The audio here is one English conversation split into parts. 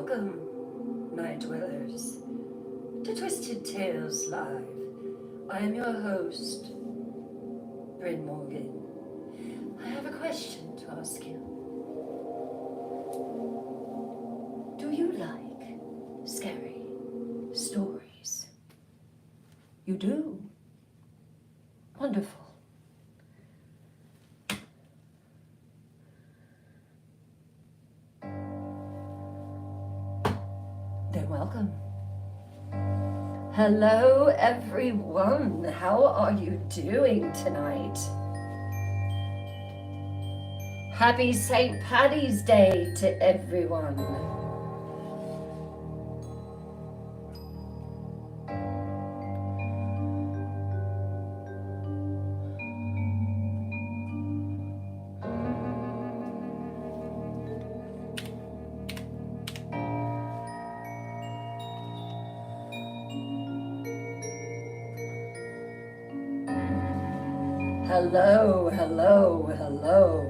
Welcome, night dwellers, to Twisted Tales Live. I am your host, Bryn Morgan. I have a question to ask you. Do you like scary stories? You do? Wonderful. Then welcome. Hello everyone, how are you doing tonight? Happy St. Paddy's Day to everyone. Hello, hello, hello.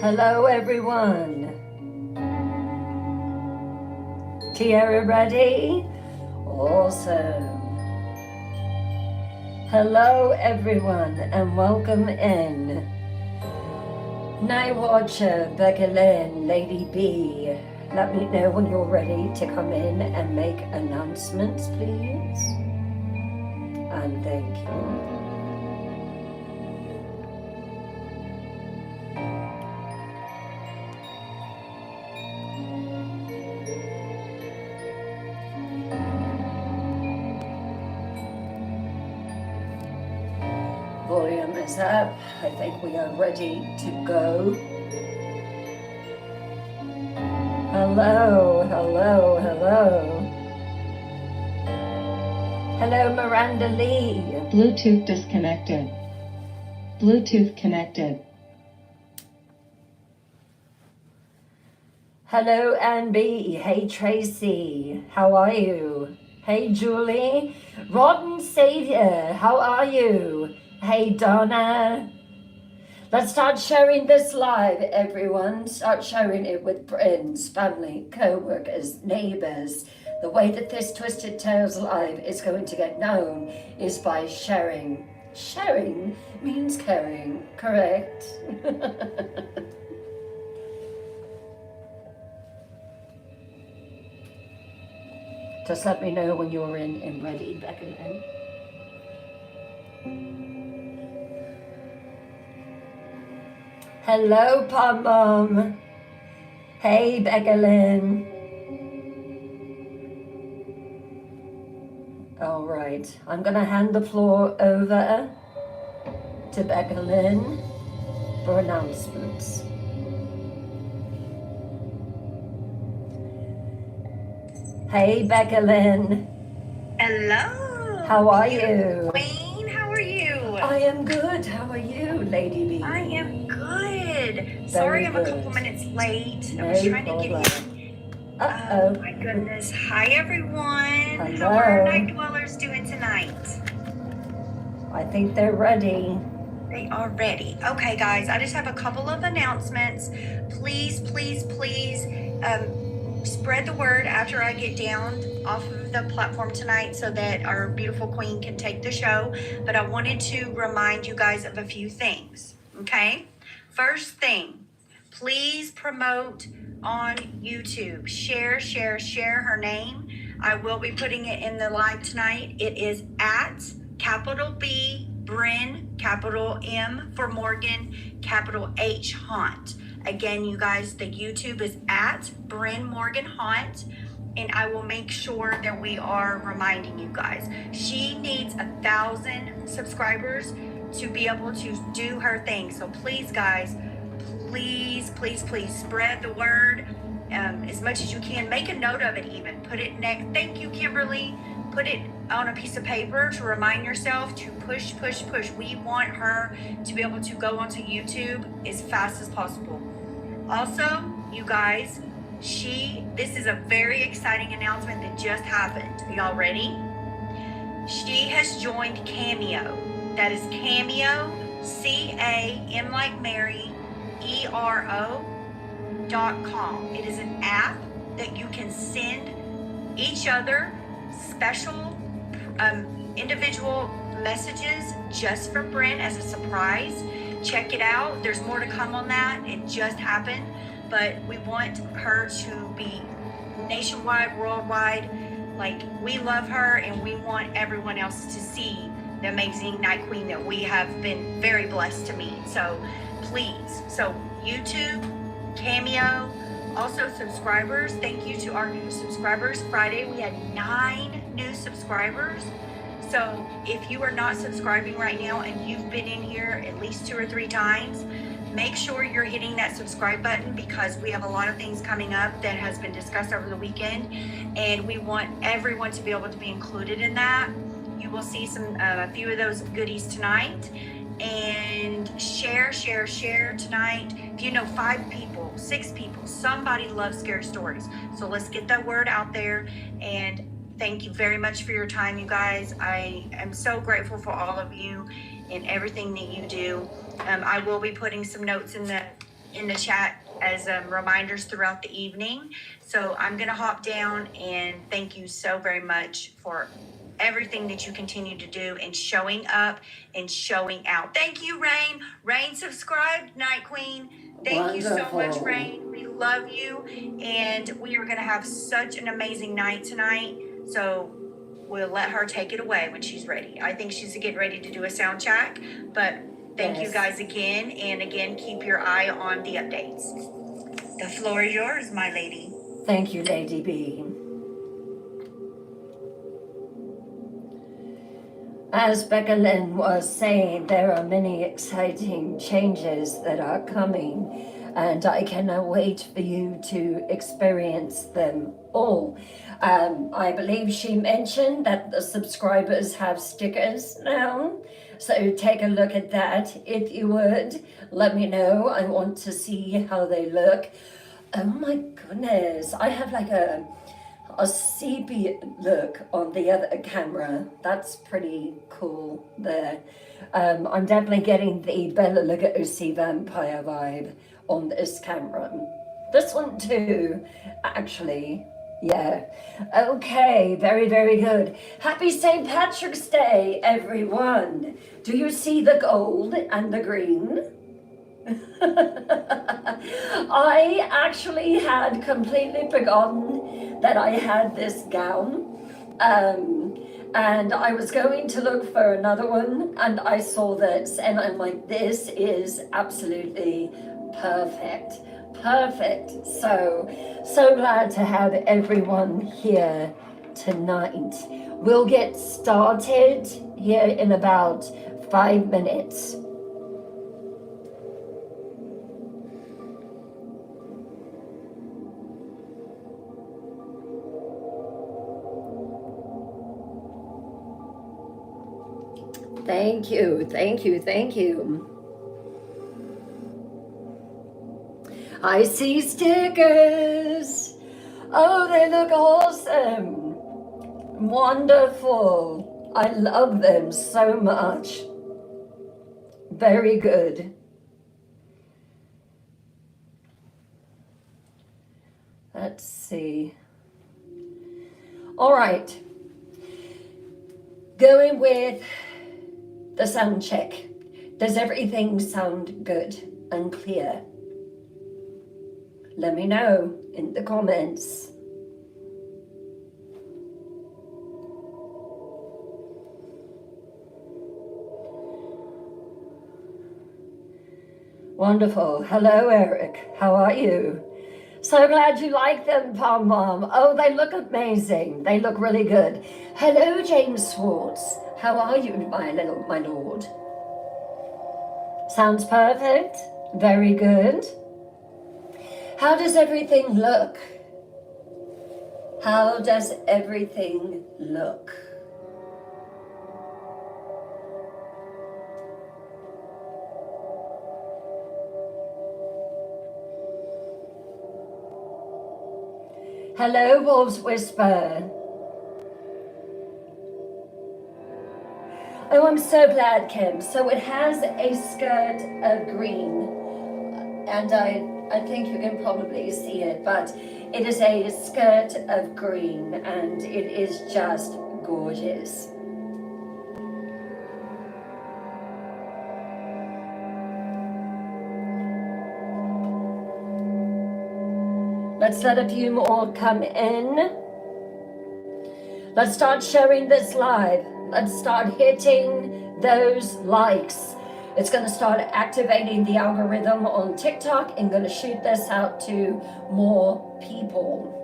Hello everyone. Tiara ready? Awesome. Hello everyone and welcome in. Night Watcher, Becca Lynn, Lady B. Let me know when you're ready to come in and make announcements, please. And thank you. Volume is up. I think we are ready to go. Hello, hello, hello. Hello, Miranda Lee. Bluetooth disconnected. Bluetooth connected. Hello, Anne B. Hey, Tracy. How are you? Hey, Julie. Rodden Savior. How are you? Hey, Donna. Let's start sharing this live, everyone. Start sharing it with friends, family, co-workers, neighbors. The way that this Twisted Tales Live is going to get known is by sharing. Sharing means caring, correct? Just let me know when you're in and ready, Becca Lynn. Hello, Pom Mom. Hey, Becca Lynn. All right, I'm gonna hand the floor over to Becca Lynn for announcements. Hey, Becca Lynn. Hello. How are you? Queen, how are you? I am good. How are you, Lady B? I am good. Sorry I'm a couple minutes late. No I was trying problem. to get in. Uh-oh. My goodness. Hi, everyone. Hello. How are our night dwellers doing tonight? I think they're ready. They are ready. Okay, guys, I just have a couple of announcements. Please, please, please, spread the word after I get down off of the platform tonight so that our beautiful queen can take the show. But I wanted to remind you guys of a few things, okay? First thing, please promote on YouTube. Share her name. I will be putting it in the live tonight. It is at capital B, Bryn, capital M for Morgan, capital H Haunt. Again, you guys, the YouTube is at Bryn Morgan Haunt, and I will make sure that we are reminding you guys. She needs 1,000 subscribers to be able to do her thing. So please, guys, please, please, please spread the word as much as you can. Make a note of it even. Put it next. Thank you, Kimberly. Put it on a piece of paper to remind yourself to push, push, push. We want her to be able to go onto YouTube as fast as possible. Also, you guys, this is a very exciting announcement that just happened. Are y'all ready? She has joined Cameo. That is Cameo, C-A-M like Mary, ERO.com. It is an app that you can send each other special individual messages just for Brent as a surprise. Check it out. There's more to come on that. It just happened, but we want her to be nationwide, worldwide. Like, we love her, and we want everyone else to see the amazing Night Queen that we have been very blessed to meet. So please, so YouTube, Cameo, also subscribers. Thank you to our new subscribers. Friday we had 9 new subscribers. So if you are not subscribing right now and you've been in here at least 2 or 3 times, make sure you're hitting that subscribe button, because we have a lot of things coming up that has been discussed over the weekend, and we want everyone to be able to be included in that. You will see a few of those goodies tonight. And share tonight. If you know 5 people, 6 people, somebody loves scary stories. So let's get that word out there. And thank you very much for your time, you guys. I am so grateful for all of you and everything that you do. I will be putting some notes in the chat as reminders throughout the evening. So I'm gonna hop down, and thank you so very much for everything that you continue to do and showing up and showing out. Thank you, Rain. Rain subscribed, Night Queen. Thank you so much, Rain. We love you, and we are going to have such an amazing night tonight. So we'll let her take it away when she's ready. I think she's getting ready to do a sound check, but thank you guys again. And again, keep your eye on the updates. The floor is yours, my lady. Thank you, Lady B. As Becca Lynn was saying, there are many exciting changes that are coming, and I cannot wait for you to experience them all. I believe she mentioned that the subscribers have stickers now, so take a look at that if you would. Let me know. I want to see how they look. Oh my goodness, I have like a sepia look on the other camera. That's pretty cool there. I'm definitely getting the Bela Lugosi vampire vibe on this camera. This one too, actually. Yeah. Okay, very, very good. Happy St. Patrick's Day, everyone. Do you see the gold and the green? I actually had completely forgotten that I had this gown, and I was going to look for another one, and I saw this, and I'm like, this is absolutely perfect. So glad to have everyone here tonight. We'll get started here in about 5 minutes. Thank you. I see stickers. Oh, they look awesome. Wonderful. I love them so much. Very good. Let's see. All right. Going with the sound check. Does everything sound good and clear? Let me know in the comments. Wonderful. Hello, Eric. How are you? So glad you like them, Pom Pom. Oh, they look amazing. They look really good. Hello, James Swartz. How are you, my lord? Sounds perfect. Very good. How does everything look? How does everything look? Hello, Wolves Whisper. Oh, I'm so glad, Kim. So it has a skirt of green. and I think you can probably see it, but it is a skirt of green and it is just gorgeous. Let's let a few more come in. Let's start sharing this live. Let's start hitting those likes. It's going to start activating the algorithm on TikTok and going to shoot this out to more people.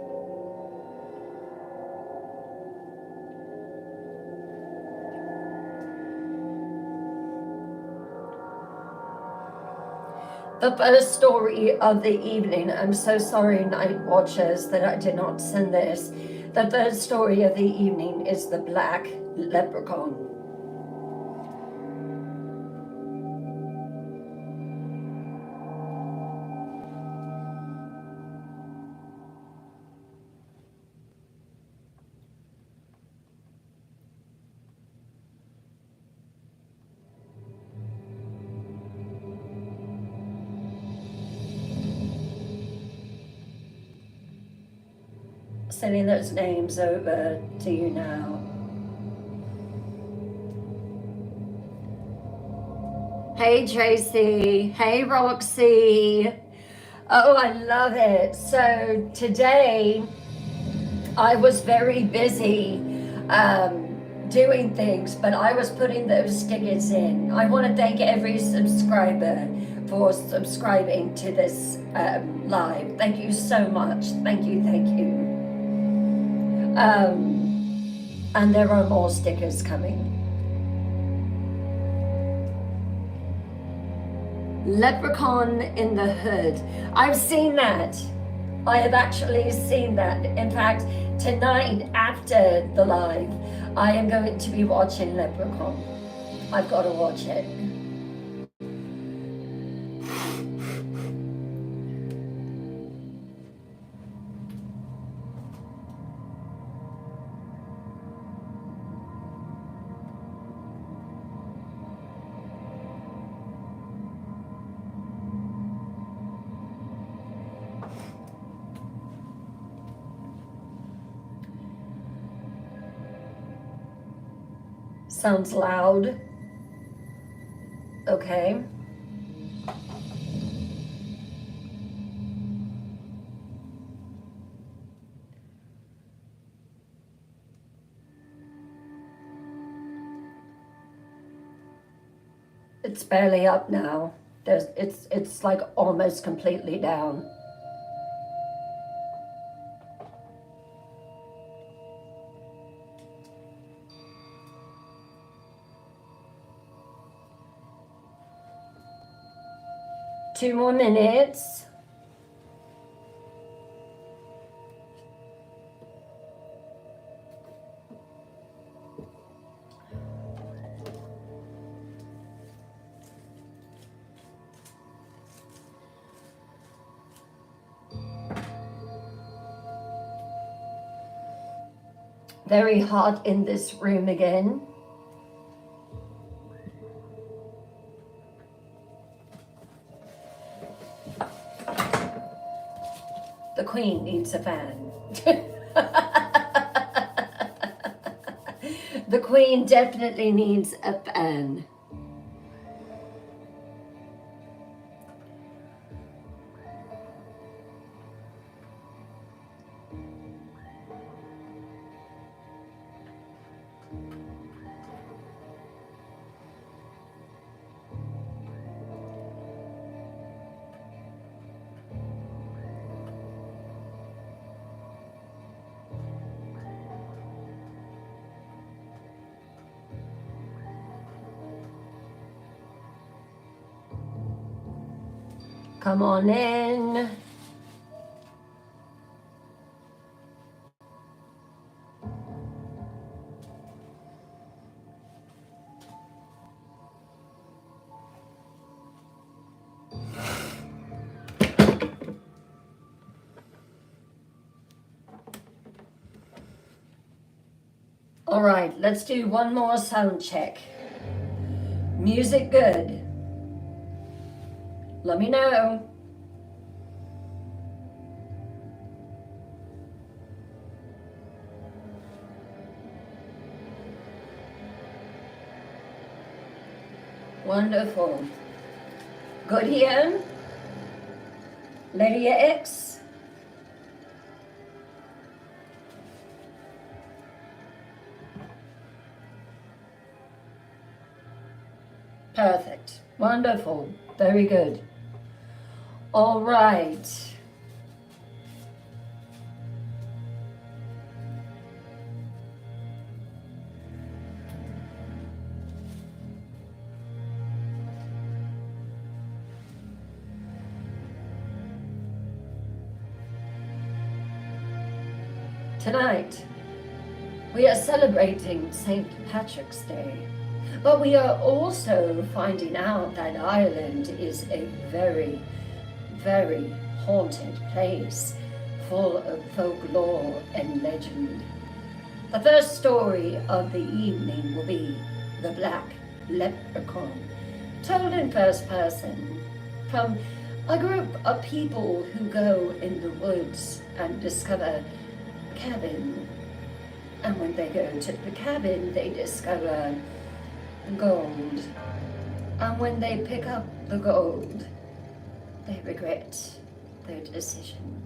The first story of the evening, I'm so sorry, night watchers, that I did not send this. The first story of the evening is the black leprechaun. Sending those names over to you now. Hey Tracy, hey Roxy. Oh, I love it. So today I was very busy doing things, but I was putting those stickers in. I want to thank every subscriber for subscribing to this live. Thank you so much. Thank you, thank you. And there are more stickers coming. Leprechaun in the Hood. I've seen that. I have actually seen that. In fact, tonight after the live, I am going to be watching Leprechaun. I've got to watch it. Sounds loud. Okay. It's barely up now. It's like almost completely down. Two more minutes. Very hot in this room again. The Queen needs a fan. The Queen definitely needs a fan. Come on in. All right, let's do one more sound check. Music good? Let me know. Wonderful. Good here? Lydia X? Perfect. Wonderful. Very good. All right. Tonight, we are celebrating St. Patrick's Day, but we are also finding out that Ireland is a very, very haunted place, full of folklore and legend. The first story of the evening will be The Black Leprechaun, told in first person from a group of people who go in the woods and discover a cabin. And when they go to the cabin, they discover gold. And when they pick up the gold, they regret their decision.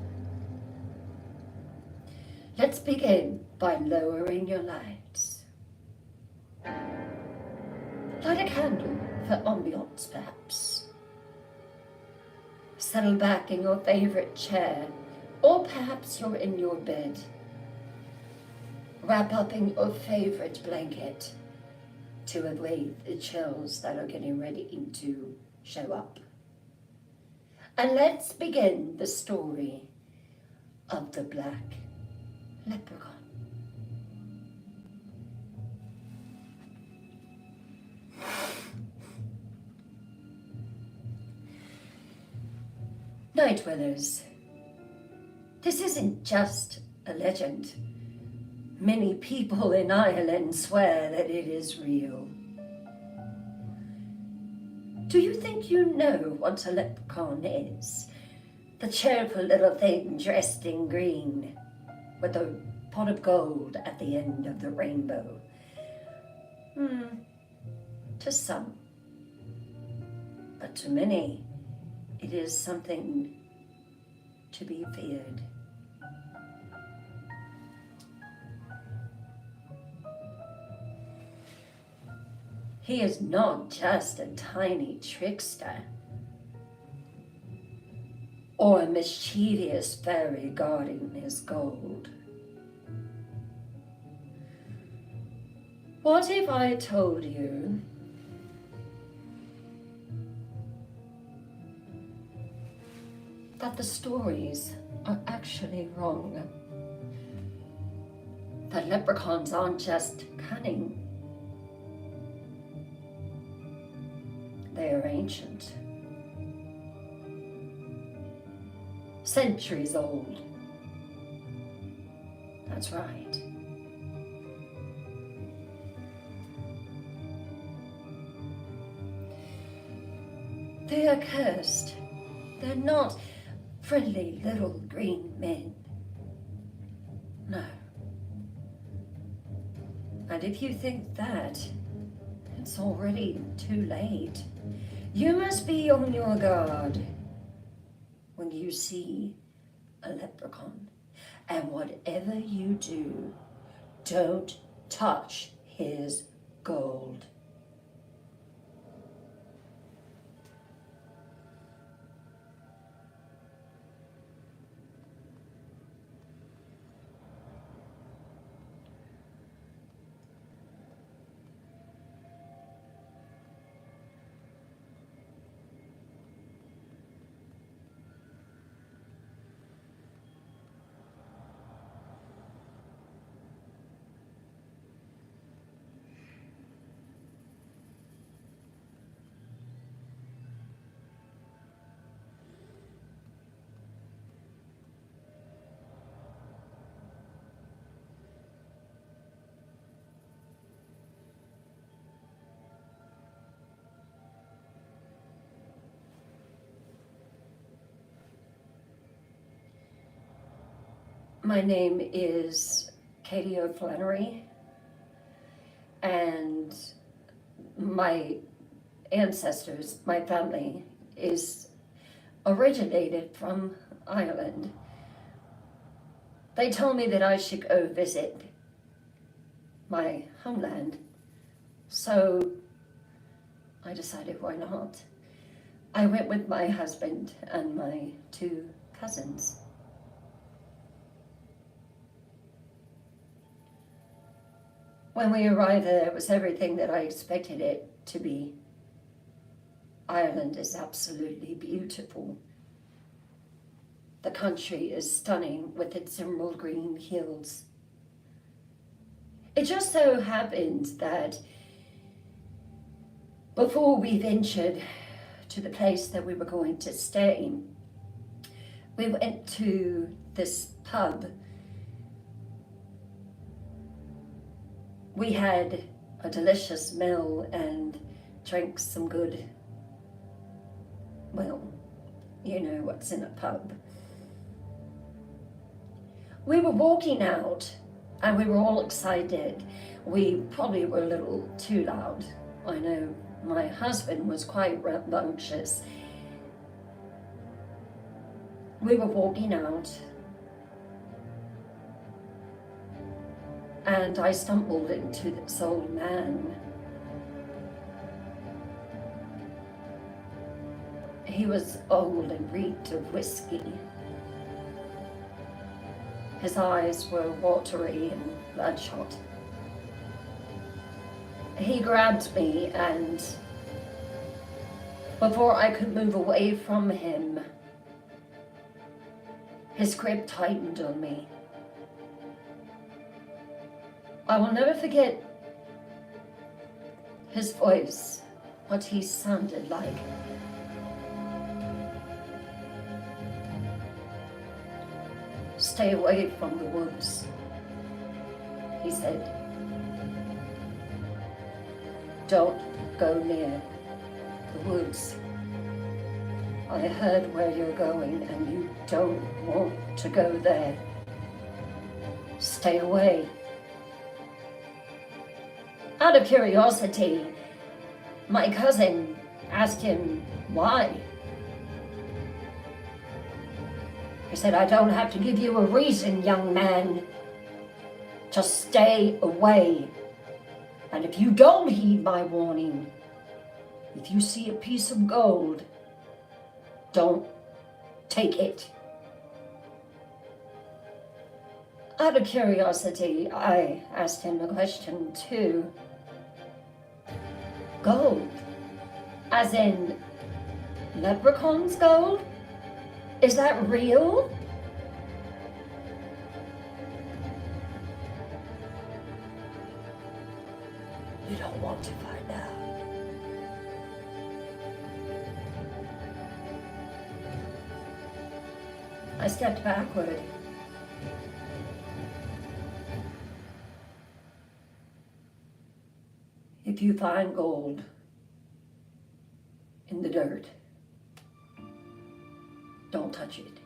Let's begin by lowering your lights. Light a candle for ambiance, perhaps. Settle back in your favorite chair, or perhaps you're in your bed. Wrap up in your favorite blanket to avoid the chills that are getting ready to show up. And let's begin the story of the Black Leprechaun. Night Dwellers, this isn't just a legend. Many people in Ireland swear that it is real. Do you think you know what a leprechaun is? The cheerful little thing dressed in green with a pot of gold at the end of the rainbow. To some, but to many, it is something to be feared. He is not just a tiny trickster or a mischievous fairy guarding his gold. What if I told you that the stories are actually wrong? That leprechauns aren't just cunning. They are ancient. Centuries old. That's right. They are cursed. They're not friendly little green men. No. And if you think that, it's already too late. You must be on your guard when you see a leprechaun. And whatever you do, don't touch his gold. My name is Katie O'Flannery, and my ancestors, my family, is originated from Ireland. They told me that I should go visit my homeland. So I decided, why not? I went with my husband and my 2 cousins. When we arrived there, it was everything that I expected it to be. Ireland is absolutely beautiful. The country is stunning with its emerald green hills. It just so happened that before we ventured to the place that we were going to stay, we went to this pub. We had a delicious meal and drank some good, well, you know what's in a pub. We were walking out and we were all excited. We probably were a little too loud. I know my husband was quite rambunctious. We were walking out and I stumbled into this old man. He was old and reeked of whiskey. His eyes were watery and bloodshot. He grabbed me, and before I could move away from him, his grip tightened on me. I will never forget his voice, what he sounded like. Stay away from the woods, he said. Don't go near the woods. I heard where you're going and you don't want to go there. Stay away. Out of curiosity, my cousin asked him why. He said, I don't have to give you a reason, young man. Just stay away. And if you don't heed my warning, if you see a piece of gold, don't take it. Out of curiosity, I asked him a question too. Gold? As in leprechaun's gold? Is that real? You don't want to find out. I stepped backward. If you find gold in the dirt, don't touch it.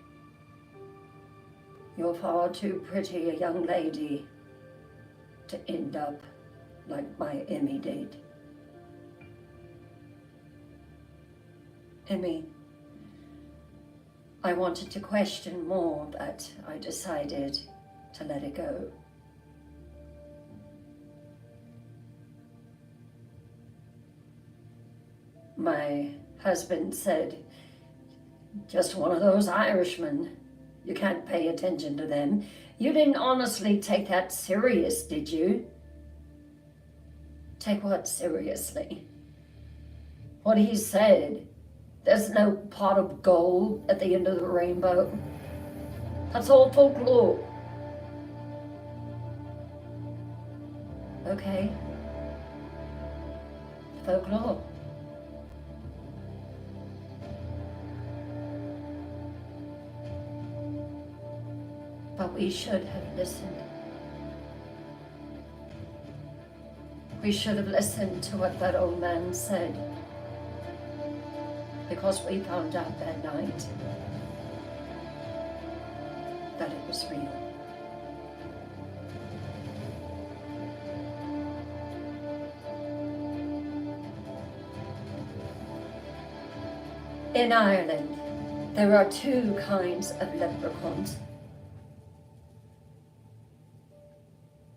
You're far too pretty a young lady to end up like my Emmy did. Emmy, I wanted to question more, but I decided to let it go. My husband said, just one of those Irishmen. You can't pay attention to them. You didn't honestly take that serious, did you? Take what seriously? What he said. There's no pot of gold at the end of the rainbow. That's all folklore. Okay. Folklore. But we should have listened. We should have listened to what that old man said. Because we found out that night that it was real. In Ireland, there are two kinds of leprechauns.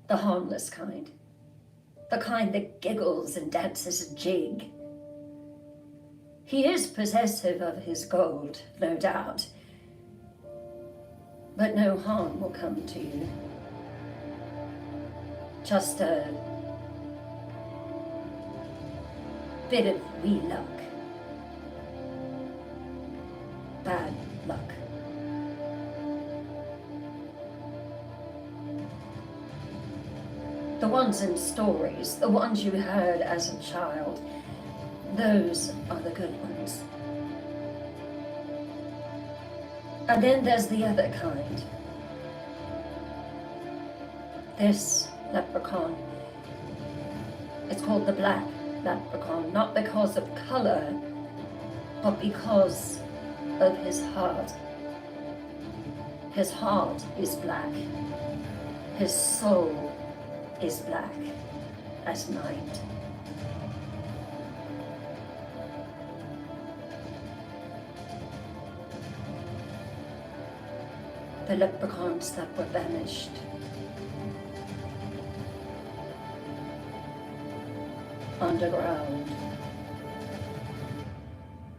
The harmless kind. The kind that giggles and dances a jig. He is possessive of his gold, no doubt, but no harm will come to you. Just a bit of wee luck. Bad luck. The ones in stories, the ones you heard as a child, those are the good ones. And then there's the other kind. This leprechaun, it's called the black leprechaun, not because of color, but because of his heart. His heart is black. His soul is black as night. The leprechauns that were banished. Underground.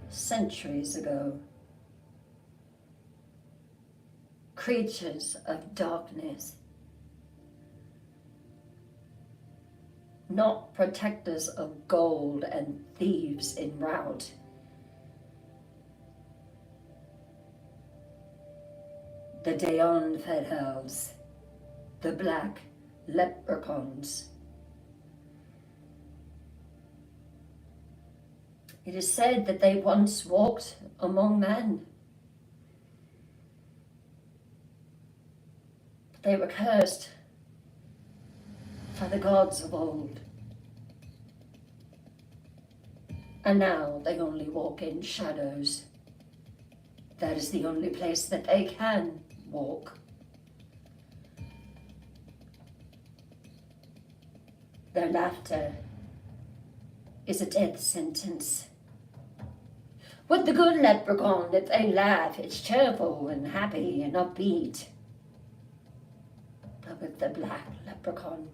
Centuries ago. Creatures of darkness. Not protectors of gold and thieves in rout. The Daon Fedhells, the black leprechauns. It is said that they once walked among men. But they were cursed by the gods of old. And now they only walk in shadows. That is the only place that they can walk. Their laughter is a death sentence. With the good leprechaun, if they laugh, it's cheerful and happy and upbeat. But with the black leprechaun,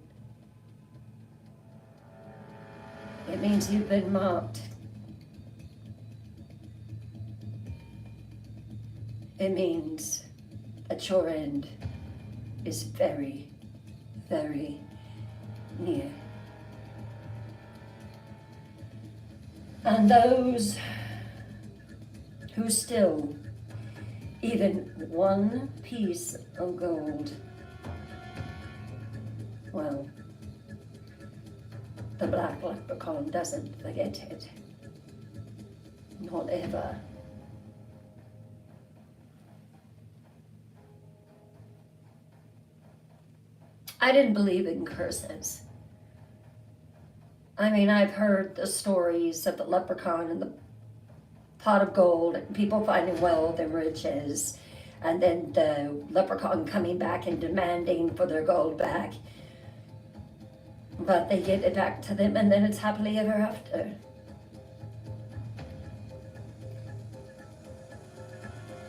it means you've been marked. It means that your end is very, very near. And those who still, even one piece of gold, well, the black leprechaun doesn't forget it. Not ever. I didn't believe in curses. I mean, I've heard the stories of the leprechaun and the pot of gold, and people finding wealth and riches, and then the leprechaun coming back and demanding for their gold back. But they give it back to them, and then it's happily ever after.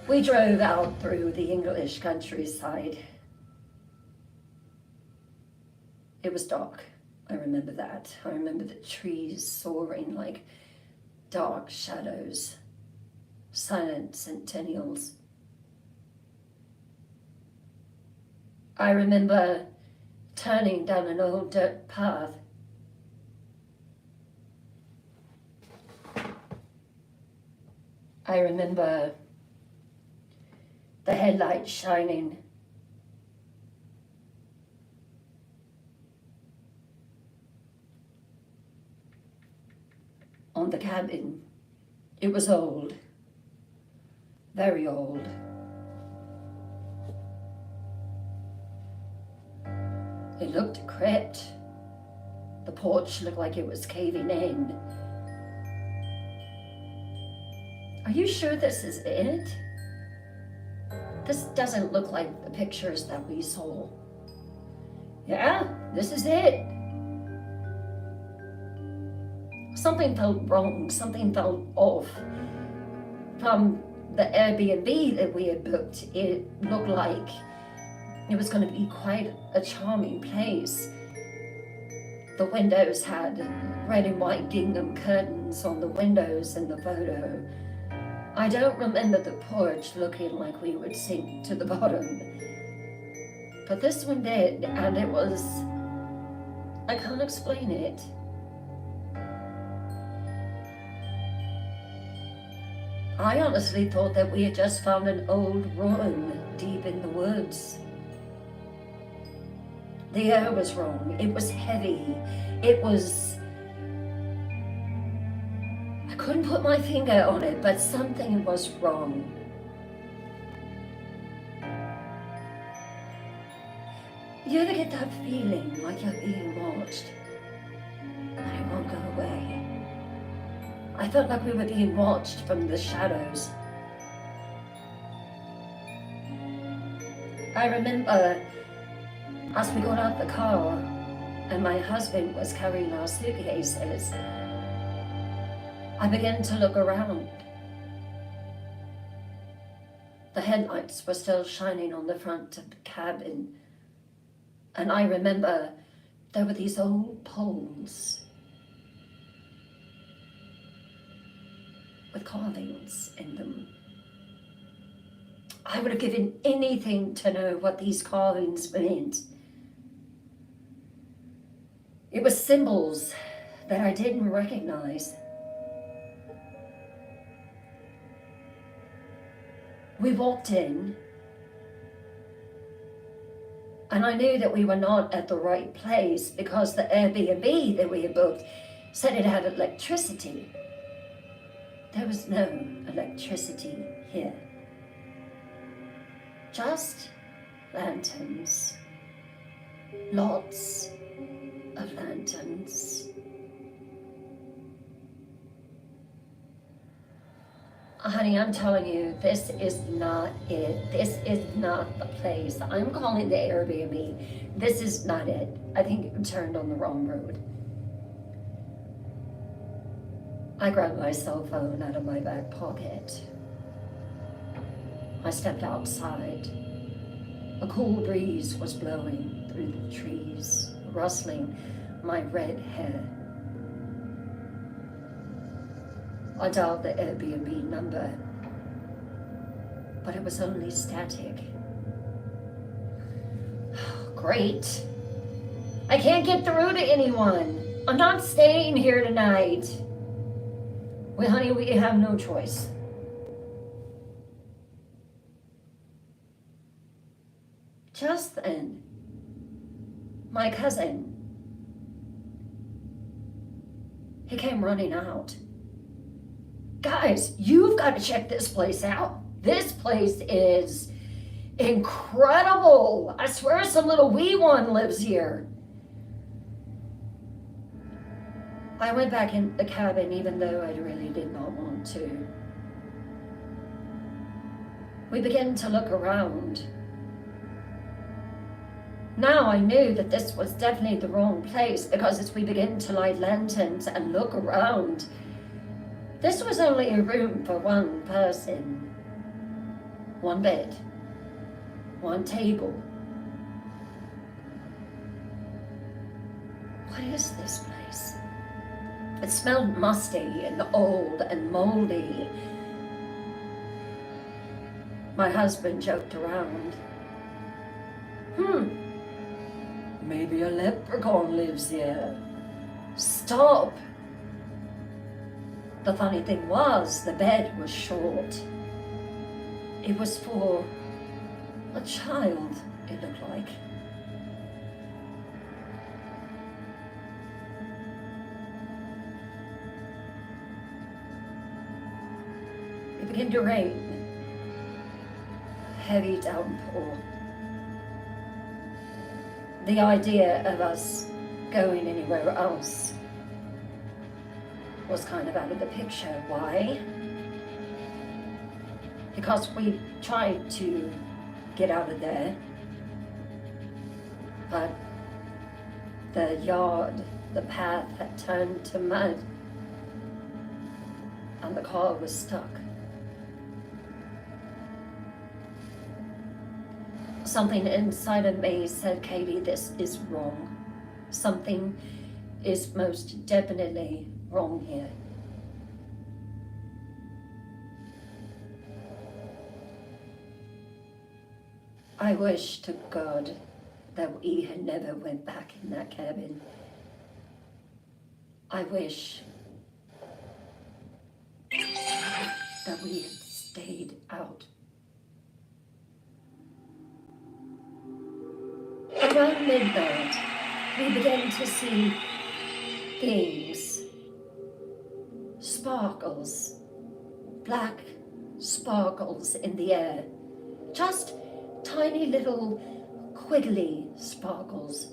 We drove out through the English countryside. It was dark. I remember that. I remember the trees soaring like dark shadows, silent sentinels. I remember turning down an old dirt path. I remember the headlights shining. On the cabin. It was old, very old. It looked decrepit. The porch looked like it was caving in. Are you sure this is it? This doesn't look like the pictures that we saw. Yeah, this is it. Something felt wrong, something felt off. from the Airbnb that we had booked, it looked like it was going to be quite a charming place. The windows had red and white gingham curtains on the windows in the photo. I don't remember the porch looking like we would sink to the bottom, but this one did, and it was, I can't explain it. I honestly thought that we had just found an old ruin deep in the woods. The air was wrong. It was heavy. I couldn't put my finger on it, but something was wrong. You ever get that feeling like you're being watched, and it won't go away? I felt like we were being watched from the shadows. I remember as we got out the car and my husband was carrying our suitcases, I began to look around. The headlights were still shining on the front of the cabin, and I remember there were these old poles with carvings in them. I would have given anything to know what these carvings meant. It was symbols that I didn't recognize. We walked in, and I knew that we were not at the right place because the Airbnb that we had booked said it had electricity. There was no electricity here. Just lanterns. Lots of lanterns. Honey, I'm telling you, this is not it. This is not the place. I'm calling the Airbnb. This is not it. I think you turned on the wrong road. I grabbed my cell phone out of my back pocket. I stepped outside. A cool breeze was blowing through the trees, rustling my red hair. I dialed the Airbnb number, but it was only static. Great. I can't get through to anyone. I'm not staying here tonight. Well, honey, we have no choice. Just then, my cousin, he came running out. Guys, you've got to check this place out. This place is incredible. I swear some little wee one lives here. I went back in the cabin even though I really did not want to. We began to look around. Now I knew that this was definitely the wrong place because as we began to light lanterns and look around, this was only a room for one person. One bed, one table. What is this place? It smelled musty and old and moldy. My husband joked around. Maybe a leprechaun lives here. Stop. The funny thing was, the bed was short. It was for a child, it looked like. It began to rain. Heavy downpour. The idea of us going anywhere else was kind of out of the picture. Why? Because we tried to get out of there, but the yard, the path had turned to mud, and the car was stuck. Something inside of me said, Katie, this is wrong. Something is most definitely wrong here. I wish to God that we had never went back in that cabin. I wish that we had stayed out. Around midnight, we began to see things, sparkles, black sparkles in the air, just tiny little quiggly sparkles.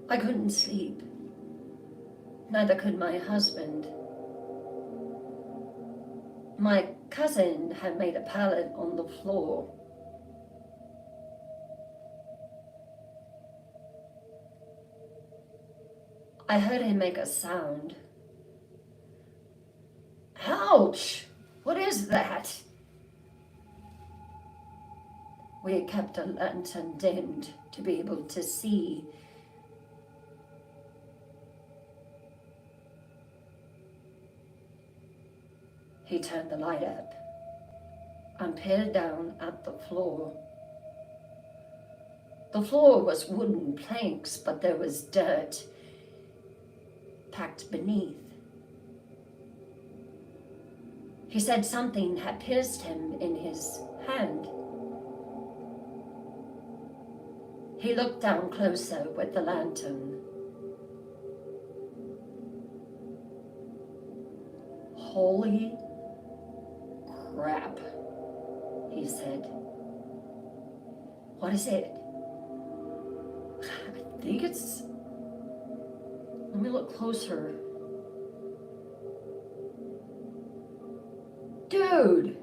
I couldn't sleep. Neither could my husband. My cousin had made a pallet on the floor. I heard him make a sound. Ouch! What is that? We had kept a lantern dimmed to be able to see. He turned the light up and peered down at the floor. The floor was wooden planks, but there was dirt packed beneath. He said something had pierced him in his hand. He looked down closer with the lantern. Holy crap, he said. What is it? I think it's... Let me look closer. Dude,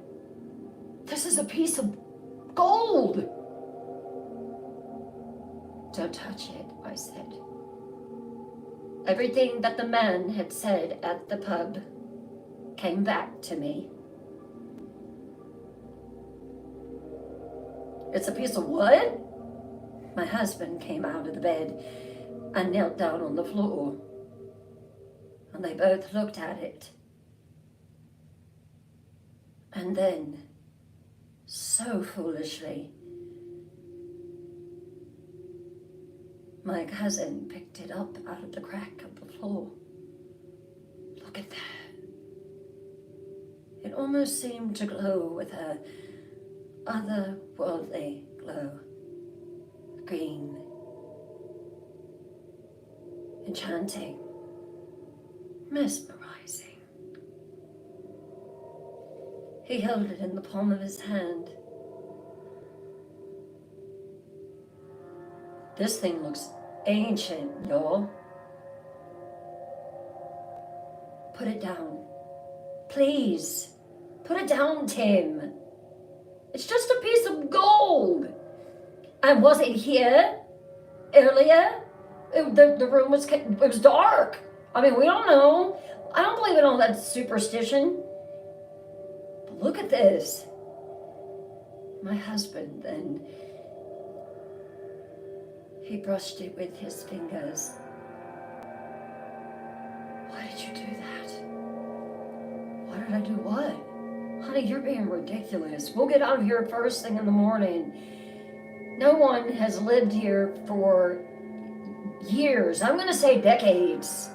this is a piece of gold. Don't touch it, I said. Everything that the man had said at the pub came back to me. It's a piece of what? My husband came out of the bed and knelt down on the floor, and they both looked at it. And then, so foolishly, my cousin picked it up out of the crack of the floor. Look at that. It almost seemed to glow with a otherworldly glow. Green. Enchanting. Mesmerizing. He held it in the palm of his hand. This thing looks ancient, y'all. Put it down. Please. Put it down, Tim. It's just a piece of gold. And was it here earlier? The room was, it was dark. I mean, we don't know. I don't believe in all that superstition. But look at this. My husband then, he brushed it with his fingers. Why did you do that? Why did I do what? Honey, you're being ridiculous. We'll get out of here first thing in the morning. No one has lived here for years. I'm gonna say decades.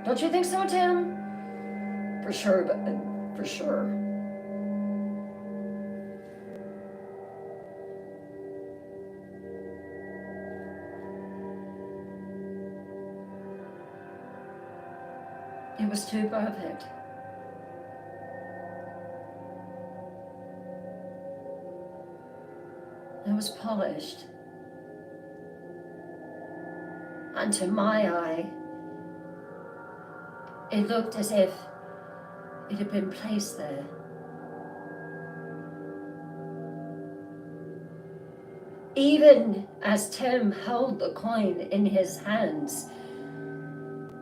Don't you think so, Tim? For sure, but for sure. It was too perfect. It was polished. And to my eye, it looked as if it had been placed there. Even as Tim held the coin in his hands,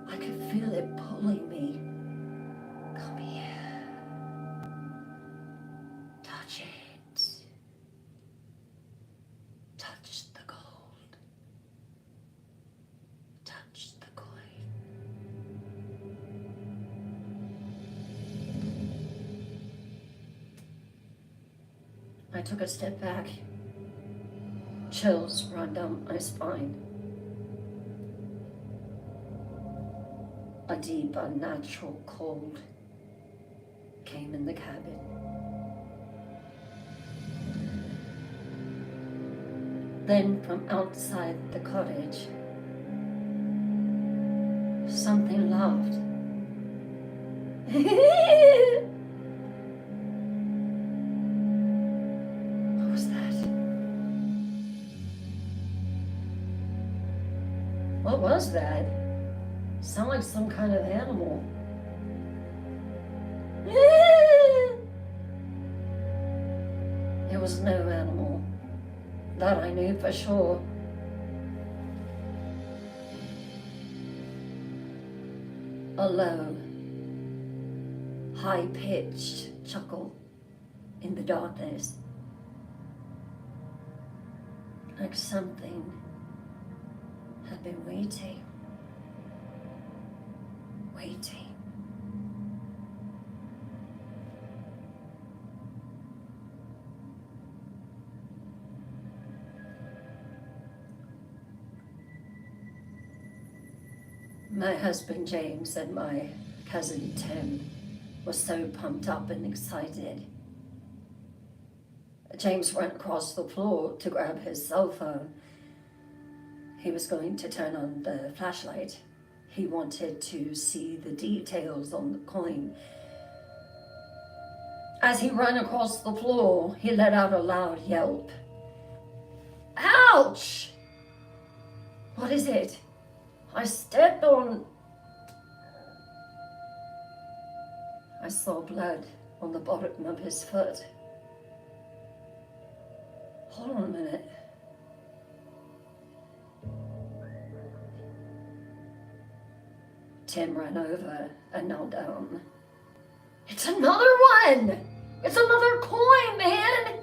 I could feel it pulling me. Come here. Touch it. Touch the gold. Touch the coin. I took a step back. Chills run down my spine. A deep, unnatural cold came in the cabin. Then from outside the cottage, something laughed. What was that? What was that? Sound like some kind of animal. It was no animal. That I knew for sure. A low, high-pitched chuckle in the darkness. Like something had been waiting. Waiting. My husband James and my cousin Tim were so pumped up and excited. James ran across the floor to grab his cell phone. He was going to turn on the flashlight. He wanted to see the details on the coin. As he ran across the floor, he let out a loud yelp. Ouch! What is it? I stepped on... I saw blood on the bottom of his foot. Hold on a minute. Tim ran over and knelt down. It's another one! It's another coin, man!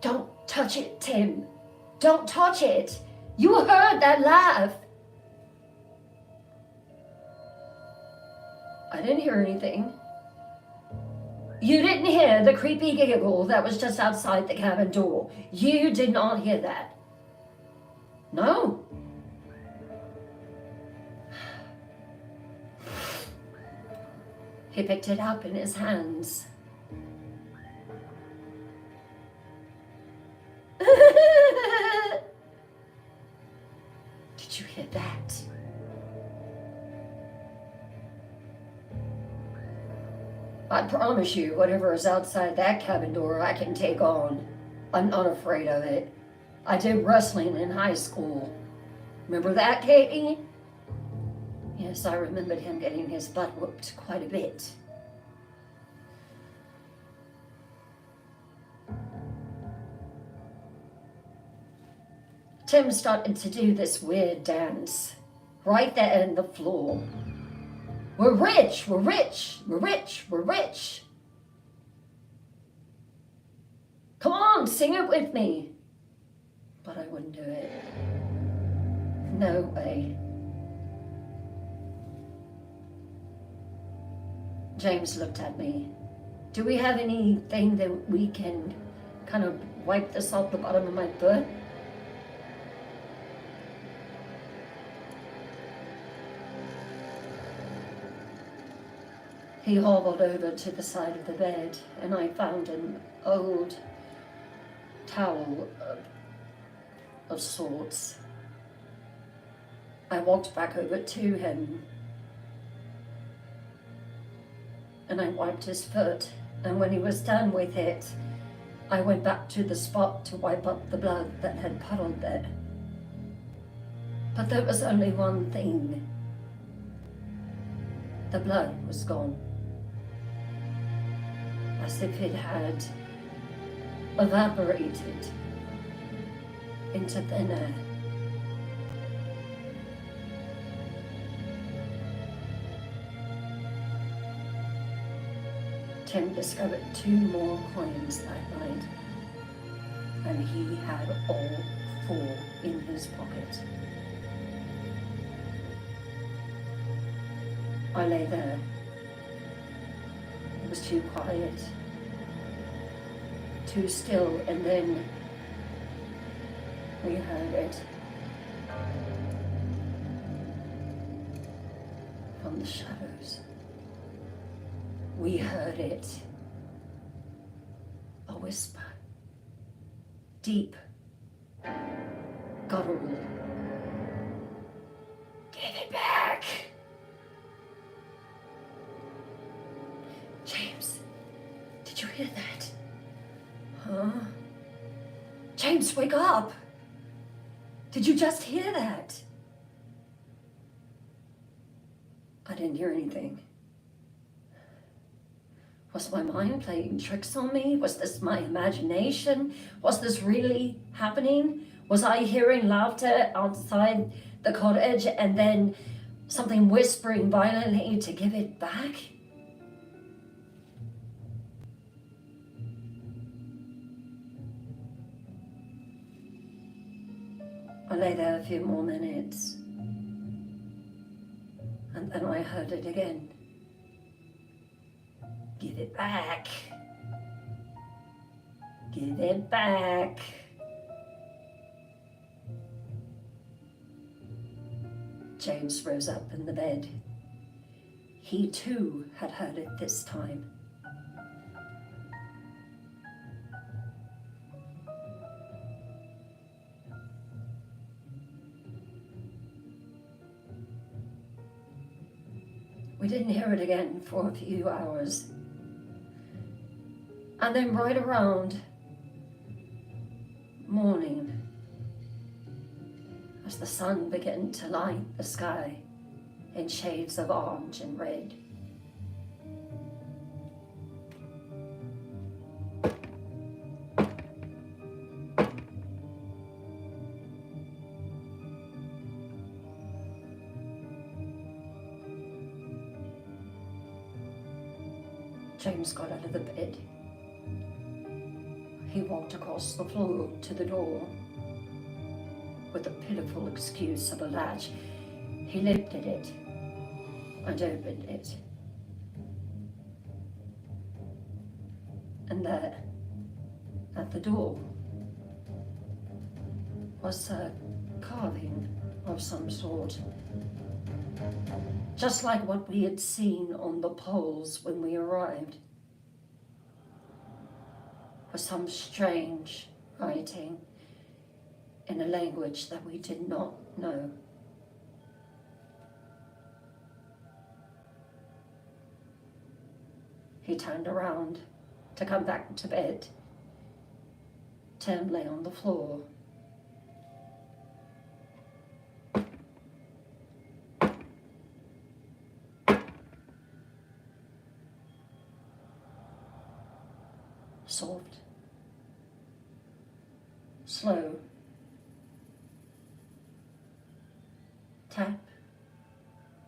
Don't touch it, Tim. Don't touch it. You heard that laugh. I didn't hear anything. You didn't hear the creepy giggle that was just outside the cabin door. You did not hear that. No. He picked it up in his hands. Did you hear that? I promise you, whatever is outside that cabin door, I can take on. I'm not afraid of it. I did wrestling in high school. Remember that, Katie? Yes, I remembered him getting his butt whooped quite a bit. Tim started to do this weird dance right there in the floor. We're rich, we're rich, we're rich, we're rich. Come on, sing it with me. But I wouldn't do it. No way. James looked at me. Do we have anything that we can kind of wipe this off the bottom of my foot? He hobbled over to the side of the bed, and I found an old towel of sorts. I walked back over to him, and I wiped his foot, and when he was done with it, I went back to the spot to wipe up the blood that had puddled there. But there was only one thing. The blood was gone. As if it had evaporated into thin air. Tim discovered 2 more coins that night, and he had all 4 in his pocket. I lay there. It was too quiet, too still, and then we heard it from the shadows. We heard it. A whisper. Deep. Guttural. Give it back! James, did you hear that? Huh? James, wake up! Did you just hear that? I didn't hear anything. Was my mind playing tricks on me? Was this my imagination? Was this really happening? Was I hearing laughter outside the cottage and then something whispering violently to give it back? I lay there a few more minutes, and then I heard it again. Give it back. Give it back. James rose up in the bed. He too had heard it this time. We didn't hear it again for a few hours. And then right around morning, as the sun began to light the sky in shades of orange and red, James got out of the bed. He walked across the floor to the door with the pitiful excuse of a latch. He lifted it and opened it. And there, at the door, was a carving of some sort, just like what we had seen on the poles when we arrived, was some strange writing in a language that we did not know. He turned around to come back to bed. Tim lay on the floor. Soft, slow, tap,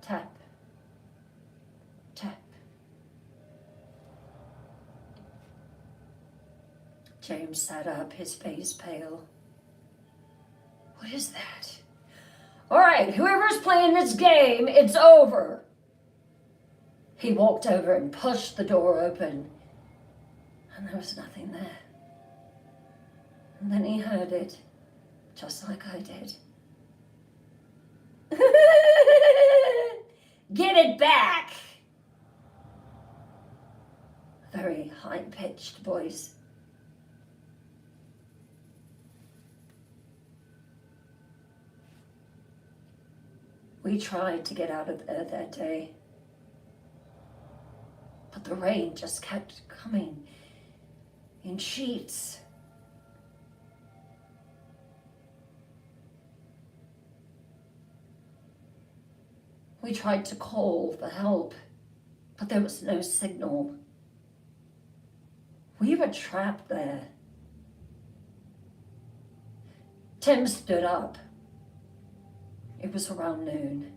tap, tap. James sat up, his face pale. What is that? All right, whoever's playing this game, it's over. He walked over and pushed the door open. And there was nothing there. And then he heard it, just like I did. Give it back! A very high-pitched voice. We tried to get out of there that day, but the rain just kept coming in sheets. We tried to call for help, but there was no signal. We were trapped there. Tim stood up. It was around noon.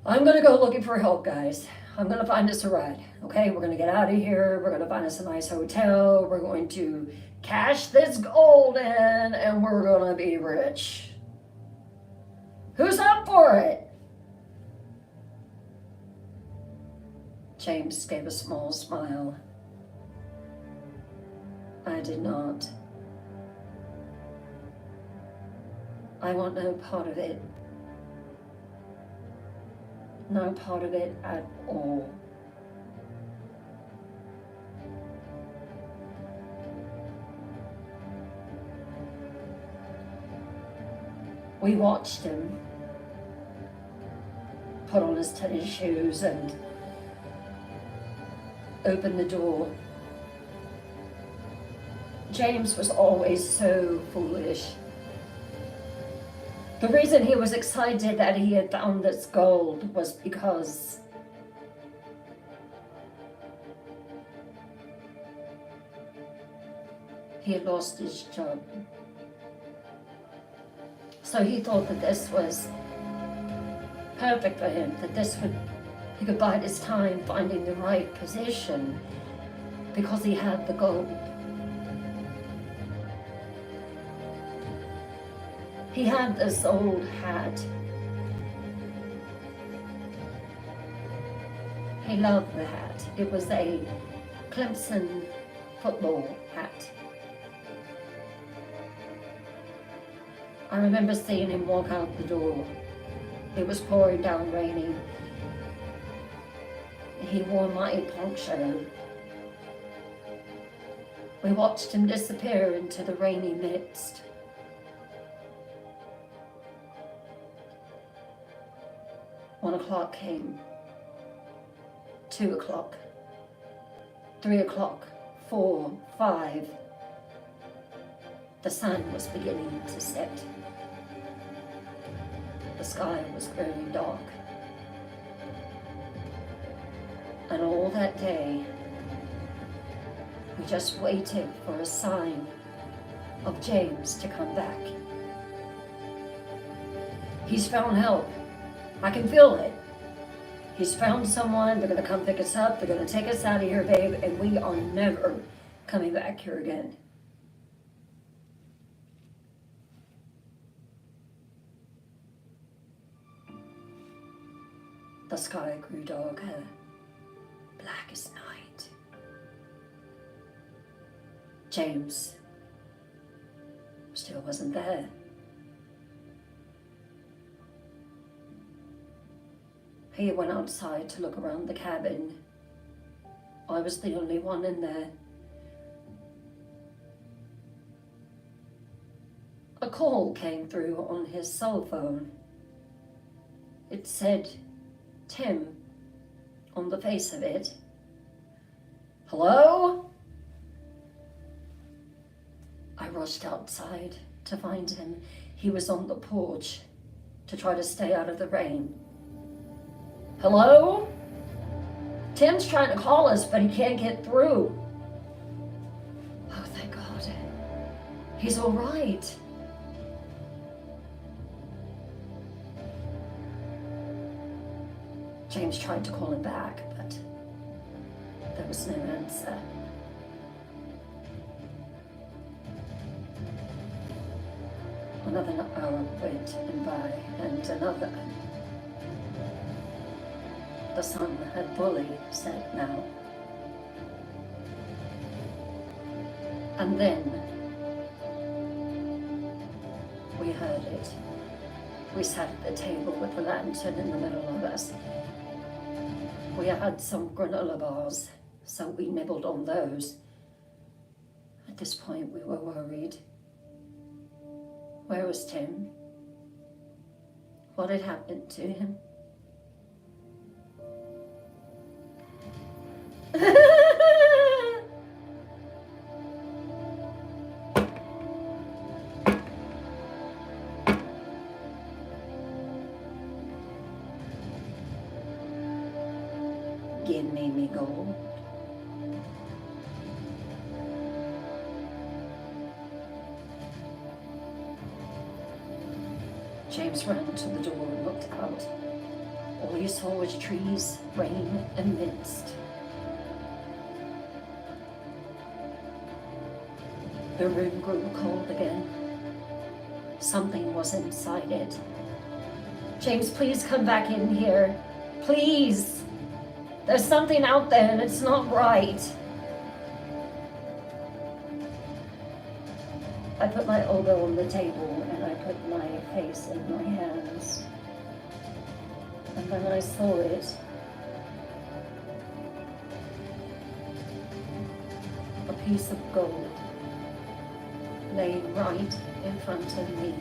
I'm gonna go looking for help, guys. I'm gonna find us a ride, okay? We're gonna get out of here. We're gonna find us a nice hotel. We're going to cash this gold in and we're gonna be rich. Who's up for it? James gave a small smile. I did not. I want no part of it. No part of it at all. We watched him put on his tennis shoes and open the door. James was always so foolish. The reason he was excited that he had found this gold was because he had lost his job. So he thought that this was perfect for him, that he could bide his time finding the right position because he had the gold. He had this old hat. He loved the hat. It was a Clemson football hat. I remember seeing him walk out the door. It was pouring down raining. He wore my poncho. We watched him disappear into the rainy mist. One o'clock came. 2 o'clock. 3 o'clock. 4, 5. The sun was beginning to set. The sky was growing dark. And all that day, we just waited for a sign of James to come back. He's found help. I can feel it. He's found someone. They're gonna come pick us up. They're gonna take us out of here, babe, and we are never coming back here again. The sky grew darker, black as night. James still wasn't there. He went outside to look around the cabin. I was the only one in there. A call came through on his cell phone. It said Tim on the face of it. Hello? I rushed outside to find him. He was on the porch to try to stay out of the rain. Hello? Tim's trying to call us, but he can't get through. Oh, thank God. He's all right. James tried to call him back, but there was no answer. Another hour went by, and another. The sun had fully set now. And then we heard it. We sat at the table with the lantern in the middle of us. We had some granola bars, so we nibbled on those. At this point, we were worried. Where was Tim? What had happened to him? Give me gold. James ran to the door and looked out. All he saw was trees, rain, and mist. The room grew cold again. Something was inside it. James, please come back in here. Please. There's something out there and it's not right. I put my elbow on the table and I put my face in my hands. And then I saw it. A piece of gold laying right in front of me.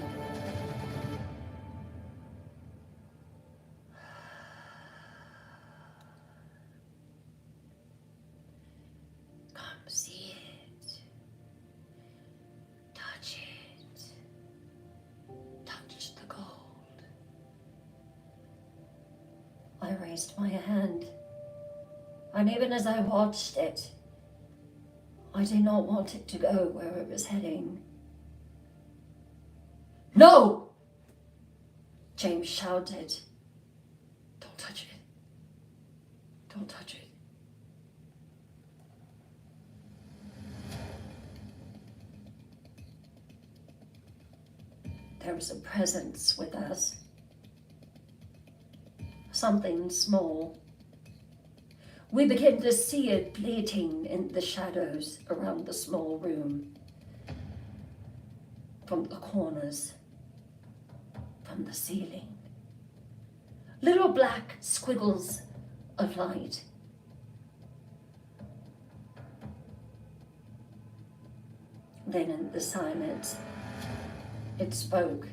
Come see it. Touch it. Touch the gold. I raised my hand, and even as I watched it, I did not want it to go where it was heading. No! James shouted. Don't touch it. Don't touch it. There was a presence with us. Something small. We began to see it bleating in the shadows around the small room. From the corners. From the ceiling. Little black squiggles of light. Then in the silence, it spoke.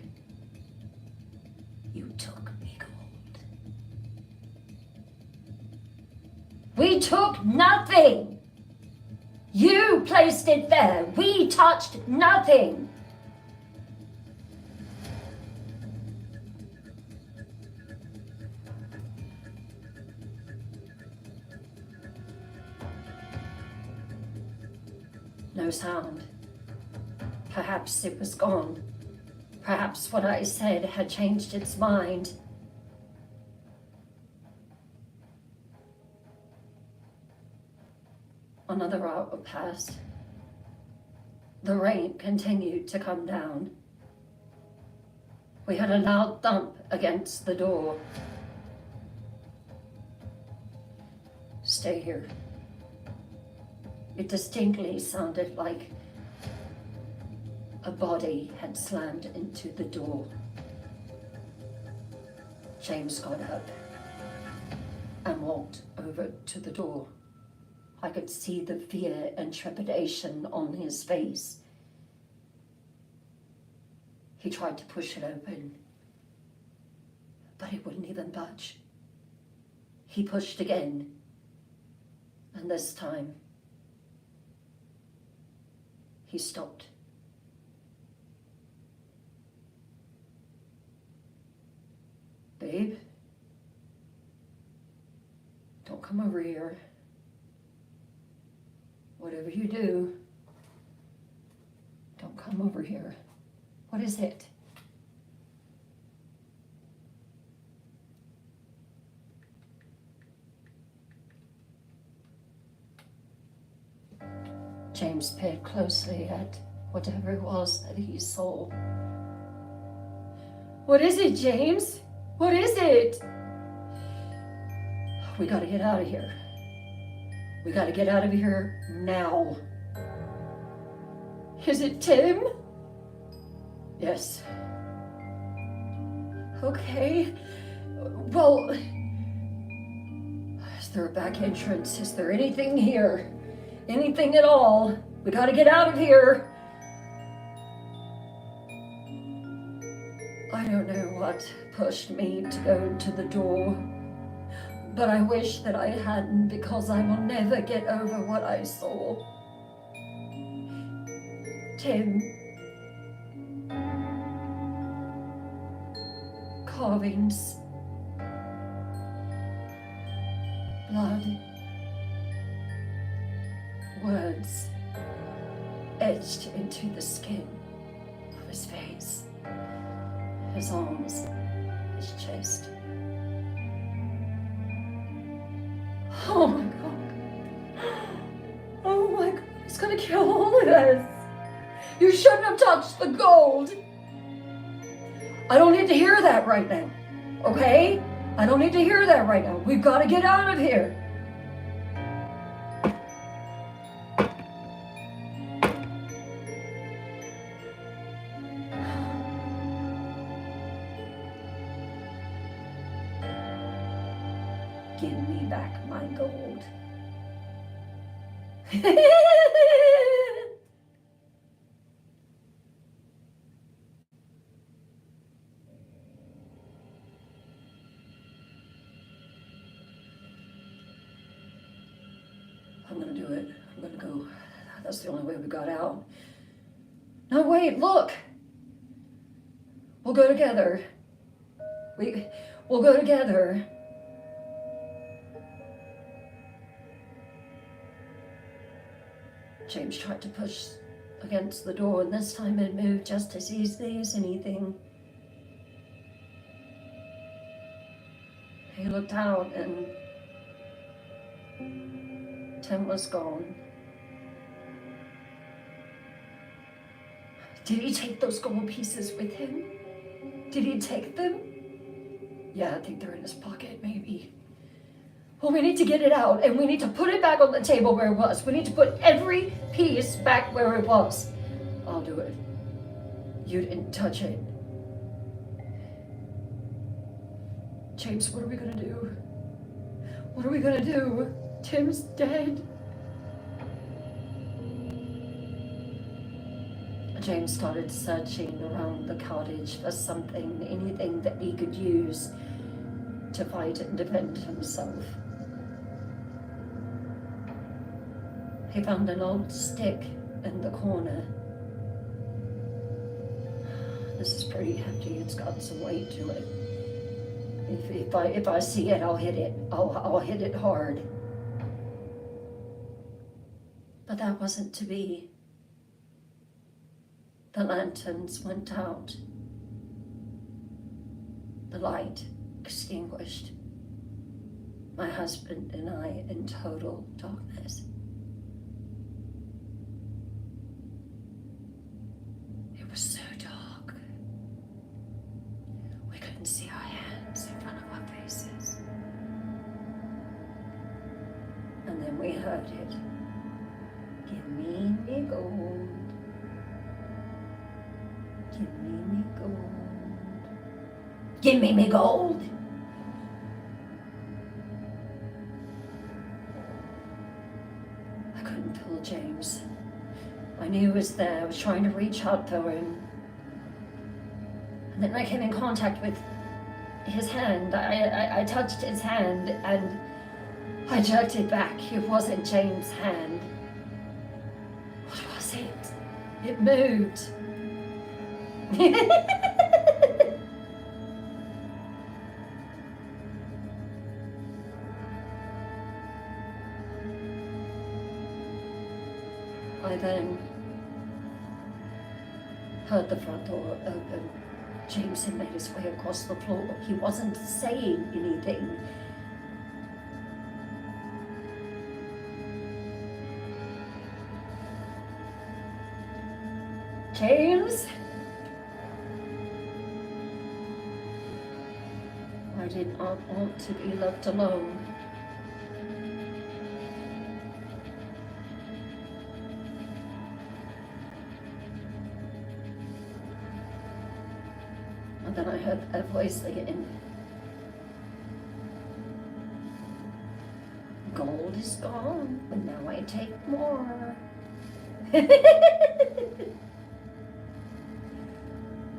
You took me gold. We took nothing. You placed it there. We touched nothing. No sound. Perhaps it was gone. Perhaps what I said had changed its mind. Another hour passed. The rain continued to come down. We had a loud thump against the door. Stay here. It distinctly sounded like a body had slammed into the door. James got up and walked over to the door. I could see the fear and trepidation on his face. He tried to push it open, but it wouldn't even budge. He pushed again, and this time, he stopped. Babe, don't come over here. Whatever you do, don't come over here. What is it? James peered closely at whatever it was that he saw. What is it, James? What is it? We gotta get out of here. We gotta get out of here now. Is it Tim? Yes. Okay. Well, is there a back entrance? Is there anything here? Anything at all? We gotta get out of here. I don't know what pushed me to go to the door, but I wish that I hadn't, because I will never get over what I saw. Tim. Carvings. Blood. Words etched into the skin of his face, his arms, his chest. It's gonna kill all of us. You shouldn't have touched the gold. I don't need to hear that right now, okay? I don't need to hear that right now. We've got to get out of here. Give me back my gold. I'm gonna do it. I'm gonna go. That's the only way we got out. No, wait, look. We'll go together. We'll go together. James tried to push against the door, and this time it moved just as easily as anything. He looked out, and Tim was gone. Did he take those gold pieces with him? Did he take them? Yeah, I think they're in his pocket, maybe. Well, we need to get it out, and we need to put it back on the table where it was. We need to put every piece back where it was. I'll do it. You didn't touch it. James, what are we gonna do? What are we gonna do? Tim's dead. James started searching around the cottage for something, anything that he could use to fight and defend himself. He found an old stick in the corner. This is pretty hefty. It's got some weight to it. If I see it, I'll hit it. I'll hit it hard. But that wasn't to be. The lanterns went out. The light extinguished. My husband and I in total darkness. It was so dark. We couldn't see our hands in front of our faces. And then we heard it. Give me me gold. Give me gold. Give me gold. I couldn't pull James. I knew he was there. I was trying to reach out for him. And then I came in contact with his hand. I touched his hand and I jerked it back. It wasn't James' hand. What was it? It moved. I then heard the front door open. James had made his way across the floor. He wasn't saying anything. James? I did not want to be left alone. And then I heard a voice again. Gold is gone, but now I take more.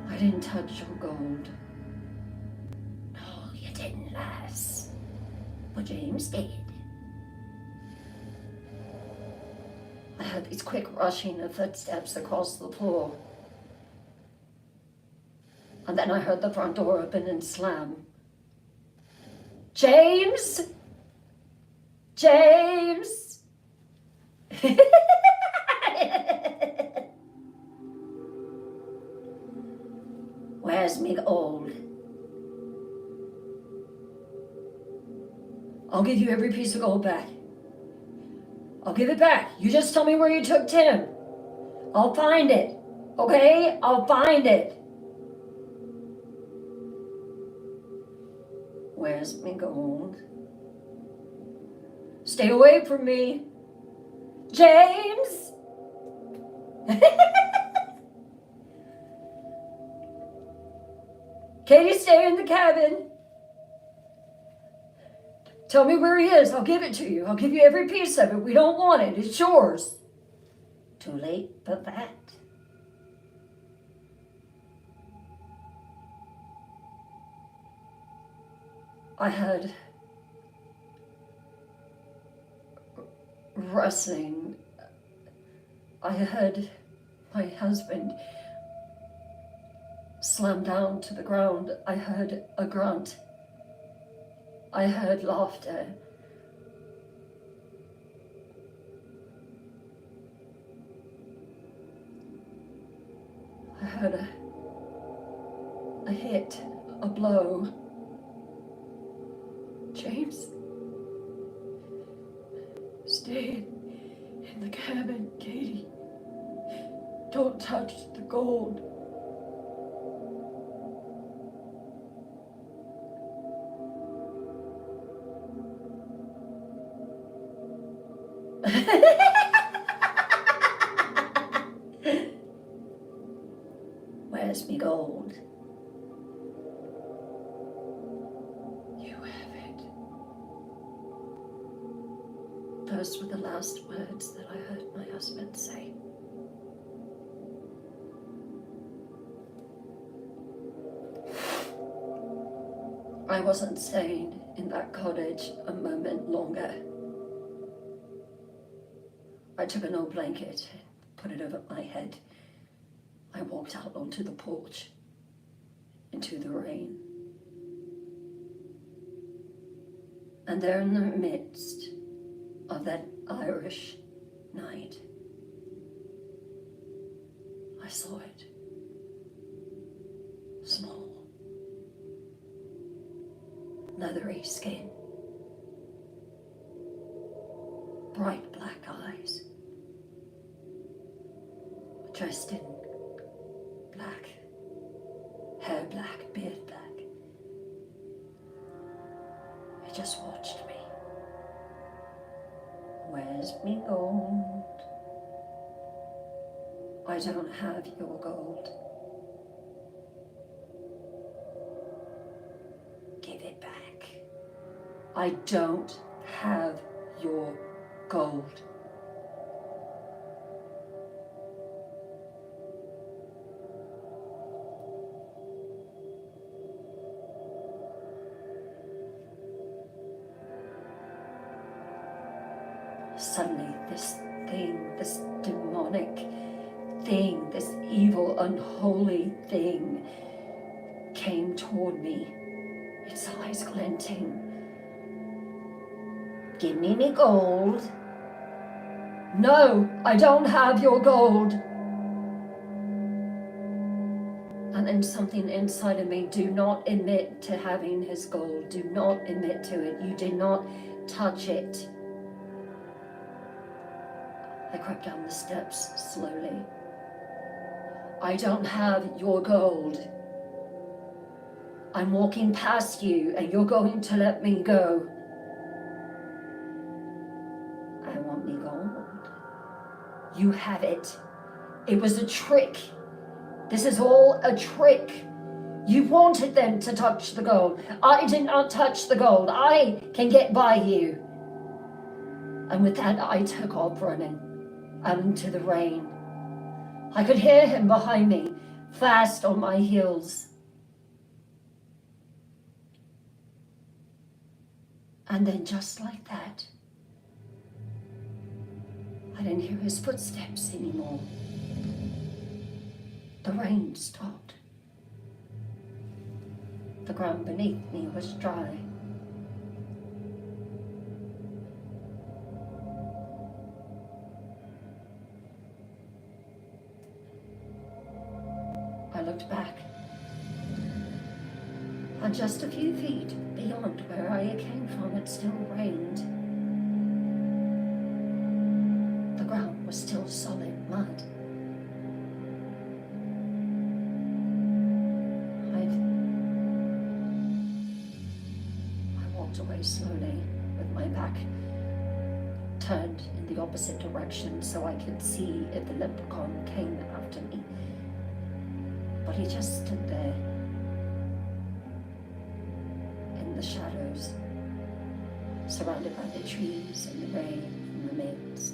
I didn't touch your gold. No, you didn't, lass. But James did. I heard these quick rushing of footsteps across the floor. And then I heard the front door open and slam. James? James? Where's me gold? I'll give you every piece of gold back. I'll give it back. You just tell me where you took Tim. I'll find it. Okay? I'll find it. Where's me gold? Stay away from me. James! Katie, stay in the cabin. Tell me where he is. I'll give it to you. I'll give you every piece of it. We don't want it. It's yours. Too late for that. I heard rustling. I heard my husband slam down to the ground. I heard a grunt. I heard laughter. I heard a hit, a blow. James, stay in the cabin, Katie. Don't touch the gold. Where's me gold? You have it. Those were the last words that I heard my husband say. I wasn't staying in that cottage a moment longer. I took an old blanket and put it over my head. I walked out onto the porch, into the rain. And there in the midst of that Irish night, I saw it. Small, leathery skin, bright black eyes, dressed in black, hair black, beard black. It just watched me. Where's me gold? I don't have your gold. Give it back. I don't have your gold. Suddenly, this thing, this demonic thing, this evil, unholy thing came toward me, its eyes glinting. Give me gold. No, I don't have your gold. And then something inside of me, do not admit to having his gold. Do not admit to it. You did not touch it. I crept down the steps slowly. I don't have your gold. I'm walking past you and you're going to let me go. I want me gold. You have it. It was a trick. This is all a trick. You wanted them to touch the gold. I did not touch the gold. I can get by you. And with that, I took off running out into the rain. I could hear him behind me, fast on my heels. And then just like that, I didn't hear his footsteps anymore. The rain stopped. The ground beneath me was dry. I looked back, and just a few feet beyond where I came from, it still rained. ground was still solid mud. I walked away slowly with my back turned in the opposite direction so I could see if the leprechaun came after me. But he just stood there in the shadows, surrounded by the trees and the rain from the mist.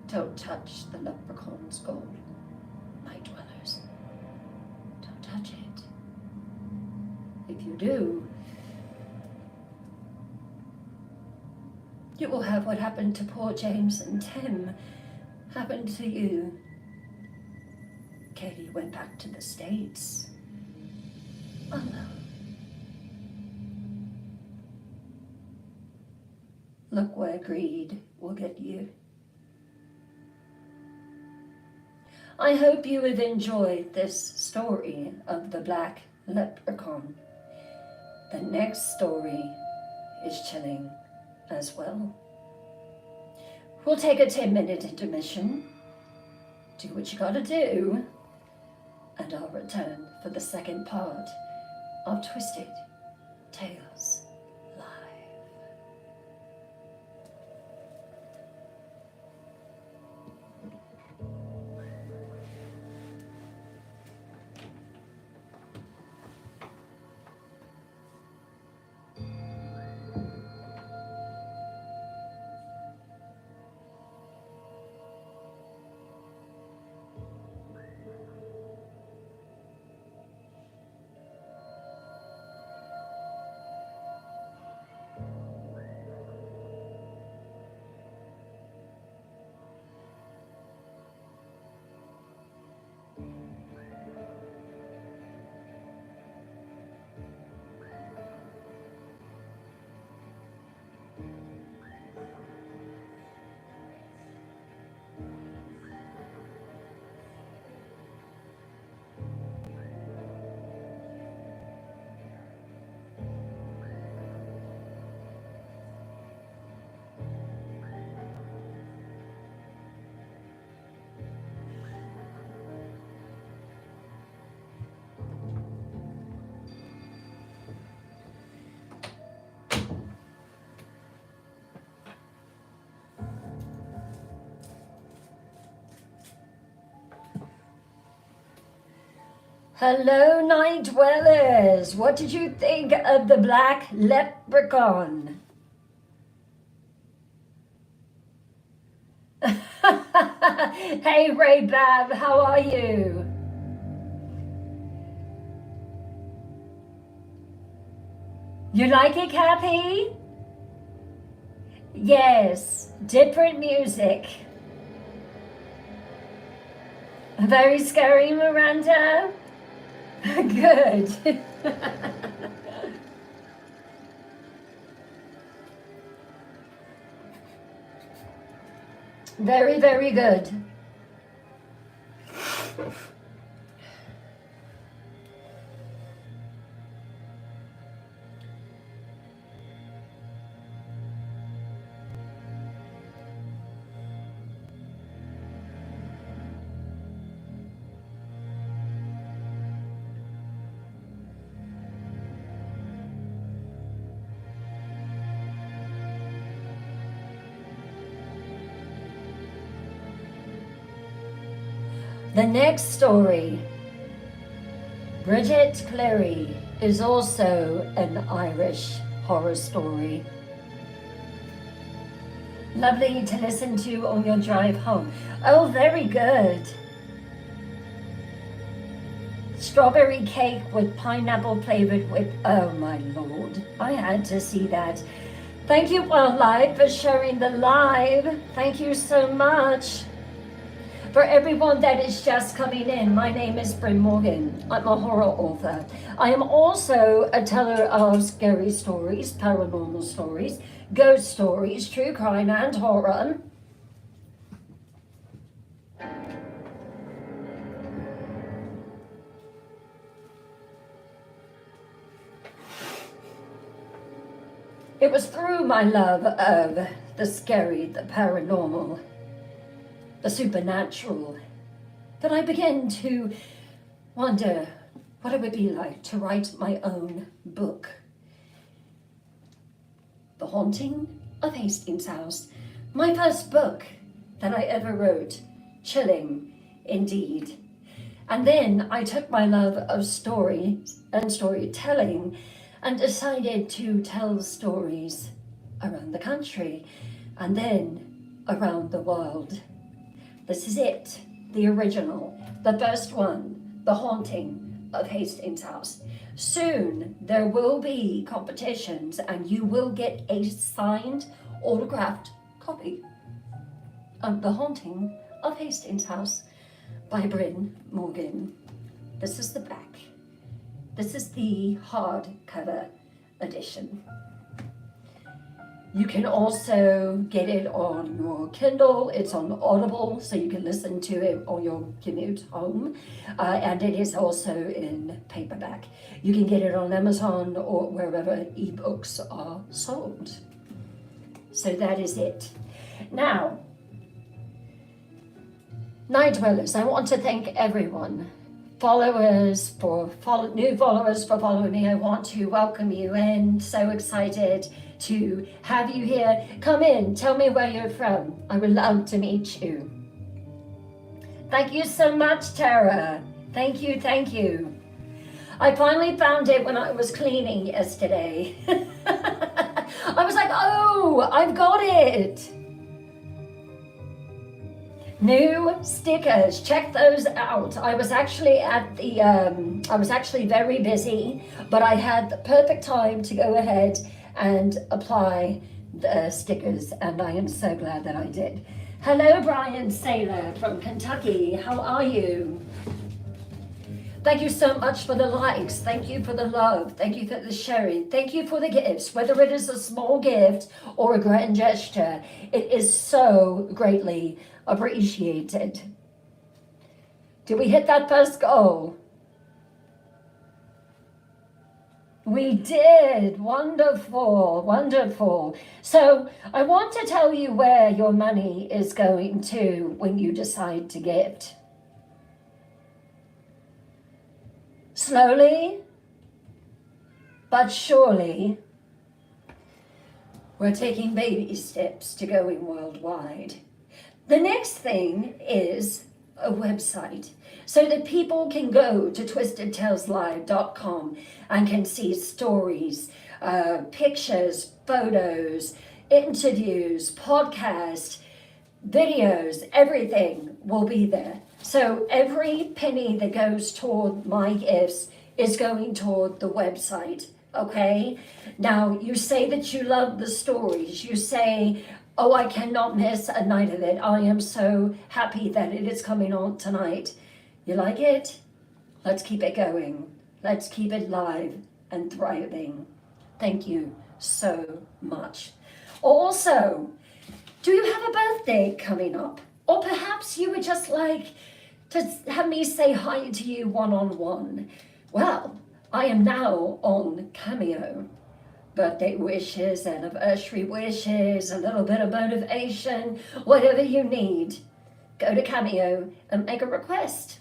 Don't touch the leprechaun's gold, night dwellers. Don't touch it. If you do, you will have what happened to poor James and Tim happen to you. Katie went back to the States alone. Look where greed will get you. I hope you have enjoyed this story of the Black Leprechaun. The next story is chilling as well. We'll take a 10-minute intermission. Do what you gotta do. And I'll return for the second part of Twisted Tales Live. Hello, night dwellers. What did you think of the Black Leprechaun? Hey, Ray Bab, how are you? You like it, Kathy? Yes, different music. Very scary, Miranda? Good. Very, very good. The next story, Bridget Cleary, is also an Irish horror story. Lovely to listen to on your drive home. Oh, very good. Strawberry cake with pineapple flavored whip. Oh my Lord, I had to see that. Thank you, Wildlife, for sharing the live. Thank you so much. For everyone that is just coming in, my name is Bryn Morgan. I'm a horror author. I am also a teller of scary stories, paranormal stories, ghost stories, true crime, and horror. It was through my love of the scary, the paranormal, the supernatural, that I began to wonder what it would be like to write my own book. The Haunting of Hastings House, my first book that I ever wrote. Chilling, indeed. And then I took my love of stories and storytelling and decided to tell stories around the country and then around the world. This is it, the original, the first one, The Haunting of Hastings House. Soon there will be competitions and you will get a signed, autographed copy of The Haunting of Hastings House by Bryn Morgan. This is the back. This is the hardcover edition. You can also get it on your Kindle. It's on Audible, so you can listen to it on your commute home. And it is also in paperback. You can get it on Amazon or wherever ebooks are sold. So that is it. Now, Night Dwellers, I want to thank everyone. New followers for following me. I want to welcome you in. So excited to have you here. Come in, tell me where you're from. I would love to meet you. Thank you so much, Tara. Thank you, thank you. I finally found it when I was cleaning yesterday. I was like, oh, I've got it. New stickers, check those out. I was actually very busy, but I had the perfect time to go ahead and apply the stickers, and I am so glad that I did. Hello, Brian Saylor from Kentucky. How are you? Thank you so much for the likes. Thank you for the love. Thank you for the sharing. Thank you for the gifts, whether it is a small gift or a grand gesture. It is so greatly appreciated. Did we hit that first goal? We did. Wonderful, wonderful. So I want to tell you where your money is going to when you decide to gift. Slowly, but surely, we're taking baby steps to going worldwide. The next thing is a website so that people can go to twistedtaleslive.com and can see stories, pictures, photos, interviews, podcasts, videos, everything will be there. So every penny that goes toward my gifts is going toward the website, okay? Now, you say that you love the stories. You say, oh, I cannot miss a night of it. I am so happy that it is coming on tonight. You like it? Let's keep it going. Let's keep it live and thriving. Thank you so much. Also, do you have a birthday coming up? Or perhaps you would just like to have me say hi to you one-on-one. Well, I am now on Cameo. Birthday wishes, anniversary wishes, a little bit of motivation, whatever you need. Go to Cameo and make a request.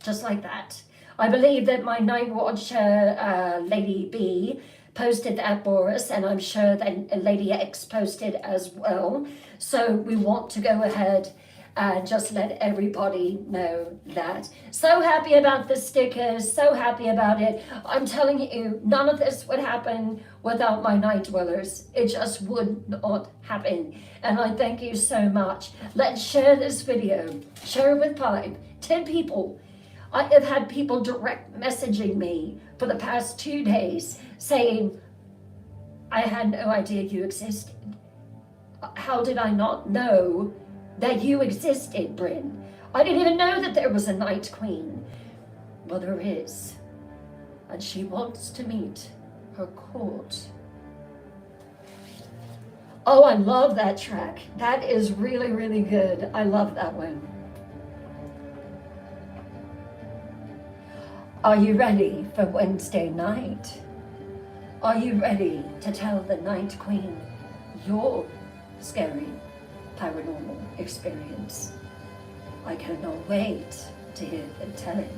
Just like that. I believe that my night watcher, Lady B, posted that for us, and I'm sure that Lady X posted as well. So we want to go ahead and just let everybody know that. So happy about the stickers, so happy about it. I'm telling you, none of this would happen without my night dwellers. It just would not happen. And I thank you so much. Let's share this video. Share it with 5, 10 people. I have had people direct messaging me for the past 2 days saying, I had no idea you existed. How did I not know that you existed, Bryn? I didn't even know that there was a Night Queen. Well, there is. And she wants to meet her court. Oh, I love that track. That is really, really good. I love that one. Are you ready for Wednesday night? Are you ready to tell the Night Queen your scary paranormal experience? I cannot wait to hear the telling.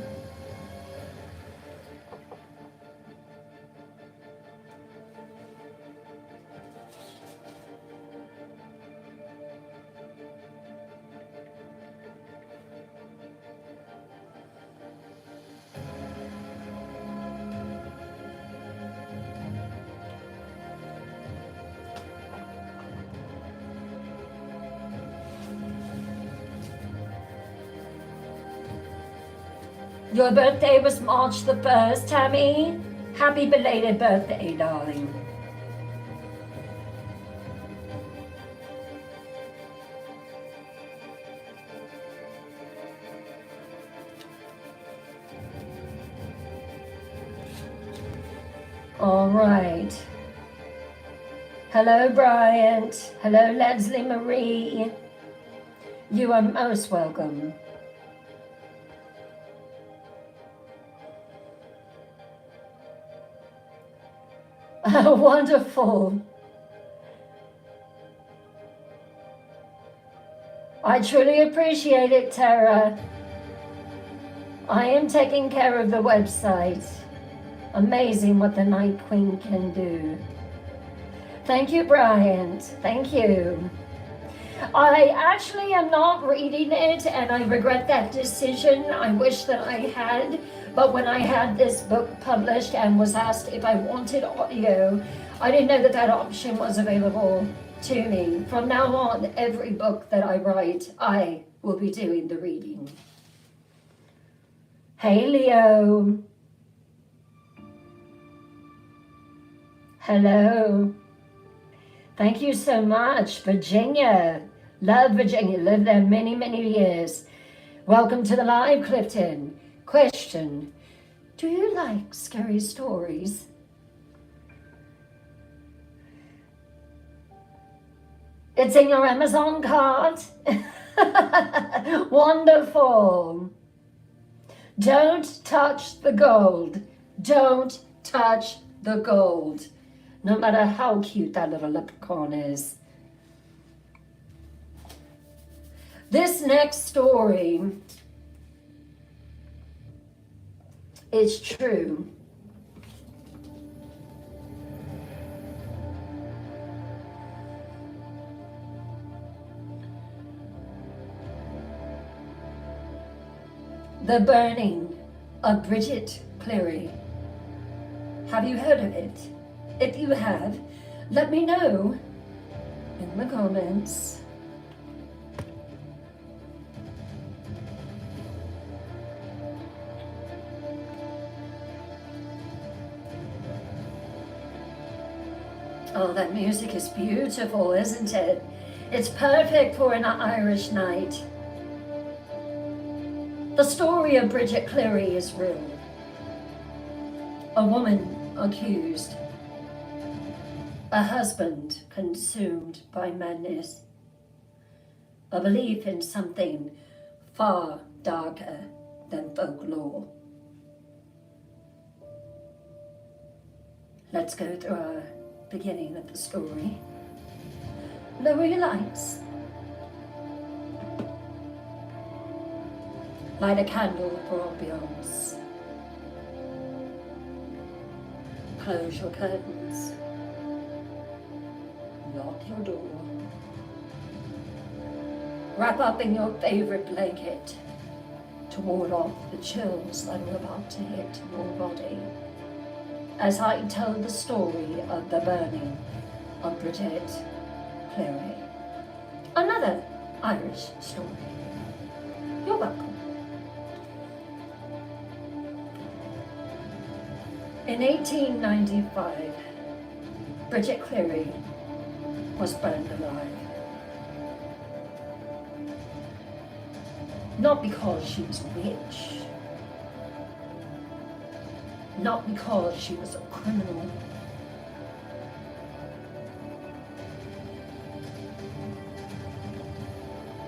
Your birthday was March the 1st, Tammy. Happy belated birthday, darling. All right. Hello, Bryant. Hello, Leslie Marie. You are most welcome. Wonderful. I truly appreciate it, Tara. I am taking care of the website. Amazing what the Night Queen can do. Thank you, Bryant. Thank you. I actually am not reading it, and I regret that decision. I wish that I had. But when I had this book published and was asked if I wanted audio, I didn't know that that option was available to me. From now on, every book that I write, I will be doing the reading. Hey, Leo. Hello. Thank you so much, Virginia. Love Virginia. Lived there many, many years. Welcome to the live, Clifton. Question, do you like scary stories? It's in your Amazon cart. Wonderful. Don't touch the gold. Don't touch the gold. No matter how cute that little leprechaun is. This next story is true. The Burning of Bridget Cleary. Have you heard of it? If you have, let me know in the comments. Oh, that music is beautiful, isn't it? It's perfect for an Irish night. The story of Bridget Cleary is real. A woman accused. A husband consumed by madness. A belief in something far darker than folklore. Let's go through our beginning of the story. Lower your lights. Light a candle for ambiance. Close your curtains. Lock your door. Wrap up in your favorite blanket to ward off the chills that are about to hit your body as I tell the story of the burning of Bridget Cleary. Another Irish story. You're welcome. In 1895, Bridget Cleary was burned alive. Not because she was a witch, not because she was a criminal,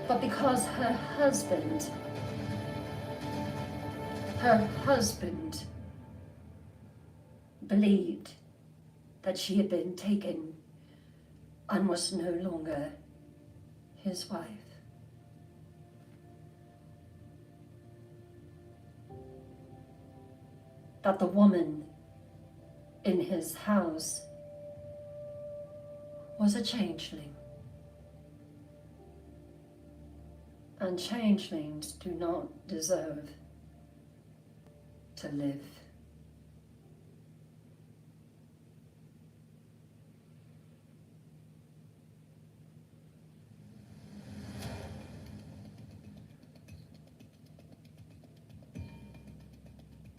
but because her husband believed that she had been taken and was no longer his wife. That the woman in his house was a changeling. And changelings do not deserve to live.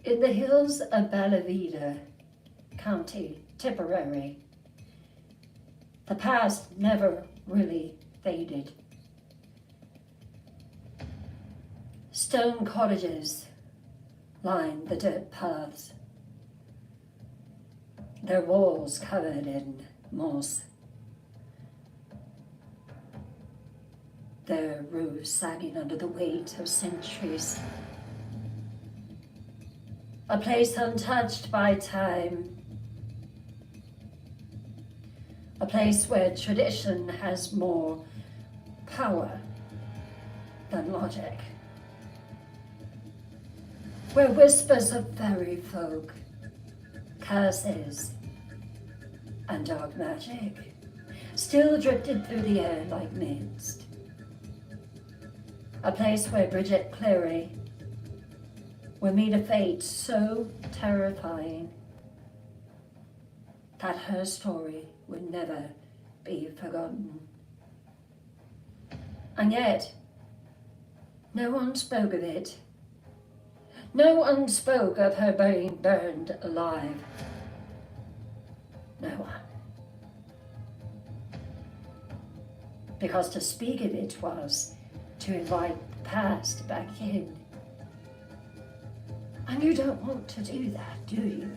In the hills of Ballavida, County Tipperary, the past never really faded. Stone cottages line the dirt paths, their walls covered in moss, their roofs sagging under the weight of centuries. A place untouched by time, a place where tradition has more power than logic, where whispers of fairy folk, curses, and dark magic still drifted through the air like mist. A place where Bridget Cleary would meet a fate so terrifying that her story would never be forgotten. And yet, no one spoke of it. No one spoke of her being burned alive. No one. Because to speak of it was to invite the past back in. And you don't want to do that, do you?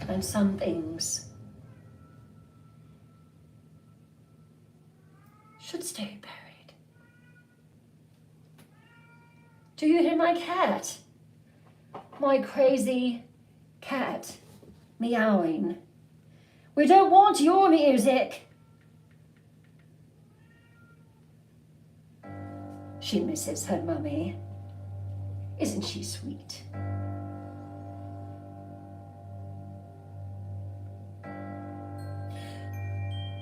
And some things should stay buried. Do you hear my cat? My crazy cat meowing. We don't want your music. She misses her mummy. Isn't she sweet?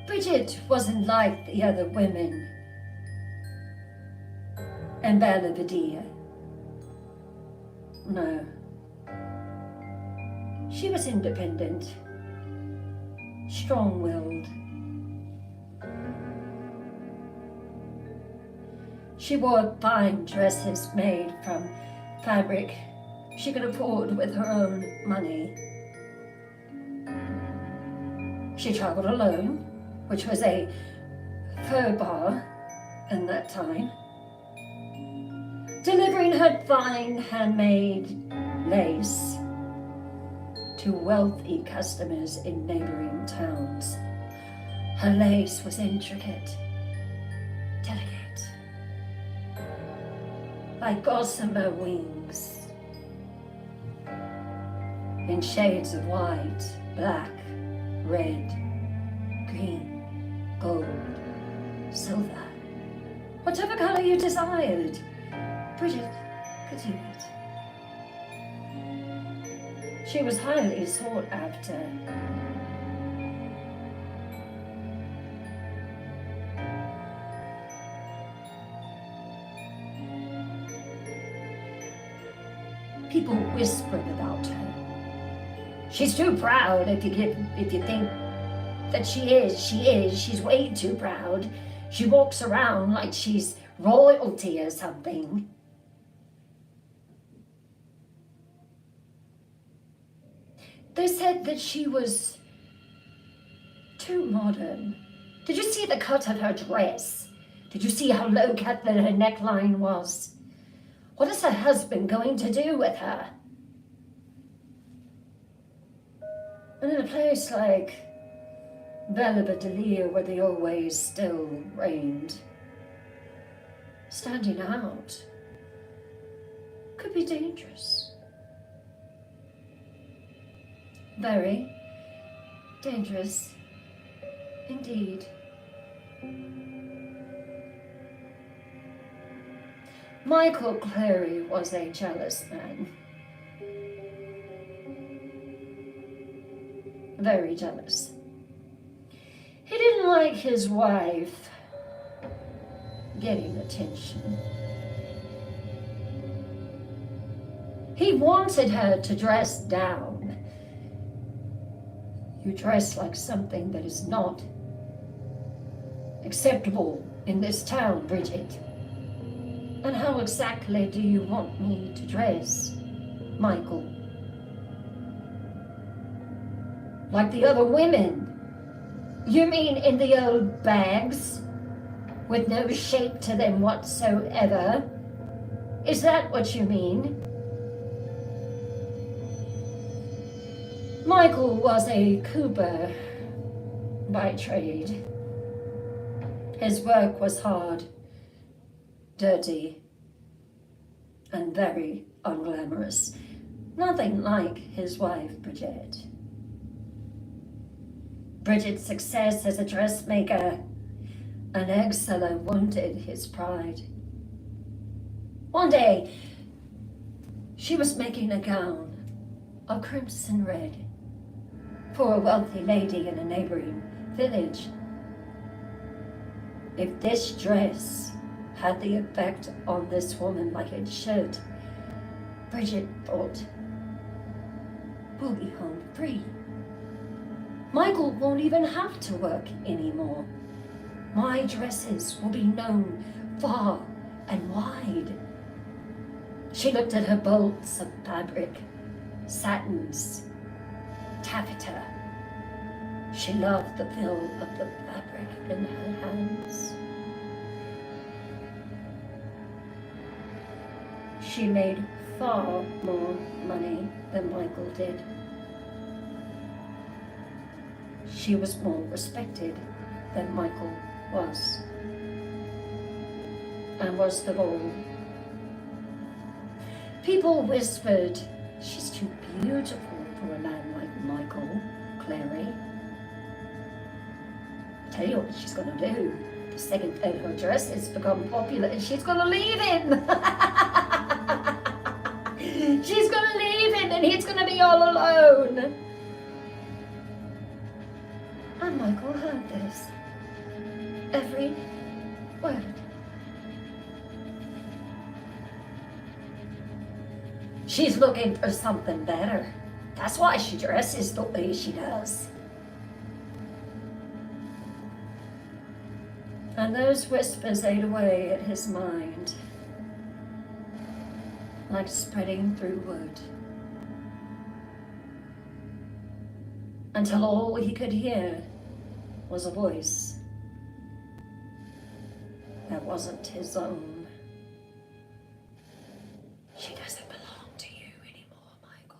Bridget wasn't like the other women in Ballavida. No. She was independent, strong-willed. She wore fine dresses made from fabric she could afford with her own money. She traveled alone, which was a faux pas in that time, delivering her fine handmade lace to wealthy customers in neighboring towns. Her lace was intricate, delicate, like gossamer wings, in shades of white, black, red, green, gold, silver, whatever color you desired. Bridget could do it. She was highly sought after. People whispered about her. She's too proud. If you think that she is, she's way too proud. She walks around like she's royalty or something. They said that she was too modern. Did you see the cut of her dress? Did you see how low cut that her neckline was? What is her husband going to do with her? And in a place like Ballavida, where the old ways still reigned, standing out could be dangerous. Very, Dangerous. Indeed. Michael Clary was a jealous man. Very jealous. He didn't like his wife getting attention. He wanted her to dress down. You dress like something that is not acceptable in this town, Bridget. And how exactly do you want me to dress, Michael? Like the other women? You mean in the old bags, with no shape to them whatsoever? Is that what you mean? Michael was a cooper by trade. His work was hard, dirty, and very unglamorous. Nothing like his wife, Bridget. Bridget's success as a dressmaker, an egg seller, wounded his pride. One day, she was making a gown of crimson red for a wealthy lady in a neighboring village. If this dress had the effect on this woman like it should, Bridget thought, we'll be home free. Michael won't even have to work anymore. My dresses will be known far and wide. She looked at her bolts of fabric, satins, taffeta. She loved the feel of the fabric in her hands. She made far more money than Michael did. She was more respected than Michael was, and worst of all, people whispered, she's too beautiful for a man like Michael Clary. I tell you what she's gonna do. The second that her dresses become popular, she's gonna leave him. She's gonna leave him and he's gonna be all alone. And Michael heard this. Every word. She's looking for something better. That's why she dresses the way she does. And those whispers ate away at his mind, like spreading through wood, until all he could hear was a voice that wasn't his own. She doesn't belong to you anymore, Michael.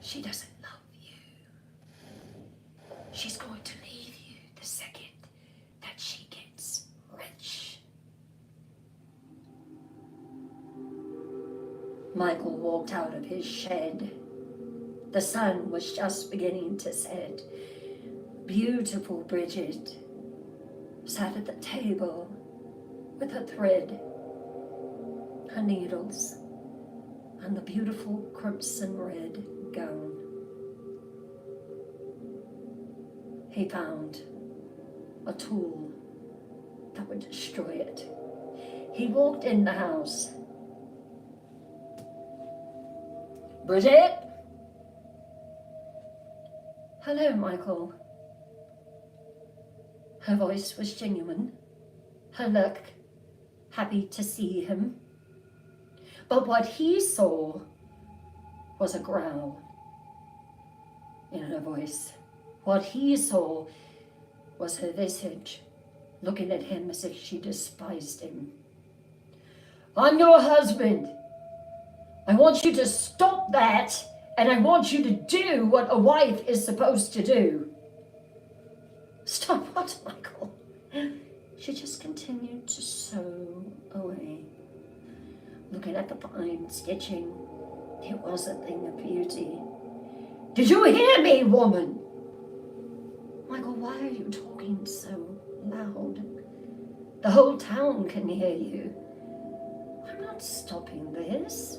She doesn't love you. She's going to leave you the second that she gets rich. Michael walked out of his shed. The sun was just beginning to set. Beautiful Bridget sat at the table with her thread, her needles, and the beautiful crimson red gown. He found a tool that would destroy it. He walked in the house. Bridget? Hello, Michael. Her voice was genuine. Her look, happy to see him. But what he saw was a growl in her voice. What he saw was her visage, looking at him as if she despised him. I'm your husband. I want you to stop that, and I want you to do what a wife is supposed to do. Stop what, Michael? She just continued to sew away, looking at the fine stitching. It was a thing of beauty. Did you hear me, woman? Michael, why are you talking so loud? The whole town can hear you. I'm not stopping this.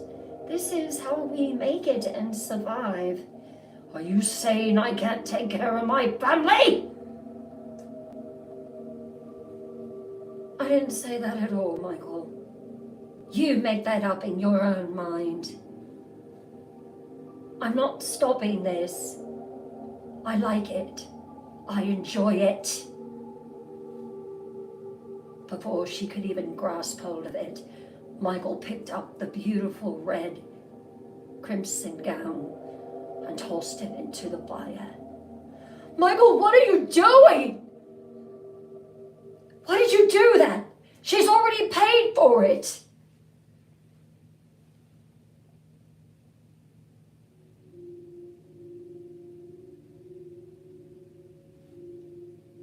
This is how we make it and survive. Are you saying I can't take care of my family? I didn't say that at all, Michael. You make that up in your own mind. I'm not stopping this. I like it. I enjoy it. Before she could even grasp hold of it, Michael picked up the beautiful red crimson gown and tossed it into the fire. Michael, what are you doing? Why did you do that? She's already paid for it.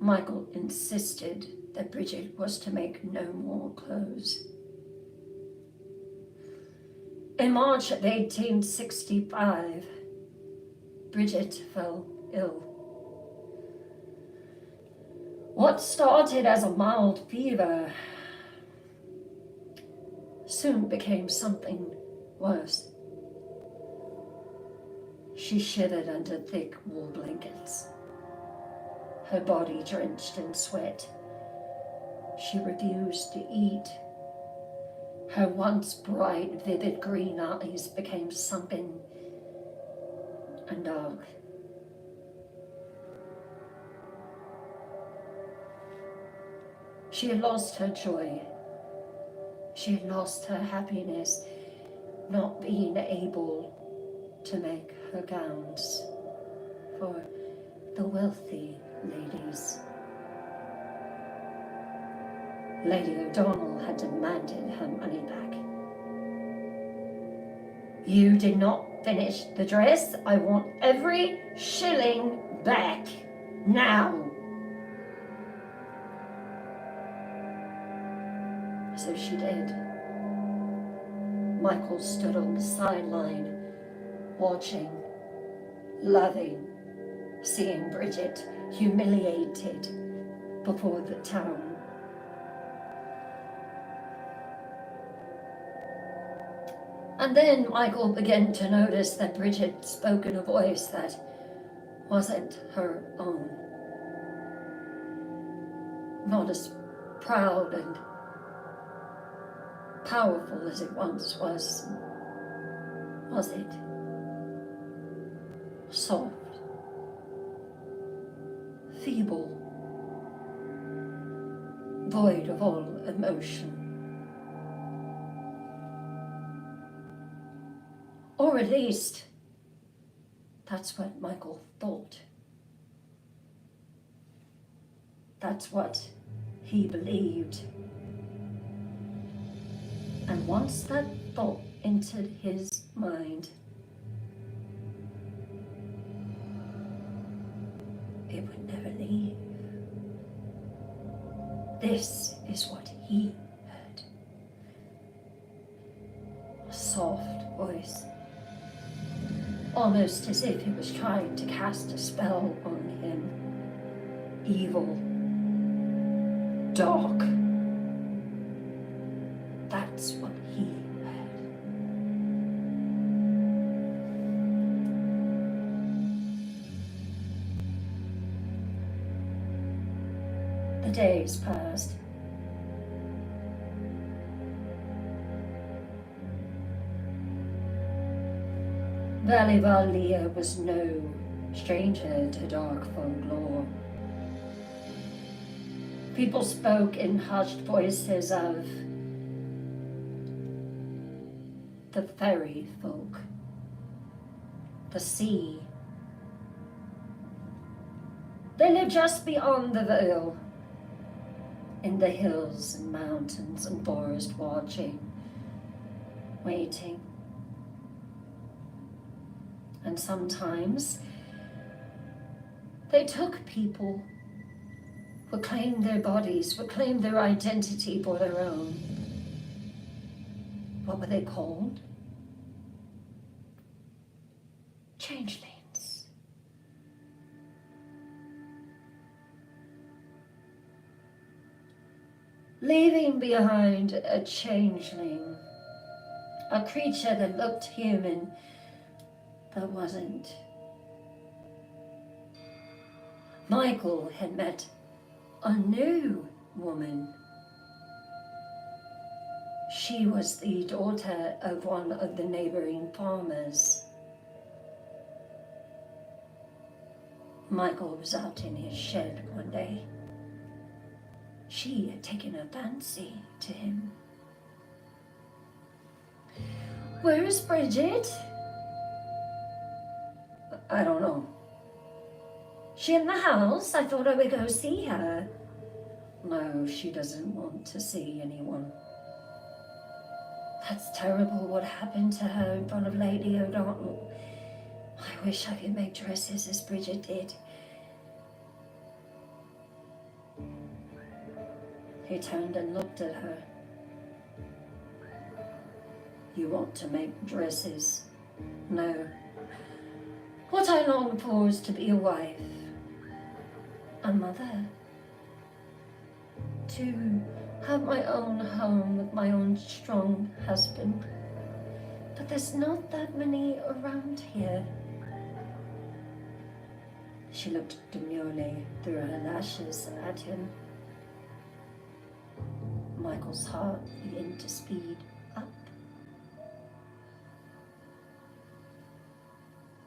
Michael insisted that Bridget was to make no more clothes. In March of 1865, Bridget fell ill. What started as a mild fever soon became something worse. She shivered under thick wool blankets, her body drenched in sweat. She refused to eat. Her once bright, vivid green eyes became sunken and dark. She had lost her joy. She had lost her happiness, not being able to make her gowns for the wealthy ladies. Lady O'Donnell had demanded her money back. You did not finish the dress. I want every shilling back now. So she did. Michael stood on the sideline, watching, loving, seeing Bridget humiliated before the town. And then Michael began to notice that Bridget spoke in a voice that wasn't her own. Not as proud and powerful as it once was it? Soft, feeble, void of all emotion. Or at least, that's what Michael thought. That's what he believed. And once that thought entered his mind, it would never leave. This is what he heard. A soft voice, almost as if it was trying to cast a spell on him. Evil, dark. That's what he heard. The days passed. Valley Valia was no stranger to dark folklore. People spoke in hushed voices of the fairy folk, the sea. They lived just beyond the veil, in the hills and mountains and forest, watching, waiting. And sometimes they took people, reclaimed their bodies, reclaimed their identity for their own. What were they called? Changelings. leaving behind a changeling, a creature that looked human but wasn't. Michael had met a new woman. She was the daughter of one of the neighboring farmers. Michael was out in his shed one day. She had taken a fancy to him. Where is Bridget? I don't know. She in the house? I thought I would go see her. No, she doesn't want to see anyone. That's terrible what happened to her in front of Lady O'Donnell. I wish I could make dresses as Bridget did. He turned and looked at her. You want to make dresses? No. What I long for is to be a wife, a mother, to have my own home with my own strong husband. But there's not that many around here. She looked demurely through her lashes at him. Michael's heart began to speed up.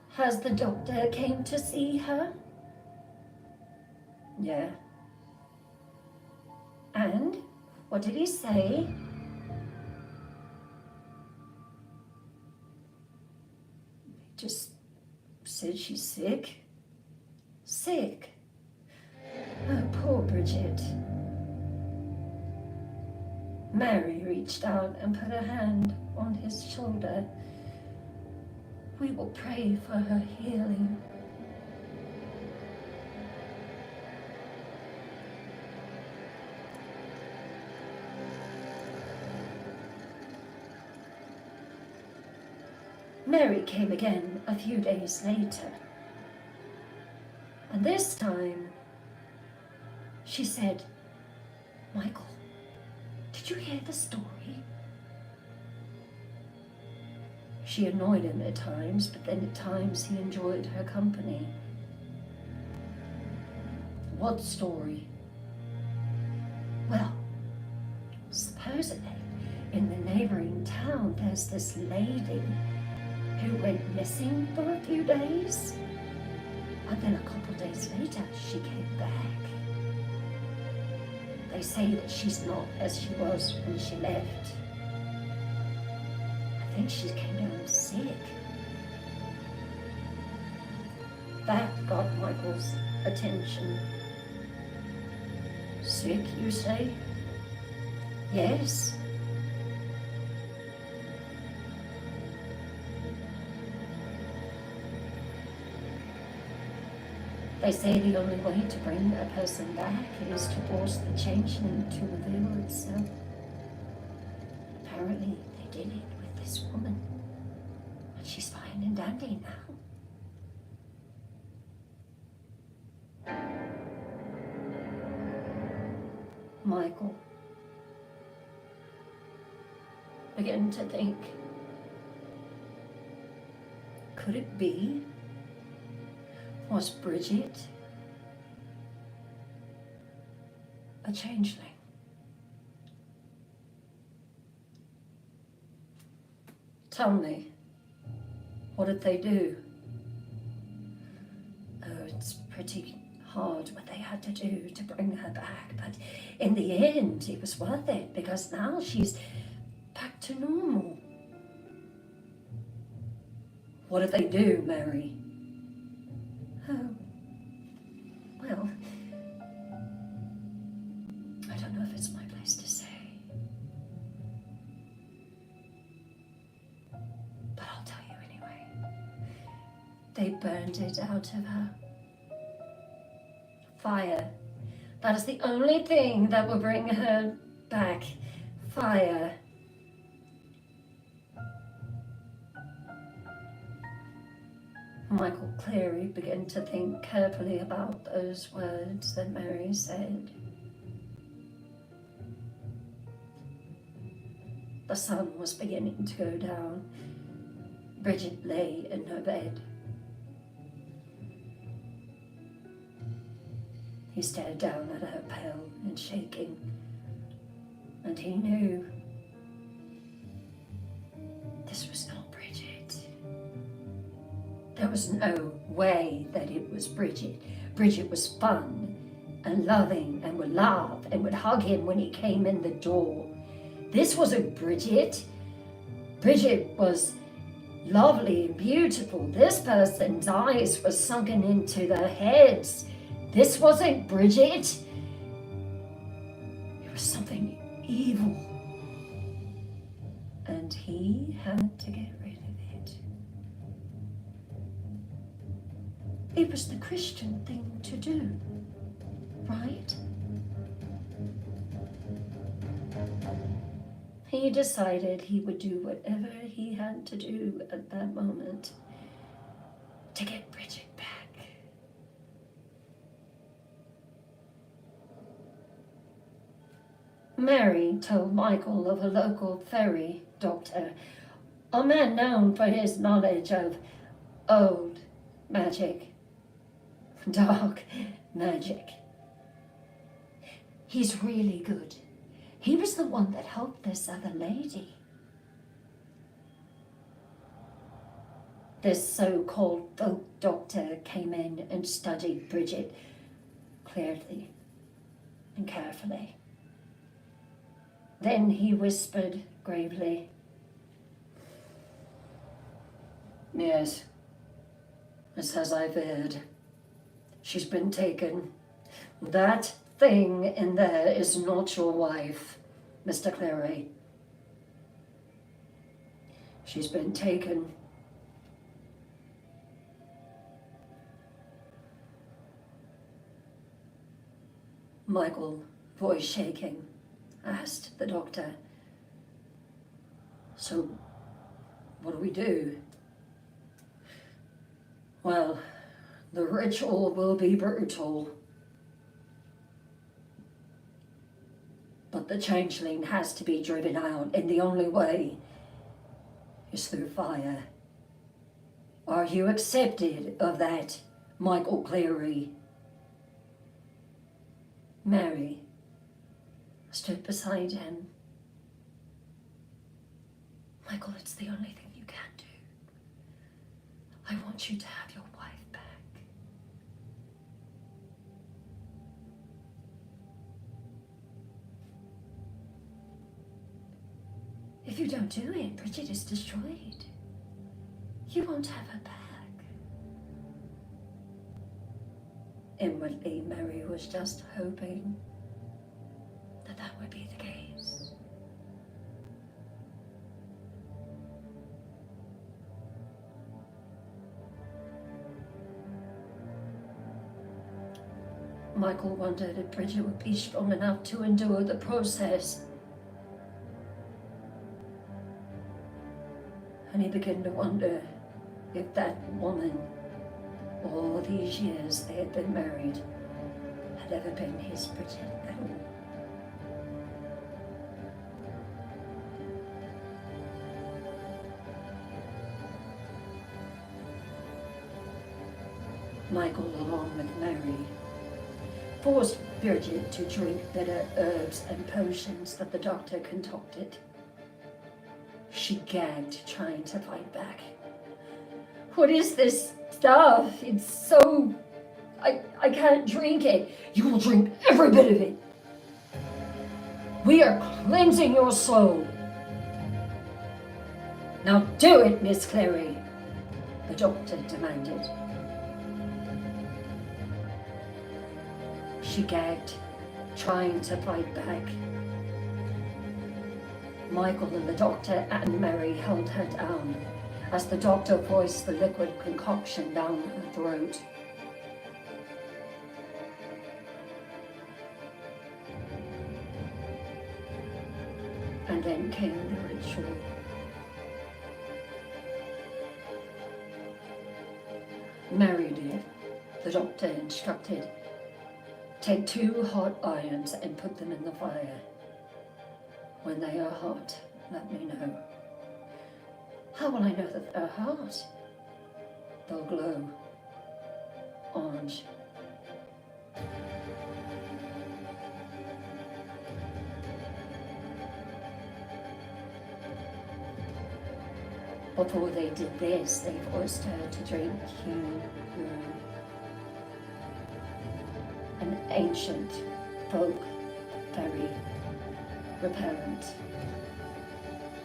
Has the doctor came to see her? Yeah. And what did he say? He just said she's sick. Sick. Oh, poor Bridget. Mary reached out and put a hand on his shoulder. We will pray for her healing. Mary came again a few days later. And this time, she said, Michael, did you hear the story? She annoyed him at times, but then at times he enjoyed her company. What story? Well, supposedly, in the neighboring town, there's this lady who went missing for a few days. And then a couple days later, she came back. They say that she's not as she was when she left. I think she came down sick. That got Michael's attention. Sick, you say? Yes. They say the only way to bring a person back is to force the changeling to reveal itself. Apparently, they did it with this woman. And she's fine and dandy now. Michael began to think, could it be? Was Bridget a changeling? Tell me, what did they do? Oh, it's pretty hard what they had to do to bring her back, but in the end, it was worth it because now she's back to normal. What did they do, Mary? Oh, well, I don't know if it's my place to say. But I'll tell you anyway. They burned it out of her. Fire. That is the only thing that will bring her back. Fire. Michael Cleary began to think carefully about those words that Mary said. The sun was beginning to go down. Bridget lay in her bed. He stared down at her, pale and shaking, and he knew this was not Bridget. There was no way that it was Bridget. Bridget was fun and loving and would laugh and would hug him when he came in the door. This wasn't Bridget. Bridget was lovely and beautiful. This person's eyes were sunken into their heads. This wasn't Bridget. It was something evil. And he had to get rid of it. It was the Christian thing to do, right? He decided he would do whatever he had to do at that moment to get Bridget back. Mary told Michael of a local fairy doctor, a man known for his knowledge of old magic, dark magic. He's really good. He was the one that helped this other lady. This so-called folk doctor came in and studied Bridget clearly and carefully. Then he whispered gravely, "Yes, it's as I feared. She's been taken. That thing in there is not your wife, Mr. Clary. She's been taken." Michael, voice shaking, asked the doctor, "So, what do we do?" "Well, the ritual will be brutal. But the changeling has to be driven out, and the only way is through fire. Are you accepted of that, Michael Cleary?" Mary stood beside him. "Michael, it's the only thing you can do. I want you to have your wife back." "If you don't do it, Bridget is destroyed. You won't have her back." Inwardly, Mary was just hoping that that would be the case. Michael wondered if Bridget would be strong enough to endure the process. And he began to wonder if that woman, all these years they had been married, had ever been his Bridget at all. Michael, along with Mary, forced Bridget to drink bitter herbs and potions that the doctor concocted. She gagged, trying to fight back. "What is this stuff? It's so... I can't drink it." "You will drink every bit of it. We are cleansing your soul. Now do it, Miss Clary," the doctor demanded. She gagged, trying to fight back. Michael and the doctor and Mary held her down as the doctor voiced the liquid concoction down her throat. And then came the ritual. Mary did, the doctor instructed. Take 2 hot irons and put them in the fire. When they are hot, let me know. How will I know that they're hot? They'll glow orange. Before they did this, they forced her to drink human urine, an ancient folk very repellent.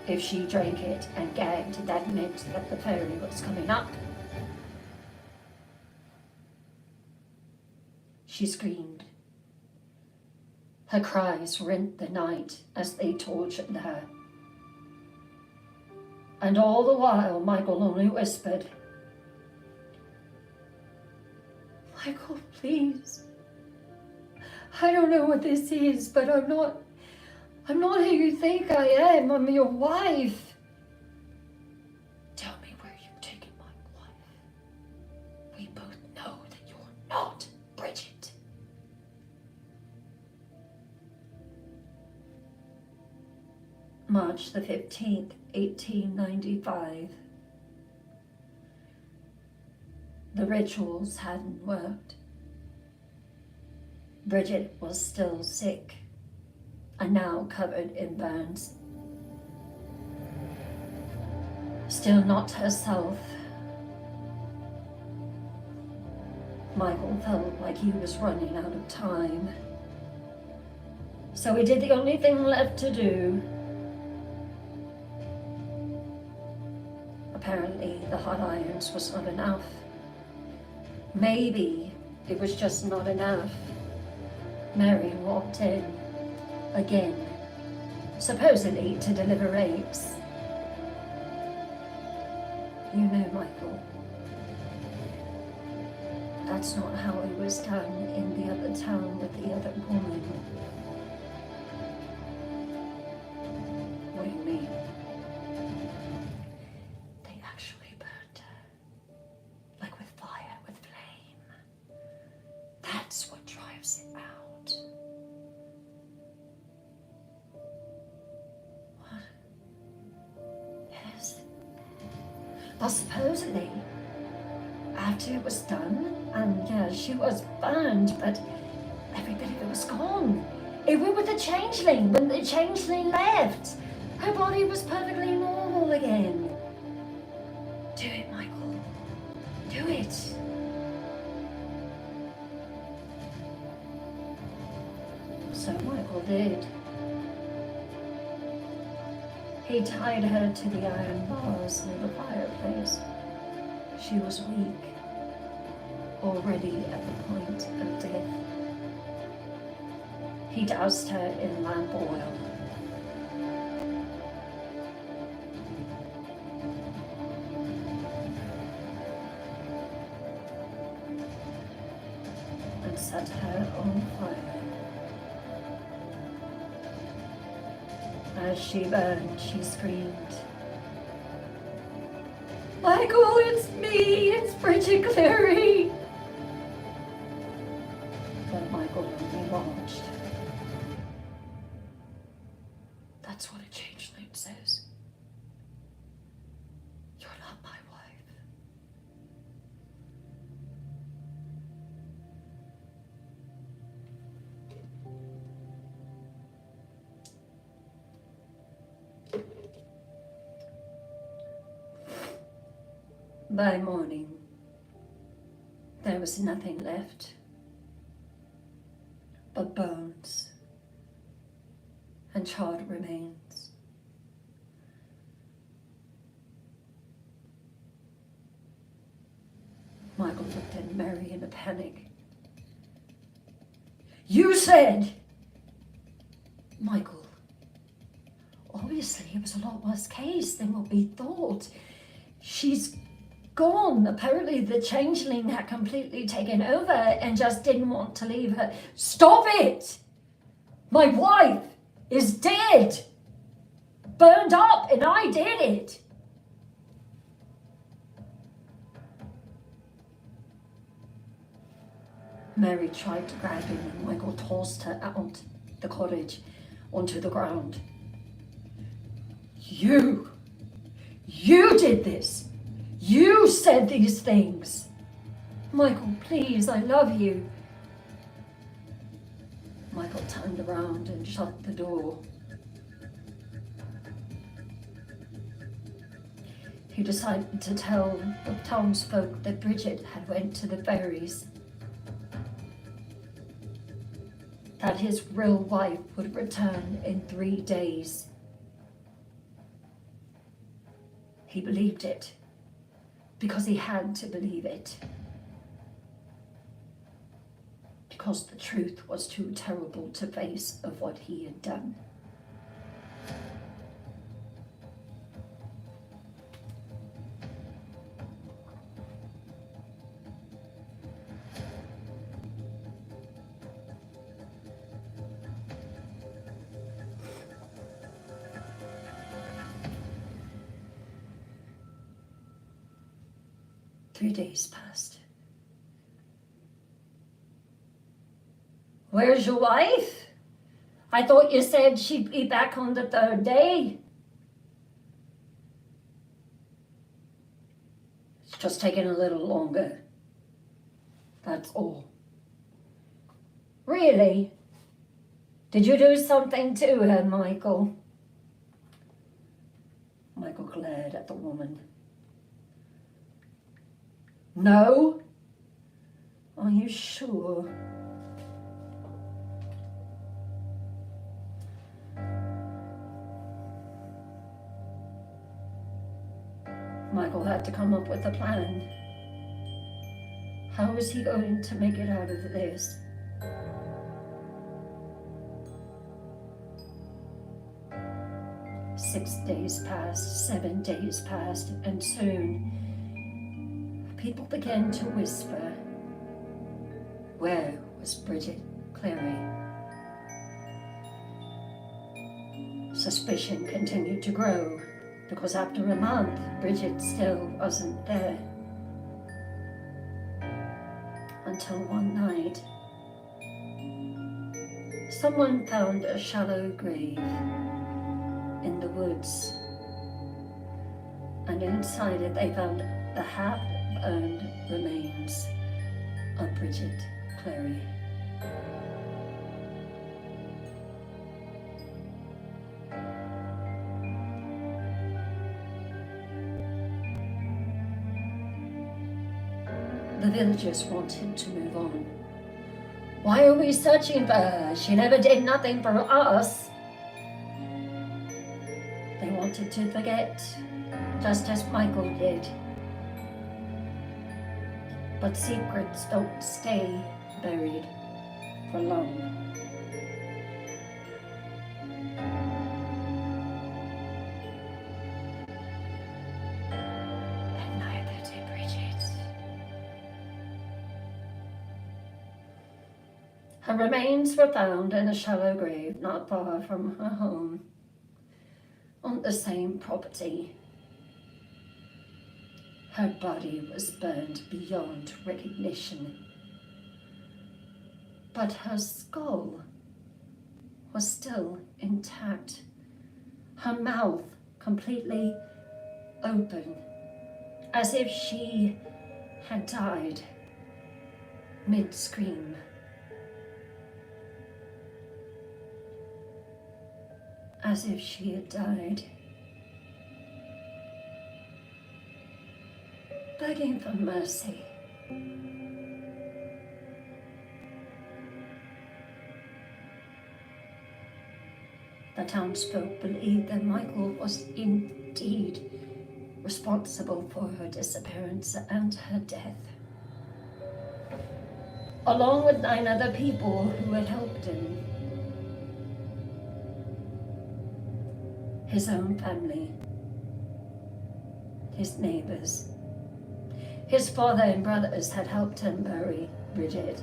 If she drank it and gagged, that meant that the fairy was coming up. She screamed. Her cries rent the night as they tortured her. And all the while, Michael only whispered, Michael, please. I don't know what this is, but I'm not who you think I am. I'm your wife. Tell me where you've taken my wife. We both know that you're not Bridget. March the 15th, 1895. The rituals hadn't worked. Bridget was still sick and now covered in burns. Still not herself. Michael felt like he was running out of time. So he did the only thing left to do. Apparently, the hot irons was not enough. Maybe it was just not enough. Mary walked in, again, supposedly to deliver eggs. You know, Michael, that's not how it was done in the other town with the other woman. What do you mean? They actually burned her, like with fire, with flame. That's what drives it out. What? Yes. Well, supposedly, after it was done, and yeah, she was burned, but every bit of it was gone. It went with the changeling. When the changeling left, her body was perfectly normal again. Do it, Michael. Do it. So Michael did. He tied her to the iron bars near the fireplace. She was weak, already at the point of death. He doused her in lamp oil. And set her on fire. As she burned, she screamed, Michael, it's me, it's Bridget Cleary. But Michael only watched. That's what a changeling says. You're not my wife. By morning, there was nothing left but bones and charred remains. Michael looked at Mary in a panic. You said! Michael, obviously it was a lot worse case than what we thought. She's gone. Apparently the changeling had completely taken over and just didn't want to leave her. Stop it! My wife is dead! Burned up, and I did it! Mary tried to grab him and Michael tossed her out the cottage onto the ground. You did this. You said these things. Michael, please, I love you. Michael turned around and shut the door. He decided to tell the townsfolk that Bridget had went to the ferries, that his real wife would return in 3 days. He believed it because he had to believe it, because the truth was too terrible to face of what he had done. Three days passed. Where's your wife? I thought you said she'd be back on the 3rd day. It's just taking a little longer. That's all. Really? Did you do something to her, Michael? Michael glared at the woman. No? Are you sure? Michael had to come up with a plan. How was he going to make it out of this? Six days passed, 7 days passed, and soon people began to whisper, where was Bridget Clary? Suspicion continued to grow, because after a month, Bridget still wasn't there. Until one night, someone found a shallow grave in the woods, and inside it they found the half-burned remains of Bridget Clary. The villagers wanted to move on. Why are we searching for her? She never did nothing for us. They wanted to forget, just as Michael did. But secrets don't stay buried for long. And neither did Bridget. Her remains were found in a shallow grave not far from her home, on the same property. Her body was burned beyond recognition, but her skull was still intact, her mouth completely open, as if she had died mid-scream. As if she had died, begging for mercy. The townsfolk believed that Michael was indeed responsible for her disappearance and her death, along with 9 other people who had helped him. His own family, his neighbors, his father and brothers had helped him bury Bridget.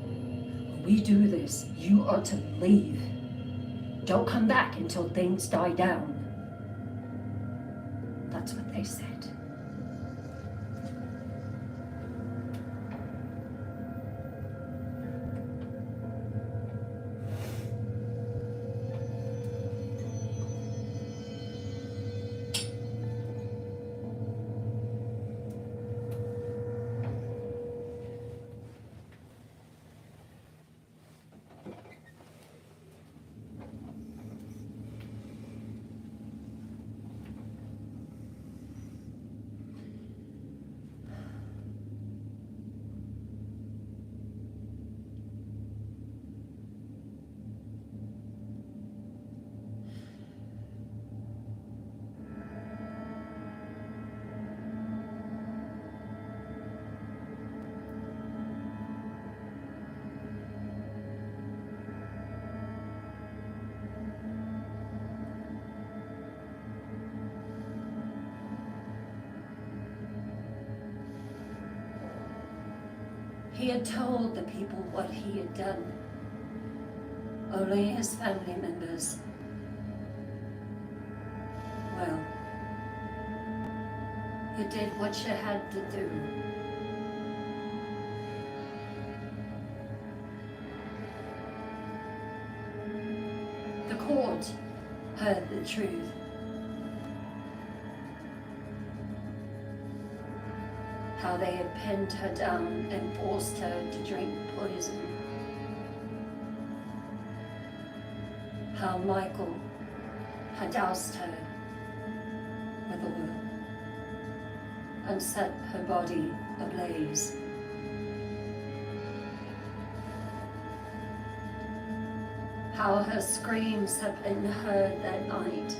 When we do this, you are to leave. Don't come back until things die down. That's what they said. He had told the people what he had done. Only his family members. Well, you did what you had to do. The court heard the truth. How they had pinned her down and forced her to drink poison. How Michael had doused her with oil and set her body ablaze. How her screams had been heard that night.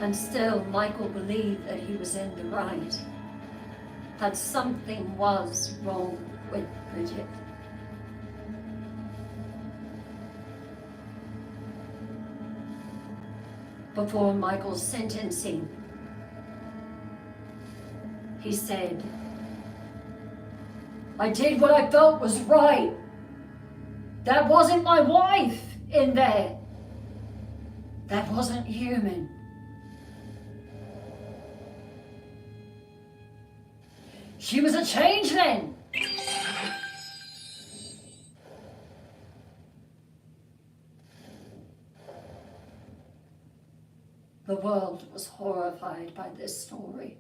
And still Michael believed that he was in the right, that something was wrong with Bridget. Before Michael's sentencing, he said, "I did what I felt was right. That wasn't my wife in there. That wasn't human. She was a changeling." The world was horrified by this story.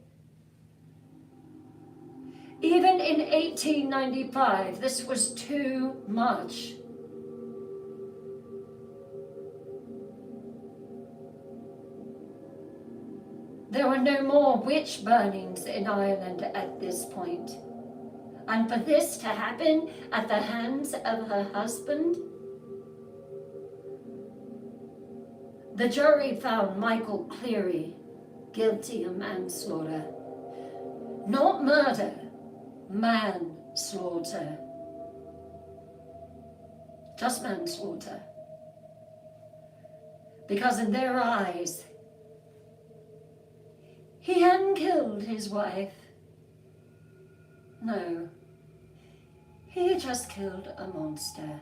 Even in 1895, this was too much. There were no more witch burnings in Ireland at this point. And for this to happen at the hands of her husband, the jury found Michael Cleary guilty of manslaughter. Not murder, manslaughter. Just manslaughter. Because in their eyes, he hadn't killed his wife. No, he had just killed a monster.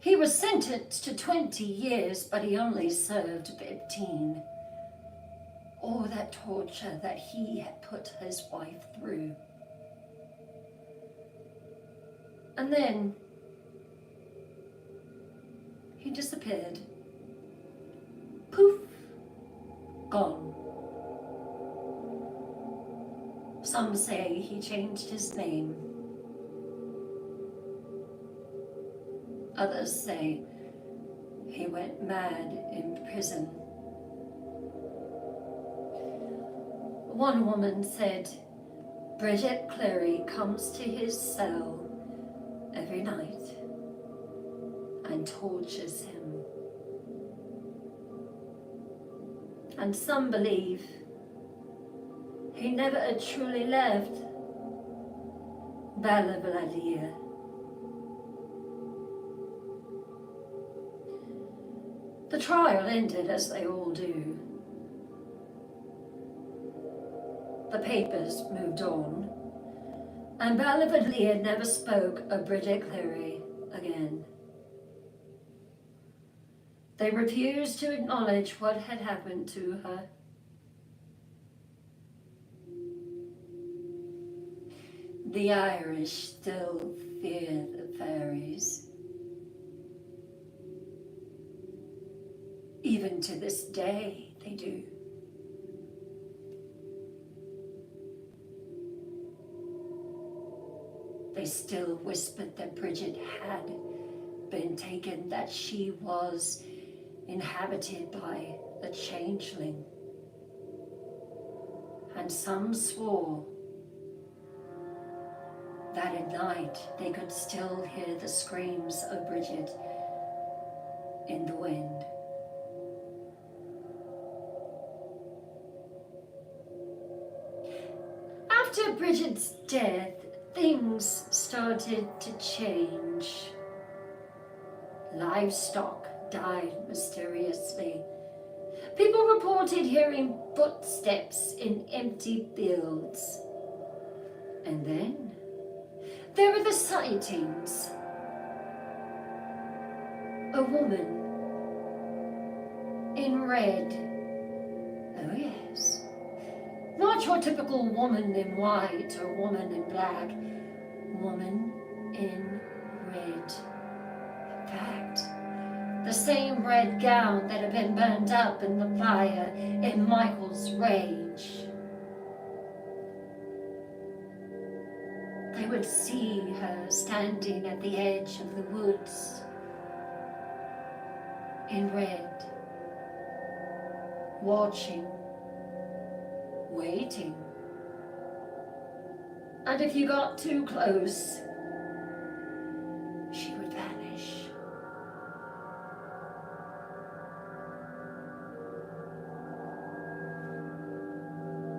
He was sentenced to 20 years, but he only served 15. All that torture that he had put his wife through. And then he disappeared. Poof, gone. Some say he changed his name. Others say he went mad in prison. One woman said Bridget Cleary comes to his cell every night and tortures him. And some believe he never truly left Ballyvladia. The trial ended as they all do. The papers moved on, and Ballyvladia never spoke of Bridget Cleary again. They refused to acknowledge what had happened to her. The Irish still fear the fairies. Even to this day, they do. They still whispered that Bridget had been taken, that she was inhabited by a changeling. And some swore that at night they could still hear the screams of Bridget in the wind. After Bridget's death, things started to change. Livestock died mysteriously. People reported hearing footsteps in empty fields. And then there were the sightings. A woman in red. Oh yes. Not your typical woman in white or woman in black. Woman in red. In fact, the same red gown that had been burned up in the fire in Michael's rage. They would see her standing at the edge of the woods in red, watching, waiting. And if you got too close, she would vanish.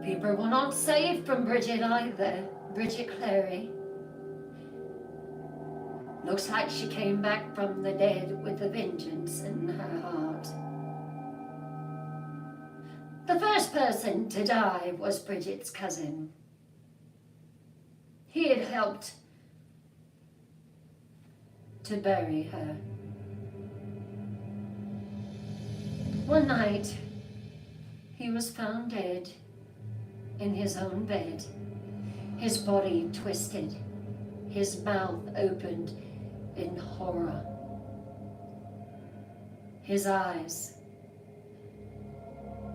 People were not safe from Bridget either. Bridget Clary. Looks like she came back from the dead with a vengeance in her heart. The first person to die was Bridget's cousin. He had helped to bury her. One night, he was found dead in his own bed, his body twisted, his mouth opened in horror, his eyes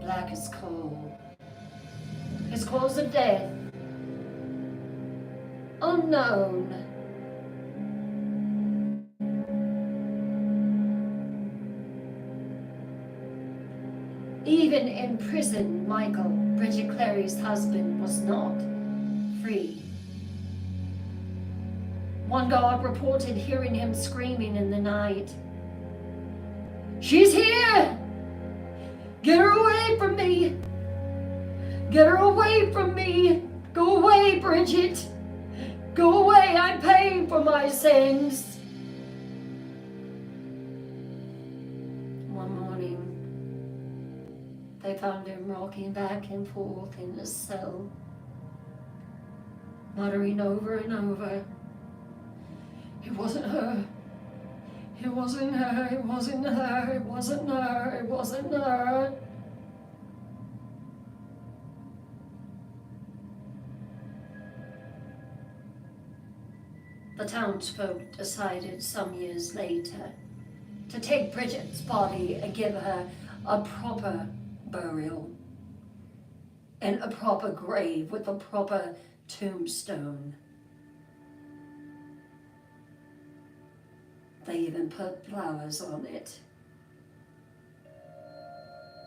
black as coal, his cause of death unknown. Even in prison, Michael, Bridget Clary's husband, was not free. One guard reported hearing him screaming in the night, "She's here! Get her away from me! Get her away from me! Go away, Bridget! Go away, I'm paying for my sins!" One morning, they found him rocking back and forth in his cell, muttering over and over, "It wasn't her. It wasn't her. It wasn't her. It wasn't her. It wasn't her." The townsfolk decided some years later to take Bridget's body and give her a proper burial and a proper grave with a proper tombstone. They even put flowers on it.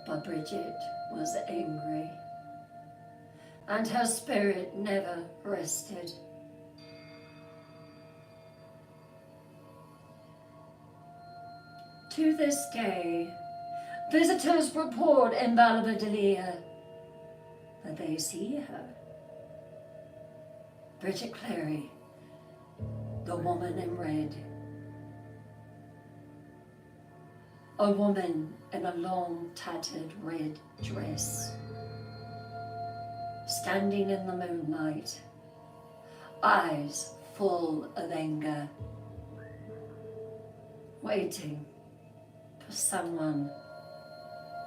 But Bridget was angry, and her spirit never rested. To this day, visitors report in Belvedere that they see her. Bridget Clary, the woman in red. A woman in a long, tattered red dress, standing in the moonlight, eyes full of anger, waiting for someone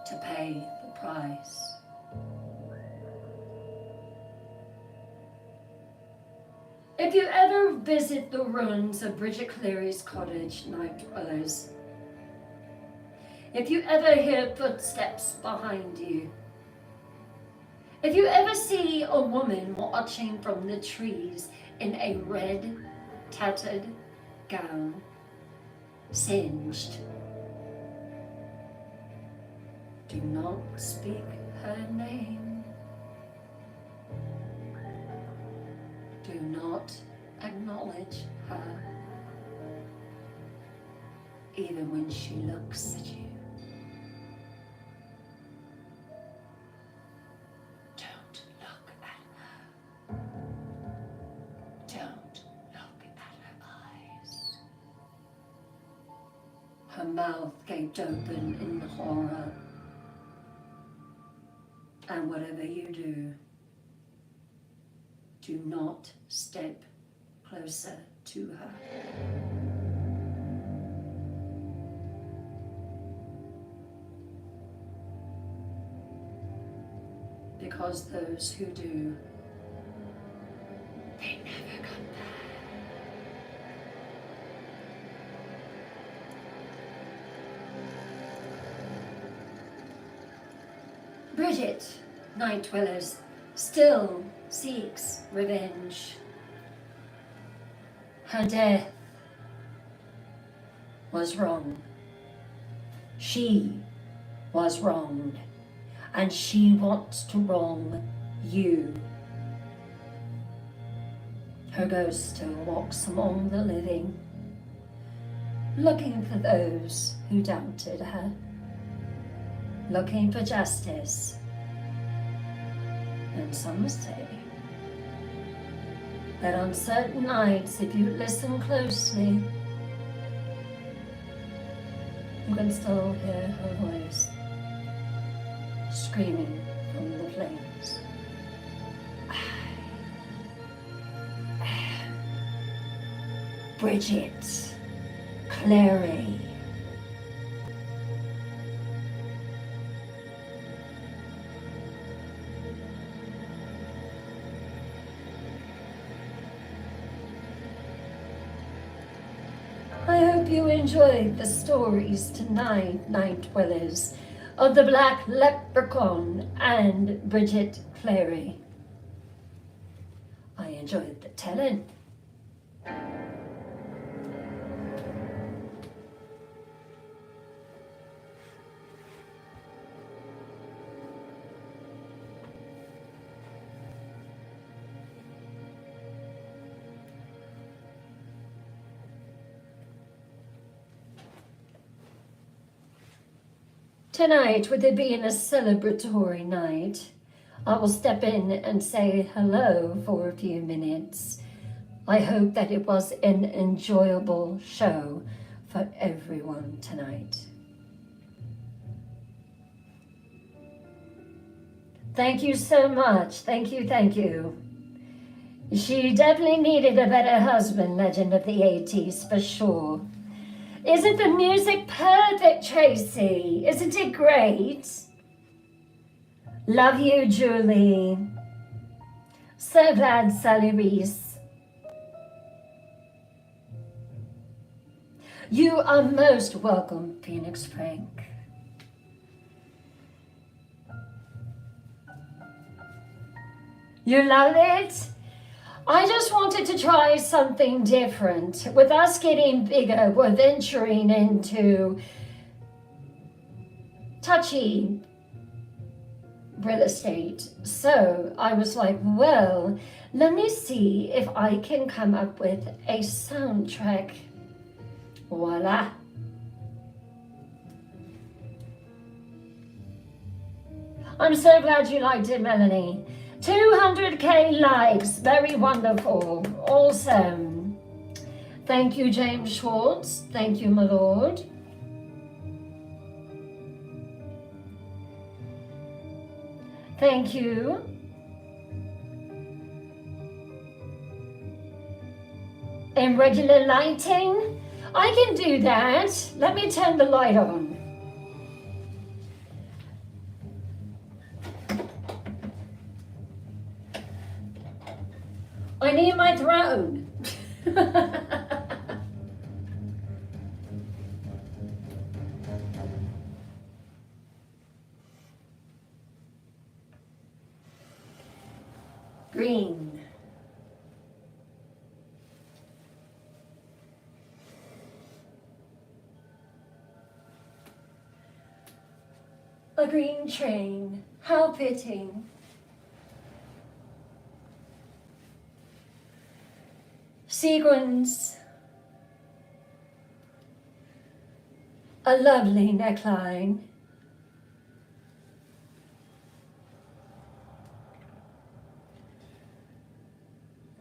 to pay the price. If you ever visit the ruins of Bridget Clary's cottage, Night Dwellers, if you ever hear footsteps behind you, if you ever see a woman watching from the trees in a red, tattered gown, singed, do not speak her name. Do not acknowledge her, even when she looks at you. Don't look at her. Don't look at her eyes. Her mouth gaped open in horror. And whatever you do not step closer to her. Because those who do, they never come back. Bridget, Night Dwellers, still seeks revenge. Her death was wrong. She was wronged, and she wants to wrong you. Her ghost still walks among the living, looking for those who doubted her, looking for justice. And some say that on certain nights, if you listen closely, you can still hear her voice screaming from the flames. Bridget Clary. I hope you enjoyed the stories tonight, Night Dwellers, of the Black Leprechaun and Bridget Clary. I enjoyed the telling. Tonight, with it being a celebratory night, I will step in and say hello for a few minutes. I hope that it was an enjoyable show for everyone tonight. Thank you so much. Thank you, thank you. She definitely needed a better husband, legend of the 80s, for sure. Isn't the music perfect, Tracy? Isn't it great? Love you, Julie. So glad, Sally Reese. You are most welcome, Phoenix Frank. You love it? I just wanted to try something different. With us getting bigger, we're venturing into touchy real estate. So I was like, well, let me see if I can come up with a soundtrack. Voila. I'm so glad you liked it, Melanie. 200k likes, very wonderful, awesome. Thank you, James Schwartz. Thank you, my lord. Thank you. In regular lighting, I can do that. Let me turn the light on. I need my throne. Green. A green train. How fitting. Sequins, a lovely neckline,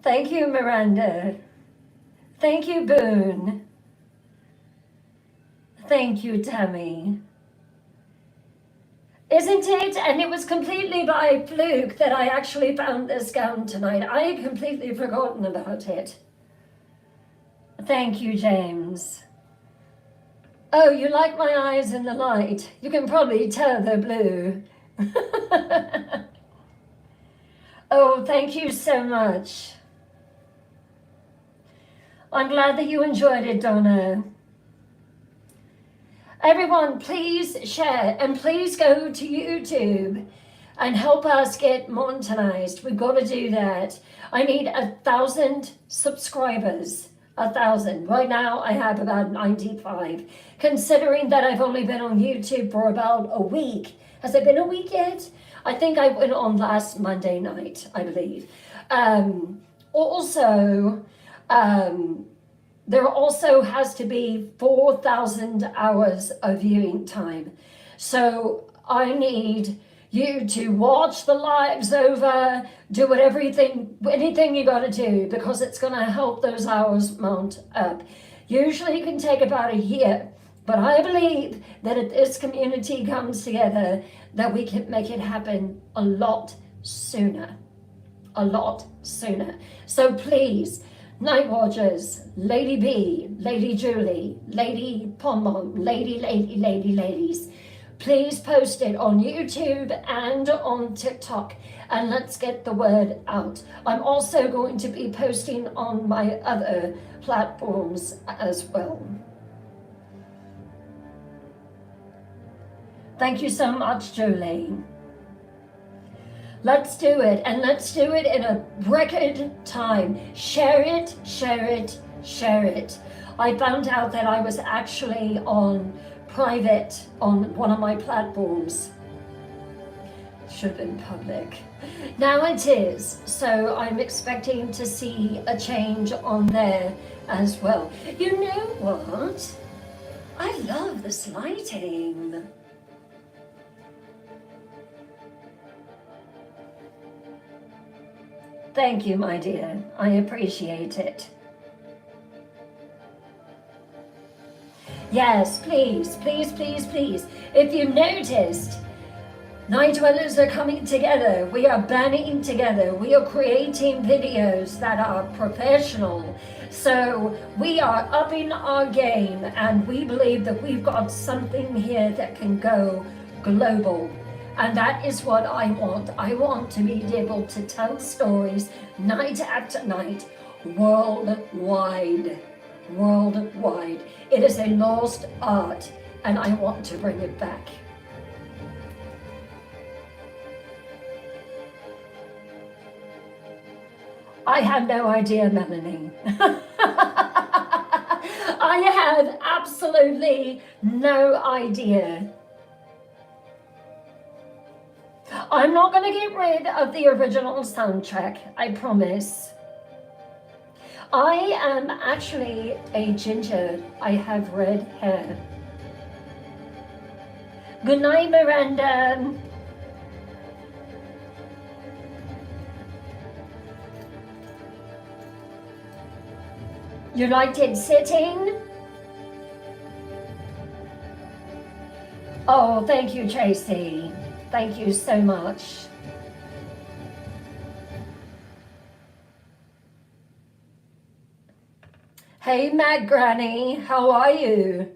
thank you, Miranda, thank you, Boone, Thank you, Tammy. Isn't it? And it was completely by fluke that I actually found this gown tonight. I had completely forgotten about it. Thank you, James. Oh, you like my eyes in the light. You can probably tell they're blue. Oh, thank you so much. I'm glad that you enjoyed it, Donna. Everyone, please share and please go to YouTube and help us get monetized. We've got to do that. I need 1,000 subscribers. 1,000. Right now I have about 95. Considering that I've only been on YouTube for about a week. Has it been a week yet? I think I went on last Monday night, I believe. There also has to be 4,000 hours of viewing time. So I need you to watch the lives over, do anything you got to do, because it's going to help those hours mount up. Usually it can take about a year, but I believe that if this community comes together, that we can make it happen a lot sooner. A lot sooner. So please, Night Watchers, Lady B, Lady Julie, Lady Pom, ladies, please post it on YouTube and on TikTok, and let's get the word out. I'm also going to be posting on my other platforms as well. Thank you so much, Julie. Let's do it, and let's do it in a record time. Share it, share it, share it. I found out that I was actually on private on one of my platforms. Should have been public. Now it is, so I'm expecting to see a change on there as well. You know what? I love this lighting. Thank you, my dear. I appreciate it. Yes, please, please, please, please. If you've noticed, Night Dwellers are coming together. We are banding together. We are creating videos that are professional. So we are upping our game, and we believe that we've got something here that can go global. And that is what I want. I want to be able to tell stories night after night, worldwide. Worldwide. It is a lost art, and I want to bring it back. I have no idea, Melanie. I have absolutely no idea. I'm not going to get rid of the original soundtrack, I promise. I am actually a ginger. I have red hair. Good night, Miranda. You liked it sitting? Oh, thank you, Tracy. Thank you so much. Hey, Matt Granny, how are you?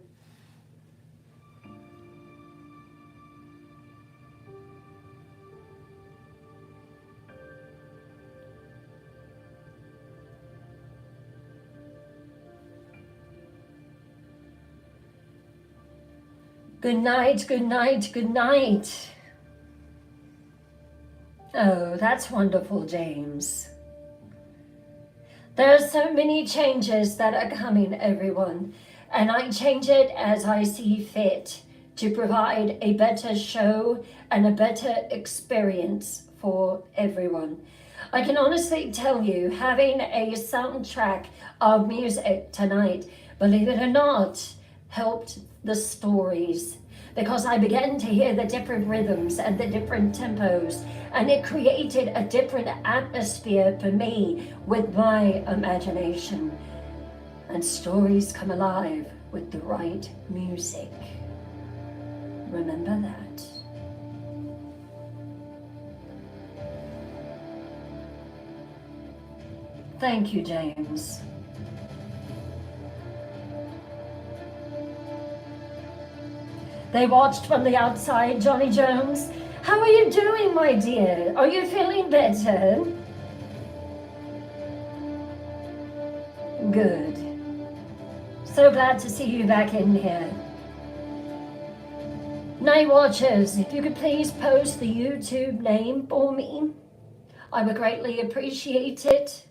Good night, good night, good night. Oh, that's wonderful, James. There are so many changes that are coming, everyone, and I change it as I see fit to provide a better show and a better experience for everyone. I can honestly tell you, having a soundtrack of music tonight, believe it or not, helped the stories, because I began to hear the different rhythms and the different tempos, and it created a different atmosphere for me with my imagination. And stories come alive with the right music. Remember that. Thank you, James. They watched from the outside, Johnny Jones. How are you doing, my dear? Are you feeling better? Good. So glad to see you back in here. Night Watchers, if you could please post the YouTube name for me, I would greatly appreciate it.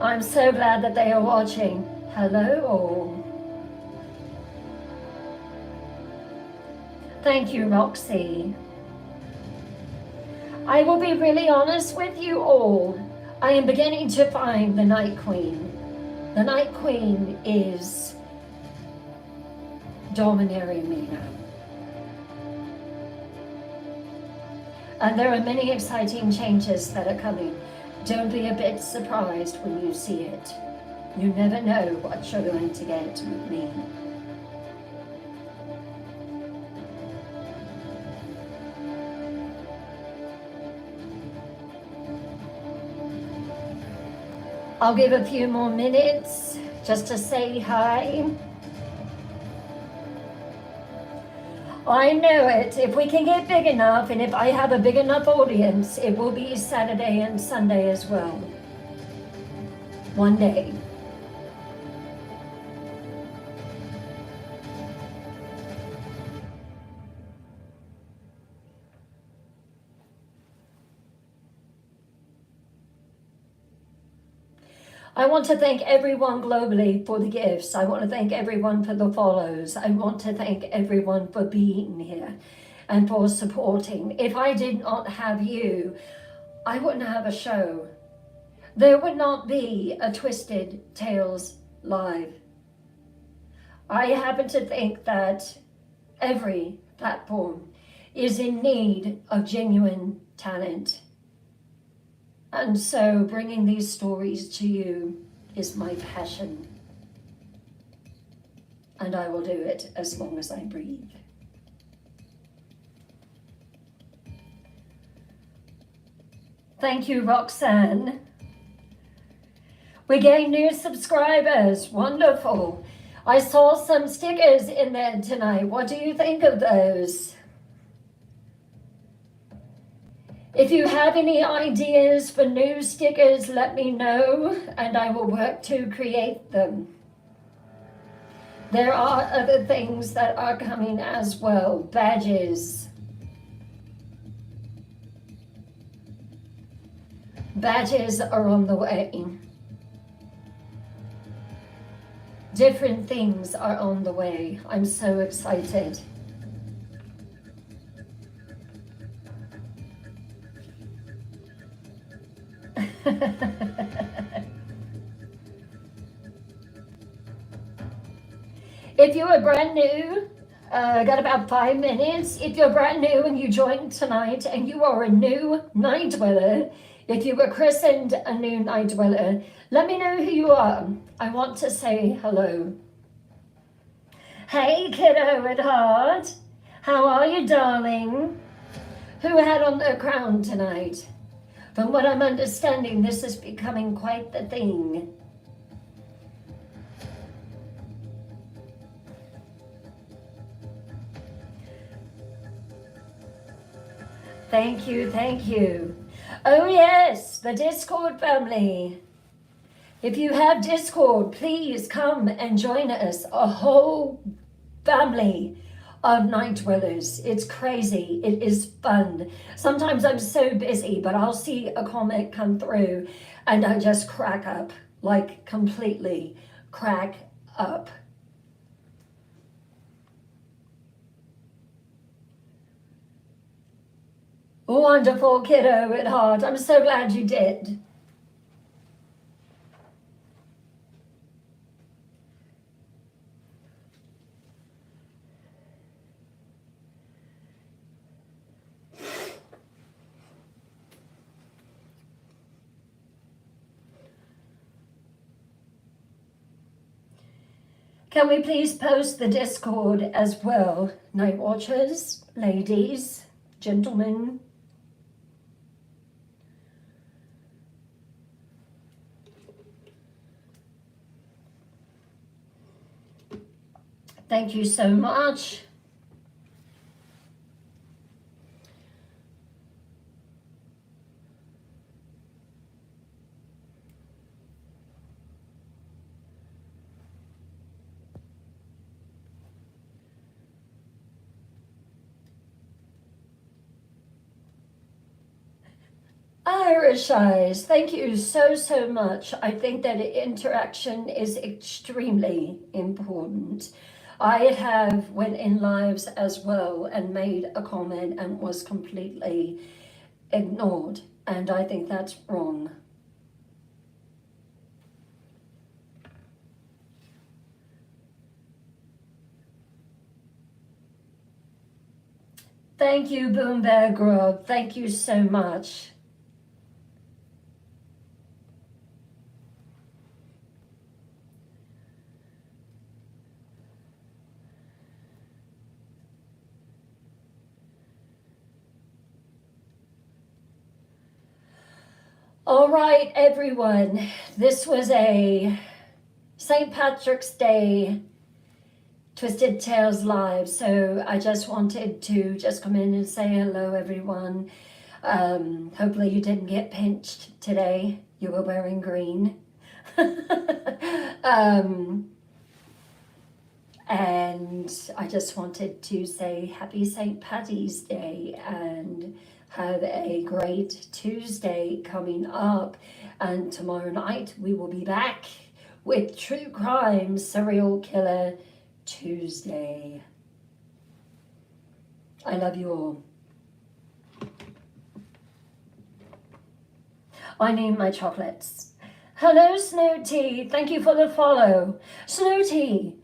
I'm so glad that they are watching. Hello all. Thank you, Roxy. I will be really honest with you all. I am beginning to find the Night Queen. The Night Queen is domineering me now. And there are many exciting changes that are coming. Don't be a bit surprised when you see it. You never know what you're going to get with me. I'll give a few more minutes just to say hi. I know it. If we can get big enough, and if I have a big enough audience, it will be Saturday and Sunday as well. One day. I want to thank everyone globally for the gifts. I want to thank everyone for the follows. I want to thank everyone for being here and for supporting. If I did not have you, I wouldn't have a show. There would not be a Twisted Tales Live. I happen to think that every platform is in need of genuine talent. And so bringing these stories to you is my passion. And I will do it as long as I breathe. Thank you, Roxanne. We gained new subscribers. Wonderful. I saw some stickers in there tonight. What do you think of those? If you have any ideas for new stickers, let me know and I will work to create them. There are other things that are coming as well. Badges. Badges are on the way. Different things are on the way. I'm so excited. If you are brand new, got about 5 minutes. If you're brand new and you joined tonight and you are a new night dweller, if you were christened a new night dweller, let me know who you are. I want to say hello. Hey, kiddo at heart. How are you, darling? Who had on their crown tonight? From what I'm understanding, this is becoming quite the thing. Thank you, thank you. Oh yes, the Discord family. If you have Discord, please come and join us. A whole family of night dwellers. It's crazy. It is fun. Sometimes I'm so busy, but I'll see a comment come through and I just crack up, like completely crack up. Wonderful, kiddo at heart. I'm so glad you did. Can we please post the Discord as well? Night watchers, ladies, gentlemen. Thank you so much. Irish Eyes, thank you so much. I think that interaction is extremely important. I have went in lives as well and made a comment and was completely ignored, and I think that's wrong. Thank you, Boom Bear Grub. Thank you so much. All right, everyone. This was a St. Patrick's Day Twisted Tales live, so I just wanted to just come in and say hello, everyone. Hopefully you didn't get pinched today. You were wearing green. And I just wanted to say happy St. Paddy's Day and have a great Tuesday coming up. And tomorrow night we will be back with True Crime Serial Killer Tuesday. I love you all. I need my chocolates. Hello, Snooty. Thank you for the follow. Snooty,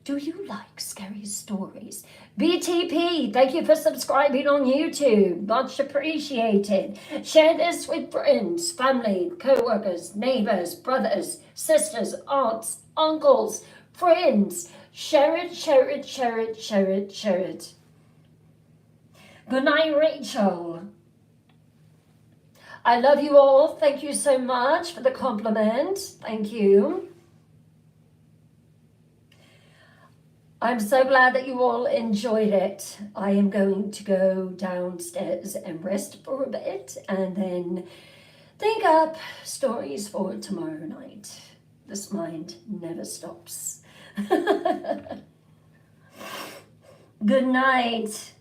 do you like scary stories? BTP, thank you for subscribing on YouTube. Much appreciated. Share this with friends, family, co-workers, neighbors, brothers, sisters, aunts, uncles, friends. Share it, share it, share it, share it, share it. Good night, Rachel. I love you all. Thank you so much for the compliment. Thank you. I'm so glad that you all enjoyed it. I am going to go downstairs and rest for a bit and then think up stories for tomorrow night. This mind never stops. Good night.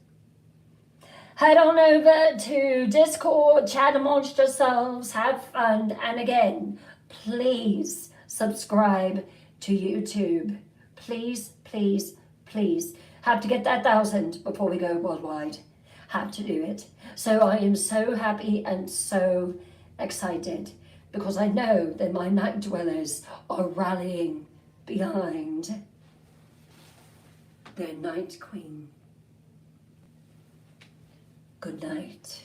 Head on over to Discord, chat amongst yourselves, have fun, and again, please subscribe to YouTube. Please, please, please. Have to get that 1,000 before we go worldwide. Have to do it. So I am so happy and so excited because I know that my night dwellers are rallying behind their night queen. Good night.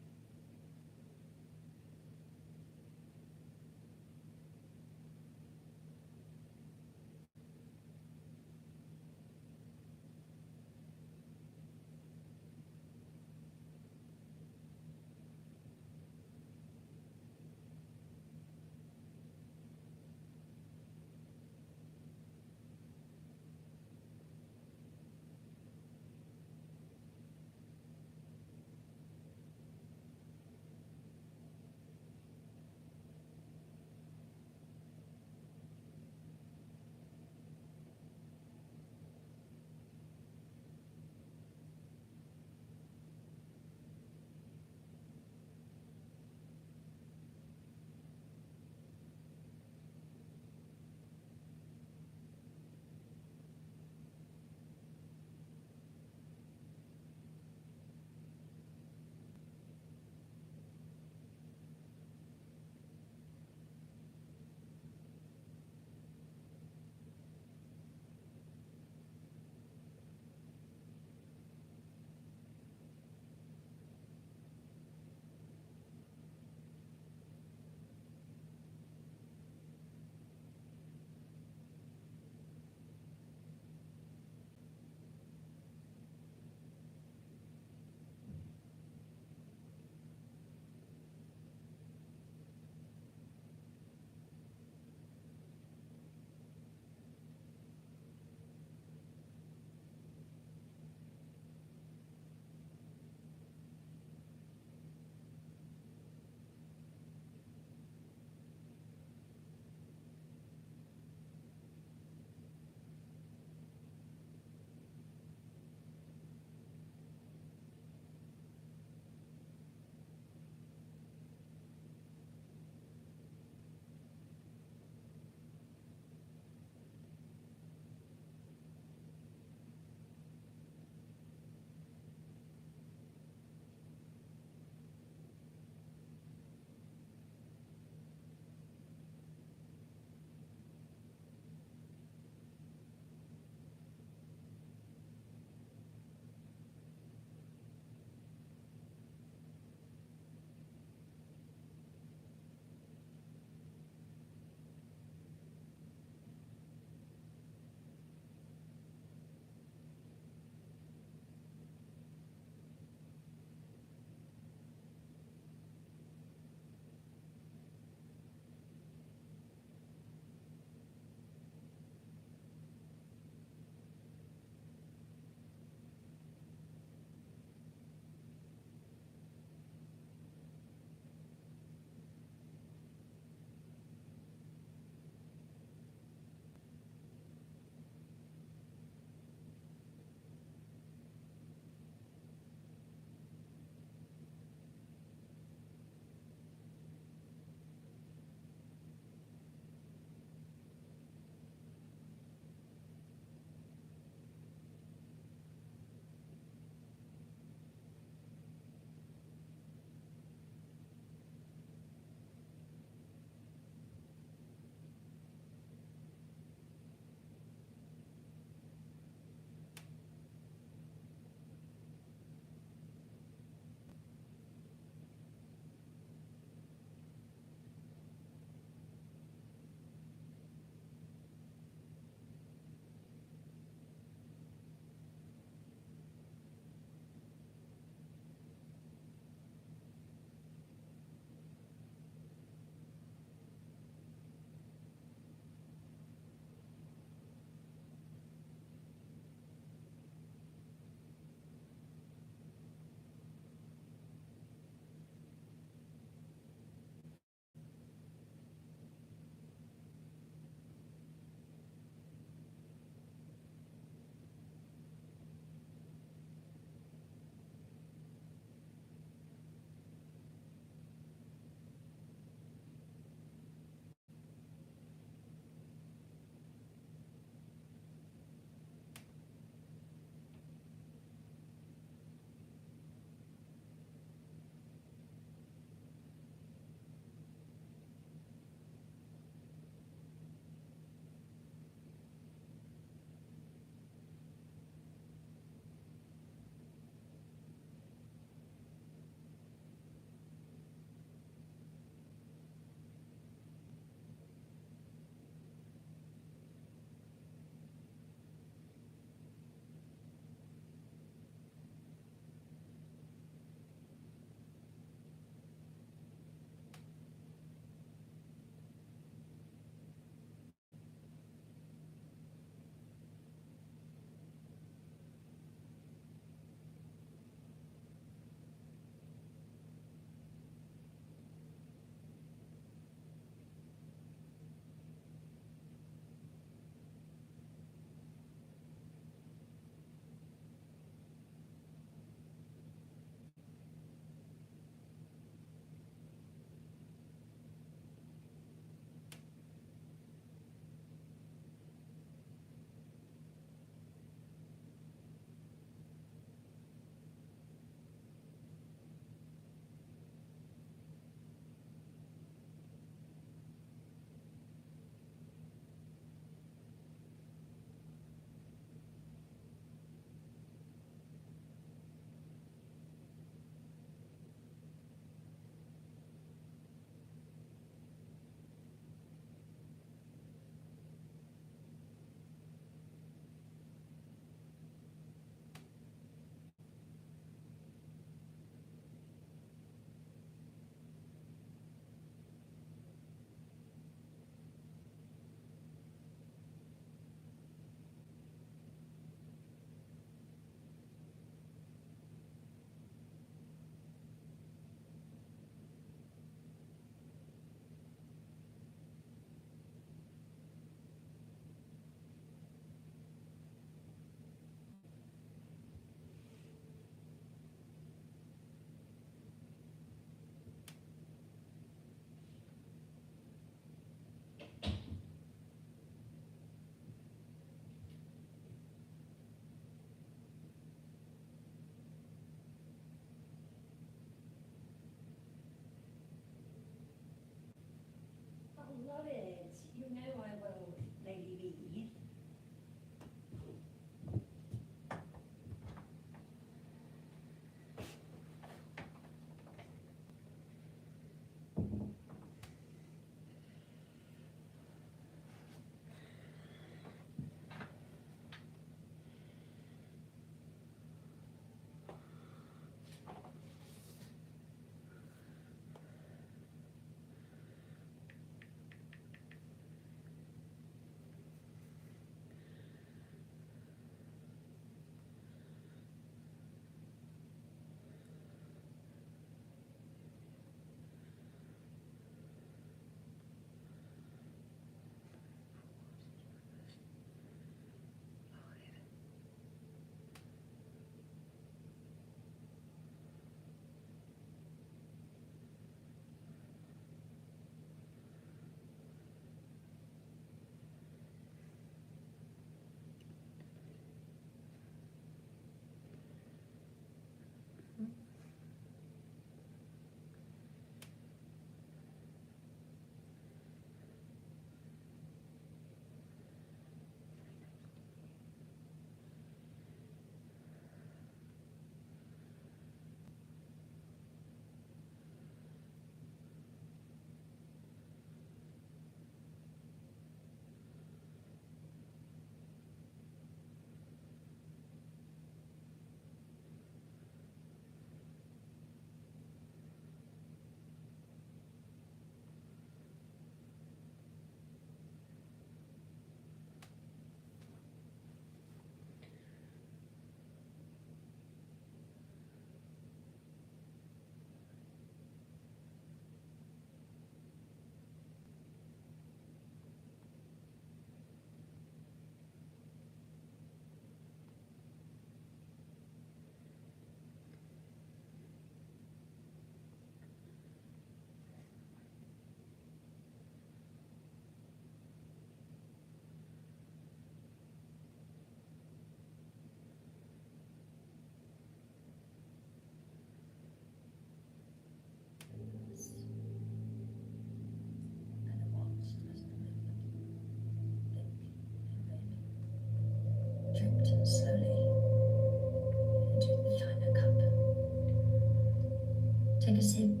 take a sip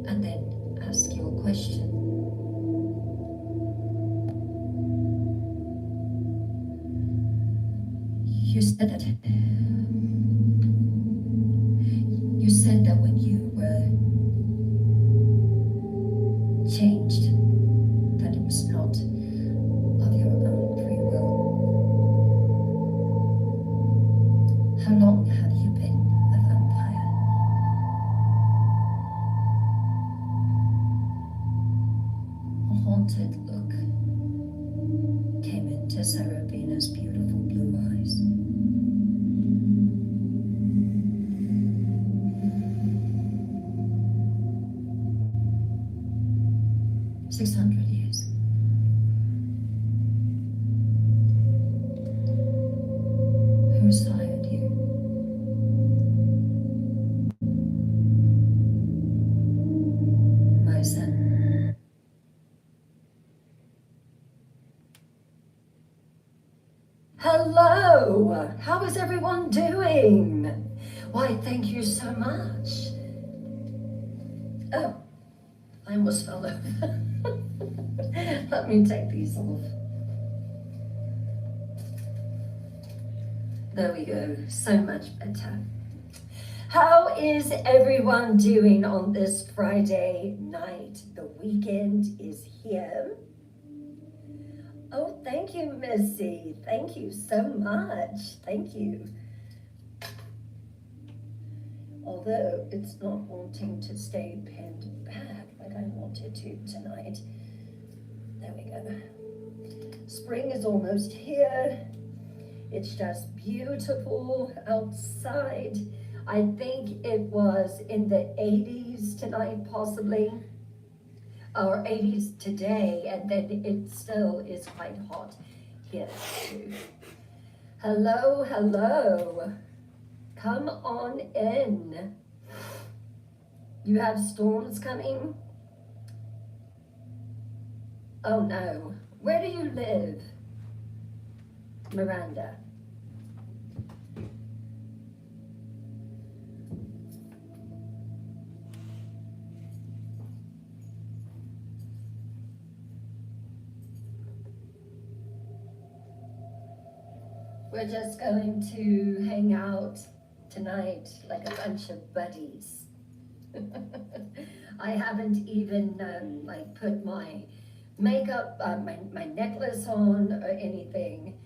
and then ask your question. You said that when you were changed, that it was not of your own free will. How long have you been a vampire? A haunted look came into Serafina's beautiful blue eyes. 600 years. Who sired you? My son. Hello! How is everyone doing? Why, thank you so much. Oh, I almost fell over. Let me take these off. There we go, so much better. How is everyone doing on this Friday night? The weekend is here. Oh, thank you, Missy. Thank you so much. Thank you. Although it's not wanting to stay pinned back like I wanted to tonight. There we go. Spring is almost here. It's just beautiful outside. I think it was in the 80s tonight, possibly, or 80s today, and then it still is quite hot here too. Hello, hello. Come on in. You have storms coming? Oh no. Where do you live? Miranda. We're just going to hang out tonight like a bunch of buddies. I haven't even like put my makeup, my necklace on or anything.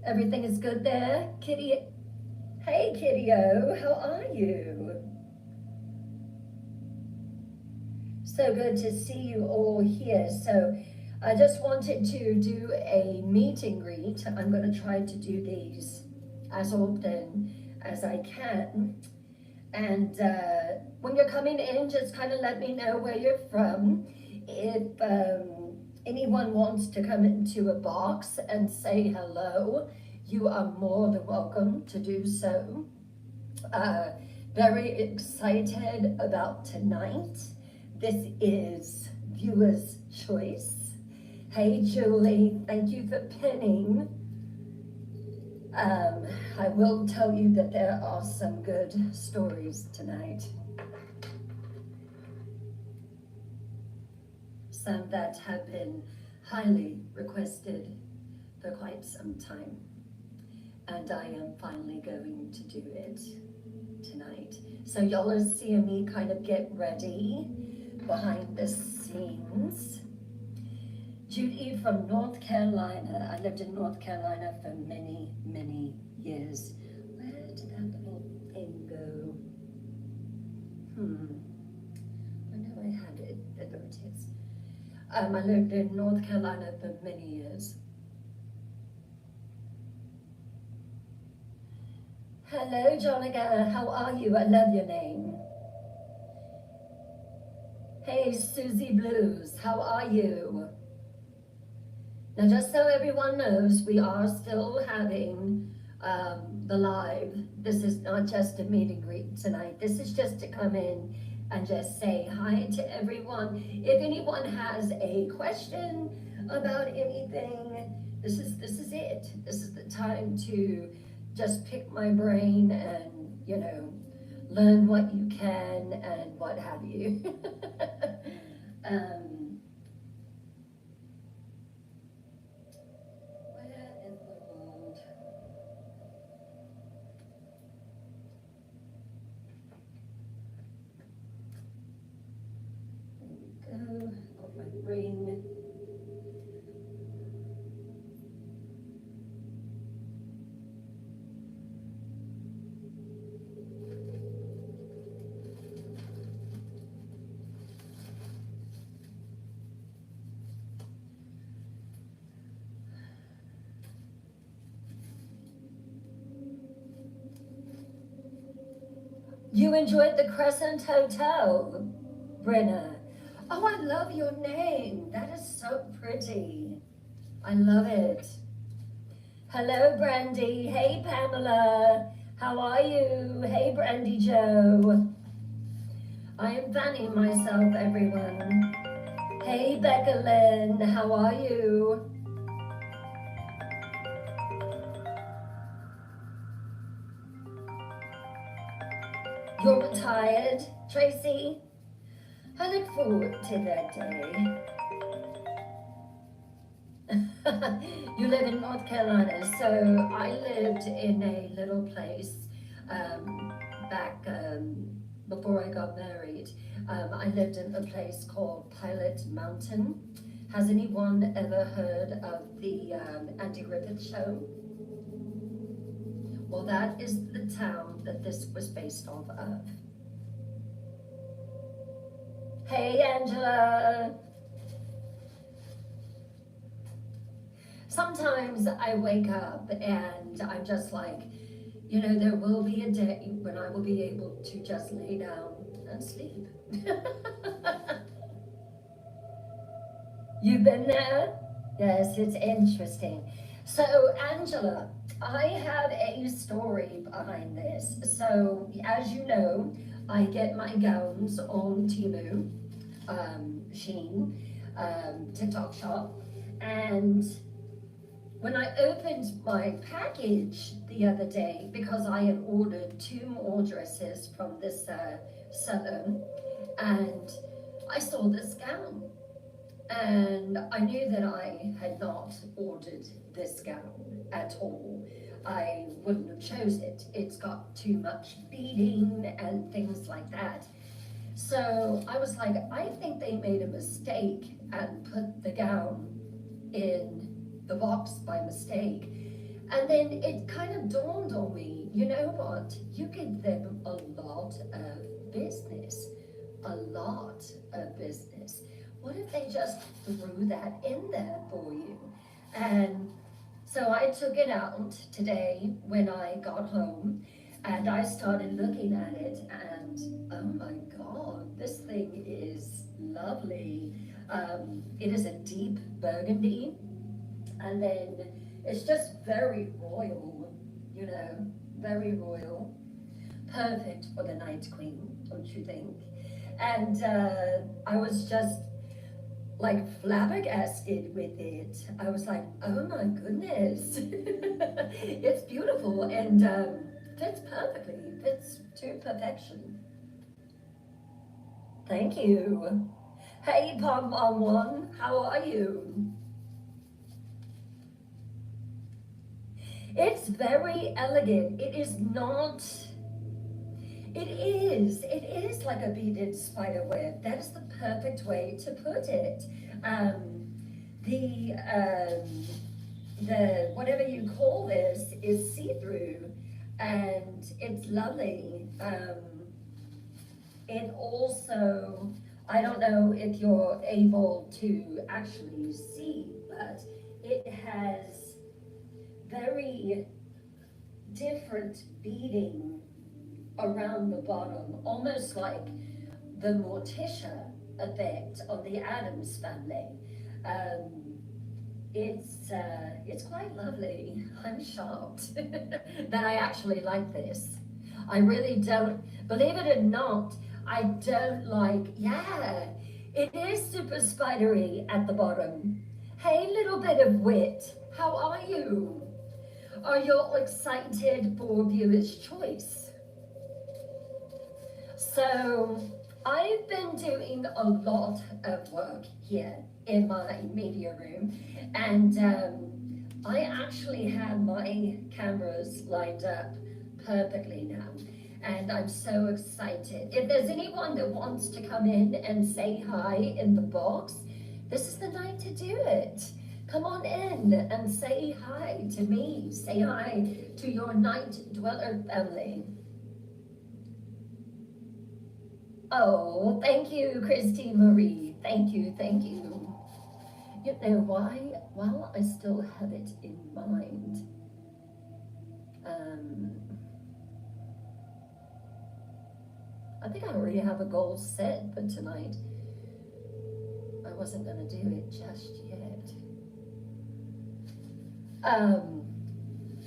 Everything is good there, Kitty? Hey, Kitty-O, how are you? So good to see you all here. So I just wanted to do a meet and greet. I'm going to try to do these as often as I can. And when you're coming in, just kind of let me know where you're from. If anyone wants to come into a box and say hello, you are more than welcome to do so. Very excited about tonight. This is Viewer's Choice. Hey Julie, thank you for pinning. I will tell you that there are some good stories tonight. Some that have been highly requested for quite some time. And I am finally going to do it tonight. So y'all are seeing me kind of get ready behind the scenes. Judy from North Carolina. I lived in North Carolina for many, many years. Where did that little thing go? I know I had it. There it is. I lived in North Carolina for many years. Hello, Jonica. How are you? I love your name. Hey, Susie Blues. How are you? Now, just so everyone knows, we are still having the live. This is not just a meet and greet tonight. This is just to come in and just say hi to everyone. If anyone has a question about anything, this is it. This is the time to just pick my brain and, learn what you can and what have you. Where in the world? There we go. Got my ring. You enjoyed the Crescent Hotel, Brenna. Oh, I love your name. That is so pretty. I love it. Hello, Brandy. Hey, Pamela. How are you? Hey, Brandy Joe. I am fanning myself, everyone. Hey, Becca Lynn. How are you? You're retired, Tracy? I look forward to that day. You live in North Carolina, so I lived in a little place back before I got married. I lived in a place called Pilot Mountain. Has anyone ever heard of the Andy Griffith Show? Well, that is the town that this was based off of. Hey, Angela. Sometimes I wake up and I'm just like, there will be a day when I will be able to just lay down and sleep. You've been there? Yes, it's interesting. So, Angela, I have a story behind this. So, as you know, I get my gowns on Temu, Shein, TikTok shop, and when I opened my package the other day, because I had ordered 2 more dresses from this seller, and I saw this gown. And I knew that I had not ordered this gown at all. I wouldn't have chose it. It's got too much beading and things like that. So I was like, I think they made a mistake and put the gown in the box by mistake. And then it kind of dawned on me, you know what? You give them a lot of business. A lot of business. What if they just threw that in there for you? And so I took it out today when I got home and I started looking at it and oh my God, this thing is lovely. It is a deep burgundy and then it's just very royal, very royal. Perfect for the Night Queen, don't you think? And I was just like flabbergasted with it. I was like, oh my goodness. It's beautiful and fits perfectly, fits to perfection. Thank you. Hey, Pom Pom One, how are you? It's very elegant. It is not, it is like a beaded spider web. That is the perfect way to put it. The whatever you call this is see-through and it's lovely. It also, I don't know if you're able to actually see, but it has very different beading around the bottom, almost like the Morticia effect of the Addams Family. It's quite lovely. I'm shocked that I actually like this. I really don't, believe it or not, I don't like, yeah, it is super spidery at the bottom. Hey, little bit of wit, how are you? Are you all excited for viewer's choice? So, I've been doing a lot of work here in my media room, and I actually have my cameras lined up perfectly now, and I'm so excited. If there's anyone that wants to come in and say hi in the box, this is the night to do it. Come on in and say hi to me. Say hi to your Night Dweller family. Oh, thank you, Christy Marie. Thank you, thank you. You know why? While I still have it in mind, I think I already have a goal set for tonight. I wasn't gonna do it just yet.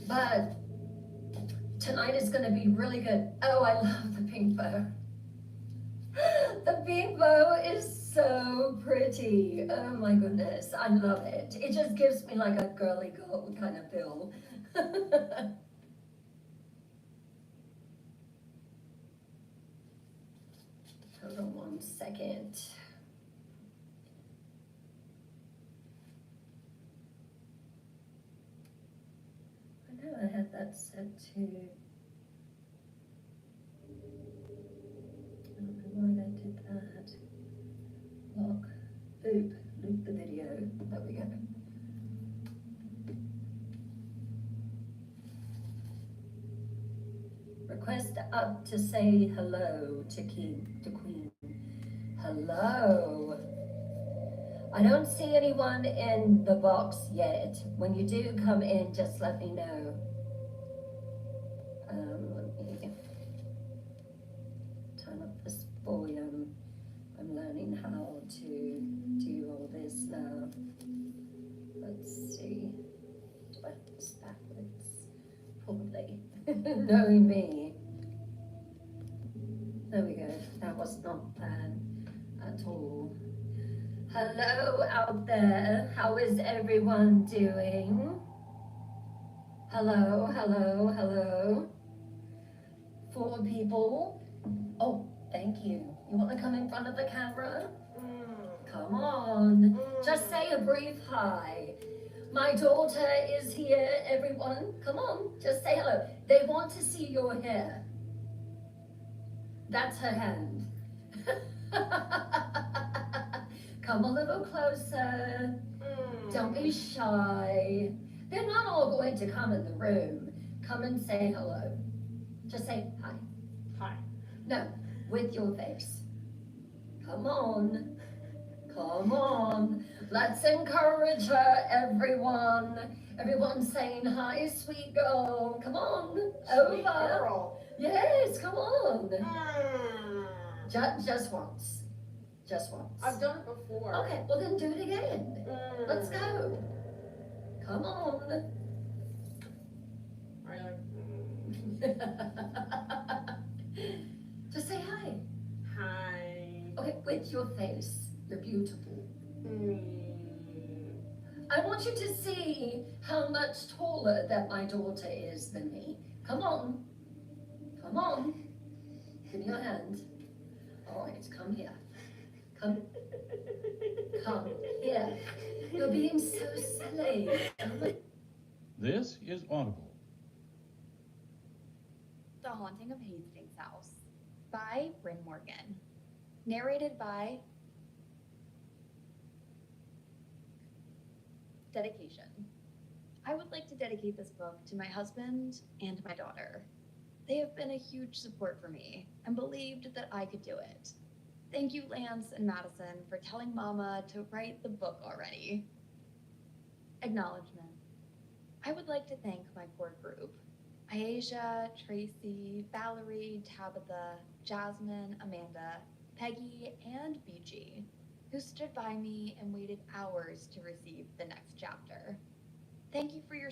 But tonight is gonna be really good. Oh, I love the pink bow. The pink bow is so pretty. Oh my goodness, I love it. It just gives me like a girly girl kind of feel. Hold on 1 second. I know I had that set to. I don't know why they did that. Lock, loop the video. There we go. Request up to say hello to Queen. Hello. I don't see anyone in the box yet. When you do come in, just let me know. Let me turn up this volume. I'm learning how to do all this now. Let's see. Do I have this backwards? Probably. Knowing me. There we go. That was not bad at all. Hello out there. How is everyone doing? Hello, hello, hello. 4 people. Oh, thank you. You want to come in front of the camera? Come on. Just say a brief hi. My daughter is here, everyone. Come on, just say hello. They want to see your hair. That's her hand. Come a little closer. Don't be shy. They're not all going to come in the room. Come and say hello. Just say hi. Hi. No, with your face. Come on. Come on. Let's encourage her, everyone. Everyone's saying hi, sweet girl. Come on. Sweet Over. girl. Yes, come on. Mm. Just once. Just once. I've done it before. Okay, well then do it again. Let's go. Come on. Are you like, Just say hi. hi. Okay, with your face. You're beautiful. Mm. I want you to see how much taller that my daughter is than me. Come on. Come on. Give me your hand. All right, come here. Come. Come here. You're being so silly. This is Audible. The Haunting of Hastings House by Bryn Morgan. Narrated by Dedication. I would like to dedicate this book to my husband and my daughter. They have been a huge support for me and believed that I could do it. Thank you, Lance and Madison, for telling Mama to write the book already. Acknowledgement. I would like to thank my core group, Aisha, Tracy, Valerie, Tabitha, Jasmine, Amanda, Peggy, and BG, who stood by me and waited hours to receive the next chapter. Thank you for your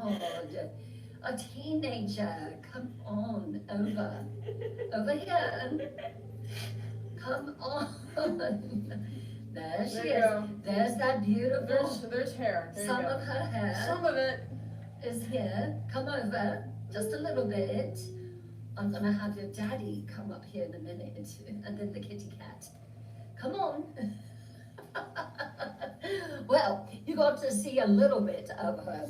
God. A teenager. Come on, over. Over here. Come on. There she There you is. go. There's that beautiful. There's hair. There you Some go. of her hair Some of it. is here. Come over. Just a little bit. I'm gonna have your daddy come up here in a minute, and then the kitty cat. Come on. Well, you got to see a little bit of her.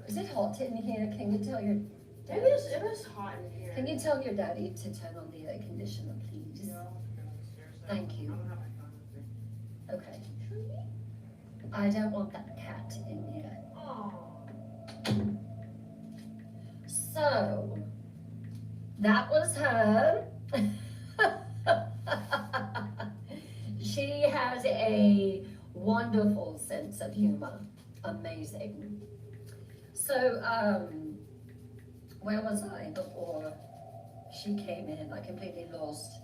Is it hot in here? Can you tell your daddy? It is hot in here. Can you tell your daddy to turn on the air conditioner, please? Thank you. Okay. I don't want that cat in here. Oh. So, that was her. She has a wonderful sense of humor. Amazing. So, where was I before she came in? I completely lost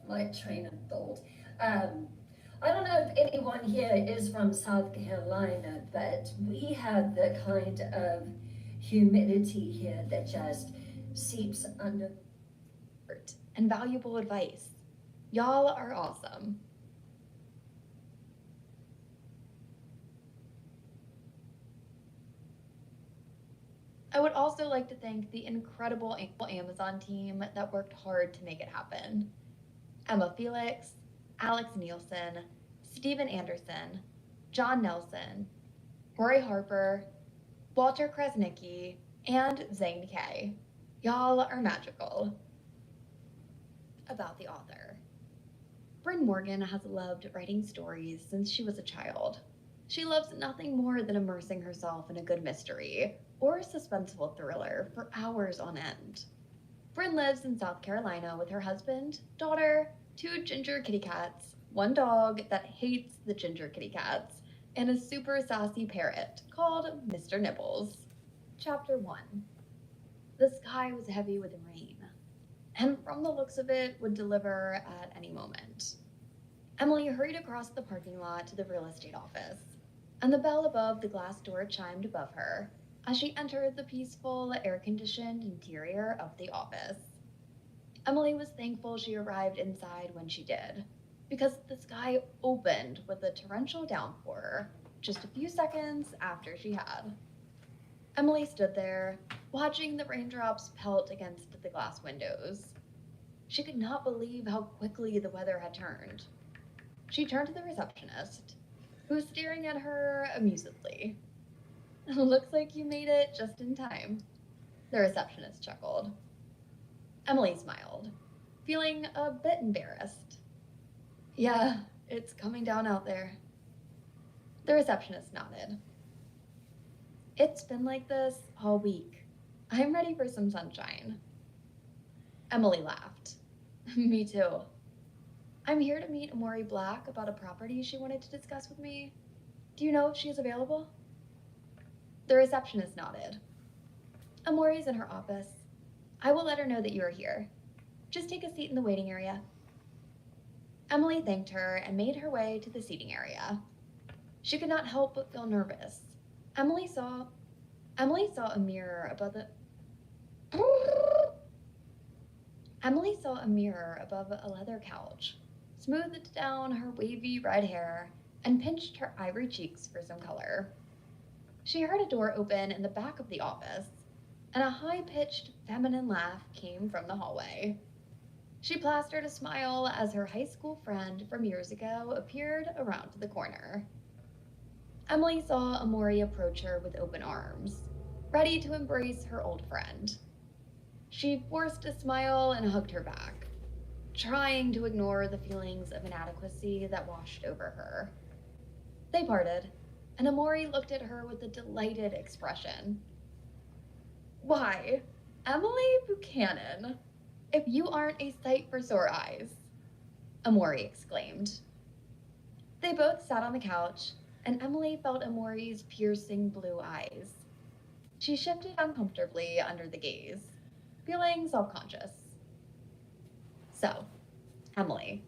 my train of thought. I don't know if anyone here is from South Carolina, but we have the kind of humidity here that just seeps under. And valuable advice. Y'all are awesome. I would also like to thank the incredible Amazon team that worked hard to make it happen. Emma Felix, Alex Nielsen, Stephen Anderson, John Nelson, Rory Harper, Walter Krasnicki, and Zane Kay. Y'all are magical. About the author. Bryn Morgan has loved writing stories since she was a child. She loves nothing more than immersing herself in a good mystery or a suspenseful thriller for hours on end. Bryn lives in South Carolina with her husband, daughter, 2 ginger kitty cats, 1 dog that hates the ginger kitty cats, and a super sassy parrot called Mr. Nibbles. Chapter 1. The sky was heavy with rain, and from the looks of it would deliver at any moment. Emily hurried across the parking lot to the real estate office, and the bell above the glass door chimed above her as she entered the peaceful, air-conditioned interior of the office. Emily was thankful she arrived inside when she did, because the sky opened with a torrential downpour just a few seconds after she had. Emily stood there, watching the raindrops pelt against the glass windows. She could not believe how quickly the weather had turned. She turned to the receptionist, who was staring at her amusedly. "Looks like you made it just in time," the receptionist chuckled. Emily smiled, feeling a bit embarrassed. "Yeah, it's coming down out there." The receptionist nodded. "It's been like this all week. I'm ready for some sunshine." Emily laughed. "Me too. I'm here to meet Amori Black about a property she wanted to discuss with me. Do you know if she is available?" The receptionist nodded. "Amori's in her office. I will let her know that you are here. Just take a seat in the waiting area." Emily thanked her and made her way to the seating area. She could not help but feel nervous. Emily saw a mirror above a leather couch, smoothed down her wavy red hair, and pinched her ivory cheeks for some color. She heard a door open in the back of the office, and a high-pitched feminine laugh came from the hallway. She plastered a smile as her high school friend from years ago appeared around the corner. Emily saw Amori approach her with open arms, ready to embrace her old friend. She forced a smile and hugged her back, trying to ignore the feelings of inadequacy that washed over her. They parted, and Amori looked at her with a delighted expression. "Why, Emily Buchanan, if you aren't a sight for sore eyes," Amori exclaimed. They both sat on the couch, and Emily felt Amori's piercing blue eyes. She shifted uncomfortably under the gaze, feeling self-conscious. "So, Emily,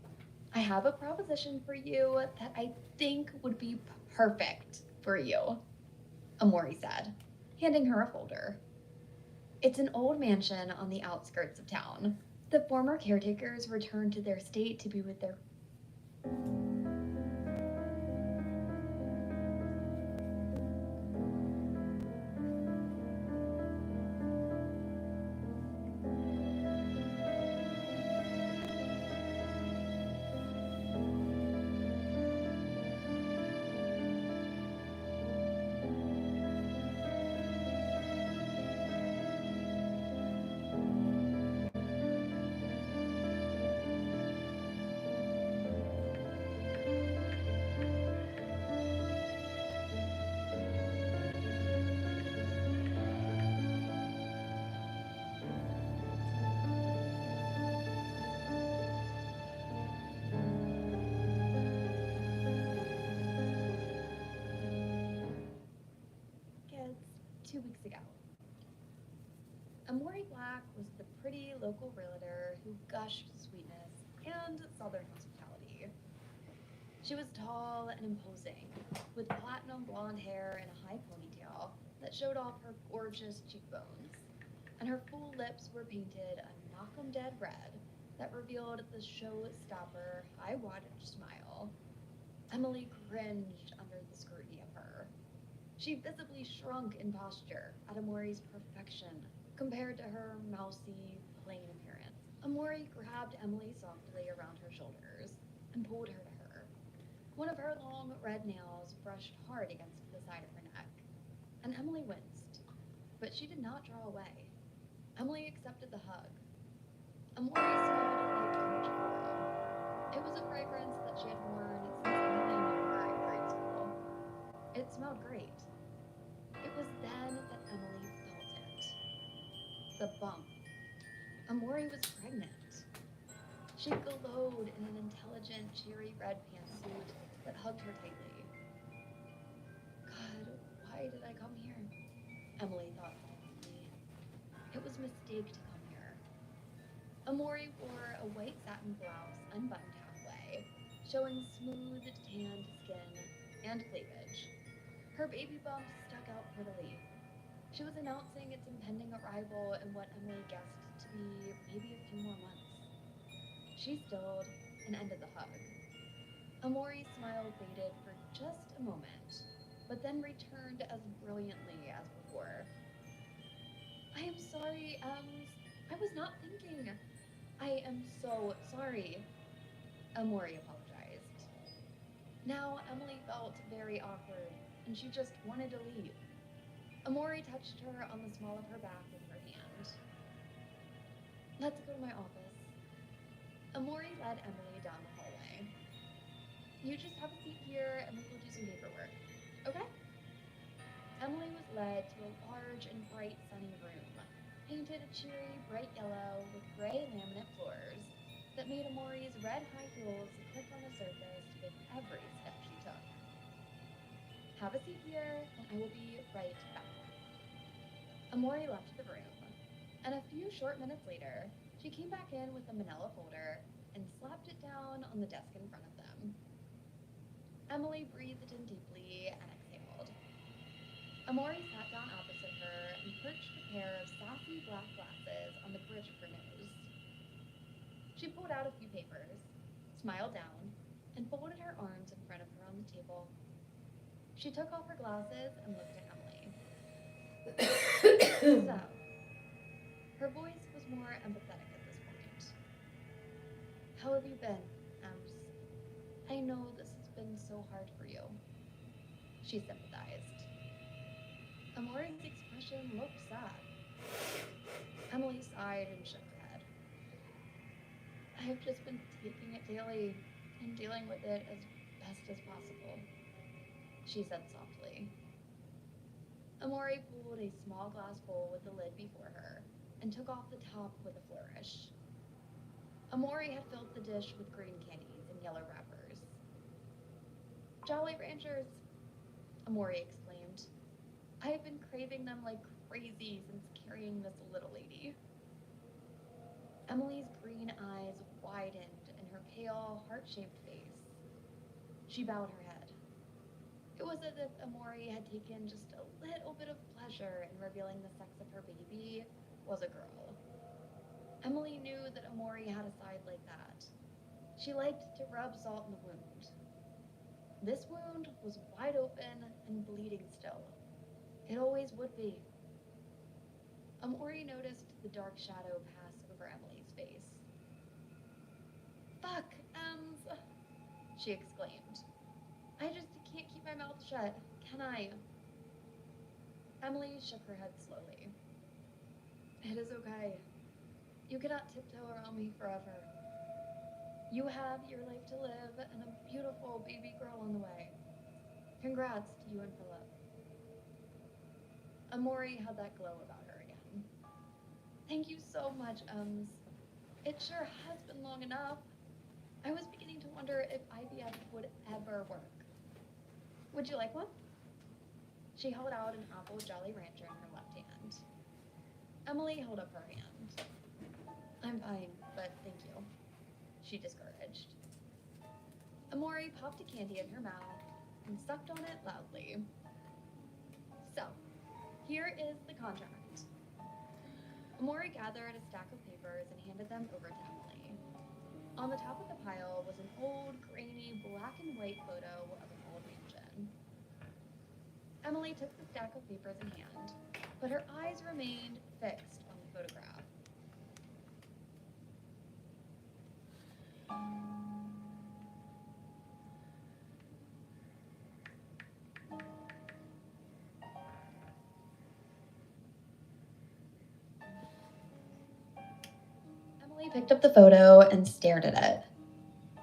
I have a proposition for you that I think would be perfect for you." Amori said, handing her a folder. It's an old mansion on the outskirts of town. The former caretakers returned to their estate to be with their kids 2 weeks ago. Amori Black was the pretty local realtor who gushed sweetness and southern hospitality. She was tall and imposing, with platinum blonde hair and a high ponytail that showed off her gorgeous cheekbones, and her full lips were painted a knock-em-dead red that revealed the showstopper high-wattage smile. Emily cringed under the scrutiny of her. She visibly shrunk in posture at Amori's perfection compared to her mousy, plain appearance. Amori grabbed Emily softly around her shoulders and pulled her to her. One of her long red nails brushed hard against the side of her neck, and Emily winced, but she did not draw away. Emily accepted the hug. Amori smelled like Coach Floral. It was a fragrance that she had worn since Emily knew her in grade school. It smelled great. It was then that Emily felt it. The bump. Amori was pregnant. She glowed in an intelligent, cheery red pantsuit that hugged her tightly. God, why did I come here? Emily thought thoughtfully. It was a mistake to come here. Amori wore a white satin blouse unbuttoned halfway, showing smooth, tanned skin and cleavage. Her baby bump stuck out prettily. She was announcing its impending arrival in what Emily guessed to be maybe a few more months. She stilled and ended the hug. Amori's smile faded for just a moment, but then returned as brilliantly as before. I am sorry, I was not thinking. I am so sorry. Amori apologized. Now Emily felt very awkward, and she just wanted to leave. Amori touched her on the small of her back with her hand. Let's go to my office. Amori led Emily down the hallway. You just have a seat here and we will do some paperwork, okay? Emily was led to a large and bright sunny room, painted a cheery bright yellow with gray laminate floors that made Amori's red high heels click on the surface with every step she took. Have a seat here and I will be right back. Amori left the room, and a few short minutes later, she came back in with a manila folder and slapped it down on the desk in front of them. Emily breathed in deeply and exhaled. Amori sat down opposite her and perched a pair of sassy black glasses on the bridge of her nose. She pulled out a few papers, smiled down, and folded her arms in front of her on the table. She took off her glasses and looked at Emily. So, her voice was more empathetic at this point. How have you been, Ems? I know this has been so hard for you. She sympathized. Amori's expression looked sad. Emily sighed and shook her head. I've just been taking it daily and dealing with it as best as possible, she said softly. Amori pulled a small glass bowl with the lid before her and took off the top with a flourish. Amori had filled the dish with green candies and yellow wrappers. Jolly Ranchers, Amori exclaimed. I have been craving them like crazy since carrying this little lady. Emily's green eyes widened in her pale, heart-shaped face. She bowed her head. It was as if Amori had taken just a little bit of pleasure in revealing the sex of her baby was a girl. Emily knew that Amori had a side like that. She liked to rub salt in the wound. This wound was wide open and bleeding still. It always would be. Amori noticed the dark shadow pass over Emily's face. Fuck, Ems, she exclaimed. I just can't keep my mouth shut, can I? Emily shook her head slowly. It is okay. You cannot tiptoe around me forever. You have your life to live and a beautiful baby girl on the way. Congrats to you and Philip. Amori had that glow about her again. Thank you so much, Ems. It sure has been long enough. I was beginning to wonder if IVF would ever work. Would you like one? She held out an apple Jolly Rancher in her left hand. Emily held up her hand. I'm fine, but thank you. She discouraged. Amori popped a candy in her mouth and sucked on it loudly. So, here is the contract. Amori gathered a stack of papers and handed them over to Emily. On the top of the pile was an old, grainy, black and white photo of an old mansion. Emily took the stack of papers in hand, but her eyes remained fixed on the photograph. Emily picked up the photo and stared at it.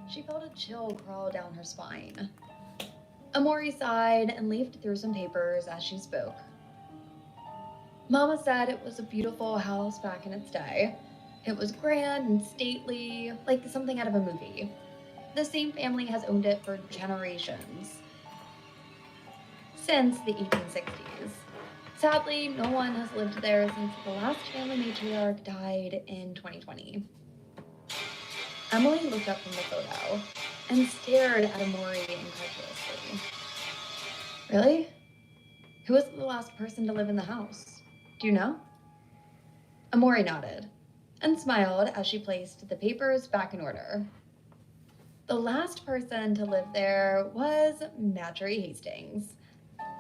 She felt a chill crawl down her spine. Amori sighed and leafed through some papers as she spoke. Mama said it was a beautiful house back in its day. It was grand and stately, like something out of a movie. The same family has owned it for generations. Since the 1860s. Sadly, no one has lived there since the last family matriarch died in 2020. Emily looked up from the photo and stared at Amori incredulously. Really? Who was the last person to live in the house? Do you know? Amori nodded and smiled as she placed the papers back in order. The last person to live there was Marjorie Hastings.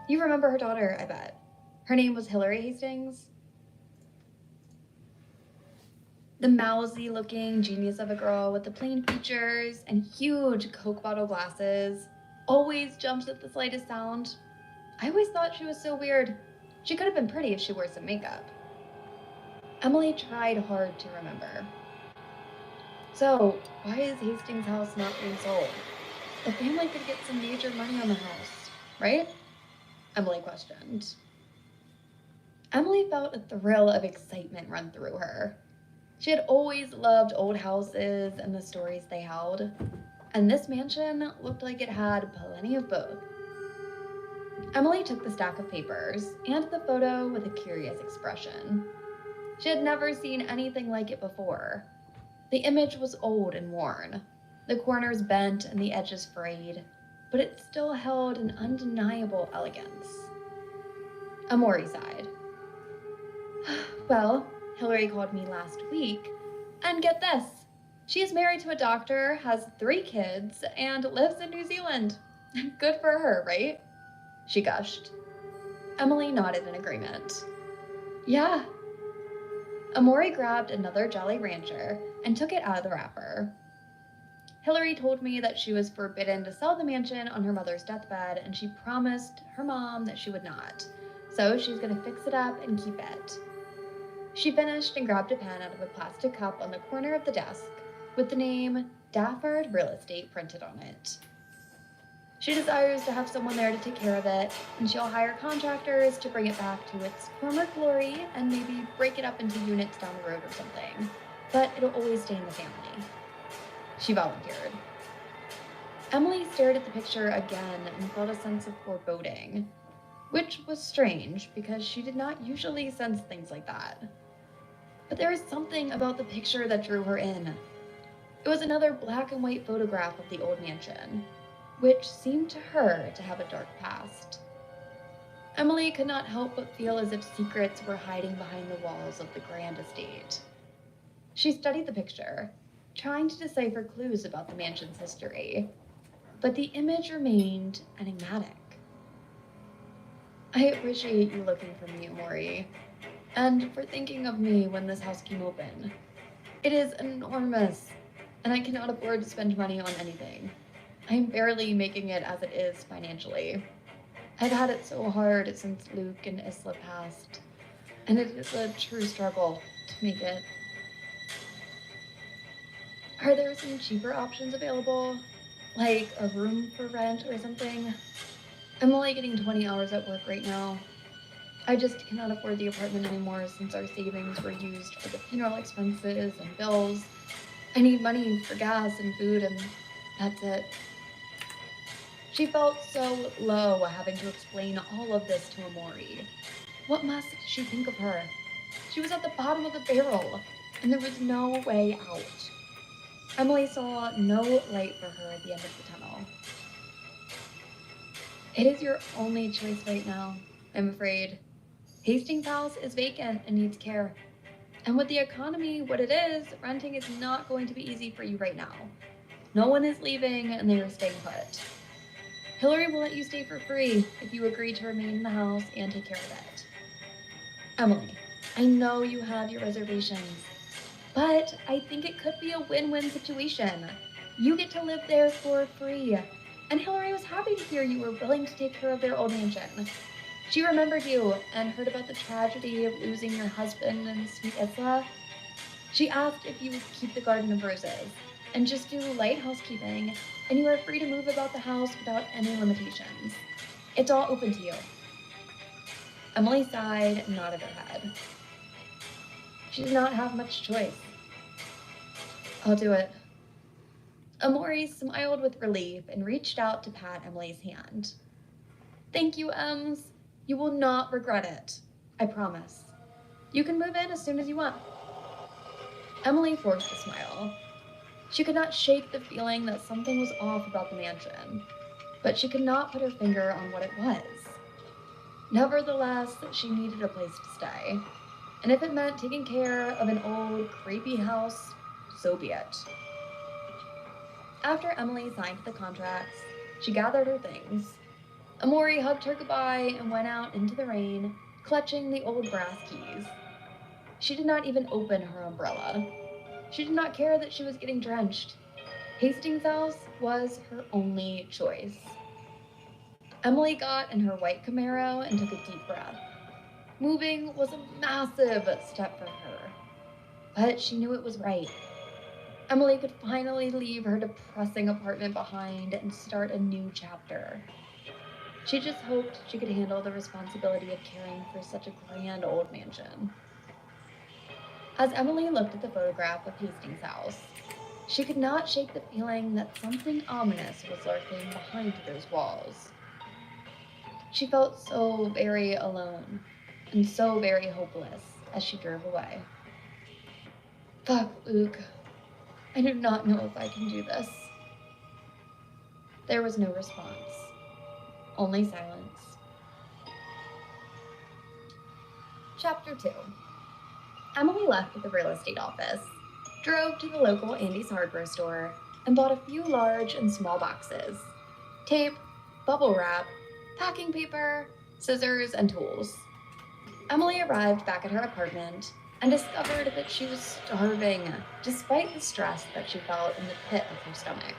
You remember her daughter, I bet. Her name was Hillary Hastings. The mousy-looking genius of a girl with the plain features and huge Coke bottle glasses always jumps at the slightest sound. I always thought she was so weird. She could have been pretty if she wore some makeup. Emily tried hard to remember. So, why is Hastings' house not being sold? The family could get some major money on the house, right? Emily questioned. Emily felt a thrill of excitement run through her. She had always loved old houses and the stories they held, and this mansion looked like it had plenty of both. Emily took the stack of papers and the photo with a curious expression. She had never seen anything like it before. The image was old and worn, the corners bent and the edges frayed, but it still held an undeniable elegance. Amori sighed. Well, Hillary called me last week, and get this, she is married to a doctor, has 3 kids, and lives in New Zealand. Good for her, right? She gushed. Emily nodded in agreement. Yeah. Amori grabbed another Jolly Rancher and took it out of the wrapper. Hillary told me that she was forbidden to sell the mansion on her mother's deathbed, and she promised her mom that she would not. So she's gonna fix it up and keep it. She finished and grabbed a pen out of a plastic cup on the corner of the desk with the name Dafford Real Estate printed on it. She desires to have someone there to take care of it, and she'll hire contractors to bring it back to its former glory and maybe break it up into units down the road or something. But it'll always stay in the family. She volunteered. Emily stared at the picture again and felt a sense of foreboding, which was strange because she did not usually sense things like that. But there was something about the picture that drew her in. It was another black and white photograph of the old mansion. which seemed to her to have a dark past. Emily could not help but feel as if secrets were hiding behind the walls of the grand estate. She studied the picture, trying to decipher clues about the mansion's history, but the image remained enigmatic. I appreciate you looking for me, Amori, and for thinking of me when this house came open. It is enormous, and I cannot afford to spend money on anything. I am barely making it as it is financially. I've had it so hard since Luke and Isla passed, and it is a true struggle to make it. Are there some cheaper options available? Like a room for rent or something? I'm only getting 20 hours at work right now. I just cannot afford the apartment anymore since our savings were used for the funeral expenses and bills. I need money for gas and food, and that's it. She felt so low having to explain all of this to Amori. What must she think of her? She was at the bottom of the barrel, and there was no way out. Emily saw no light for her at the end of the tunnel. It is your only choice right now, I'm afraid. Hastings House is vacant and needs care. And with the economy what it is, renting is not going to be easy for you right now. No one is leaving and they are staying put. Hillary will let you stay for free if you agree to remain in the house and take care of it. Emily, I know you have your reservations, but I think it could be a win-win situation. You get to live there for free. And Hillary was happy to hear you were willing to take care of their old mansion. She remembered you and heard about the tragedy of losing your husband and sweet Isla. She asked if you would keep the Garden of Roses and just do light housekeeping, and you are free to move about the house without any limitations. It's all open to you. Emily sighed and nodded her head. She did not have much choice. I'll do it. Amori smiled with relief and reached out to pat Emily's hand. Thank you, Ems. You will not regret it. I promise. You can move in as soon as you want. Emily forced a smile. She could not shake the feeling that something was off about the mansion, but she could not put her finger on what it was. Nevertheless, she needed a place to stay, and if it meant taking care of an old, creepy house, so be it. After Emily signed the contracts, she gathered her things. Amori hugged her goodbye and went out into the rain, clutching the old brass keys. She did not even open her umbrella. She did not care that she was getting drenched. Hastings House was her only choice. Emily got in her white Camaro and took a deep breath. Moving was a massive step for her, but she knew it was right. Emily could finally leave her depressing apartment behind and start a new chapter. She just hoped she could handle the responsibility of caring for such a grand old mansion. As Emily looked at the photograph of Hastings House, she could not shake the feeling that something ominous was lurking behind those walls. She felt so very alone and so very hopeless as she drove away. Fuck, Luke. I do not know if I can do this. There was no response, only silence. Chapter 2. Emily left the real estate office, drove to the local Andy's hardware store, and bought a few large and small boxes, tape, bubble wrap, packing paper, scissors, and tools. Emily arrived back at her apartment and discovered that she was starving, despite the stress that she felt in the pit of her stomach.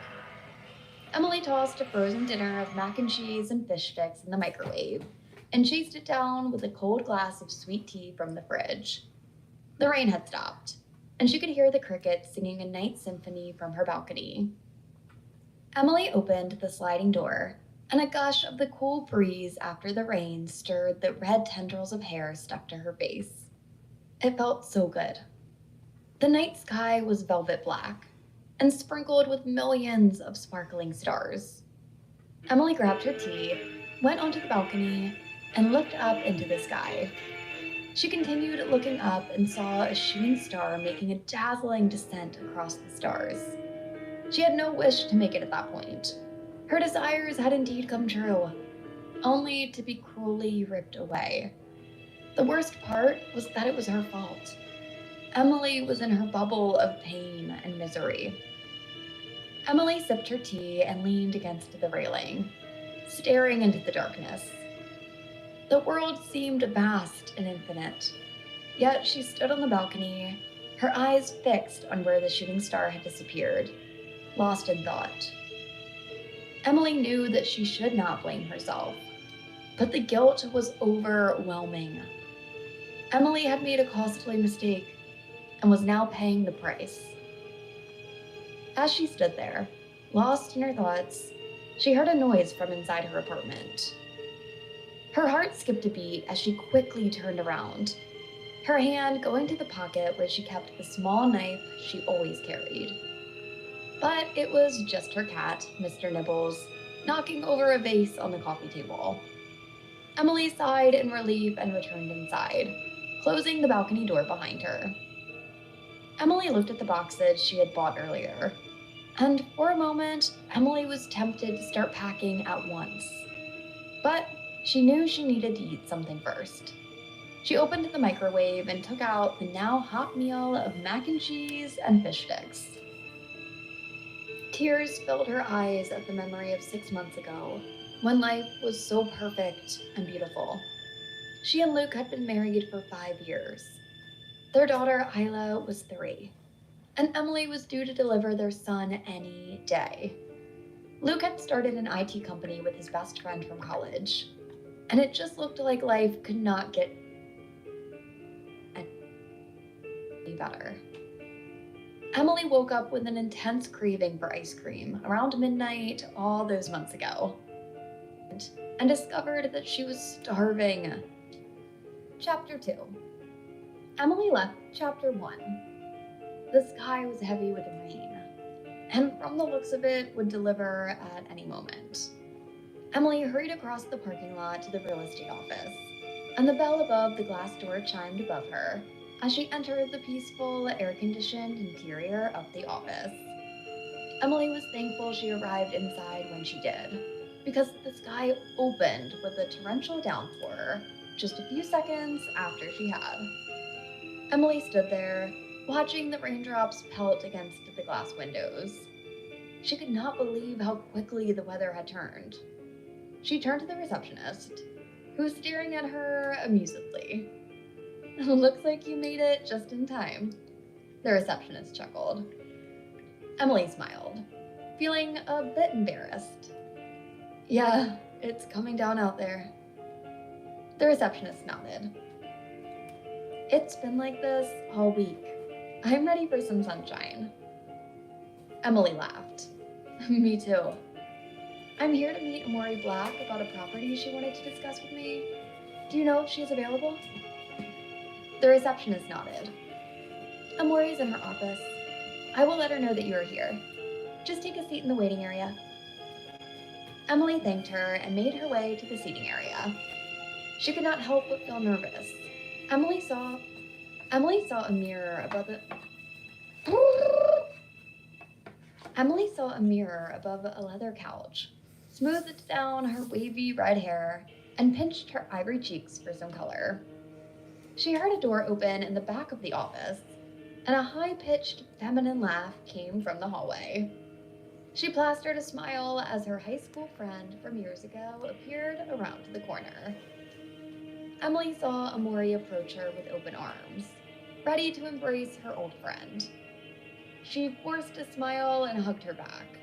Emily tossed a frozen dinner of mac and cheese and fish sticks in the microwave and chased it down with a cold glass of sweet tea from the fridge. The rain had stopped, and she could hear the crickets singing a night symphony from her balcony. Emily opened the sliding door, and a gush of the cool breeze after the rain stirred the red tendrils of hair stuck to her face. It felt so good. The night sky was velvet black and sprinkled with millions of sparkling stars. Emily grabbed her tea, went onto the balcony, and looked up into the sky. She continued looking up and saw a shooting star making a dazzling descent across the stars. She had no wish to make it at that point. Her desires had indeed come true, only to be cruelly ripped away. The worst part was that it was her fault. Emily was in her bubble of pain and misery. Emily sipped her tea and leaned against the railing, staring into the darkness. The world seemed vast and infinite, yet she stood on the balcony, her eyes fixed on where the shooting star had disappeared, lost in thought. Emily knew that she should not blame herself, but the guilt was overwhelming. Emily had made a costly mistake and was now paying the price. As she stood there, lost in her thoughts, she heard a noise from inside her apartment. Her heart skipped a beat as she quickly turned around, her hand going to the pocket where she kept the small knife she always carried. But it was just her cat, Mr. Nibbles, knocking over a vase on the coffee table. Emily sighed in relief and returned inside, closing the balcony door behind her. Emily looked at the boxes she had bought earlier, and for a moment, Emily was tempted to start packing at once. But she knew she needed to eat something first. She opened the microwave and took out the now hot meal of mac and cheese and fish sticks. Tears filled her eyes at the memory of 6 months ago, when life was so perfect and beautiful. She and Luke had been married for 5 years. Their daughter, Isla, was 3, and Emily was due to deliver their son any day. Luke had started an IT company with his best friend from college, and it just looked like life could not get any better. Emily woke up with an intense craving for ice cream around midnight all those months ago, and discovered that she was starving. Chapter 2. Emily left Chapter 1. The sky was heavy with rain, and from the looks of it, would deliver at any moment. Emily hurried across the parking lot to the real estate office, and the bell above the glass door chimed above her as she entered the peaceful, air-conditioned interior of the office. Emily was thankful she arrived inside when she did, because the sky opened with a torrential downpour just a few seconds after she had. Emily stood there, watching the raindrops pelt against the glass windows. She could not believe how quickly the weather had turned. She turned to the receptionist, who was staring at her amusedly. "Looks like you made it just in time," the receptionist chuckled. Emily smiled, feeling a bit embarrassed. "Yeah, it's coming down out there." The receptionist nodded. "It's been like this all week. I'm ready for some sunshine." Emily laughed. "Me too. I'm here to meet Amori Black about a property she wanted to discuss with me. Do you know if she's available?" The receptionist nodded. "Amori's in her office. I will let her know that you are here. Just take a seat in the waiting area." Emily thanked her and made her way to the seating area. She could not help but feel nervous. Emily saw a mirror above a leather couch, smoothed down her wavy red hair, and pinched her ivory cheeks for some color. She heard a door open in the back of the office, and a high-pitched feminine laugh came from the hallway. She plastered a smile as her high school friend from years ago appeared around the corner. Emily saw Amori approach her with open arms, ready to embrace her old friend. She forced a smile and hugged her back,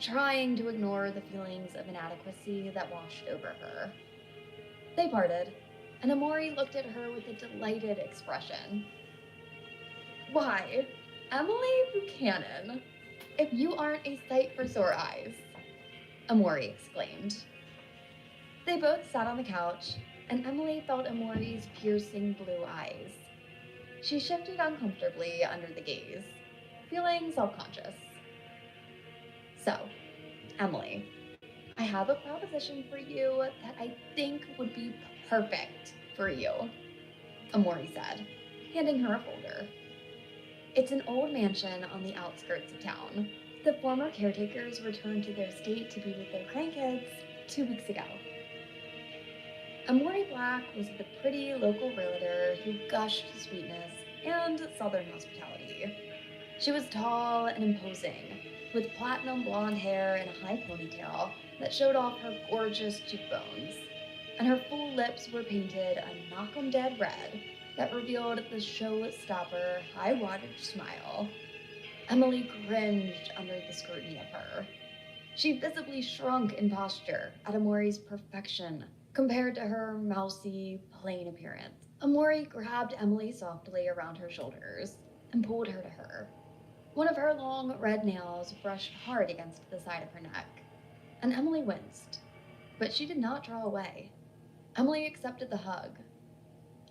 trying to ignore the feelings of inadequacy that washed over her. They parted, and Amori looked at her with a delighted expression. "Why, Emily Buchanan, if you aren't a sight for sore eyes," Amori exclaimed. They both sat on the couch, and Emily felt Amori's piercing blue eyes. She shifted uncomfortably under the gaze, feeling self-conscious. "So, Emily, I have a proposition for you that I think would be perfect for you," Amori said, handing her a folder. "It's an old mansion on the outskirts of town, The former caretakers returned to their state to be with their grandkids 2 weeks ago. Amori Black was the pretty local realtor who gushed sweetness and southern hospitality. She was tall and imposing, with platinum blonde hair and a high ponytail that showed off her gorgeous cheekbones, and her full lips were painted a knock-'em-dead red that revealed the showstopper high-wattage smile. Emily cringed under the scrutiny of her. She visibly shrunk in posture at Amori's perfection compared to her mousy, plain appearance. Amori grabbed Emily softly around her shoulders and pulled her to her. One of her long red nails brushed hard against the side of her neck, and Emily winced, but she did not draw away. Emily accepted the hug.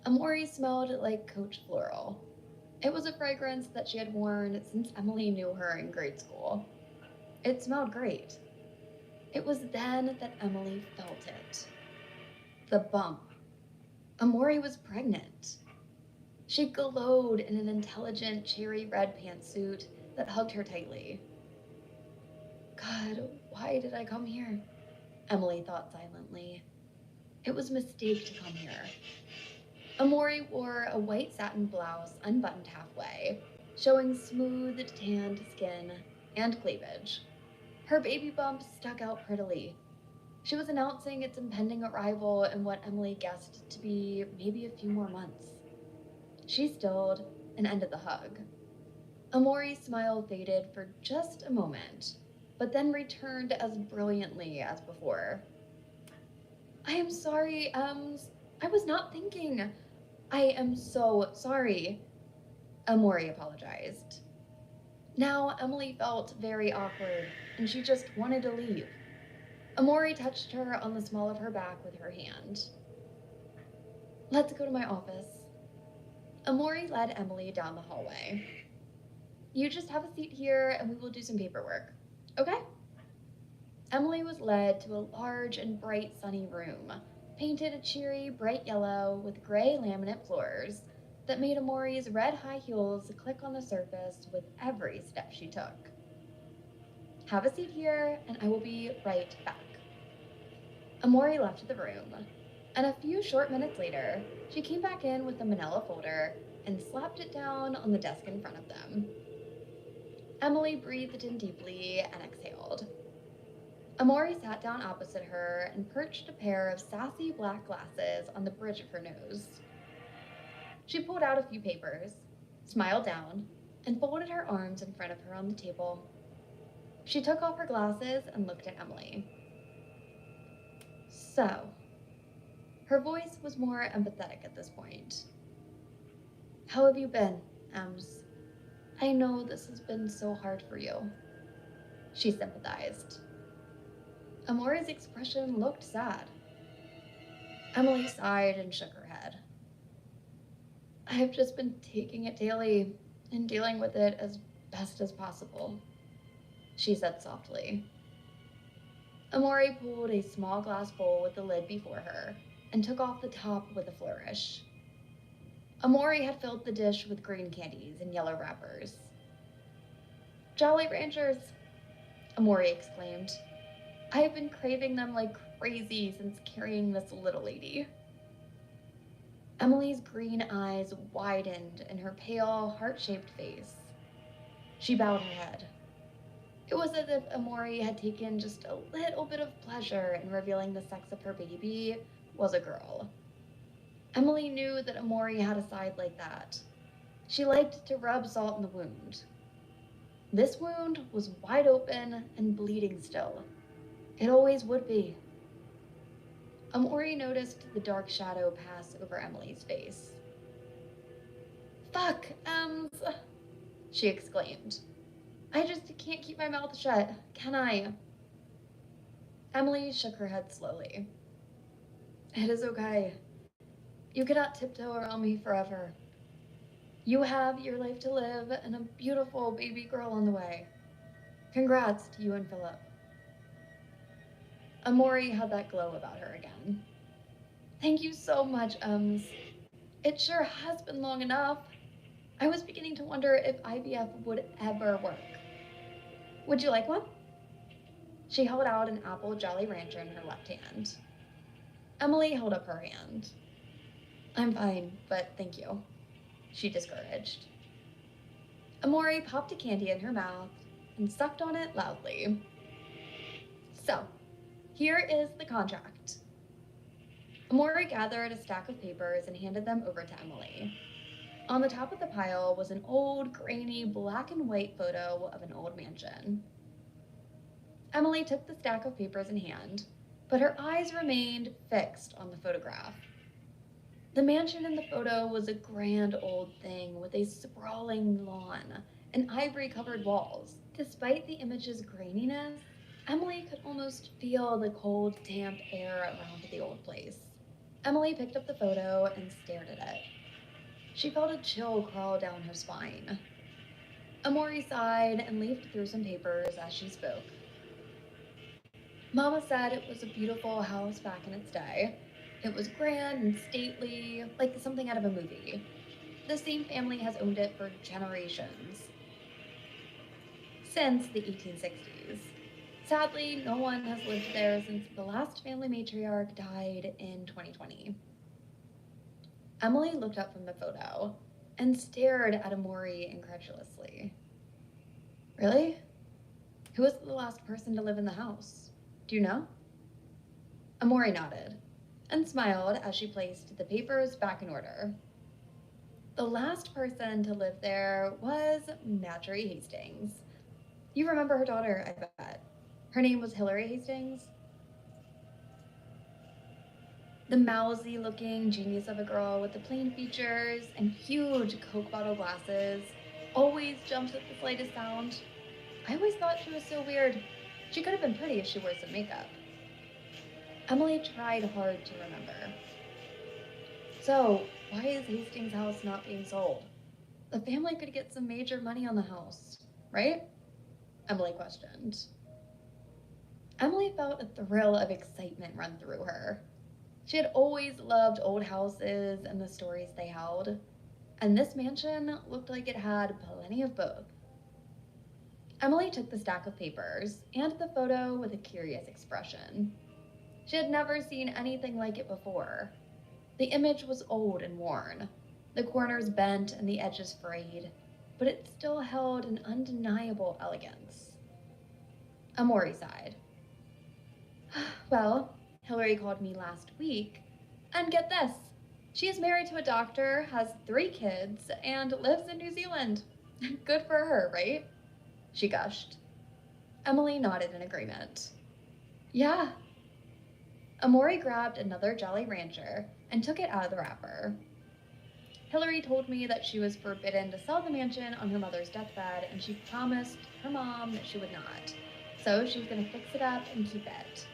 Amori smelled like Coach Floral. It was a fragrance that she had worn since Emily knew her in grade school. It smelled great. It was then that Emily felt it. The bump. Amori was pregnant. She glowed in an intelligent cherry red pantsuit that hugged her tightly. God, why did I come here? Emily thought silently. It was a mistake to come here. Amori wore a white satin blouse unbuttoned halfway, showing smooth, tanned skin and cleavage. Her baby bump stuck out prettily. She was announcing its impending arrival in what Emily guessed to be maybe a few more months. She stilled and ended the hug. Amori's smile faded for just a moment, but then returned as brilliantly as before. I am sorry, I was not thinking. I am so sorry, Amori apologized. Now Emily felt very awkward, and she just wanted to leave. Amori touched her on the small of her back with her hand. Let's go to my office. Amori led Emily down the hallway. You just have a seat here and we will do some paperwork, okay? Emily was led to a large and bright sunny room, painted a cheery bright yellow with gray laminate floors that made Amori's red high heels click on the surface with every step she took. Have a seat here and I will be right back. Amori left the room, and a few short minutes later, she came back in with a manila folder and slapped it down on the desk in front of them. Emily breathed in deeply and exhaled. Amori sat down opposite her and perched a pair of sassy black glasses on the bridge of her nose. She pulled out a few papers, smiled down, and folded her arms in front of her on the table. She took off her glasses and looked at Emily. So, her voice was more empathetic at this point. How have you been, Ems? I know this has been so hard for you. She sympathized. Amori's expression looked sad. Emily sighed and shook her head. I have just been taking it daily and dealing with it as best as possible, she said softly. Amori pulled a small glass bowl with the lid before her and took off the top with a flourish. Amori had filled the dish with green candies and yellow wrappers. Jolly Ranchers, Amori exclaimed. I have been craving them like crazy since carrying this little lady. Emily's green eyes widened in her pale, heart-shaped face. She bowed her head. It was as if Amori had taken just a little bit of pleasure in revealing the sex of her baby was a girl. Emily knew that Amori had a side like that. She liked to rub salt in the wound. This wound was wide open and bleeding still. It always would be. Amori noticed the dark shadow pass over Emily's face. Fuck, Ems, she exclaimed. I just can't keep my mouth shut, can I? Emily shook her head slowly. It is okay. You cannot tiptoe around me forever. You have your life to live and a beautiful baby girl on the way. Congrats to you and Philip. Amori had that glow about her again. Thank you so much, Ems. It sure has been long enough. I was beginning to wonder if IVF would ever work. Would you like one? She held out an apple Jolly Rancher in her left hand. Emily held up her hand. I'm fine, but thank you, she discouraged. Amori popped a candy in her mouth and sucked on it loudly. So, here is the contract. Amori gathered a stack of papers and handed them over to Emily. On the top of the pile was an old, grainy, black and white photo of an old mansion. Emily took the stack of papers in hand, but her eyes remained fixed on the photograph. The mansion in the photo was a grand old thing with a sprawling lawn and ivory-covered walls. Despite the image's graininess, Emily could almost feel the cold, damp air around the old place. Emily picked up the photo and stared at it. She felt a chill crawl down her spine. Amori sighed and leafed through some papers as she spoke. Mama said it was a beautiful house back in its day. It was grand and stately, like something out of a movie. The same family has owned it for generations. Since the 1860s. Sadly, no one has lived there since the last family matriarch died in 2020. Emily looked up from the photo and stared at Amori incredulously. Really? Who was the last person to live in the house? Do you know? Amori nodded and smiled as she placed the papers back in order. The last person to live there was Marjorie Hastings. You remember her daughter, I bet. Her name was Hillary Hastings. The mousy-looking genius of a girl with the plain features and huge Coke bottle glasses always jumped at the slightest sound. I always thought she was so weird. She could have been pretty if she wore some makeup. Emily tried hard to remember. So, why is Hastings' house not being sold? The family could get some major money on the house, right? Emily questioned. Emily felt a thrill of excitement run through her. She had always loved old houses and the stories they held, and this mansion looked like it had plenty of both. Emily took the stack of papers and the photo with a curious expression. She had never seen anything like it before. The image was old and worn, the corners bent and the edges frayed, but it still held an undeniable elegance. Amori sighed. Well, Hillary called me last week, and get this, she is married to a doctor, has 3 kids, and lives in New Zealand. Good for her, right? She gushed. Emily nodded in agreement. Yeah. Amori grabbed another Jolly Rancher and took it out of the wrapper. Hillary told me that she was forbidden to sell the mansion on her mother's deathbed, and she promised her mom that she would not. So she was going to fix it up and keep it.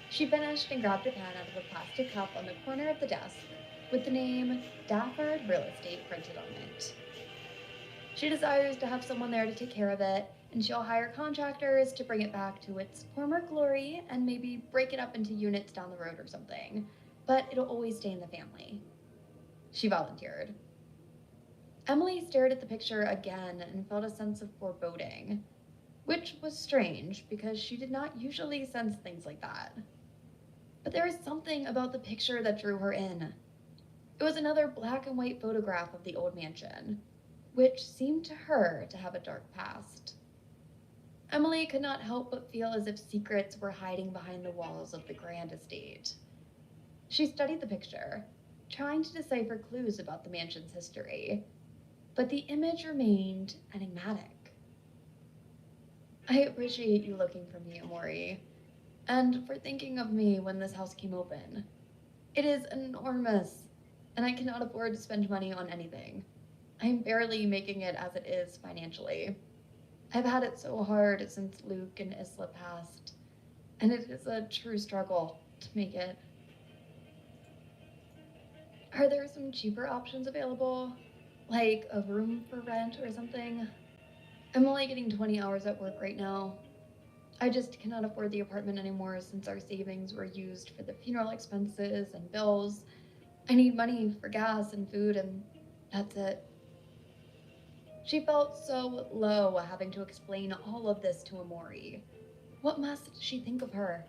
She finished and grabbed a pen out of a plastic cup on the corner of the desk with the name Dafford Real Estate printed on it. She desires to have someone there to take care of it, and she'll hire contractors to bring it back to its former glory and maybe break it up into units down the road or something, but it'll always stay in the family. She volunteered. Emily stared at the picture again and felt a sense of foreboding, which was strange because she did not usually sense things like that. But there was something about the picture that drew her in. It was another black and white photograph of the old mansion, which seemed to her to have a dark past. Emily could not help but feel as if secrets were hiding behind the walls of the grand estate. She studied the picture, trying to decipher clues about the mansion's history, but the image remained enigmatic. I appreciate you looking for me, Amori, and for thinking of me when this house came open. It is enormous, and I cannot afford to spend money on anything. I am barely making it as it is financially. I've had it so hard since Luke and Isla passed, and it is a true struggle to make it. Are there some cheaper options available? Like a room for rent or something? I'm only getting 20 hours at work right now. I just cannot afford the apartment anymore since our savings were used for the funeral expenses and bills. I need money for gas and food, and that's it. She felt so low having to explain all of this to Amori. What must she think of her?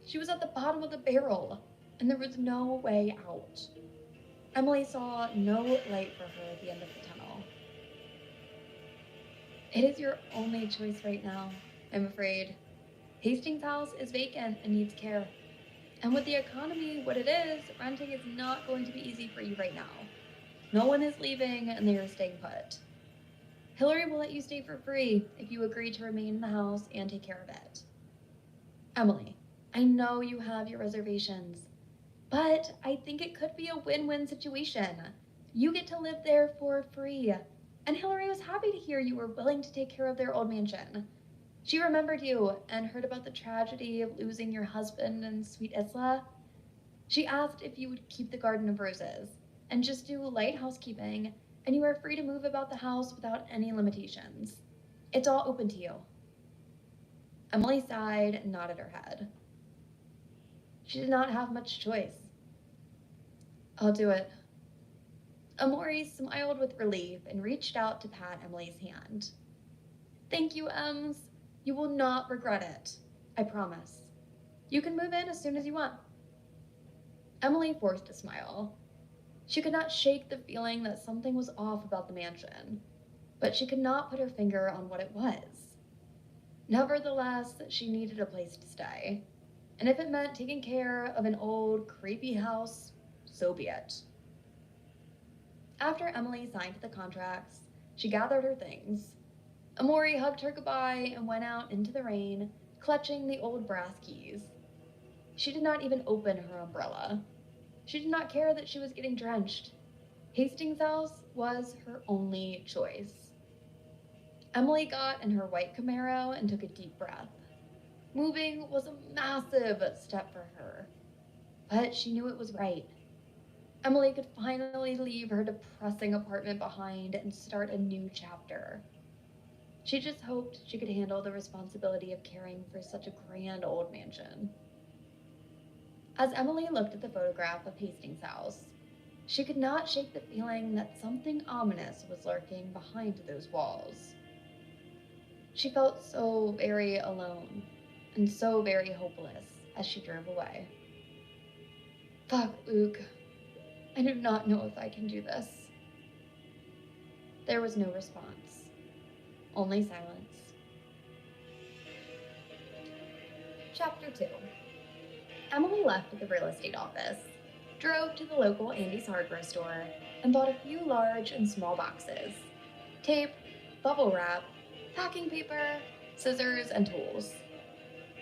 She was at the bottom of the barrel, and there was no way out. Emily saw no light for her at the end of the tunnel. It is your only choice right now, I'm afraid. Hastings House is vacant and needs care. And with the economy what it is, renting is not going to be easy for you right now. No one is leaving and they are staying put. Hillary will let you stay for free if you agree to remain in the house and take care of it. Emily, I know you have your reservations, but I think it could be a win-win situation. You get to live there for free. And Hillary was happy to hear you were willing to take care of their old mansion. She remembered you and heard about the tragedy of losing your husband and sweet Isla. She asked if you would keep the Garden of Roses and just do light housekeeping, and you are free to move about the house without any limitations. It's all open to you. Emily sighed and nodded her head. She did not have much choice. I'll do it. Amori smiled with relief and reached out to pat Emily's hand. Thank you, Ems. You will not regret it. I promise. You can move in as soon as you want. Emily forced a smile. She could not shake the feeling that something was off about the mansion, but she could not put her finger on what it was. Nevertheless, she needed a place to stay, and if it meant taking care of an old, creepy house, so be it. After Emily signed the contracts, she gathered her things. Amori hugged her goodbye and went out into the rain, clutching the old brass keys. She did not even open her umbrella. She did not care that she was getting drenched. Hastings House was her only choice. Emily got in her white Camaro and took a deep breath. Moving was a massive step for her, but she knew it was right. Emily could finally leave her depressing apartment behind and start a new chapter. She just hoped she could handle the responsibility of caring for such a grand old mansion. As Emily looked at the photograph of Hastings House, she could not shake the feeling that something ominous was lurking behind those walls. She felt so very alone and so very hopeless as she drove away. Fuck, Luke. I do not know if I can do this. There was no response, only silence. Chapter 2. Emily left the real estate office, drove to the local Andy's hardware store, and bought a few large and small boxes, tape, bubble wrap, packing paper, scissors, and tools.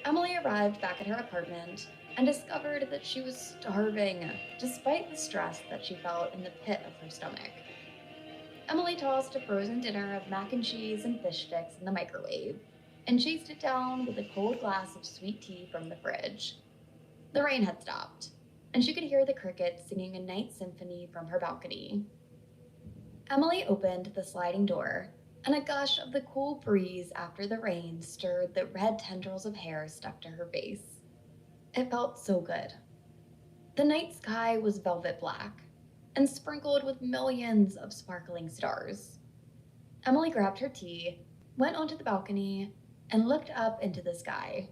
Emily arrived back at her apartment and discovered that she was starving, despite the stress that she felt in the pit of her stomach. Emily tossed a frozen dinner of mac and cheese and fish sticks in the microwave and chased it down with a cold glass of sweet tea from the fridge. The rain had stopped, and she could hear the crickets singing a night symphony from her balcony. Emily opened the sliding door, and a gush of the cool breeze after the rain stirred the red tendrils of hair stuck to her face. It felt so good. The night sky was velvet black and sprinkled with millions of sparkling stars. Emily grabbed her tea, went onto the balcony, and looked up into the sky.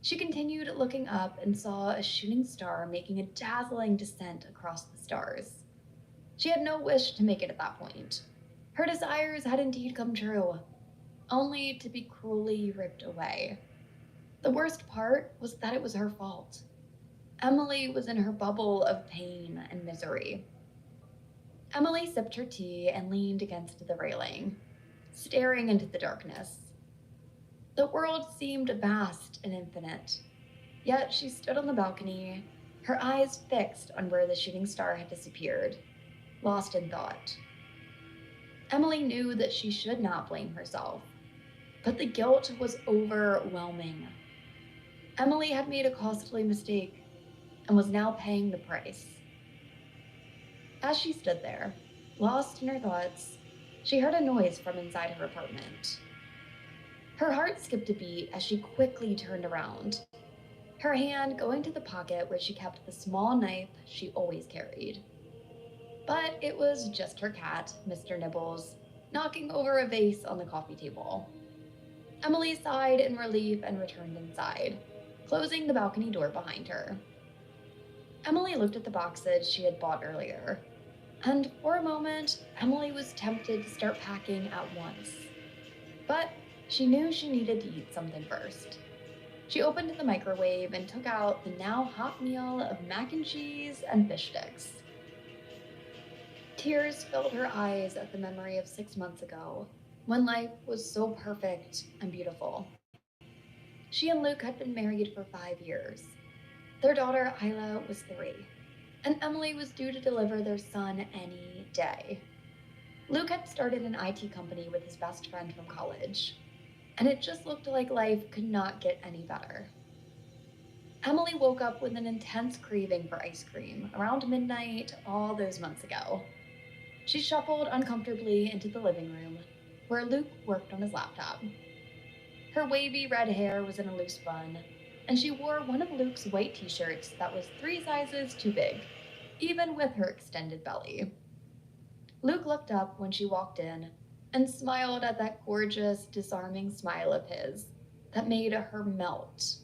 She continued looking up and saw a shooting star making a dazzling descent across the stars. She had no wish to make it at that point. Her desires had indeed come true, only to be cruelly ripped away. The worst part was that it was her fault. Emily was in her bubble of pain and misery. Emily sipped her tea and leaned against the railing, staring into the darkness. The world seemed vast and infinite, yet she stood on the balcony, her eyes fixed on where the shooting star had disappeared, lost in thought. Emily knew that she should not blame herself, but the guilt was overwhelming. Emily had made a costly mistake and was now paying the price. As she stood there, lost in her thoughts, she heard a noise from inside her apartment. Her heart skipped a beat as she quickly turned around, her hand going to the pocket where she kept the small knife she always carried. But it was just her cat, Mr. Nibbles, knocking over a vase on the coffee table. Emily sighed in relief and returned inside, closing the balcony door behind her. Emily looked at the boxes she had bought earlier, and for a moment, Emily was tempted to start packing at once. But she knew she needed to eat something first. She opened the microwave and took out the now hot meal of mac and cheese and fish sticks. Tears filled her eyes at the memory of 6 months ago, when life was so perfect and beautiful. She and Luke had been married for 5 years. Their daughter, Isla, was 3, and Emily was due to deliver their son any day. Luke had started an IT company with his best friend from college, and it just looked like life could not get any better. Emily woke up with an intense craving for ice cream around midnight all those months ago. She shuffled uncomfortably into the living room, where Luke worked on his laptop. Her wavy red hair was in a loose bun, and she wore one of Luke's white t-shirts that was 3 sizes too big, even with her extended belly. Luke looked up when she walked in and smiled at that gorgeous, disarming smile of his that made her melt.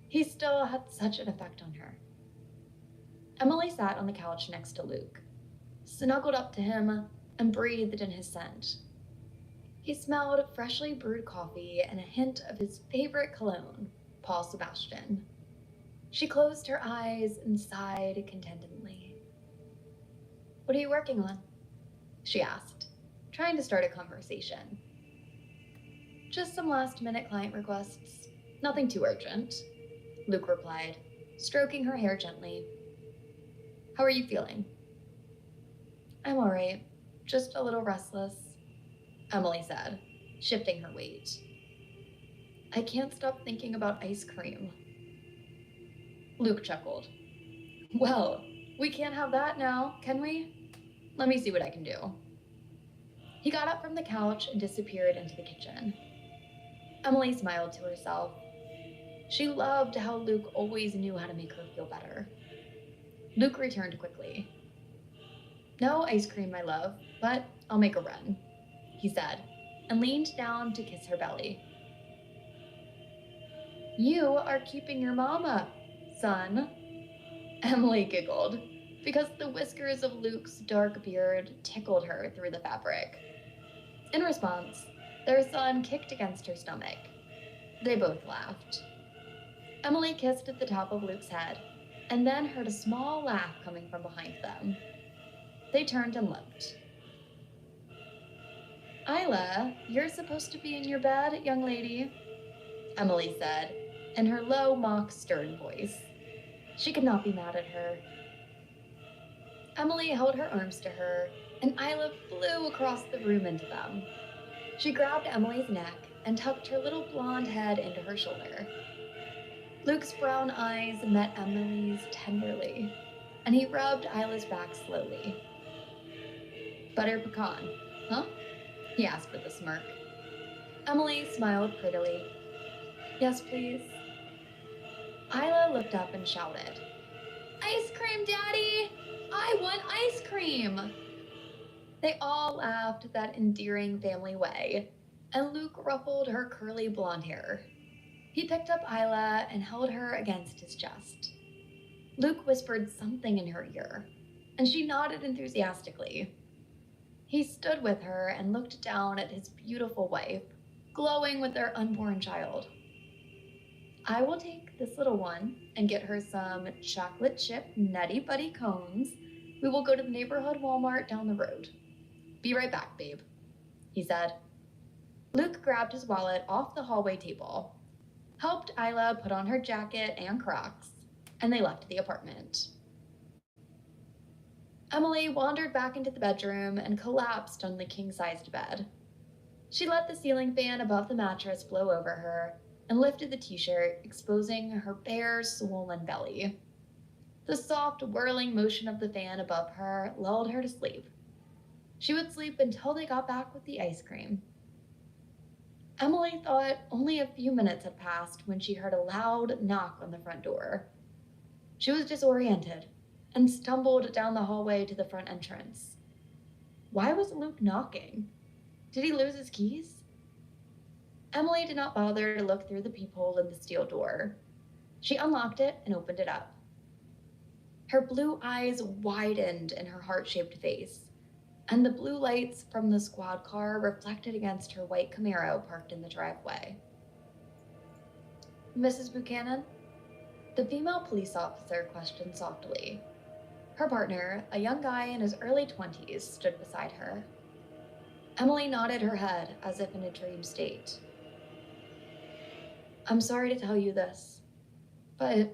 He still had such an effect on her. Emily sat on the couch next to Luke, snuggled up to him, and breathed in his scent. He smelled freshly brewed coffee and a hint of his favorite cologne, Paul Sebastian. She closed her eyes and sighed contentedly. "What are you working on?" she asked, trying to start a conversation. "Just some last-minute client requests. Nothing too urgent," Luke replied, stroking her hair gently. "How are you feeling?" "I'm all right, just a little restless," Emily said, shifting her weight. "I can't stop thinking about ice cream." Luke chuckled. "Well, we can't have that now, can we? Let me see what I can do." He got up from the couch and disappeared into the kitchen. Emily smiled to herself. She loved how Luke always knew how to make her feel better. Luke returned quickly. "No ice cream, my love, but I'll make a run," he said, and leaned down to kiss her belly. "You are keeping your mom up, son," Emily giggled, because the whiskers of Luke's dark beard tickled her through the fabric. In response, their son kicked against her stomach. They both laughed. Emily kissed at the top of Luke's head, and then heard a small laugh coming from behind them. They turned and looked. "Isla, you're supposed to be in your bed, young lady," Emily said, in her low, mock, stern voice. She could not be mad at her. Emily held her arms to her, and Isla flew across the room into them. She grabbed Emily's neck and tucked her little blonde head into her shoulder. Luke's brown eyes met Emily's tenderly, and he rubbed Isla's back slowly. "Butter pecan, huh?" he asked with a smirk. Emily smiled prettily. "Yes, please." Isla looked up and shouted, "Ice cream, Daddy! I want ice cream!" They all laughed that endearing family way, and Luke ruffled her curly blonde hair. He picked up Isla and held her against his chest. Luke whispered something in her ear, and she nodded enthusiastically. He stood with her and looked down at his beautiful wife, glowing with their unborn child. "I will take this little one and get her some chocolate chip Nutty Buddy cones. We will go to the neighborhood Walmart down the road. Be right back, babe," he said. Luke grabbed his wallet off the hallway table, helped Isla put on her jacket and Crocs, and they left the apartment. Emily wandered back into the bedroom and collapsed on the king-sized bed. She let the ceiling fan above the mattress blow over her and lifted the t-shirt, exposing her bare, swollen belly. The soft, whirling motion of the fan above her lulled her to sleep. She would sleep until they got back with the ice cream. Emily thought only a few minutes had passed when she heard a loud knock on the front door. She was disoriented and stumbled down the hallway to the front entrance. Why was Luke knocking? Did he lose his keys? Emily did not bother to look through the peephole in the steel door. She unlocked it and opened it up. Her blue eyes widened in her heart-shaped face, and the blue lights from the squad car reflected against her white Camaro parked in the driveway. Mrs. Buchanan? The female police officer questioned softly. Her partner, a young guy in his early 20s, stood beside her. Emily nodded her head as if in a dream state. I'm sorry to tell you this, but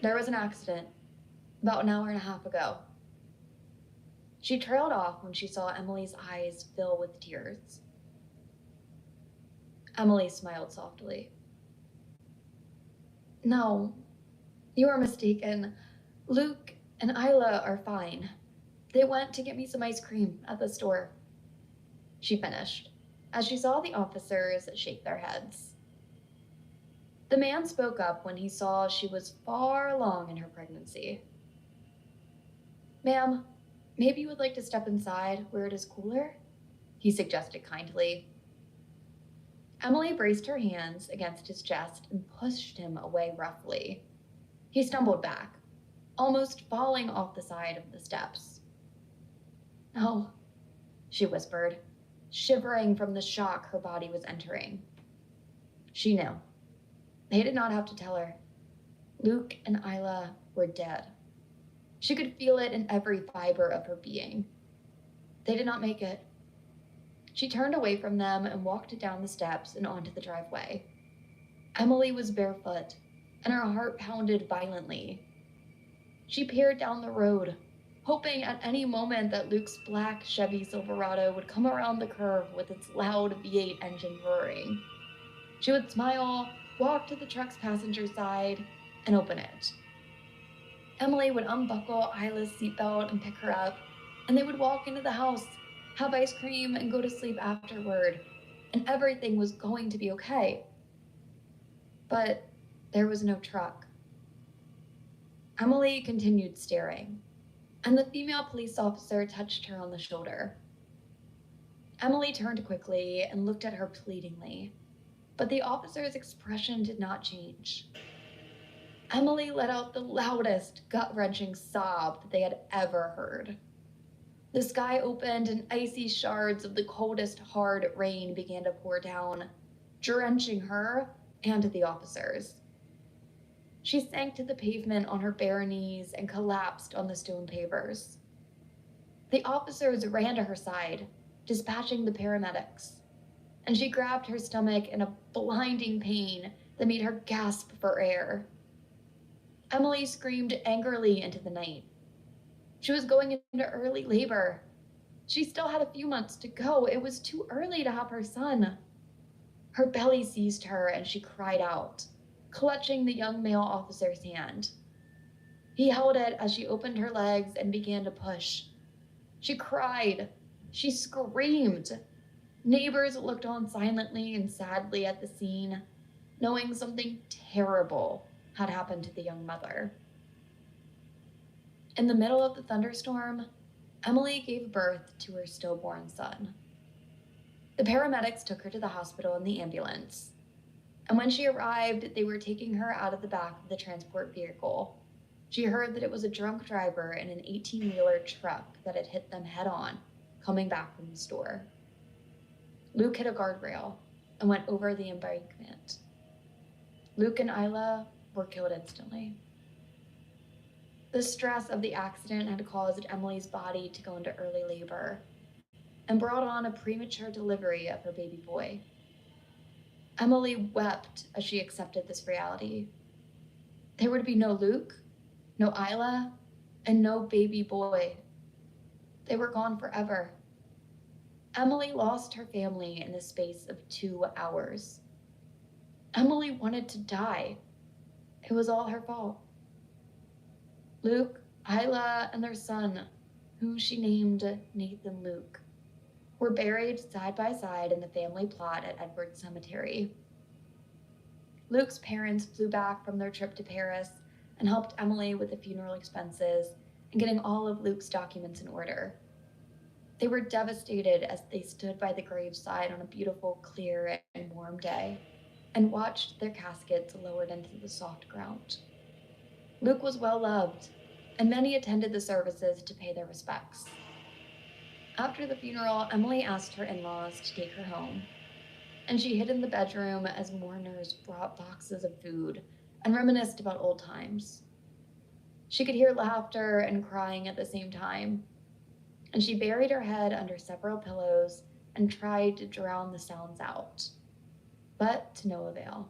there was an accident about an hour and a half ago. She trailed off when she saw Emily's eyes fill with tears. Emily smiled softly. No, you are mistaken. Luke and Isla are fine. They went to get me some ice cream at the store. She finished, as she saw the officers shake their heads. The man spoke up when he saw she was far along in her pregnancy. Ma'am, maybe you would like to step inside where it is cooler? He suggested kindly. Emily braced her hands against his chest and pushed him away roughly. He stumbled back, almost falling off the side of the steps. No, she whispered, shivering from the shock her body was entering. She knew. They did not have to tell her. Luke and Isla were dead. She could feel it in every fiber of her being. They did not make it. She turned away from them and walked down the steps and onto the driveway. Emily was barefoot, and her heart pounded violently. She peered down the road, hoping at any moment that Luke's black Chevy Silverado would come around the curve with its loud V8 engine roaring. She would smile, walk to the truck's passenger side, and open it. Emily would unbuckle Isla's seatbelt and pick her up, and they would walk into the house, have ice cream, and go to sleep afterward, and everything was going to be okay. But there was no truck. Emily continued staring, and the female police officer touched her on the shoulder. Emily turned quickly and looked at her pleadingly, but the officer's expression did not change. Emily let out the loudest, gut-wrenching sob that they had ever heard. The sky opened and icy shards of the coldest, hard rain began to pour down, drenching her and the officers. She sank to the pavement on her bare knees and collapsed on the stone pavers. The officers ran to her side, dispatching the paramedics, and she grabbed her stomach in a blinding pain that made her gasp for air. Emily screamed angrily into the night. She was going into early labor. She still had a few months to go. It was too early to have her son. Her belly seized her and she cried out, clutching the young male officer's hand. He held it as she opened her legs and began to push. She cried. She screamed. Neighbors looked on silently and sadly at the scene, knowing something terrible had happened to the young mother. In the middle of the thunderstorm, Emily gave birth to her stillborn son. The paramedics took her to the hospital in the ambulance, and when she arrived, they were taking her out of the back of the transport vehicle. She heard that it was a drunk driver in an 18-wheeler truck that had hit them head-on, coming back from the store. Luke hit a guardrail and went over the embankment. Luke and Isla were killed instantly. The stress of the accident had caused Emily's body to go into early labor and brought on a premature delivery of her baby boy. Emily wept as she accepted this reality. There would be no Luke, no Isla, and no baby boy. They were gone forever. Emily lost her family in the space of 2 hours. Emily wanted to die. It was all her fault. Luke, Isla, and their son, who she named Nathan Luke, were buried side by side in the family plot at Edward Cemetery. Luke's parents flew back from their trip to Paris and helped Emily with the funeral expenses and getting all of Luke's documents in order. They were devastated as they stood by the graveside on a beautiful, clear, and warm day and watched their caskets lowered into the soft ground. Luke was well loved, and many attended the services to pay their respects. After the funeral, Emily asked her in-laws to take her home, and she hid in the bedroom as mourners brought boxes of food and reminisced about old times. She could hear laughter and crying at the same time, and she buried her head under several pillows and tried to drown the sounds out, but to no avail.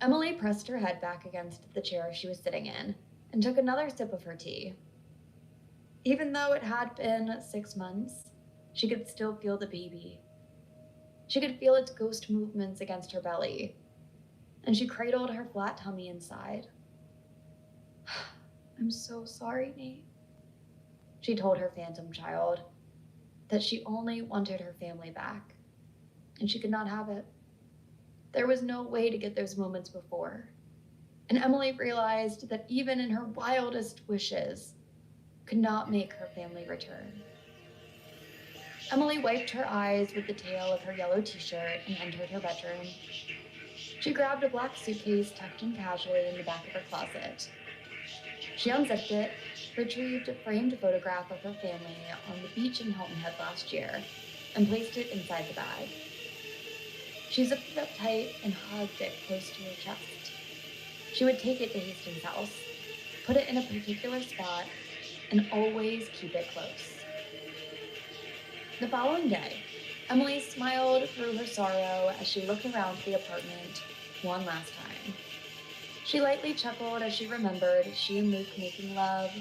Emily pressed her head back against the chair she was sitting in and took another sip of her tea. Even though it had been 6 months, she could still feel the baby. She could feel its ghost movements against her belly, and she cradled her flat tummy inside. "I'm so sorry, Nate," she told her phantom child, that she only wanted her family back, and she could not have it. There was no way to get those moments before, and Emily realized that even in her wildest wishes, could not make her family return. Emily wiped her eyes with the tail of her yellow t-shirt and entered her bedroom. She grabbed a black suitcase tucked in casually in the back of her closet. She unzipped it, retrieved a framed photograph of her family on the beach in Hilton Head last year, and placed it inside the bag. She zipped it up tight and hugged it close to her chest. She would take it to Hastings' house, put it in a particular spot, and always keep it close. The following day, Emily smiled through her sorrow as she looked around the apartment one last time. She lightly chuckled as she remembered she and Luke making love,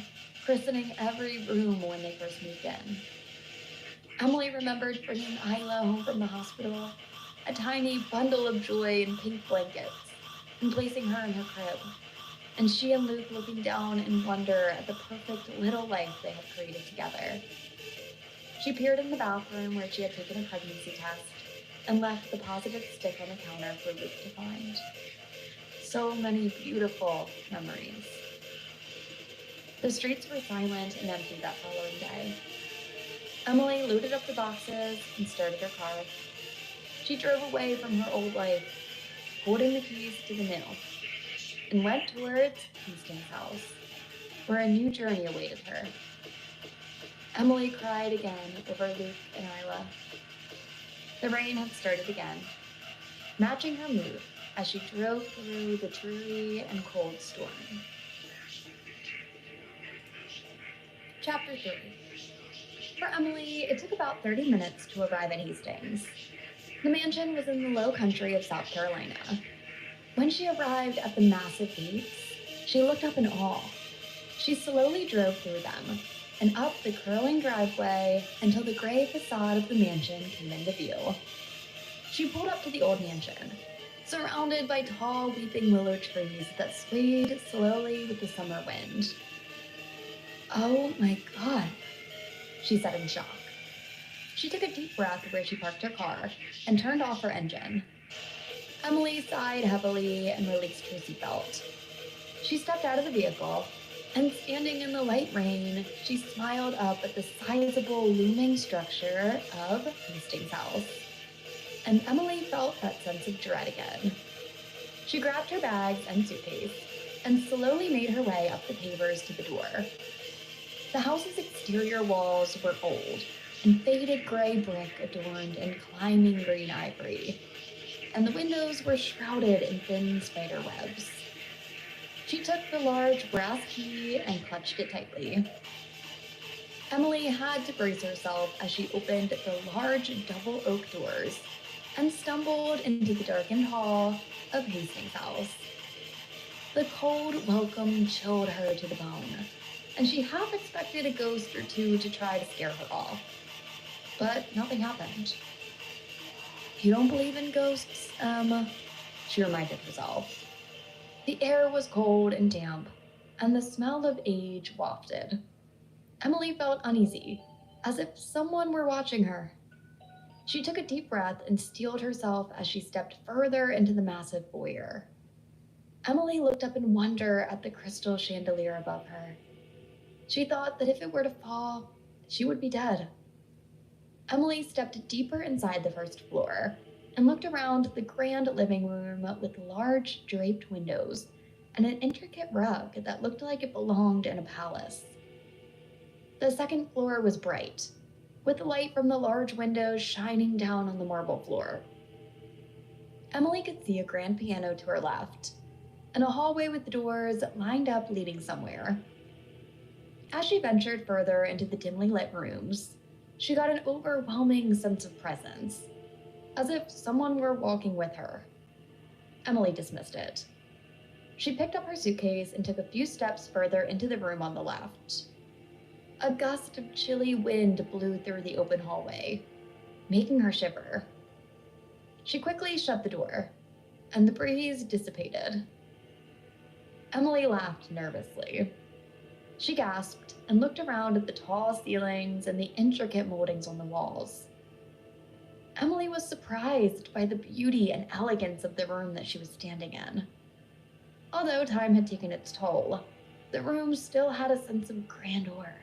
christening every room when they first moved in. Emily remembered bringing Isla home from the hospital, a tiny bundle of joy in pink blankets, and placing her in her crib, and she and Luke looking down in wonder at the perfect little life they had created together. She peered in the bathroom where she had taken a pregnancy test and left the positive stick on the counter for Luke to find. So many beautiful memories. The streets were silent and empty that following day. Emily loaded up the boxes and started her car. She drove away from her old life, holding the keys to the new, and went towards Hastings' house, where a new journey awaited her. Emily cried again over Luke and Isla. The rain had started again, matching her mood as she drove through the dreary and cold storm. Chapter 3. For Emily, it took about 30 minutes to arrive at Hastings. The mansion was in the low country of South Carolina. When she arrived at the massive gates, she looked up in awe. She slowly drove through them and up the curling driveway until the gray facade of the mansion came into view. She pulled up to the old mansion, surrounded by tall weeping willow trees that swayed slowly with the summer wind. "Oh my God," she said in shock. She took a deep breath where she parked her car and turned off her engine. Emily sighed heavily and released her seatbelt. She stepped out of the vehicle, and standing in the light rain, she smiled up at the sizable looming structure of Hastings' house. And Emily felt that sense of dread again. She grabbed her bags and suitcase and slowly made her way up the pavers to the door. The house's exterior walls were old and faded gray brick adorned in climbing green ivory, and the windows were shrouded in thin spider webs. She took the large brass key and clutched it tightly. Emily had to brace herself as she opened the large double oak doors and stumbled into the darkened hall of Hastings' house. The cold welcome chilled her to the bone, and she half expected a ghost or two to try to scare her off. But nothing happened. "You don't believe in ghosts, Emma?" she reminded herself. The air was cold and damp, and the smell of age wafted. Emily felt uneasy, as if someone were watching her. She took a deep breath and steeled herself as she stepped further into the massive foyer. Emily looked up in wonder at the crystal chandelier above her. She thought that if it were to fall, she would be dead. Emily stepped deeper inside the first floor and looked around the grand living room with large draped windows and an intricate rug that looked like it belonged in a palace. The second floor was bright, with the light from the large windows shining down on the marble floor. Emily could see a grand piano to her left, and a hallway with doors lined up leading somewhere. As she ventured further into the dimly lit rooms, she got an overwhelming sense of presence, as if someone were walking with her. Emily dismissed it. She picked up her suitcase and took a few steps further into the room on the left. A gust of chilly wind blew through the open hallway, making her shiver. She quickly shut the door, and the breeze dissipated. Emily laughed nervously. She gasped and looked around at the tall ceilings and the intricate moldings on the walls. Emily was surprised by the beauty and elegance of the room that she was standing in. Although time had taken its toll, the room still had a sense of grandeur.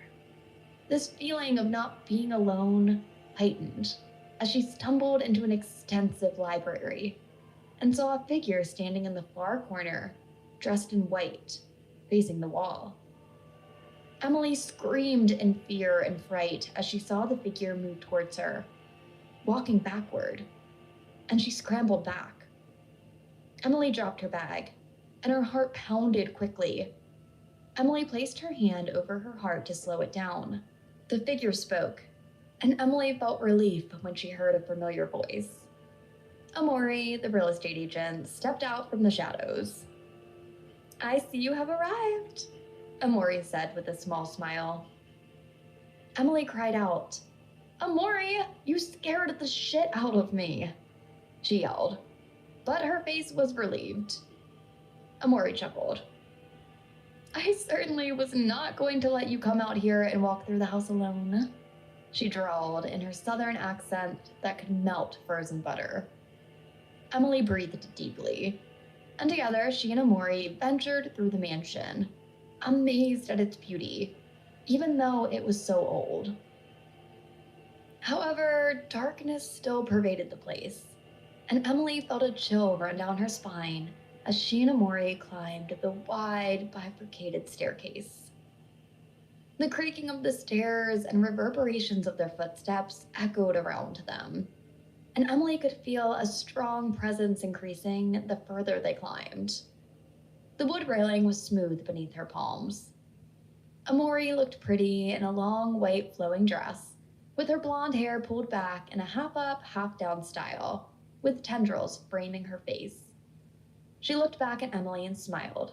This feeling of not being alone heightened as she stumbled into an extensive library and saw a figure standing in the far corner, dressed in white, facing the wall. Emily screamed in fear and fright as she saw the figure move towards her, walking backward, and she scrambled back. Emily dropped her bag, and her heart pounded quickly. Emily placed her hand over her heart to slow it down. The figure spoke, and Emily felt relief when she heard a familiar voice. Amori, the real estate agent, stepped out from the shadows. "I see you have arrived," Amori said with a small smile. Emily cried out, "Amori, you scared the shit out of me," she yelled, but her face was relieved. Amori chuckled. "I certainly was not going to let you come out here and walk through the house alone," she drawled in her southern accent that could melt frozen butter. Emily breathed deeply, and together she and Amori ventured through the mansion, amazed at its beauty, even though it was so old. However, darkness still pervaded the place, and Emily felt a chill run down her spine as she and Amori climbed the wide, bifurcated staircase. The creaking of the stairs and reverberations of their footsteps echoed around them, and Emily could feel a strong presence increasing the further they climbed. The wood railing was smooth beneath her palms. Amori looked pretty in a long, white, flowing dress, with her blonde hair pulled back in a half-up, half-down style, with tendrils framing her face. She looked back at Emily and smiled.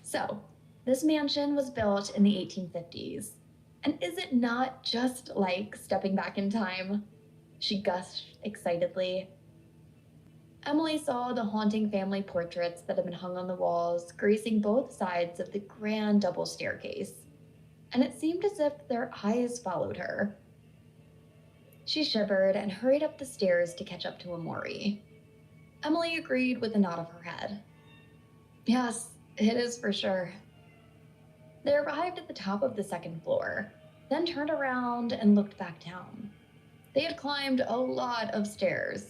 "So, this mansion was built in the 1850s, and is it not just like stepping back in time?" she gushed excitedly. Emily saw the haunting family portraits that had been hung on the walls, gracing both sides of the grand double staircase, and it seemed as if their eyes followed her. She shivered and hurried up the stairs to catch up to Amori. Emily agreed with a nod of her head. "Yes, it is for sure." They arrived at the top of the second floor, then turned around and looked back down. They had climbed a lot of stairs.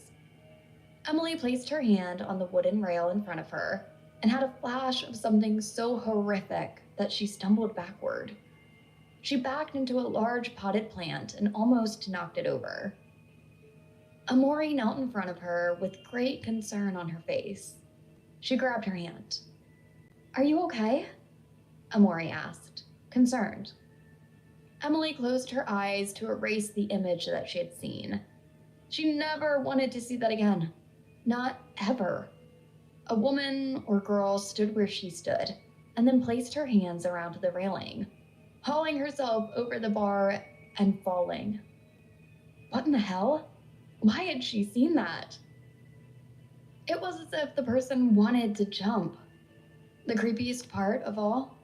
Emily placed her hand on the wooden rail in front of her and had a flash of something so horrific that she stumbled backward. She backed into a large potted plant and almost knocked it over. Amori knelt in front of her with great concern on her face. She grabbed her hand. "Are you okay?" Amori asked, concerned. Emily closed her eyes to erase the image that she had seen. She never wanted to see that again. Not ever. A woman or girl stood where she stood, and then placed her hands around the railing, hauling herself over the bar and falling. What in the hell? Why had she seen that? It was as if the person wanted to jump. The creepiest part of all,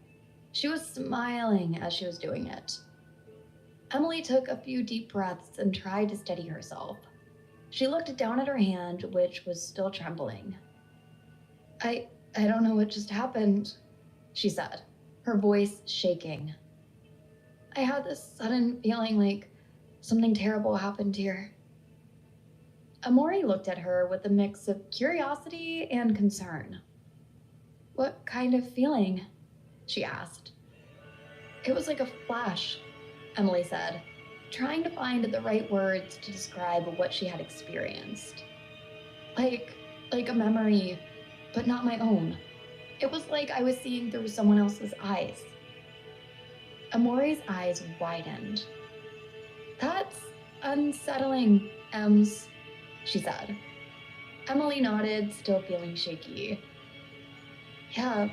she was smiling as she was doing it. Emily took a few deep breaths and tried to steady herself. She looked down at her hand, which was still trembling. I don't know what just happened," she said, her voice shaking. I had this sudden feeling like something terrible happened here. Amori looked at her with a mix of curiosity and concern. What kind of feeling? She asked. It was like a flash, Emily said, trying to find the right words to describe what she had experienced. Like a memory, but not my own. It was like I was seeing through someone else's eyes. Amori's eyes widened. That's unsettling, Ems, she said. Emily nodded, still feeling shaky. Yeah,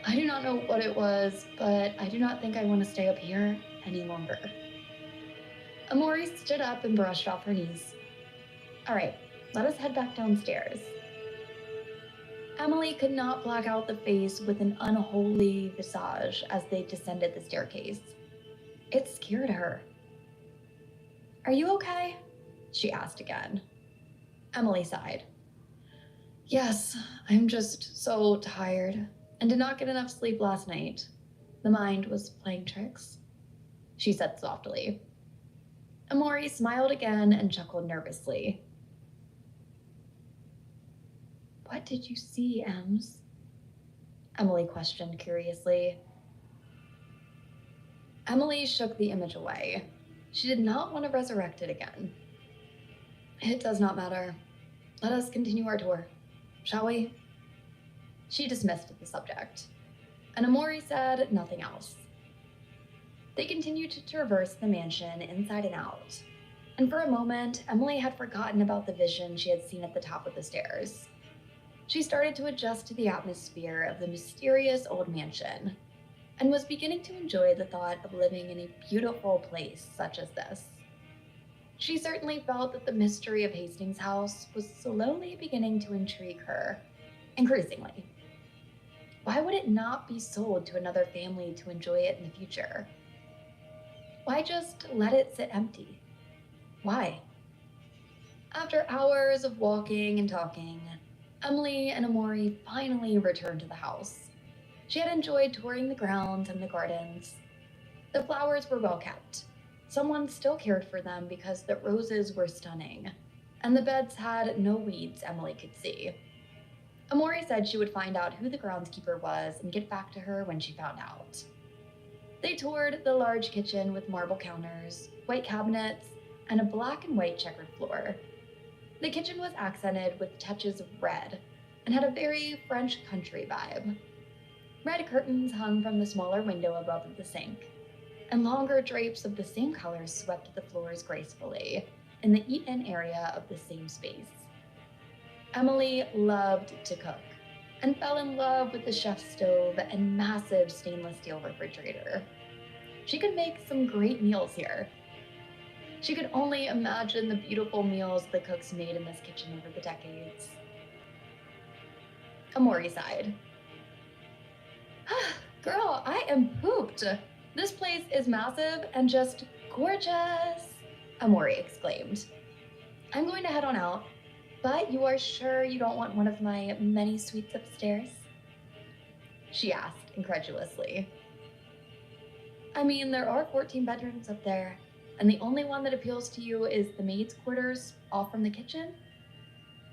I do not know what it was, but I do not think I want to stay up here any longer. Amori stood up and brushed off her knees. All right, let us head back downstairs. Emily could not block out the face with an unholy visage as they descended the staircase. It scared her. Are you okay? She asked again. Emily sighed. Yes, I'm just so tired and did not get enough sleep last night. The mind was playing tricks, she said softly. Amori smiled again and chuckled nervously. What did you see, Ems? Emily questioned curiously. Emily shook the image away. She did not want to resurrect it again. It does not matter. Let us continue our tour, shall we? She dismissed the subject, and Amori said nothing else. They continued to traverse the mansion inside and out, and for a moment, Emily had forgotten about the vision she had seen at the top of the stairs. She started to adjust to the atmosphere of the mysterious old mansion, and was beginning to enjoy the thought of living in a beautiful place such as this. She certainly felt that the mystery of Hastings House was slowly beginning to intrigue her, increasingly. Why would it not be sold to another family to enjoy it in the future? Why just let it sit empty? Why? After hours of walking and talking, Emily and Amori finally returned to the house. She had enjoyed touring the grounds and the gardens. The flowers were well kept. Someone still cared for them because the roses were stunning, and the beds had no weeds Emily could see. Amori said she would find out who the groundskeeper was and get back to her when she found out. They toured the large kitchen with marble counters, white cabinets, and a black and white checkered floor. The kitchen was accented with touches of red and had a very French country vibe. Red curtains hung from the smaller window above the sink, and longer drapes of the same color swept the floors gracefully in the eat-in area of the same space. Emily loved to cook and fell in love with the chef's stove and massive stainless steel refrigerator. She could make some great meals here. She could only imagine the beautiful meals the cooks made in this kitchen over the decades. Amori sighed. Girl, I am pooped. This place is massive and just gorgeous, Amori exclaimed. I'm going to head on out, but you are sure you don't want one of my many suites upstairs? She asked incredulously. I mean, there are 14 bedrooms up there, and the only one that appeals to you is the maid's quarters off from the kitchen?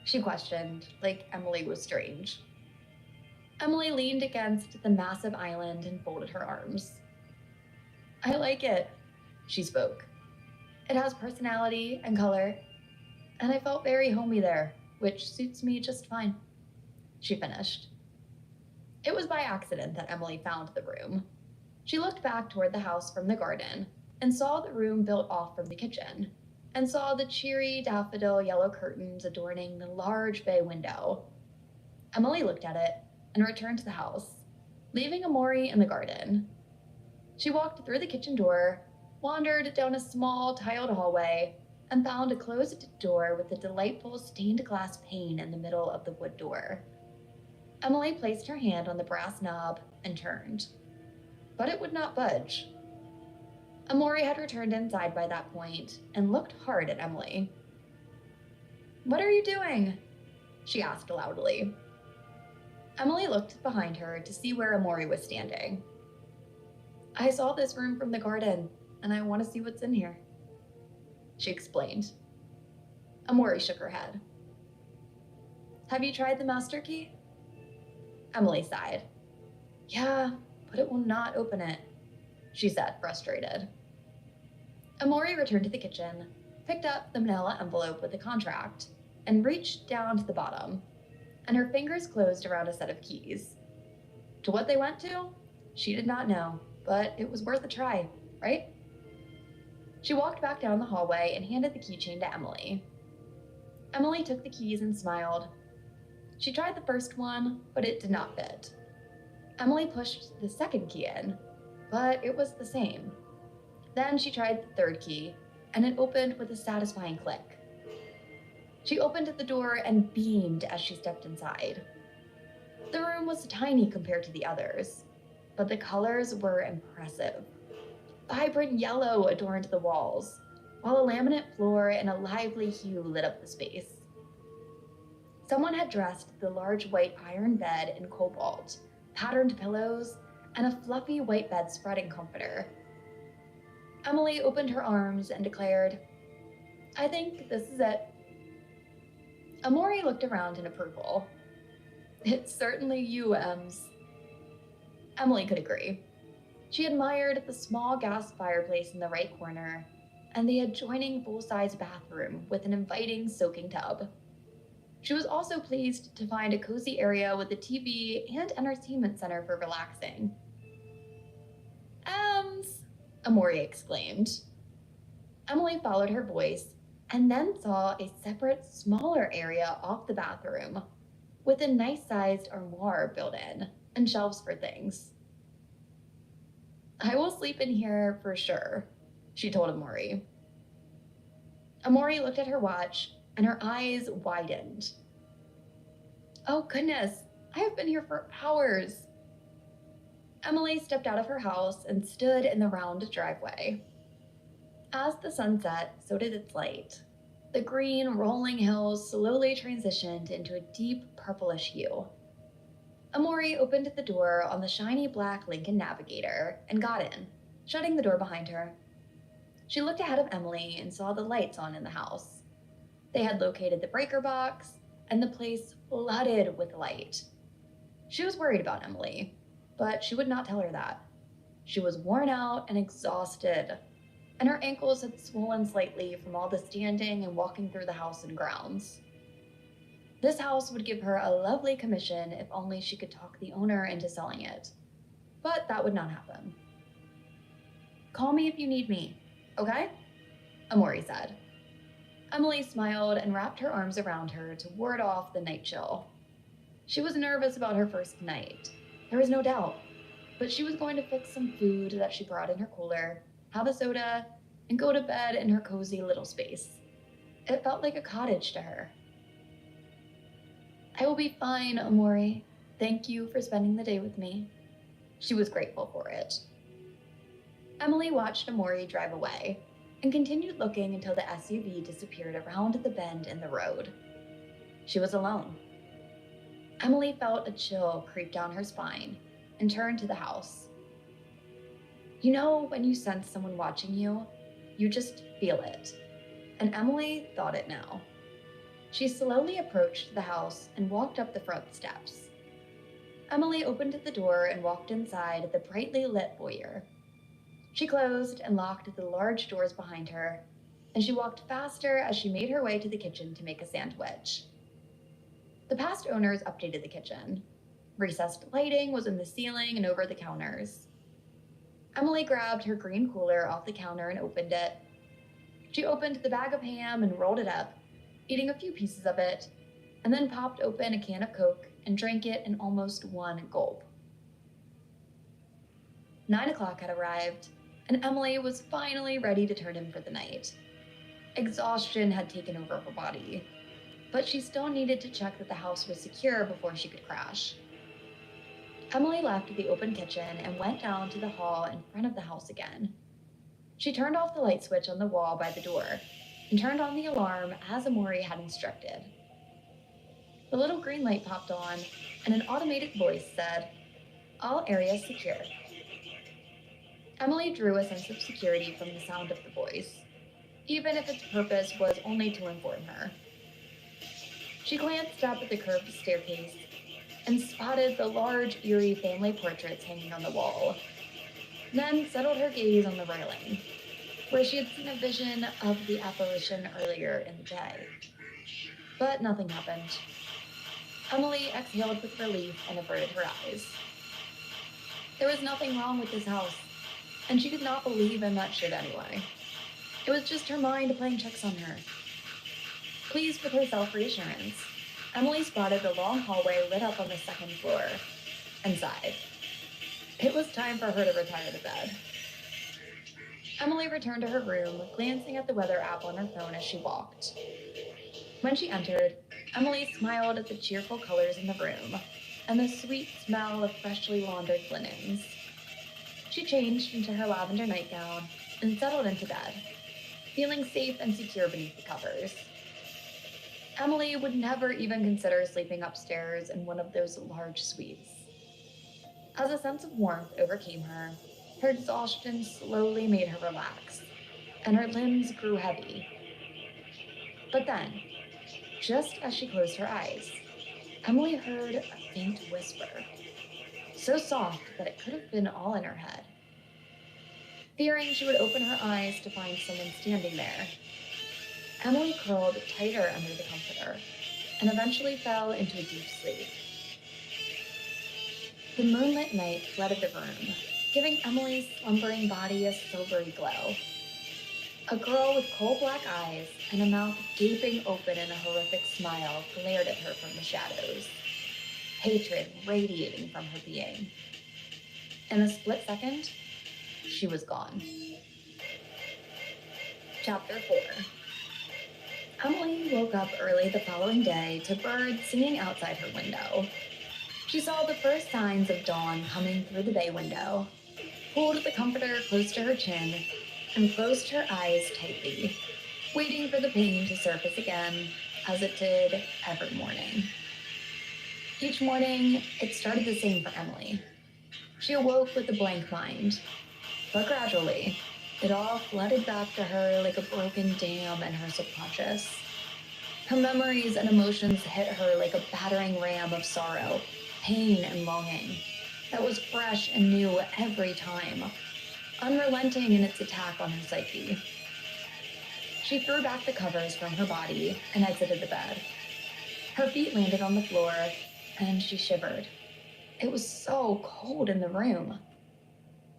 She questioned, like Emily was strange. Emily leaned against the massive island and folded her arms. I like it, she spoke. It has personality and color, and I felt very homey there, which suits me just fine, she finished. It was by accident that Emily found the room. She looked back toward the house from the garden and saw the room built off from the kitchen, and saw the cheery daffodil yellow curtains adorning the large bay window. Emily looked at it and returned to the house, leaving Amori in the garden. She walked through the kitchen door, wandered down a small tiled hallway, and found a closed door with a delightful stained glass pane in the middle of the wood door. Emily placed her hand on the brass knob and turned, but it would not budge. Amori had returned inside by that point and looked hard at Emily. What are you doing? She asked loudly. Emily looked behind her to see where Amori was standing. I saw this room from the garden, and I want to see what's in here, she explained. Amori shook her head. Have you tried the master key? Emily sighed. Yeah, but it will not open it, she said, frustrated. Amori returned to the kitchen, picked up the manila envelope with the contract, and reached down to the bottom, and her fingers closed around a set of keys. To what they went to? She did not know, but it was worth a try, right? She walked back down the hallway and handed the keychain to Emily. Emily took the keys and smiled. She tried the first one, but it did not fit. Emily pushed the second key in, but it was the same. Then she tried the third key, and it opened with a satisfying click. She opened the door and beamed as she stepped inside. The room was tiny compared to the others, but the colors were impressive. Vibrant yellow adorned the walls, while a laminate floor and a lively hue lit up the space. Someone had dressed the large white iron bed in cobalt, patterned pillows, and a fluffy white bedspreading comforter. Emily opened her arms and declared, I think this is it. Amori looked around in approval. It's certainly you, Ems. Emily could agree. She admired the small gas fireplace in the right corner and the adjoining full-size bathroom with an inviting soaking tub. She was also pleased to find a cozy area with a TV and entertainment center for relaxing. Ems! Amori exclaimed. Emily followed her voice and then saw a separate, smaller area off the bathroom with a nice-sized armoire built in and shelves for things. I will sleep in here for sure, she told Amori. Amori looked at her watch and her eyes widened. Oh goodness, I have been here for hours. Emily stepped out of her house and stood in the round driveway. As the sun set, so did its light. The green, rolling hills slowly transitioned into a deep purplish hue. Amori opened the door on the shiny black Lincoln Navigator and got in, shutting the door behind her. She looked ahead of Emily and saw the lights on in the house. They had located the breaker box, and the place flooded with light. She was worried about Emily, but she would not tell her that. She was worn out and exhausted, and her ankles had swollen slightly from all the standing and walking through the house and grounds. This house would give her a lovely commission if only she could talk the owner into selling it. But that would not happen. Call me if you need me, okay? Amori said. Emily smiled and wrapped her arms around her to ward off the night chill. She was nervous about her first night. There was no doubt, but she was going to fix some food that she brought in her cooler, have a soda, and go to bed in her cozy little space. It felt like a cottage to her. I will be fine, Amori. Thank you for spending the day with me. She was grateful for it. Emily watched Amori drive away and continued looking until the SUV disappeared around the bend in the road. She was alone. Emily felt a chill creep down her spine and turned to the house. You know when you sense someone watching you, you just feel it. And Emily thought it now. She slowly approached the house and walked up the front steps. Emily opened the door and walked inside the brightly lit foyer. She closed and locked the large doors behind her, and she walked faster as she made her way to the kitchen to make a sandwich. The past owners updated the kitchen. Recessed lighting was in the ceiling and over the counters. Emily grabbed her green cooler off the counter and opened it. She opened the bag of ham and rolled it up, eating a few pieces of it, and then popped open a can of Coke and drank it in almost one gulp. 9 o'clock had arrived, and Emily was finally ready to turn in for the night. Exhaustion had taken over her body, but she still needed to check that the house was secure before she could crash. Emily left the open kitchen and went down to the hall in front of the house again. She turned off the light switch on the wall by the door and turned on the alarm as Amori had instructed. The little green light popped on, and an automated voice said, "All areas secure." Emily drew a sense of security from the sound of the voice, even if its purpose was only to inform her. She glanced up at the curved staircase and spotted the large, eerie family portraits hanging on the wall, then settled her gaze on the railing, where she had seen a vision of the apparition earlier in the day. But nothing happened. Emily exhaled with relief and averted her eyes. There was nothing wrong with this house, and she could not believe in that shit anyway. It was just her mind playing tricks on her. Pleased with her self-reassurance, Emily spotted the long hallway lit up on the second floor and sighed. It was time for her to retire to bed. Emily returned to her room, glancing at the weather app on her phone as she walked. When she entered, Emily smiled at the cheerful colors in the room and the sweet smell of freshly laundered linens. She changed into her lavender nightgown and settled into bed, feeling safe and secure beneath the covers. Emily would never even consider sleeping upstairs in one of those large suites. As a sense of warmth overcame her, her exhaustion slowly made her relax, and her limbs grew heavy. But then, just as she closed her eyes, Emily heard a faint whisper, so soft that it could have been all in her head. Fearing she would open her eyes to find someone standing there, Emily curled tighter under the comforter and eventually fell into a deep sleep. The moonlit night flooded the room, giving Emily's slumbering body a silvery glow. A girl with coal-black eyes and a mouth gaping open in a horrific smile glared at her from the shadows, hatred radiating from her being. In a split second, she was gone. Chapter 4. Emily woke up early the following day to birds singing outside her window. She saw the first signs of dawn coming through the bay window, pulled the comforter close to her chin, and closed her eyes tightly, waiting for the pain to surface again, as it did every morning. Each morning, it started the same for Emily. She awoke with a blank mind, but gradually, it all flooded back to her like a broken dam in her subconscious. Her memories and emotions hit her like a battering ram of sorrow, pain, and longing that was fresh and new every time, unrelenting in its attack on her psyche. She threw back the covers from her body and exited the bed. Her feet landed on the floor, and she shivered. It was so cold in the room.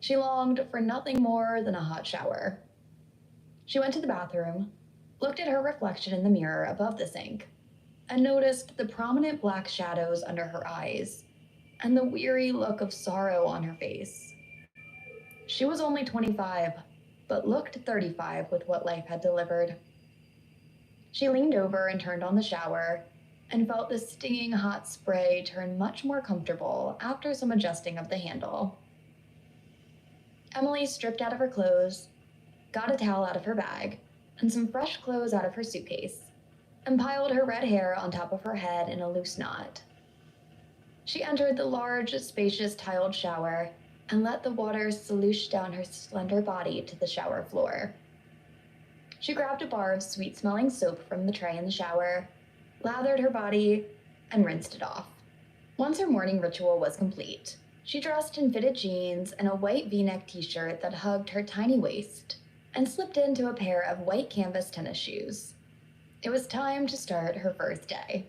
She longed for nothing more than a hot shower. She went to the bathroom, looked at her reflection in the mirror above the sink, and noticed the prominent black shadows under her eyes and the weary look of sorrow on her face. She was only 25, but looked 35 with what life had delivered. She leaned over and turned on the shower and felt the stinging hot spray turn much more comfortable after some adjusting of the handle. Emily stripped out of her clothes, got a towel out of her bag, and some fresh clothes out of her suitcase, and piled her red hair on top of her head in a loose knot. She entered the large, spacious tiled shower and let the water sluice down her slender body to the shower floor. She grabbed a bar of sweet-smelling soap from the tray in the shower, lathered her body, and rinsed it off. Once her morning ritual was complete, she dressed in fitted jeans and a white V-neck t-shirt that hugged her tiny waist, and slipped into a pair of white canvas tennis shoes. It was time to start her first day.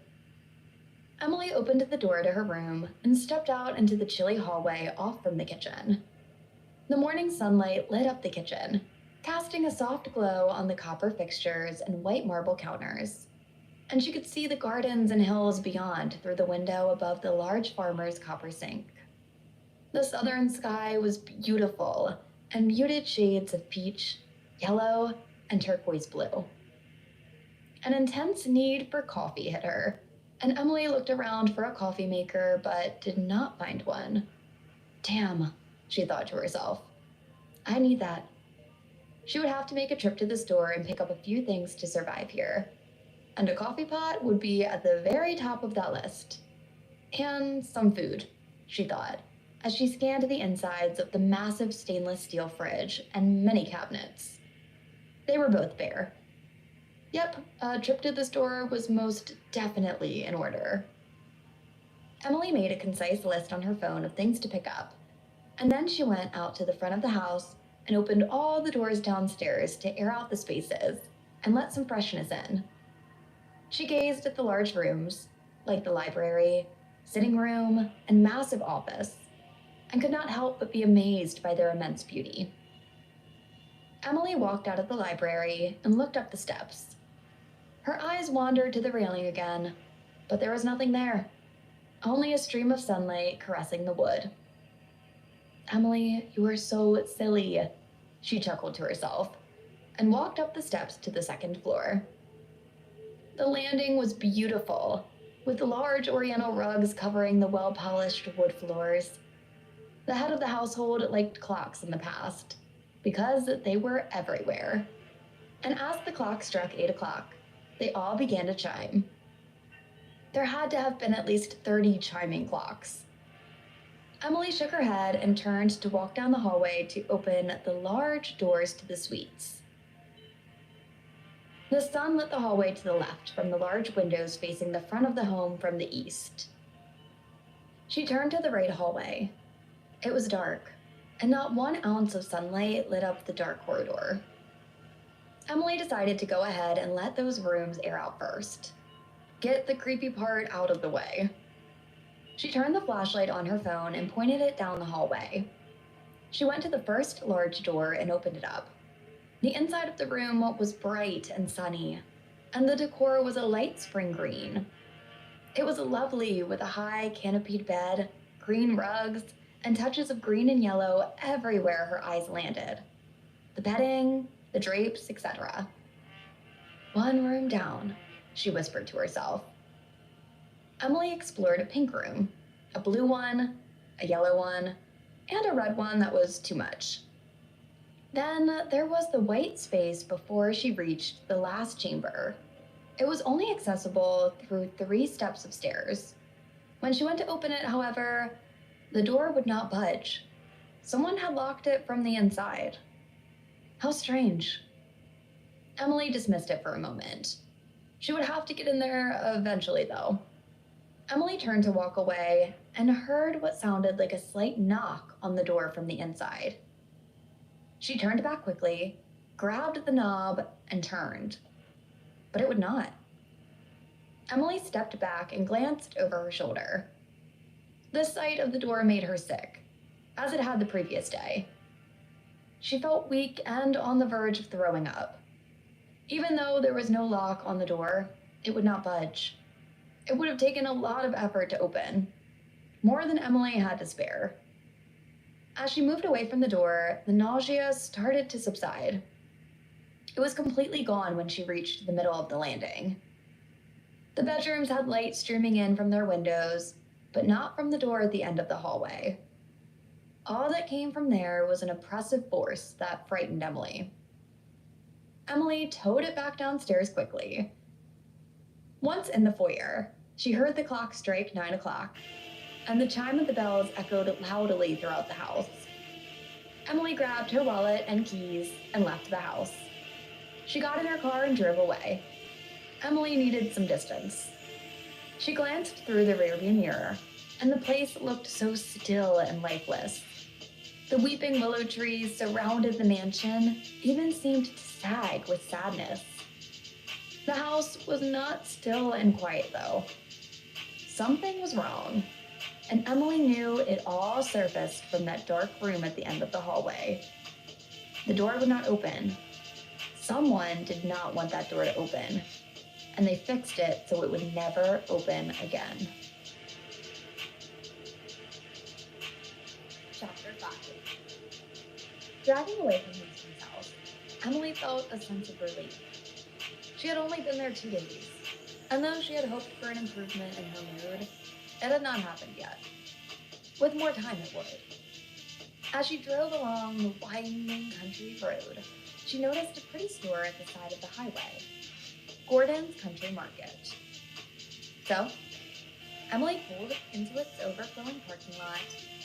Emily opened the door to her room and stepped out into the chilly hallway off from the kitchen. The morning sunlight lit up the kitchen, casting a soft glow on the copper fixtures and white marble counters, and she could see the gardens and hills beyond through the window above the large farmer's copper sink. The southern sky was beautiful, and muted shades of peach, yellow, and turquoise blue. An intense need for coffee hit her, and Emily looked around for a coffee maker but did not find one. Damn, she thought to herself. I need that. She would have to make a trip to the store and pick up a few things to survive here, and a coffee pot would be at the very top of that list. And some food, she thought, as she scanned the insides of the massive stainless steel fridge and many cabinets. They were both bare. Yep, a trip to the store was most definitely in order. Emily made a concise list on her phone of things to pick up, and then she went out to the front of the house and opened all the doors downstairs to air out the spaces and let some freshness in. She gazed at the large rooms, like the library, sitting room, and massive office, and could not help but be amazed by their immense beauty. Emily walked out of the library and looked up the steps. Her eyes wandered to the railing again, but there was nothing there, only a stream of sunlight caressing the wood. "Emily, you are so silly," she chuckled to herself, and walked up the steps to the second floor. The landing was beautiful, with large oriental rugs covering the well-polished wood floors. The head of the household liked clocks in the past, because they were everywhere. And as the clock struck 8 o'clock, they all began to chime. There had to have been at least 30 chiming clocks. Emily shook her head and turned to walk down the hallway to open the large doors to the suites. The sun lit the hallway to the left from the large windows facing the front of the home from the east. She turned to the right hallway. It was dark, and not 1 ounce of sunlight lit up the dark corridor. Emily decided to go ahead and let those rooms air out first. Get the creepy part out of the way. She turned the flashlight on her phone and pointed it down the hallway. She went to the first large door and opened it up. The inside of the room was bright and sunny, and the decor was a light spring green. It was lovely, with a high canopied bed, green rugs, and touches of green and yellow everywhere her eyes landed. The bedding, the drapes, etc. "One room down," she whispered to herself. Emily explored a pink room, a blue one, a yellow one, and a red one that was too much. Then there was the white space before she reached the last chamber. It was only accessible through 3 steps of stairs. When she went to open it, however, the door would not budge. Someone had locked it from the inside. How strange. Emily dismissed it for a moment. She would have to get in there eventually, though. Emily turned to walk away and heard what sounded like a slight knock on the door from the inside. She turned back quickly, grabbed the knob, and turned. But it would not. Emily stepped back and glanced over her shoulder. The sight of the door made her sick, as it had the previous day. She felt weak and on the verge of throwing up. Even though there was no lock on the door, it would not budge. It would have taken a lot of effort to open, more than Emily had to spare. As she moved away from the door, the nausea started to subside. It was completely gone when she reached the middle of the landing. The bedrooms had light streaming in from their windows, but not from the door at the end of the hallway. All that came from there was an oppressive force that frightened Emily. Emily towed it back downstairs quickly. Once in the foyer, she heard the clock strike 9 o'clock, and the chime of the bells echoed loudly throughout the house. Emily grabbed her wallet and keys and left the house. She got in her car and drove away. Emily needed some distance. She glanced through the rearview mirror, and the place looked so still and lifeless. The weeping willow trees surrounded the mansion even seemed to sag with sadness. The house was not still and quiet, though. Something was wrong, and Emily knew it all surfaced from that dark room at the end of the hallway. The door would not open. Someone did not want that door to open, and they fixed it so it would never open again. Chapter 5. Driving away from Winston's house, Emily felt a sense of relief. She had only been there 2 days, and though she had hoped for an improvement in her mood, it had not happened yet. With more time, it would. As she drove along the winding country road, she noticed a pretty store at the side of the highway, Gordon's Country Market. So, Emily pulled into its overflowing parking lot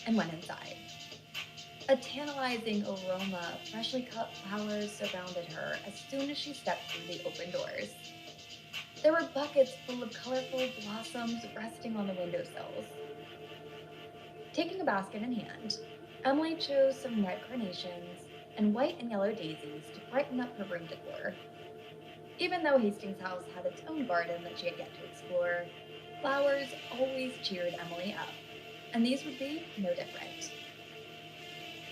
and went inside. A tantalizing aroma of freshly cut flowers surrounded her as soon as she stepped through the open doors. There were buckets full of colorful blossoms resting on the windowsills. Taking a basket in hand, Emily chose some red carnations and white and yellow daisies to brighten up her room decor. Even though Hastings House had its own garden that she had yet to explore, flowers always cheered Emily up, and these would be no different.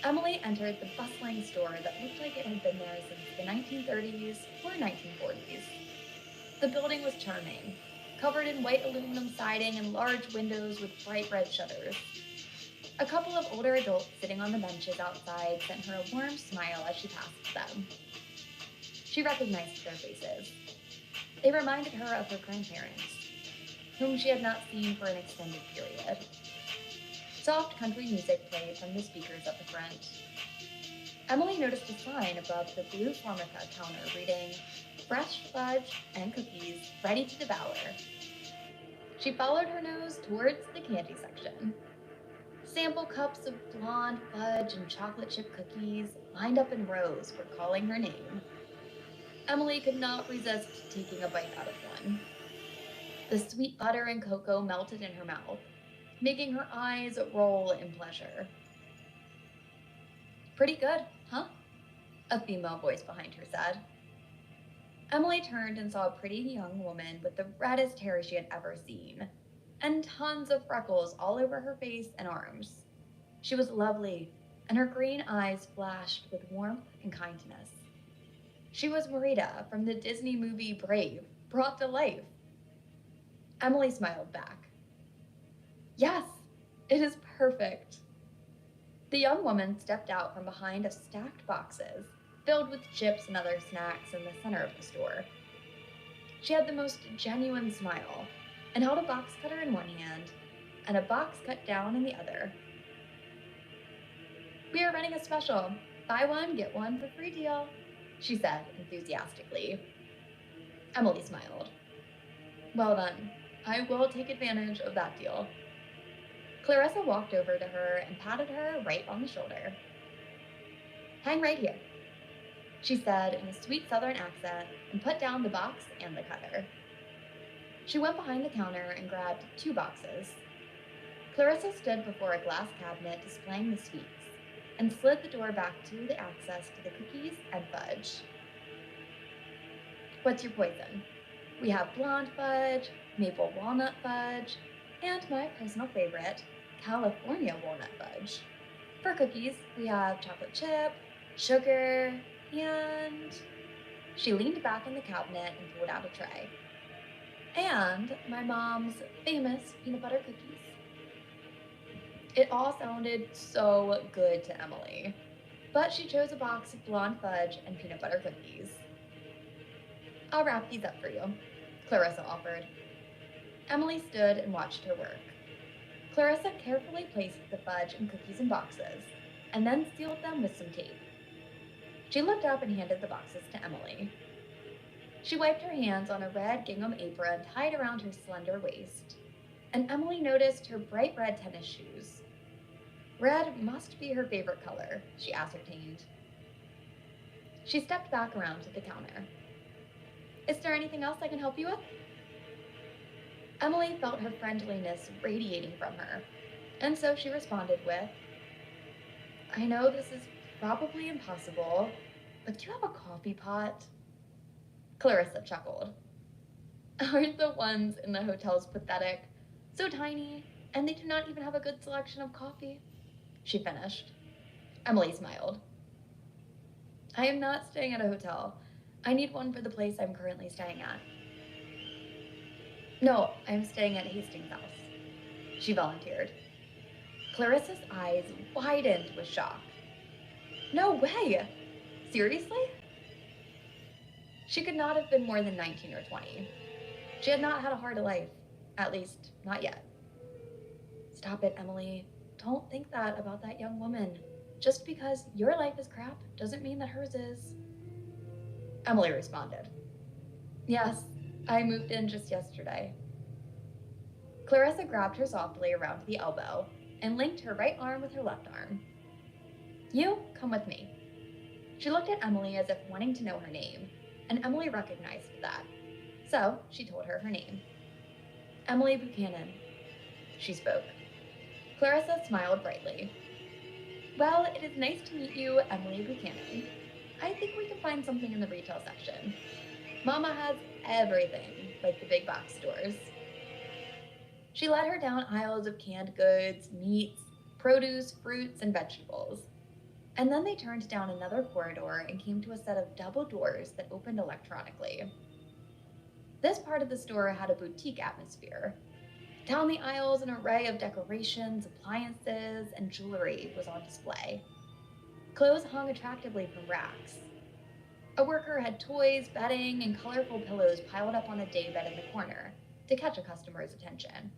Emily entered the bustling store that looked like it had been there since the 1930s or 1940s. The building was charming, covered in white aluminum siding and large windows with bright red shutters. A couple of older adults sitting on the benches outside sent her a warm smile as she passed them. She recognized their faces. They reminded her of her grandparents, whom she had not seen for an extended period. Soft country music played from the speakers at the front. Emily noticed a sign above the blue Formica counter reading, "Fresh fudge and cookies ready to devour." She followed her nose towards the candy section. Sample cups of blonde fudge and chocolate chip cookies lined up in rows were calling her name. Emily could not resist taking a bite out of one. The sweet butter and cocoa melted in her mouth, making her eyes roll in pleasure. "Pretty good, huh?" a female voice behind her said. Emily turned and saw a pretty young woman with the reddest hair she had ever seen, and tons of freckles all over her face and arms. She was lovely, and her green eyes flashed with warmth and kindness. She was Marita from the Disney movie Brave, brought to life. Emily smiled back. "Yes, it is perfect." The young woman stepped out from behind of stacked boxes, filled with chips and other snacks in the center of the store. She had the most genuine smile, and held a box cutter in one hand and a box cut down in the other. "We are running a special, buy one, get one for free deal," she said enthusiastically. Emily smiled. "Well then, I will take advantage of that deal." Clarissa walked over to her and patted her right on the shoulder. "Hang right here," she said in a sweet southern accent, and put down the box and the cutter. She went behind the counter and grabbed 2 boxes. Clarissa stood before a glass cabinet displaying the sweets, and slid the door back to the access to the cookies and fudge. "What's your poison? We have blonde fudge, maple walnut fudge, and my personal favorite, California walnut fudge. For cookies, we have chocolate chip, sugar, and..." She leaned back in the cabinet and pulled out a tray. "And my mom's famous peanut butter cookies." It all sounded so good to Emily, but she chose a box of blonde fudge and peanut butter cookies. "I'll wrap these up for you," Clarissa offered. Emily stood and watched her work. Clarissa carefully placed the fudge and cookies in boxes, and then sealed them with some tape. She looked up and handed the boxes to Emily. She wiped her hands on a red gingham apron tied around her slender waist, and Emily noticed her bright red tennis shoes. Red must be her favorite color, she ascertained. She stepped back around to the counter. "Is there anything else I can help you with?" Emily felt her friendliness radiating from her, and so she responded with, "I know this is probably impossible, but do you have a coffee pot?" Clarissa chuckled. "Aren't the ones in the hotels pathetic? So tiny, and they do not even have a good selection of coffee," she finished. Emily smiled. "I am not staying at a hotel. I need one for the place I'm currently staying at." "No, I'm staying at Hastings House," she volunteered. Clarissa's eyes widened with shock. "No way! Seriously?" She could not have been more than 19 or 20. She had not had a hard life, at least not yet. "Stop it, Emily. Don't think that about that young woman. Just because your life is crap doesn't mean that hers is." Emily responded, "Yes, I moved in just yesterday." Clarissa grabbed her softly around the elbow and linked her right arm with her left arm. You, come with me. She looked at Emily as if wanting to know her name, and Emily recognized that. So she told her name. Emily Buchanan. She spoke. Clarissa smiled brightly. Well, it is nice to meet you, Emily Buchanan. I think we can find something in the retail section. Mama has everything, like the big box stores. She led her down aisles of canned goods, meats, produce, fruits, and vegetables. And then they turned down another corridor and came to a set of double doors that opened electronically. This part of the store had a boutique atmosphere. Down the aisles, an array of decorations, appliances, and jewelry was on display. Clothes hung attractively from racks. A worker had toys, bedding, and colorful pillows piled up on a daybed in the corner to catch a customer's attention.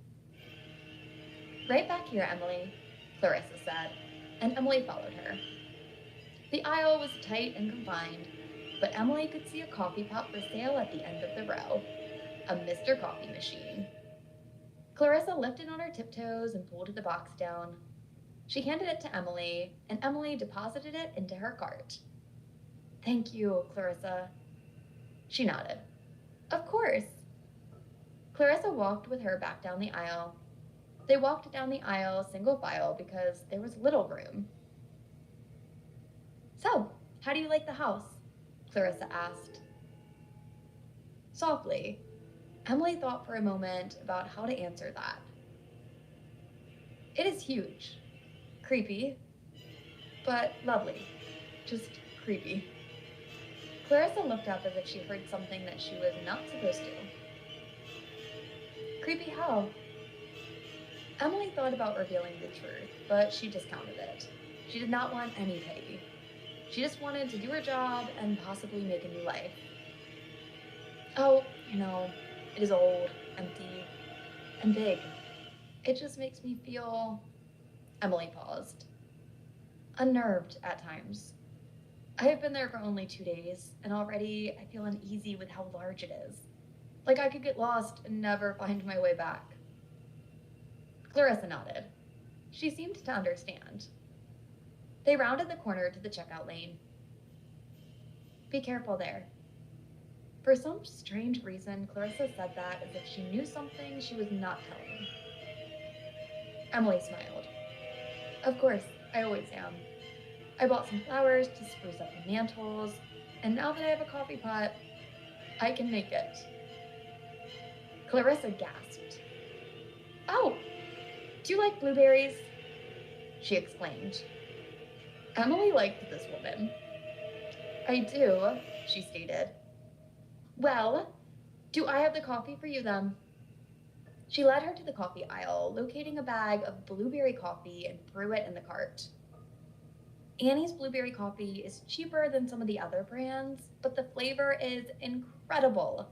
Right back here, Emily, Clarissa said, and Emily followed her. The aisle was tight and confined, but Emily could see a coffee pot for sale at the end of the row, a Mr. Coffee machine. Clarissa lifted on her tiptoes and pulled the box down. She handed it to Emily, and Emily deposited it into her cart. Thank you, Clarissa. She nodded. Of course. Clarissa walked with her back down the aisle. They walked down the aisle single file because there was little room. So, how do you like the house? Clarissa asked. Softly, Emily thought for a moment about how to answer that. It is huge. Creepy. But lovely. Just creepy. Clarissa looked up as if she heard something that she was not supposed to. Creepy how? Emily thought about revealing the truth, but she discounted it. She did not want any pity. She just wanted to do her job and possibly make a new life. Oh, it is old, empty, and big. It just makes me feel... Emily paused. Unnerved at times. I have been there for only 2 days, and already I feel uneasy with how large it is. Like I could get lost and never find my way back. Clarissa nodded. She seemed to understand. They rounded the corner to the checkout lane. Be careful there. For some strange reason, Clarissa said that as if she knew something she was not telling. Emily smiled. Of course, I always am. I bought some flowers to spruce up the mantels, and now that I have a coffee pot, I can make it. Clarissa gasped. Oh, do you like blueberries? She exclaimed. Emily liked this woman. I do, she stated. Well, do I have the coffee for you then? She led her to the coffee aisle, locating a bag of blueberry coffee and threw it in the cart. Annie's blueberry coffee is cheaper than some of the other brands, but the flavor is incredible,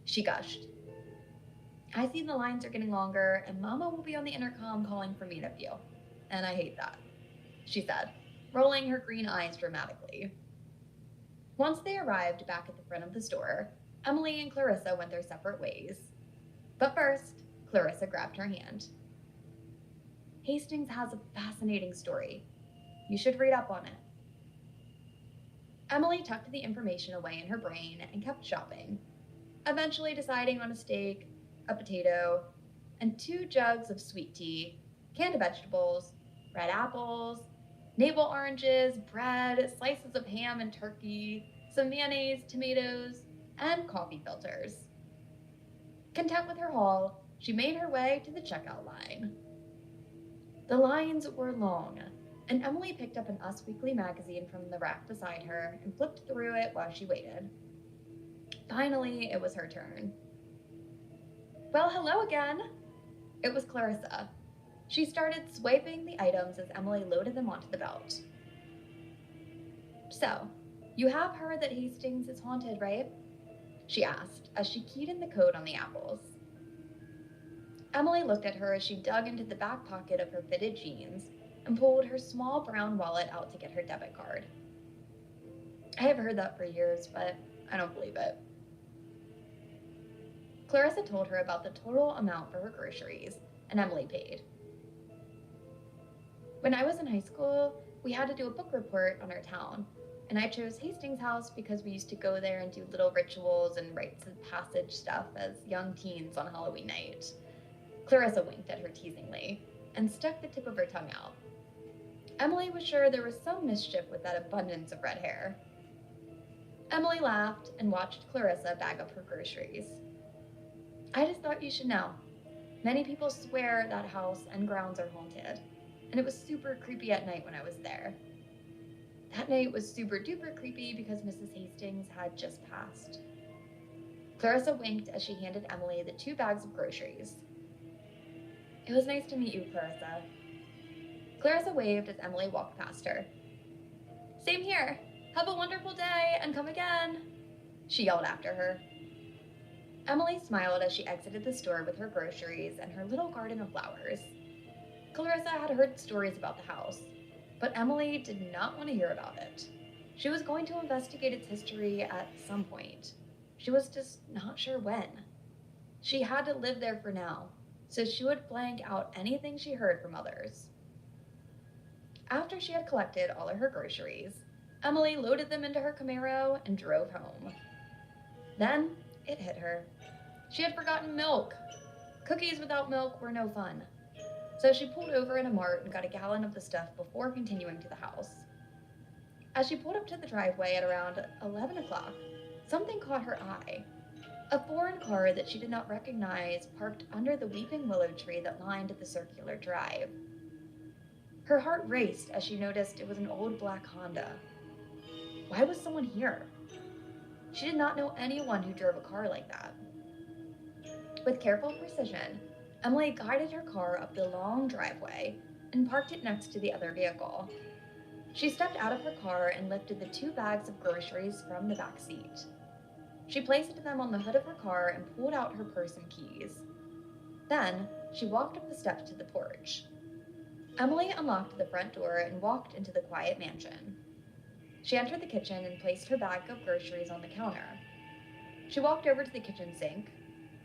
she gushed. I see the lines are getting longer, and Mama will be on the intercom calling for me to you, and I hate that, she said, rolling her green eyes dramatically. Once they arrived back at the front of the store, Emily and Clarissa went their separate ways. But first, Clarissa grabbed her hand. Hastings has a fascinating story. You should read up on it. Emily tucked the information away in her brain and kept shopping, eventually deciding on a steak, a potato, and 2 jugs of sweet tea, canned vegetables, red apples, navel oranges, bread, slices of ham and turkey, some mayonnaise, tomatoes, and coffee filters. Content with her haul, she made her way to the checkout line. The lines were long, and Emily picked up an Us Weekly magazine from the rack beside her and flipped through it while she waited. Finally, it was her turn. Well, hello again. It was Clarissa. She started swiping the items as Emily loaded them onto the belt. So, you have heard that Hastings is haunted, right? She asked as she keyed in the code on the apples. Emily looked at her as she dug into the back pocket of her fitted jeans and pulled her small brown wallet out to get her debit card. I have heard that for years, but I don't believe it. Clarissa told her about the total amount for her groceries, and Emily paid. When I was in high school, we had to do a book report on our town, and I chose Hastings House because we used to go there and do little rituals and rites of passage stuff as young teens on Halloween night. Clarissa winked at her teasingly and stuck the tip of her tongue out. Emily was sure there was some mischief with that abundance of red hair. Emily laughed and watched Clarissa bag up her groceries. I just thought you should know. Many people swear that house and grounds are haunted, and it was super creepy at night when I was there. That night was super duper creepy because Mrs. Hastings had just passed. Clarissa winked as she handed Emily the 2 bags of groceries. It was nice to meet you, Clarissa. Clarissa waved as Emily walked past her. Same here. Have a wonderful day and come again, she yelled after her. Emily smiled as she exited the store with her groceries and her little garden of flowers. Clarissa had heard stories about the house, but Emily did not want to hear about it. She was going to investigate its history at some point. She was just not sure when. She had to live there for now, so she would blank out anything she heard from others. After she had collected all of her groceries, Emily loaded them into her Camaro and drove home. Then it hit her. She had forgotten milk. Cookies without milk were no fun. So she pulled over in a mart and got a gallon of the stuff before continuing to the house. As she pulled up to the driveway at around 11 o'clock, something caught her eye. A foreign car that she did not recognize parked under the weeping willow tree that lined the circular drive. Her heart raced as she noticed it was an old black Honda. Why was someone here? She did not know anyone who drove a car like that. With careful precision, Emily guided her car up the long driveway and parked it next to the other vehicle. She stepped out of her car and lifted the 2 bags of groceries from the back seat. She placed them on the hood of her car and pulled out her purse and keys. Then, she walked up the steps to the porch. Emily unlocked the front door and walked into the quiet mansion. She entered the kitchen and placed her bag of groceries on the counter. She walked over to the kitchen sink,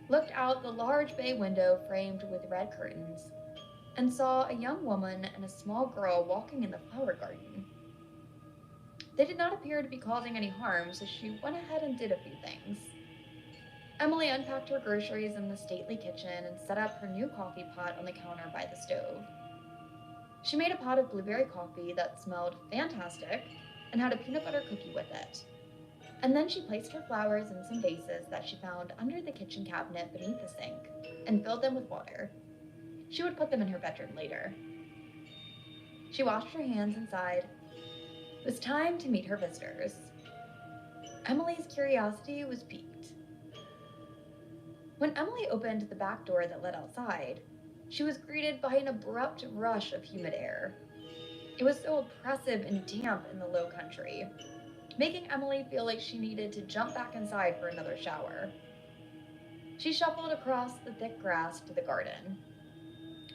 looked out the large bay window framed with red curtains, and saw a young woman and a small girl walking in the flower garden. They did not appear to be causing any harm, so she went ahead and did a few things. Emily unpacked her groceries in the stately kitchen and set up her new coffee pot on the counter by the stove. She made a pot of blueberry coffee that smelled fantastic and had a peanut butter cookie with it. And then she placed her flowers in some vases that she found under the kitchen cabinet beneath the sink and filled them with water. She would put them in her bedroom later. She washed her hands inside. It was time to meet her visitors. Emily's curiosity was piqued. When Emily opened the back door that led outside, she was greeted by an abrupt rush of humid air. It was so oppressive and damp in the low country, making Emily feel like she needed to jump back inside for another shower. She shuffled across the thick grass to the garden.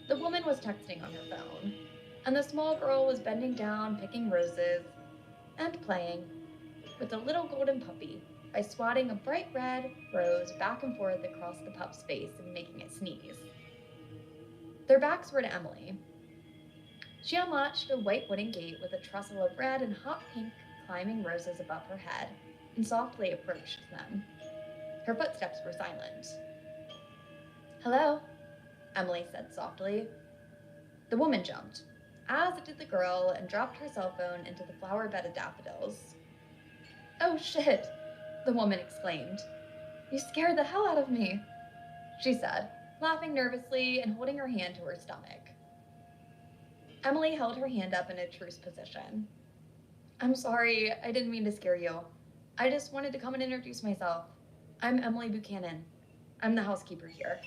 The woman was texting on her phone, and the small girl was bending down picking roses and playing with a little golden puppy by swatting a bright red rose back and forth across the pup's face and making it sneeze. Their backs were to Emily. She unlatched a white wooden gate with a trestle of red and hot pink climbing roses above her head and softly approached them. Her footsteps were silent. "Hello," Emily said softly. The woman jumped, as did the girl, and dropped her cell phone into the flower bed of daffodils. "Oh shit," the woman exclaimed. "You scared the hell out of me," she said, laughing nervously and holding her hand to her stomach. Emily held her hand up in a truce position. "I'm sorry, I didn't mean to scare you. I just wanted to come and introduce myself. I'm Emily Buchanan. I'm the housekeeper here."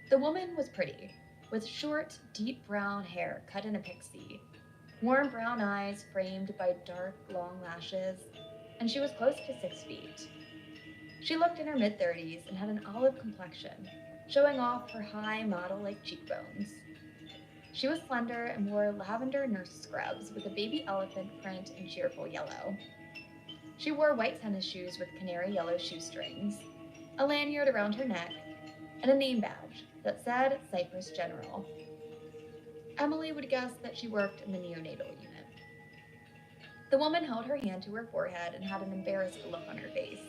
The woman was pretty, with short, deep brown hair cut in a pixie, warm brown eyes framed by dark, long lashes, and she was close to 6 feet. She looked in her mid-30s and had an olive complexion, showing off her high, model-like cheekbones. She was slender and wore lavender nurse scrubs with a baby elephant print in cheerful yellow. She wore white tennis shoes with canary yellow shoestrings. a lanyard around her neck, and a name badge that said Cypress General. Emily would guess that she worked in the neonatal unit. The woman held her hand to her forehead and had an embarrassed look on her face.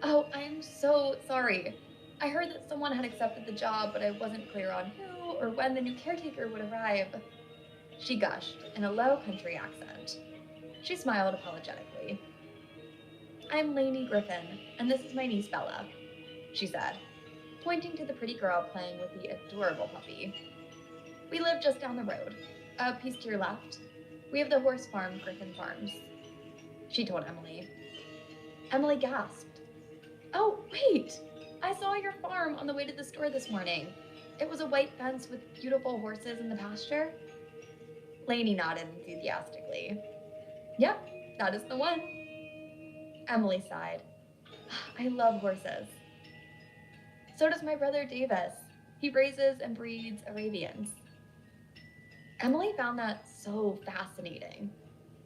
"Oh, I am so sorry. I heard that someone had accepted the job, but I wasn't clear on who or when the new caretaker would arrive," she gushed in a low country accent. She smiled apologetically. "I'm Lainey Griffin, and this is my niece Bella," she said, pointing to the pretty girl playing with the adorable puppy. "We live just down the road, a piece to your left. We have the horse farm, Griffin Farms," she told Emily. Emily gasped. "Oh, wait! I saw your farm on the way to the store this morning. It was a white fence with beautiful horses in the pasture." Lainey nodded enthusiastically. "Yep, that is the one." Emily sighed. "I love horses." "So does my brother Davis. He raises and breeds Arabians." Emily found that so fascinating.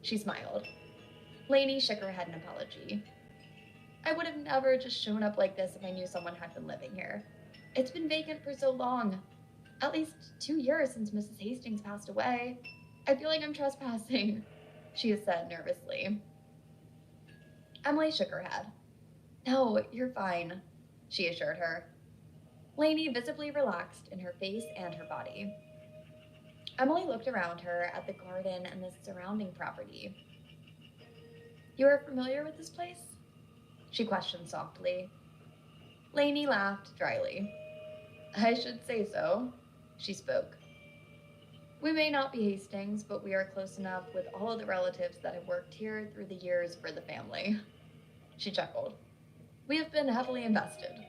She smiled. Lainey shook her head in apology. "I would have never just shown up like this if I knew someone had been living here. It's been vacant for so long. At least 2 years since Mrs. Hastings passed away. I feel like I'm trespassing," she said nervously. Emily shook her head. "No, you're fine," she assured her. Lainey visibly relaxed in her face and her body. Emily looked around her at the garden and the surrounding property. "You are familiar with this place?" she questioned softly. Lainey laughed dryly. "I should say so," she spoke. "We may not be Hastings, but we are close enough with all of the relatives that have worked here through the years for the family," she chuckled. "We have been heavily invested."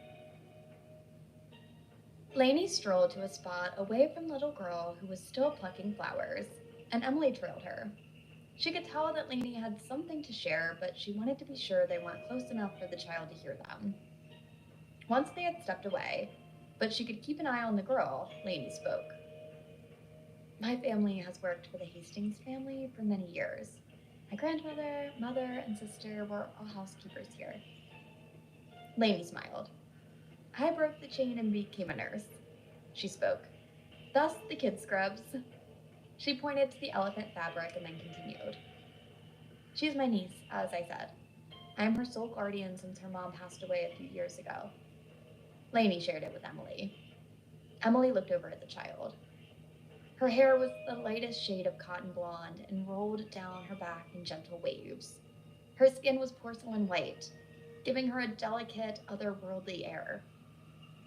Lainey strolled to a spot away from the little girl who was still plucking flowers, and Emily trailed her. She could tell that Lainey had something to share, but she wanted to be sure they weren't close enough for the child to hear them. Once they had stepped away, but she could keep an eye on the girl, Lainey spoke. "My family has worked for the Hastings family for many years. My grandmother, mother, and sister were all housekeepers here." Lainey smiled. "I broke the chain and became a nurse," she spoke. "Thus the kid scrubs." She pointed to the elephant fabric and then continued. "She is my niece, as I said. I am her sole guardian since her mom passed away a few years ago." Lainey shared it with Emily. Emily looked over at the child. Her hair was the lightest shade of cotton blonde and rolled down her back in gentle waves. Her skin was porcelain white, giving her a delicate, otherworldly air.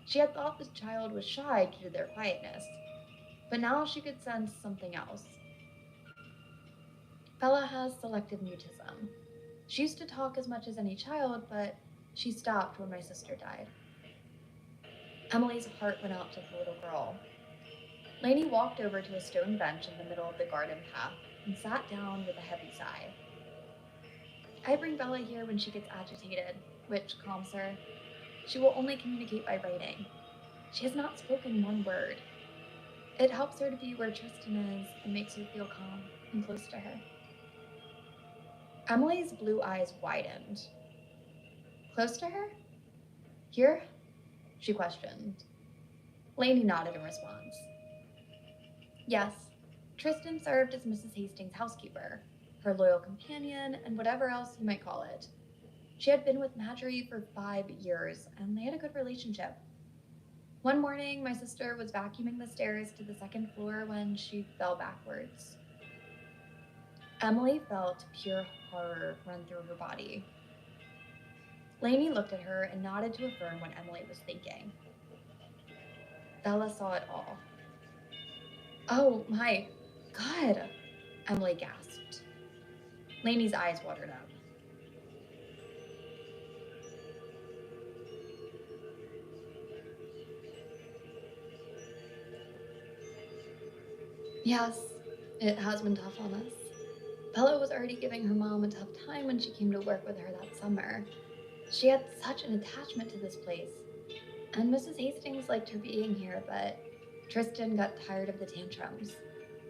She had thought the child was shy due to their quietness, but now she could sense something else. Bella has selective mutism. She used to talk as much as any child, but she stopped when my sister died. Emily's heart went out to the little girl. Lainey walked over to a stone bench in the middle of the garden path and sat down with a heavy sigh. "I bring Bella here when she gets agitated, which calms her. She will only communicate by writing. She has not spoken one word. It helps her to be where Tristan is and makes her feel calm and close to her." Emily's blue eyes widened. "Close to her? Here?" she questioned. Lainey nodded in response. "Yes, Tristan served as Mrs. Hastings' housekeeper, her loyal companion, and whatever else you might call it. She had been with Marjorie for 5 years, and they had a good relationship. One morning, my sister was vacuuming the stairs to the second floor when she fell backwards." Emily felt pure horror run through her body. Lainey looked at her and nodded to affirm what Emily was thinking. Bella saw it all. "Oh my God," Emily gasped. Lainey's eyes watered up. "Yes, it has been tough on us. Bella was already giving her mom a tough time when she came to work with her that summer. She had such an attachment to this place. And Mrs. Hastings liked her being here, but Tristan got tired of the tantrums,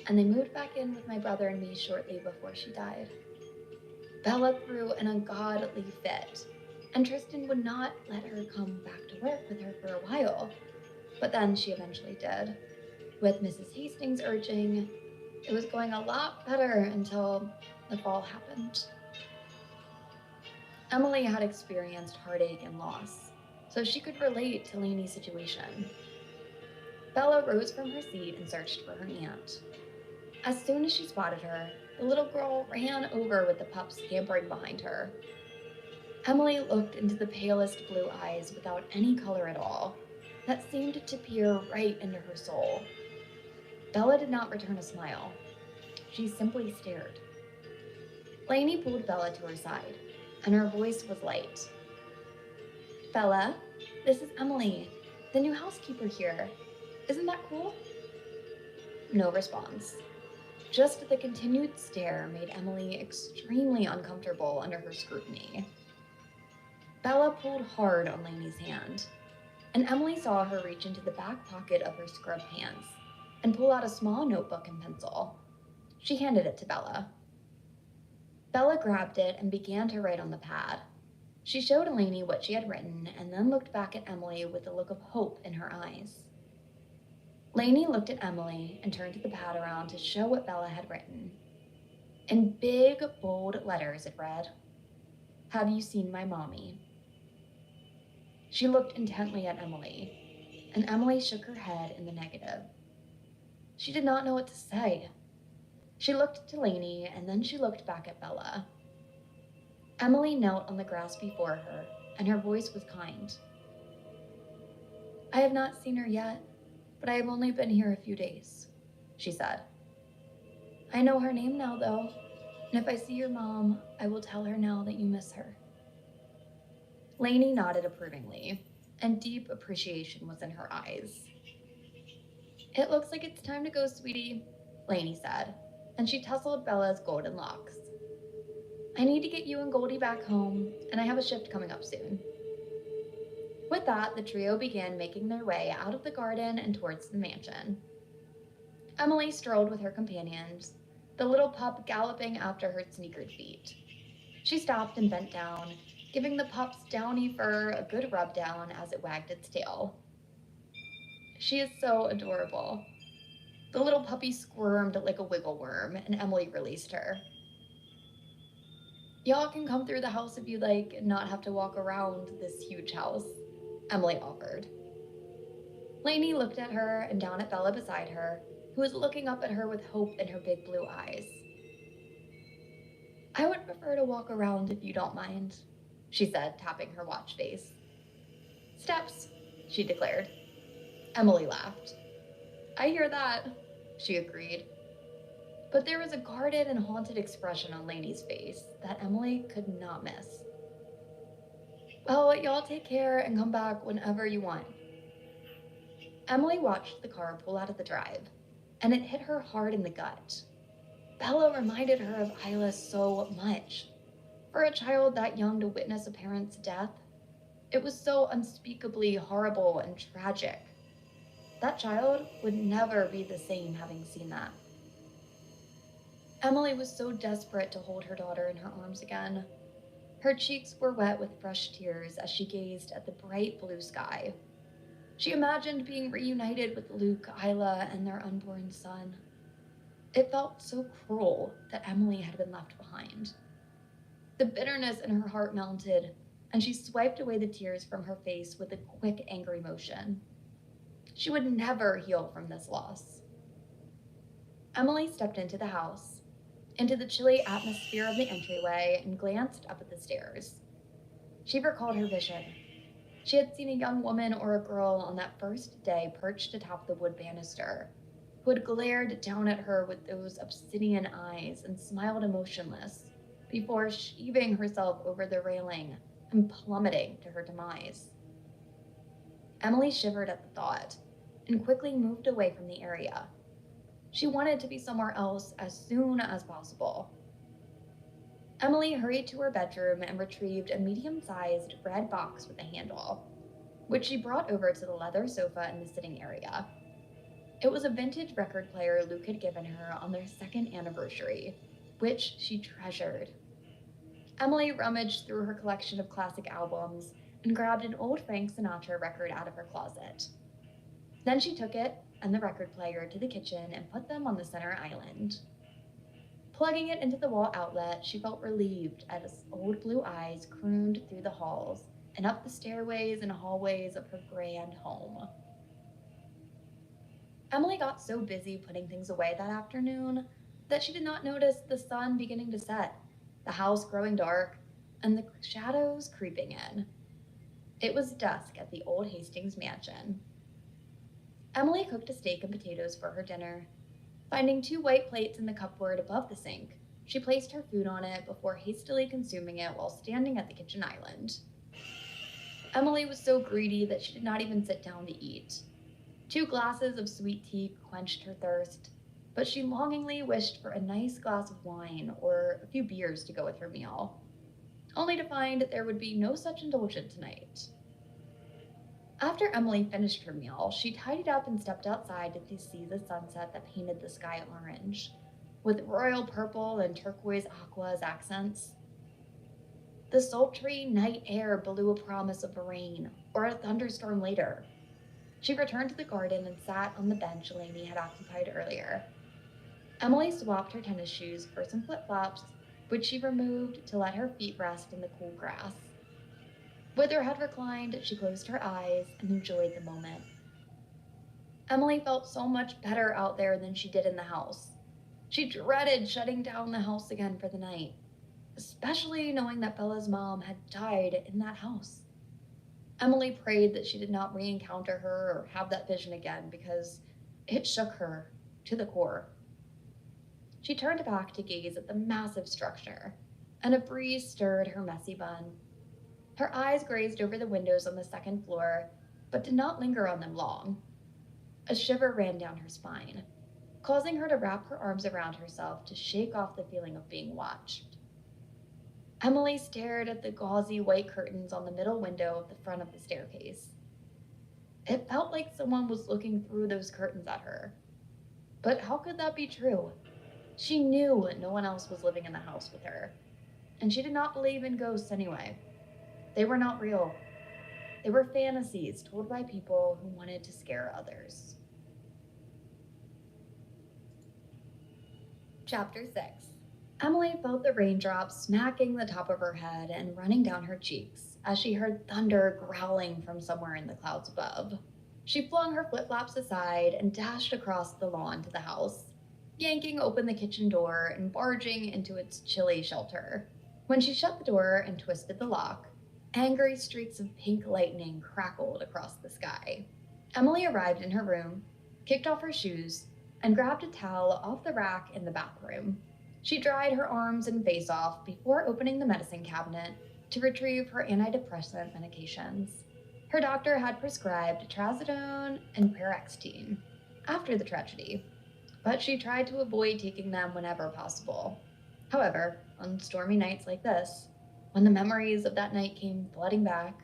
and they moved back in with my brother and me shortly before she died. Bella threw an ungodly fit. and Tristan would not let her come back to work with her for a while. But then she eventually did. With Mrs. Hastings urging, it was going a lot better until the fall happened. Emily had experienced heartache and loss, so she could relate to Lainey's situation. Bella rose from her seat and searched for her aunt. As soon as she spotted her, the little girl ran over with the pup scampering behind her. Emily looked into the palest blue eyes without any color at all, that seemed to peer right into her soul. Bella did not return a smile. She simply stared. Lainey pulled Bella to her side, and her voice was light. Bella, this is Emily, the new housekeeper here. Isn't that cool? No response. Just the continued stare made Emily extremely uncomfortable under her scrutiny. Bella pulled hard on Lainey's hand, and Emily saw her reach into the back pocket of her scrub pants and pull out a small notebook and pencil. She handed it to Bella. Bella grabbed it and began to write on the pad. She showed Lainey what she had written and then looked back at Emily with a look of hope in her eyes. Lainey looked at Emily and turned the pad around to show what Bella had written. In big, bold letters it read, "Have you seen my mommy?" She looked intently at Emily, and Emily shook her head in the negative. She did not know what to say. She looked to Lainey, and then she looked back at Bella. Emily knelt on the grass before her, and her voice was kind. "I have not seen her yet, but I have only been here a few days," she said. "I know her name now, though, and if I see your mom, I will tell her now that you miss her." Lainey nodded approvingly, and deep appreciation was in her eyes. "It looks like it's time to go, sweetie," Lainey said, and she tousled Bella's golden locks. "I need to get you and Goldie back home, and I have a shift coming up soon." With that, the trio began making their way out of the garden and towards the mansion. Emily strolled with her companions, the little pup galloping after her sneakered feet. She stopped and bent down, giving the pup's downy fur a good rub down as it wagged its tail. "She is so adorable." The little puppy squirmed like a wiggle worm, and Emily released her. "Y'all can come through the house if you like and not have to walk around this huge house," Emily offered. Lainey looked at her and down at Bella beside her, who was looking up at her with hope in her big blue eyes. "I would prefer to walk around if you don't mind," she said, tapping her watch face. "Steps," she declared. Emily laughed. "I hear that," she agreed. But there was a guarded and haunted expression on Lainey's face that Emily could not miss. "Well, y'all take care and come back whenever you want." Emily watched the car pull out of the drive, and it hit her hard in the gut. Bella reminded her of Isla so much. For a child that young to witness a parent's death, it was so unspeakably horrible and tragic. That child would never be the same having seen that. Emily was so desperate to hold her daughter in her arms again. Her cheeks were wet with fresh tears as she gazed at the bright blue sky. She imagined being reunited with Luke, Isla, and their unborn son. It felt so cruel that Emily had been left behind. The bitterness in her heart mounted, and she swiped away the tears from her face with a quick, angry motion. She would never heal from this loss. Emily stepped into the house, into the chilly atmosphere of the entryway, and glanced up at the stairs. She recalled her vision. She had seen a young woman or a girl on that first day perched atop the wood banister, who had glared down at her with those obsidian eyes and smiled emotionless, before sheaving herself over the railing and plummeting to her demise. Emily shivered at the thought and quickly moved away from the area. She wanted to be somewhere else as soon as possible. Emily hurried to her bedroom and retrieved a medium-sized red box with a handle, which she brought over to the leather sofa in the sitting area. It was a vintage record player Luke had given her on their second anniversary, which she treasured. Emily rummaged through her collection of classic albums and grabbed an old Frank Sinatra record out of her closet. Then she took it and the record player to the kitchen and put them on the center island. Plugging it into the wall outlet, she felt relieved as old blue eyes crooned through the halls and up the stairways and hallways of her grand home. Emily got so busy putting things away that afternoon that she did not notice the sun beginning to set, the house growing dark, and the shadows creeping in. It was dusk at the old Hastings mansion. Emily cooked a steak and potatoes for her dinner. Finding 2 white plates in the cupboard above the sink, she placed her food on it before hastily consuming it while standing at the kitchen island. Emily was so greedy that she did not even sit down to eat. 2 glasses of sweet tea quenched her thirst, but she longingly wished for a nice glass of wine or a few beers to go with her meal, only to find there would be no such indulgence tonight. After Emily finished her meal, she tidied up and stepped outside to see the sunset that painted the sky orange, with royal purple and turquoise aqua as accents. The sultry night air blew a promise of rain or a thunderstorm later. She returned to the garden and sat on the bench Lainey had occupied earlier. Emily swapped her tennis shoes for some flip-flops, which she removed to let her feet rest in the cool grass. With her head reclined, she closed her eyes and enjoyed the moment. Emily felt so much better out there than she did in the house. She dreaded shutting down the house again for the night, especially knowing that Bella's mom had died in that house. Emily prayed that she did not re-encounter her or have that vision again because it shook her to the core. She turned back to gaze at the massive structure, and a breeze stirred her messy bun. Her eyes grazed over the windows on the second floor, but did not linger on them long. A shiver ran down her spine, causing her to wrap her arms around herself to shake off the feeling of being watched. Emily stared at the gauzy white curtains on the middle window of the front of the staircase. It felt like someone was looking through those curtains at her. But how could that be true? She knew no one else was living in the house with her, and she did not believe in ghosts anyway. They were not real. They were fantasies told by people who wanted to scare others. Chapter 6. Emily felt the raindrops smacking the top of her head and running down her cheeks as she heard thunder growling from somewhere in the clouds above. She flung her flip-flops aside and dashed across the lawn to the house, yanking open the kitchen door and barging into its chilly shelter. When she shut the door and twisted the lock, angry streaks of pink lightning crackled across the sky. Emily arrived in her room, kicked off her shoes, and grabbed a towel off the rack in the bathroom. She dried her arms and face off before opening the medicine cabinet to retrieve her antidepressant medications. Her doctor had prescribed trazodone and paroxetine after the tragedy, but she tried to avoid taking them whenever possible. However, on stormy nights like this, when the memories of that night came flooding back,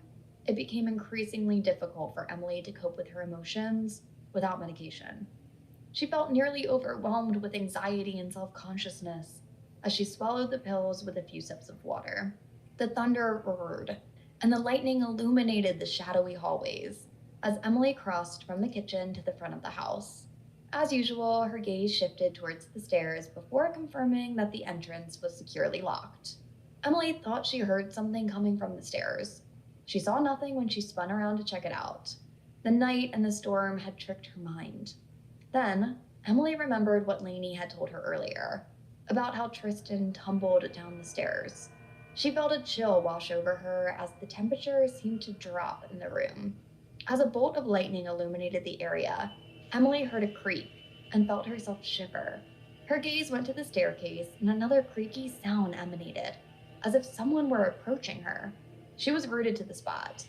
it became increasingly difficult for Emily to cope with her emotions without medication. She felt nearly overwhelmed with anxiety and self-consciousness as she swallowed the pills with a few sips of water. The thunder roared, and the lightning illuminated the shadowy hallways as Emily crossed from the kitchen to the front of the house. As usual, her gaze shifted towards the stairs before confirming that the entrance was securely locked. Emily thought she heard something coming from the stairs. She saw nothing when she spun around to check it out. The night and the storm had tricked her mind. Then, Emily remembered what Lainey had told her earlier, about how Tristan tumbled down the stairs. She felt a chill wash over her as the temperature seemed to drop in the room. As a bolt of lightning illuminated the area, Emily heard a creak and felt herself shiver. Her gaze went to the staircase and another creaky sound emanated, as if someone were approaching her. She was rooted to the spot,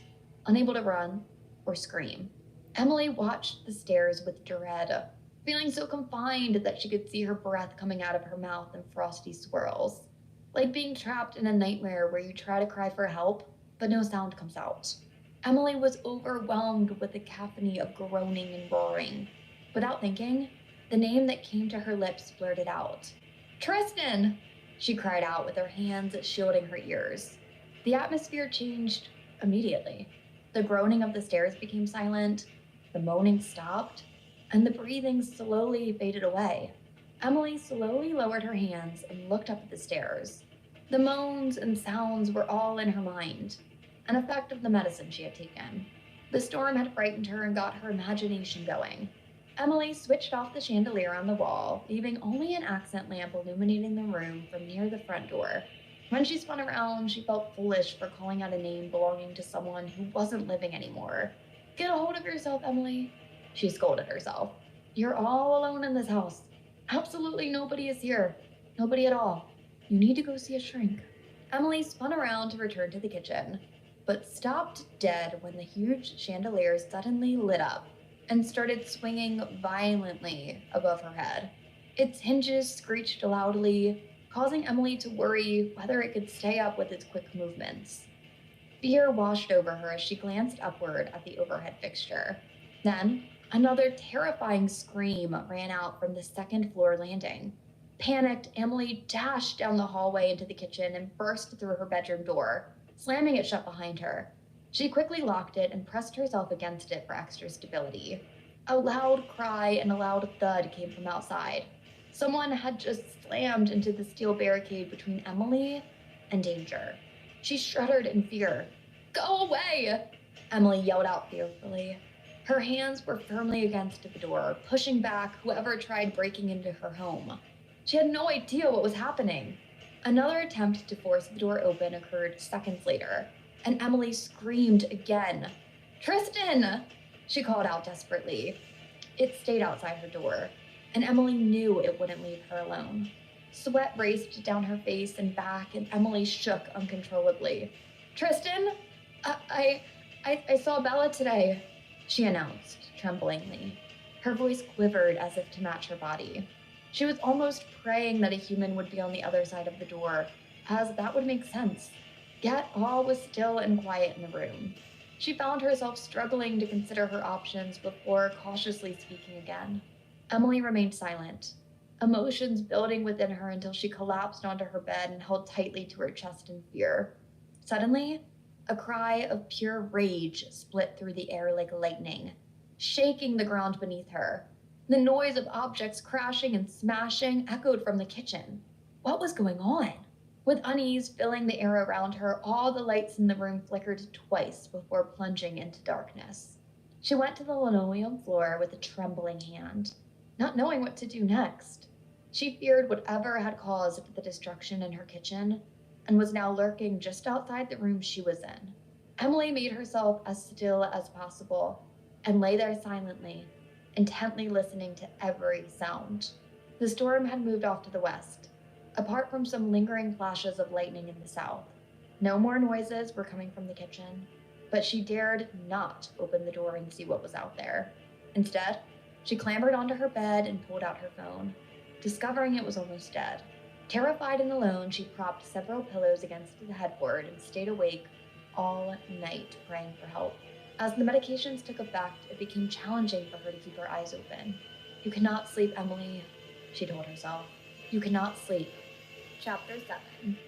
unable to run or scream. Emily watched the stairs with dread, feeling so confined that she could see her breath coming out of her mouth in frosty swirls, like being trapped in a nightmare where you try to cry for help, but no sound comes out. Emily was overwhelmed with the cacophony of groaning and roaring. Without thinking, the name that came to her lips blurted out. "Tristan!" she cried out with her hands shielding her ears. The atmosphere changed immediately. The groaning of the stairs became silent, the moaning stopped, and the breathing slowly faded away. Emily slowly lowered her hands and looked up at the stairs. The moans and sounds were all in her mind, an effect of the medicine she had taken. The storm had frightened her and got her imagination going. Emily switched off the chandelier on the wall, leaving only an accent lamp illuminating the room from near the front door. When she spun around, she felt foolish for calling out a name belonging to someone who wasn't living anymore. "Get a hold of yourself, Emily," she scolded herself. "You're all alone in this house. Absolutely nobody is here. Nobody at all. You need to go see a shrink." Emily spun around to return to the kitchen, but stopped dead when the huge chandelier suddenly lit up and started swinging violently above her head. Its hinges screeched loudly, causing Emily to worry whether it could stay up with its quick movements. Fear washed over her as she glanced upward at the overhead fixture. Then, another terrifying scream ran out from the second floor landing. Panicked, Emily dashed down the hallway into the kitchen and burst through her bedroom door, slamming it shut behind her. She quickly locked it and pressed herself against it for extra stability. A loud cry and a loud thud came from outside. Someone had just slammed into the steel barricade between Emily and danger. She shuddered in fear. "Go away!" Emily yelled out fearfully. Her hands were firmly against the door, pushing back whoever tried breaking into her home. She had no idea what was happening. Another attempt to force the door open occurred seconds later, and Emily screamed again. "Tristan!" she called out desperately. It stayed outside her door, and Emily knew it wouldn't leave her alone. Sweat raced down her face and back, and Emily shook uncontrollably. "Tristan, I saw Bella today," she announced tremblingly. Her voice quivered as if to match her body. She was almost praying that a human would be on the other side of the door, as that would make sense. Yet all was still and quiet in the room. She found herself struggling to consider her options before cautiously speaking again. Emily remained silent, emotions building within her until she collapsed onto her bed and held tightly to her chest in fear. Suddenly, a cry of pure rage split through the air like lightning, shaking the ground beneath her. The noise of objects crashing and smashing echoed from the kitchen. What was going on? With unease filling the air around her, all the lights in the room flickered twice before plunging into darkness. She went to the linoleum floor with a trembling hand, not knowing what to do next. She feared whatever had caused the destruction in her kitchen and was now lurking just outside the room she was in. Emily made herself as still as possible and lay there silently, intently listening to every sound. The storm had moved off to the west, apart from some lingering flashes of lightning in the south. No more noises were coming from the kitchen, but she dared not open the door and see what was out there. Instead, she clambered onto her bed and pulled out her phone, discovering it was almost dead. Terrified and alone, she propped several pillows against the headboard and stayed awake all night praying for help. As the medications took effect, it became challenging for her to keep her eyes open. "You cannot sleep, Emily," she told herself. "You cannot sleep." Chapter 7.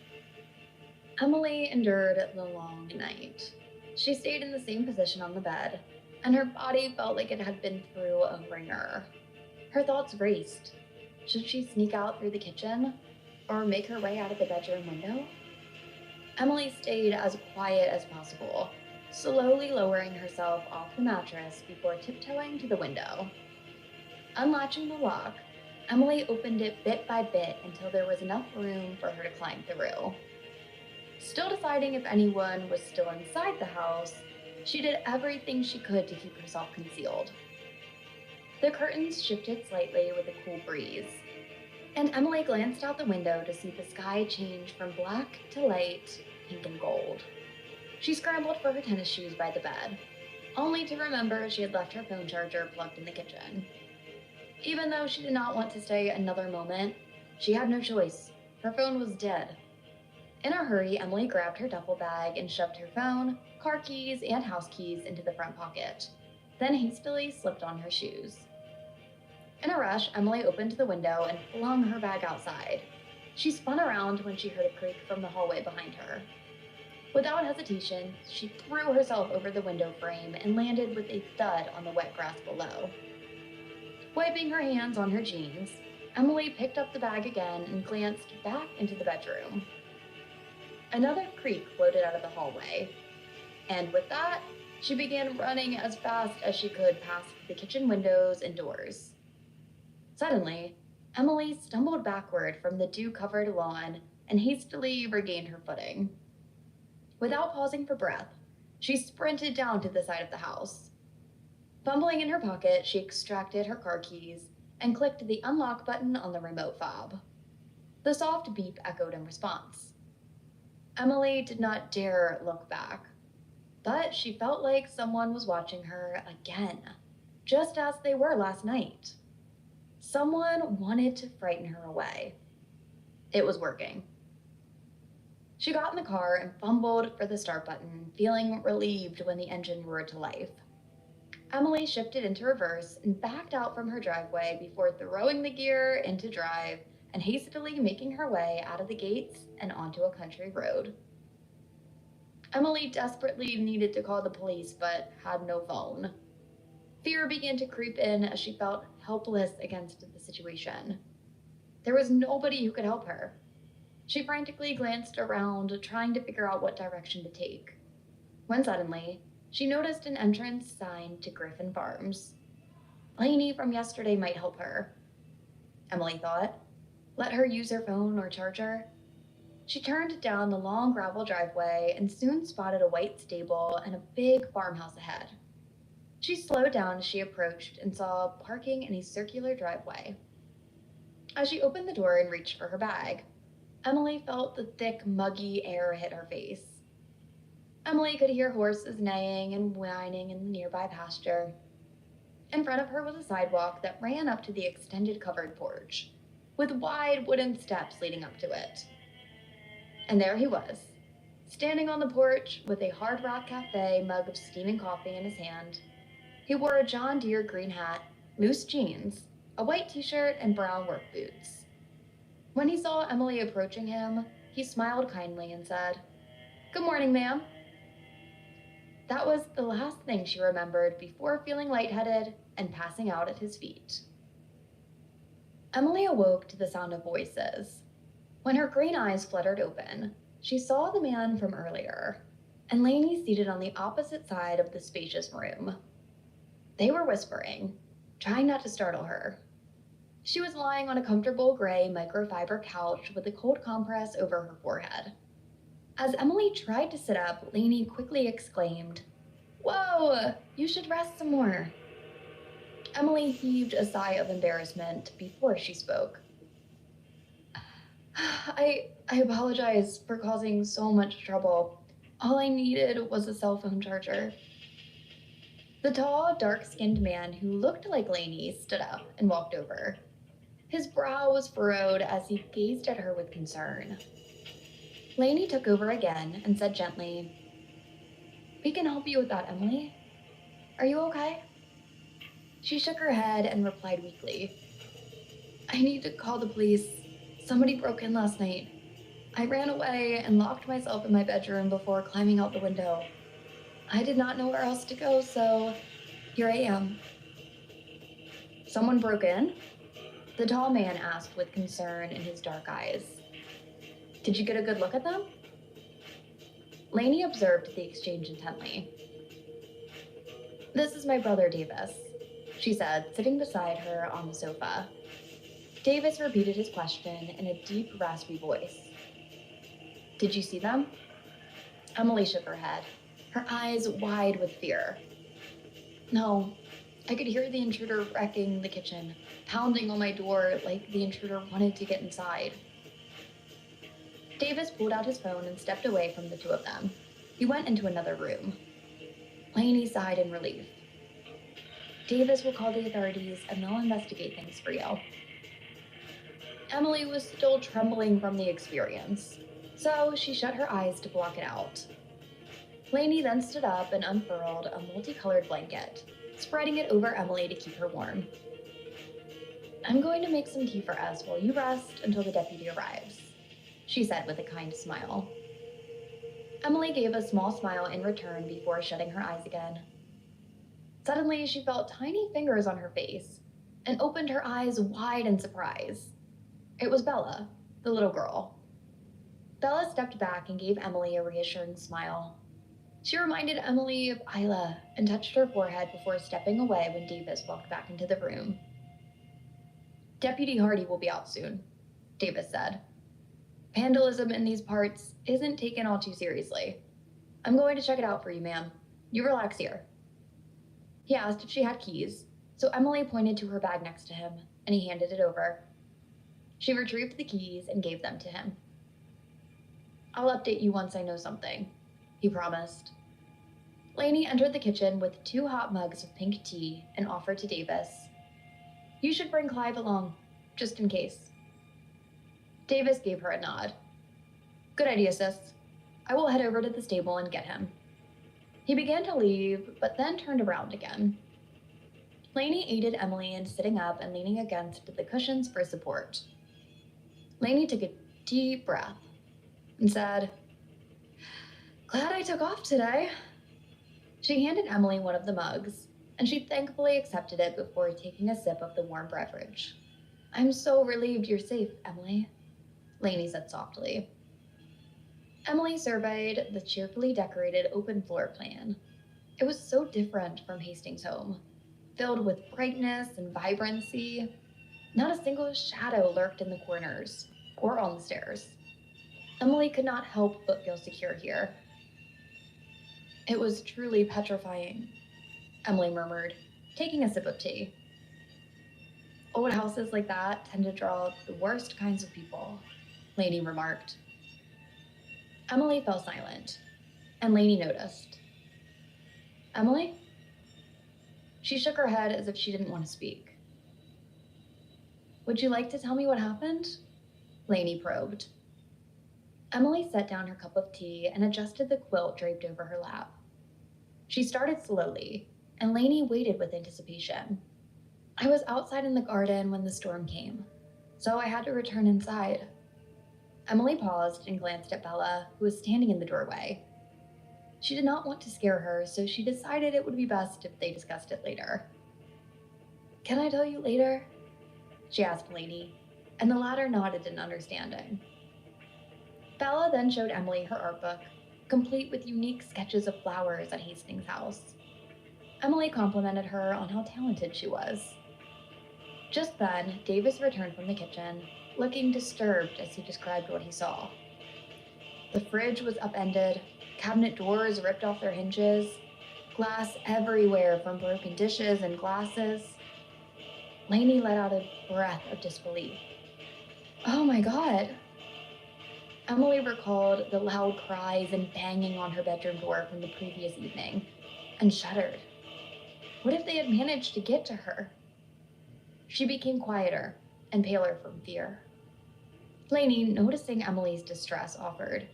Emily endured the long night. She stayed in the same position on the bed, and her body felt like it had been through a ringer. Her thoughts raced. Should she sneak out through the kitchen, or make her way out of the bedroom window? Emily stayed as quiet as possible, slowly lowering herself off the mattress before tiptoeing to the window. Unlatching the lock, Emily opened it bit by bit until there was enough room for her to climb through. Still deciding if anyone was still inside the house, she did everything she could to keep herself concealed. The curtains shifted slightly with a cool breeze, and Emily glanced out the window to see the sky change from black to light pink and gold. She scrambled for her tennis shoes by the bed, only to remember she had left her phone charger plugged in the kitchen. Even though she did not want to stay another moment, she had no choice. Her phone was dead. In a hurry, Emily grabbed her duffel bag and shoved her phone, car keys, and house keys into the front pocket, then hastily slipped on her shoes. In a rush, Emily opened the window and flung her bag outside. She spun around when she heard a creak from the hallway behind her. Without hesitation, she threw herself over the window frame and landed with a thud on the wet grass below. Wiping her hands on her jeans, Emily picked up the bag again and glanced back into the bedroom. Another creak floated out of the hallway, and with that, she began running as fast as she could past the kitchen windows and doors. Suddenly, Emily stumbled backward from the dew-covered lawn and hastily regained her footing. Without pausing for breath, she sprinted down to the side of the house. Fumbling in her pocket, she extracted her car keys and clicked the unlock button on the remote fob. The soft beep echoed in response. Emily did not dare look back, but she felt like someone was watching her again, just as they were last night. Someone wanted to frighten her away. It was working. She got in the car and fumbled for the start button, feeling relieved when the engine roared to life. Emily shifted into reverse and backed out from her driveway before throwing the gear into drive and hastily making her way out of the gates and onto a country road. Emily desperately needed to call the police but had no phone. Fear began to creep in as she felt helpless against the situation. There was nobody who could help her. She frantically glanced around, trying to figure out what direction to take, when suddenly, she noticed an entrance sign to Griffin Farms. Lainey from yesterday might help her, Emily thought. Let her use her phone or charger. She turned down the long gravel driveway and soon spotted a white stable and a big farmhouse ahead. She slowed down as she approached and saw parking in a circular driveway. As she opened the door and reached for her bag, Emily felt the thick, muggy air hit her face. Emily could hear horses neighing and whining in the nearby pasture. In front of her was a sidewalk that ran up to the extended covered porch, with wide wooden steps leading up to it. And there he was, standing on the porch with a Hard Rock Cafe mug of steaming coffee in his hand. He wore a John Deere green hat, loose jeans, a white t-shirt, and brown work boots. When he saw Emily approaching him, he smiled kindly and said, "Good morning, ma'am." That was the last thing she remembered before feeling lightheaded and passing out at his feet. Emily awoke to the sound of voices. When her green eyes fluttered open, she saw the man from earlier, and Lainey seated on the opposite side of the spacious room. They were whispering, trying not to startle her. She was lying on a comfortable gray microfiber couch with a cold compress over her forehead. As Emily tried to sit up, Lainey quickly exclaimed, "Whoa, you should rest some more." Emily heaved a sigh of embarrassment before she spoke. I apologize for causing so much trouble. All I needed was a cell phone charger." The tall, dark-skinned man who looked like Lainey stood up and walked over. His brow was furrowed as he gazed at her with concern. Lainey took over again and said gently, "We can help you with that, Emily. Are you okay?" She shook her head and replied weakly, "I need to call the police. Somebody broke in last night. I ran away and locked myself in my bedroom before climbing out the window. I did not know where else to go, so here I am." "Someone broke in?" the tall man asked with concern in his dark eyes. "Did you get a good look at them?" Lainey observed the exchange intently. "This is my brother, Davis," she said, sitting beside her on the sofa. Davis repeated his question in a deep, raspy voice. "Did you see them?" Emily shook her head, her eyes wide with fear. "No, I could hear the intruder wrecking the kitchen, pounding on my door like the intruder wanted to get inside." Davis pulled out his phone and stepped away from the two of them. He went into another room. Lainey sighed in relief. "Davis will call the authorities and they'll investigate things for you." Emily was still trembling from the experience, so she shut her eyes to block it out. Lainey then stood up and unfurled a multicolored blanket, spreading it over Emily to keep her warm. I'm going to make some tea for us while you rest until the deputy arrives, she said with a kind smile. Emily gave a small smile in return before shutting her eyes again. Suddenly, she felt tiny fingers on her face and opened her eyes wide in surprise. It was Bella, the little girl. Bella stepped back and gave Emily a reassuring smile. She reminded Emily of Isla and touched her forehead before stepping away when Davis walked back into the room. Deputy Hardy will be out soon, Davis said. Vandalism in these parts isn't taken all too seriously. I'm going to check it out for you, ma'am. You relax here. He asked if she had keys, so Emily pointed to her bag next to him, and he handed it over. She retrieved the keys and gave them to him. I'll update you once I know something, he promised. Lainey entered the kitchen with 2 hot mugs of pink tea and offered to Davis. You should bring Clive along, just in case. Davis gave her a nod. Good idea, sis. I will head over to the stable and get him. He began to leave, but then turned around again. Lainey aided Emily in sitting up and leaning against the cushions for support. Lainey took a deep breath and said, Glad I took off today. She handed Emily one of the mugs, and she thankfully accepted it before taking a sip of the warm beverage. I'm so relieved you're safe, Emily, Lainey said softly. Emily surveyed the cheerfully decorated open floor plan. It was so different from Hastings' home, filled with brightness and vibrancy. Not a single shadow lurked in the corners or on the stairs. Emily could not help but feel secure here. It was truly petrifying, Emily murmured, taking a sip of tea. Old houses like that tend to draw the worst kinds of people, Lainey remarked. Emily fell silent, and Lainey noticed. Emily? She shook her head as if she didn't want to speak. Would you like to tell me what happened? Lainey probed. Emily set down her cup of tea and adjusted the quilt draped over her lap. She started slowly, and Lainey waited with anticipation. I was outside in the garden when the storm came, so I had to return inside. Emily paused and glanced at Bella, who was standing in the doorway. She did not want to scare her, so she decided it would be best if they discussed it later. Can I tell you later? She asked Lainey, and the latter nodded in understanding. Bella then showed Emily her art book, complete with unique sketches of flowers at Hastings' house. Emily complimented her on how talented she was. Just then, Davis returned from the kitchen, looking disturbed as he described what he saw. The fridge was upended, cabinet doors ripped off their hinges, glass everywhere from broken dishes and glasses. Lainey let out a breath of disbelief. Oh my God. Emily recalled the loud cries and banging on her bedroom door from the previous evening, and shuddered. What if they had managed to get to her? She became quieter and paler from fear. Lainey, noticing Emily's distress, offered,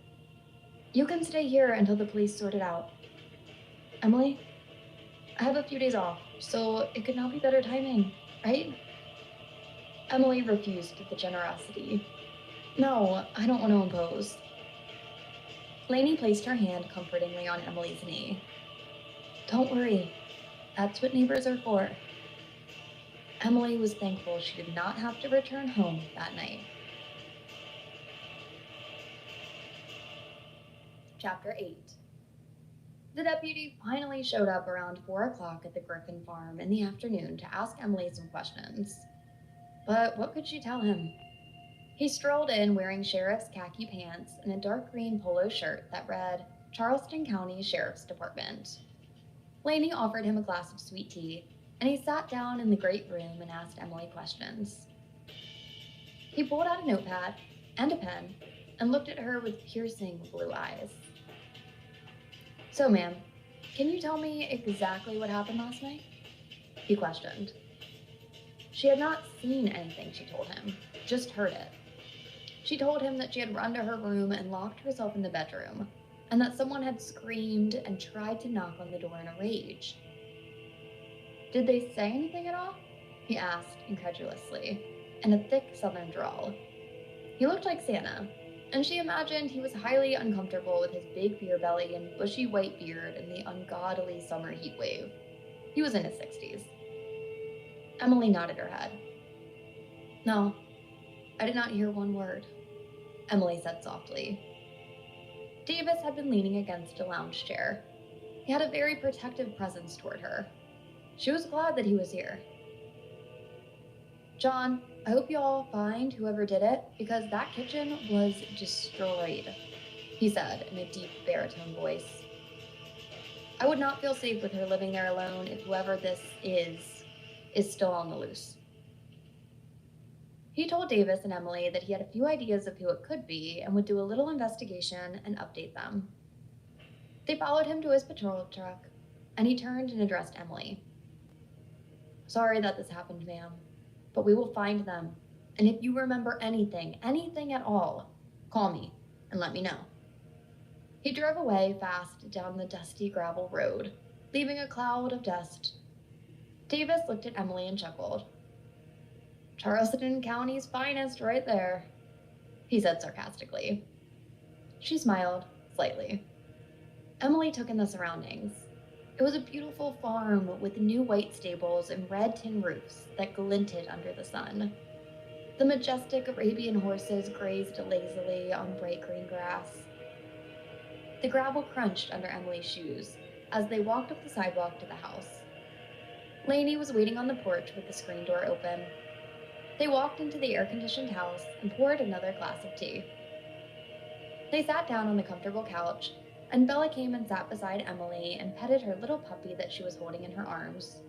You can stay here until the police sort it out. Emily, I have a few days off, so it could not be better timing, right? Emily refused the generosity. No, I don't want to impose. Lainey placed her hand comfortingly on Emily's knee. Don't worry, that's what neighbors are for. Emily was thankful she did not have to return home that night. Chapter 8. The deputy finally showed up around 4 o'clock at the Griffin farm in the afternoon to ask Emily some questions. But what could she tell him? He strolled in wearing sheriff's khaki pants and a dark green polo shirt that read, Charleston County Sheriff's Department. Lainey offered him a glass of sweet tea, and he sat down in the great room and asked Emily questions. He pulled out a notepad and a pen and looked at her with piercing blue eyes. So, ma'am, can you tell me exactly what happened last night? He questioned. She had not seen anything, she told him, just heard it. She told him that she had run to her room and locked herself in the bedroom, and that someone had screamed and tried to knock on the door in a rage. Did they say anything at all? he asked incredulously, in a thick southern drawl. He looked like Santa, and she imagined he was highly uncomfortable with his big beer belly and bushy white beard in the ungodly summer heat wave. He was in his 60s. Emily nodded her head. No, I did not hear one word, Emily said softly. Davis had been leaning against a lounge chair. He had a very protective presence toward her. She was glad that he was here. John, I hope you all find whoever did it, because that kitchen was destroyed, he said in a deep baritone voice. I would not feel safe with her living there alone if whoever this is still on the loose. He told Davis and Emily that he had a few ideas of who it could be and would do a little investigation and update them. They followed him to his patrol truck, and he turned and addressed Emily. Sorry that this happened, ma'am, but we will find them. And if you remember anything at all, call me and let me know. He drove away fast down the dusty gravel road, leaving a cloud of dust. Davis looked at Emily and chuckled. Charleston County's finest right there, he said sarcastically. She smiled slightly. Emily took in the surroundings. It was a beautiful farm with new white stables and red tin roofs that glinted under the sun. The majestic Arabian horses grazed lazily on bright green grass. The gravel crunched under Emily's shoes as they walked up the sidewalk to the house. Lainey was waiting on the porch with the screen door open. They walked into the air-conditioned house and poured another glass of tea. They sat down on the comfortable couch, and Bella came and sat beside Emily and petted her little puppy that she was holding in her arms.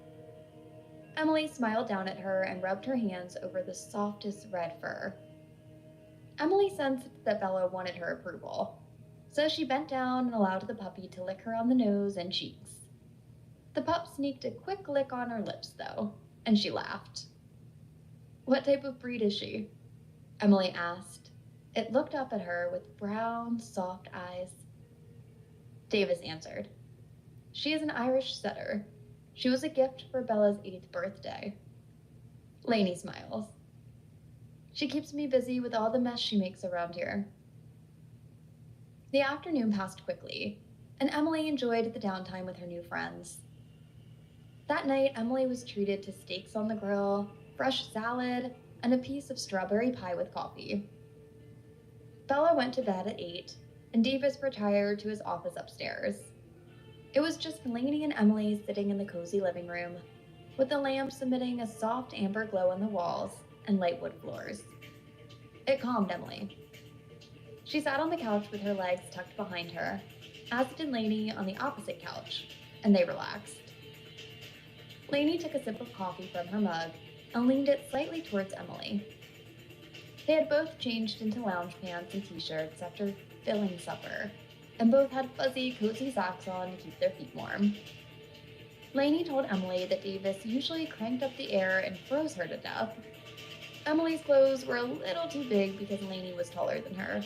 Emily smiled down at her and rubbed her hands over the softest red fur. Emily sensed that Bella wanted her approval, so she bent down and allowed the puppy to lick her on the nose and cheeks. The pup sneaked a quick lick on her lips, though, and she laughed. What type of breed is she? Emily asked. It looked up at her with brown, soft eyes. Davis answered. She is an Irish setter. She was a gift for Bella's 8th birthday. Lainey smiles. She keeps me busy with all the mess she makes around here. The afternoon passed quickly, and Emily enjoyed the downtime with her new friends. That night, Emily was treated to steaks on the grill, fresh salad, and a piece of strawberry pie with coffee. Bella went to bed at 8, and Davis retired to his office upstairs. It was just Lainey and Emily sitting in the cozy living room, with the lamps emitting a soft amber glow on the walls and light wood floors. It calmed Emily. She sat on the couch with her legs tucked behind her, as did Lainey on the opposite couch, and they relaxed. Lainey took a sip of coffee from her mug and leaned it slightly towards Emily. They had both changed into lounge pants and t-shirts after filling supper, and both had fuzzy, cozy socks on to keep their feet warm. Lainey told Emily that Davis usually cranked up the air and froze her to death. Emily's clothes were a little too big because Lainey was taller than her,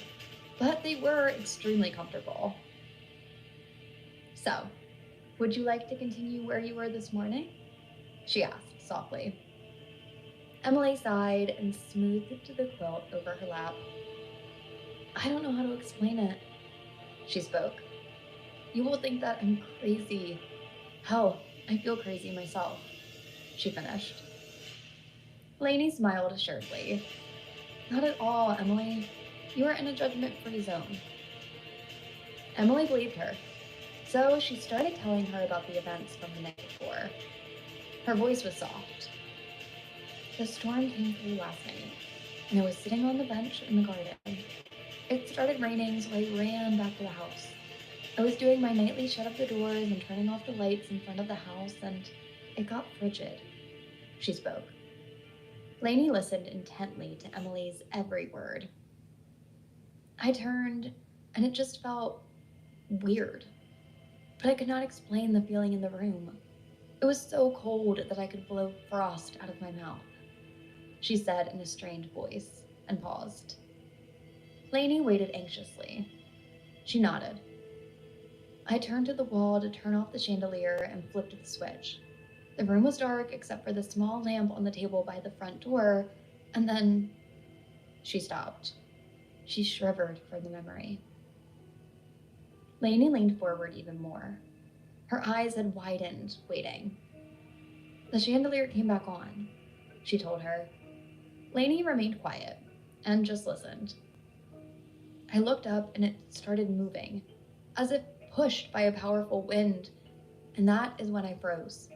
but they were extremely comfortable. So, would you like to continue where you were this morning? She asked softly. Emily sighed and smoothed the quilt over her lap. I don't know how to explain it, she spoke. You will think that I'm crazy. Hell, I feel crazy myself, she finished. Lainey smiled assuredly. Not at all, Emily. You are in a judgment-free zone. Emily believed her, so she started telling her about the events from the night before. Her voice was soft. The storm came through last night, and I was sitting on the bench in the garden. It started raining, so I ran back to the house. I was doing my nightly shut of the doors and turning off the lights in front of the house, and it got frigid. She spoke. Lainey listened intently to Emily's every word. I turned, and it just felt weird, but I could not explain the feeling in the room. It was so cold that I could blow frost out of my mouth, she said in a strained voice, and paused. Lainey waited anxiously. She nodded. I turned to the wall to turn off the chandelier and flipped the switch. The room was dark except for the small lamp on the table by the front door, and then she stopped. She shivered from the memory. Lainey leaned forward even more. Her eyes had widened, waiting. The chandelier came back on, she told her. Lainey remained quiet and just listened. I looked up and it started moving, as if pushed by a powerful wind, and that is when I froze.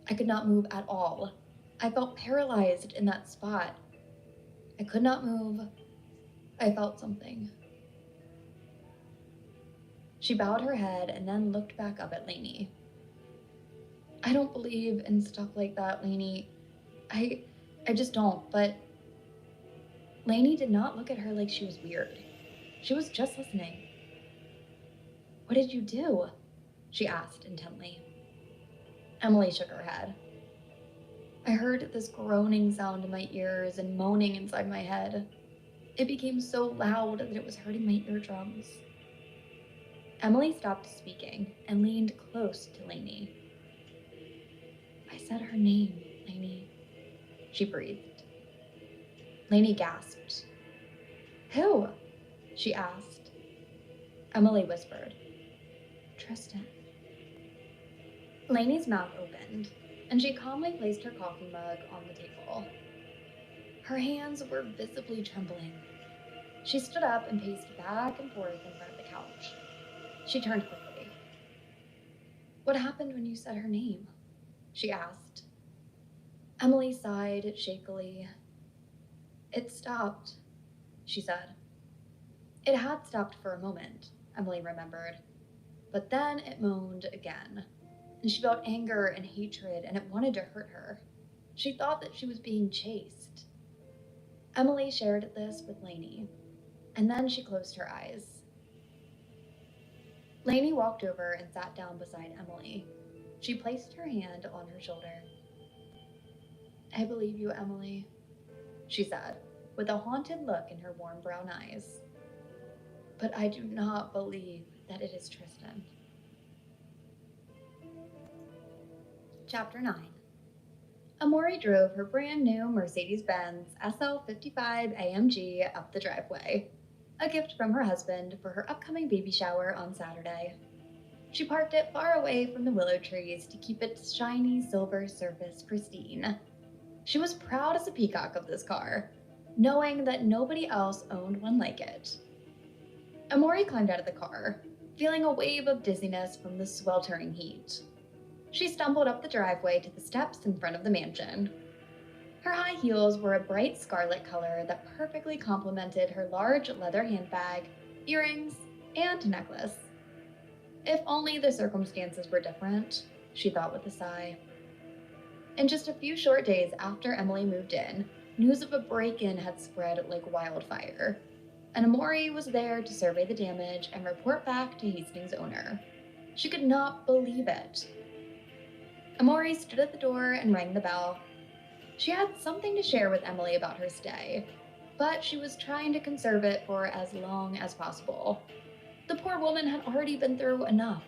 I could not move at all. I felt paralyzed in that spot. I could not move. I felt something. She bowed her head and then looked back up at Lainey. I don't believe in stuff like that, Lainey. I just don't, but Lainey did not look at her like she was weird. She was just listening. What did you do? She asked intently. Emily shook her head. I heard this groaning sound in my ears and moaning inside my head. It became so loud that it was hurting my eardrums. Emily stopped speaking and leaned close to Lainey. I said her name, Lainey, she breathed. Lainey gasped. Who? She asked. Emily whispered. Tristan. Lainey's mouth opened, and she calmly placed her coffee mug on the table. Her hands were visibly trembling. She stood up and paced back and forth in front of the couch. She turned quickly. What happened when you said her name? She asked. Emily sighed shakily. It stopped, she said. It had stopped for a moment, Emily remembered. But then it moaned again, and she felt anger and hatred, and it wanted to hurt her. She thought that she was being chased. Emily shared this with Lainey, and then she closed her eyes. Lainey walked over and sat down beside Emily. She placed her hand on her shoulder. I believe you, Emily, she said, with a haunted look in her warm brown eyes. But I do not believe that it is Tristan. Chapter 9. Amori drove her brand new Mercedes-Benz SL55 AMG up the driveway, a gift from her husband for her upcoming baby shower on Saturday. She parked it far away from the willow trees to keep its shiny silver surface pristine. She was proud as a peacock of this car, knowing that nobody else owned one like it. Amori climbed out of the car, feeling a wave of dizziness from the sweltering heat. She stumbled up the driveway to the steps in front of the mansion. Her high heels were a bright scarlet color that perfectly complemented her large leather handbag, earrings, and necklace. If only the circumstances were different, she thought with a sigh. In just a few short days after Emily moved in, news of a break-in had spread like wildfire, and Amori was there to survey the damage and report back to Hastings' owner. She could not believe it. Amori stood at the door and rang the bell. She had something to share with Emily about her stay, but she was trying to conserve it for as long as possible. The poor woman had already been through enough.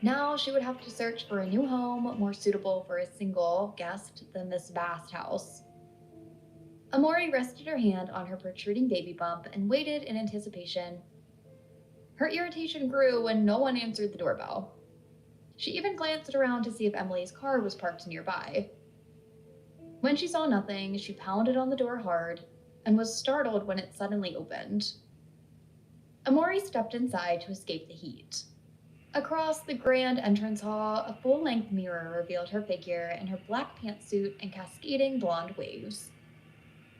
Now she would have to search for a new home more suitable for a single guest than this vast house. Amori rested her hand on her protruding baby bump and waited in anticipation. Her irritation grew when no one answered the doorbell. She even glanced around to see if Emily's car was parked nearby. When she saw nothing, she pounded on the door hard and was startled when it suddenly opened. Amori stepped inside to escape the heat. Across the grand entrance hall, a full-length mirror revealed her figure in her black pantsuit and cascading blonde waves.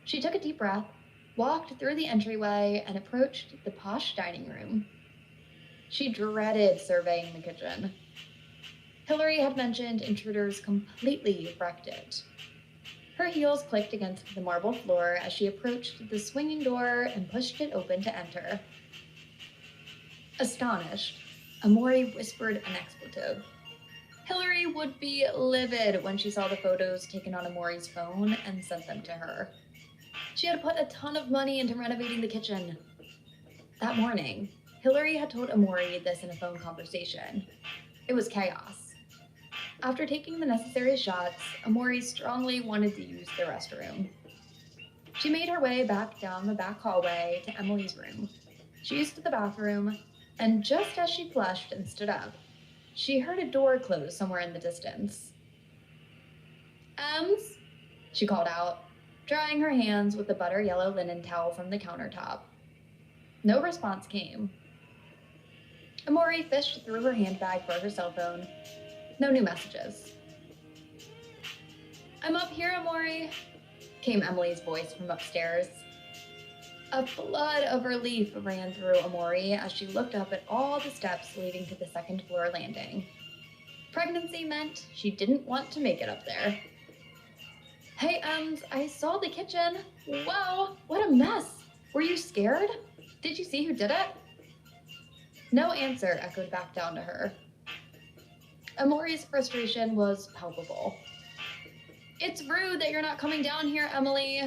She took a deep breath, walked through the entryway, and approached the posh dining room. She dreaded surveying the kitchen. Hillary had mentioned intruders completely wrecked it. Her heels clicked against the marble floor as she approached the swinging door and pushed it open to enter. Astonished, Amori whispered an expletive. Hillary would be livid when she saw the photos taken on Amori's phone and sent them to her. She had put a ton of money into renovating the kitchen. That morning, Hillary had told Amori this in a phone conversation. It was chaos. After taking the necessary shots, Amori strongly wanted to use the restroom. She made her way back down the back hallway to Emily's room. She used the bathroom, and just as she flushed and stood up, she heard a door close somewhere in the distance. "Ems," she called out, drying her hands with the butter yellow linen towel from the countertop. No response came. Amori fished through her handbag for her cell phone. No new messages. "I'm up here, Amori," came Emily's voice from upstairs. A flood of relief ran through Amori as she looked up at all the steps leading to the second floor landing. Pregnancy meant she didn't want to make it up there. "Hey, I saw the kitchen. Whoa, what a mess. Were you scared? Did you see who did it?" No answer echoed back down to her. Amori's frustration was palpable. "It's rude that you're not coming down here, Emily,"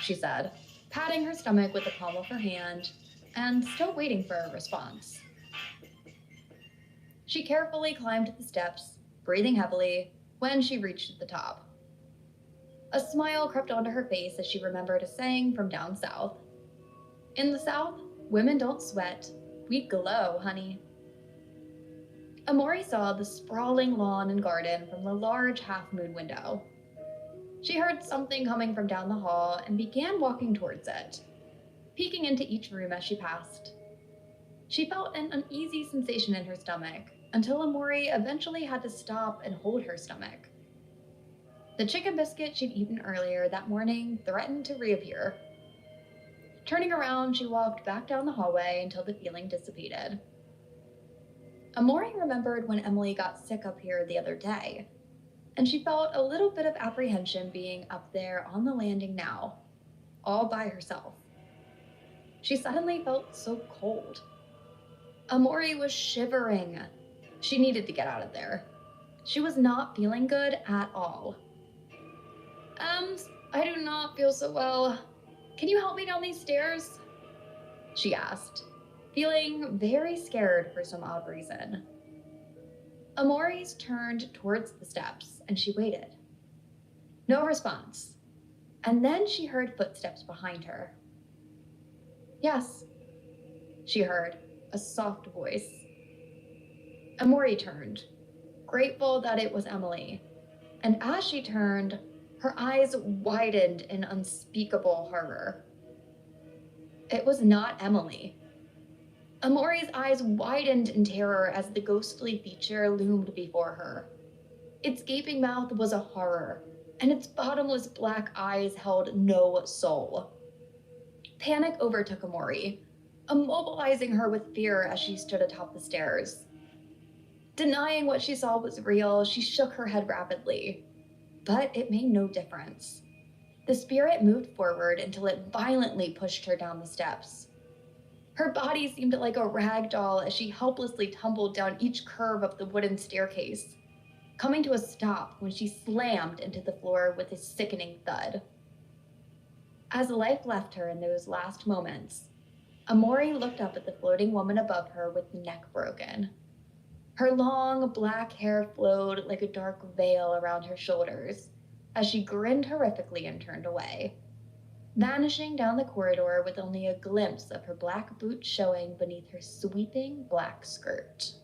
she said, patting her stomach with the palm of her hand and still waiting for a response. She carefully climbed the steps, breathing heavily, when she reached the top. A smile crept onto her face as she remembered a saying from down south. In the South, women don't sweat, we glow, honey. Amori saw the sprawling lawn and garden from the large half-moon window. She heard something coming from down the hall and began walking towards it, peeking into each room as she passed. She felt an uneasy sensation in her stomach until Amori eventually had to stop and hold her stomach. The chicken biscuit she'd eaten earlier that morning threatened to reappear. Turning around, she walked back down the hallway until the feeling dissipated. Amori remembered when Emily got sick up here the other day, and she felt a little bit of apprehension being up there on the landing now, all by herself. She suddenly felt so cold. Amori was shivering. She needed to get out of there. She was not feeling good at all. I do not feel so well. Can you help me down these stairs?" she asked, feeling very scared for some odd reason. Amori's turned towards the steps and she waited. No response. And then she heard footsteps behind her. "Yes," she heard, a soft voice. Amori turned, grateful that it was Emily, and as she turned, her eyes widened in unspeakable horror. It was not Emily. Amori's eyes widened in terror as the ghostly feature loomed before her. Its gaping mouth was a horror, and its bottomless black eyes held no soul. Panic overtook Amori, immobilizing her with fear as she stood atop the stairs. Denying what she saw was real, she shook her head rapidly. But it made no difference. The spirit moved forward until it violently pushed her down the steps. Her body seemed like a rag doll as she helplessly tumbled down each curve of the wooden staircase, coming to a stop when she slammed into the floor with a sickening thud. As life left her in those last moments, Amori looked up at the floating woman above her with the neck broken. Her long, black hair flowed like a dark veil around her shoulders as she grinned horrifically and turned away, vanishing down the corridor with only a glimpse of her black boots showing beneath her sweeping black skirt.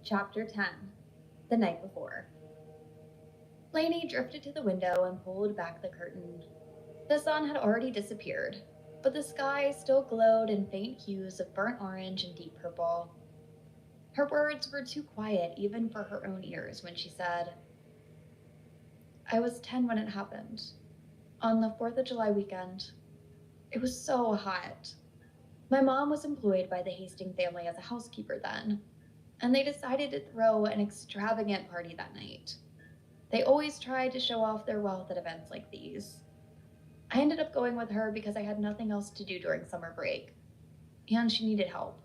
Chapter 10. The Night Before. Lainey drifted to the window and pulled back the curtain. The sun had already disappeared, but the sky still glowed in faint hues of burnt orange and deep purple. Her words were too quiet even for her own ears when she said, "I was 10 when it happened. On the 4th of July weekend. It was so hot. My mom was employed by the Hastings family as a housekeeper then, and they decided to throw an extravagant party that night. They always tried to show off their wealth at events like these. I ended up going with her because I had nothing else to do during summer break, and she needed help."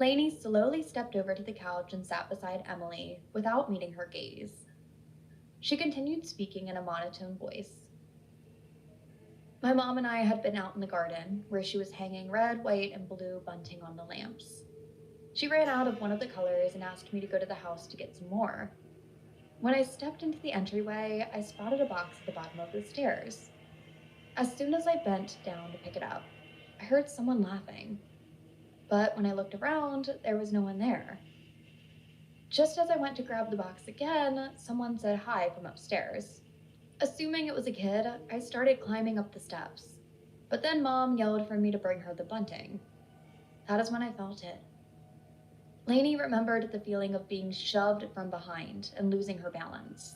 Lainey slowly stepped over to the couch and sat beside Emily without meeting her gaze. She continued speaking in a monotone voice. "My mom and I had been out in the garden where she was hanging red, white, and blue bunting on the lamps. She ran out of one of the colors and asked me to go to the house to get some more. When I stepped into the entryway, I spotted a box at the bottom of the stairs. As soon as I bent down to pick it up, I heard someone laughing. But when I looked around, there was no one there. Just as I went to grab the box again, someone said hi from upstairs. Assuming it was a kid, I started climbing up the steps. But then Mom yelled for me to bring her the bunting. That is when I felt it. Lainey remembered the feeling of being shoved from behind and losing her balance.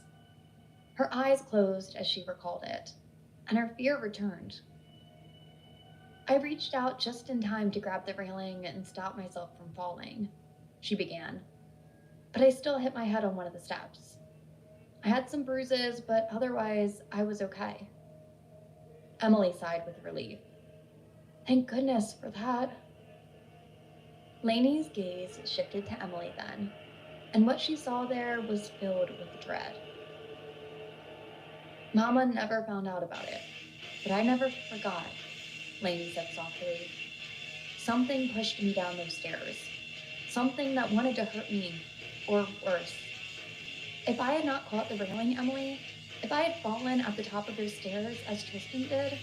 Her eyes closed as she recalled it, and her fear returned. I reached out just in time to grab the railing and stop myself from falling, she began. But I still hit my head on one of the steps. I had some bruises, but otherwise, I was okay. Emily sighed with relief. Thank goodness for that. Lainey's gaze shifted to Emily then, and what she saw there was filled with dread. Mama never found out about it, but I never forgot, Lainey said softly. Something pushed me down those stairs. Something that wanted to hurt me, or worse. If I had not caught the railing, Emily, if I had fallen at the top of those stairs as Tristan did,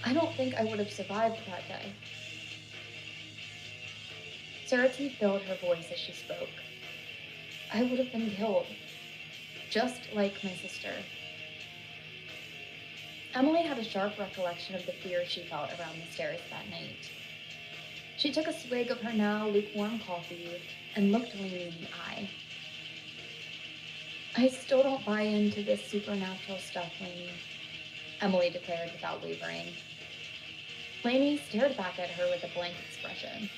I don't think I would have survived that day. Certainty filled her voice as she spoke. I would have been killed, just like my sister. Emily had a sharp recollection of the fear she felt around the stairs that night. She took a swig of her now lukewarm coffee and looked Lainey in the eye. I still don't buy into this supernatural stuff, Lainey, Emily declared without wavering. Lainey stared back at her with a blank expression.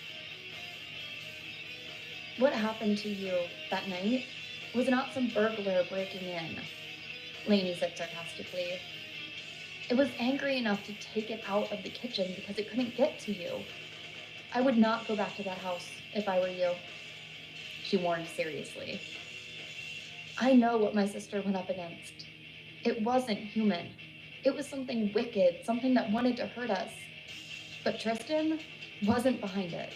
What happened to you that night was not some burglar breaking in, Lainey said sarcastically. It was angry enough to take it out of the kitchen because it couldn't get to you. I would not go back to that house if I were you, she warned seriously. I know what my sister went up against. It wasn't human. It was something wicked, something that wanted to hurt us. But Tristan wasn't behind it.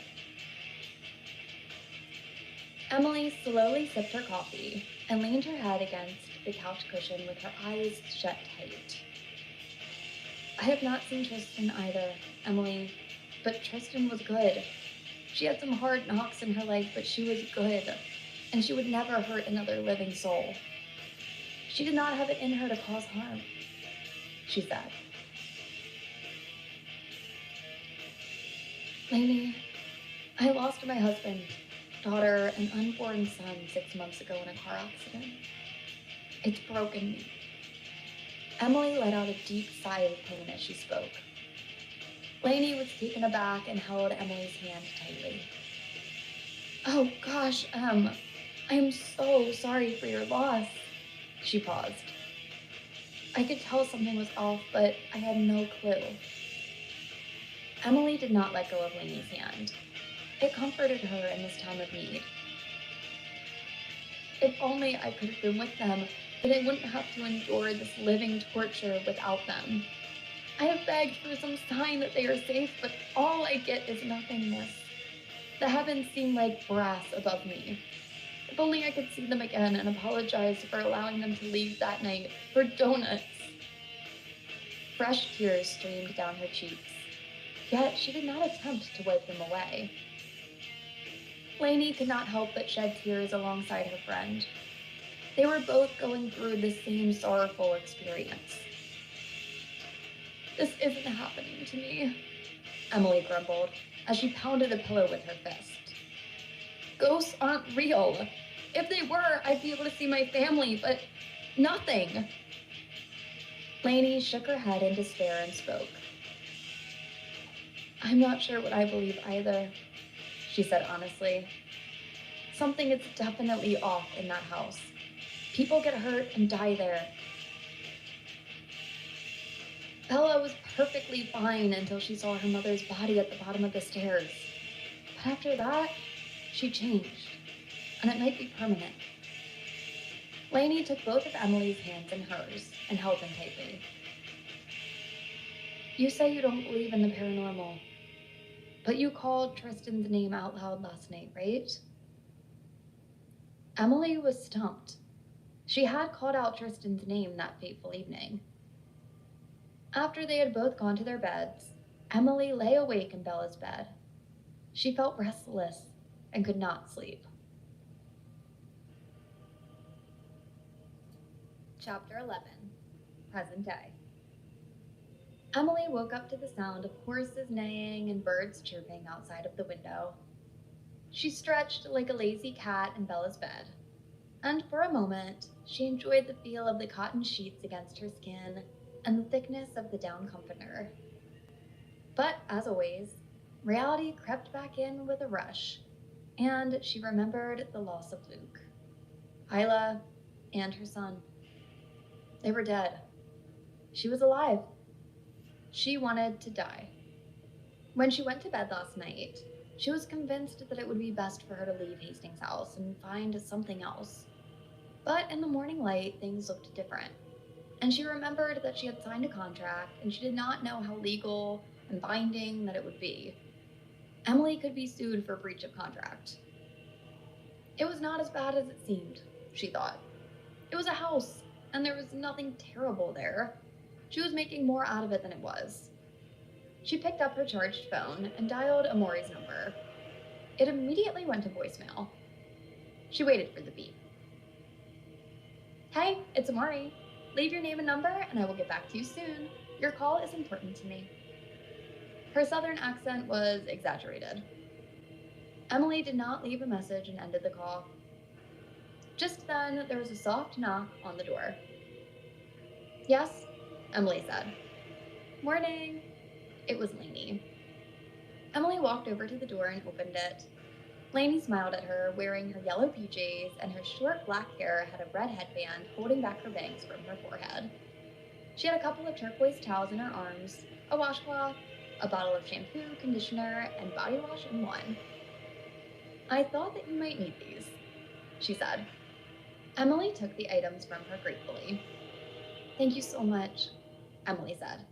Emily slowly sipped her coffee and leaned her head against the couch cushion with her eyes shut tight. I have not seen Tristan either, Emily, but Tristan was good. She had some hard knocks in her life, but she was good, and she would never hurt another living soul. She did not have it in her to cause harm, she said. Lainey, I lost my husband, daughter, and unborn son 6 months ago in a car accident. It's broken me. Emily let out a deep sigh of pain as she spoke. Lainey was taken aback and held Emily's hand tightly. Oh gosh, I am so sorry for your loss. She paused. I could tell something was off, but I had no clue. Emily did not let go of Lainey's hand. It comforted her in this time of need. If only I could have been with them, then I wouldn't have to endure this living torture without them. I have begged for some sign that they are safe, but all I get is nothingness. The heavens seem like brass above me. If only I could see them again and apologize for allowing them to leave that night for donuts. Fresh tears streamed down her cheeks, yet she did not attempt to wipe them away. Lainey could not help but shed tears alongside her friend. They were both going through the same sorrowful experience. This isn't happening to me, Emily grumbled as she pounded the pillow with her fist. Ghosts aren't real. If they were, I'd be able to see my family, but nothing. Lainey shook her head in despair and spoke. I'm not sure what I believe either, she said honestly. Something is definitely off in that house. People get hurt and die there. Bella was perfectly fine until she saw her mother's body at the bottom of the stairs. But after that, she changed, and it might be permanent. Lainey took both of Emily's hands in hers and held them tightly. You say you don't believe in the paranormal. But you called Tristan's name out loud last night, right? Emily was stumped. She had called out Tristan's name that fateful evening. After they had both gone to their beds, Emily lay awake in Bella's bed. She felt restless and could not sleep. Chapter 11. Present day. Emily woke up to the sound of horses neighing and birds chirping outside of the window. She stretched like a lazy cat in Bella's bed, and for a moment, she enjoyed the feel of the cotton sheets against her skin and the thickness of the down comforter. But, as always, reality crept back in with a rush, and she remembered the loss of Luke, Hyla, and her son. They were dead. She was alive. She wanted to die. When she went to bed last night, she was convinced that it would be best for her to leave Hastings' house and find something else. But in the morning light, things looked different. And she remembered that she had signed a contract and she did not know how legal and binding that it would be. Emily could be sued for breach of contract. It was not as bad as it seemed, she thought. It was a house, and there was nothing terrible there. She was making more out of it than it was. She picked up her charged phone and dialed Amori's number. It immediately went to voicemail. She waited for the beep. Hey, it's Amori. Leave your name and number, and I will get back to you soon. Your call is important to me. Her southern accent was exaggerated. Emily did not leave a message and ended the call. Just then, there was a soft knock on the door. Yes, Emily said. Morning. It was Lainey. Emily walked over to the door and opened it. Lainey smiled at her, wearing her yellow PJs, and her short black hair had a red headband holding back her bangs from her forehead. She had a couple of turquoise towels in her arms, a washcloth, a bottle of shampoo, conditioner, and body wash in one. I thought that you might need these, she said. Emily took the items from her gratefully. Thank you so much, Emily said.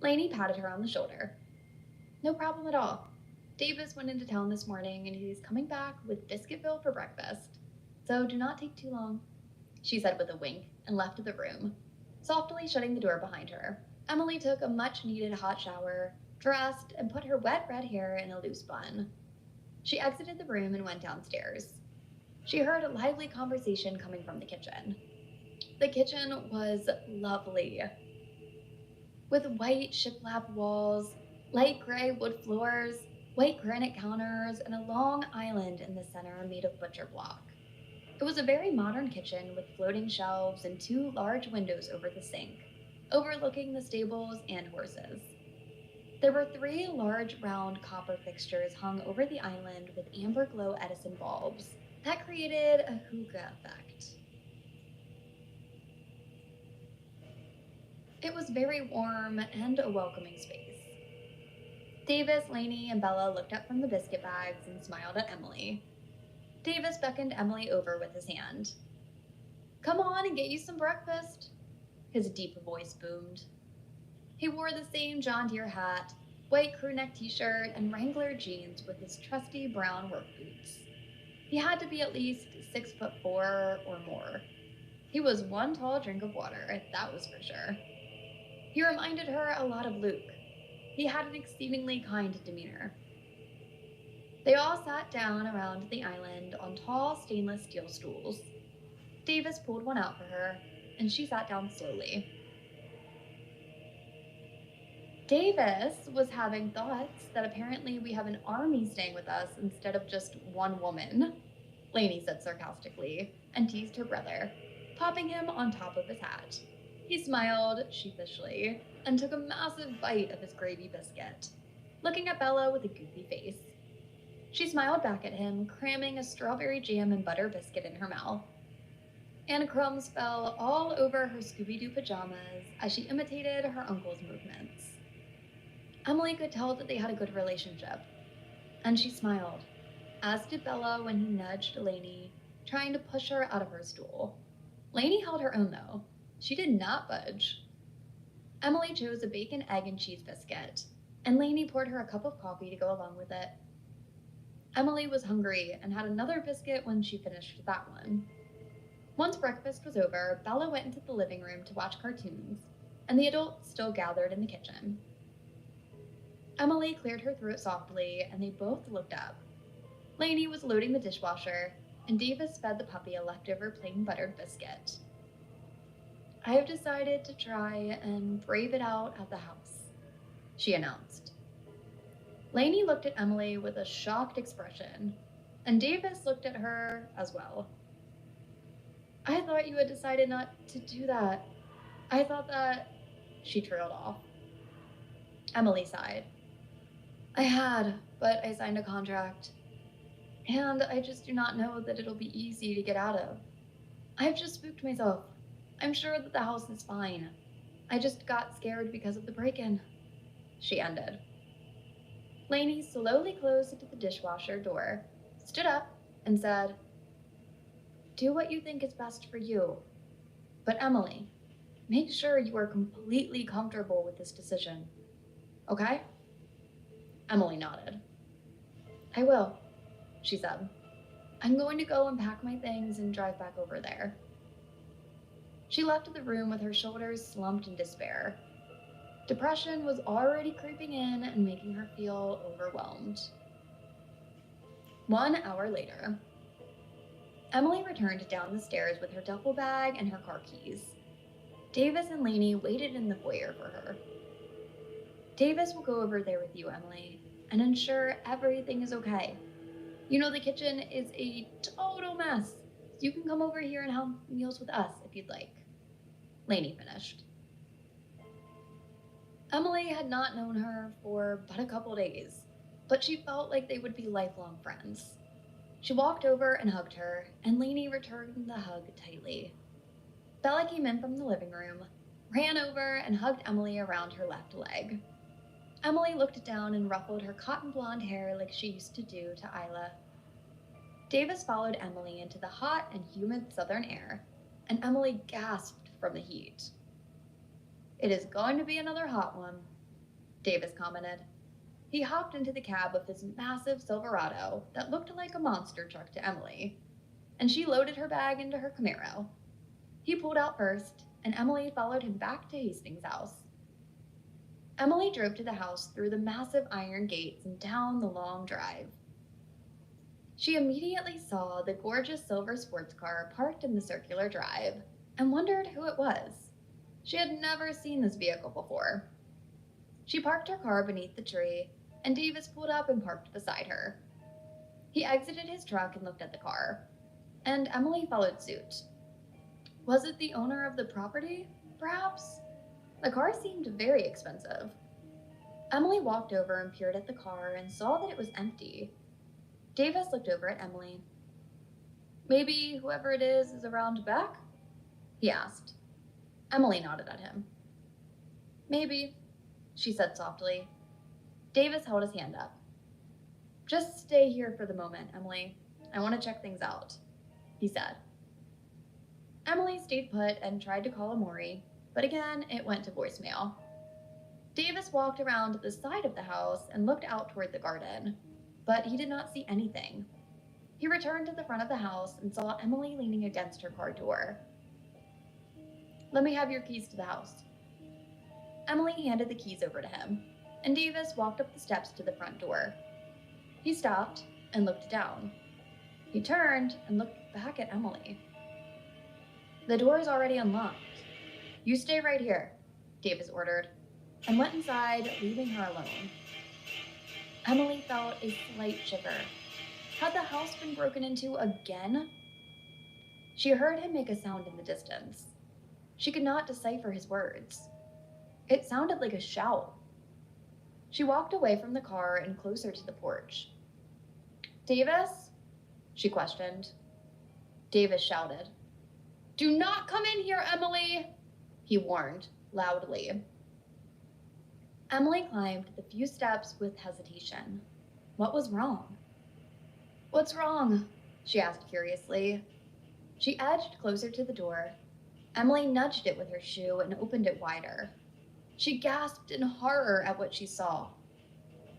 Lainey patted her on the shoulder. No problem at all. Davis went into town this morning and he's coming back with Biscuitville for breakfast. So do not take too long, she said with a wink and left the room, softly shutting the door behind her. Emily took a much-needed hot shower, dressed, and put her wet red hair in a loose bun. She exited the room and went downstairs. She heard a lively conversation coming from the kitchen. The kitchen was lovely. With white shiplap walls, light gray wood floors, white granite counters, and a long island in the center made of butcher block. It was a very modern kitchen with floating shelves and 2 large windows over the sink, overlooking the stables and horses. There were 3 large round copper fixtures hung over the island with amber glow Edison bulbs that created a hookah effect. It was very warm and a welcoming space. Davis, Lainey, and Bella looked up from the biscuit bags and smiled at Emily. Davis beckoned Emily over with his hand. Come on and get you some breakfast, his deep voice boomed. He wore the same John Deere hat, white crewneck t-shirt, and Wrangler jeans with his trusty brown work boots. He had to be at least 6'4" or more. He was one tall drink of water, that was for sure. He reminded her a lot of Luke. He had an exceedingly kind demeanor. They all sat down around the island on tall stainless steel stools. Davis pulled one out for her, and she sat down slowly. Davis was having thoughts that apparently we have an army staying with us instead of just one woman, Lainey said sarcastically, and teased her brother, popping him on top of his hat. He smiled sheepishly and took a massive bite of his gravy biscuit, looking at Bella with a goofy face. She smiled back at him, cramming a strawberry jam and butter biscuit in her mouth. And crumbs fell all over her Scooby-Doo pajamas as she imitated her uncle's movements. Emily could tell that they had a good relationship, and she smiled, as did Bella when he nudged Lainey, trying to push her out of her stool. Lainey held her own, though. She did not budge. Emily chose a bacon, egg, and cheese biscuit. and Lainey poured her a cup of coffee to go along with it. Emily was hungry and had another biscuit when she finished that one. Once breakfast was over, Bella went into the living room to watch cartoons, and the adults still gathered in the kitchen. Emily cleared her throat softly, and they both looked up. Lainey was loading the dishwasher, and Davis fed the puppy a leftover plain buttered biscuit. "I have decided to try and brave it out at the house," she announced. Lainey looked at Emily with a shocked expression, and Davis looked at her as well. "I thought you had decided not to do that. I thought that..." She trailed off. Emily sighed. "I had, but I signed a contract. And I just do not know that it'll be easy to get out of. I've just spooked myself. I'm sure that the house is fine. I just got scared because of the break-in," she ended. Lainey slowly closed the dishwasher door, stood up, and said, "Do what you think is best for you. But Emily, make sure you are completely comfortable with this decision. Okay?" Emily nodded. "I will," she said. "I'm going to go and pack my things and drive back over there." She left the room with her shoulders slumped in despair. Depression was already creeping in and making her feel overwhelmed. 1 hour later, Emily returned down the stairs with her duffel bag and her car keys. Davis and Lainey waited in the foyer for her. "Davis will go over there with you, Emily, and ensure everything is okay. You know the kitchen is a total mess, so you can come over here and have meals with us if you'd like," Lainey finished. Emily had not known her for but a couple days, but she felt like they would be lifelong friends. She walked over and hugged her, and Lainey returned the hug tightly. Bella came in from the living room, ran over and hugged Emily around her left leg. Emily looked down and ruffled her cotton blonde hair like she used to do to Isla. Davis followed Emily into the hot and humid southern air, and Emily gasped from the heat. "It is going to be another hot one," Davis commented. He hopped into the cab of his massive Silverado that looked like a monster truck to Emily, and she loaded her bag into her Camaro. He pulled out first, and Emily followed him back to Hastings' house. Emily drove to the house through the massive iron gates and down the long drive. She immediately saw the gorgeous silver sports car parked in the circular drive and wondered who it was. She had never seen this vehicle before. She parked her car beneath the tree, and Davis pulled up and parked beside her. He exited his truck and looked at the car, and Emily followed suit. Was it the owner of the property, perhaps? The car seemed very expensive. Emily walked over and peered at the car and saw that it was empty. Davis looked over at Emily. "Maybe whoever it is around back?" he asked. Emily nodded at him. "Maybe," she said softly. Davis held his hand up. "Just stay here for the moment, Emily. I want to check things out," he said. Emily stayed put and tried to call Amori, but again it went to voicemail. Davis walked around the side of the house and looked out toward the garden, but he did not see anything. He returned to the front of the house and saw Emily leaning against her car door. "Let me have your keys to the house." Emily handed the keys over to him, and Davis walked up the steps to the front door. He stopped and looked down. He turned and looked back at Emily. "The door is already unlocked. You stay right here," Davis ordered, and went inside, leaving her alone. Emily felt a slight shiver. Had the house been broken into again? She heard him make a sound in the distance. She could not decipher his words. It sounded like a shout. She walked away from the car and closer to the porch. "Davis?" she questioned. Davis shouted. "Do not come in here, Emily!" he warned, loudly. Emily climbed the few steps with hesitation. What was wrong? "What's wrong?" she asked curiously. She edged closer to the door. Emily nudged it with her shoe and opened it wider. She gasped in horror at what she saw.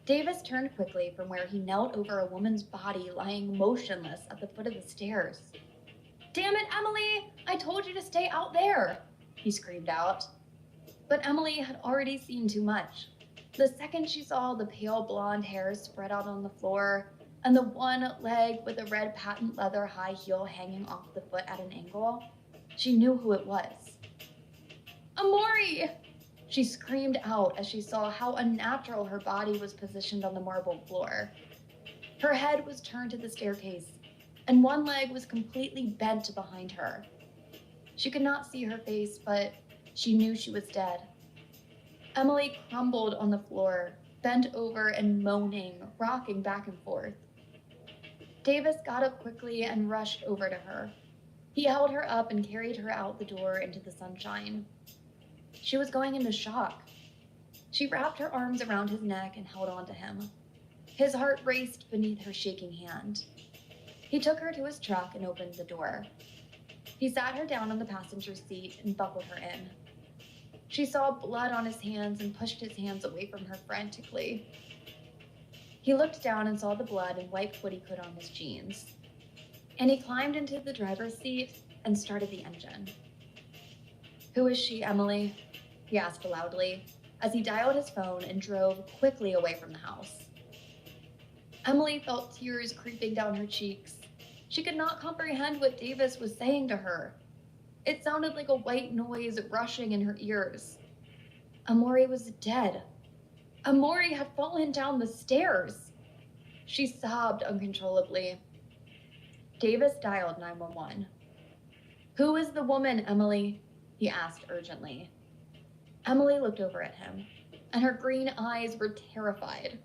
Davis turned quickly from where he knelt over a woman's body lying motionless at the foot of the stairs. "Damn it, Emily! I told you to stay out there!" he screamed out. But Emily had already seen too much. The second she saw the pale blonde hair spread out on the floor and the one leg with a red patent leather high heel hanging off the foot at an angle, she knew who it was. "Amori!" She screamed out as she saw how unnatural her body was positioned on the marble floor. Her head was turned to the staircase, and one leg was completely bent behind her. She could not see her face, but she knew she was dead. Emily crumbled on the floor, bent over and moaning, rocking back and forth. Davis got up quickly and rushed over to her. He held her up and carried her out the door into the sunshine. She was going into shock. She wrapped her arms around his neck and held on to him. His heart raced beneath her shaking hand. He took her to his truck and opened the door. He sat her down on the passenger seat and buckled her in. She saw blood on his hands and pushed his hands away from her frantically. He looked down and saw the blood and wiped what he could on his jeans. And he climbed into the driver's seat and started the engine. "Who is she, Emily?" he asked loudly as he dialed his phone and drove quickly away from the house. Emily felt tears creeping down her cheeks. She could not comprehend what Davis was saying to her. It sounded like a white noise rushing in her ears. Amori was dead. Amori had fallen down the stairs. She sobbed uncontrollably. Davis dialed 911. "Who is the woman, Emily?" he asked urgently. Emily looked over at him, and her green eyes were terrified.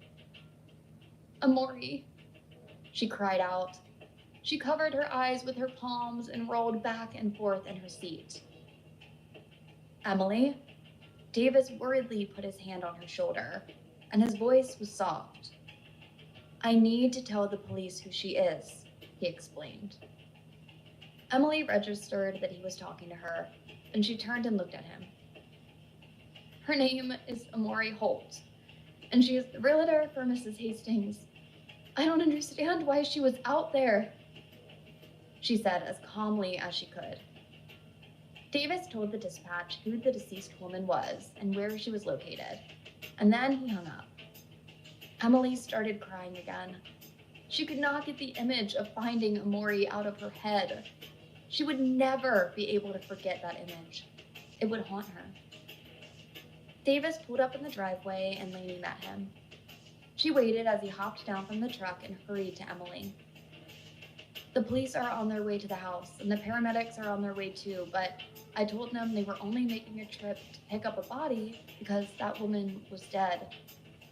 "Amori," she cried out. She covered her eyes with her palms and rolled back and forth in her seat. "Emily?" Davis worriedly put his hand on her shoulder, and his voice was soft. "I need to tell the police who she is," he explained. Emily registered that he was talking to her, and she turned and looked at him. "Her name is Amori Holt, and she is the realtor for Mrs. Hastings. I don't understand why she was out there," she said as calmly as she could. Davis told the dispatch who the deceased woman was and where she was located, and then he hung up. Emily started crying again. She could not get the image of finding Amori out of her head. She would never be able to forget that image. It would haunt her. Davis pulled up in the driveway and Lainey met him. She waited as he hopped down from the truck and hurried to Emily. "The police are on their way to the house, and the paramedics are on their way too, but I told them they were only making a trip to pick up a body because that woman was dead.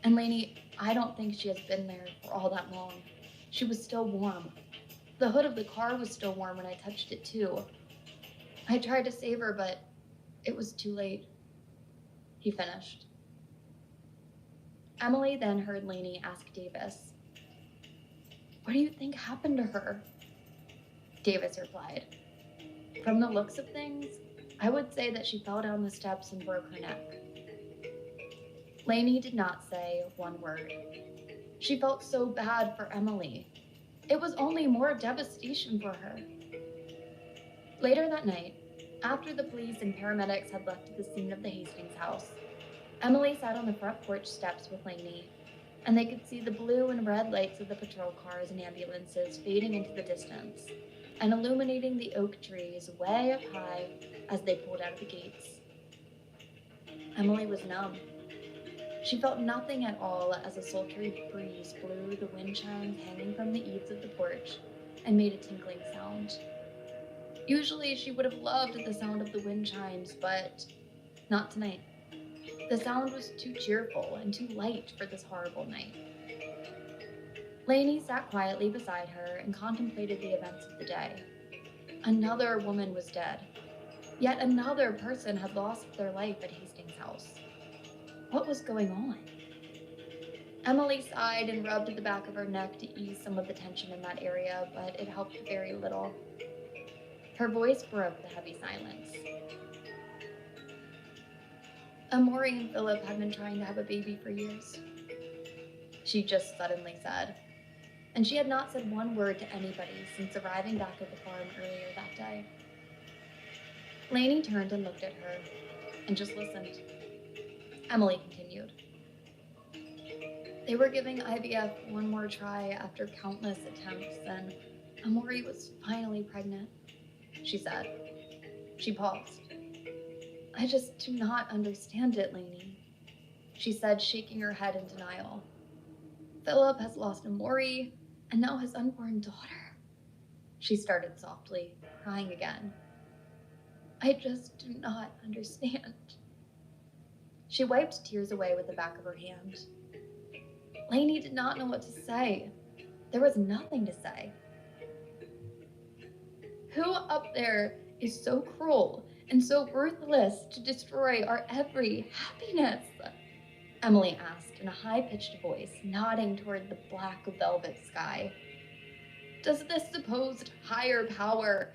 And Lainey, I don't think she has been there for all that long. She was still warm. The hood of the car was still warm when I touched it too. I tried to save her, but it was too late," he finished. Emily then heard Lainey ask Davis, "What do you think happened to her?" Davis replied, "From the looks of things, I would say that she fell down the steps and broke her neck." Lainey did not say one word. She felt so bad for Emily. It was only more devastation for her. Later that night, after the police and paramedics had left the scene of the Hastings house, Emily sat on the front porch steps with Lainey, and they could see the blue and red lights of the patrol cars and ambulances fading into the distance and illuminating the oak trees way up high as they pulled out of the gates. Emily was numb. She felt nothing at all as a sultry breeze blew the wind chimes hanging from the eaves of the porch and made a tinkling sound. Usually she would have loved the sound of the wind chimes, but not tonight. The sound was too cheerful and too light for this horrible night. Lainey sat quietly beside her and contemplated the events of the day. Another woman was dead. Yet another person had lost their life at Hastings House. What was going on? Emily sighed and rubbed the back of her neck to ease some of the tension in that area, but it helped very little. Her voice broke the heavy silence. Amori and Philip had been trying to have a baby for years. she just suddenly said. And she had not said one word to anybody since arriving back at the farm earlier that day. Lainey turned and looked at her and just listened. Emily continued. They were giving IVF one more try after countless attempts, and Amori was finally pregnant, she said. She paused. I just do not understand it, Lainey, she said, shaking her head in denial. Philip has lost Amori and now his unborn daughter. She started softly, crying again. I just do not understand. She wiped tears away with the back of her hand. Lainey did not know what to say. There was nothing to say. Who up there is so cruel and so ruthless to destroy our every happiness? Emily asked in a high-pitched voice, nodding toward the black velvet sky. Does this supposed higher power,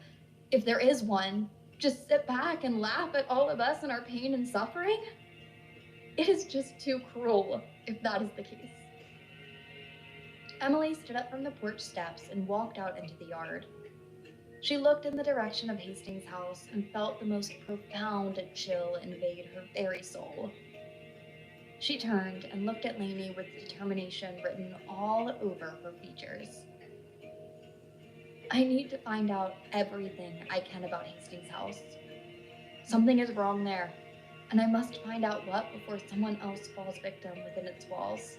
if there is one, just sit back and laugh at all of us and our pain and suffering? It is just too cruel, if that is the case. Emily stood up from the porch steps and walked out into the yard. She looked in the direction of Hastings' house and felt the most profound chill invade her very soul. She turned and looked at Lainey with determination written all over her features. I need to find out everything I can about Hastings' house. Something is wrong there, and I must find out what before someone else falls victim within its walls.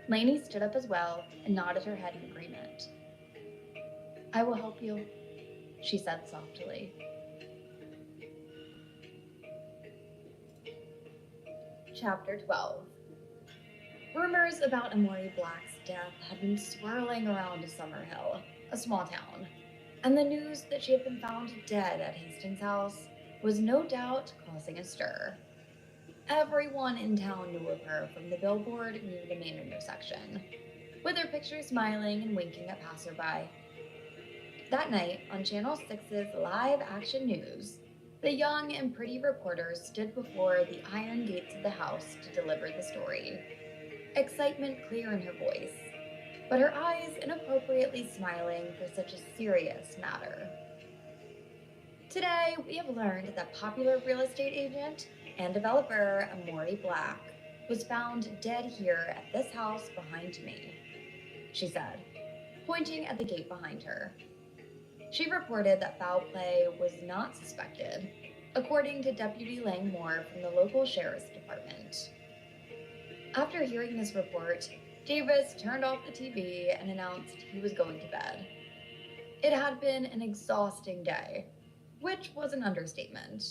Lainey stood up as well and nodded her head in agreement. I will help you, she said softly. Chapter 12. Rumors about Amori Black's death had been swirling around Summerhill, a small town, and the news that she had been found dead at Hastings' house was no doubt causing a stir. Everyone in town knew of her from the billboard near the main intersection, with her picture smiling and winking at passerby. That night, on Channel 6's live action news, the young and pretty reporter stood before the iron gates of the house to deliver the story. Excitement clear in her voice, but her eyes inappropriately smiling for such a serious matter. Today, we have learned that popular real estate agent and developer Amori Black was found dead here at this house behind me, she said, pointing at the gate behind her. She reported that foul play was not suspected, according to Deputy Lang Moore from the local sheriff's department. After hearing this report, Davis turned off the TV and announced he was going to bed. It had been an exhausting day, which was an understatement.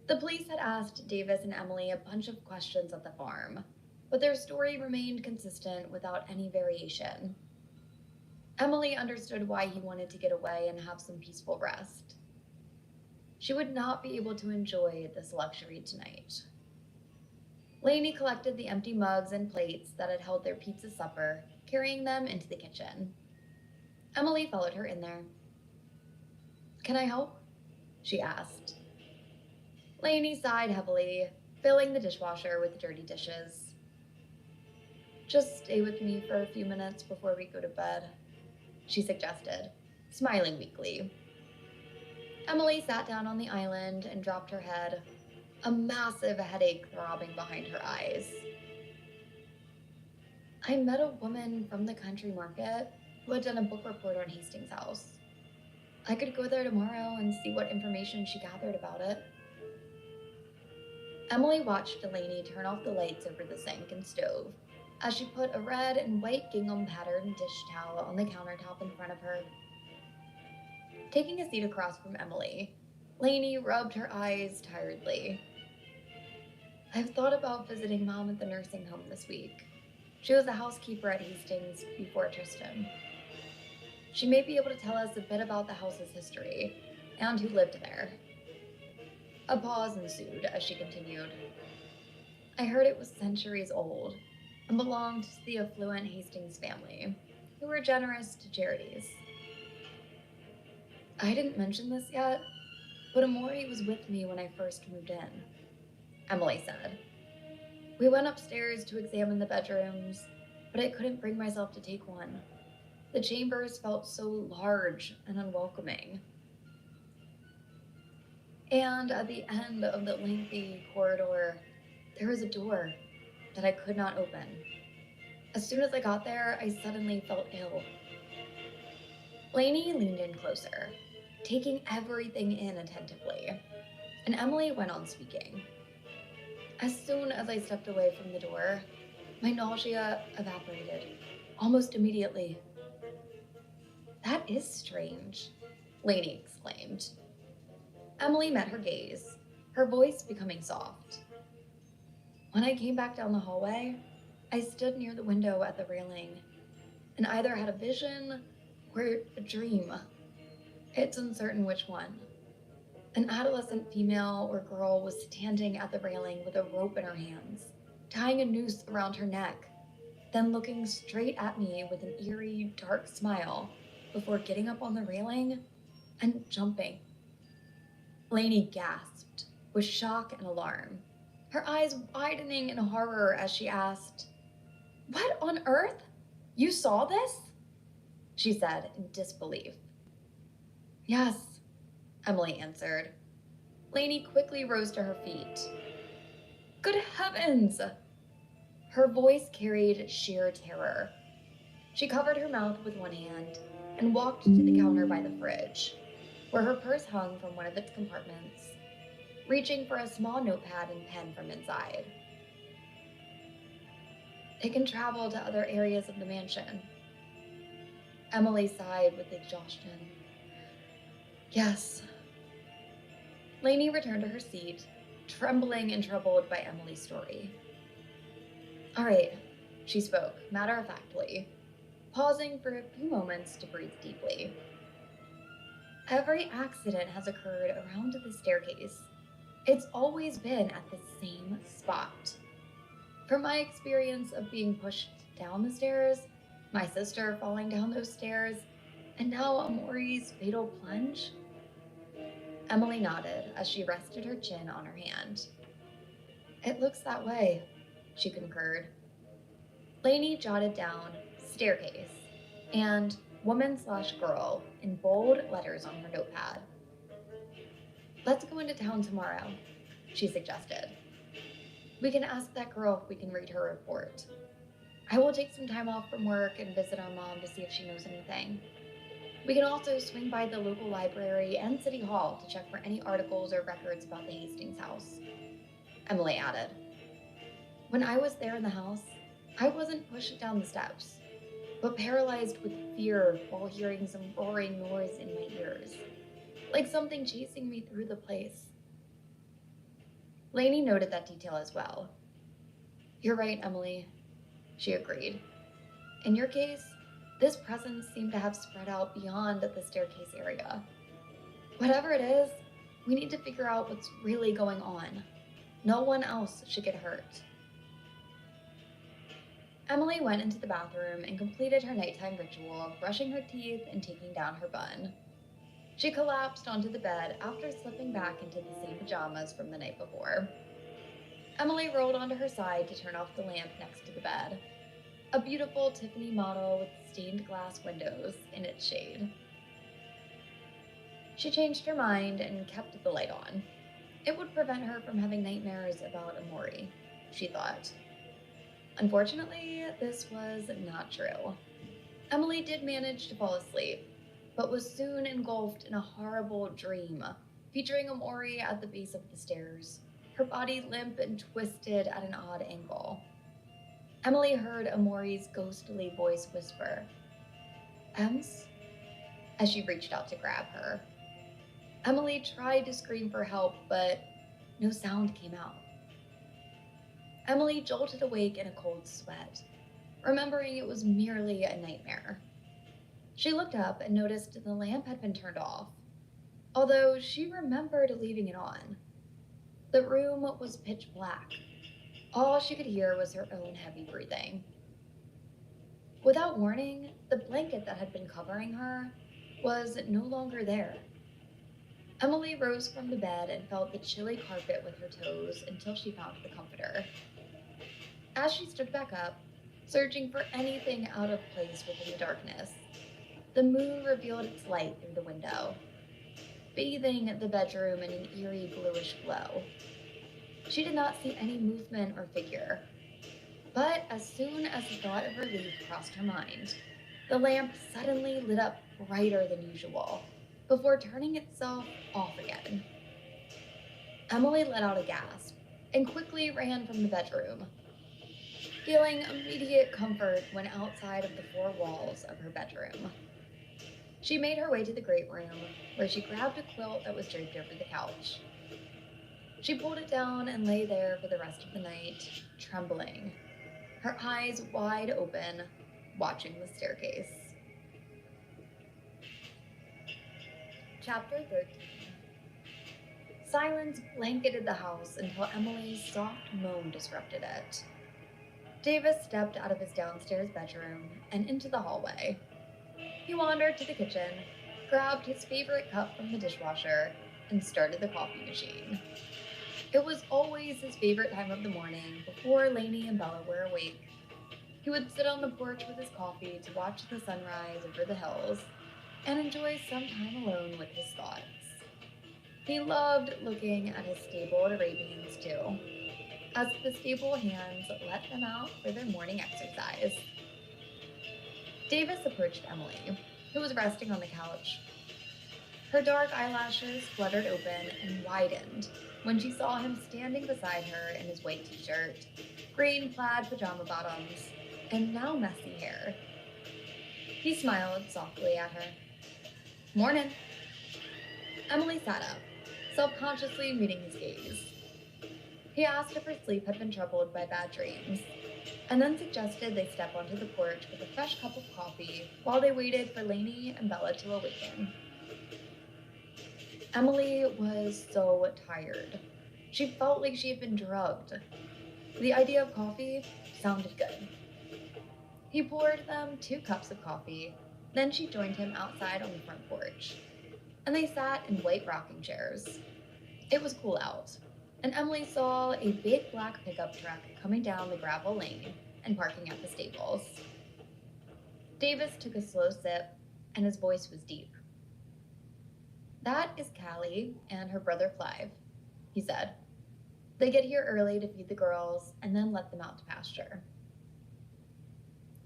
The police had asked Davis and Emily a bunch of questions at the farm, but their story remained consistent without any variation. Emily understood why he wanted to get away and have some peaceful rest. She would not be able to enjoy this luxury tonight. Lainey collected the empty mugs and plates that had held their pizza supper, carrying them into the kitchen. Emily followed her in there. Can I help? She asked. Lainey sighed heavily, filling the dishwasher with dirty dishes. Just stay with me for a few minutes before we go to bed, she suggested, smiling weakly. Emily sat down on the island and dropped her head, a massive headache throbbing behind her eyes. I met a woman from the country market who had done a book report on Hastings' house. I could go there tomorrow and see what information she gathered about it. Emily watched Delaney turn off the lights over the sink and stove as she put a red and white gingham patterned dish towel on the countertop in front of her. Taking a seat across from Emily, Lainey rubbed her eyes tiredly. I've thought about visiting Mom at the nursing home this week. She was a housekeeper at Hastings before Tristan. She may be able to tell us a bit about the house's history and who lived there. A pause ensued as she continued. I heard it was centuries old and belonged to the affluent Hastings family, who were generous to charities. I didn't mention this yet, but Amori was with me when I first moved in, Emily said. We went upstairs to examine the bedrooms, but I couldn't bring myself to take one. The chambers felt so large and unwelcoming. And at the end of the lengthy corridor, there was a door that I could not open. As soon as I got there, I suddenly felt ill. Lainey leaned in closer, taking everything in attentively, and Emily went on speaking. As soon as I stepped away from the door, my nausea evaporated, almost immediately. "That is strange," Lainey exclaimed. Emily met her gaze, her voice becoming soft. "When I came back down the hallway, I stood near the window at the railing, and either had a vision or a dream. It's uncertain which one. An adolescent female or girl was standing at the railing with a rope in her hands, tying a noose around her neck, then looking straight at me with an eerie, dark smile before getting up on the railing and jumping." Lainey gasped with shock and alarm, her eyes widening in horror as she asked, "What on earth? You saw this?" she said in disbelief. "Yes," Emily answered. Lainey quickly rose to her feet. "Good heavens!" Her voice carried sheer terror. She covered her mouth with one hand and walked to the counter by the fridge, where her purse hung from one of its compartments, reaching for a small notepad and pen from inside. "They can travel to other areas of the mansion." Emily sighed with exhaustion. "Yes." Lainey returned to her seat, trembling and troubled by Emily's story. "All right," she spoke, matter-of-factly, pausing for a few moments to breathe deeply. "Every accident has occurred around the staircase. It's always been at the same spot. From my experience of being pushed down the stairs, my sister falling down those stairs, and now Amori's fatal plunge." Emily nodded as she rested her chin on her hand. "It looks that way," she concurred. Lainey jotted down "staircase" and "woman/girl" in bold letters on her notepad. "Let's go into town tomorrow," she suggested. "We can ask that girl if we can read her report. I will take some time off from work and visit our mom to see if she knows anything. We can also swing by the local library and City Hall to check for any articles or records about the Hastings house," Emily added. "When I was there in the house, I wasn't pushed down the steps, but paralyzed with fear while hearing some roaring noise in my ears, like something chasing me through the place." Lainey noted that detail as well. "You're right, Emily," she agreed. "In your case, this presence seemed to have spread out beyond the staircase area. Whatever it is, we need to figure out what's really going on. No one else should get hurt." Emily went into the bathroom and completed her nighttime ritual of brushing her teeth and taking down her bun. She collapsed onto the bed after slipping back into the same pajamas from the night before. Emily rolled onto her side to turn off the lamp next to the bed, a beautiful Tiffany model with stained glass windows in its shade. She changed her mind and kept the light on. It would prevent her from having nightmares about Amori, she thought. Unfortunately, this was not true. Emily did manage to fall asleep, but was soon engulfed in a horrible dream, featuring Amori at the base of the stairs, her body limp and twisted at an odd angle. Emily heard Amori's ghostly voice whisper, "Ems?" as she reached out to grab her. Emily tried to scream for help, but no sound came out. Emily jolted awake in a cold sweat, remembering it was merely a nightmare. She looked up and noticed the lamp had been turned off, although she remembered leaving it on. The room was pitch black. All she could hear was her own heavy breathing. Without warning, the blanket that had been covering her was no longer there. Emily rose from the bed and felt the chilly carpet with her toes until she found the comforter. As she stood back up, searching for anything out of place within the darkness, the moon revealed its light through the window, bathing the bedroom in an eerie bluish glow. She did not see any movement or figure, but as soon as the thought of relief crossed her mind, the lamp suddenly lit up brighter than usual, before turning itself off again. Emily let out a gasp and quickly ran from the bedroom, feeling immediate comfort when outside of the four walls of her bedroom. She made her way to the great room, where she grabbed a quilt that was draped over the couch. She pulled it down and lay there for the rest of the night, trembling, her eyes wide open, watching the staircase. Chapter 13. Silence blanketed the house until Emily's soft moan disrupted it. Davis stepped out of his downstairs bedroom and into the hallway. He wandered to the kitchen, grabbed his favorite cup from the dishwasher, and started the coffee machine. It was always his favorite time of the morning before Lainey and Bella were awake. He would sit on the porch with his coffee to watch the sunrise over the hills and enjoy some time alone with his thoughts. He loved looking at his stabled Arabians too, as the stable hands let them out for their morning exercise. Davis approached Emily, who was resting on the couch. Her dark eyelashes fluttered open and widened when she saw him standing beside her in his white t-shirt, green plaid pajama bottoms, and now messy hair. He smiled softly at her. "Morning." Emily sat up, self-consciously meeting his gaze. He asked if her sleep had been troubled by bad dreams, and then suggested they step onto the porch with a fresh cup of coffee while they waited for Lainey and Bella to awaken. Emily was so tired. She felt like she had been drugged. The idea of coffee sounded good. He poured them 2 cups of coffee, then she joined him outside on the front porch, and they sat in white rocking chairs. It was cool out, and Emily saw a big black pickup truck coming down the gravel lane and parking at the stables. Davis took a slow sip, and his voice was deep. "That is Callie and her brother Clive," he said. "They get here early to feed the girls and then let them out to pasture."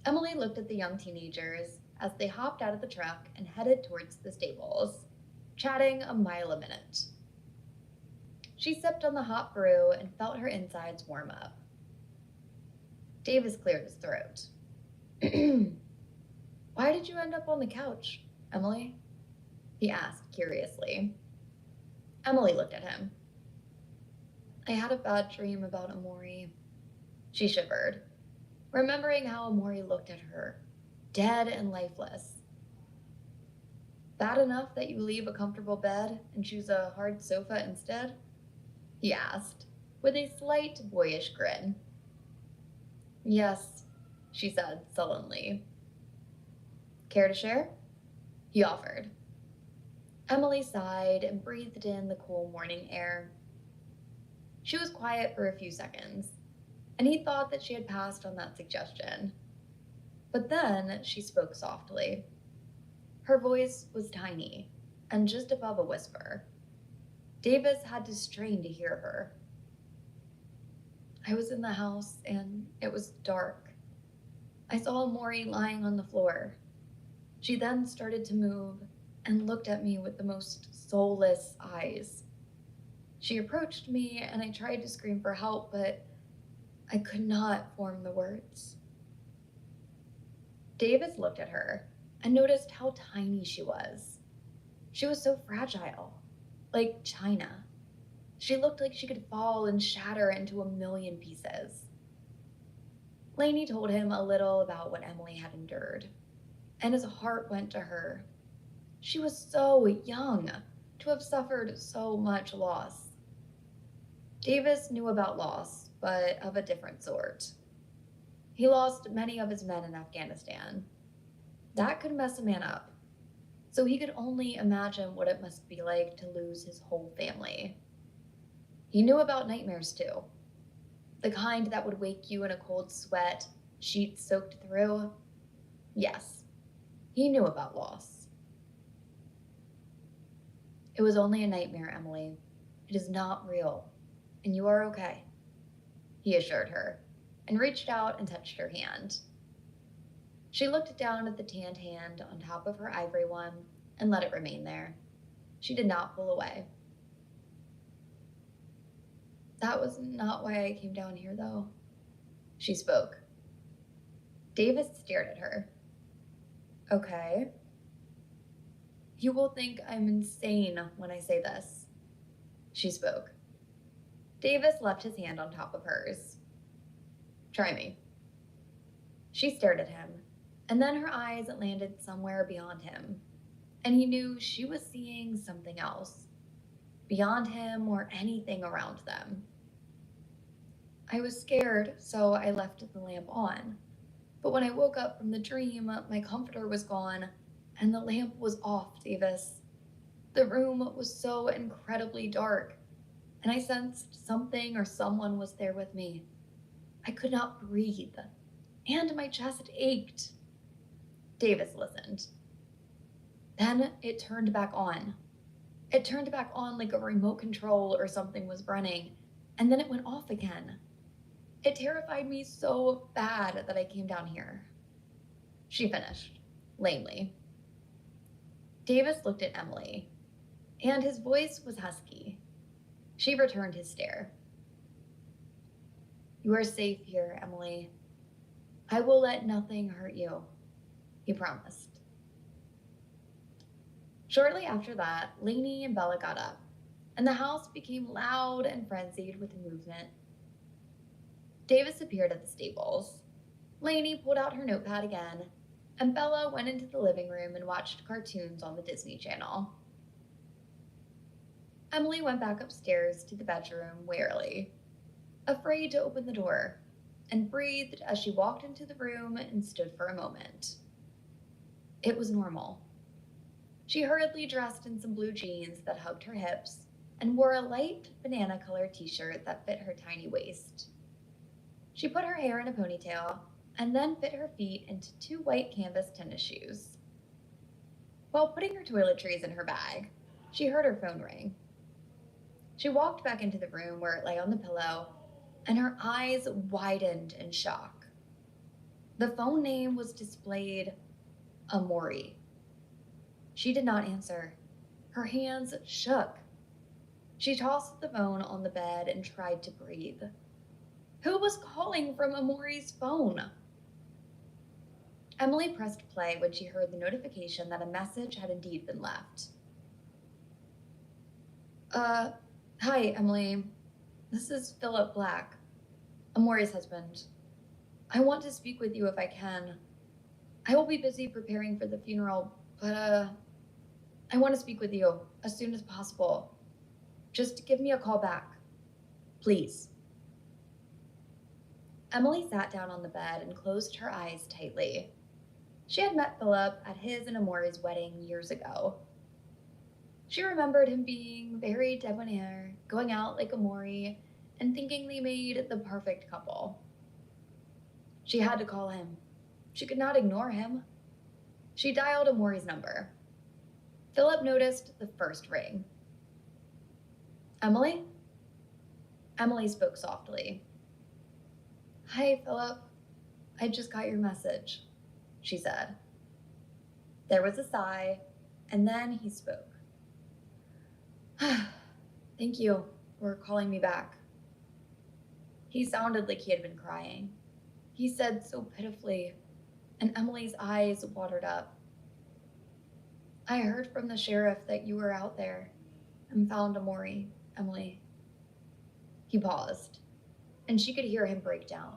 Emily looked at the young teenagers as they hopped out of the truck and headed towards the stables, chatting a mile a minute. She sipped on the hot brew and felt her insides warm up. Davis cleared his throat. "Why did you end up on the couch, Emily?" he asked curiously. Emily looked at him. "I had a bad dream about Amori." She shivered, remembering how Amori looked at her, dead and lifeless. "Bad enough that you leave a comfortable bed and choose a hard sofa instead?" he asked, with a slight boyish grin. "Yes," she said sullenly. "Care to share?" he offered. Emily sighed and breathed in the cool morning air. She was quiet for a few seconds, and he thought that she had passed on that suggestion. But then she spoke softly. Her voice was tiny and just above a whisper. Davis had to strain to hear her. "I was in the house and it was dark. I saw Amori lying on the floor. She then started to move and looked at me with the most soulless eyes. She approached me and I tried to scream for help, but I could not form the words." Davis looked at her and noticed how tiny she was. She was so fragile, like china. She looked like she could fall and shatter into a million pieces. Lainey told him a little about what Emily had endured, and his heart went to her. She was so young to have suffered so much loss. Davis knew about loss, but of a different sort. He lost many of his men in Afghanistan. That could mess a man up, so he could only imagine what it must be like to lose his whole family. He knew about nightmares too. The kind that would wake you in a cold sweat, sheets soaked through. Yes, he knew about loss. It was only a nightmare, Emily. It is not real, and you are okay, he assured her, and reached out and touched her hand. She looked down at the tanned hand on top of her ivory one and let it remain there. She did not pull away. That was not why I came down here, though, she spoke. Davis stared at her. Okay. You will think I'm insane when I say this, she spoke. Davis left his hand on top of hers. Try me. She stared at him, and then her eyes landed somewhere beyond him, and he knew she was seeing something else, beyond him or anything around them. I was scared, so I left the lamp on. But when I woke up from the dream, my comforter was gone, and the lamp was off, Davis. The room was so incredibly dark, and I sensed something or someone was there with me. I could not breathe, and my chest ached. Davis listened. Then it turned back on. It turned back on like a remote control or something was running, and then it went off again. It terrified me so bad that I came down here. She finished, lamely. Davis looked at Emily, and his voice was husky. She returned his stare. You are safe here, Emily. I will let nothing hurt you, he promised. Shortly after that, Lainey and Bella got up, and the house became loud and frenzied with movement. Davis appeared at the stables. Lainey pulled out her notepad again, and Bella went into the living room and watched cartoons on the Disney Channel. Emily went back upstairs to the bedroom warily, afraid to open the door, and breathed as she walked into the room and stood for a moment. It was normal. She hurriedly dressed in some blue jeans that hugged her hips and wore a light banana-colored t-shirt that fit her tiny waist. She put her hair in a ponytail and then fit her feet into 2 white canvas tennis shoes. While putting her toiletries in her bag, she heard her phone ring. She walked back into the room where it lay on the pillow, and her eyes widened in shock. The phone name was displayed Amori. She did not answer. Her hands shook. She tossed the phone on the bed and tried to breathe. Who was calling from Amori's phone? Emily pressed play when she heard the notification that a message had indeed been left. Hi, Emily. This is Philip Black, Amori's husband. I want to speak with you if I can. I will be busy preparing for the funeral, but, I want to speak with you as soon as possible. Just give me a call back, please. Emily sat down on the bed and closed her eyes tightly. She had met Philip at his and Amori's wedding years ago. She remembered him being very debonair, going out like Amori, and thinking they made the perfect couple. She had to call him. She could not ignore him. She dialed Amori's number. Philip noticed the first ring. Emily? Emily spoke softly. Hi, Philip. I just got your message, she said. There was a sigh, and then he spoke. Thank you for calling me back. He sounded like he had been crying. He said so pitifully, and Emily's eyes watered up. I heard from the sheriff that you were out there and found Amori, Emily. He paused, and she could hear him break down.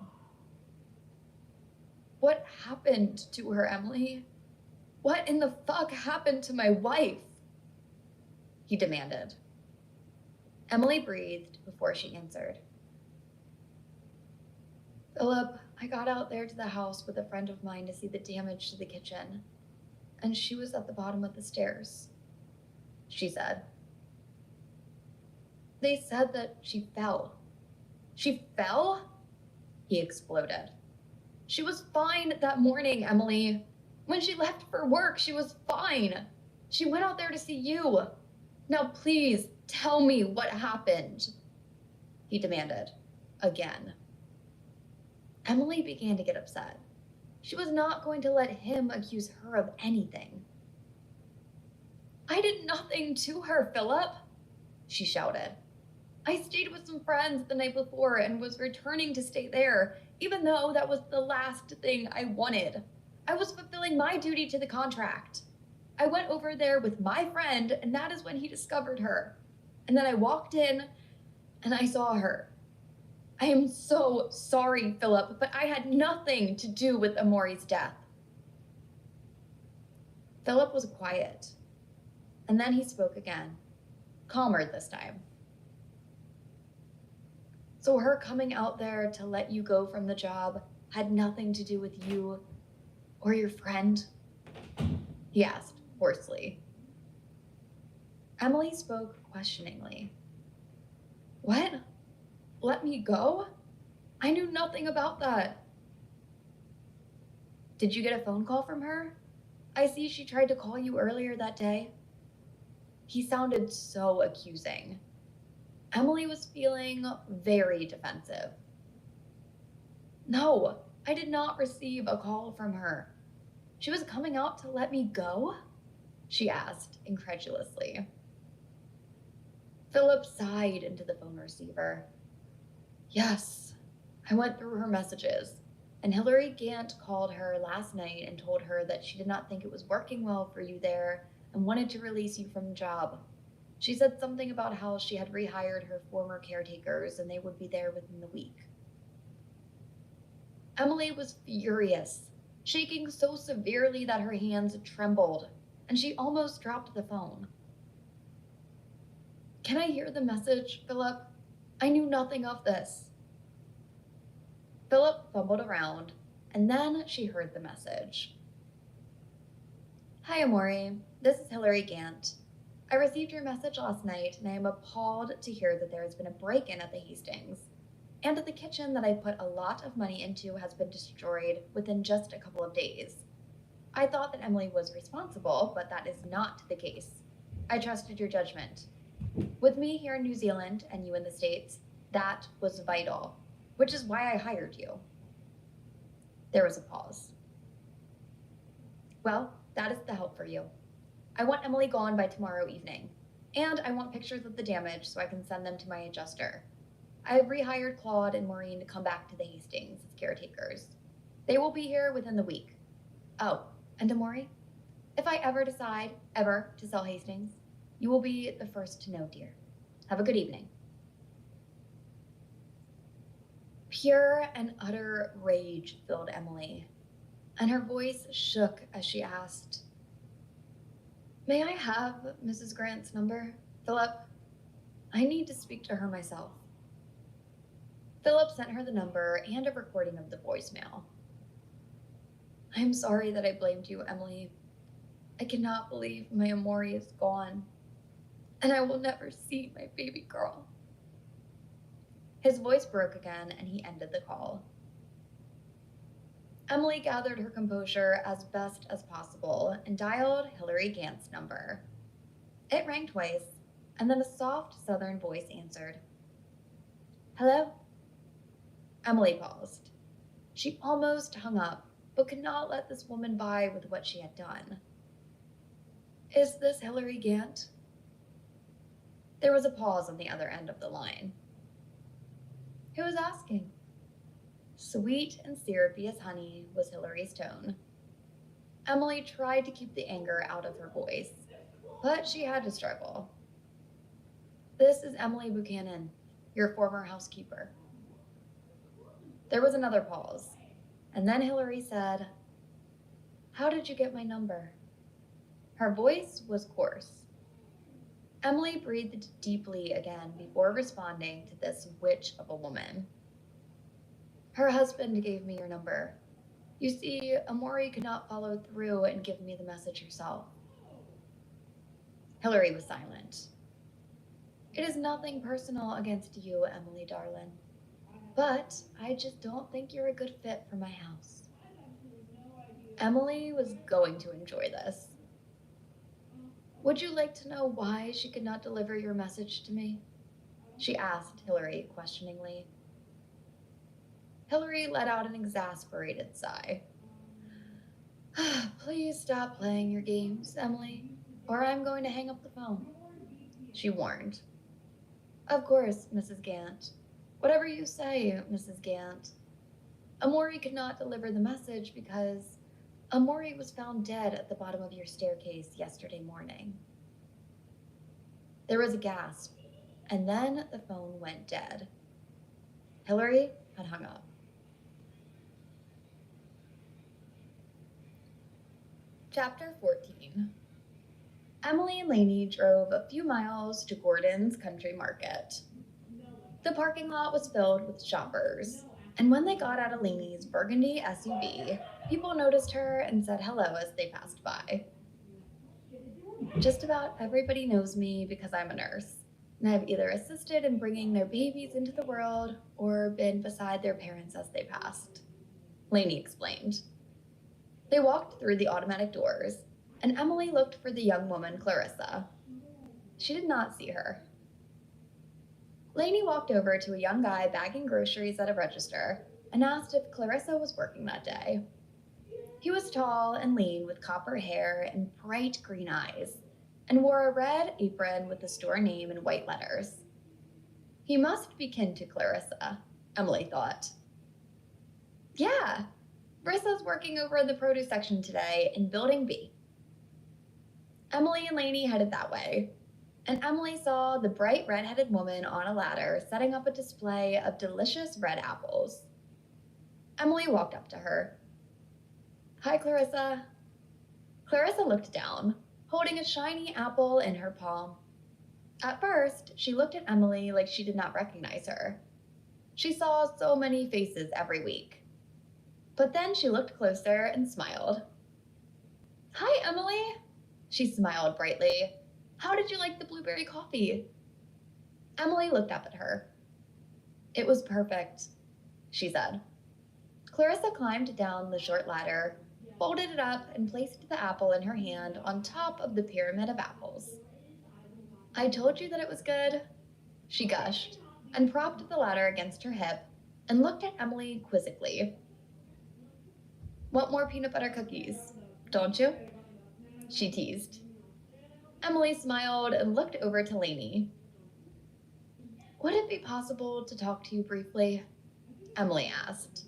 What happened to her, Emily? What in the fuck happened to my wife? He demanded. Emily breathed before she answered. Philip, I got out there to the house with a friend of mine to see the damage to the kitchen, and she was at the bottom of the stairs, she said. They said that she fell. She fell? he exploded. She was fine that morning, Emily. When she left for work, she was fine. She went out there to see you. Now please tell me what happened, he demanded, again. Emily began to get upset. She was not going to let him accuse her of anything. I did nothing to her, Philip, she shouted. I stayed with some friends the night before and was returning to stay there, even though that was the last thing I wanted. I was fulfilling my duty to the contract. I went over there with my friend, and that is when he discovered her. And then I walked in, and I saw her. I am so sorry, Philip, but I had nothing to do with Amori's death. Philip was quiet, and then he spoke again, calmer this time. So her coming out there to let you go from the job had nothing to do with you or your friend? He asked hoarsely. Emily spoke questioningly. What? Let me go? I knew nothing about that. Did you get a phone call from her? I see she tried to call you earlier that day. He sounded so accusing. Emily was feeling very defensive. No, I did not receive a call from her. She was coming out to let me go? She asked incredulously. Philip sighed into the phone receiver. Yes, I went through her messages, and Hillary Gant called her last night and told her that she did not think it was working well for you there and wanted to release you from the job. She said something about how she had rehired her former caretakers and they would be there within the week. Emily was furious, shaking so severely that her hands trembled, and she almost dropped the phone. Can I hear the message, Philip? I knew nothing of this. Philip fumbled around, and then she heard the message. Hi, Amori. This is Hillary Gant. I received your message last night, and I am appalled to hear that there has been a break-in at the Hastings, and that the kitchen that I put a lot of money into has been destroyed within just a couple of days. I thought that Emily was responsible, but that is not the case. I trusted your judgment. With me here in New Zealand and you in the States, that was vital, which is why I hired you. There was a pause. Well, that is the help for you. I want Emily gone by tomorrow evening, and I want pictures of the damage so I can send them to my adjuster. I have rehired Claude and Maureen to come back to the Hastings as caretakers. They will be here within the week. Oh, and Amori, if I ever decide, to sell Hastings, you will be the first to know, dear. Have a good evening. Pure and utter rage filled Emily, and her voice shook as she asked, May I have Mrs. Grant's number, Philip? I need to speak to her myself. Philip sent her the number and a recording of the voicemail. I am sorry that I blamed you, Emily. I cannot believe my Amori is gone, and I will never see my baby girl. His voice broke again, and he ended the call. Emily gathered her composure as best as possible and dialed Hillary Gant's number. It rang twice, and then a soft southern voice answered. Hello? Emily paused. She almost hung up, but could not let this woman by with what she had done. Is this Hillary Gant? There was a pause on the other end of the line. Who was asking? Sweet and syrupy as honey was Hillary's tone. Emily tried to keep the anger out of her voice, but she had to struggle. This is Emily Buchanan, your former housekeeper. There was another pause, and then Hillary said, How did you get my number? Her voice was coarse. Emily breathed deeply again before responding to this witch of a woman. Her husband gave me your number. You see, Amori could not follow through and give me the message herself. Hillary was silent. It is nothing personal against you, Emily, darling. But I just don't think you're a good fit for my house. Emily was going to enjoy this. Would you like to know why she could not deliver your message to me? She asked Hillary questioningly. Hillary let out an exasperated sigh. Please stop playing your games, Emily, or I'm going to hang up the phone, she warned. Of course, Mrs. Gant. Whatever you say, Mrs. Gant. Amori could not deliver the message because Amori was found dead at the bottom of your staircase yesterday morning. There was a gasp, and then the phone went dead. Hillary had hung up. Chapter 14. Emily and Lainey drove a few miles to Gordon's Country Market. The parking lot was filled with shoppers, and when they got out of Lainey's burgundy SUV, people noticed her and said hello as they passed by. Just about everybody knows me because I'm a nurse, and I've either assisted in bringing their babies into the world or been beside their parents as they passed, Lainey explained. They walked through the automatic doors, and Emily looked for the young woman, Clarissa. She did not see her. Lainey walked over to a young guy bagging groceries at a register and asked if Clarissa was working that day. He was tall and lean with copper hair and bright green eyes, and wore a red apron with the store name in white letters. He must be kin to Clarissa, Emily thought. Yeah, Brissa's working over in the produce section today in Building B. Emily and Lainey headed that way, and Emily saw the bright red-headed woman on a ladder setting up a display of delicious red apples. Emily walked up to her. Hi, Clarissa. Clarissa looked down, holding a shiny apple in her palm. At first, she looked at Emily like she did not recognize her. She saw so many faces every week. But then she looked closer and smiled. Hi, Emily. She smiled brightly. How did you like the blueberry coffee? Emily looked up at her. It was perfect, she said. Clarissa climbed down the short ladder, folded it up, and placed the apple in her hand on top of the pyramid of apples. I told you that it was good, she gushed, and propped the ladder against her hip and looked at Emily quizzically. Want more peanut butter cookies, don't you? She teased. Emily smiled and looked over to Lainey. Would it be possible to talk to you briefly? Emily asked.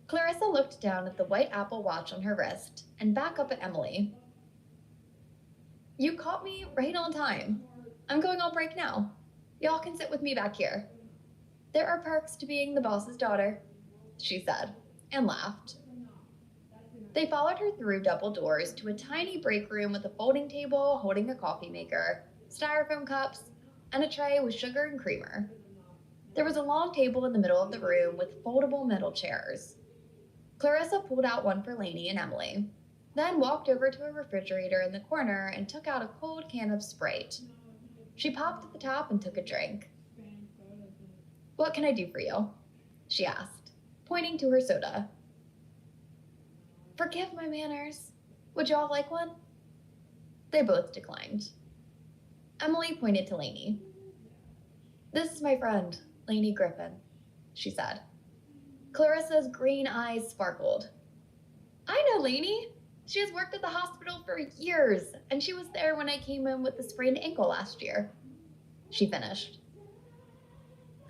Clarissa looked down at the white Apple Watch on her wrist and back up at Emily. You caught me right on time. I'm going on break now. Y'all can sit with me back here. There are perks to being the boss's daughter, she said, and laughed. They followed her through double doors to a tiny break room with a folding table holding a coffee maker, styrofoam cups, and a tray with sugar and creamer. There was a long table in the middle of the room with foldable metal chairs. Clarissa pulled out one for Lainey and Emily, then walked over to a refrigerator in the corner and took out a cold can of Sprite. She popped the top and took a drink. What can I do for you? She asked, pointing to her soda. Forgive my manners. Would y'all like one? They both declined. Emily pointed to Lainey. This is my friend, Lainey Griffin, she said. Clarissa's green eyes sparkled. I know Lainey. She has worked at the hospital for years, and she was there when I came in with the sprained ankle last year. She finished.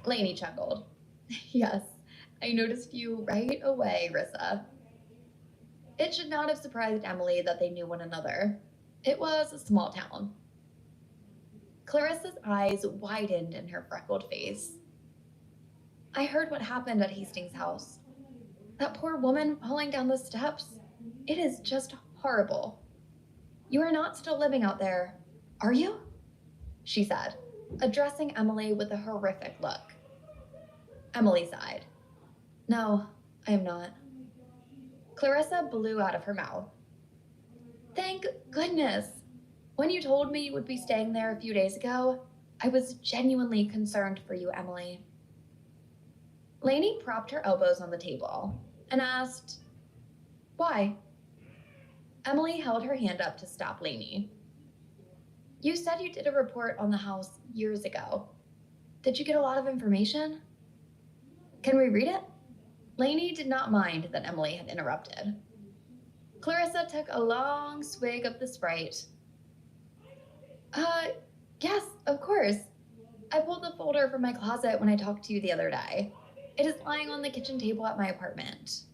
Lainey chuckled. Yes, I noticed you right away, Rissa. It should not have surprised Emily that they knew one another. It was a small town. Clarissa's eyes widened in her freckled face. I heard what happened at Hastings' house. That poor woman falling down the steps. It is just horrible. You are not still living out there, are you? She said, addressing Emily with a horrific look. Emily sighed. No, I am not. Clarissa blew out of her mouth. Thank goodness. When you told me you would be staying there a few days ago, I was genuinely concerned for you, Emily. Lainey propped her elbows on the table and asked, "Why?" Emily held her hand up to stop Lainey. "You said you did a report on the house years ago. Did you get a lot of information? Can we read it?" Lainey did not mind that Emily had interrupted. Clarissa took a long swig of the Sprite. Yes, of course. I pulled the folder from my closet when I talked to you the other day. It is lying on the kitchen table at my apartment."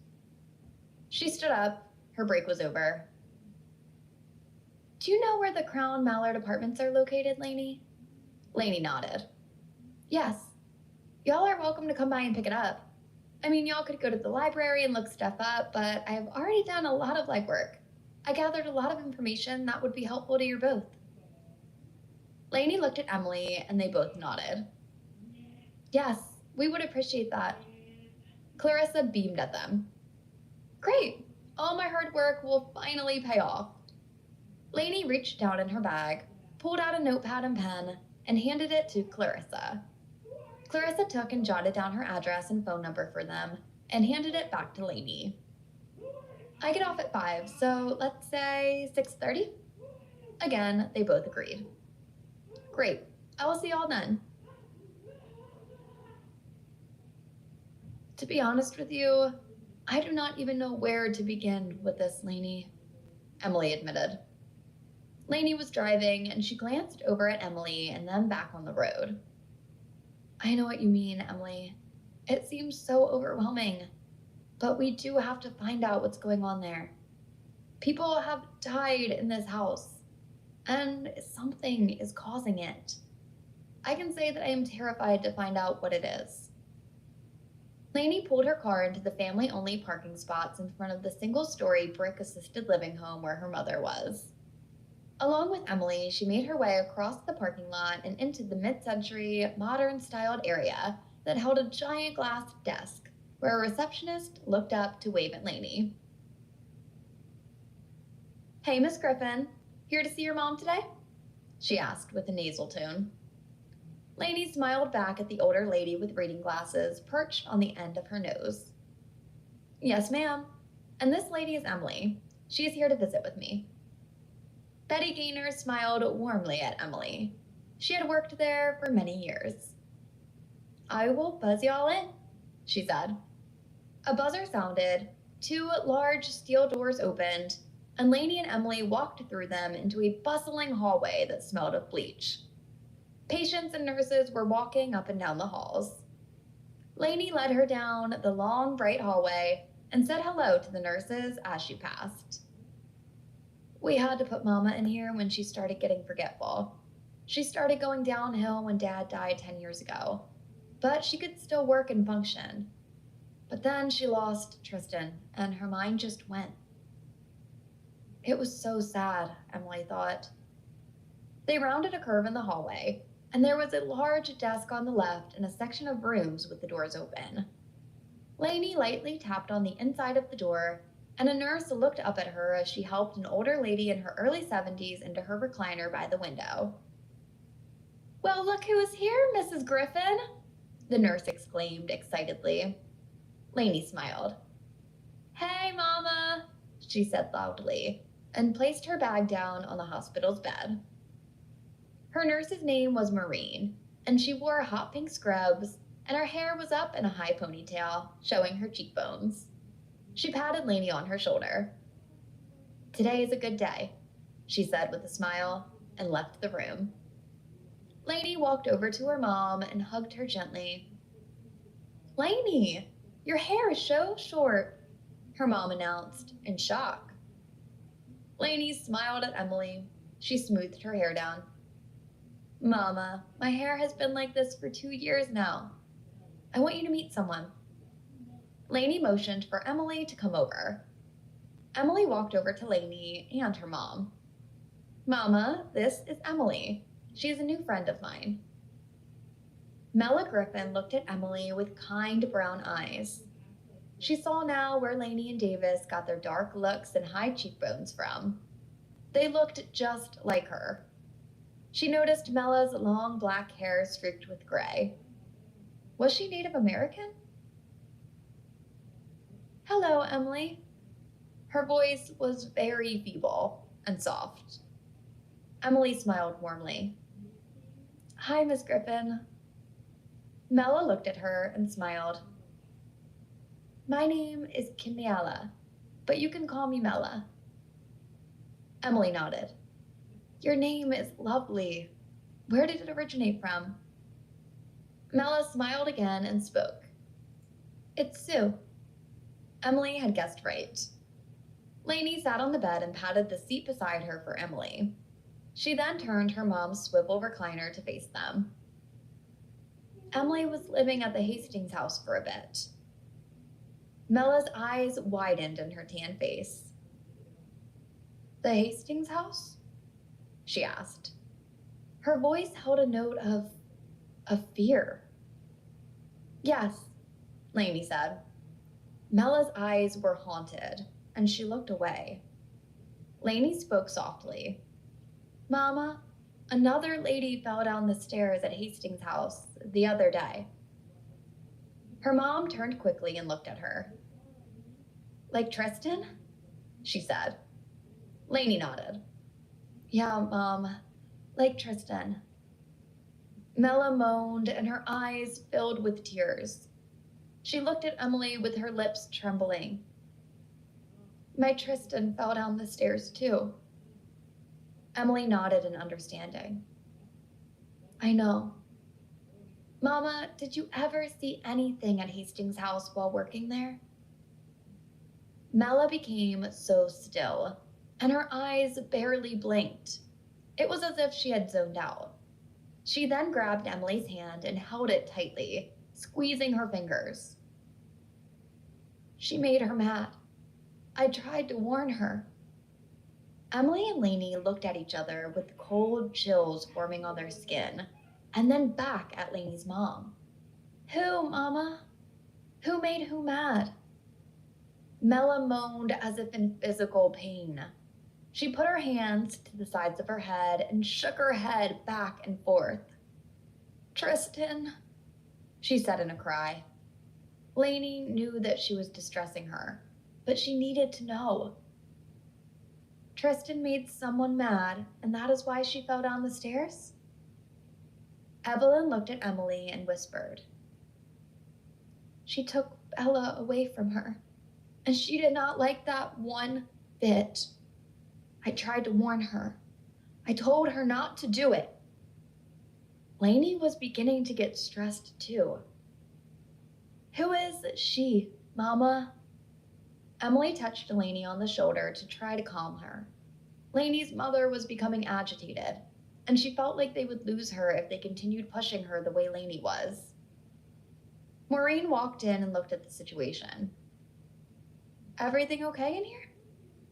She stood up. Her break was over. "Do you know where the Crown Mallard Apartments are located, Lainey?" Lainey nodded. "Yes. Y'all are welcome to come by and pick it up. I mean, y'all could go to the library and look stuff up, but I have already done a lot of legwork. I gathered a lot of information that would be helpful to you both." Lainey looked at Emily and they both nodded. "Yes, we would appreciate that." Clarissa beamed at them. "Great! All my hard work will finally pay off." Lainey reached down in her bag, pulled out a notepad and pen, and handed it to Clarissa. Clarissa took and jotted down her address and phone number for them and handed it back to Lainey. "I get off at 5, so let's say 6:30? Again, they both agreed. "Great. I will see y'all then." To be honest with you, I do not even know where to begin with this, Lainey, Emily admitted. Lainey was driving and she glanced over at Emily and then back on the road. "I know what you mean, Emily. It seems so overwhelming, but we do have to find out what's going on there. People have died in this house, and something is causing it. I can say that I am terrified to find out what it is." Lainey pulled her car into the family-only parking spots in front of the single-story brick-assisted living home where her mother was. Along with Emily, she made her way across the parking lot and into the mid-century, modern-styled area that held a giant glass desk where a receptionist looked up to wave at Lainey. "Hey, Miss Griffin, here to see your mom today?" she asked with a nasal tone. Lainey smiled back at the older lady with reading glasses perched on the end of her nose. "Yes, ma'am. And this lady is Emily. She is here to visit with me." Betty Gaynor smiled warmly at Emily. She had worked there for many years. "I will buzz y'all in," she said. A buzzer sounded, 2 large steel doors opened, and Lainey and Emily walked through them into a bustling hallway that smelled of bleach. Patients and nurses were walking up and down the halls. Lainey led her down the long, bright hallway and said hello to the nurses as she passed. "We had to put Mama in here when she started getting forgetful. She started going downhill when Dad died 10 years ago, but she could still work and function. But then she lost Tristan, and her mind just went." It was so sad, Emily thought. They rounded a curve in the hallway, and there was a large desk on the left and a section of rooms with the doors open. Lainey lightly tapped on the inside of the door, and a nurse looked up at her as she helped an older lady in her early 70s into her recliner by the window. "Well, look who is here, Mrs. Griffin," the nurse exclaimed excitedly. Lainey smiled. "Hey, Mama," she said loudly, and placed her bag down on the hospital's bed. Her nurse's name was Maureen, and she wore hot pink scrubs, and her hair was up in a high ponytail, showing her cheekbones. She patted Lainey on her shoulder. "Today is a good day," she said with a smile, and left the room. Lainey walked over to her mom and hugged her gently. "Lainey, your hair is so short," her mom announced, in shock. Lainey smiled at Emily. She smoothed her hair down. "Mama, my hair has been like this for 2 years now. I want you to meet someone." Lainey motioned for Emily to come over. Emily walked over to Lainey and her mom. "Mama, this is Emily. She is a new friend of mine." Mella Griffin looked at Emily with kind brown eyes. She saw now where Lainey and Davis got their dark looks and high cheekbones from. They looked just like her. She noticed Mella's long black hair streaked with gray. Was she Native American? Hello, Emily. Her voice was very feeble and soft. Emily smiled warmly. Hi, Miss Griffin. Mela looked at her and smiled. My name is Kimiala, but you can call me Mela. Emily nodded. Your name is lovely. Where did it originate from? Mela smiled again and spoke. It's Sue. Emily had guessed right. Lainey sat on the bed and patted the seat beside her for Emily. She then turned her mom's swivel recliner to face them. Emily was living at the Hastings house for a bit. Mela's eyes widened in her tan face. The Hastings house? She asked. Her voice held a note of fear. Yes, Lainey said. Mela's eyes were haunted, and she looked away. Lainey spoke softly. Mama, another lady fell down the stairs at Hastings house the other day. Her mom turned quickly and looked at her. Like Tristan? She said. Lainey nodded. Yeah, Mom, like Tristan. Mela moaned and her eyes filled with tears. She looked at Emily with her lips trembling. My Tristan fell down the stairs too. Emily nodded in understanding. I know. Mama, did you ever see anything at Hastings house while working there? Mela became so still, and her eyes barely blinked. It was as if she had zoned out. She then grabbed Emily's hand and held it tightly, squeezing her fingers. She made her mad. I tried to warn her. Emily and Lainey looked at each other with cold chills forming on their skin, and then back at Lainey's mom. Who, Mama? Who made who mad? Mela moaned as if in physical pain. She put her hands to the sides of her head and shook her head back and forth. Tristan, she said in a cry. Lainey knew that she was distressing her, but she needed to know. Tristan made someone mad, and that is why she fell down the stairs? Evelyn looked at Emily and whispered. She took Bella away from her, and she did not like that one bit. I tried to warn her. I told her not to do it. Lainey was beginning to get stressed too. Who is she, Mama? Emily touched Lainey on the shoulder to try to calm her. Lainey's mother was becoming agitated, and she felt like they would lose her if they continued pushing her the way Lainey was. Maureen walked in and looked at the situation. Everything okay in here?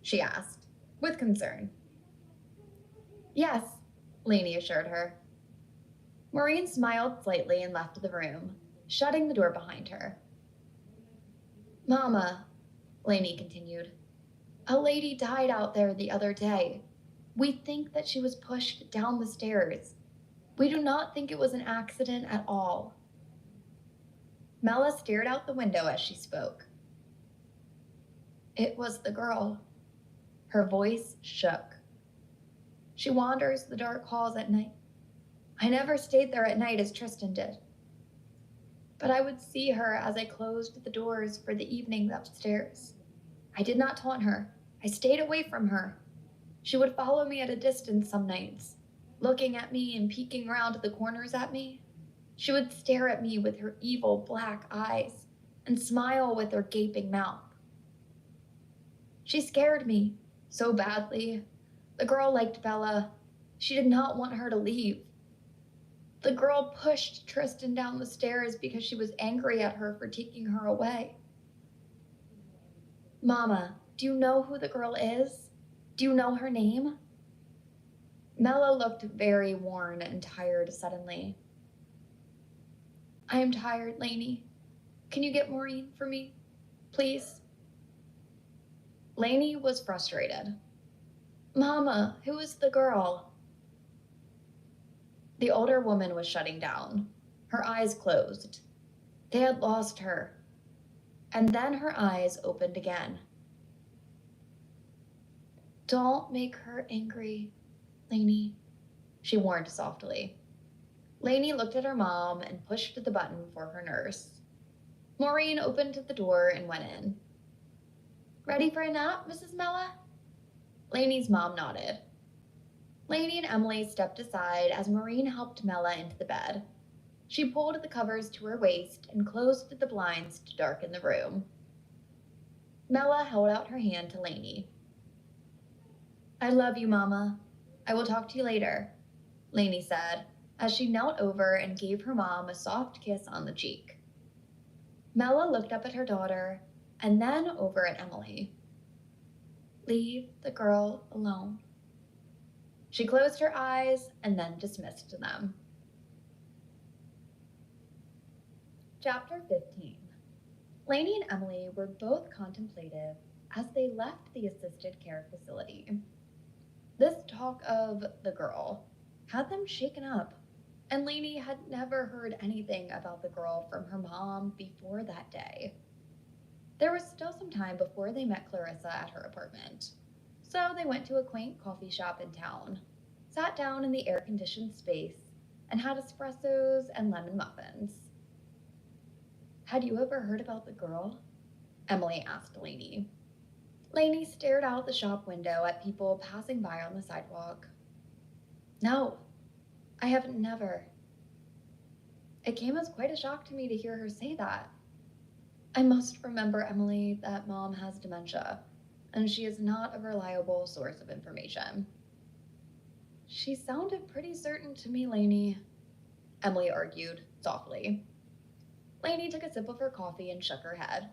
She asked, with concern. Yes, Lainey assured her. Maureen smiled slightly and left the room, shutting the door behind her. Mama, Lainey continued, a lady died out there the other day. We think that she was pushed down the stairs. We do not think it was an accident at all. Mela stared out the window as she spoke. It was the girl. Her voice shook. She wanders the dark halls at night. I never stayed there at night as Tristan did. But I would see her as I closed the doors for the evenings upstairs. I did not taunt her. I stayed away from her. She would follow me at a distance some nights, looking at me and peeking around the corners at me. She would stare at me with her evil black eyes and smile with her gaping mouth. She scared me so badly. The girl liked Bella. She did not want her to leave. The girl pushed Tristan down the stairs because she was angry at her for taking her away. Mama, do you know who the girl is? Do you know her name? Mela looked very worn and tired suddenly. I am tired, Lainey. Can you get Maureen for me, please? Lainey was frustrated. Mama, who is the girl? The older woman was shutting down, her eyes closed. They had lost her. and then her eyes opened again. Don't make her angry, Lainey, she warned softly. Lainey looked at her mom and pushed the button for her nurse. Maureen opened the door and went in. Ready for a nap, Mrs. Mella? Lainey's mom nodded. Lainey and Emily stepped aside as Maureen helped Mella into the bed. She pulled the covers to her waist and closed the blinds to darken the room. Mella held out her hand to Lainey. I love you, Mama. I will talk to you later, Lainey said, as she knelt over and gave her mom a soft kiss on the cheek. Mella looked up at her daughter and then over at Emily. Leave the girl alone. She closed her eyes and then dismissed them. Chapter 15. Lainey and Emily were both contemplative as they left the assisted care facility. This talk of the girl had them shaken up, and Lainey had never heard anything about the girl from her mom before that day. There was still some time before they met Clarissa at her apartment, so they went to a quaint coffee shop in town, sat down in the air-conditioned space, and had espressos and lemon muffins. Had you ever heard about the girl? Emily asked Lainey. Lainey stared out the shop window at people passing by on the sidewalk. No, I have never. It came as quite a shock to me to hear her say that. I must remember, Emily, that Mom has dementia, and she is not a reliable source of information. She sounded pretty certain to me, Lainey, Emily argued softly. Lainey took a sip of her coffee and shook her head.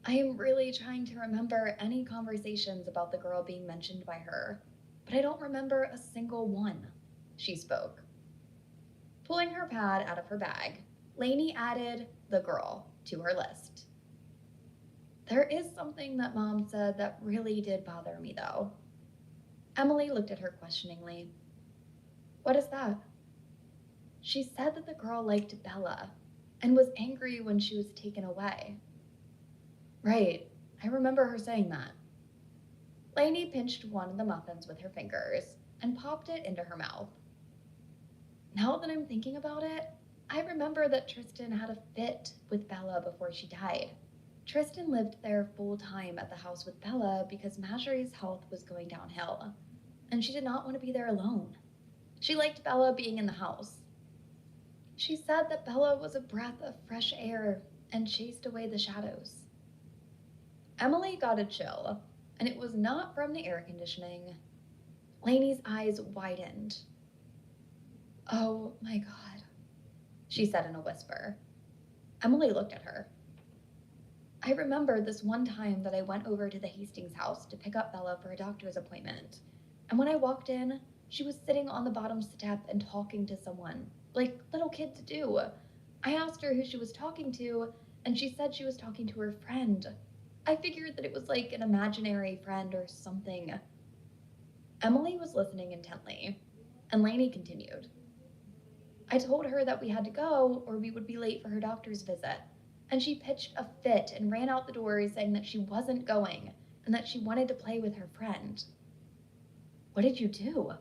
I am really trying to remember any conversations about the girl being mentioned by her, but I don't remember a single one, she spoke. Pulling her pad out of her bag, Lainey added the girl to her list. There is something that Mom said that really did bother me, though. Emily looked at her questioningly. What is that? She said that the girl liked Bella and was angry when she was taken away. Right, I remember her saying that. Lainey pinched one of the muffins with her fingers and popped it into her mouth. Now that I'm thinking about it, I remember that Tristan had a fit with Bella before she died. Tristan lived there full time at the house with Bella because Marjorie's health was going downhill, and she did not want to be there alone. She liked Bella being in the house. She said that Bella was a breath of fresh air and chased away the shadows. Emily got a chill, and it was not from the air conditioning. Lainey's eyes widened. Oh my God, she said in a whisper. Emily looked at her. I remember this one time that I went over to the Hastings house to pick up Bella for a doctor's appointment, and when I walked in, she was sitting on the bottom step and talking to someone, like little kids do. I asked her who she was talking to, and she said she was talking to her friend. I figured that it was like an imaginary friend or something. Emily was listening intently, and Lainey continued. I told her that we had to go or we would be late for her doctor's visit, and she pitched a fit and ran out the door saying that she wasn't going and that she wanted to play with her friend. What did you do?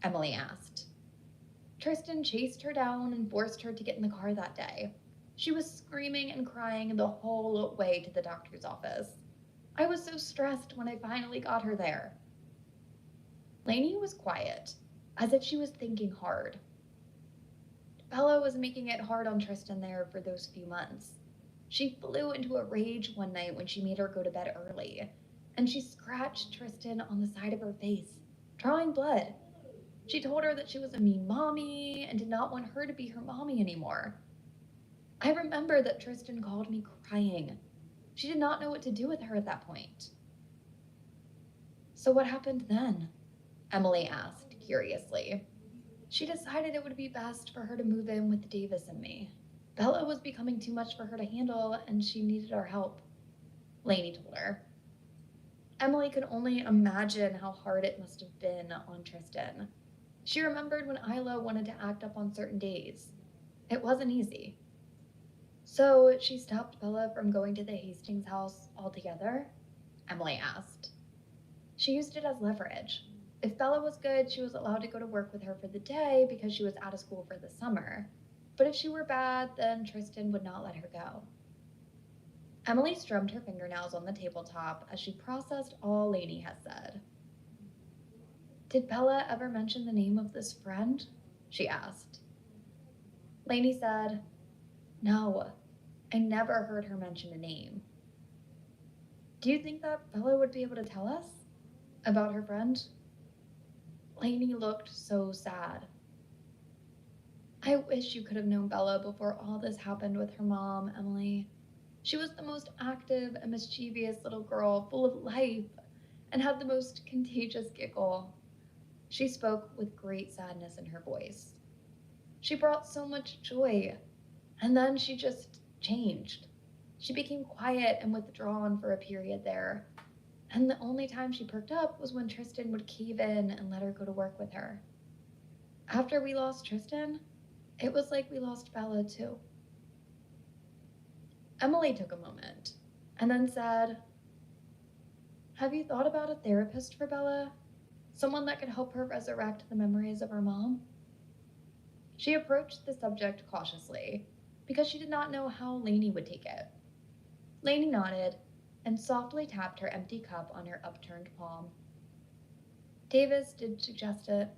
Emily asked. Tristan chased her down and forced her to get in the car that day. She was screaming and crying the whole way to the doctor's office. I was so stressed when I finally got her there. Lainey was quiet, as if she was thinking hard. Bella was making it hard on Tristan there for those few months. She flew into a rage one night when she made her go to bed early, and she scratched Tristan on the side of her face, drawing blood. She told her that she was a mean mommy and did not want her to be her mommy anymore. I remember that Tristan called me crying. She did not know what to do with her at that point. So what happened then? Emily asked curiously. She decided it would be best for her to move in with Davis and me. Bella was becoming too much for her to handle, and she needed our help, Lainey told her. Emily could only imagine how hard it must have been on Tristan. She remembered when Isla wanted to act up on certain days. It wasn't easy. So she stopped Bella from going to the Hastings house altogether? Emily asked. She used it as leverage. If Bella was good, she was allowed to go to work with her for the day because she was out of school for the summer. But if she were bad, then Tristan would not let her go. Emily strummed her fingernails on the tabletop as she processed all Lainey had said. Did Bella ever mention the name of this friend? She asked. Lainey said, No, I never heard her mention a name. Do you think that Bella would be able to tell us about her friend? Lainey looked so sad. I wish you could have known Bella before all this happened with her mom, Emily. She was the most active and mischievous little girl, full of life, and had the most contagious giggle. She spoke with great sadness in her voice. She brought so much joy, and then she just changed. She became quiet and withdrawn for a period there, and the only time she perked up was when Tristan would cave in and let her go to work with her. After we lost Tristan, it was like we lost Bella too. Emily took a moment and then said, Have you thought about a therapist for Bella? Someone that could help her resurrect the memories of her mom? She approached the subject cautiously because she did not know how Lainey would take it. Lainey nodded and softly tapped her empty cup on her upturned palm. Davis did suggest it,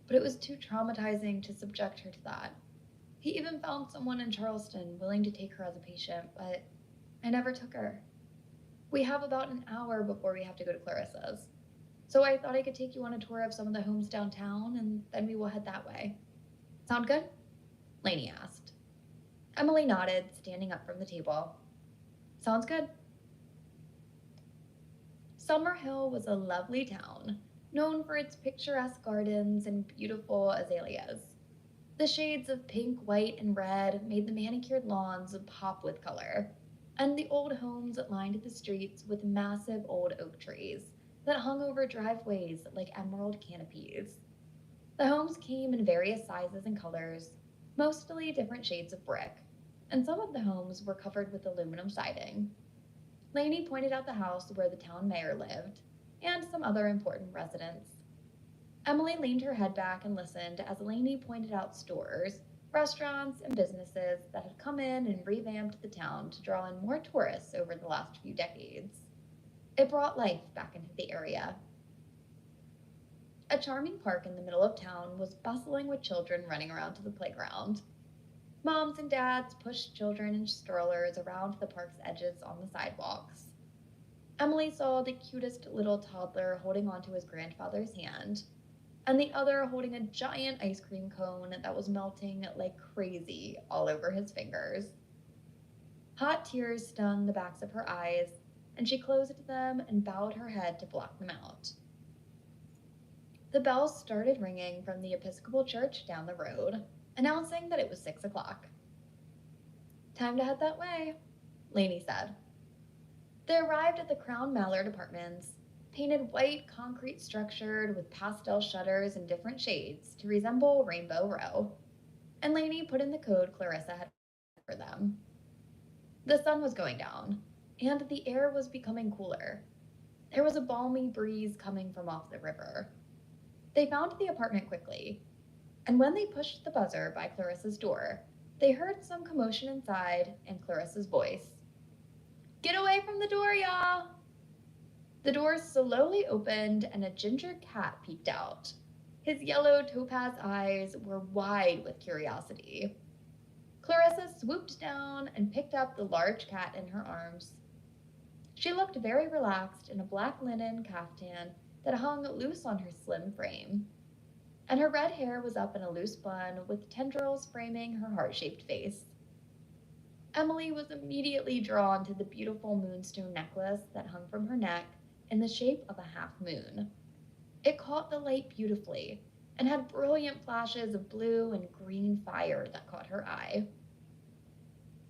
but it was too traumatizing to subject her to that. He even found someone in Charleston willing to take her as a patient, but I never took her. We have about an hour before we have to go to Clarissa's, so I thought I could take you on a tour of some of the homes downtown, and then we will head that way. Sound good? Lainey asked. Emily nodded, standing up from the table. Sounds good. Summerhill was a lovely town, known for its picturesque gardens and beautiful azaleas. The shades of pink, white, and red made the manicured lawns pop with color, and the old homes lined the streets with massive old oak trees that hung over driveways like emerald canopies. The homes came in various sizes and colors, mostly different shades of brick, and some of the homes were covered with aluminum siding. Lainey pointed out the house where the town mayor lived, and some other important residents. Emily leaned her head back and listened as Lainey pointed out stores, restaurants, and businesses that had come in and revamped the town to draw in more tourists over the last few decades. It brought life back into the area. A charming park in the middle of town was bustling with children running around to the playground. Moms and dads pushed children in strollers around the park's edges on the sidewalks. Emily saw the cutest little toddler holding onto his grandfather's hand, and the other holding a giant ice cream cone that was melting like crazy all over his fingers. Hot tears stung the backs of her eyes, and she closed them and bowed her head to block them out. The bells started ringing from the Episcopal Church down the road, announcing that it was 6 o'clock. Time to head that way, Lainey said. They arrived at the Crown Mallard Apartments, painted white concrete structured with pastel shutters in different shades to resemble Rainbow Row, and Lainey put in the code Clarissa had for them. The sun was going down, and the air was becoming cooler. There was a balmy breeze coming from off the river. They found the apartment quickly, and when they pushed the buzzer by Clarissa's door, they heard some commotion inside and Clarissa's voice. Get away from the door, y'all! The door slowly opened and a ginger cat peeked out. His yellow topaz eyes were wide with curiosity. Clarissa swooped down and picked up the large cat in her arms. She looked very relaxed in a black linen caftan that hung loose on her slim frame, and her red hair was up in a loose bun with tendrils framing her heart-shaped face. Emily was immediately drawn to the beautiful moonstone necklace that hung from her neck in the shape of a half moon. It caught the light beautifully and had brilliant flashes of blue and green fire that caught her eye.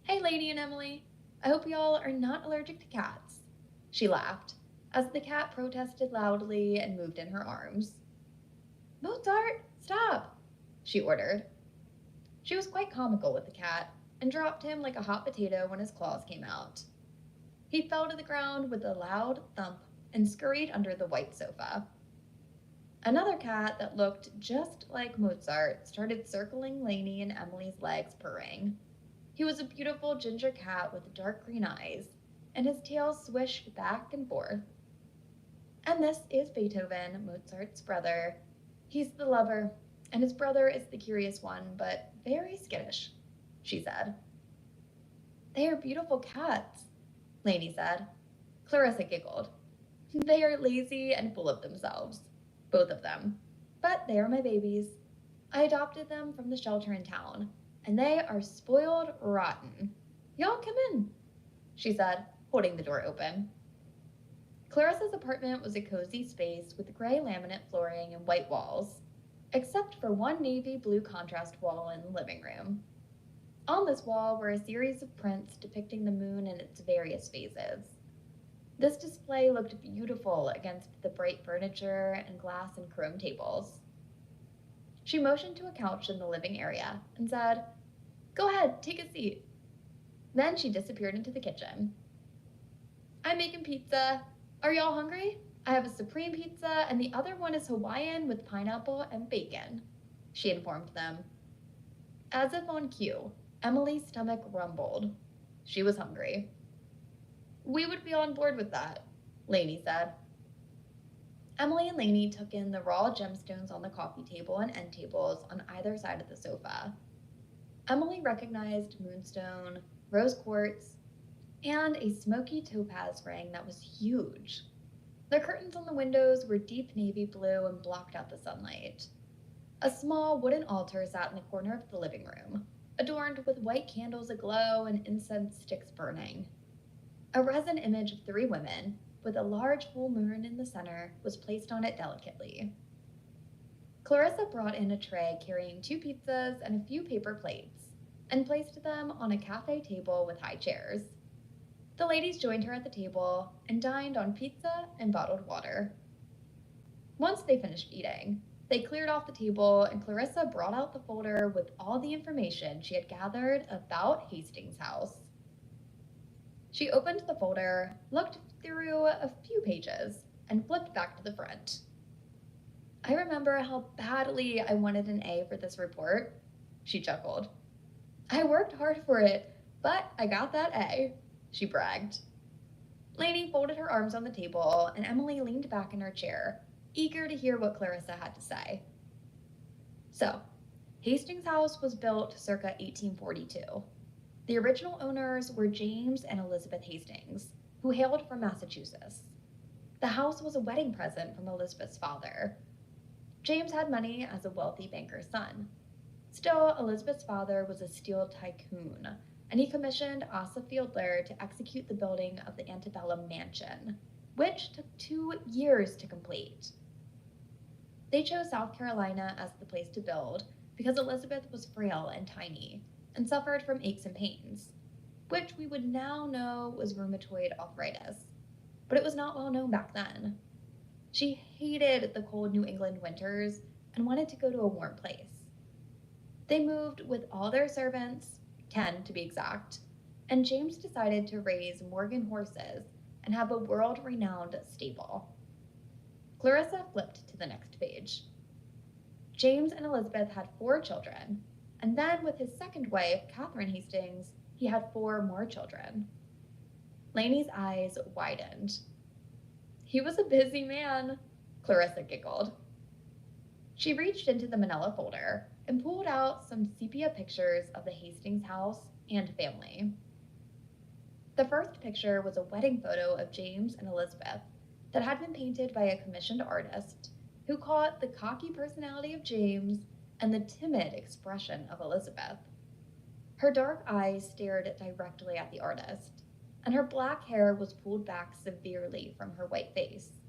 Hey, Lady and Emily, I hope y'all are not allergic to cats, she laughed as the cat protested loudly and moved in her arms. Mozart, stop, she ordered. She was quite comical with the cat, and dropped him like a hot potato when his claws came out. He fell to the ground with a loud thump and scurried under the white sofa. Another cat that looked just like Mozart started circling Lainey and Emily's legs, purring. He was a beautiful ginger cat with dark green eyes, and his tail swished back and forth. And this is Beethoven, Mozart's brother. He's the lover, and his brother is the curious one, but very skittish, she said. They are beautiful cats, Lainey said. Clarissa giggled. They are lazy and full of themselves, both of them. But they are my babies. I adopted them from the shelter in town, and they are spoiled rotten. Y'all come in, she said, holding the door open. Clarissa's apartment was a cozy space with gray laminate flooring and white walls, except for one navy blue contrast wall in the living room. On this wall were a series of prints depicting the moon in its various phases. This display looked beautiful against the bright furniture and glass and chrome tables. She motioned to a couch in the living area and said, "Go ahead, take a seat." Then she disappeared into the kitchen. "I'm making pizza. Are y'all hungry? I have a supreme pizza and the other one is Hawaiian with pineapple and bacon," she informed them. As if on cue, Emily's stomach rumbled. She was hungry. "We would be on board with that," Lainey said. Emily and Lainey took in the raw gemstones on the coffee table and end tables on either side of the sofa. Emily recognized moonstone, rose quartz, and a smoky topaz ring that was huge. The curtains on the windows were deep navy blue and blocked out the sunlight. A small wooden altar sat in the corner of the living room, adorned with white candles aglow and incense sticks burning. A resin image of 3 women, with a large full moon in the center, was placed on it delicately. Clarissa brought in a tray carrying 2 pizzas and a few paper plates, and placed them on a cafe table with high chairs. The ladies joined her at the table and dined on pizza and bottled water. Once they finished eating, they cleared off the table and Clarissa brought out the folder with all the information she had gathered about Hastings House. She opened the folder, looked through a few pages, and flipped back to the front. "I remember how badly I wanted an A for this report," she chuckled. "I worked hard for it, but I got that A," she bragged. Lainey folded her arms on the table, and Emily leaned back in her chair, eager to hear what Clarissa had to say. So, Hastings House was built circa 1842. The original owners were James and Elizabeth Hastings, who hailed from Massachusetts. The house was a wedding present from Elizabeth's father. James had money as a wealthy banker's son. Still, Elizabeth's father was a steel tycoon, and he commissioned Asa Fiedler to execute the building of the antebellum mansion, which took 2 years to complete. They chose South Carolina as the place to build because Elizabeth was frail and tiny and suffered from aches and pains, which we would now know was rheumatoid arthritis, but it was not well known back then. She hated the cold New England winters and wanted to go to a warm place. They moved with all their servants, 10 to be exact, and James decided to raise Morgan horses and have a world-renowned stable. Clarissa flipped to the next page. James and Elizabeth had 4 children, and then with his second wife, Catherine Hastings, he had 4 more children. Lainey's eyes widened. "He was a busy man," Clarissa giggled. She reached into the manila folder and pulled out some sepia pictures of the Hastings house and family. The first picture was a wedding photo of James and Elizabeth that had been painted by a commissioned artist who caught the cocky personality of James and the timid expression of Elizabeth. Her dark eyes stared directly at the artist, and her black hair was pulled back severely from her white face.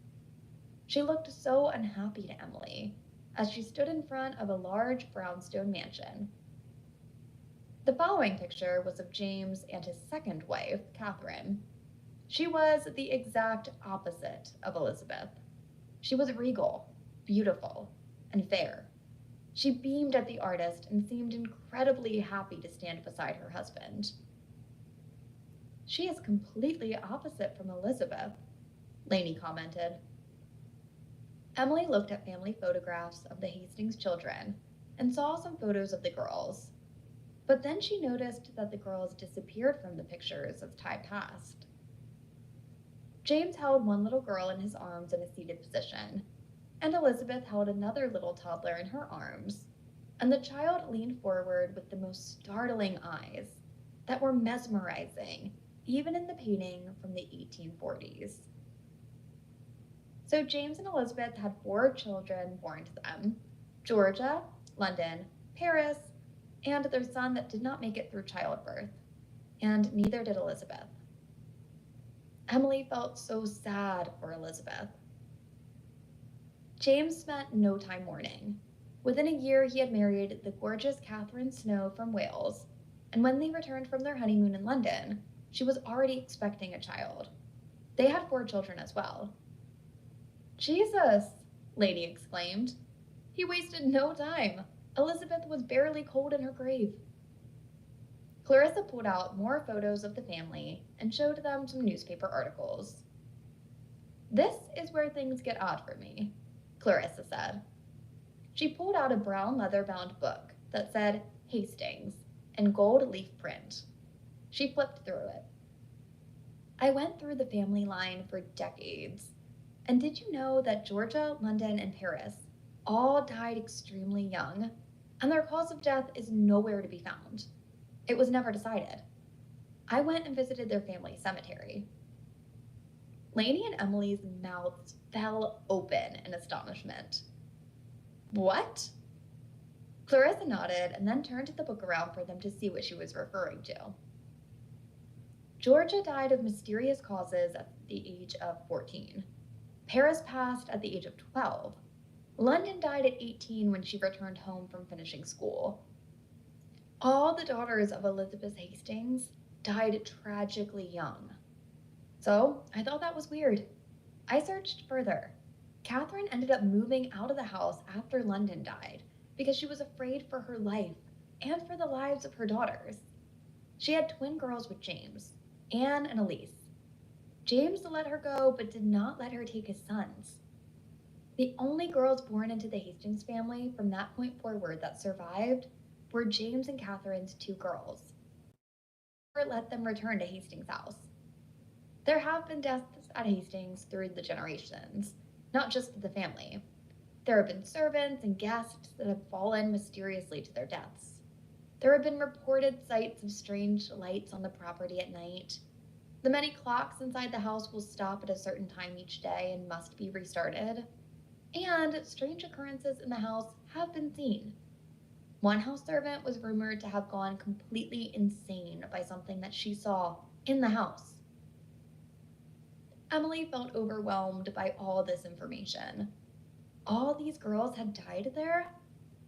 She looked so unhappy to Emily as she stood in front of a large brownstone mansion. The following picture was of James and his second wife, Catherine. She was the exact opposite of Elizabeth. She was regal, beautiful, and fair. She beamed at the artist and seemed incredibly happy to stand beside her husband. "She is completely opposite from Elizabeth," Lainey commented. Emily looked at family photographs of the Hastings children and saw some photos of the girls. But then she noticed that the girls disappeared from the pictures as time passed. James held one little girl in his arms in a seated position, and Elizabeth held another little toddler in her arms, and the child leaned forward with the most startling eyes that were mesmerizing, even in the painting from the 1840s. So James and Elizabeth had 4 children born to them: Georgia, London, Paris, and their son that did not make it through childbirth, and neither did Elizabeth. Emily felt so sad for Elizabeth. James spent no time mourning. Within a year, he had married the gorgeous Catherine Snow from Wales, and when they returned from their honeymoon in London, she was already expecting a child. They had 4 children as well. "Jesus!" Lady exclaimed. "He wasted no time. Elizabeth was barely cold in her grave." Clarissa pulled out more photos of the family and showed them some newspaper articles. "This is where things get odd for me," Clarissa said. She pulled out a brown leather-bound book that said Hastings in gold leaf print. She flipped through it. "I went through the family line for decades. And did you know that Georgia, London, and Paris all died extremely young, and their cause of death is nowhere to be found? It was never decided. I went and visited their family cemetery." Lainey and Emily's mouths fell open in astonishment. "What?" Clarissa nodded and then turned the book around for them to see what she was referring to. Georgia died of mysterious causes at the age of 14. Paris passed at the age of 12. London died at 18 when she returned home from finishing school. All the daughters of Elizabeth Hastings died tragically young. So I thought that was weird. I searched further. Catherine ended up moving out of the house after London died because she was afraid for her life and for the lives of her daughters. She had twin girls with James, Anne and Elise. James let her go, but did not let her take his sons. The only girls born into the Hastings family from that point forward that survived were James and Catherine's 2 girls. Never let them return to Hastings House. There have been deaths at Hastings through the generations, not just the family. There have been servants and guests that have fallen mysteriously to their deaths. There have been reported sights of strange lights on the property at night. The many clocks inside the house will stop at a certain time each day and must be restarted. And strange occurrences in the house have been seen. One house servant was rumored to have gone completely insane by something that she saw in the house. Emily felt overwhelmed by all this information. All these girls had died there?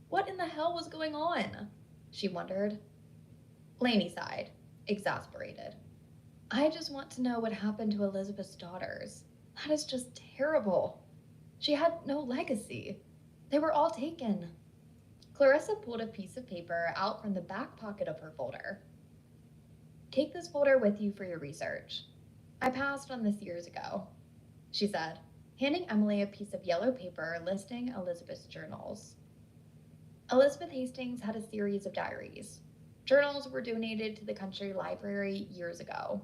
What in the hell was going on? She wondered. Lainey sighed, exasperated. "I just want to know what happened to Elizabeth's daughters. That is just terrible. She had no legacy. They were all taken." Clarissa pulled a piece of paper out from the back pocket of her folder. "Take this folder with you for your research. I passed on this years ago," she said, handing Emily a piece of yellow paper listing Elizabeth's journals. Elizabeth Hastings had a series of diaries. Journals were donated to the country library years ago.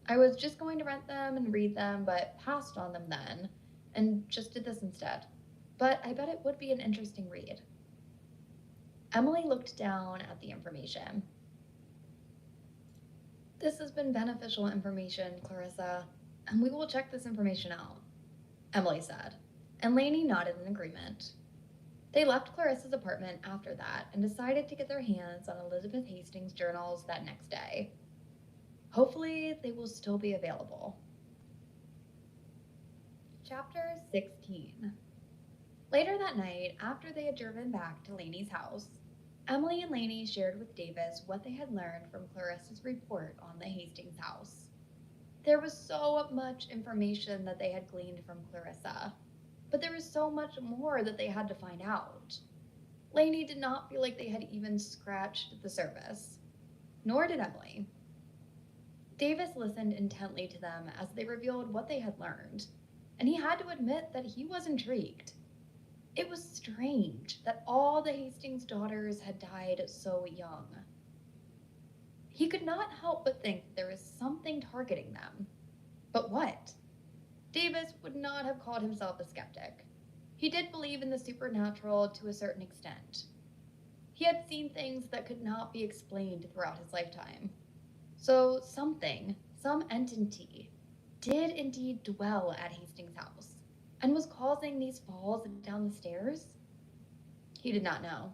I was just going to rent them and read them, but passed on them then, and just did this instead. But I bet it would be an interesting read. Emily looked down at the information. "This has been beneficial information, Clarissa, and we will check this information out," Emily said, and Lainey nodded in agreement. They left Clarissa's apartment after that and decided to get their hands on Elizabeth Hastings' journals that next day. Hopefully, they will still be available. Chapter 16. Later that night, after they had driven back to Lainey's house, Emily and Lainey shared with Davis what they had learned from Clarissa's report on the Hastings house. There was so much information that they had gleaned from Clarissa, but there was so much more that they had to find out. Lainey did not feel like they had even scratched the surface, nor did Emily. Davis listened intently to them as they revealed what they had learned, and he had to admit that he was intrigued. It was strange that all the Hastings daughters had died so young. He could not help but think that there was something targeting them. But what? Davis would not have called himself a skeptic. He did believe in the supernatural to a certain extent. He had seen things that could not be explained throughout his lifetime. So something, some entity, did indeed dwell at Hastings' house and was causing these falls down the stairs? He did not know.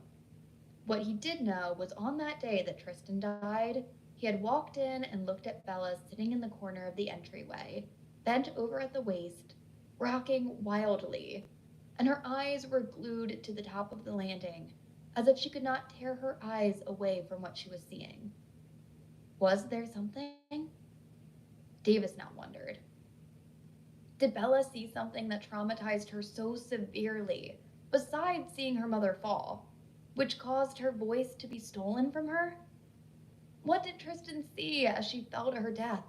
What he did know was on that day that Tristan died, he had walked in and looked at Bella sitting in the corner of the entryway, bent over at the waist, rocking wildly, and her eyes were glued to the top of the landing, as if she could not tear her eyes away from what she was seeing. Was there something? Davis now wondered. Did Bella see something that traumatized her so severely, besides seeing her mother fall, which caused her voice to be stolen from her? What did Tristan see as she fell to her death?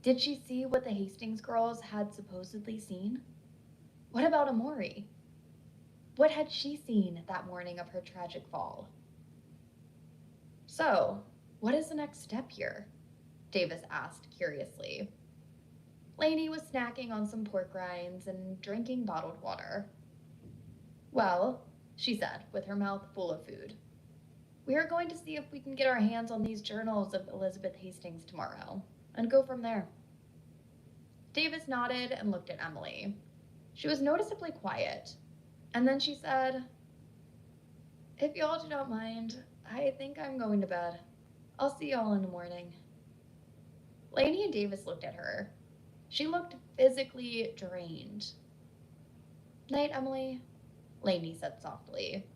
Did she see what the Hastings girls had supposedly seen? What about Amori? What had she seen that morning of her tragic fall? So, what is the next step here? Davis asked curiously. Lainey was snacking on some pork rinds and drinking bottled water. Well, she said, with her mouth full of food, we are going to see if we can get our hands on these journals of Elizabeth Hastings tomorrow, and go from there. Davis nodded and looked at Emily. She was noticeably quiet, and then she said, if y'all do not mind, I think I'm going to bed. I'll see y'all in the morning. Lainey and Davis looked at her. She looked physically drained. Night, Emily, Lainey said softly,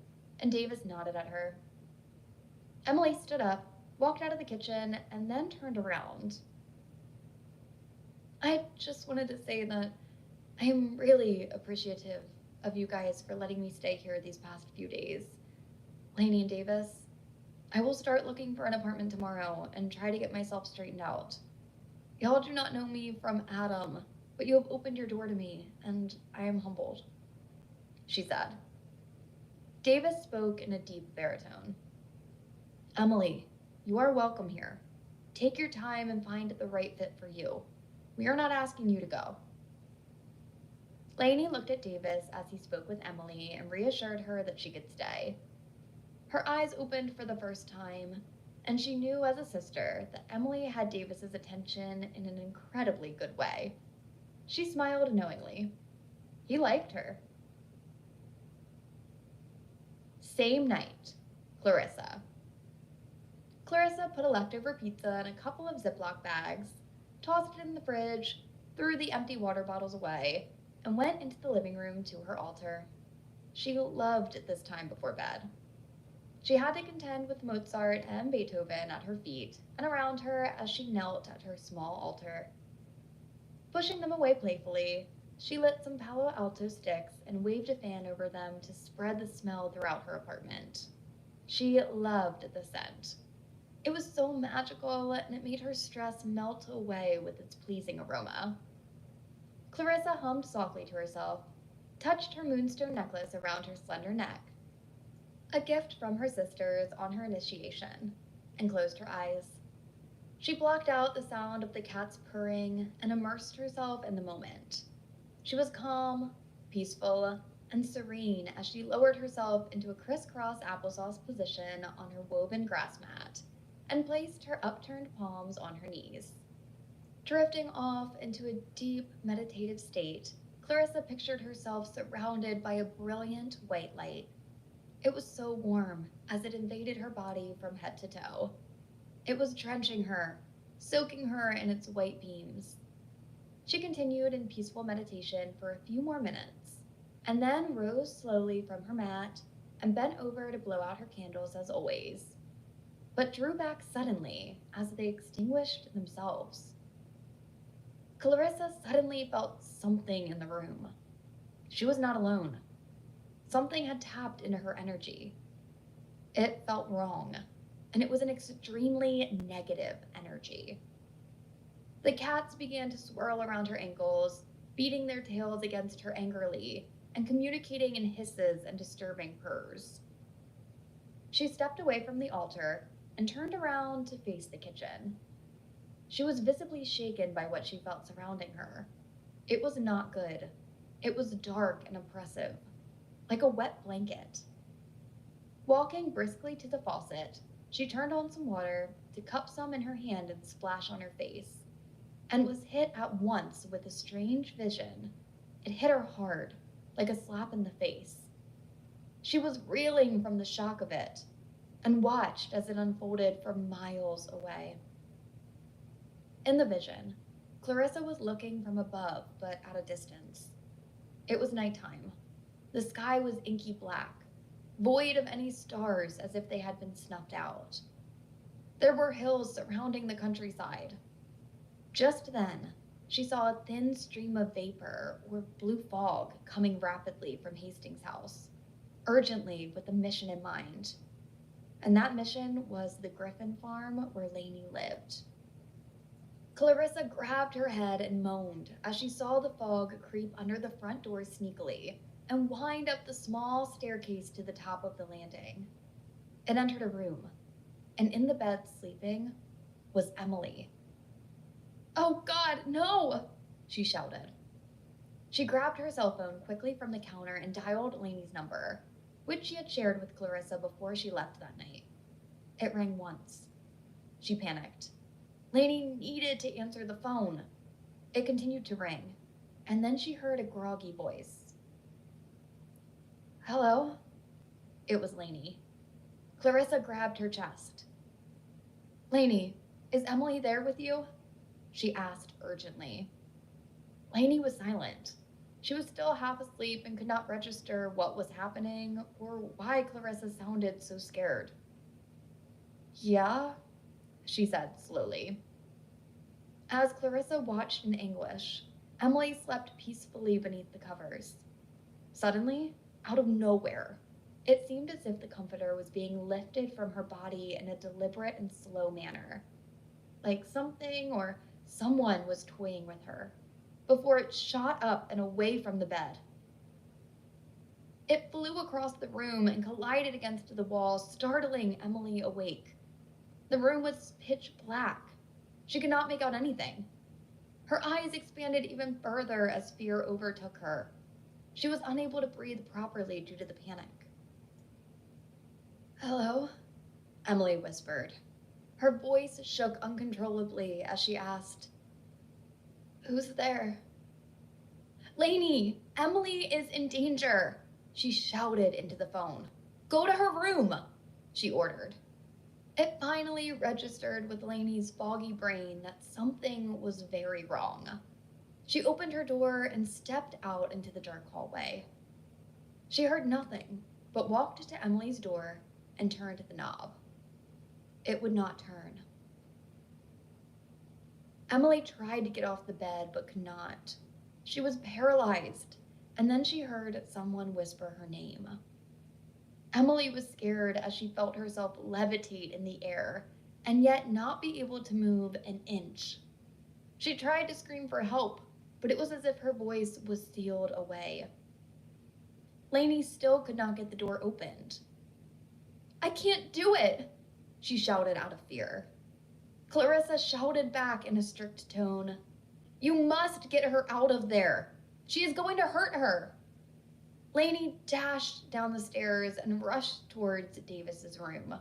and Davis nodded at her. Emily stood up, walked out of the kitchen, and then turned around. I just wanted to say that I am really appreciative of you guys for letting me stay here these past few days. Lainey and Davis, I will start looking for an apartment tomorrow and try to get myself straightened out. Y'all do not know me from Adam, but you have opened your door to me, and I am humbled, she said. Davis spoke in a deep baritone. Emily, you are welcome here. Take your time and find the right fit for you. We are not asking you to go. Lainey looked at Davis as he spoke with Emily and reassured her that she could stay. Her eyes opened for the first time, and she knew as a sister that Emily had Davis's attention in an incredibly good way. She smiled knowingly. He liked her. Same night, Clarissa. Clarissa put a leftover pizza in a couple of Ziploc bags, tossed it in the fridge, threw the empty water bottles away, and went into the living room to her altar. She loved this time before bed. She had to contend with Mozart and Beethoven at her feet and around her as she knelt at her small altar. Pushing them away playfully, she lit some Palo Alto sticks and waved a fan over them to spread the smell throughout her apartment. She loved the scent. It was so magical, and it made her stress melt away with its pleasing aroma. Clarissa hummed softly to herself, touched her moonstone necklace around her slender neck, a gift from her sisters on her initiation, and closed her eyes. She blocked out the sound of the cat's purring and immersed herself in the moment. She was calm, peaceful, and serene as she lowered herself into a crisscross applesauce position on her woven grass mat and placed her upturned palms on her knees. Drifting off into a deep meditative state, Clarissa pictured herself surrounded by a brilliant white light. It was so warm as it invaded her body from head to toe. It was drenching her, soaking her in its white beams. She continued in peaceful meditation for a few more minutes, and then rose slowly from her mat and bent over to blow out her candles as always, but drew back suddenly as they extinguished themselves. Clarissa suddenly felt something in the room. She was not alone. Something had tapped into her energy. It felt wrong, and it was an extremely negative energy. The cats began to swirl around her ankles, beating their tails against her angrily, and communicating in hisses and disturbing purrs. She stepped away from the altar and turned around to face the kitchen. She was visibly shaken by what she felt surrounding her. It was not good. It was dark and oppressive, like a wet blanket. Walking briskly to the faucet, she turned on some water to cup some in her hand and splash on her face, and was hit at once with a strange vision. It hit her hard, like a slap in the face. She was reeling from the shock of it, and watched as it unfolded from miles away. In the vision, Clarissa was looking from above, but at a distance. It was nighttime. The sky was inky black, void of any stars, as if they had been snuffed out. There were hills surrounding the countryside. Just then, she saw a thin stream of vapor or blue fog coming rapidly from Hastings' house, urgently with a mission in mind. And that mission was the Griffin farm where Lainey lived. Clarissa grabbed her head and moaned as she saw the fog creep under the front door sneakily and wind up the small staircase to the top of the landing. It entered a room, and in the bed sleeping was Emily. "Oh God, no!" she shouted. She grabbed her cell phone quickly from the counter and dialed Lainey's number, which she had shared with Clarissa before she left that night. It rang once. She panicked. Lainey needed to answer the phone. It continued to ring, and then she heard a groggy voice. "Hello?" It was Lainey. Clarissa grabbed her chest. "Lainey, is Emily there with you?" she asked urgently. Lainey was silent. She was still half asleep and could not register what was happening or why Clarissa sounded so scared. "Yeah," she said slowly. As Clarissa watched in anguish, Emily slept peacefully beneath the covers. Suddenly, out of nowhere, it seemed as if the comforter was being lifted from her body in a deliberate and slow manner, like something or someone was toying with her, before it shot up and away from the bed. It flew across the room and collided against the wall, startling Emily awake. The room was pitch black. She could not make out anything. Her eyes expanded even further as fear overtook her. She was unable to breathe properly due to the panic. "Hello?" Emily whispered. Her voice shook uncontrollably as she asked, "Who's there?" "Lainey, Emily is in danger," she shouted into the phone. "Go to her room," she ordered. It finally registered with Lainey's foggy brain that something was very wrong. She opened her door and stepped out into the dark hallway. She heard nothing, but walked to Emily's door and turned the knob. It would not turn. Emily tried to get off the bed but could not. She was paralyzed, and then she heard someone whisper her name. Emily was scared as she felt herself levitate in the air and yet not be able to move an inch. She tried to scream for help, but it was as if her voice was sealed away. Lainey still could not get the door opened. "I can't do it," she shouted out of fear. Clarissa shouted back in a strict tone, "You must get her out of there. She is going to hurt her." Lainey dashed down the stairs and rushed towards Davis's room.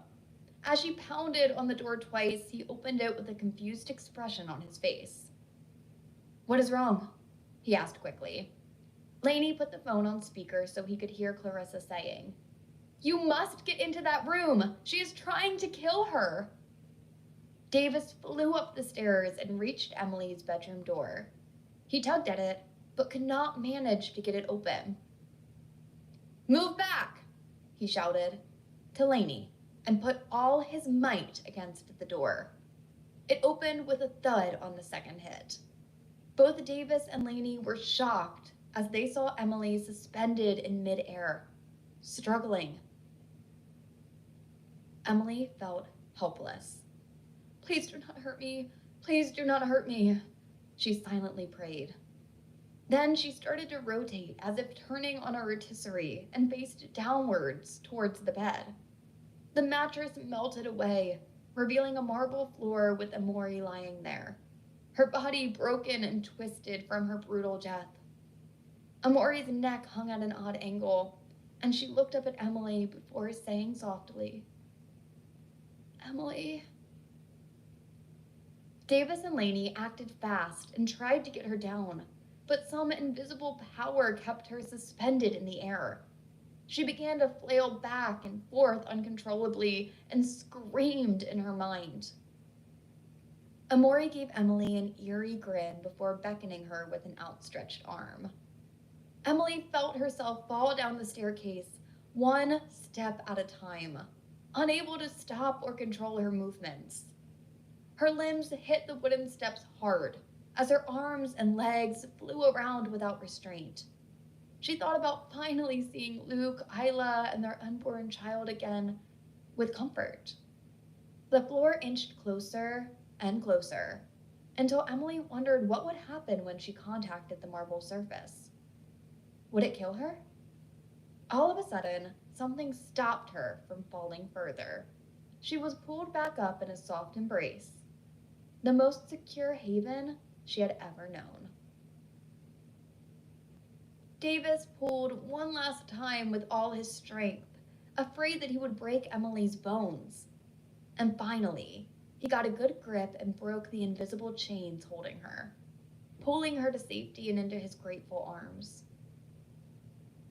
As she pounded on the door twice, he opened it with a confused expression on his face. "What is wrong?" he asked quickly. Lainey put the phone on speaker so he could hear Clarissa saying, "You must get into that room. She is trying to kill her." Davis flew up the stairs and reached Emily's bedroom door. He tugged at it, but could not manage to get it open. "Move back," he shouted to Lainey and put all his might against the door. It opened with a thud on the second hit. Both Davis and Lainey were shocked as they saw Emily suspended in midair. struggling. Emily felt helpless. Please do not hurt me. Please do not hurt me, she silently prayed. Then she started to rotate as if turning on a rotisserie and faced downwards towards the bed. The mattress melted away, revealing a marble floor with Amori lying there, her body broken and twisted from her brutal death. Amori's neck hung at an odd angle, and she looked up at Emily before saying softly, "Emily." Davis and Laney acted fast and tried to get her down, but some invisible power kept her suspended in the air. She began to flail back and forth uncontrollably and screamed in her mind. Amori gave Emily an eerie grin before beckoning her with an outstretched arm. Emily felt herself fall down the staircase, one step at a time, unable to stop or control her movements. Her limbs hit the wooden steps hard as her arms and legs flew around without restraint. She thought about finally seeing Luke, Isla, and their unborn child again with comfort. The floor inched closer and closer until Emily wondered what would happen when she contacted the marble surface. Would it kill her? All of a sudden, something stopped her from falling further. She was pulled back up in a soft embrace, the most secure haven she had ever known. Davis pulled one last time with all his strength, afraid that he would break Emily's bones. And finally, he got a good grip and broke the invisible chains holding her, pulling her to safety and into his grateful arms.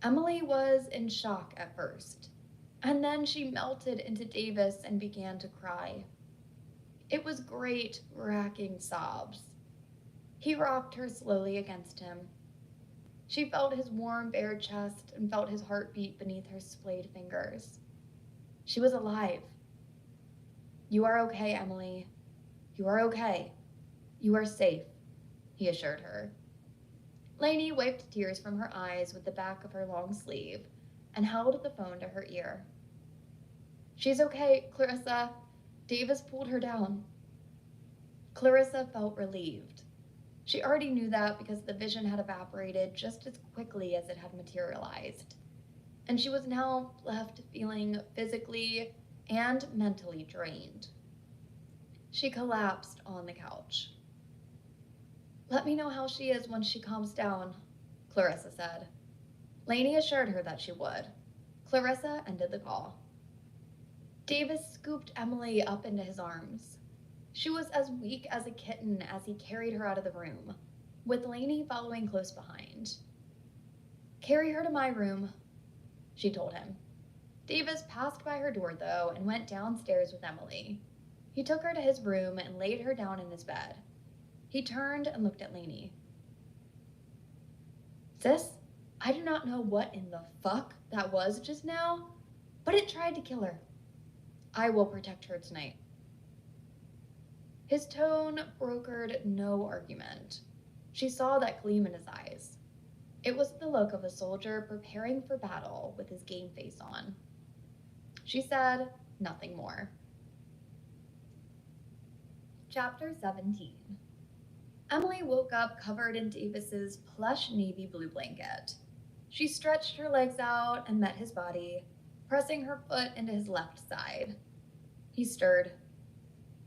Emily was in shock at first, and then she melted into Davis and began to cry. It was great, racking sobs. He rocked her slowly against him. She felt his warm, bare chest and felt his heartbeat beneath her splayed fingers. She was alive. "You are okay, Emily. You are okay. You are safe," he assured her. Laney wiped tears from her eyes with the back of her long sleeve and held the phone to her ear. "She's okay, Clarissa." Davis pulled her down. Clarissa felt relieved. She already knew that because the vision had evaporated just as quickly as it had materialized, and she was now left feeling physically and mentally drained. She collapsed on the couch. "Let me know how she is when she calms down," Clarissa said. Laney assured her that she would. Clarissa ended the call. Davis scooped Emily up into his arms. She was as weak as a kitten as he carried her out of the room, with Laney following close behind. "Carry her to my room," she told him. Davis passed by her door, though, and went downstairs with Emily. He took her to his room and laid her down in his bed. He turned and looked at Laney. "Sis, I do not know what in the fuck that was just now, but it tried to kill her. I will protect her tonight." His tone brokered no argument. She saw that gleam in his eyes. It was the look of a soldier preparing for battle with his game face on. She said nothing more. Chapter 17. Emily woke up covered in Davis's plush navy blue blanket. She stretched her legs out and met his body, pressing her foot into his left side. He stirred.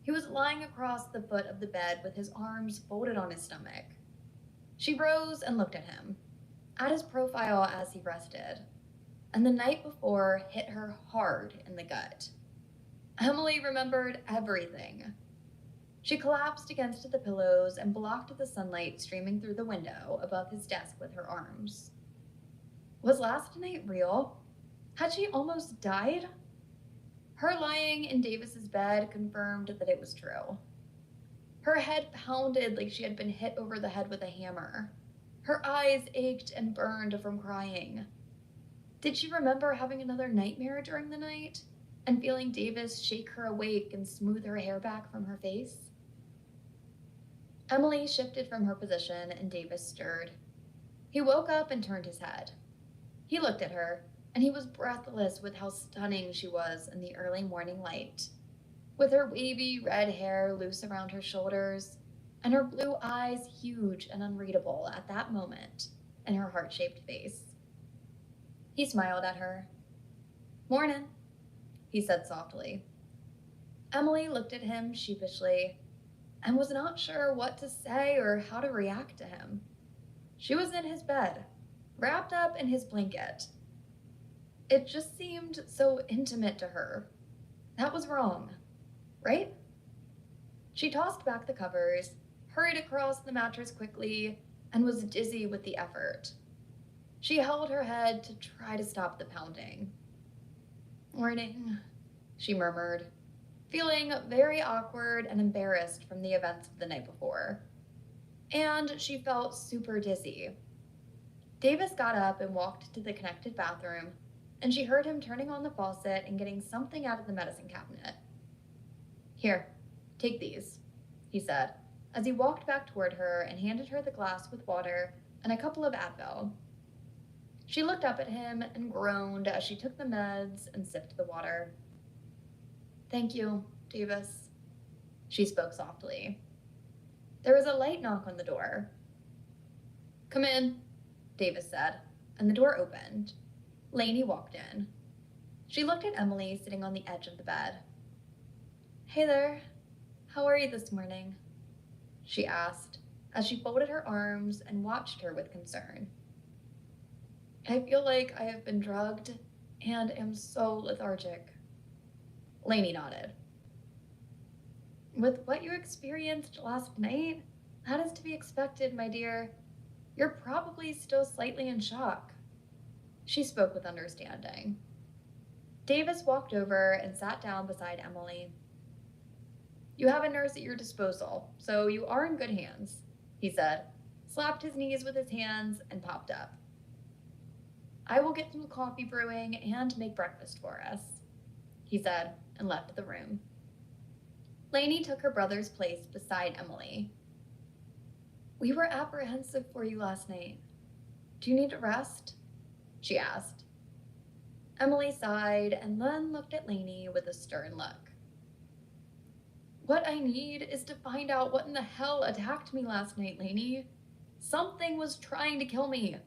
He was lying across the foot of the bed with his arms folded on his stomach. She rose and looked at him, at his profile as he rested, and the night before hit her hard in the gut. Emily remembered everything. She collapsed against the pillows and blocked the sunlight streaming through the window above his desk with her arms. Was last night real? Had she almost died? Her lying in Davis's bed confirmed that it was true. Her head pounded like she had been hit over the head with a hammer. Her eyes ached and burned from crying. Did she remember having another nightmare during the night and feeling Davis shake her awake and smooth her hair back from her face? Emily shifted from her position and Davis stirred. He woke up and turned his head. He looked at her, and he was breathless with how stunning she was in the early morning light, with her wavy red hair loose around her shoulders, and her blue eyes huge and unreadable at that moment in her heart-shaped face. He smiled at her. "Mornin'," he said softly. Emily looked at him sheepishly and was not sure what to say or how to react to him. She was in his bed, wrapped up in his blanket. It just seemed so intimate to her. That was wrong, right? She tossed back the covers, hurried across the mattress quickly, and was dizzy with the effort. She held her head to try to stop the pounding. "Morning," she murmured, feeling very awkward and embarrassed from the events of the night before. And she felt super dizzy. Davis got up and walked to the connected bathroom, and she heard him turning on the faucet and getting something out of the medicine cabinet. "Here, take these," he said, as he walked back toward her and handed her the glass with water and a couple of Advil. She looked up at him and groaned as she took the meds and sipped the water. "Thank you, Davis," she spoke softly. There was a light knock on the door. "Come in," Davis said, and the door opened. Lainey walked in. She looked at Emily sitting on the edge of the bed. "Hey there, how are you this morning?" she asked as she folded her arms and watched her with concern. "I feel like I have been drugged and am so lethargic." Lainey nodded. "With what you experienced last night, that is to be expected, my dear. You're probably still slightly in shock." She spoke with understanding. Davis walked over and sat down beside Emily. "You have a nurse at your disposal, so you are in good hands," he said, slapped his knees with his hands, and popped up. "I will get some coffee brewing and make breakfast for us," he said, and left the room. Lainey took her brother's place beside Emily. "We were apprehensive for you last night. Do you need a rest?" she asked. Emily sighed and then looked at Lainey with a stern look. "What I need is to find out what in the hell attacked me last night, Lainey. Something was trying to kill me.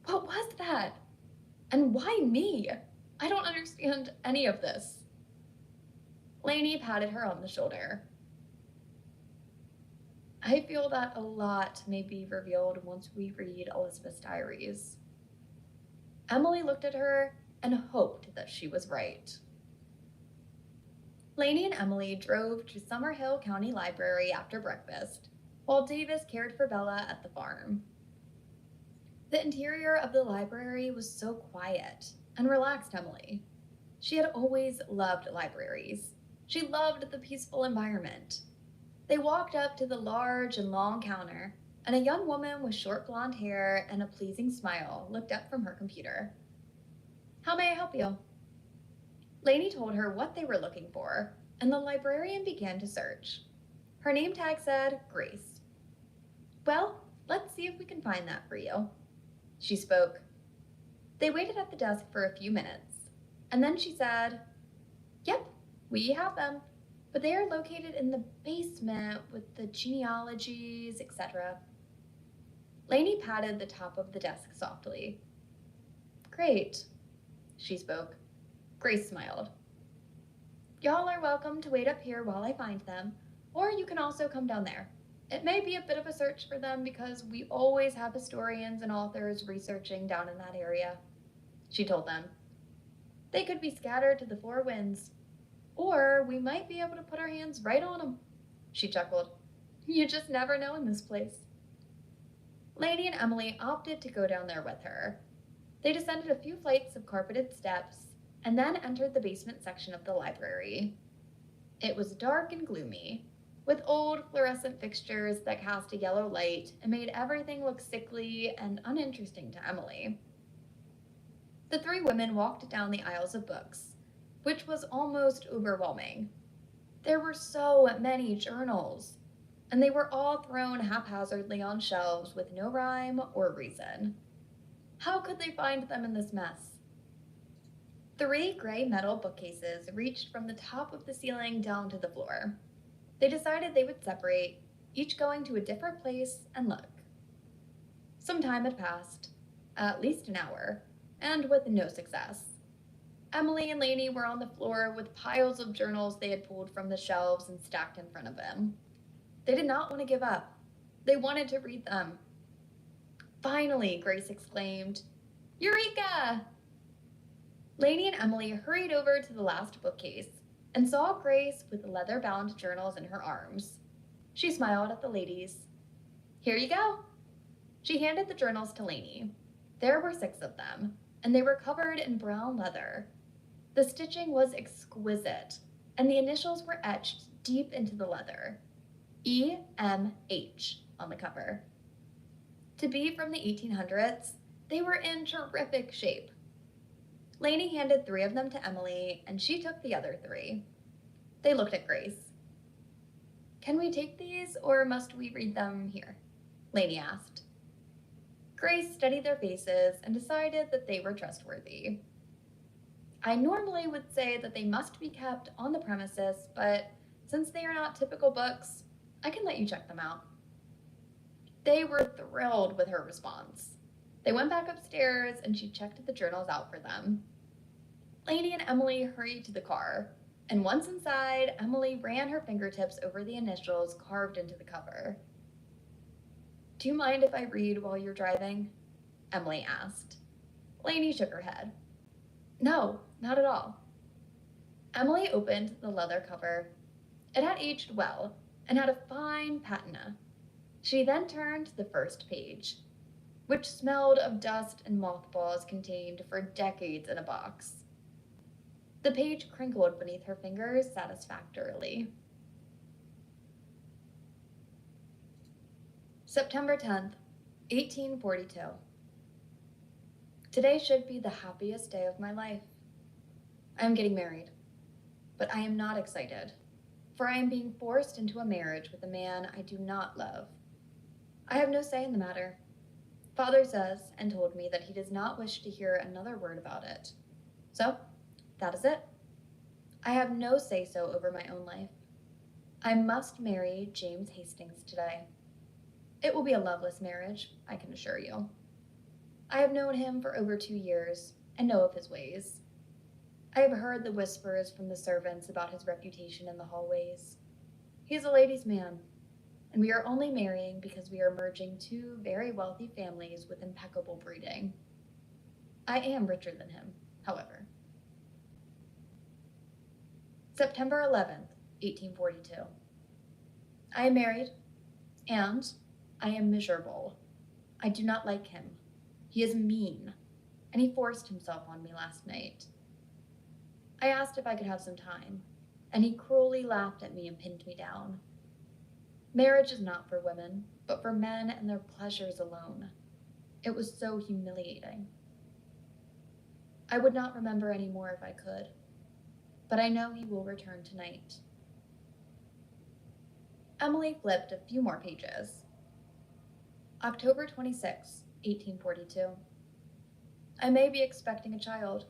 What was that? And why me? I don't understand any of this." Lainey patted her on the shoulder. "I feel that a lot may be revealed once we read Elizabeth's diaries." Emily looked at her and hoped that she was right. Lainey and Emily drove to Summerhill County Library after breakfast, while Davis cared for Bella at the farm. The interior of the library was so quiet and relaxed Emily. She had always loved libraries. She loved the peaceful environment. They walked up to the large and long counter, and a young woman with short blonde hair and a pleasing smile looked up from her computer. "How may I help you?" Lainey told her what they were looking for, and the librarian began to search. Her name tag said Grace. "Well, let's see if we can find that for you," she spoke. They waited at the desk for a few minutes, and then she said, "Yep, we have them, but they are located in the basement with the genealogies, etc." Lainey patted the top of the desk softly. "Great," she spoke. Grace smiled. "Y'all are welcome to wait up here while I find them, or you can also come down there. It may be a bit of a search for them because we always have historians and authors researching down in that area," she told them. "They could be scattered to the four winds, or we might be able to put our hands right on them," she chuckled. "You just never know in this place." Lainey and Emily opted to go down there with her. They descended a few flights of carpeted steps and then entered the basement section of the library. It was dark and gloomy, with old fluorescent fixtures that cast a yellow light and made everything look sickly and uninteresting to Emily. The three women walked down the aisles of books, which was almost overwhelming. There were so many journals, and they were all thrown haphazardly on shelves with no rhyme or reason. How could they find them in this mess? 3 gray metal bookcases reached from the top of the ceiling down to the floor. They decided they would separate, each going to a different place and look. Some time had passed, at least an hour, and with no success. Emily and Lainey were on the floor with piles of journals they had pulled from the shelves and stacked in front of them. They did not want to give up. They wanted to read them. Finally, Grace exclaimed, "Eureka!" Lainey and Emily hurried over to the last bookcase and saw Grace with the leather-bound journals in her arms. She smiled at the ladies. "Here you go." She handed the journals to Lainey. There were 6 of them, and they were covered in brown leather. The stitching was exquisite, and the initials were etched deep into the leather. EMH on the cover. To be from the 1800s, they were in terrific shape. Lainey handed 3 of them to Emily, and she took the other 3. They looked at Grace. "Can we take these, or must we read them here?" Lainey asked. Grace studied their faces and decided that they were trustworthy. "I normally would say that they must be kept on the premises, but since they are not typical books, I can let you check them out." They were thrilled with her response. They went back upstairs and she checked the journals out for them. Lainey and Emily hurried to the car, and once inside, Emily ran her fingertips over the initials carved into the cover. "Do you mind if I read while you're driving?" Emily asked. Lainey shook her head. "No, not at all." Emily opened the leather cover. It had aged well and had a fine patina. She then turned to the first page, which smelled of dust and mothballs contained for decades in a box. The page crinkled beneath her fingers satisfactorily. September 10th, 1842. Today should be the happiest day of my life. I am getting married, but I am not excited, for I am being forced into a marriage with a man I do not love. I have no say in the matter. Father says and told me that he does not wish to hear another word about it. So, that is it. I have no say-so over my own life. I must marry James Hastings today. It will be a loveless marriage, I can assure you. I have known him for over 2 years and know of his ways. I have heard the whispers from the servants about his reputation in the hallways. He is a ladies' man, and we are only marrying because we are merging 2 very wealthy families with impeccable breeding. I am richer than him, however. September 11th, 1842. I am married, and I am miserable. I do not like him. He is mean, and he forced himself on me last night. I asked if I could have some time, and he cruelly laughed at me and pinned me down. Marriage is not for women, but for men and their pleasures alone. It was so humiliating. I would not remember any more if I could, but I know he will return tonight. Emily flipped a few more pages. October 26, 1842. I may be expecting a child.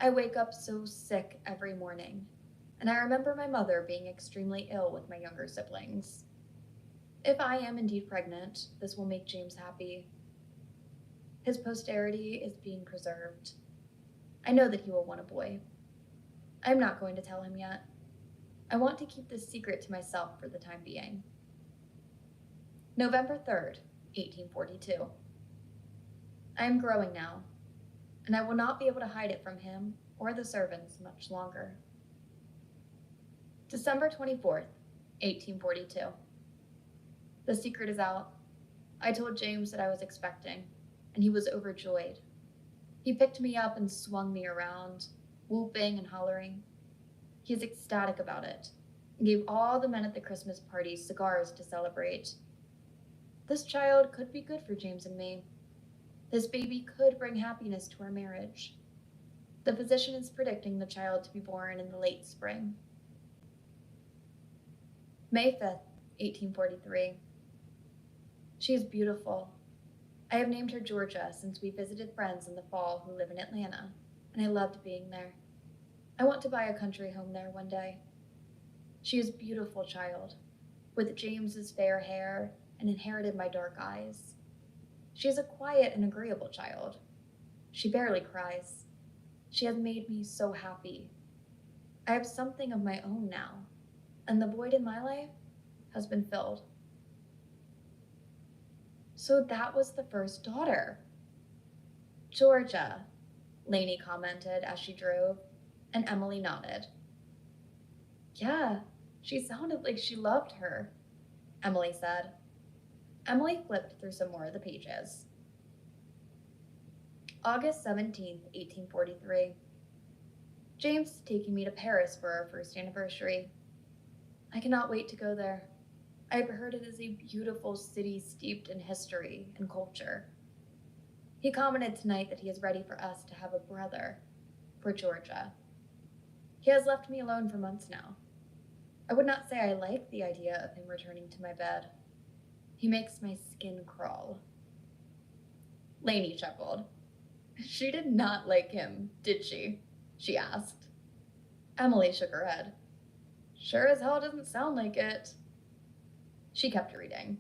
I wake up so sick every morning, and I remember my mother being extremely ill with my younger siblings. If I am indeed pregnant, this will make James happy. His posterity is being preserved. I know that he will want a boy. I am not going to tell him yet. I want to keep this secret to myself for the time being. November 3rd, 1842. I am growing now, and I will not be able to hide it from him or the servants much longer. December 24th, 1842. The secret is out. I told James that I was expecting, and he was overjoyed. He picked me up and swung me around, whooping and hollering. He is ecstatic about it, and gave all the men at the Christmas party cigars to celebrate. This child could be good for James and me. This baby could bring happiness to our marriage. The physician is predicting the child to be born in the late spring. May 5th, 1843. She is beautiful. I have named her Georgia since we visited friends in the fall who live in Atlanta. and I loved being there. I want to buy a country home there one day. She is a beautiful child, with James's fair hair and inherited my dark eyes. She is a quiet and agreeable child. She barely cries. She has made me so happy. I have something of my own now, and the void in my life has been filled. So that was the first daughter. Georgia, Lainey commented as she drove, and Emily nodded. Yeah, she sounded like she loved her, Emily said. Emily flipped through some more of the pages. August 17th, 1843. James is taking me to Paris for our first anniversary. I cannot wait to go there. I've heard it is a beautiful city steeped in history and culture. He commented tonight that he is ready for us to have a brother, for Georgia. He has left me alone for months now. I would not say I like the idea of him returning to my bed. He makes my skin crawl. Lainey chuckled. She did not like him, did she? She asked. Emily shook her head. Sure as hell doesn't sound like it. She kept reading.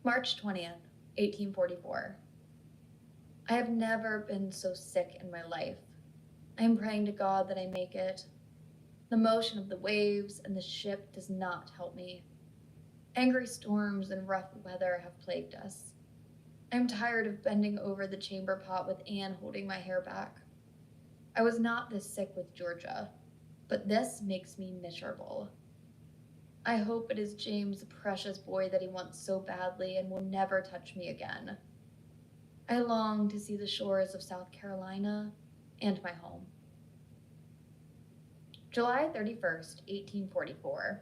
March 20th, 1844. I have never been so sick in my life. I am praying to God that I make it. The motion of the waves and the ship does not help me. Angry storms and rough weather have plagued us. I am tired of bending over the chamber pot with Anne holding my hair back. I was not this sick with Georgia, but this makes me miserable. I hope it is James, the precious boy that he wants so badly and will never touch me again. I long to see the shores of South Carolina and my home. July 31st, 1844.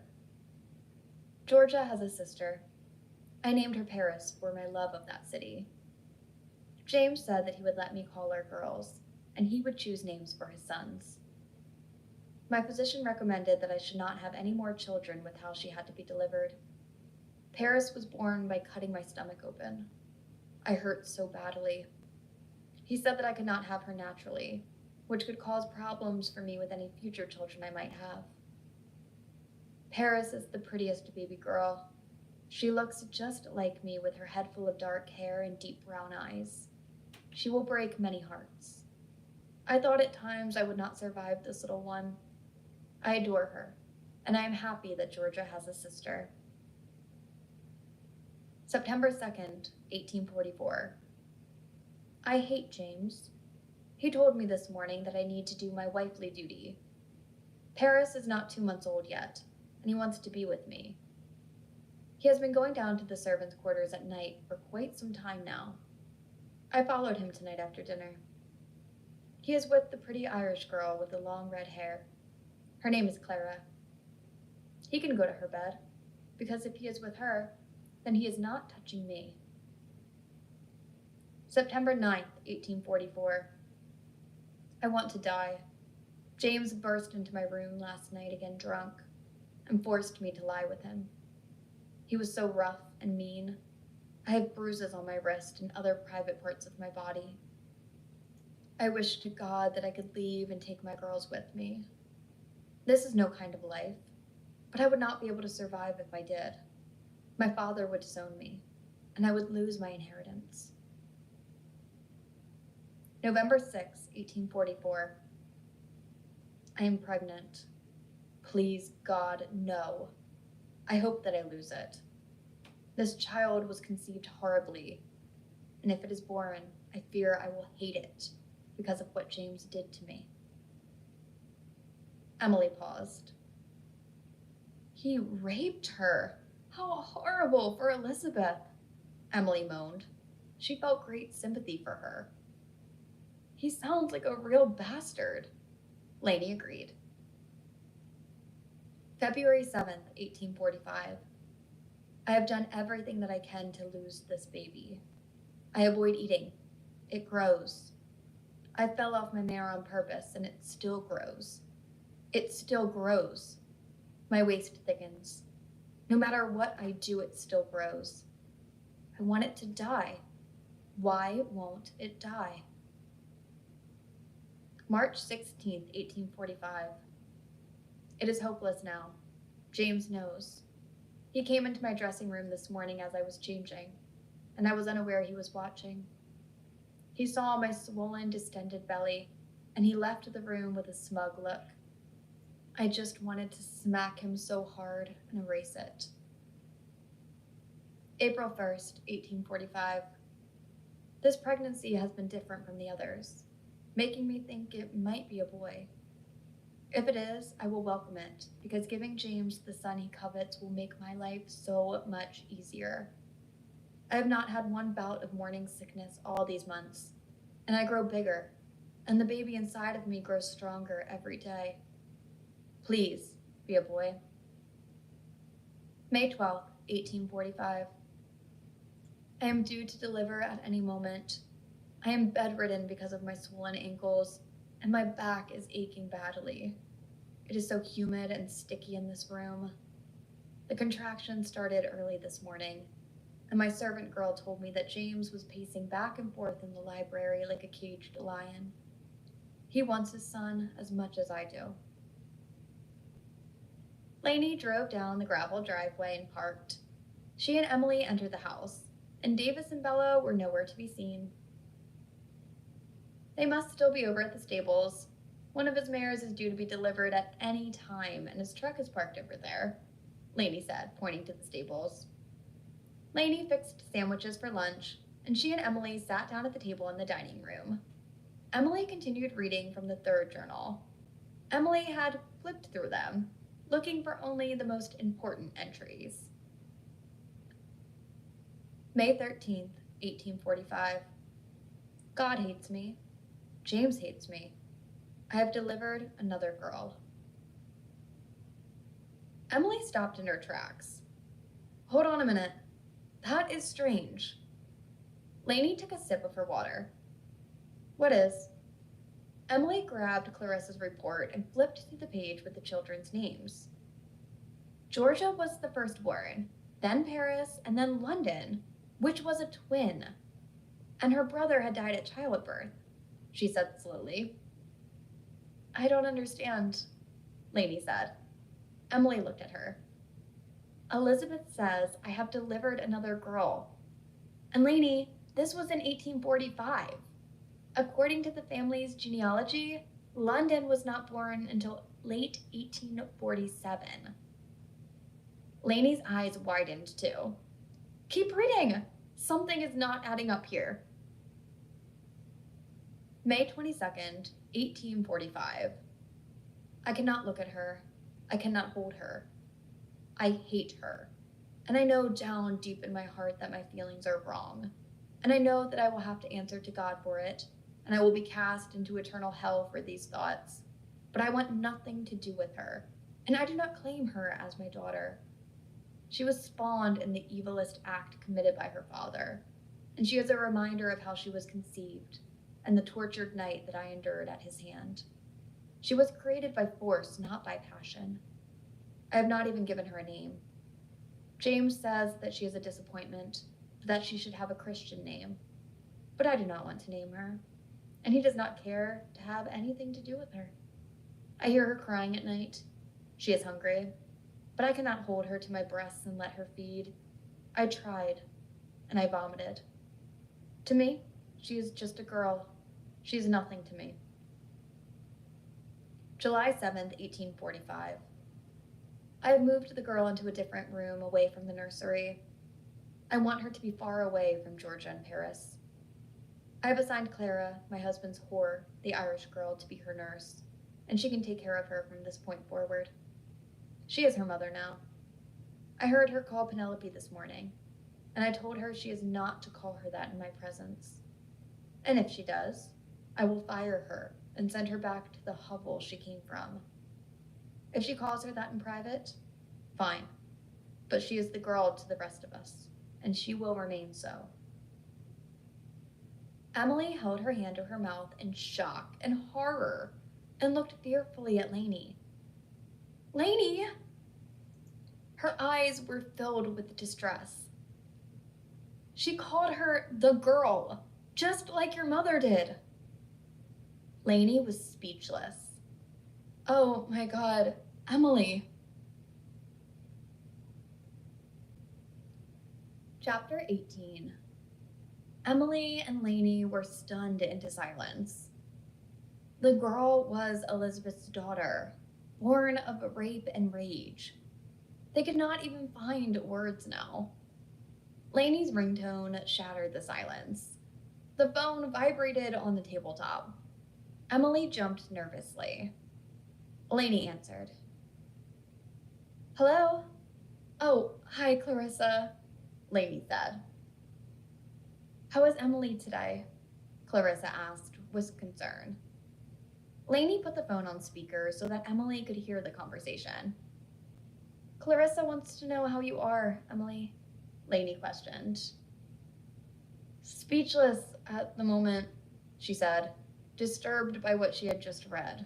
Georgia has a sister. I named her Paris for my love of that city. James said that he would let me call her girls, and he would choose names for his sons. My physician recommended that I should not have any more children with how she had to be delivered. Paris was born by cutting my stomach open. I hurt so badly. He said that I could not have her naturally, which could cause problems for me with any future children I might have. Paris is the prettiest baby girl. She looks just like me with her head full of dark hair and deep brown eyes. She will break many hearts. I thought at times I would not survive this little one. I adore her, and I am happy that Georgia has a sister. September 2nd, 1844. I hate James. He told me this morning that I need to do my wifely duty. Paris is not 2 months old yet, and he wants to be with me. He has been going down to the servants' quarters at night for quite some time now. I followed him tonight after dinner. He is with the pretty Irish girl with the long red hair. Her name is Clara. He can go to her bed, because if he is with her, then he is not touching me. September 9th, 1844. I want to die. James burst into my room last night again drunk and forced me to lie with him. He was so rough and mean. I have bruises on my wrist and other private parts of my body. I wish to God that I could leave and take my girls with me. This is no kind of life, but I would not be able to survive if I did. My father would disown me, and I would lose my inheritance. November 6, 1844. I am pregnant. Please, God, no. I hope that I lose it. This child was conceived horribly, and if it is born, I fear I will hate it because of what James did to me. Emily paused. He raped her. How horrible for Elizabeth, Emily moaned. She felt great sympathy for her. He sounds like a real bastard, Lainey agreed. February 7th, 1845. I have done everything that I can to lose this baby. I avoid eating. It grows. I fell off my mare on purpose, and it still grows. It still grows. My waist thickens. No matter what I do, it still grows. I want it to die. Why won't it die? March 16th, 1845. It is hopeless now. James knows. He came into my dressing room this morning as I was changing, and I was unaware he was watching. He saw my swollen, distended belly, and he left the room with a smug look. I just wanted to smack him so hard and erase it. April 1st, 1845. This pregnancy has been different from the others, making me think it might be a boy. If it is, I will welcome it, because giving James the son he covets will make my life so much easier. I have not had one bout of morning sickness all these months, and I grow bigger, and the baby inside of me grows stronger every day. Please, be a boy. May 12th, 1845. I am due to deliver at any moment. I am bedridden because of my swollen ankles, and my back is aching badly. It is so humid and sticky in this room. The contractions started early this morning, and my servant girl told me that James was pacing back and forth in the library like a caged lion. He wants his son as much as I do. Lainey drove down the gravel driveway and parked. She and Emily entered the house, and Davis and Bella were nowhere to be seen. They must still be over at the stables. One of his mares is due to be delivered at any time, and his truck is parked over there, Lainey said, pointing to the stables. Lainey fixed sandwiches for lunch, and she and Emily sat down at the table in the dining room. Emily continued reading from the third journal. Emily had flipped through them, looking for only the most important entries. May 13th, 1845. God hates me. James hates me. I have delivered another girl. Emily stopped in her tracks. Hold on a minute. That is strange. Lainey took a sip of her water. What is? Emily grabbed Clarissa's report and flipped through the page with the children's names. Georgia was the firstborn, then Paris, and then London, which was a twin. And her brother had died at childbirth, she said slowly. I don't understand, Lainey said. Emily looked at her. Elizabeth says I have delivered another girl. And Lainey, this was in 1845. According to the family's genealogy, London was not born until late 1847. Lainey's eyes widened too. Keep reading. Something is not adding up here. May 22nd, 1845. I cannot look at her. I cannot hold her. I hate her. And I know down deep in my heart that my feelings are wrong. And I know that I will have to answer to God for it, and I will be cast into eternal hell for these thoughts. But I want nothing to do with her, and I do not claim her as my daughter. She was spawned in the evilest act committed by her father, and she is a reminder of how she was conceived and the tortured night that I endured at his hand. She was created by force, not by passion. I have not even given her a name. James says that she is a disappointment, that she should have a Christian name, but I do not want to name her, and he does not care to have anything to do with her. I hear her crying at night. She is hungry, but I cannot hold her to my breasts and let her feed. I tried, and I vomited. To me, she is just a girl. She is nothing to me. July 7th, 1845. I have moved the girl into a different room away from the nursery. I want her to be far away from Georgia and Paris. I have assigned Clara, my husband's whore, the Irish girl, to be her nurse, and she can take care of her from this point forward. She is her mother now. I heard her call Penelope this morning, and I told her she is not to call her that in my presence. And if she does, I will fire her and send her back to the hovel she came from. If she calls her that in private, fine, but she is the girl to the rest of us, and she will remain so. Emily held her hand to her mouth in shock and horror and looked fearfully at Lainey. Lainey! Her eyes were filled with distress. She called her the girl, just like your mother did. Lainey was speechless. Oh my God, Emily. Chapter 18. Emily and Lainey were stunned into silence. The girl was Elizabeth's daughter, born of rape and rage. They could not even find words now. Lainey's ringtone shattered the silence. The phone vibrated on the tabletop. Emily jumped nervously. Lainey answered. Hello? Oh, hi, Clarissa, Lainey said. How is Emily today? Clarissa asked with concern. Lainey put the phone on speaker so that Emily could hear the conversation. Clarissa wants to know how you are, Emily, Lainey questioned. Speechless at the moment, she said, disturbed by what she had just read.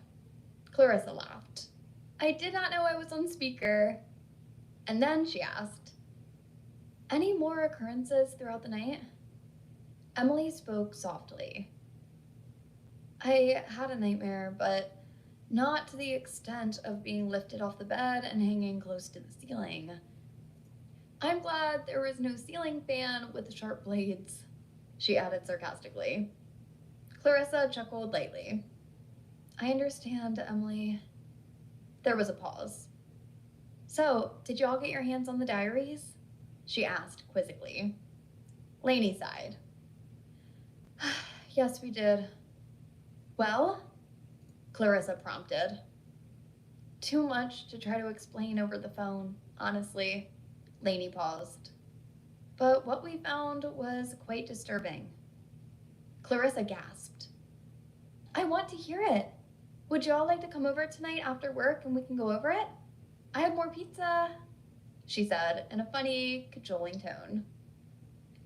Clarissa laughed. I did not know I was on speaker. And then she asked, any more occurrences throughout the night? Emily spoke softly. I had a nightmare, but not to the extent of being lifted off the bed and hanging close to the ceiling. I'm glad there was no ceiling fan with sharp blades, she added sarcastically. Clarissa chuckled lightly. I understand, Emily. There was a pause. So, did you all get your hands on the diaries? She asked quizzically. Lainey sighed. Yes, we did. Well? Clarissa prompted. Too much to try to explain over the phone, honestly. Lainey paused. But what we found was quite disturbing. Clarissa gasped. I want to hear it. Would you all like to come over tonight after work and we can go over it? I have more pizza, she said in a funny, cajoling tone.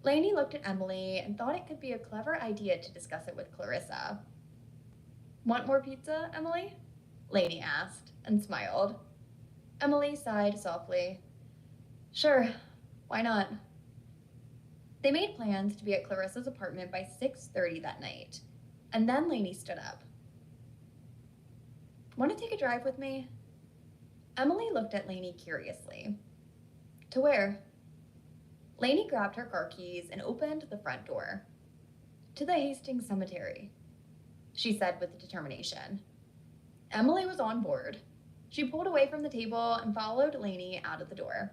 Lainey looked at Emily and thought it could be a clever idea to discuss it with Clarissa. Want more pizza, Emily? Lainey asked and smiled. Emily sighed softly. Sure, why not? They made plans to be at Clarissa's apartment by 6:30 that night, and then Lainey stood up. Want to take a drive with me? Emily looked at Lainey curiously. To where? Lainey grabbed her car keys and opened the front door. To the Hastings Cemetery, she said with determination. Emily was on board. She pulled away from the table and followed Lainey out of the door.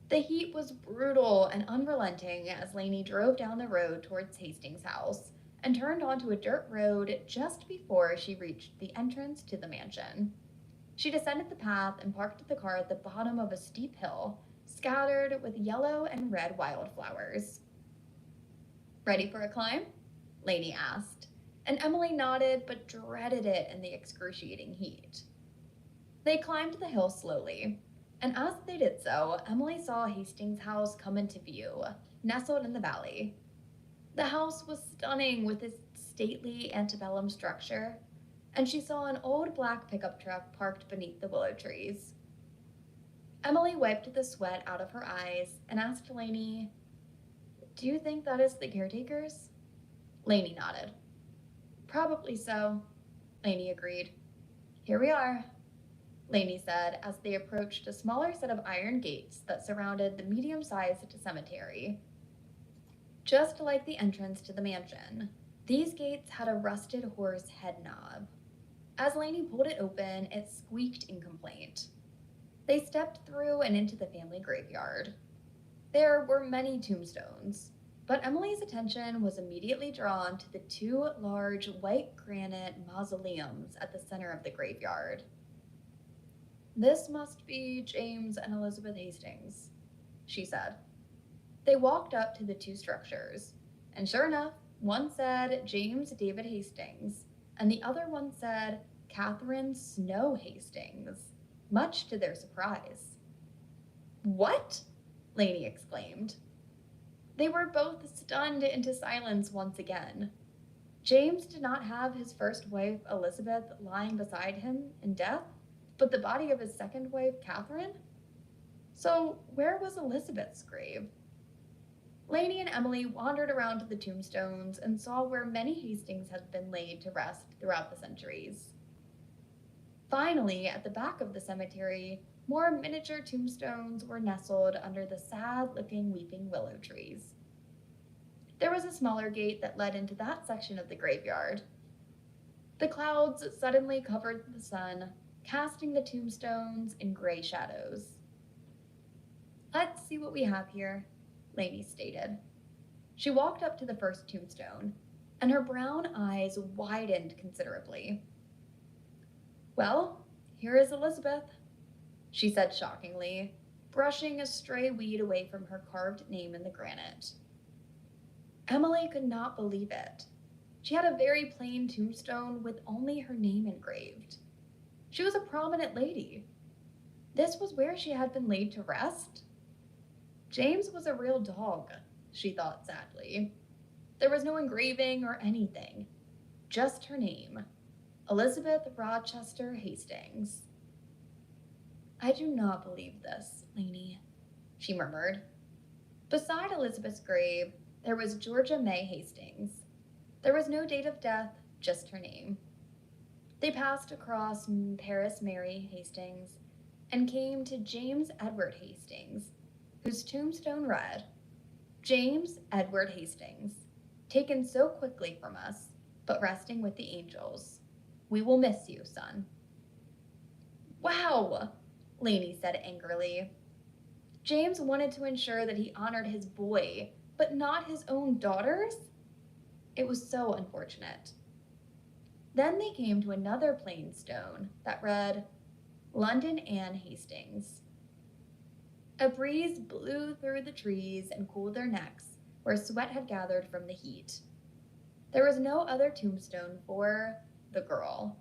The heat was brutal and unrelenting as Lainey drove down the road towards Hastings' house and turned onto a dirt road just before she reached the entrance to the mansion. She descended the path and parked the car at the bottom of a steep hill, scattered with yellow and red wildflowers. Ready for a climb? Lainey asked, and Emily nodded but dreaded it in the excruciating heat. They climbed the hill slowly, and as they did so, Emily saw Hastings' house come into view, nestled in the valley. The house was stunning with its stately antebellum structure, and she saw an old black pickup truck parked beneath the willow trees. Emily wiped the sweat out of her eyes and asked Lainey, Do you think that is the caretaker's? Lainey nodded. Probably so, Lainey agreed. Here we are, Lainey said as they approached a smaller set of iron gates that surrounded the medium-sized cemetery. Just like the entrance to the mansion, these gates had a rusted horse head knob. As Lainey pulled it open, it squeaked in complaint. They stepped through and into the family graveyard. There were many tombstones, but Emily's attention was immediately drawn to the two large white granite mausoleums at the center of the graveyard. This must be James and Elizabeth Hastings, she said. They walked up to the two structures, and sure enough, one said James David Hastings, and the other one said Catherine Snow Hastings, much to their surprise. What? Lainey exclaimed. They were both stunned into silence once again. James did not have his first wife, Elizabeth, lying beside him in death, but the body of his second wife, Catherine? So where was Elizabeth's grave? Lainey and Emily wandered around to the tombstones and saw where many Hastings had been laid to rest throughout the centuries. Finally, at the back of the cemetery, more miniature tombstones were nestled under the sad-looking weeping willow trees. There was a smaller gate that led into that section of the graveyard. The clouds suddenly covered the sun, casting the tombstones in gray shadows. "Let's see what we have here," Lainey stated. She walked up to the first tombstone, and her brown eyes widened considerably. "Well, here is Elizabeth," she said shockingly, brushing a stray weed away from her carved name in the granite. Emily could not believe it. She had a very plain tombstone with only her name engraved. She was a prominent lady. This was where she had been laid to rest? James was a real dog, she thought sadly. There was no engraving or anything, just her name, Elizabeth Rochester Hastings. "I do not believe this, Lainey," she murmured. Beside Elizabeth's grave, there was Georgia May Hastings. There was no date of death, just her name. They passed across Paris Mary Hastings and came to James Edward Hastings, whose tombstone read, "James Edward Hastings, taken so quickly from us, but resting with the angels. We will miss you, son." "Wow," Lainey said angrily. James wanted to ensure that he honored his boy, but not his own daughters? It was so unfortunate. Then they came to another plain stone that read, "London Anne Hastings." A breeze blew through the trees and cooled their necks where sweat had gathered from the heat. There was no other tombstone for the girl.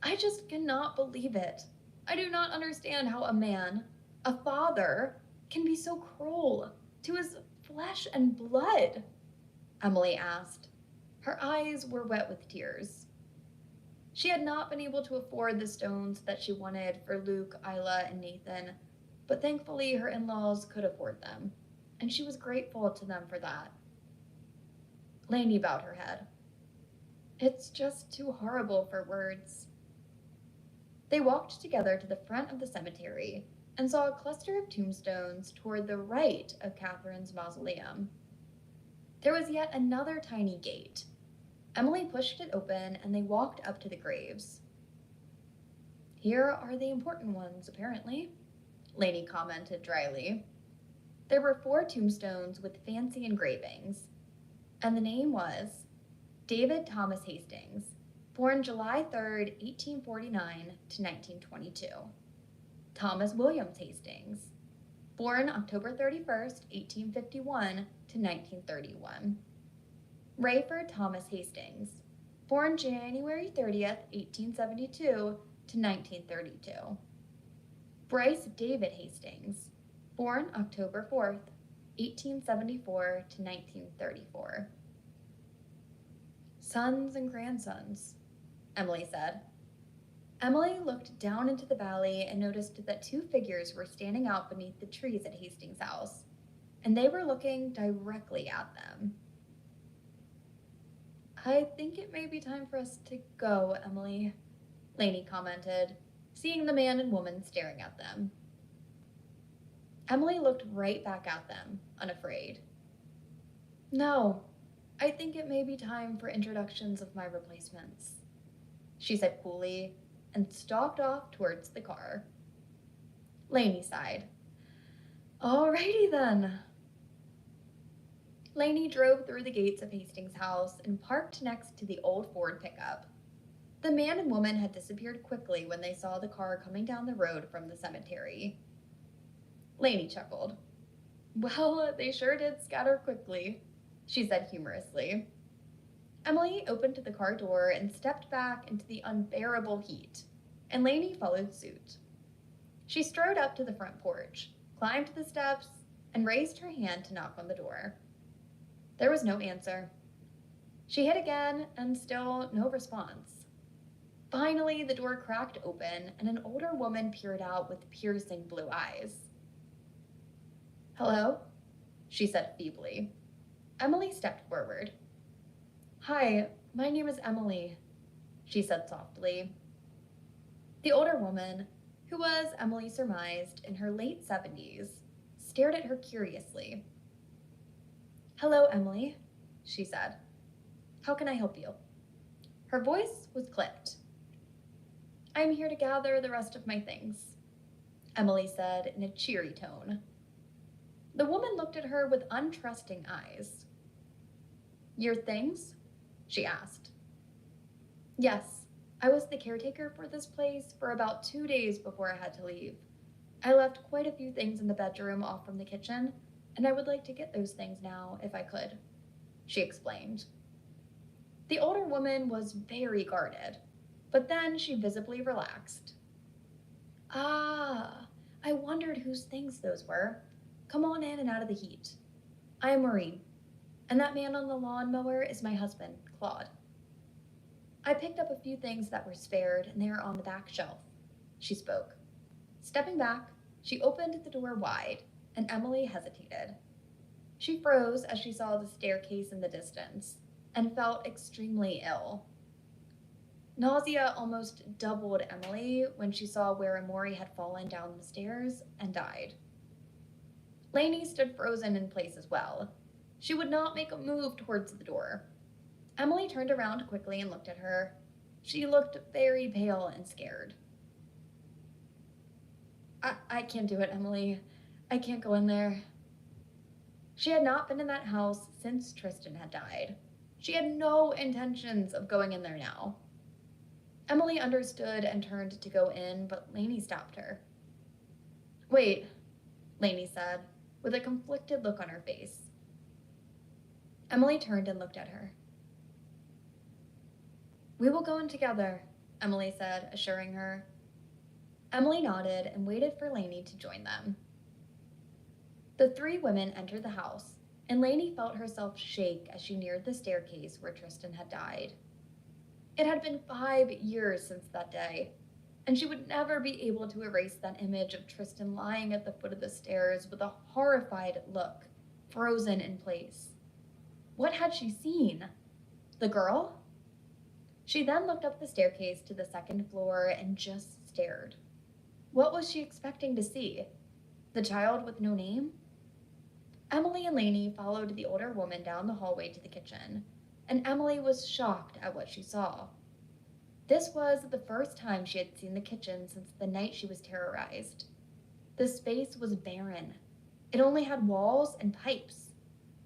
"I just cannot believe it. I do not understand how a man, a father, can be so cruel to his flesh and blood," Emily asked. Her eyes were wet with tears. She had not been able to afford the stones that she wanted for Luke, Isla, and Nathan, but thankfully her in-laws could afford them, and she was grateful to them for that. Lainey bowed her head. "It's just too horrible for words." They walked together to the front of the cemetery and saw a cluster of tombstones toward the right of Catherine's mausoleum. There was yet another tiny gate. Emily pushed it open and they walked up to the graves. "Here are the important ones, apparently," Lainey commented dryly. There were 4 tombstones with fancy engravings, and the name was David Thomas Hastings, born July 3rd, 1849 to 1922. Thomas Williams Hastings, born October 31st, 1851 to 1931. Rayford Thomas Hastings, born January 30th, 1872 to 1932. Bryce David Hastings, born October 4th, 1874 to 1934. "Sons and grandsons," Emily said. Emily looked down into the valley and noticed that 2 figures were standing out beneath the trees at Hastings' house, and they were looking directly at them. "I think it may be time for us to go, Emily," Lainey commented, seeing the man and woman staring at them. Emily looked right back at them, unafraid. "No, I think it may be time for introductions of my replacements," she said coolly, and stalked off towards the car. Lainey sighed. "Alrighty then." Lainey drove through the gates of Hastings' house and parked next to the old Ford pickup. The man and woman had disappeared quickly when they saw the car coming down the road from the cemetery. Lainey chuckled. "Well, they sure did scatter quickly," she said humorously. Emily opened the car door and stepped back into the unbearable heat, and Lainey followed suit. She strode up to the front porch, climbed the steps, and raised her hand to knock on the door. There was no answer. She hit again, and still no response. Finally, the door cracked open, and an older woman peered out with piercing blue eyes. "Hello?" she said feebly. Emily stepped forward. Hi, my name is Emily, she said softly. The older woman, who was, Emily surmised, in her late 70s, stared at her curiously. Hello, Emily, she said. How can I help you? Her voice was clipped. I am here to gather the rest of my things, Emily said in a cheery tone. The woman looked at her with untrusting eyes. Your things? She asked. Yes, I was the caretaker for this place for about 2 days before I had to leave. I left quite a few things in the bedroom off from the kitchen, and I would like to get those things now if I could, she explained. The older woman was very guarded, but then she visibly relaxed. Ah, I wondered whose things those were. Come on in and out of the heat. I am Maureen, and that man on the lawnmower is my husband, Claude. I picked up a few things that were spared, and they are on the back shelf, she spoke. Stepping back, she opened the door wide, and Emily hesitated. She froze as she saw the staircase in the distance, and felt extremely ill. Nausea almost doubled Emily when she saw where Amori had fallen down the stairs and died. Lainey stood frozen in place as well. She would not make a move towards the door. Emily turned around quickly and looked at her. She looked very pale and scared. I can't do it, Emily. I can't go in there. She had not been in that house since Tristan had died. She had no intentions of going in there now. Emily understood and turned to go in, but Lainey stopped her. Wait, Lainey said, with a conflicted look on her face. Emily turned and looked at her. We will go in together, Emily said, assuring her. Emily nodded and waited for Lainey to join them. The three women entered the house, and Lainey felt herself shake as she neared the staircase where Tristan had died. It had been 5 years since that day, and she would never be able to erase that image of Tristan lying at the foot of the stairs with a horrified look, frozen in place. What had she seen? The girl? She then looked up the staircase to the second floor and just stared. What was she expecting to see? The child with no name? Emily and Lainey followed the older woman down the hallway to the kitchen, and Emily was shocked at what she saw. This was the first time she had seen the kitchen since the night she was terrorized. The space was barren. It only had walls and pipes.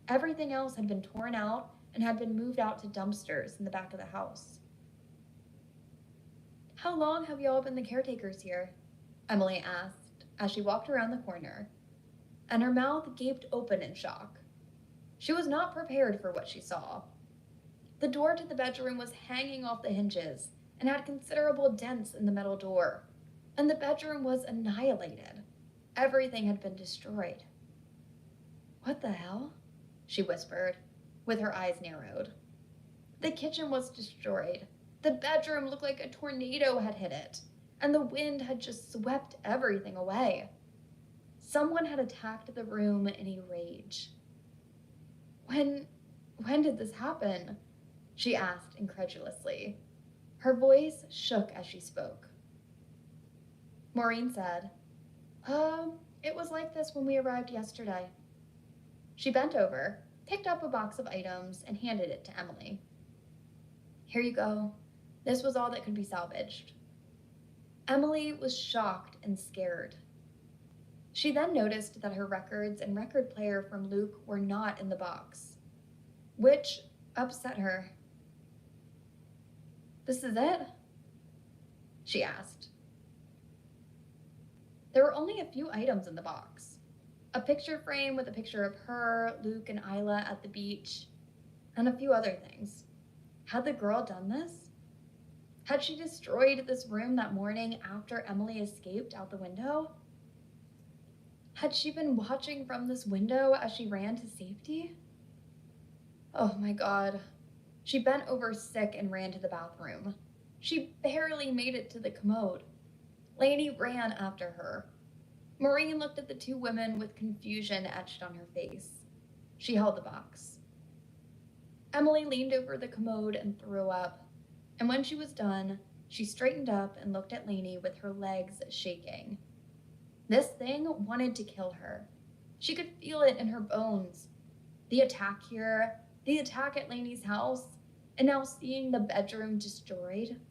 Everything else had been torn out and had been moved out to dumpsters in the back of the house. How long have you all been the caretakers here? Emily asked as she walked around the corner, and her mouth gaped open in shock. She was not prepared for what she saw. The door to the bedroom was hanging off the hinges and had considerable dents in the metal door, and the bedroom was annihilated. Everything had been destroyed. What the hell? She whispered, with her eyes narrowed. The kitchen was destroyed. The bedroom looked like a tornado had hit it, and the wind had just swept everything away. Someone had attacked the room in a rage. When did this happen? She asked incredulously. Her voice shook as she spoke. Maureen said, it was like this when we arrived yesterday. She bent over, picked up a box of items, and handed it to Emily. Here you go. This was all that could be salvaged. Emily was shocked and scared. She then noticed that her records and record player from Luke were not in the box, which upset her. This is it? She asked. There were only a few items in the box. A picture frame with a picture of her, Luke, and Isla at the beach, and a few other things. Had the girl done this? Had she destroyed this room that morning after Emily escaped out the window? Had she been watching from this window as she ran to safety? Oh my God. She bent over sick and ran to the bathroom. She barely made it to the commode. Lainey ran after her. Maureen looked at the two women with confusion etched on her face. She held the box. Emily leaned over the commode and threw up, and when she was done, she straightened up and looked at Lainey with her legs shaking. This thing wanted to kill her. She could feel it in her bones. The attack here, the attack at Lainey's house, and now seeing the bedroom destroyed.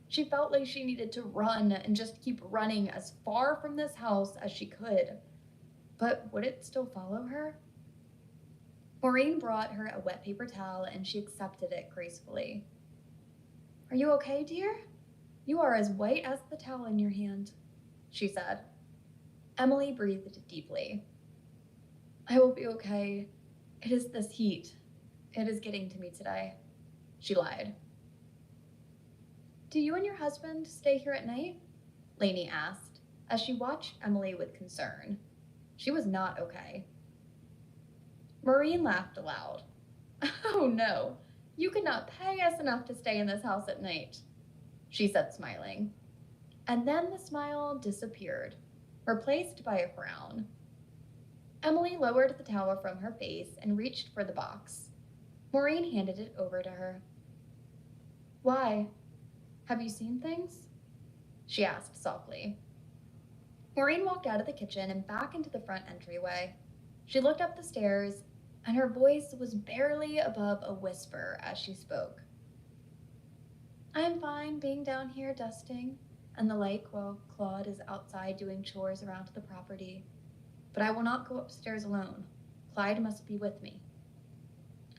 She felt like she needed to run and just keep running as far from this house as she could. But would it still follow her? Maureen brought her a wet paper towel and she accepted it gracefully. "Are you okay, dear? You are as white as the towel in your hand," she said. Emily breathed deeply. "I will be okay. It is this heat. It is getting to me today," she lied. "Do you and your husband stay here at night?" Lainey asked, as she watched Emily with concern. She was not okay. Maureen laughed aloud. "Oh no, you could not pay us enough to stay in this house at night," she said, smiling. And then the smile disappeared, replaced by a frown. Emily lowered the towel from her face and reached for the box. Maureen handed it over to her. "Why? Have you seen things?" she asked softly. Maureen walked out of the kitchen and back into the front entryway. She looked up the stairs, and her voice was barely above a whisper as she spoke. "I am fine being down here dusting and the like while Claude is outside doing chores around the property. But I will not go upstairs alone. Clyde must be with me,"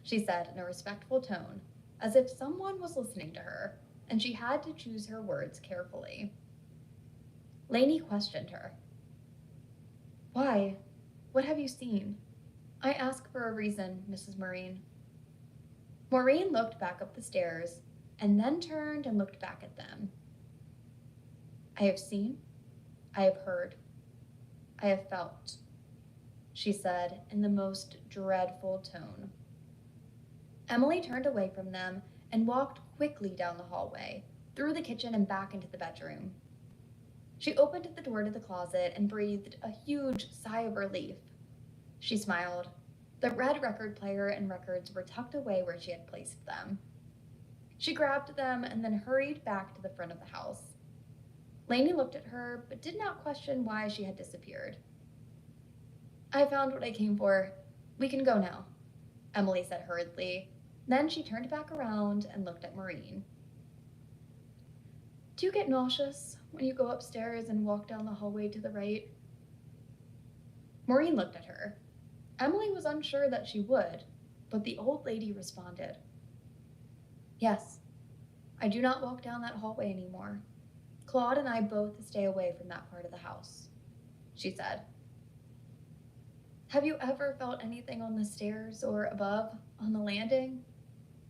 she said in a respectful tone, as if someone was listening to her, and she had to choose her words carefully. Lainey questioned her. "Why? What have you seen? I ask for a reason, Mrs. Maureen." Maureen looked back up the stairs and then turned and looked back at them. "I have seen, I have heard, I have felt," she said in the most dreadful tone. Emily turned away from them and walked quickly down the hallway, through the kitchen and back into the bedroom. She opened the door to the closet and breathed a huge sigh of relief. She smiled. The red record player and records were tucked away where she had placed them. She grabbed them and then hurried back to the front of the house. Lainey looked at her, but did not question why she had disappeared. "I found what I came for. We can go now," Emily said hurriedly. Then she turned back around and looked at Maureen. "Do you get nauseous when you go upstairs and walk down the hallway to the right?" Maureen looked at her. Emily was unsure that she would, but the old lady responded. "Yes, I do not walk down that hallway anymore. Claude and I both stay away from that part of the house," she said. "Have you ever felt anything on the stairs or above, on the landing?"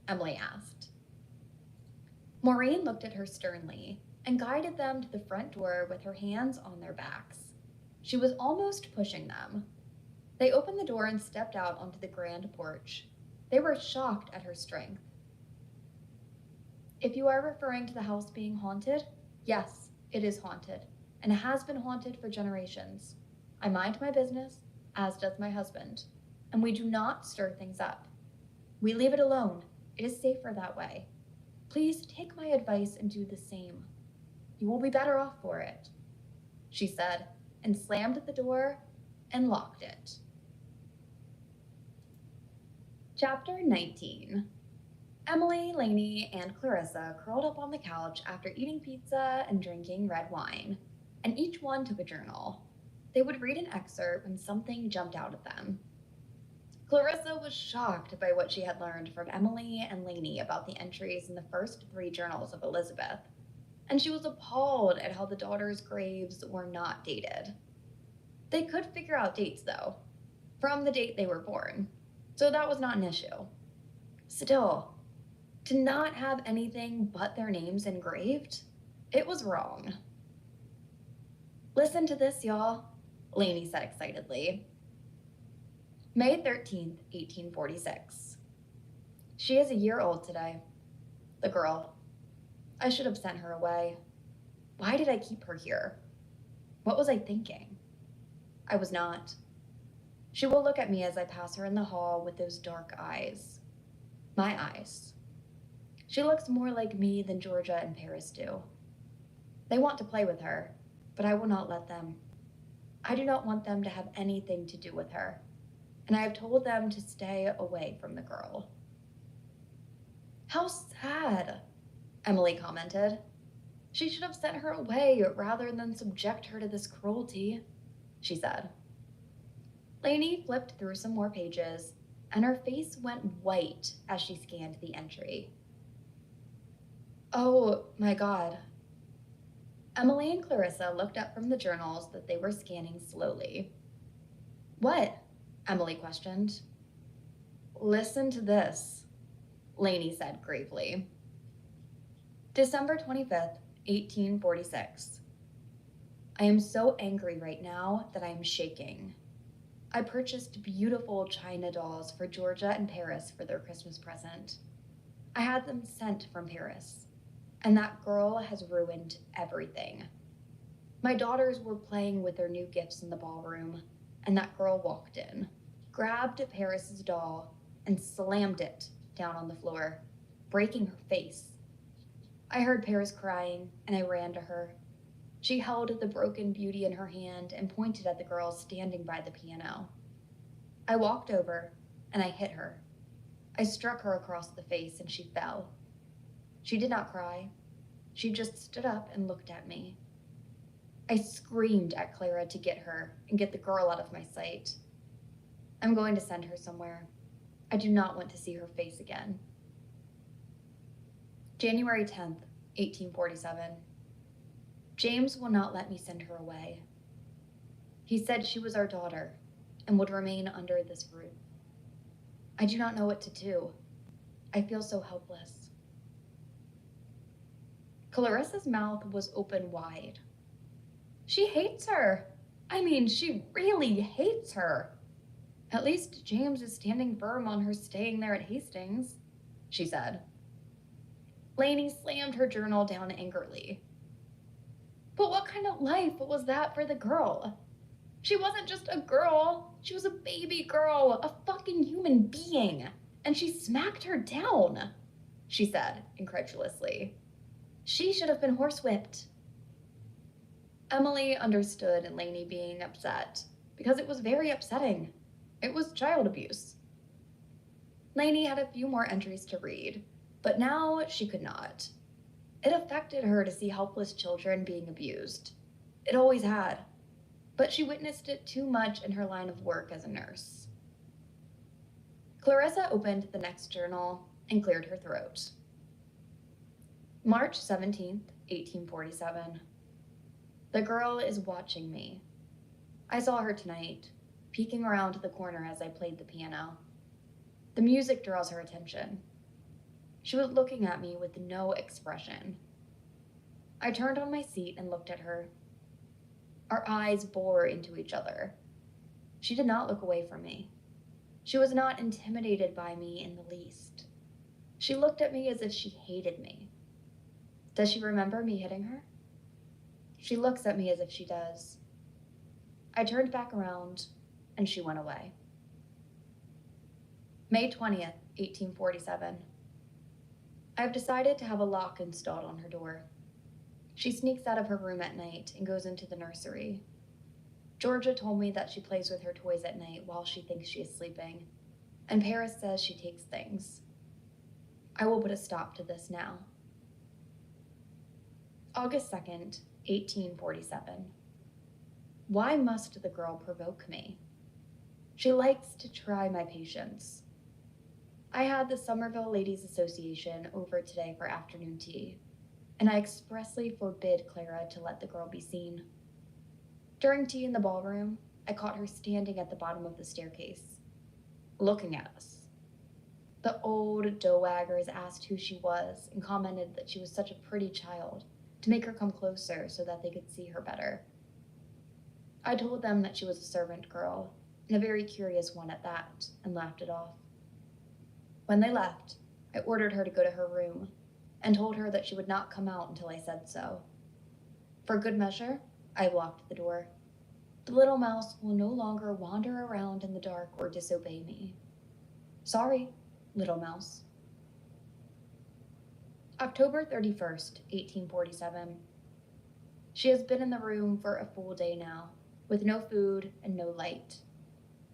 Emily asked. Maureen looked at her sternly and guided them to the front door with her hands on their backs. She was almost pushing them. They opened the door and stepped out onto the grand porch. They were shocked at her strength. "If you are referring to the house being haunted, yes, it is haunted, and has been haunted for generations. I mind my business, as does my husband, and we do not stir things up. We leave it alone. It is safer that way. Please take my advice and do the same. You will be better off for it," she said, and slammed the door and locked it. Chapter 19. Emily, Lainey, and Clarissa curled up on the couch after eating pizza and drinking red wine, and each one took a journal. They would read an excerpt when something jumped out at them. Clarissa was shocked by what she had learned from Emily and Lainey about the entries in the first 3 journals of Elizabeth, and she was appalled at how the daughters' graves were not dated. They could figure out dates, though, from the date they were born, so that was not an issue. Still, to not have anything but their names engraved, it was wrong. "Listen to this, y'all," Lainey said excitedly. May 13th, 1846. "She is a year old today. The girl. I should have sent her away. Why did I keep her here? What was I thinking? I was not. She will look at me as I pass her in the hall with those dark eyes. My eyes. She looks more like me than Georgia and Paris do. They want to play with her, but I will not let them. I do not want them to have anything to do with her, and I have told them to stay away from the girl. How sad, Emily commented. She should have sent her away rather than subject her to this cruelty, she said. Lainey flipped through some more pages, and her face went white as she scanned the entry. Oh my God. Emily and Clarissa looked up from the journals that they were scanning slowly. What? Emily questioned. Listen to this, Lainey said gravely. December 25th, 1846. I am so angry right now that I am shaking. I purchased beautiful china dolls for Georgia and Paris for their Christmas present. I had them sent from Paris, and that girl has ruined everything. My daughters were playing with their new gifts in the ballroom, and that girl walked in, grabbed Paris's doll, and slammed it down on the floor, breaking her face. I heard Paris crying, and I ran to her. She held the broken beauty in her hand and pointed at the girl standing by the piano. I walked over, and I hit her. I struck her across the face, and she fell. She did not cry. She just stood up and looked at me. I screamed at Clara to get her and get the girl out of my sight. I'm going to send her somewhere. I do not want to see her face again. January 10th, 1847. James will not let me send her away. He said she was our daughter and would remain under this roof. I do not know what to do. I feel so helpless. Clarissa's mouth was open wide. She hates her. I mean, she really hates her. At least James is standing firm on her staying there at Hastings, she said. Lainey slammed her journal down angrily. But what kind of life was that for the girl? She wasn't just a girl. She was a baby girl, a fucking human being. And she smacked her down, she said incredulously. She should have been horsewhipped. Emily understood Lainey being upset because it was very upsetting. It was child abuse. Lainey had a few more entries to read, but now she could not. It affected her to see helpless children being abused. It always had, but she witnessed it too much in her line of work as a nurse. Clarissa opened the next journal and cleared her throat. March 17th, 1847. The girl is watching me. I saw her tonight, peeking around the corner as I played the piano. The music draws her attention. She was looking at me with no expression. I turned on my seat and looked at her. Our eyes bore into each other. She did not look away from me. She was not intimidated by me in the least. She looked at me as if she hated me. Does she remember me hitting her? She looks at me as if she does. I turned back around, and she went away. May 20th, 1847. I've decided to have a lock installed on her door. She sneaks out of her room at night and goes into the nursery. Georgia told me that she plays with her toys at night while she thinks she is sleeping, and Paris says she takes things. I will put a stop to this now. August 2nd, 1847. Why must the girl provoke me? She likes to try my patience. I had the Somerville Ladies Association over today for afternoon tea, and I expressly forbid Clara to let the girl be seen. During tea in the ballroom, I caught her standing at the bottom of the staircase, looking at us. The old dowaggers asked who she was and commented that she was such a pretty child, to make her come closer so that they could see her better. I told them that she was a servant girl, and a very curious one at that, and laughed it off. When they left, I ordered her to go to her room, and told her that she would not come out until I said so. For good measure, I locked the door. The little mouse will no longer wander around in the dark or disobey me. Sorry, little mouse. October 31st, 1847. She has been in the room for a full day now, with no food and no light.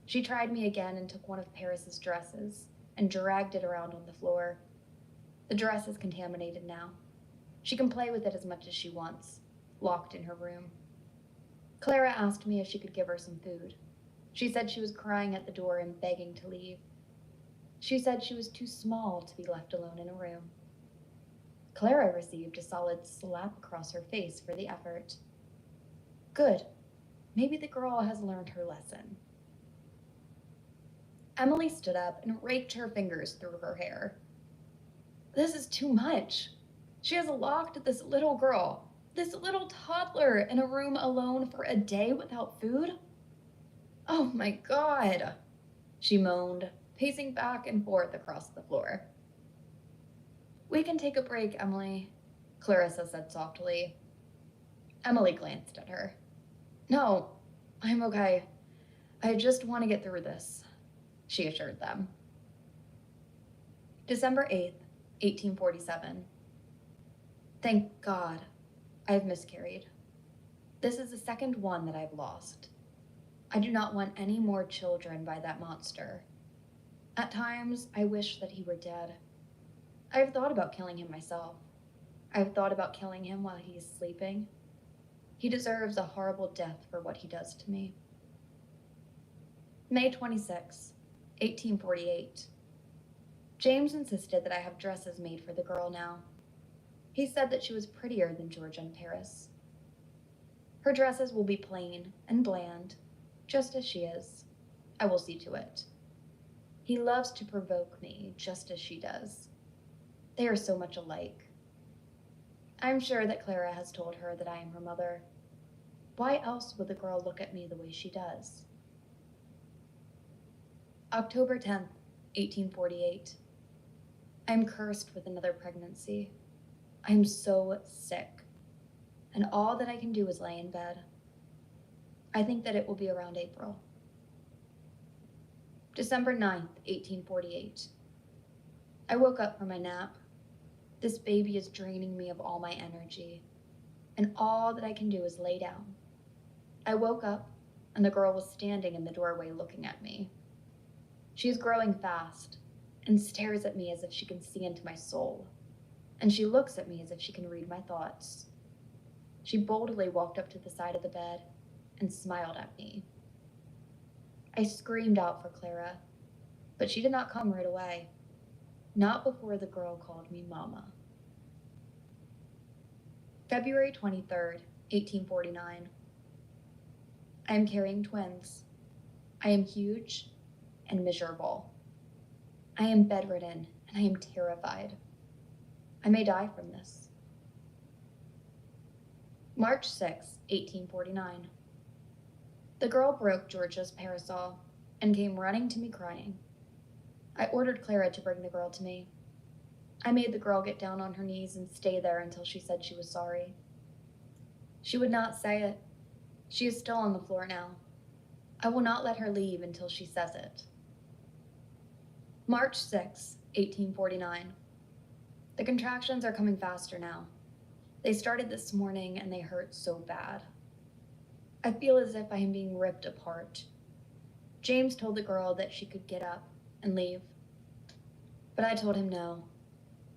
She tried me again and took one of Paris's dresses and dragged it around on the floor. The dress is contaminated now. She can play with it as much as she wants, locked in her room. Clara asked me if she could give her some food. She said she was crying at the door and begging to leave. She said she was too small to be left alone in a room. Clara received a solid slap across her face for the effort. Good. Maybe the girl has learned her lesson. Emily stood up and raked her fingers through her hair. This is too much. She has locked this little girl, this little toddler, in a room alone for a day without food? Oh my God, she moaned, pacing back and forth across the floor. We can take a break, Emily, Clarissa said softly. Emily glanced at her. No, I'm okay. I just want to get through this, she assured them. December 8th, 1847. Thank God, I've miscarried. This is the second one that I've lost. I do not want any more children by that monster. At times, I wish that he were dead. I've thought about killing him myself. I've thought about killing him while he is sleeping. He deserves a horrible death for what he does to me. May 26, 1848. James insisted that I have dresses made for the girl now. He said that she was prettier than Georgia and Paris. Her dresses will be plain and bland, just as she is. I will see to it. He loves to provoke me, just as she does. They are so much alike. I'm sure that Clara has told her that I am her mother. Why else would the girl look at me the way she does? October 10th, 1848. I am cursed with another pregnancy. I am so sick, and all that I can do is lay in bed. I think that it will be around April. December 9th, 1848. I woke up from my nap. This baby is draining me of all my energy, and all that I can do is lay down. I woke up, and the girl was standing in the doorway looking at me. She is growing fast and stares at me as if she can see into my soul, and she looks at me as if she can read my thoughts. She boldly walked up to the side of the bed and smiled at me. I screamed out for Clara, but she did not come right away. Not before the girl called me Mama. February 23rd, 1849. I am carrying twins. I am huge and miserable. I am bedridden and I am terrified. I may die from this. March 6, 1849. The girl broke Georgia's parasol and came running to me crying. I ordered Clara to bring the girl to me. I made the girl get down on her knees and stay there until she said she was sorry. She would not say it. She is still on the floor now. I will not let her leave until she says it. March 6, 1849. The contractions are coming faster now. They started this morning and they hurt so bad. I feel as if I am being ripped apart. James told the girl that she could get up and leave, but I told him no,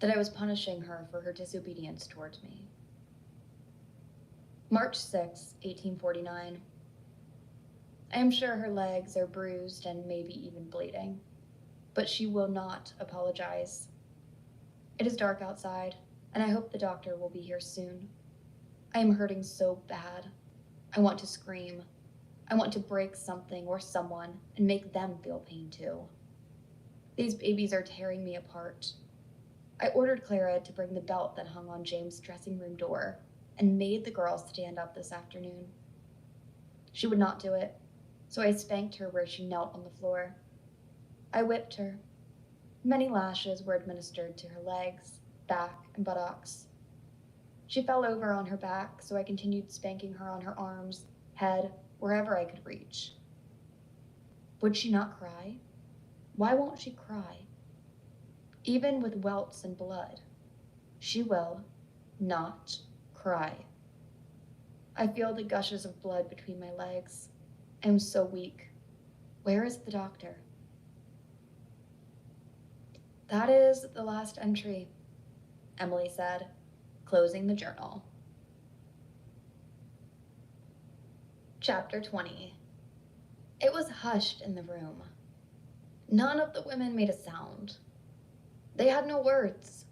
that I was punishing her for her disobedience towards me. March 6, 1849. I am sure her legs are bruised and maybe even bleeding, but she will not apologize. It is dark outside, and I hope the doctor will be here soon. I am hurting so bad. I want to scream. I want to break something or someone and make them feel pain too. These babies are tearing me apart. I ordered Clara to bring the belt that hung on James' dressing room door and made the girl stand up this afternoon. She would not do it, so I spanked her where she knelt on the floor. I whipped her. Many lashes were administered to her legs, back, and buttocks. She fell over on her back, so I continued spanking her on her arms, head, wherever I could reach. Would she not cry? Why won't she cry? Even with welts and blood, she will not cry. I feel the gushes of blood between my legs. I am so weak. Where is the doctor? That is the last entry, Emily said, closing the journal. Chapter 20. It was hushed in the room. None of the women made a sound. They had no words.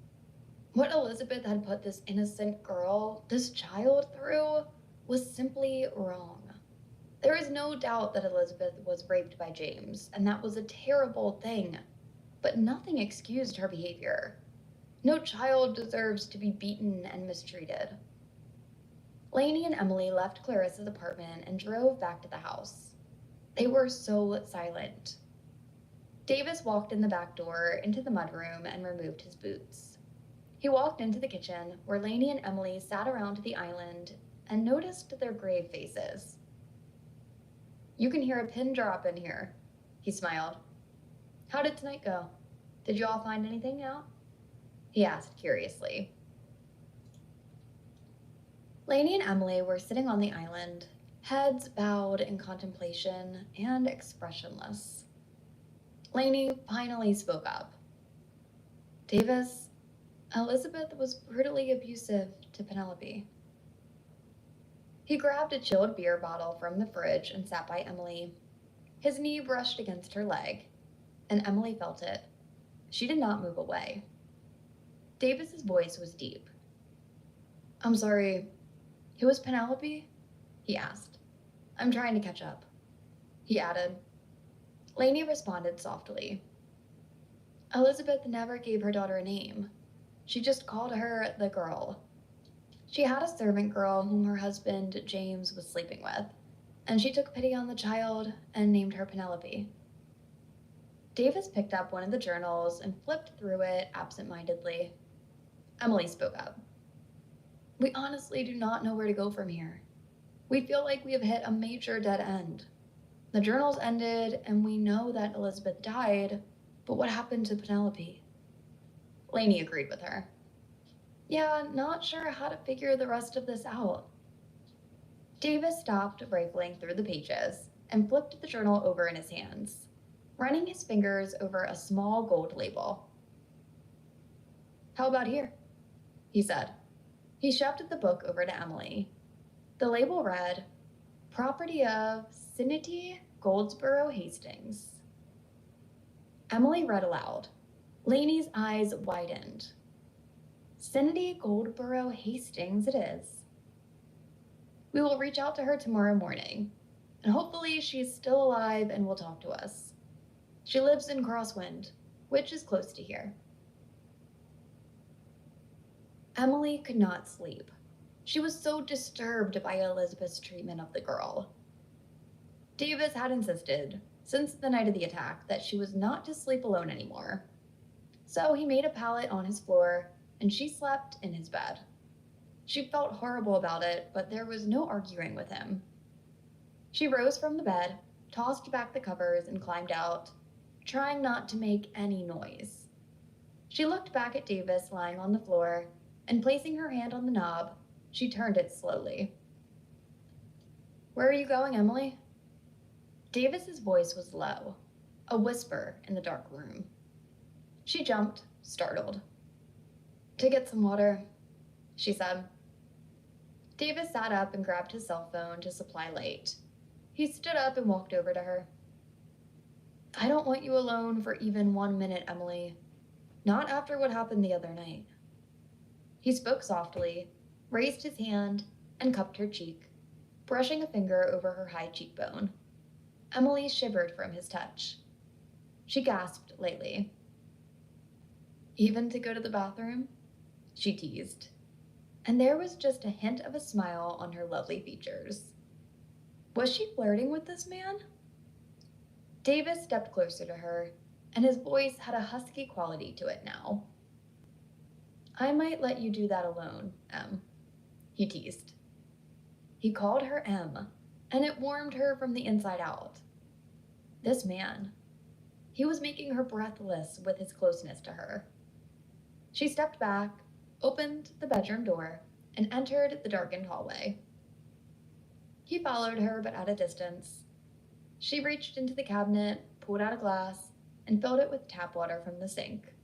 What Elizabeth had put this innocent girl, this child, through was simply wrong. There is no doubt that Elizabeth was raped by James, and that was a terrible thing. But nothing excused her behavior. No child deserves to be beaten and mistreated. Lainey and Emily left Clarissa's apartment and drove back to the house. They were so silent. Davis walked in the back door into the mudroom and removed his boots. He walked into the kitchen, where Lainey and Emily sat around the island and noticed their grave faces. "You can hear a pin drop in here," he smiled. "How did tonight go? Did you all find anything out?" he asked curiously. Lainey and Emily were sitting on the island, heads bowed in contemplation and expressionless. Lainey finally spoke up. "Davis, Elizabeth was brutally abusive to Penelope." He grabbed a chilled beer bottle from the fridge and sat by Emily. His knee brushed against her leg, and Emily felt it. She did not move away. Davis's voice was deep. "I'm sorry, who was Penelope?" he asked. "I'm trying to catch up," he added. Lainey responded softly. "Elizabeth never gave her daughter a name. She just called her the girl. She had a servant girl whom her husband, James, was sleeping with, and she took pity on the child and named her Penelope." Davis picked up one of the journals and flipped through it absent-mindedly. Emily spoke up. "We honestly do not know where to go from here. We feel like we have hit a major dead end. The journals ended, and we know that Elizabeth died, but what happened to Penelope?" Lainey agreed with her. "Yeah, not sure how to figure the rest of this out." Davis stopped rifling through the pages and flipped the journal over in his hands, running his fingers over a small gold label. "How about here?" he said. He shoved the book over to Emily. The label read, "Property of Sinity Goldsboro Hastings." Emily read aloud. Lainey's eyes widened. "Sinity Goldsboro Hastings it is. We will reach out to her tomorrow morning, and hopefully she's still alive and will talk to us. She lives in Crosswind, which is close to here." Emily could not sleep. She was so disturbed by Elizabeth's treatment of the girl. Davis had insisted, since the night of the attack, that she was not to sleep alone anymore. So he made a pallet on his floor, and she slept in his bed. She felt horrible about it, but there was no arguing with him. She rose from the bed, tossed back the covers, and climbed out, trying not to make any noise. She looked back at Davis lying on the floor, and placing her hand on the knob, she turned it slowly. "Where are you going, Emily?" Davis's voice was low, a whisper in the dark room. She jumped, startled. "To get some water," she said. Davis sat up and grabbed his cell phone to supply light. He stood up and walked over to her. "I don't want you alone for even 1 minute, Emily. Not after what happened the other night." He spoke softly, raised his hand, and cupped her cheek, brushing a finger over her high cheekbone. Emily shivered from his touch. She gasped lightly. "Even to go to the bathroom?" she teased. And there was just a hint of a smile on her lovely features. Was she flirting with this man? Davis stepped closer to her, and his voice had a husky quality to it now. "I might let you do that alone, Em," he teased. He called her Em, and it warmed her from the inside out. This man, he was making her breathless with his closeness to her. She stepped back, opened the bedroom door, and entered the darkened hallway. He followed her, but at a distance. She reached into the cabinet, pulled out a glass, and filled it with tap water from the sink.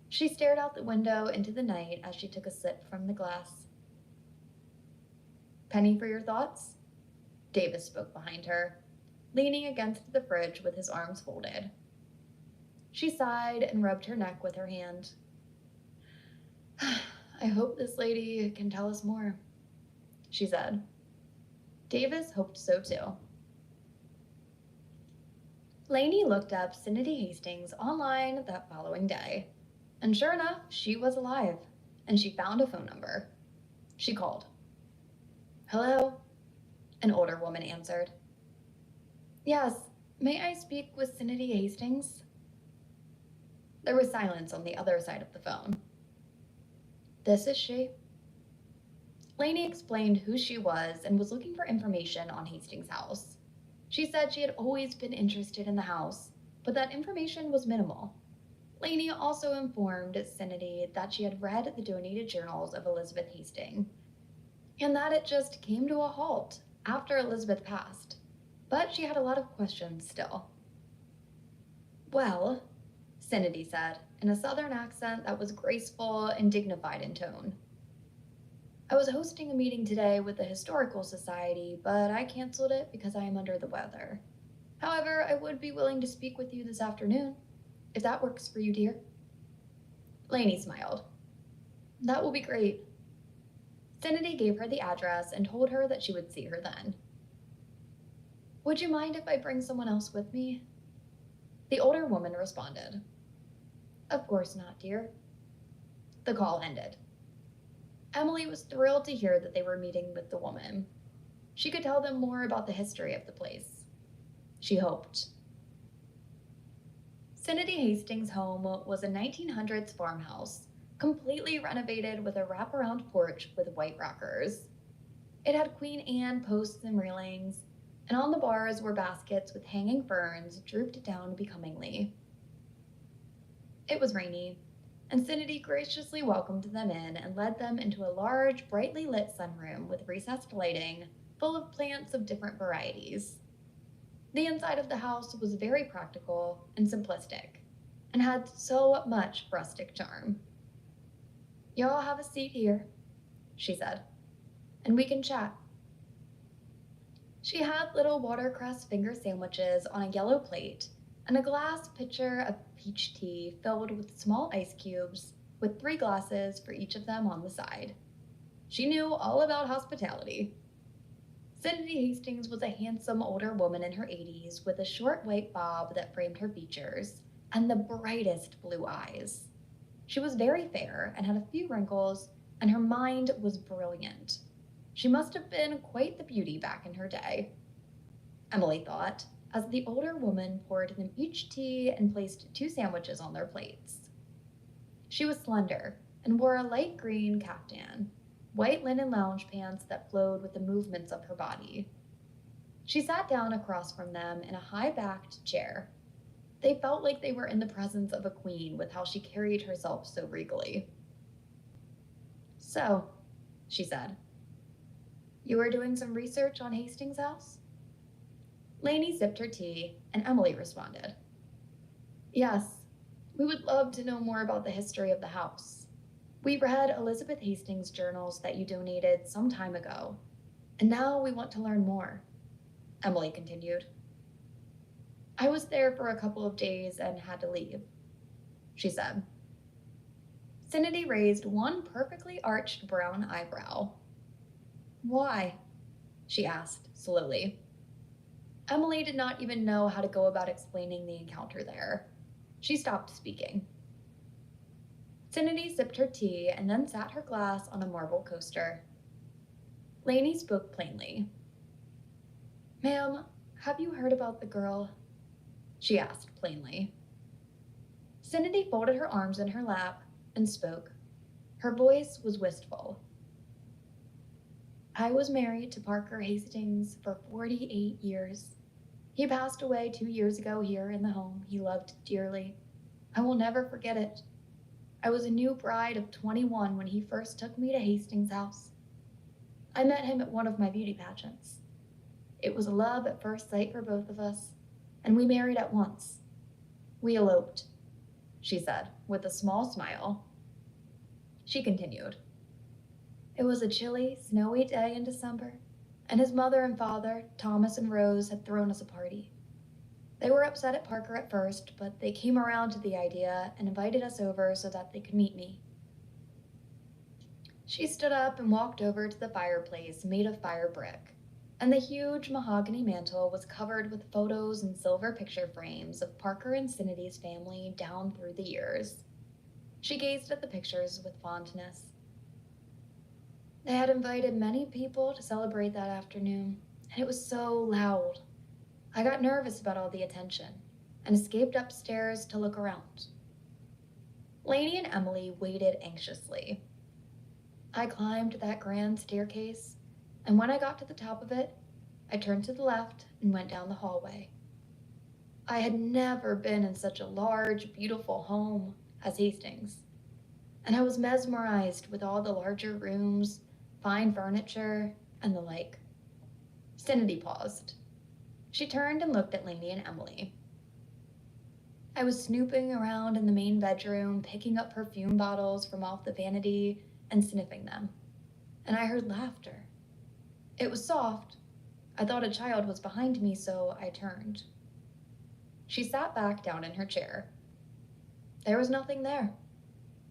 She stared out the window into the night as she took a sip from the glass. "Penny for your thoughts?" Davis spoke behind her, leaning against the fridge with his arms folded. She sighed and rubbed her neck with her hand. "I hope this lady can tell us more," she said. Davis hoped so too. Lainey looked up Cindy Hastings online that following day, and sure enough, she was alive, and she found a phone number. She called. "Hello?" An older woman answered. "Yes, may I speak with Cindy Hastings?" There was silence on the other side of the phone. "This is she." Lainey explained who she was and was looking for information on Hastings' house. She said she had always been interested in the house, but that information was minimal. Lainey also informed Cindy that she had read the donated journals of Elizabeth Hastings, and that it just came to a halt after Elizabeth passed, but she had a lot of questions still. "Well," Cindy said, in a southern accent that was graceful and dignified in tone, "I was hosting a meeting today with the Historical Society, but I canceled it because I am under the weather. However, I would be willing to speak with you this afternoon, if that works for you, dear." Lainey smiled. "That will be great." Cindy gave her the address and told her that she would see her then. "Would you mind if I bring someone else with me?" The older woman responded. "Of course not, dear." The call ended. Emily was thrilled to hear that they were meeting with the woman. She could tell them more about the history of the place. She hoped. Cindy Hastings' home was a 1900s farmhouse, completely renovated with a wraparound porch with white rockers. It had Queen Anne posts and railings, and on the bars were baskets with hanging ferns drooped down becomingly. It was rainy, and Cindy graciously welcomed them in and led them into a large, brightly lit sunroom with recessed lighting, full of plants of different varieties. The inside of the house was very practical and simplistic, and had so much rustic charm. "Y'all have a seat here," she said, "and we can chat." She had little watercress finger sandwiches on a yellow plate, and a glass pitcher of peach tea filled with small ice cubes, with 3 glasses for each of them on the side. She knew all about hospitality. Cindy Hastings was a handsome older woman in her 80s with a short white bob that framed her features, and the brightest blue eyes. She was very fair and had a few wrinkles, and her mind was brilliant. She must have been quite the beauty back in her day, Emily thought, as the older woman poured them each tea and placed 2 sandwiches on their plates. She was slender and wore a light green caftan, white linen lounge pants that flowed with the movements of her body. She sat down across from them in a high-backed chair. They felt like they were in the presence of a queen with how she carried herself so regally. "So," she said, "you were doing some research on Hastings' house?" Lainey sipped her tea, and Emily responded. "Yes, we would love to know more about the history of the house. We read Elizabeth Hastings' journals that you donated some time ago, and now we want to learn more," Emily continued. "I was there for a couple of days and had to leave," she said. Cindy raised one perfectly arched brown eyebrow. "Why?" she asked slowly. Emily did not even know how to go about explaining the encounter there. She stopped speaking. Cindy sipped her tea and then sat her glass on a marble coaster. Lainey spoke plainly. "Ma'am, have you heard about the girl?" she asked plainly. Cindy folded her arms in her lap and spoke. Her voice was wistful. I was married to Parker Hastings for 48 years. He passed away 2 years ago here in the home he loved dearly. I will never forget it. I was a new bride of 21 when he first took me to Hastings House. I met him at one of my beauty pageants. It was love at first sight for both of us, and we married at once. We eloped, she said, with a small smile. She continued. It was a chilly, snowy day in December, and his mother and father, Thomas and Rose, had thrown us a party. They were upset at Parker at first, but they came around to the idea and invited us over so that they could meet me. She stood up and walked over to the fireplace made of fire brick, and the huge mahogany mantel was covered with photos and silver picture frames of Parker and Cinity's family down through the years. She gazed at the pictures with fondness. They had invited many people to celebrate that afternoon, and it was so loud. I got nervous about all the attention and escaped upstairs to look around. Lainey and Emily waited anxiously. I climbed that grand staircase, and when I got to the top of it, I turned to the left and went down the hallway. I had never been in such a large, beautiful home as Hastings, and I was mesmerized with all the larger rooms, fine furniture, and the like. Cindy paused. She turned and looked at Lainey and Emily. I was snooping around in the main bedroom, picking up perfume bottles from off the vanity and sniffing them, and I heard laughter. It was soft. I thought a child was behind me, so I turned. She sat back down in her chair. There was nothing there.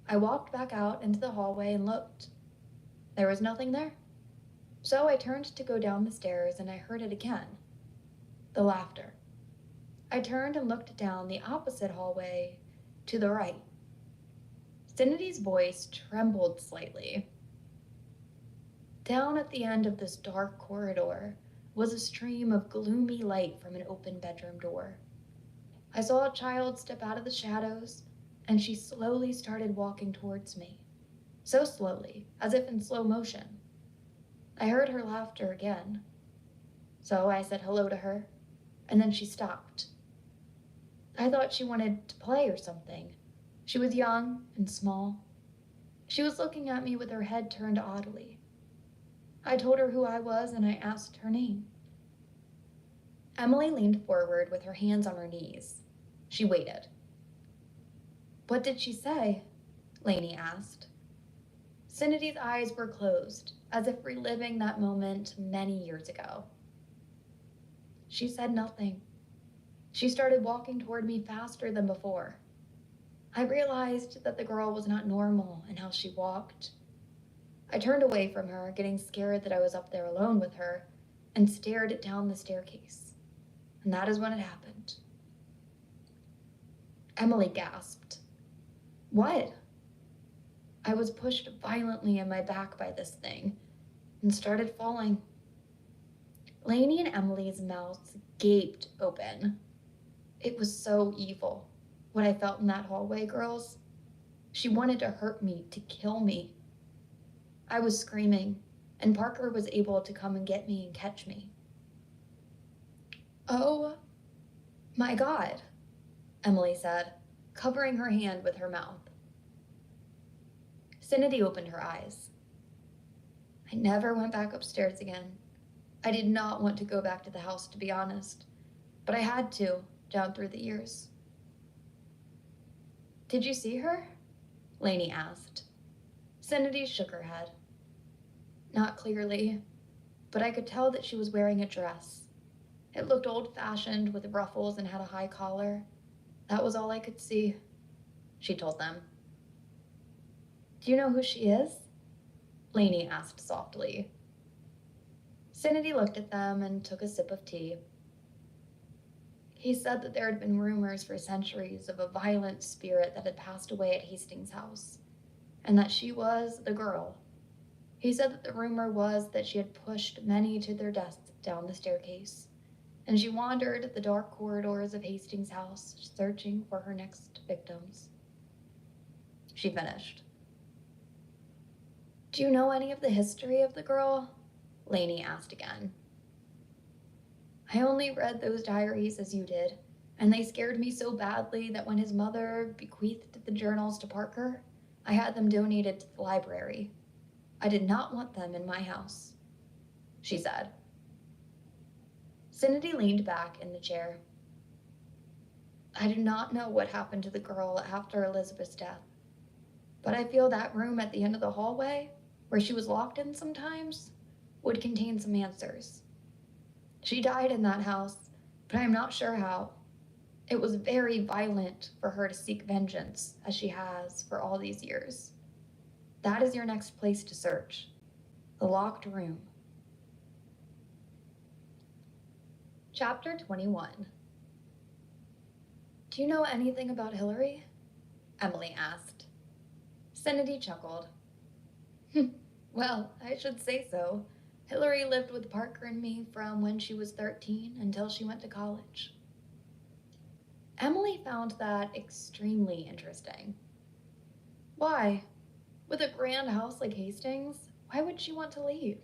I walked back out into the hallway and looked. There was nothing there. So I turned to go down the stairs and I heard it again. The laughter. I turned and looked down the opposite hallway to the right. Cinity's voice trembled slightly. Down at the end of this dark corridor was a stream of gloomy light from an open bedroom door. I saw a child step out of the shadows, and she slowly started walking towards me. So slowly, as if in slow motion. I heard her laughter again. So I said hello to her, and then she stopped. I thought she wanted to play or something. She was young and small. She was looking at me with her head turned oddly. I told her who I was and I asked her name. Emily leaned forward with her hands on her knees. She waited. What did she say? Lainey asked. Cinity's eyes were closed, as if reliving that moment many years ago. She said nothing. She started walking toward me faster than before. I realized that the girl was not normal in how she walked. I turned away from her, getting scared that I was up there alone with her, and stared down the staircase. And that is when it happened. Emily gasped. What? I was pushed violently in my back by this thing and started falling. Lainey and Emily's mouths gaped open. It was so evil, what I felt in that hallway, girls. She wanted to hurt me, to kill me. I was screaming, and Parker was able to come and get me and catch me. Oh my God, Emily said, covering her hand with her mouth. Cindy opened her eyes. I never went back upstairs again. I did not want to go back to the house, to be honest, but I had to, down through the years. Did you see her? Lainey asked. Cindy shook her head. Not clearly, but I could tell that she was wearing a dress. It looked old-fashioned with ruffles and had a high collar. That was all I could see, she told them. Do you know who she is? Lainey asked softly. Cindy looked at them and took a sip of tea. He said that there had been rumors for centuries of a violent spirit that had passed away at Hastings House, and that she was the girl. He said that the rumor was that she had pushed many to their deaths down the staircase, and she wandered the dark corridors of Hastings House, searching for her next victims. She finished. Do you know any of the history of the girl? Lainey asked again. I only read those diaries as you did, and they scared me so badly that when his mother bequeathed the journals to Parker, I had them donated to the library. I did not want them in my house, she said. Cindy leaned back in the chair. I do not know what happened to the girl after Elizabeth's death, but I feel that room at the end of the hallway, where she was locked in sometimes, would contain some answers. She died in that house, but I am not sure how. It was very violent for her to seek vengeance, as she has for all these years. That is your next place to search. The locked room. Chapter 21. Do you know anything about Hillary? Emily asked. Cindy chuckled. Well, I should say so. Hillary lived with Parker and me from when she was 13 until she went to college. Emily found that extremely interesting. Why? With a grand house like Hastings, why would she want to leave?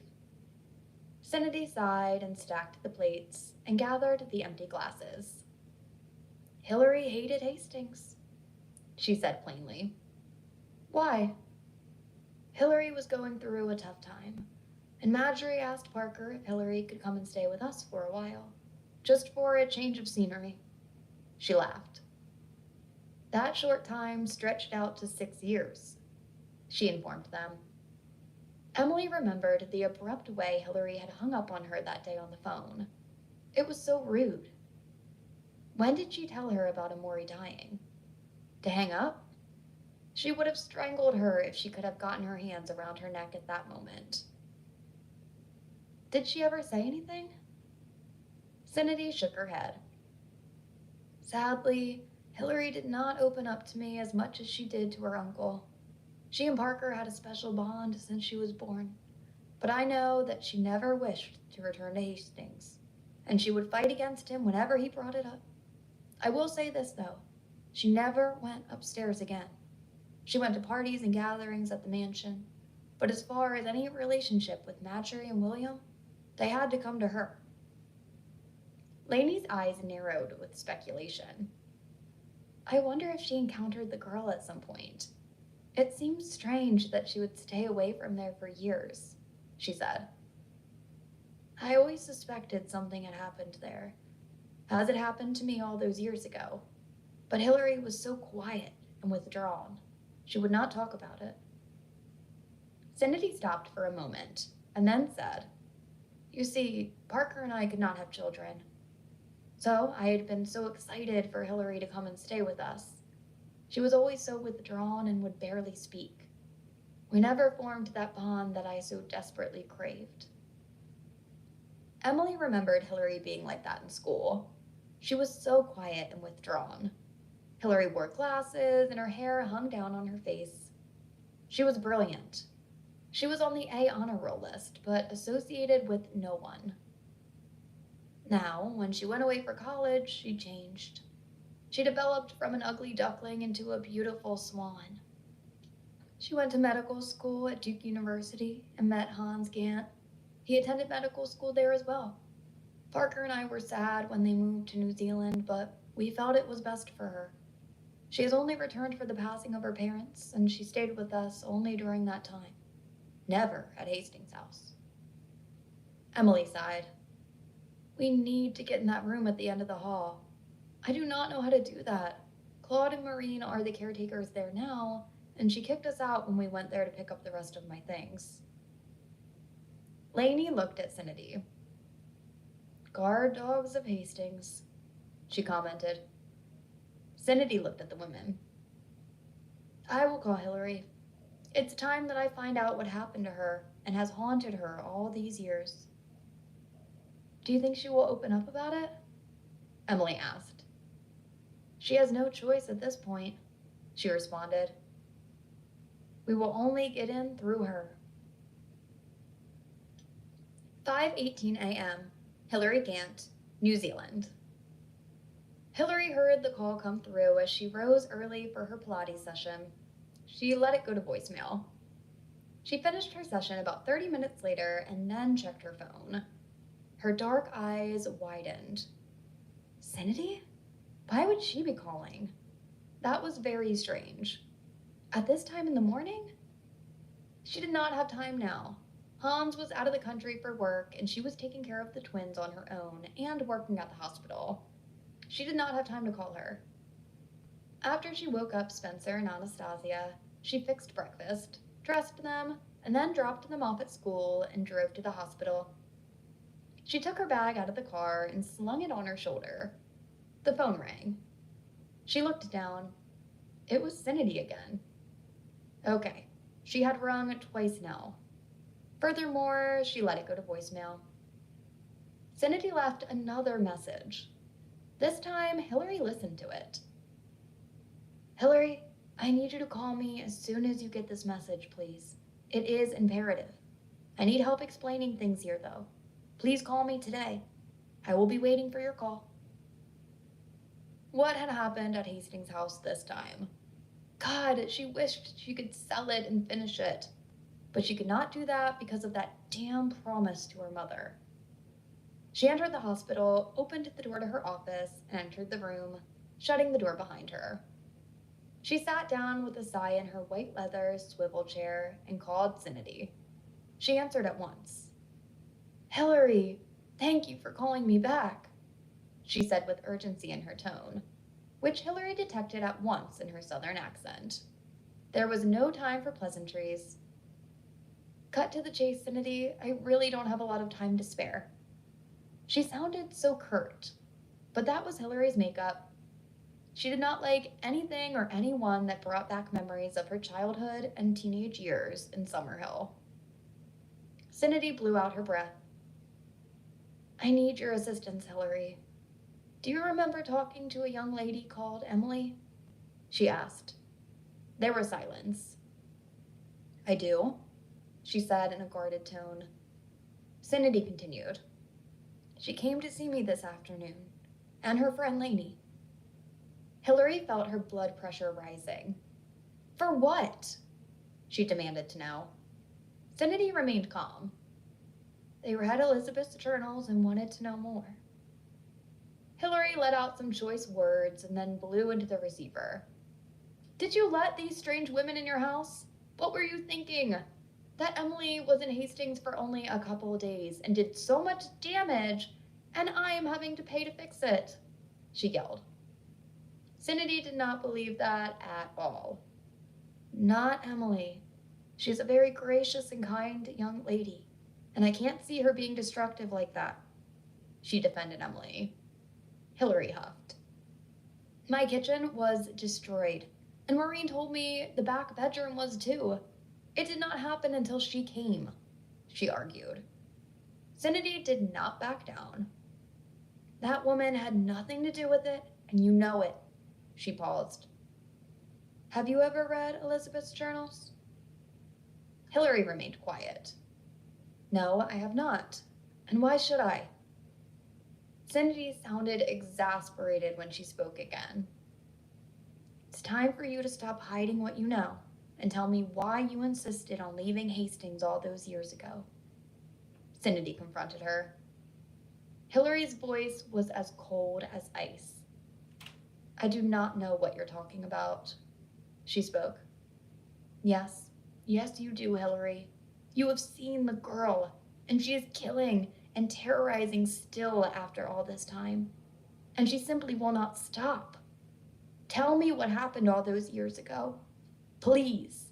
Cindy sighed and stacked the plates and gathered the empty glasses. Hillary hated Hastings, she said plainly. Why? Hillary was going through a tough time, and Marjorie asked Parker if Hillary could come and stay with us for a while, just for a change of scenery. She laughed. That short time stretched out to 6 years, she informed them. Emily remembered the abrupt way Hillary had hung up on her that day on the phone. It was so rude. When did she tell her about Amori dying? To hang up? She would have strangled her if she could have gotten her hands around her neck at that moment. Did she ever say anything? Cindy shook her head. Sadly, Hillary did not open up to me as much as she did to her uncle. She and Parker had a special bond since she was born, but I know that she never wished to return to Hastings, and she would fight against him whenever he brought it up. I will say this, though. She never went upstairs again. She went to parties and gatherings at the mansion, but as far as any relationship with Marjorie and William, they had to come to her. Lainey's eyes narrowed with speculation. I wonder if she encountered the girl at some point. It seems strange that she would stay away from there for years, she said. I always suspected something had happened there, as it happened to me all those years ago. But Hillary was so quiet and withdrawn. She would not talk about it. Cindy stopped for a moment and then said, You see, Parker and I could not have children. So I had been so excited for Hillary to come and stay with us. She was always so withdrawn and would barely speak. We never formed that bond that I so desperately craved. Emily remembered Hillary being like that in school. She was so quiet and withdrawn. Hillary wore glasses and her hair hung down on her face. She was brilliant. She was on the A honor roll list, but associated with no one. Now, when she went away for college, she changed. She developed from an ugly duckling into a beautiful swan. She went to medical school at Duke University and met Hans Gant. He attended medical school there as well. Parker and I were sad when they moved to New Zealand, but we felt it was best for her. She has only returned for the passing of her parents, and she stayed with us only during that time. Never at Hastings House. Emily sighed. We need to get in that room at the end of the hall. I do not know how to do that. Claude and Maureen are the caretakers there now, and she kicked us out when we went there to pick up the rest of my things. Lainey looked at Cindy. Guard dogs of Hastings, she commented. Cindy looked at the women. I will call Hillary. It's time that I find out what happened to her and has haunted her all these years. Do you think she will open up about it? Emily asked. She has no choice at this point, she responded. We will only get in through her. 5:18 a.m. Hillary Gant, New Zealand. Hillary heard the call come through as she rose early for her Pilates session. She let it go to voicemail. She finished her session about 30 minutes later and then checked her phone. Her dark eyes widened. Cindy? Why would she be calling? That was very strange. At this time in the morning? She did not have time now. Hans was out of the country for work, and she was taking care of the twins on her own and working at the hospital. She did not have time to call her. After she woke up Spencer and Anastasia, she fixed breakfast, dressed them, and then dropped them off at school and drove to the hospital. She took her bag out of the car and slung it on her shoulder. The phone rang. She looked down. It was Cindy again. Okay, she had rung twice now. Furthermore, she let it go to voicemail. Cindy left another message. This time, Hillary listened to it. Hillary, I need you to call me as soon as you get this message, please. It is imperative. I need help explaining things here, though. Please call me today. I will be waiting for your call. What had happened at Hastings' house this time? God, she wished she could sell it and finish it. But she could not do that because of that damn promise to her mother. She entered the hospital, opened the door to her office, and entered the room, shutting the door behind her. She sat down with a sigh in her white leather swivel chair and called Cindy. She answered at once. Hillary, thank you for calling me back, she said with urgency in her tone, which Hillary detected at once in her southern accent. There was no time for pleasantries. Cut to the chase, Cindy. I really don't have a lot of time to spare. She sounded so curt, but that was Hillary's makeup. She did not like anything or anyone that brought back memories of her childhood and teenage years in Summerhill. Cindy blew out her breath. I need your assistance, Hillary. Do you remember talking to a young lady called Emily? She asked. There was silence. I do, she said in a guarded tone. Cindy continued. She came to see me this afternoon, and her friend Lainey. Hillary felt her blood pressure rising. For what? She demanded to know. Cindy remained calm. They read Elizabeth's journals and wanted to know more. Hillary let out some choice words and then blew into the receiver. Did you let these strange women in your house? What were you thinking? That Emily was in Hastings for only a couple of days and did so much damage, and I am having to pay to fix it, she yelled. Cindy did not believe that at all. Not Emily. She's a very gracious and kind young lady, and I can't see her being destructive like that, she defended Emily. Hillary huffed. My kitchen was destroyed, and Maureen told me the back bedroom was too. It did not happen until she came, she argued. Cindy did not back down. That woman had nothing to do with it, and you know it. She paused. Have you ever read Elizabeth's journals? Hillary remained quiet. No, I have not. And why should I? Cindy sounded exasperated when she spoke again. It's time for you to stop hiding what you know and tell me why you insisted on leaving Hastings all those years ago. Cindy confronted her. Hillary's voice was as cold as ice. I do not know what you're talking about, she spoke. Yes, you do, Hillary. You have seen the girl, and she is killing and terrorizing still after all this time. And she simply will not stop. Tell me what happened all those years ago. Please,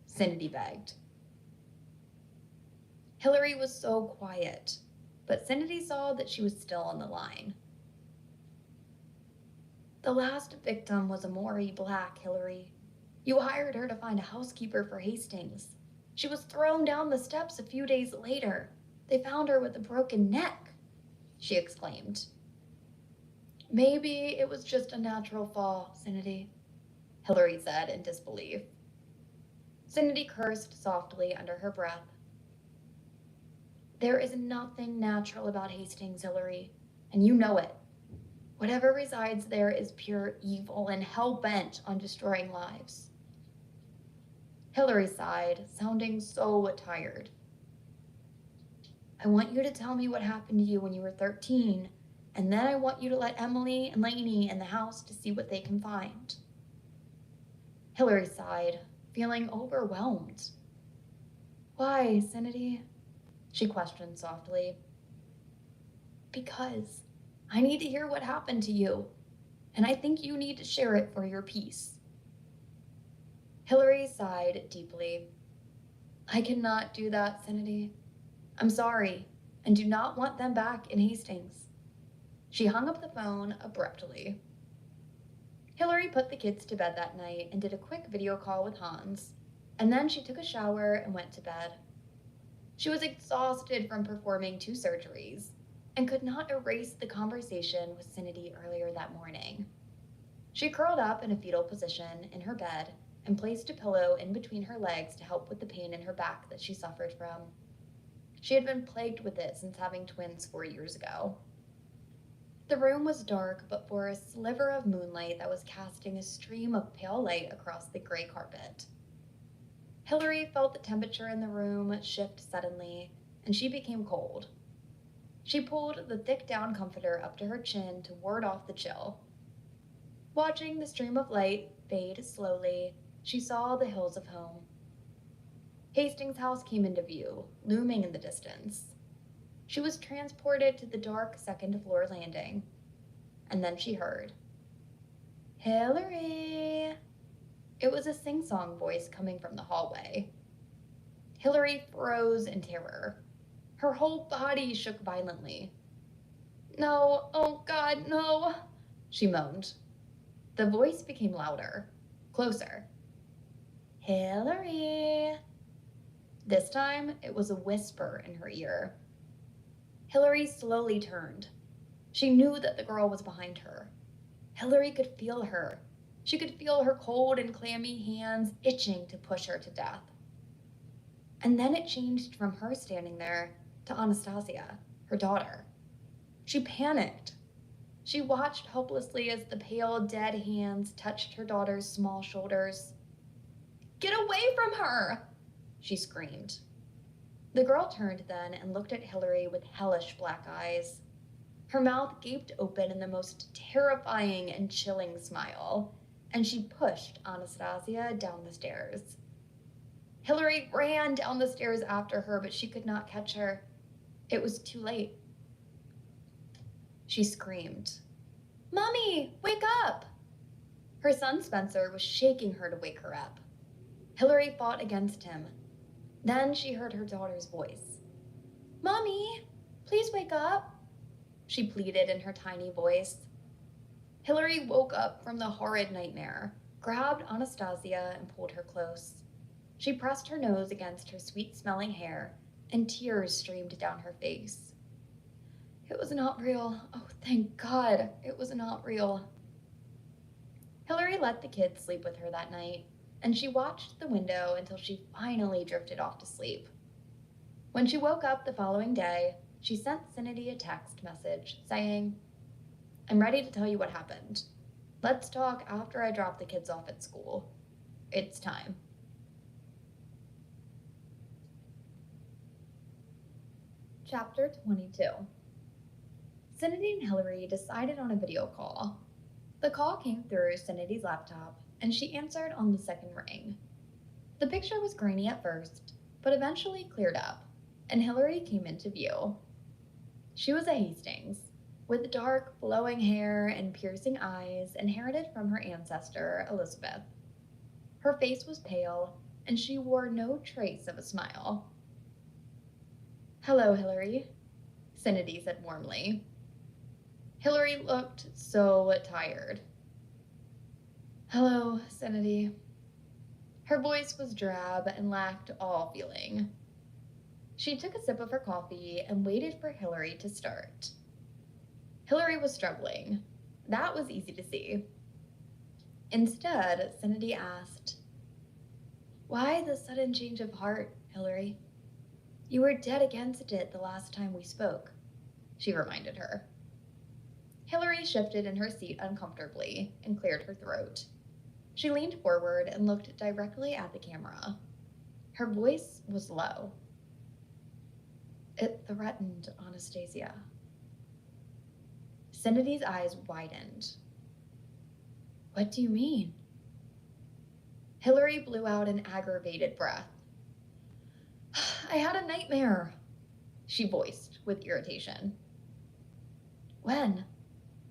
Cindy begged. Hillary was so quiet, but Cindy saw that she was still on the line. The last victim was Amori Black, Hillary. You hired her to find a housekeeper for Hastings. She was thrown down the steps a few days later. They found her with a broken neck, she exclaimed. Maybe it was just a natural fall, Cindy, Hillary said in disbelief. Cindy cursed softly under her breath. There is nothing natural about Hastings, Hillary, and you know it. Whatever resides there is pure evil and hell-bent on destroying lives. Hillary sighed, sounding so tired. I want you to tell me what happened to you when you were 13, and then I want you to let Emily and Lainey in the house to see what they can find. Hillary sighed, feeling overwhelmed. Why, Sanity? She questioned softly. Because I need to hear what happened to you, and I think you need to share it for your peace. Hillary sighed deeply. I cannot do that, Sanity. I'm sorry, and do not want them back in Hastings. She hung up the phone abruptly. Hillary put the kids to bed that night and did a quick video call with Hans, and then she took a shower and went to bed. She was exhausted from performing 2 surgeries and could not erase the conversation with Sanity earlier that morning. She curled up in a fetal position in her bed and placed a pillow in between her legs to help with the pain in her back that she suffered from. She had been plagued with it since having twins 4 years ago. The room was dark but for a sliver of moonlight that was casting a stream of pale light across the gray carpet. Hillary felt the temperature in the room shift suddenly, and she became cold. She pulled the thick down comforter up to her chin to ward off the chill. Watching the stream of light fade slowly, she saw the hills of home. Hastings' house came into view, looming in the distance. She was transported to the dark second-floor landing, and then she heard, Hillary! It was a sing-song voice coming from the hallway. Hillary froze in terror. Her whole body shook violently. No, oh God, no, she moaned. The voice became louder, closer. Hillary! This time, it was a whisper in her ear. Hillary slowly turned. She knew that the girl was behind her. Hillary could feel her. She could feel her cold and clammy hands itching to push her to death. And then it changed from her standing there to Anastasia, her daughter. She panicked. She watched helplessly as the pale, dead hands touched her daughter's small shoulders. Get away from her! She screamed. The girl turned then and looked at Hillary with hellish black eyes. Her mouth gaped open in the most terrifying and chilling smile, and she pushed Anastasia down the stairs. Hillary ran down the stairs after her, but she could not catch her. It was too late. She screamed, Mommy, wake up! Her son Spencer was shaking her to wake her up. Hillary fought against him. Then she heard her daughter's voice. Mommy, please wake up, she pleaded in her tiny voice. Hillary woke up from the horrid nightmare, grabbed Anastasia and pulled her close. She pressed her nose against her sweet-smelling hair, and tears streamed down her face. It was not real. Oh, thank God, it was not real. Hillary let the kids sleep with her that night, and she watched the window until she finally drifted off to sleep. When she woke up the following day, she sent Sanity a text message saying, I'm ready to tell you what happened. Let's talk after I drop the kids off at school. It's time. Chapter 22. Sanity and Hillary decided on a video call. The call came through Sanity's laptop, and she answered on the second ring. The picture was grainy at first, but eventually cleared up, and Hillary came into view. She was a Hastings, with dark, flowing hair and piercing eyes inherited from her ancestor, Elizabeth. Her face was pale, and she wore no trace of a smile. Hello, Hillary, Sanity said warmly. Hillary looked so tired. Hello, Sanity. Her voice was drab and lacked all feeling. She took a sip of her coffee and waited for Hillary to start. Hillary was struggling. That was easy to see. Instead, Sanity asked, Why the sudden change of heart, Hillary? You were dead against it the last time we spoke, she reminded her. Hillary shifted in her seat uncomfortably and cleared her throat. She leaned forward and looked directly at the camera. Her voice was low. It threatened Anastasia. Cindy's eyes widened. What do you mean? Hillary blew out an aggravated breath. I had a nightmare, she voiced with irritation. When?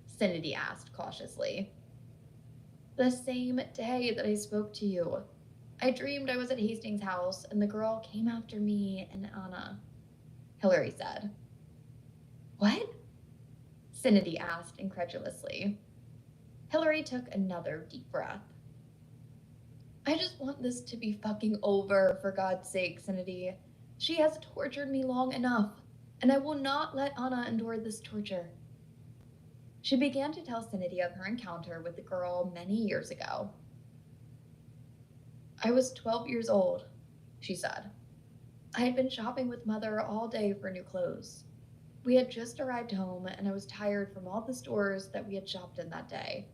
Cindy asked cautiously. The same day that I spoke to you. I dreamed I was at Hastings' house and the girl came after me and Anna, Hillary said. What? Cindy asked incredulously. Hillary took another deep breath. I just want this to be fucking over, for God's sake, Cindy. She has tortured me long enough, and I will not let Anna endure this torture. She began to tell Cindy of her encounter with the girl many years ago. I was 12 years old, she said. I had been shopping with Mother all day for new clothes. We had just arrived home, and I was tired from all the stores that we had shopped in that day.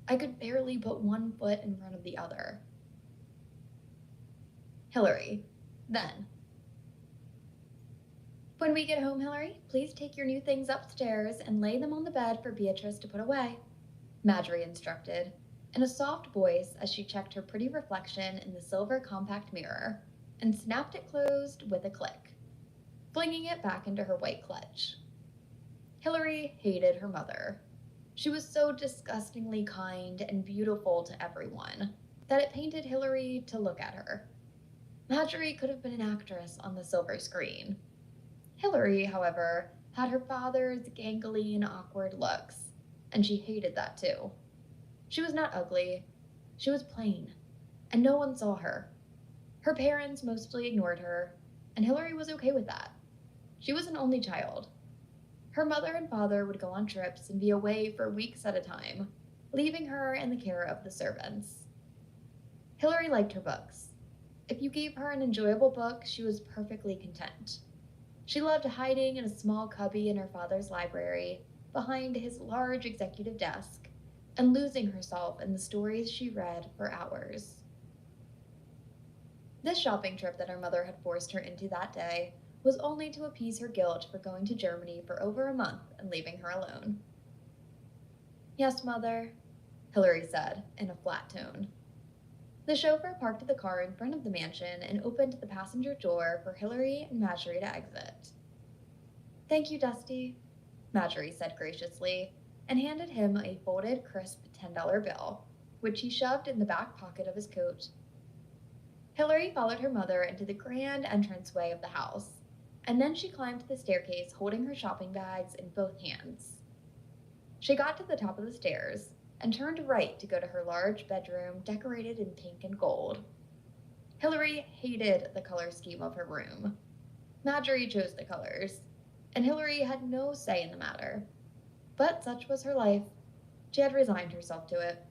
I could barely put one foot in front of the other. Hillary, then. When we get home, Hillary, please take your new things upstairs and lay them on the bed for Beatrice to put away, Marjorie instructed, in a soft voice as she checked her pretty reflection in the silver compact mirror and snapped it closed with a click, flinging it back into her white clutch. Hillary hated her mother. She was so disgustingly kind and beautiful to everyone that it painted Hillary to look at her. Marjorie could have been an actress on the silver screen. Hillary, however, had her father's gangly and awkward looks, and she hated that too. She was not ugly, she was plain, and no one saw her. Her parents mostly ignored her, and Hillary was okay with that. She was an only child. Her mother and father would go on trips and be away for weeks at a time, leaving her in the care of the servants. Hillary liked her books. If you gave her an enjoyable book, she was perfectly content. She loved hiding in a small cubby in her father's library, behind his large executive desk, and losing herself in the stories she read for hours. This shopping trip that her mother had forced her into that day was only to appease her guilt for going to Germany for over a month and leaving her alone. Yes, Mother, Hillary said in a flat tone. The chauffeur parked the car in front of the mansion and opened the passenger door for Hillary and Marjorie to exit. Thank you, Dusty, Marjorie said graciously, and handed him a folded, crisp $10 bill, which he shoved in the back pocket of his coat. Hillary followed her mother into the grand entranceway of the house, and then she climbed the staircase holding her shopping bags in both hands. She got to the top of the stairs and turned right to go to her large bedroom decorated in pink and gold. Hillary hated the color scheme of her room. Marjorie chose the colors, and Hillary had no say in the matter. But such was her life. She had resigned herself to it.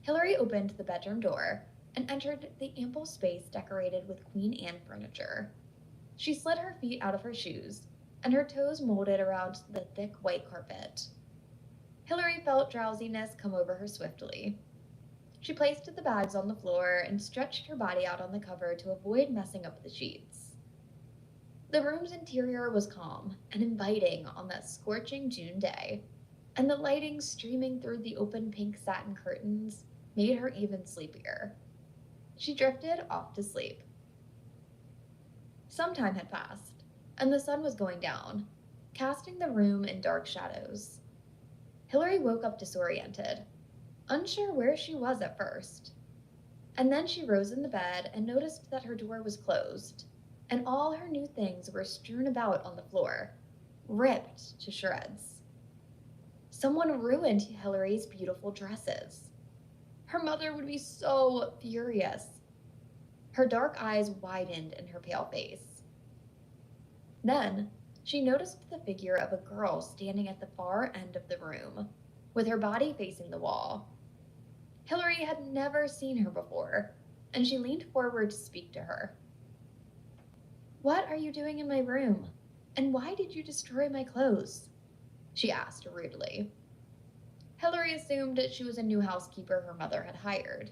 Hillary opened the bedroom door and entered the ample space decorated with Queen Anne furniture. She slid her feet out of her shoes, and her toes molded around the thick white carpet. Hillary felt drowsiness come over her swiftly. She placed the bags on the floor and stretched her body out on the cover to avoid messing up the sheets. The room's interior was calm and inviting on that scorching June day, and the lighting streaming through the open pink satin curtains made her even sleepier. She drifted off to sleep. Some time had passed, and the sun was going down, casting the room in dark shadows. Hillary woke up disoriented, unsure where she was at first. And then she rose in the bed and noticed that her door was closed, and all her new things were strewn about on the floor, ripped to shreds. Someone ruined Hillary's beautiful dresses. Her mother would be so furious. Her dark eyes widened in her pale face. Then, she noticed the figure of a girl standing at the far end of the room, with her body facing the wall. Hillary had never seen her before, and she leaned forward to speak to her. What are you doing in my room? And why did you destroy my clothes? She asked rudely. Hillary assumed she was a new housekeeper her mother had hired,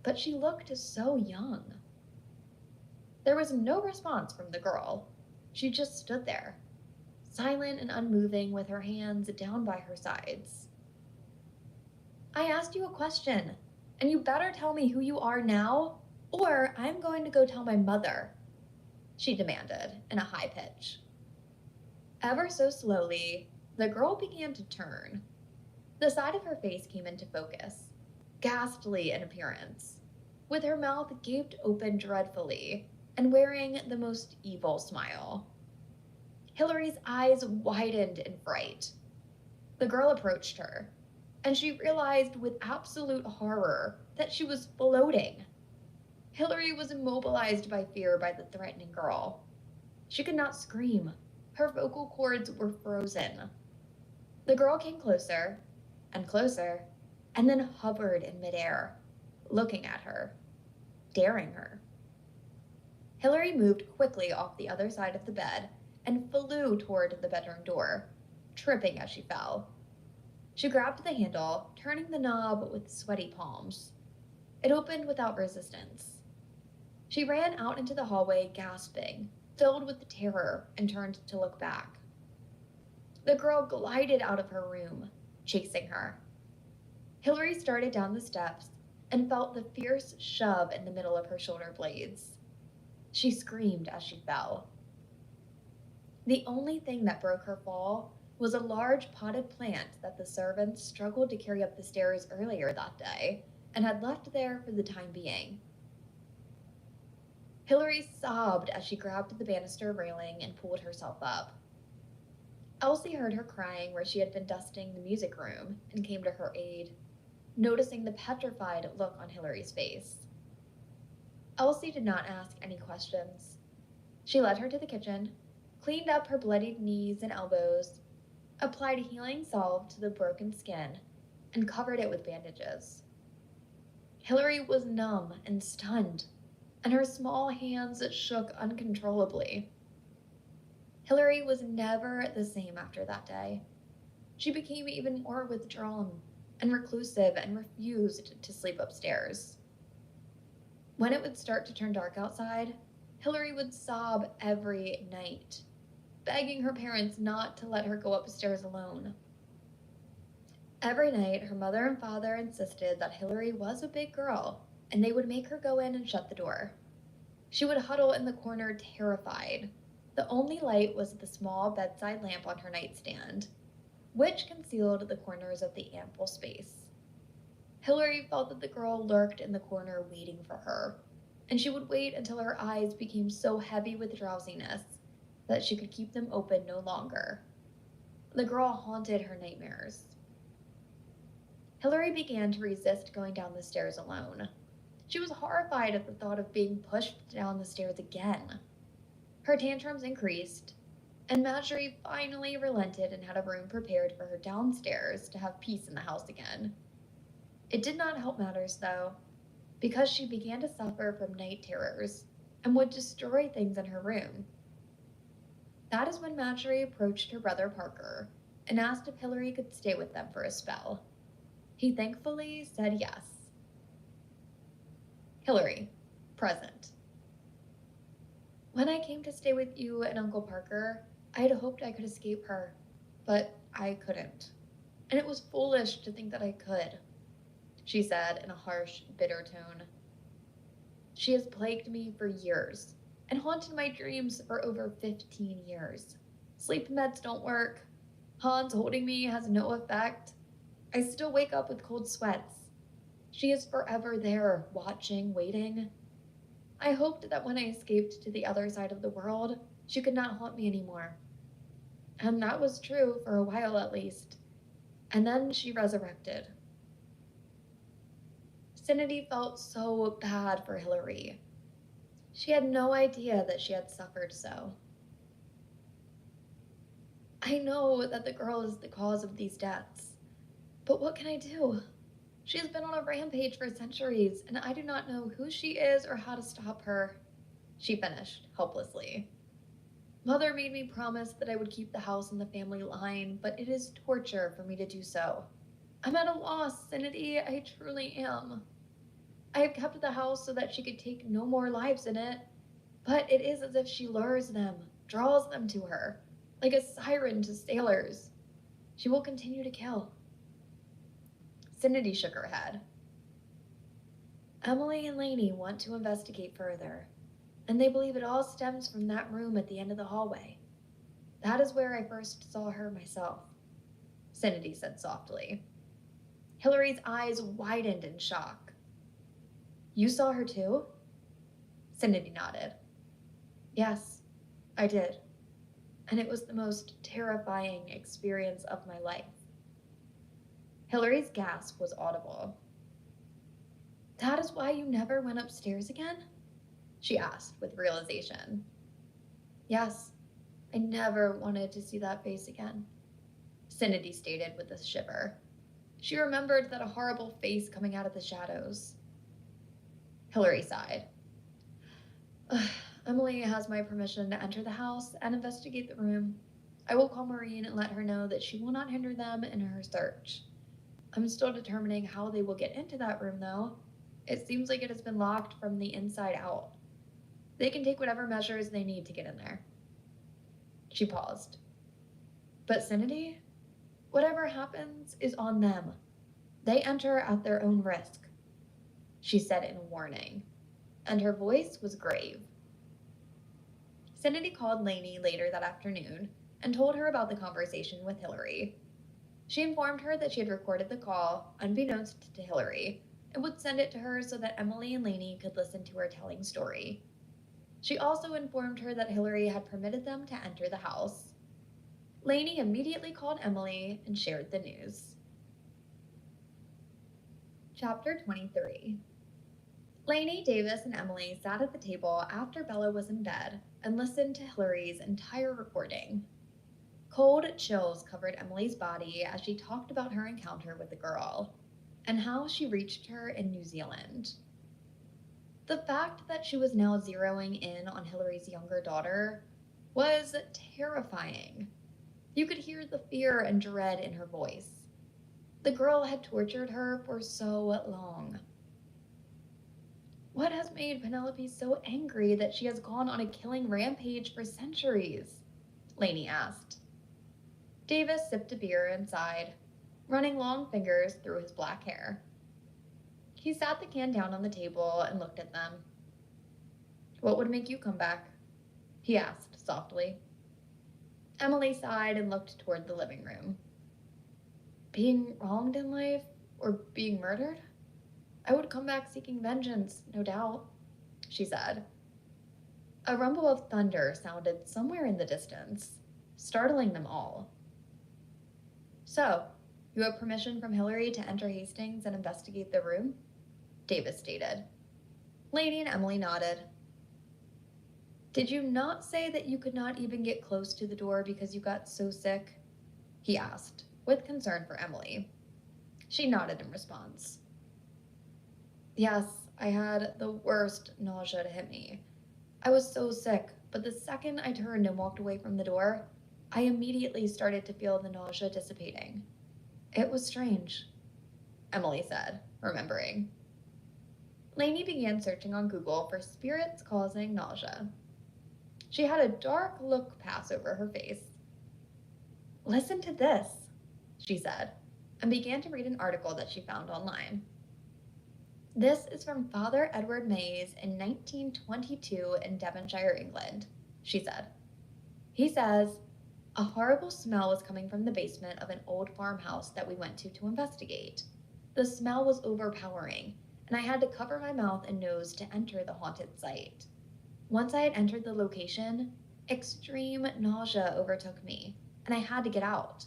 but she looked so young. There was no response from the girl. She just stood there, silent and unmoving, with her hands down by her sides. I asked you a question, and you better tell me who you are now, or I'm going to go tell my mother, she demanded in a high pitch. Ever so slowly, the girl began to turn. The side of her face came into focus, ghastly in appearance, with her mouth gaped open dreadfully and wearing the most evil smile. Hillary's eyes widened in fright. The girl approached her, and she realized with absolute horror that she was floating. Hillary was immobilized by fear by the threatening girl. She could not scream. Her vocal cords were frozen. The girl came closer and closer, and then hovered in midair, looking at her, daring her. Hillary moved quickly off the other side of the bed and flew toward the bedroom door, tripping as she fell. She grabbed the handle, turning the knob with sweaty palms. It opened without resistance. She ran out into the hallway, gasping, filled with terror, and turned to look back. The girl glided out of her room, chasing her. Hillary started down the steps and felt the fierce shove in the middle of her shoulder blades. She screamed as she fell. The only thing that broke her fall was a large potted plant that the servants struggled to carry up the stairs earlier that day and had left there for the time being. Hillary sobbed as she grabbed the banister railing and pulled herself up. Elsie heard her crying where she had been dusting the music room and came to her aid, noticing the petrified look on Hillary's face. Elsie did not ask any questions. She led her to the kitchen, cleaned up her bloodied knees and elbows, applied healing salve to the broken skin, and covered it with bandages. Hillary was numb and stunned, and her small hands shook uncontrollably. Hillary was never the same after that day. She became even more withdrawn and reclusive and refused to sleep upstairs. When it would start to turn dark outside, Hillary would sob every night, begging her parents not to let her go upstairs alone. Every night, her mother and father insisted that Hillary was a big girl, and they would make her go in and shut the door. She would huddle in the corner, terrified. The only light was the small bedside lamp on her nightstand, which concealed the corners of the ample space. Hillary felt that the girl lurked in the corner waiting for her, and she would wait until her eyes became so heavy with drowsiness that she could keep them open no longer. The girl haunted her nightmares. Hillary began to resist going down the stairs alone. She was horrified at the thought of being pushed down the stairs again. Her tantrums increased, and Marjorie finally relented and had a room prepared for her downstairs to have peace in the house again. It did not help matters, though, because she began to suffer from night terrors and would destroy things in her room. That is when Marjorie approached her brother Parker and asked if Hillary could stay with them for a spell. He thankfully said yes. Hillary, present. When I came to stay with you and Uncle Parker, I had hoped I could escape her, but I couldn't. And it was foolish to think that I could, she said in a harsh, bitter tone. She has plagued me for years and haunted my dreams for over 15 years. Sleep meds don't work. Hans holding me has no effect. I still wake up with cold sweats. She is forever there, watching, waiting. I hoped that when I escaped to the other side of the world, she could not haunt me anymore. And that was true for a while at least. And then she resurrected. Cindy felt so bad for Hillary. She had no idea that she had suffered so. I know that the girl is the cause of these deaths, but what can I do? She has been on a rampage for centuries, and I do not know who she is or how to stop her, she finished helplessly. Mother made me promise that I would keep the house in the family line, but it is torture for me to do so. I'm at a loss, Sanity. I truly am. I have kept the house so that she could take no more lives in it, but it is as if she lures them, draws them to her, like a siren to sailors. She will continue to kill. Sanity shook her head. Emily and Lainey want to investigate further, and they believe it all stems from that room at the end of the hallway. That is where I first saw her myself, Sanity said softly. Hillary's eyes widened in shock. You saw her too? Sanity nodded. Yes, I did. And it was the most terrifying experience of my life. Hillary's gasp was audible. That is why you never went upstairs again? She asked with realization. Yes, I never wanted to see that face again, Sanity stated with a shiver. She remembered that horrible face coming out of the shadows. Hillary sighed. Emily has my permission to enter the house and investigate the room. I will call Maureen and let her know that she will not hinder them in her search. I'm still determining how they will get into that room, though. It seems like it has been locked from the inside out. They can take whatever measures they need to get in there. She paused. But Sanity? Whatever happens is on them. They enter at their own risk, she said in warning, and her voice was grave. Sanity called Lainey later that afternoon and told her about the conversation with Hillary. She informed her that she had recorded the call, unbeknownst to Hillary, and would send it to her so that Emily and Lainey could listen to her telling story. She also informed her that Hillary had permitted them to enter the house. Lainey immediately called Emily and shared the news. Chapter 23. Lainey, Davis, and Emily sat at the table after Bella was in bed and listened to Hillary's entire recording. Cold chills covered Emily's body as she talked about her encounter with the girl and how she reached her in New Zealand. The fact that she was now zeroing in on Hillary's younger daughter was terrifying. You could hear the fear and dread in her voice. The girl had tortured her for so long. What has made Penelope so angry that she has gone on a killing rampage for centuries? Lainey asked. Davis sipped a beer and sighed, running long fingers through his black hair. He sat the can down on the table and looked at them. What would make you come back? He asked softly. Emily sighed and looked toward the living room. Being wronged in life or being murdered? I would come back seeking vengeance, no doubt, she said. A rumble of thunder sounded somewhere in the distance, startling them all. So, you have permission from Hillary to enter Hastings and investigate the room? Davis stated. Lainey and Emily nodded. Did you not say that you could not even get close to the door because you got so sick? He asked, with concern for Emily. She nodded in response. Yes, I had the worst nausea to hit me. I was so sick, but the second I turned and walked away from the door, I immediately started to feel the nausea dissipating. It was strange, Emily said, remembering. Lainey began searching on Google for spirits causing nausea. She had a dark look pass over her face. Listen to this, she said, and began to read an article that she found online. This is from Father Edward Mays in 1922 in Devonshire, England, she said. He says, a horrible smell was coming from the basement of an old farmhouse that we went to investigate. The smell was overpowering, and I had to cover my mouth and nose to enter the haunted site. Once I had entered the location, extreme nausea overtook me, and I had to get out.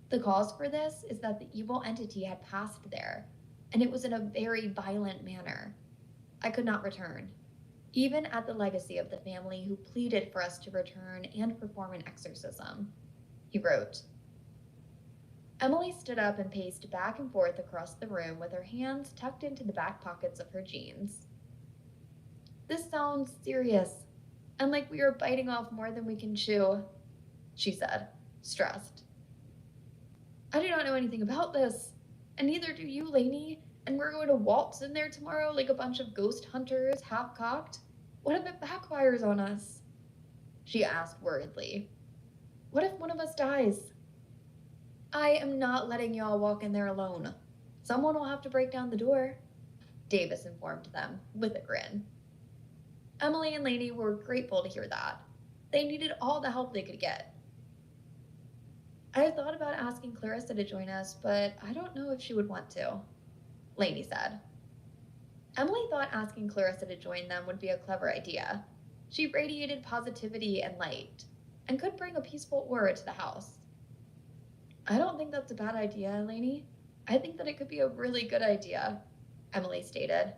The cause for this is that the evil entity had passed there, and it was in a very violent manner. I could not return, even at the legacy of the family who pleaded for us to return and perform an exorcism, he wrote. Emily stood up and paced back and forth across the room with her hands tucked into the back pockets of her jeans. This sounds serious, and like we are biting off more than we can chew, she said, stressed. I do not know anything about this, And neither do you, Lainey. And we're going to waltz in there tomorrow like a bunch of ghost hunters, half-cocked? What if it backfires on us? She asked worriedly. What if one of us dies? I am not letting y'all walk in there alone. Someone will have to break down the door, Davis informed them with a grin. Emily and Lainey were grateful to hear that. They needed all the help they could get. I thought about asking Clarissa to join us, but I don't know if she would want to, Lainey said. Emily thought asking Clarissa to join them would be a clever idea. She radiated positivity and light, and could bring a peaceful aura to the house. I don't think that's a bad idea, Lainey. I think that it could be a really good idea, Emily stated.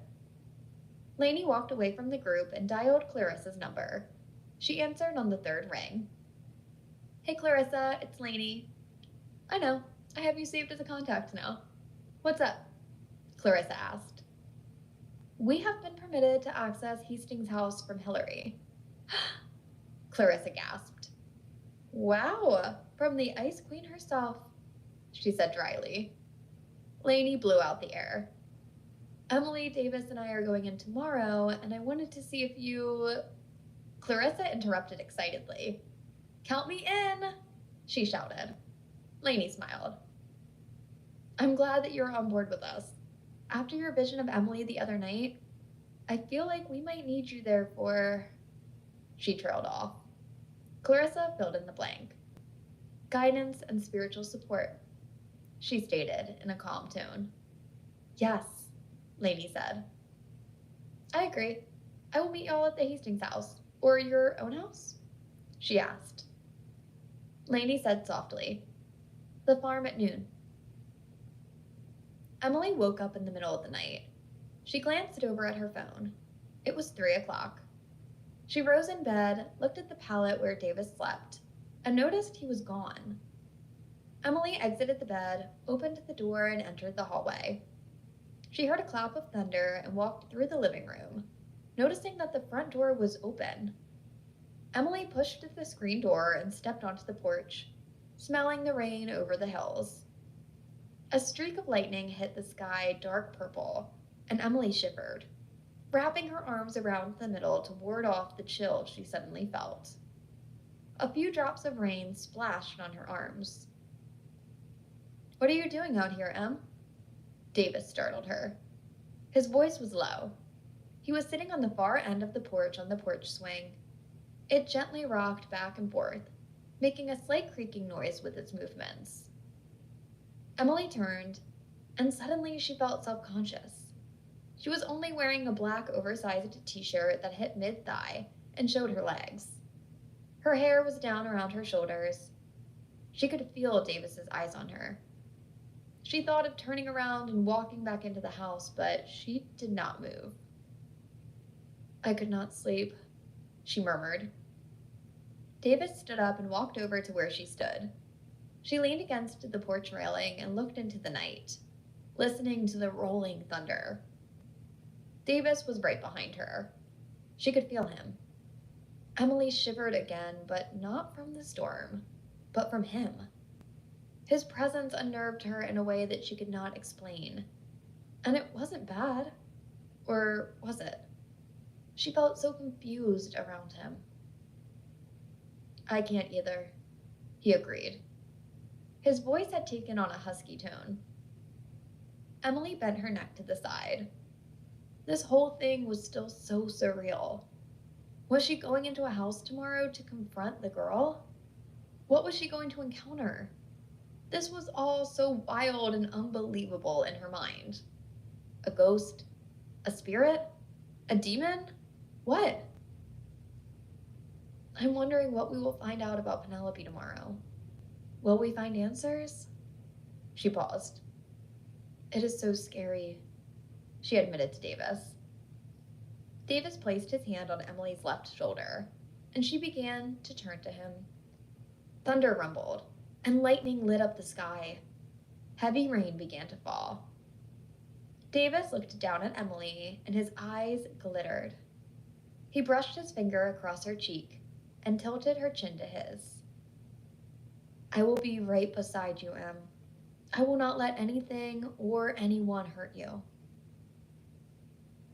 Lainey walked away from the group and dialed Clarissa's number. She answered on the third ring. Hey Clarissa, it's Lainey. I know, I have you saved as a contact now. What's up? Clarissa asked. We have been permitted to access Hastings' house from Hillary. Clarissa gasped. Wow, from the Ice Queen herself, she said dryly. Lainey blew out the air. Emily, Davis, and I are going in tomorrow, and I wanted to see if you... Clarissa interrupted excitedly. Count me in, she shouted. Lainey smiled. I'm glad that you're on board with us. After your vision of Emily the other night, I feel like we might need you there for... She trailed off. Clarissa filled in the blank. Guidance and spiritual support, she stated in a calm tone. Yes, Lainey said. I agree. I will meet y'all at the Hastings house. Or your own house? She asked. Lainey said softly, the farm at noon. Emily woke up in the middle of the night. She glanced over at her phone. It was 3 o'clock. She rose in bed, looked at the pallet where Davis slept, and noticed he was gone. Emily exited the bed, opened the door, and entered the hallway. She heard a clap of thunder and walked through the living room, noticing that the front door was open. Emily pushed the screen door and stepped onto the porch, smelling the rain over the hills. A streak of lightning hit the sky dark purple, and Emily shivered, wrapping her arms around the middle to ward off the chill she suddenly felt. A few drops of rain splashed on her arms. What are you doing out here, Em? Davis startled her. His voice was low. He was sitting on the far end of the porch on the porch swing. It gently rocked back and forth, making a slight creaking noise with its movements. Emily turned, and suddenly she felt self-conscious. She was only wearing a black oversized t-shirt that hit mid-thigh and showed her legs. Her hair was down around her shoulders. She could feel Davis's eyes on her. She thought of turning around and walking back into the house, but she did not move. I could not sleep, she murmured. Davis stood up and walked over to where she stood. She leaned against the porch railing and looked into the night, listening to the rolling thunder. Davis was right behind her. She could feel him. Emily shivered again, but not from the storm, but from him. His presence unnerved her in a way that she could not explain. And it wasn't bad. Or was it? She felt so confused around him. I can't either, he agreed. His voice had taken on a husky tone. Emily bent her neck to the side. This whole thing was still so surreal. Was she going into a house tomorrow to confront the girl? What was she going to encounter? This was all so wild and unbelievable in her mind. A ghost? A spirit? A demon? What? I'm wondering what we will find out about Penelope tomorrow. Will we find answers? She paused. It is so scary, she admitted to Davis. Davis placed his hand on Emily's left shoulder, and she began to turn to him. Thunder rumbled, and lightning lit up the sky. Heavy rain began to fall. Davis looked down at Emily, and his eyes glittered. He brushed his finger across her cheek and tilted her chin to his. I will be right beside you, Em. I will not let anything or anyone hurt you.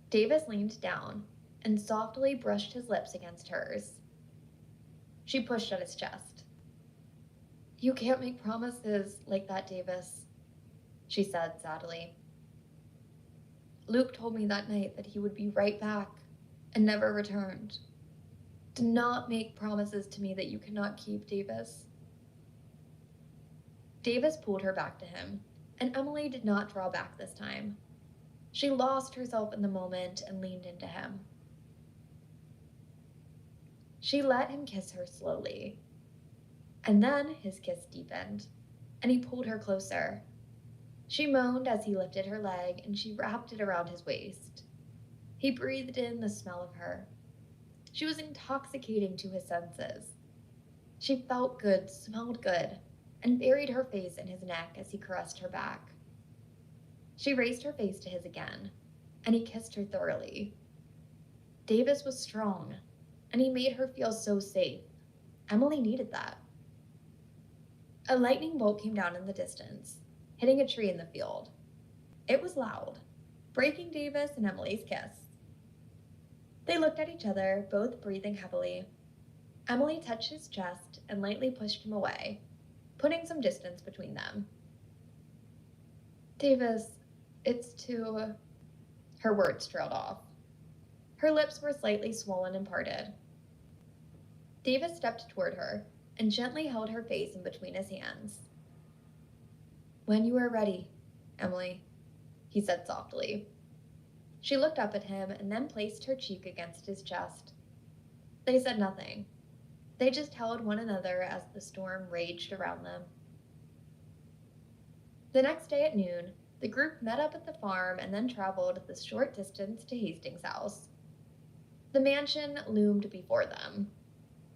Davis leaned down and softly brushed his lips against hers. She pushed at his chest. You can't make promises like that, Davis, she said sadly. Luke told me that night that he would be right back and never returned. Do not make promises to me that you cannot keep, Davis. Davis pulled her back to him, and Emily did not draw back this time. She lost herself in the moment and leaned into him. She let him kiss her slowly, and then his kiss deepened, and he pulled her closer. She moaned as he lifted her leg, and she wrapped it around his waist. He breathed in the smell of her. She was intoxicating to his senses. She felt good, smelled good, and buried her face in his neck as he caressed her back. She raised her face to his again, and he kissed her thoroughly. Davis was strong, and he made her feel so safe. Emily needed that. A lightning bolt came down in the distance, hitting a tree in the field. It was loud, breaking Davis and Emily's kiss. They looked at each other, both breathing heavily. Emily touched his chest and lightly pushed him away, putting some distance between them. Davis, it's too... Her words trailed off. Her lips were slightly swollen and parted. Davis stepped toward her and gently held her face in between his hands. When you are ready, Emily, he said softly. She looked up at him and then placed her cheek against his chest. They said nothing. They just held one another as the storm raged around them. The next day at noon, the group met up at the farm and then traveled the short distance to Hastings' house. The mansion loomed before them.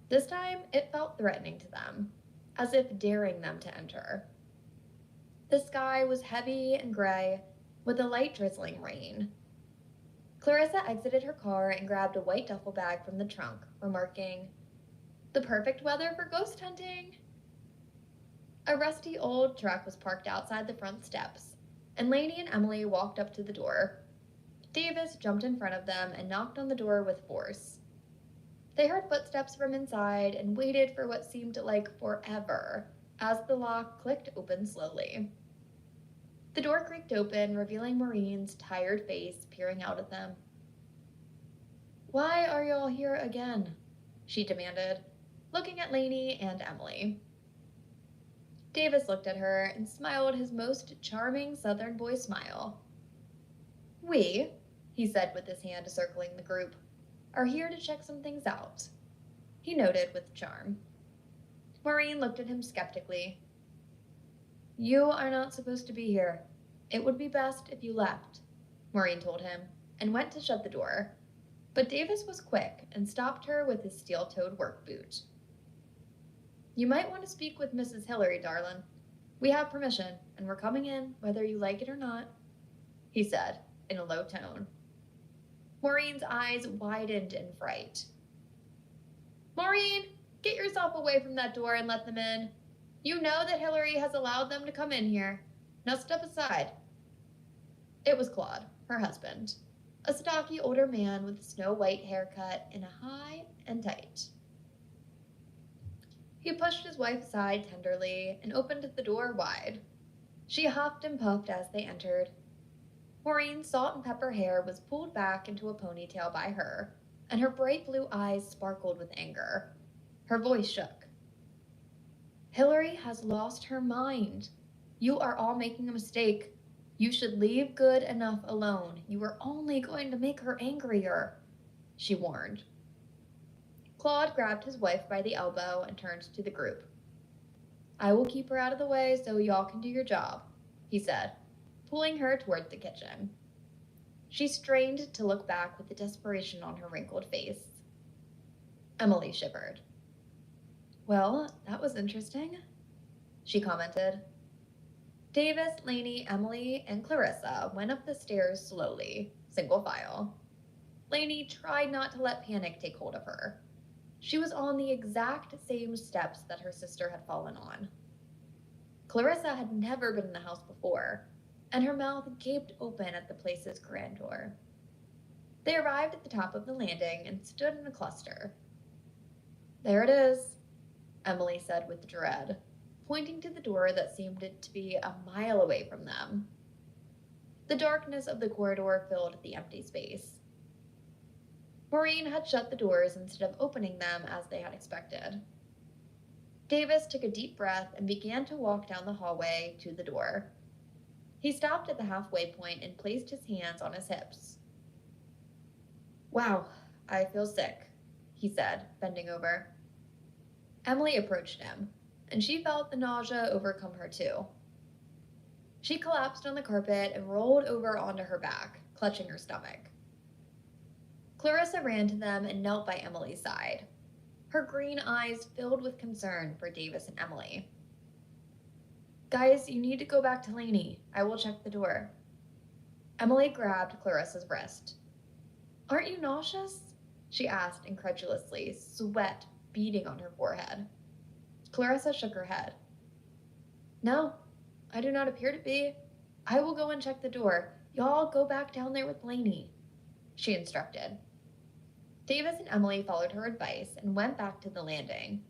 This time, it felt threatening to them, as if daring them to enter. The sky was heavy and gray, with a light drizzling rain. Clarissa exited her car and grabbed a white duffel bag from the trunk, remarking, "The perfect weather for ghost hunting." A rusty old truck was parked outside the front steps, and Lainey and Emily walked up to the door. Davis jumped in front of them and knocked on the door with force. They heard footsteps from inside and waited for what seemed like forever as the lock clicked open slowly. The door creaked open, revealing Maureen's tired face peering out at them. "Why are y'all here again?" she demanded, looking at Lainey and Emily. Davis looked at her and smiled his most charming Southern boy smile. "We," he said with his hand circling the group, "are here to check some things out." He noted with charm. Maureen looked at him skeptically. "You are not supposed to be here. It would be best if you left," Maureen told him, and went to shut the door. But Davis was quick and stopped her with his steel-toed work boot. "You might want to speak with Mrs. Hillary, darling. We have permission, and we're coming in whether you like it or not," he said in a low tone. Maureen's eyes widened in fright. "Maureen, get yourself away from that door and let them in. You know that Hillary has allowed them to come in here. Now step aside." It was Claude, her husband, a stocky older man with a snow-white haircut and a high and tight. He pushed his wife aside tenderly and opened the door wide. She huffed and puffed as they entered. Maureen's salt and pepper hair was pulled back into a ponytail by her, and her bright blue eyes sparkled with anger. Her voice shook. "Hillary has lost her mind. You are all making a mistake. You should leave good enough alone. You are only going to make her angrier," she warned. Claude grabbed his wife by the elbow and turned to the group. "I will keep her out of the way so y'all can do your job," he said, pulling her toward the kitchen. She strained to look back with the desperation on her wrinkled face. Emily shivered. "Well, that was interesting," she commented. Davis, Lainey, Emily, and Clarissa went up the stairs slowly, single file. Lainey tried not to let panic take hold of her. She was on the exact same steps that her sister had fallen on. Clarissa had never been in the house before, and her mouth gaped open at the place's grandeur. They arrived at the top of the landing and stood in a cluster. "There it is," Emily said with dread, pointing to the door that seemed to be a mile away from them. The darkness of the corridor filled the empty space. Maureen had shut the doors instead of opening them as they had expected. Davis took a deep breath and began to walk down the hallway to the door. He stopped at the halfway point and placed his hands on his hips. "Wow, I feel sick," he said, bending over. Emily approached him, and she felt the nausea overcome her too. She collapsed on the carpet and rolled over onto her back, clutching her stomach. Clarissa ran to them and knelt by Emily's side, her green eyes filled with concern for Davis and Emily. "Guys, you need to go back to Lainey. I will check the door." Emily grabbed Clarissa's wrist. "Aren't you nauseous?" she asked incredulously, sweat beading on her forehead. Clarissa shook her head. "No, I do not appear to be. I will go and check the door. Y'all go back down there with Lainey," she instructed. Davis and Emily followed her advice and went back to the landing.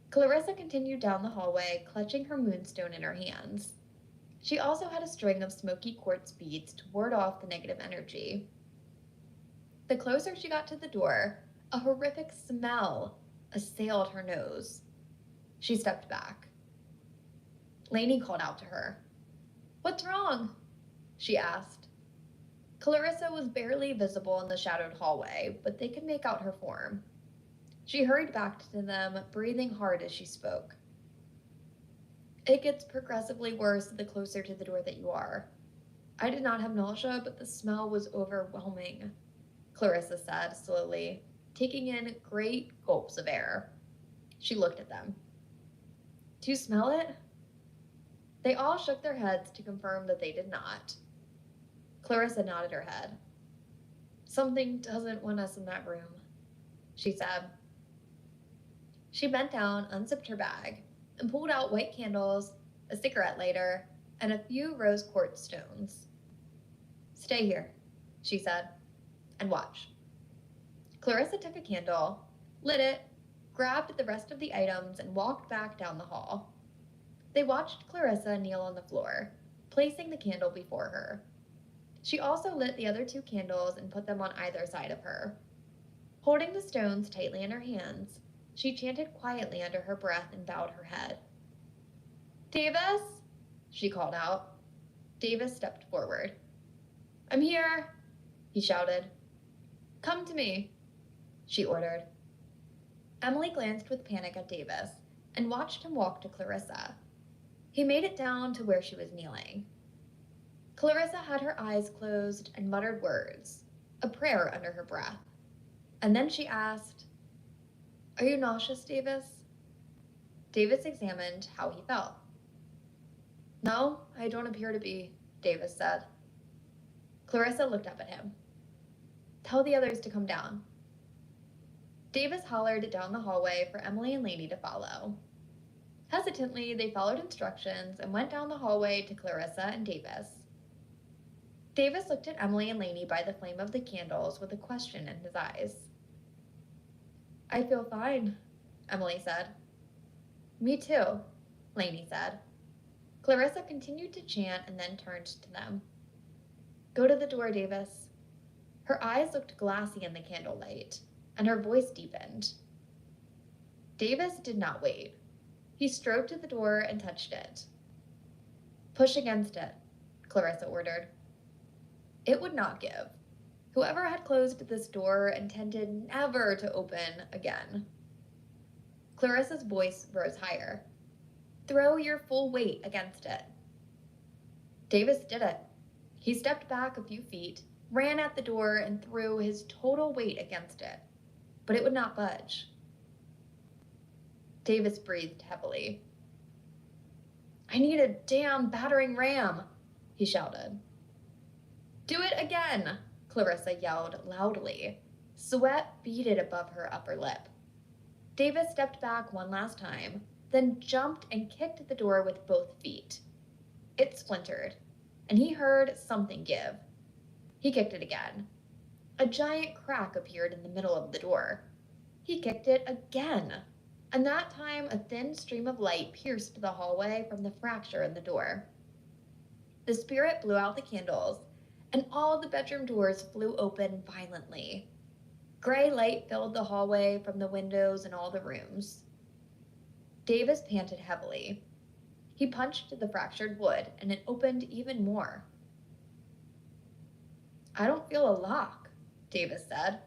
Clarissa continued down the hallway, clutching her moonstone in her hands. She also had a string of smoky quartz beads to ward off the negative energy. The closer she got to the door, a horrific smell assailed her nose. She stepped back. Lainey called out to her. "What's wrong?" she asked. Clarissa was barely visible in the shadowed hallway, but they could make out her form. She hurried back to them, breathing hard as she spoke. "It gets progressively worse the closer to the door that you are. I did not have nausea, but the smell was overwhelming," Clarissa said slowly, taking in great gulps of air. She looked at them. "Do you smell it?" They all shook their heads to confirm that they did not. Clarissa nodded her head. "Something doesn't want us in that room," she said. She bent down, unzipped her bag, and pulled out white candles, a cigarette lighter, and a few rose quartz stones. "Stay here," she said, "and watch." Clarissa took a candle, lit it, grabbed the rest of the items, and walked back down the hall. They watched Clarissa kneel on the floor, placing the candle before her. She also lit the other 2 candles and put them on either side of her. Holding the stones tightly in her hands, she chanted quietly under her breath and bowed her head. "Davis?" she called out. Davis stepped forward. "I'm here," he shouted. "Come to me," she ordered. Emily glanced with panic at Davis and watched him walk to Clarissa. He made it down to where she was kneeling. Clarissa had her eyes closed and muttered words, a prayer under her breath. And then she asked, "Are you nauseous, Davis?" Davis examined how he felt. "No, I don't appear to be," Davis said. Clarissa looked up at him. "Tell the others to come down." Davis hollered down the hallway for Emily and Lainey to follow. Hesitantly, they followed instructions and went down the hallway to Clarissa and Davis. Davis looked at Emily and Lainey by the flame of the candles with a question in his eyes. "I feel fine," Emily said. "Me too," Lainey said. Clarissa continued to chant and then turned to them. "Go to the door, Davis." Her eyes looked glassy in the candlelight, and her voice deepened. Davis did not wait. He strode to the door and touched it. "Push against it," Clarissa ordered. It would not give. Whoever had closed this door intended never to open again. Clarissa's voice rose higher. "Throw your full weight against it." Davis did it. He stepped back a few feet, ran at the door, and threw his total weight against it, but it would not budge. Davis breathed heavily. "I need a damn battering ram," he shouted. "Do it again," Clarissa yelled loudly. Sweat beaded above her upper lip. Davis stepped back one last time, then jumped and kicked the door with both feet. It splintered, and he heard something give. He kicked it again. A giant crack appeared in the middle of the door. He kicked it again, and that time a thin stream of light pierced the hallway from the fracture in the door. The spirit blew out the candles, and all the bedroom doors flew open violently. Gray light filled the hallway from the windows in all the rooms. Davis panted heavily. He punched the fractured wood, and it opened even more. "I don't feel a lock," Davis said.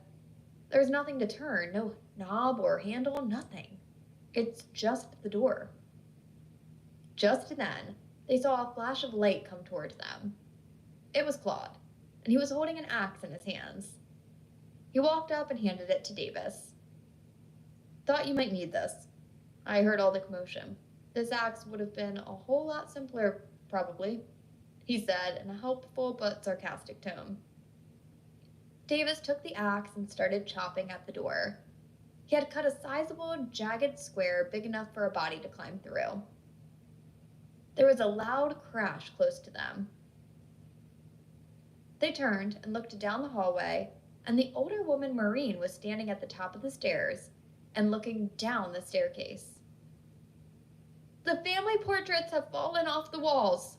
"There's nothing to turn, no knob or handle, nothing. It's just the door." Just then, they saw a flash of light come towards them. It was Claude, and he was holding an axe in his hands. He walked up and handed it to Davis. "Thought you might need this. I heard all the commotion. This axe would have been a whole lot simpler, probably," he said in a helpful but sarcastic tone. Davis took the axe and started chopping at the door. He had cut a sizable, jagged square big enough for a body to climb through. There was a loud crash close to them. They turned and looked down the hallway, and the older woman Maureen was standing at the top of the stairs and looking down the staircase. "The family portraits have fallen off the walls,"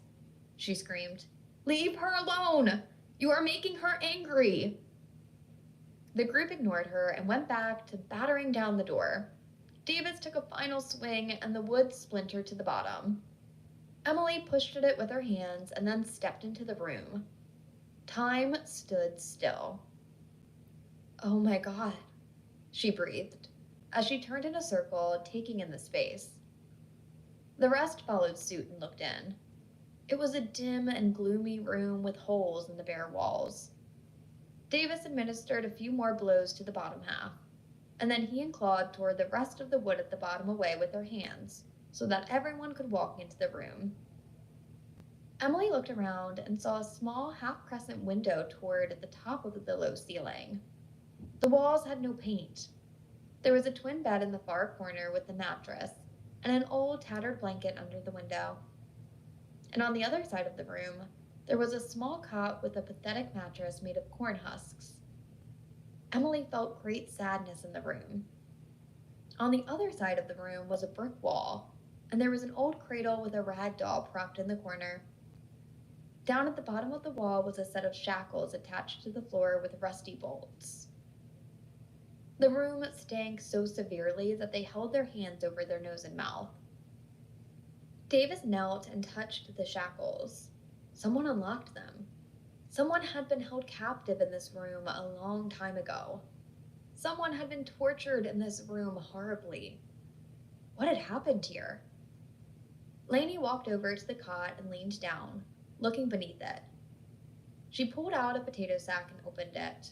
she screamed. "Leave her alone! You are making her angry!" The group ignored her and went back to battering down the door. Davis took a final swing, and the wood splintered to the bottom. Emily pushed at it with her hands and then stepped into the room. Time stood still. "Oh my God," she breathed, as she turned in a circle, taking in the space. The rest followed suit and looked in. It was a dim and gloomy room with holes in the bare walls. Davis administered a few more blows to the bottom half, and then he and Claude tore the rest of the wood at the bottom away with their hands, so that everyone could walk into the room. Emily looked around and saw a small half-crescent window toward the top of the low ceiling. The walls had no paint. There was a twin bed in the far corner with the mattress, and an old tattered blanket under the window. And on the other side of the room, there was a small cot with a pathetic mattress made of corn husks. Emily felt great sadness in the room. On the other side of the room was a brick wall, and there was an old cradle with a rag doll propped in the corner. Down at the bottom of the wall was a set of shackles attached to the floor with rusty bolts. The room stank so severely that they held their hands over their nose and mouth. Davis knelt and touched the shackles. Someone unlocked them. Someone had been held captive in this room a long time ago. Someone had been tortured in this room horribly. What had happened here? Lainey walked over to the cot and leaned down, looking beneath it. She pulled out a potato sack and opened it.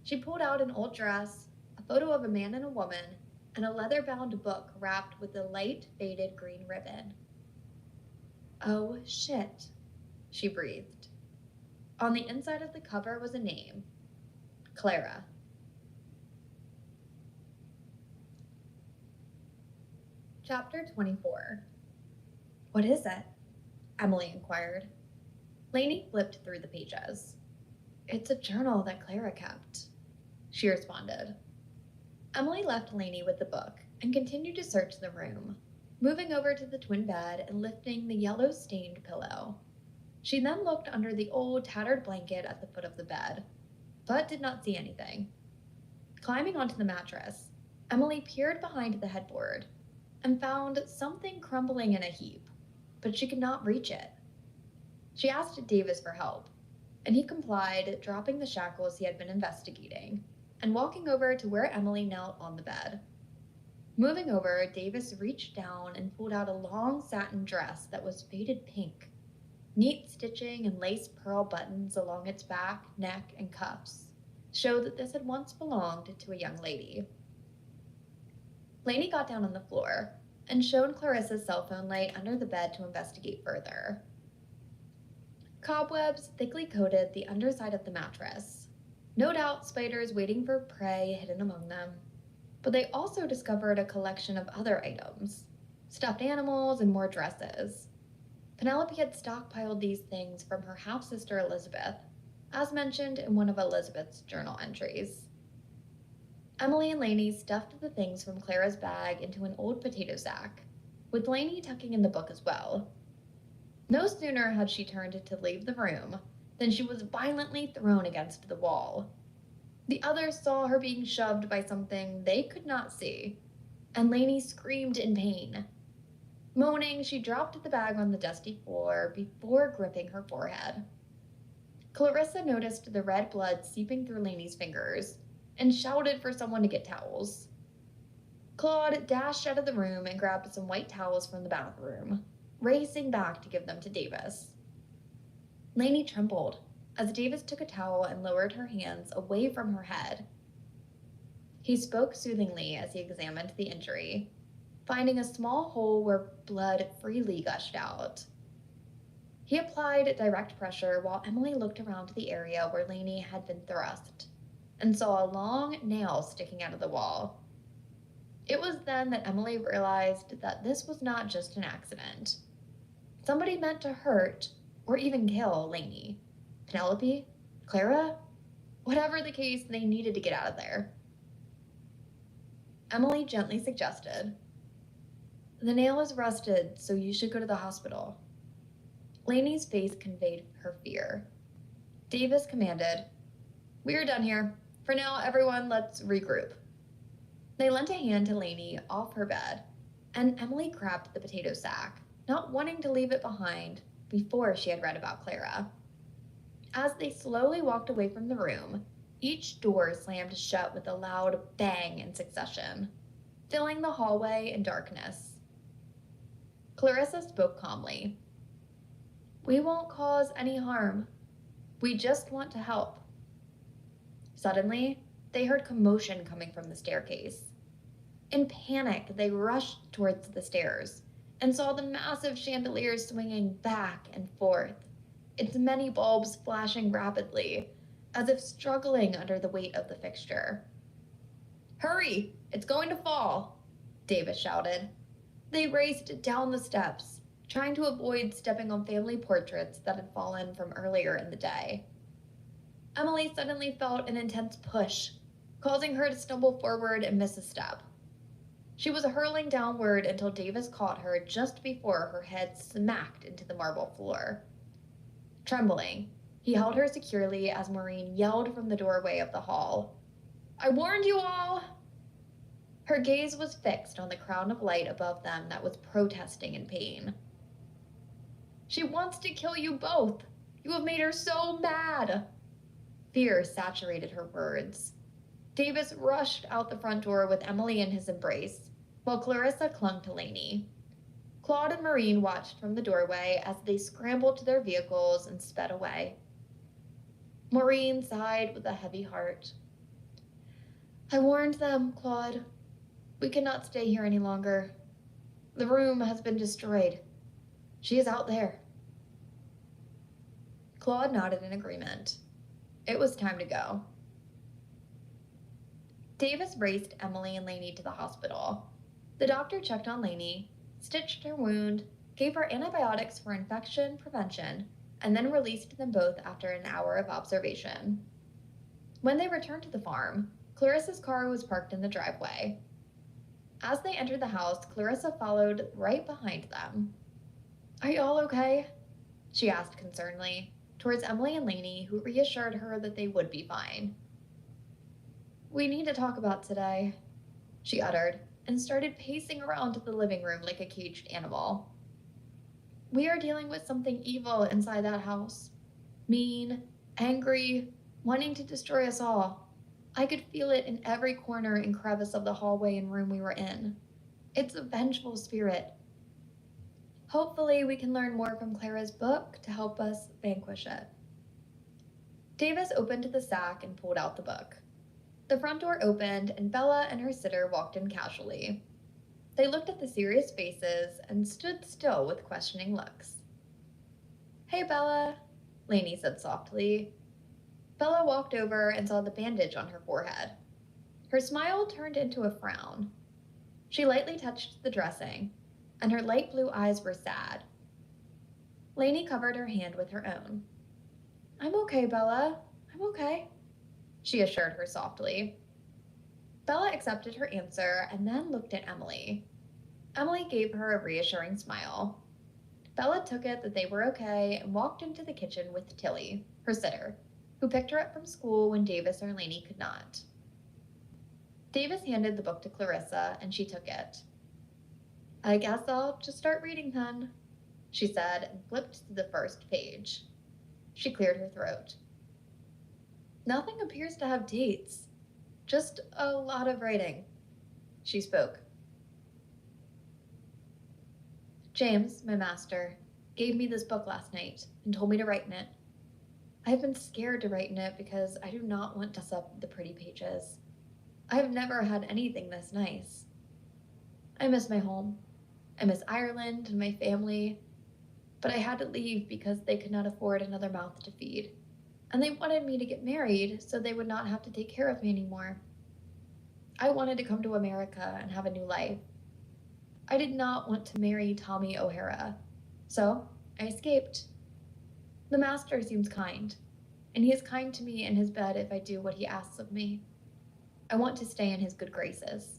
She pulled out an old dress, a photo of a man and a woman, and a leather-bound book wrapped with a light, faded green ribbon. "Oh, shit," she breathed. On the inside of the cover was a name, Clara. Chapter 24. "What is it?" Emily inquired. Lainey flipped through the pages. "It's a journal that Clara kept," she responded. Emily left Lainey with the book and continued to search the room, moving over to the twin bed and lifting the yellow-stained pillow. She then looked under the old, tattered blanket at the foot of the bed, but did not see anything. Climbing onto the mattress, Emily peered behind the headboard and found something crumbling in a heap, but she could not reach it. She asked Davis for help, and he complied, dropping the shackles he had been investigating and walking over to where Emily knelt on the bed. Moving over, Davis reached down and pulled out a long satin dress that was faded pink. Neat stitching and lace pearl buttons along its back, neck, and cuffs showed that this had once belonged to a young lady. Lainey got down on the floor and shone Clarissa's cell phone light under the bed to investigate further. Cobwebs thickly coated the underside of the mattress. No doubt spiders waiting for prey hidden among them. But they also discovered a collection of other items. stuffed animals, and more dresses. Penelope had stockpiled these things from her half-sister Elizabeth, as mentioned in one of Elizabeth's journal entries. Emily and Lainey stuffed the things from Clara's bag into an old potato sack, with Lainey tucking in the book as well. No sooner had she turned to leave the room than she was violently thrown against the wall. The others saw her being shoved by something they could not see, and Lainey screamed in pain. Moaning, she dropped the bag on the dusty floor before gripping her forehead. Clarissa noticed the red blood seeping through Lainey's fingers and shouted for someone to get towels. Claude dashed out of the room and grabbed some white towels from the bathroom, racing back to give them to Davis. Lainey trembled as Davis took a towel and lowered her hands away from her head. He spoke soothingly as he examined the injury, finding a small hole where blood freely gushed out. He applied direct pressure while Emily looked around the area where Lainey had been thrust and saw a long nail sticking out of the wall. It was then that Emily realized that this was not just an accident. Somebody meant to hurt or even kill Lainey. Penelope? Clara? Whatever the case, they needed to get out of there. Emily gently suggested, "The nail is rusted, so you should go to the hospital." Lainey's face conveyed her fear. Davis commanded, "We're done here. For now, everyone, let's regroup." They lent a hand to Lainey off her bed, and Emily grabbed the potato sack, not wanting to leave it behind before she had read about Clara. As they slowly walked away from the room, each door slammed shut with a loud bang in succession, filling the hallway in darkness. Clarissa spoke calmly. "We won't cause any harm. We just want to help." Suddenly, they heard commotion coming from the staircase. In panic, they rushed towards the stairs and saw the massive chandelier swinging back and forth, its many bulbs flashing rapidly, as if struggling under the weight of the fixture. "Hurry! It's going to fall!" Davis shouted. They raced down the steps, trying to avoid stepping on family portraits that had fallen from earlier in the day. Emily suddenly felt an intense push, causing her to stumble forward and miss a step. She was hurling downward until Davis caught her just before her head smacked into the marble floor. Trembling, he held her securely as Maureen yelled from the doorway of the hall, "I warned you all!" Her gaze was fixed on the crown of light above them that was protesting in pain. "She wants to kill you both! You have made her so mad!" Fear saturated her words. Davis rushed out the front door with Emily in his embrace, while Clarissa clung to Lainey. Claude and Maureen watched from the doorway as they scrambled to their vehicles and sped away. Maureen sighed with a heavy heart. "I warned them, Claude. We cannot stay here any longer. The room has been destroyed. She is out there." Claude nodded in agreement. It was time to go. Davis raced Emily and Lainey to the hospital. The doctor checked on Lainey, stitched her wound, gave her antibiotics for infection prevention, and then released them both after an hour of observation. When they returned to the farm, Clarissa's car was parked in the driveway. As they entered the house, Clarissa followed right behind them. "Are you all okay?" she asked concernedly, towards Emily and Lainey, who reassured her that they would be fine. "We need to talk about today," she uttered, and started pacing around the living room like a caged animal. "We are dealing with something evil inside that house. Mean, angry, wanting to destroy us all. I could feel it in every corner and crevice of the hallway and room we were in. It's a vengeful spirit. Hopefully we can learn more from Clara's book to help us vanquish it." Davis opened the sack and pulled out the book. The front door opened and Bella and her sitter walked in casually. They looked at the serious faces and stood still with questioning looks. "Hey, Bella," Lainey said softly. Bella walked over and saw the bandage on her forehead. Her smile turned into a frown. She lightly touched the dressing, and her light blue eyes were sad. Lainey covered her hand with her own. I'm okay, Bella. I'm okay, she assured her softly. Bella accepted her answer and then looked at Emily. Emily gave her a reassuring smile. Bella took it that they were okay and walked into the kitchen with Tilly, her sitter, who picked her up from school when Davis or Lainey could not. Davis handed the book to Clarissa, and she took it. I guess I'll just start reading then, she said and flipped to the first page. She cleared her throat. Nothing appears to have dates, just a lot of writing, she spoke. James, my master, gave me this book last night and told me to write in it. I've been scared to write in it because I do not want to mess up the pretty pages. I have never had anything this nice. I miss my home. I miss Ireland and my family, but I had to leave because they could not afford another mouth to feed, and they wanted me to get married so they would not have to take care of me anymore. I wanted to come to America and have a new life. I did not want to marry Tommy O'Hara, so I escaped. The master seems kind, and he is kind to me in his bed if I do what he asks of me. I want to stay in his good graces.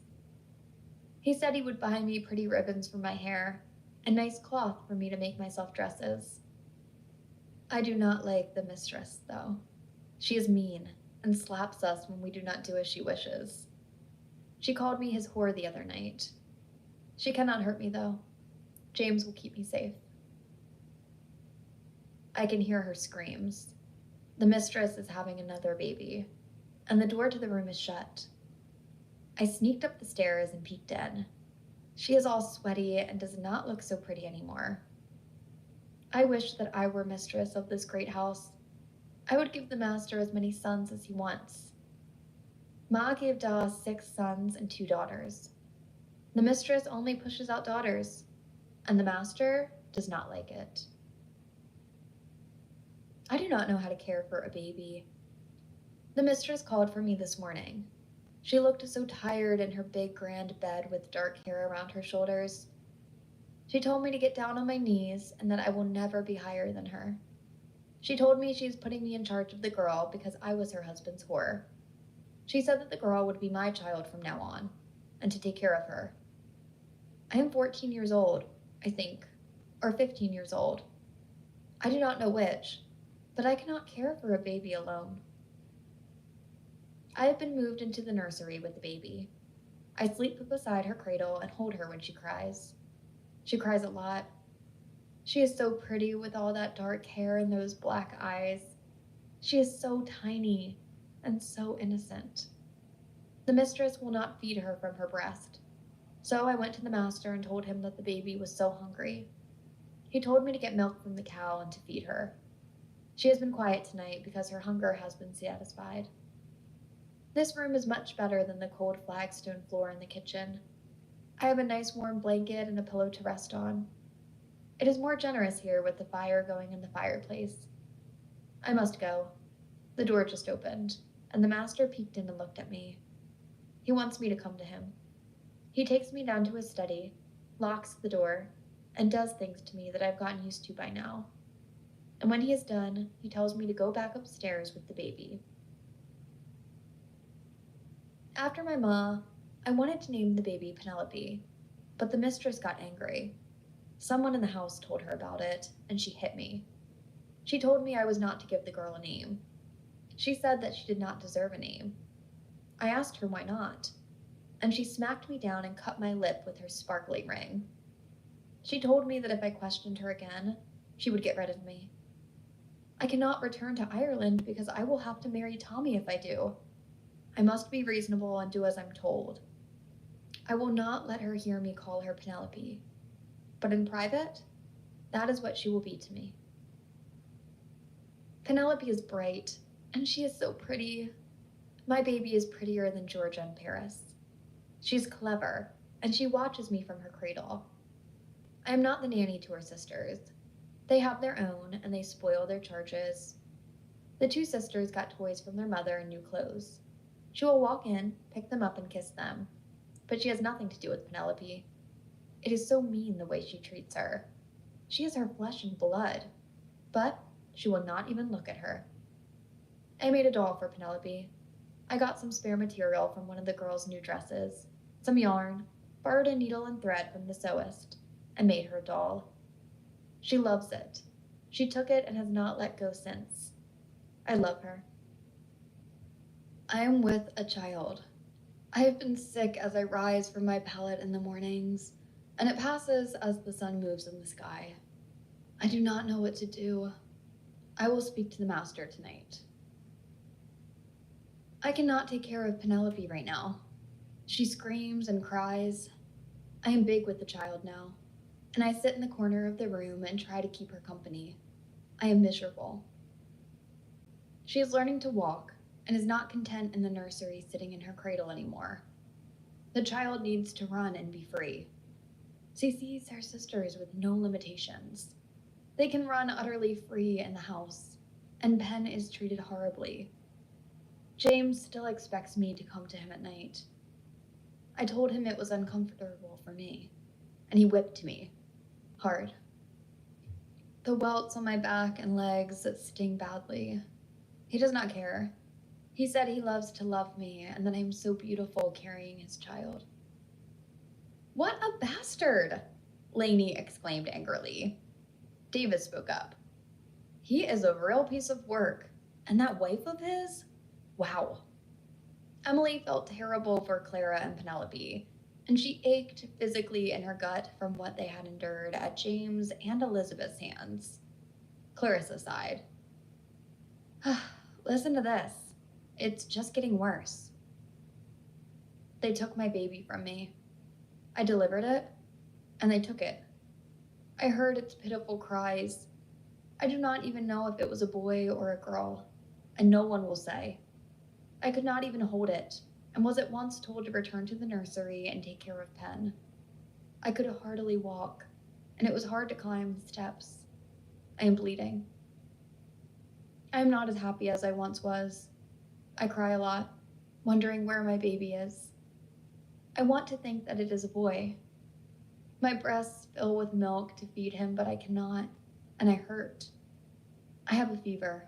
He said he would buy me pretty ribbons for my hair and nice cloth for me to make myself dresses. I do not like the mistress, though. She is mean and slaps us when we do not do as she wishes. She called me his whore the other night. She cannot hurt me, though. James will keep me safe. I can hear her screams. The mistress is having another baby, and the door to the room is shut. I sneaked up the stairs and peeked in. She is all sweaty and does not look so pretty anymore. I wish that I were mistress of this great house. I would give the master as many sons as he wants. Ma gave Dawes 6 sons and 2 daughters. The mistress only pushes out daughters, and the master does not like it. I do not know how to care for a baby. The mistress called for me this morning. She looked so tired in her big grand bed with dark hair around her shoulders. She told me to get down on my knees and that I will never be higher than her. She told me she is putting me in charge of the girl because I was her husband's whore. She said that the girl would be my child from now on, and to take care of her. I am 14 years old, I think, or 15 years old. I do not know which, but I cannot care for a baby alone. I have been moved into the nursery with the baby. I sleep beside her cradle and hold her when she cries. She cries a lot. She is so pretty with all that dark hair and those black eyes. She is so tiny and so innocent. The mistress will not feed her from her breast. So I went to the master and told him that the baby was so hungry. He told me to get milk from the cow and to feed her. She has been quiet tonight because her hunger has been satisfied. This room is much better than the cold flagstone floor in the kitchen. I have a nice warm blanket and a pillow to rest on. It is more generous here with the fire going in the fireplace. I must go. The door just opened, and the master peeked in and looked at me. He wants me to come to him. He takes me down to his study, locks the door, and does things to me that I've gotten used to by now. And when he is done, he tells me to go back upstairs with the baby. After my ma, I wanted to name the baby Penelope, but the mistress got angry. Someone in the house told her about it, and she hit me. She told me I was not to give the girl a name. She said that she did not deserve a name. I asked her why not, and she smacked me down and cut my lip with her sparkling ring. She told me that if I questioned her again, she would get rid of me. I cannot return to Ireland because I will have to marry Tommy if I do. I must be reasonable and do as I'm told. I will not let her hear me call her Penelope, but in private, that is what she will be to me. Penelope is bright, and she is so pretty. My baby is prettier than Georgia and Paris. She's clever, and she watches me from her cradle. I am not the nanny to her sisters. They have their own, and they spoil their charges. The 2 sisters got toys from their mother and new clothes. She will walk in, pick them up, and kiss them, but she has nothing to do with Penelope. It is so mean the way she treats her. She is her flesh and blood, but she will not even look at her. I made a doll for Penelope. I got some spare material from one of the girls' new dresses, some yarn, borrowed a needle and thread from the sewist, and made her a doll. She loves it. She took it and has not let go since. I love her. I am with a child. I have been sick as I rise from my pallet in the mornings, and it passes as the sun moves in the sky. I do not know what to do. I will speak to the master tonight. I cannot take care of Penelope right now. She screams and cries. I am big with the child now, and I sit in the corner of the room and try to keep her company. I am miserable. She is learning to walk and is not content in the nursery sitting in her cradle anymore. The child needs to run and be free. She sees her sisters with no limitations. They can run utterly free in the house, and Penn is treated horribly. James still expects me to come to him at night. I told him it was uncomfortable for me, and he whipped me, hard. The welts on my back and legs sting badly. He does not care. He said he loves to love me and that I'm so beautiful carrying his child. What a bastard! Lainey exclaimed angrily. Davis spoke up. He is a real piece of work, and that wife of his? Wow. Emily felt terrible for Clara and Penelope, and she ached physically in her gut from what they had endured at James and Elizabeth's hands. Clarissa sighed. Listen to this. It's just getting worse. They took my baby from me. I delivered it, and they took it. I heard its pitiful cries. I do not even know if it was a boy or a girl, and no one will say. I could not even hold it, and was at once told to return to the nursery and take care of Penn. I could hardly walk, and it was hard to climb the steps. I am bleeding. I am not as happy as I once was. I cry a lot, wondering where my baby is. I want to think that it is a boy. My breasts fill with milk to feed him, but I cannot, and I hurt. I have a fever.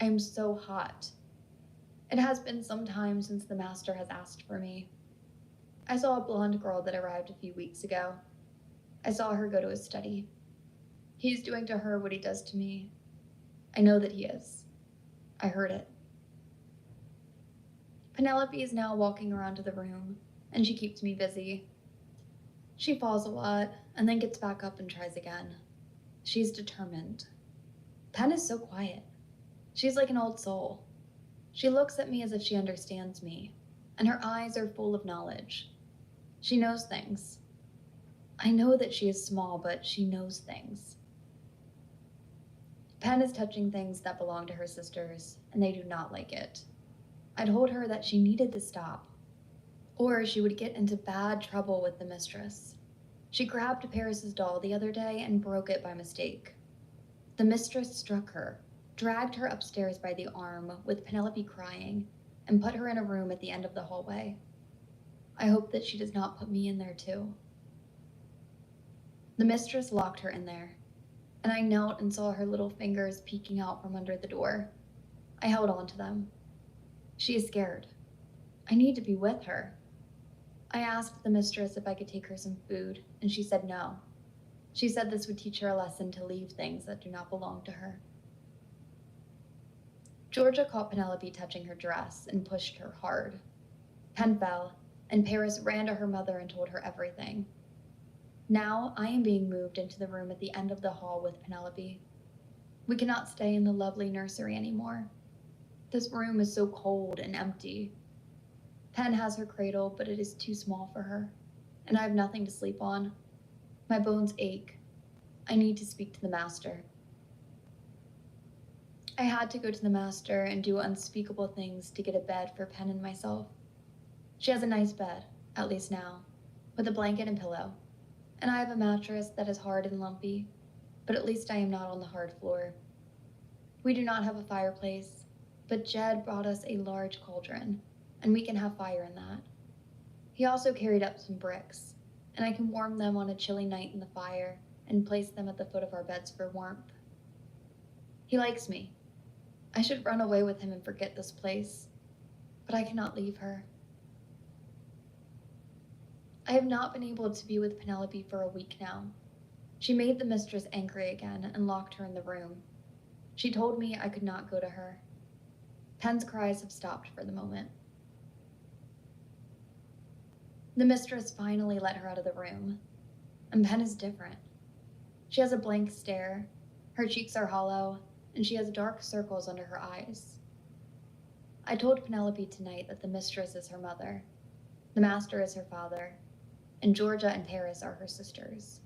I am so hot. It has been some time since the master has asked for me. I saw a blonde girl that arrived a few weeks ago. I saw her go to his study. He is doing to her what he does to me. I know that he is. I heard it. Penelope is now walking around to the room, and she keeps me busy. She falls a lot, and then gets back up and tries again. She's determined. Penn is so quiet. She's like an old soul. She looks at me as if she understands me, and her eyes are full of knowledge. She knows things. I know that she is small, but she knows things. Penn is touching things that belong to her sisters, and they do not like it. I told her that she needed to stop, or she would get into bad trouble with the mistress. She grabbed Paris's doll the other day and broke it by mistake. The mistress struck her, dragged her upstairs by the arm with Penelope crying, and put her in a room at the end of the hallway. I hope that she does not put me in there too. The mistress locked her in there, and I knelt and saw her little fingers peeking out from under the door. I held on to them. She is scared. I need to be with her. I asked the mistress if I could take her some food, and she said no. She said this would teach her a lesson to leave things that do not belong to her. Georgia caught Penelope touching her dress and pushed her hard. Penn fell, and Paris ran to her mother and told her everything. Now I am being moved into the room at the end of the hall with Penelope. We cannot stay in the lovely nursery anymore. This room is so cold and empty. Penn has her cradle, but it is too small for her, and I have nothing to sleep on. My bones ache. I need to speak to the master. I had to go to the master and do unspeakable things to get a bed for Penn and myself. She has a nice bed, at least now, with a blanket and pillow, and I have a mattress that is hard and lumpy, but at least I am not on the hard floor. We do not have a fireplace, but Jed brought us a large cauldron, and we can have fire in that. He also carried up some bricks, and I can warm them on a chilly night in the fire and place them at the foot of our beds for warmth. He likes me. I should run away with him and forget this place, but I cannot leave her. I have not been able to be with Penelope for a week now. She made the mistress angry again and locked her in the room. She told me I could not go to her. Pen's cries have stopped for the moment. The mistress finally let her out of the room, and Pen is different. She has a blank stare, her cheeks are hollow, and she has dark circles under her eyes. I told Penelope tonight that the mistress is her mother, the master is her father, and Georgia and Paris are her sisters.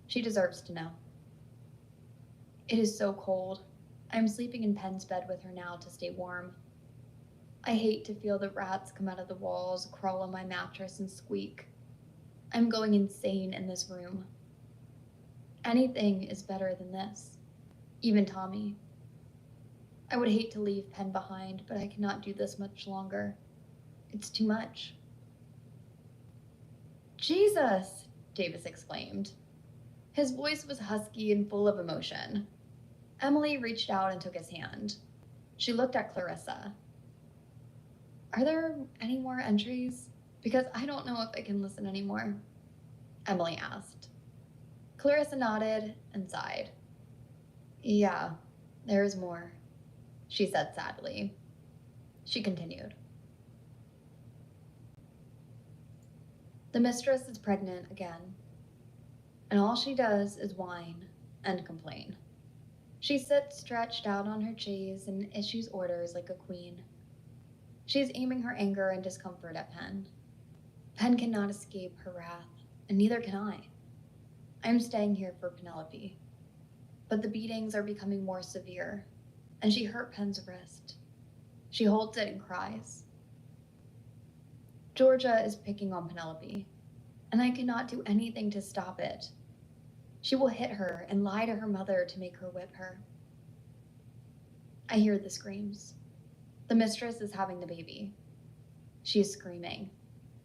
She deserves to know. It is so cold. I am sleeping in Pen's bed with her now to stay warm. I hate to feel the rats come out of the walls, crawl on my mattress, and squeak. I'm going insane in this room. Anything is better than this, even Tommy. I would hate to leave Pen behind, but I cannot do this much longer. It's too much. Jesus, Davis exclaimed. His voice was husky and full of emotion. Emily reached out and took his hand. She looked at Clarissa. Are there any more entries? Because I don't know if I can listen anymore, Emily asked. Clarissa nodded and sighed. Yeah, there is more, she said sadly. She continued. The mistress is pregnant again, and all she does is whine and complain. She sits stretched out on her chaise and issues orders like a queen. She is aiming her anger and discomfort at Pen. Pen cannot escape her wrath, and neither can I. I am staying here for Penelope. But the beatings are becoming more severe, and she hurt Pen's wrist. She holds it and cries. Georgia is picking on Penelope, and I cannot do anything to stop it. She will hit her and lie to her mother to make her whip her. I hear the screams. The mistress is having the baby. She is screaming.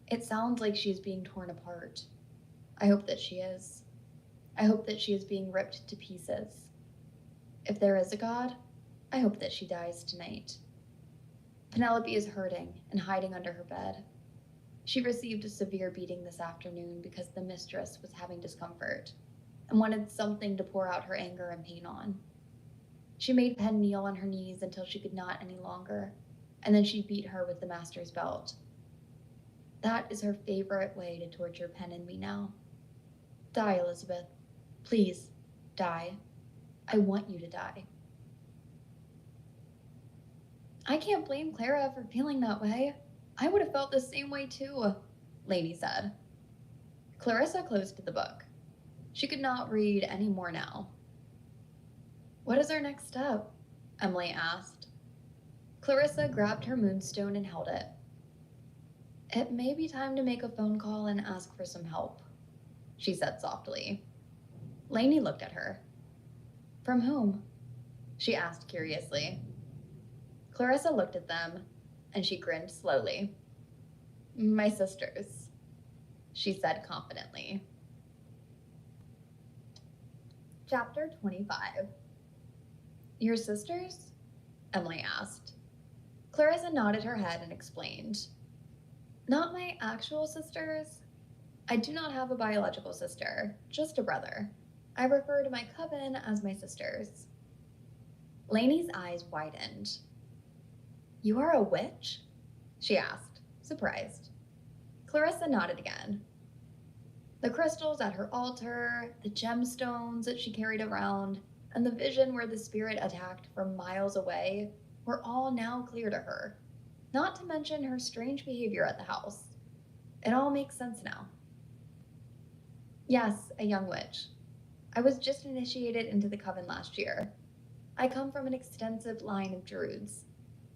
It sounds like she is being torn apart. I hope that she is. I hope that she is being ripped to pieces. If there is a God, I hope that she dies tonight. Penelope is hurting and hiding under her bed. She received a severe beating this afternoon because the mistress was having discomfort and wanted something to pour out her anger and pain on. She made Pen kneel on her knees until she could not any longer, and then she beat her with the master's belt. That is her favorite way to torture Pen and me now. Die, Elizabeth. Please, die. I want you to die. I can't blame Clara for feeling that way. I would have felt the same way too, Lainey said. Clarissa closed the book. She could not read any more now. What is our next step? Emily asked. Clarissa grabbed her moonstone and held it. It may be time to make a phone call and ask for some help, she said softly. Lainey looked at her. From whom? She asked curiously. Clarissa looked at them, and she grinned slowly. My sisters, she said confidently. Chapter 25. Your sisters? Emily asked. Clarissa nodded her head and explained. Not my actual sisters. I do not have a biological sister, just a brother. I refer to my coven as my sisters. Lainey's eyes widened. You are a witch? She asked, surprised. Clarissa nodded again. The crystals at her altar, the gemstones that she carried around, and the vision where the spirit attacked from miles away were all now clear to her, not to mention her strange behavior at the house. It all makes sense now. Yes, a young witch. I was just initiated into the coven last year. I come from an extensive line of druids.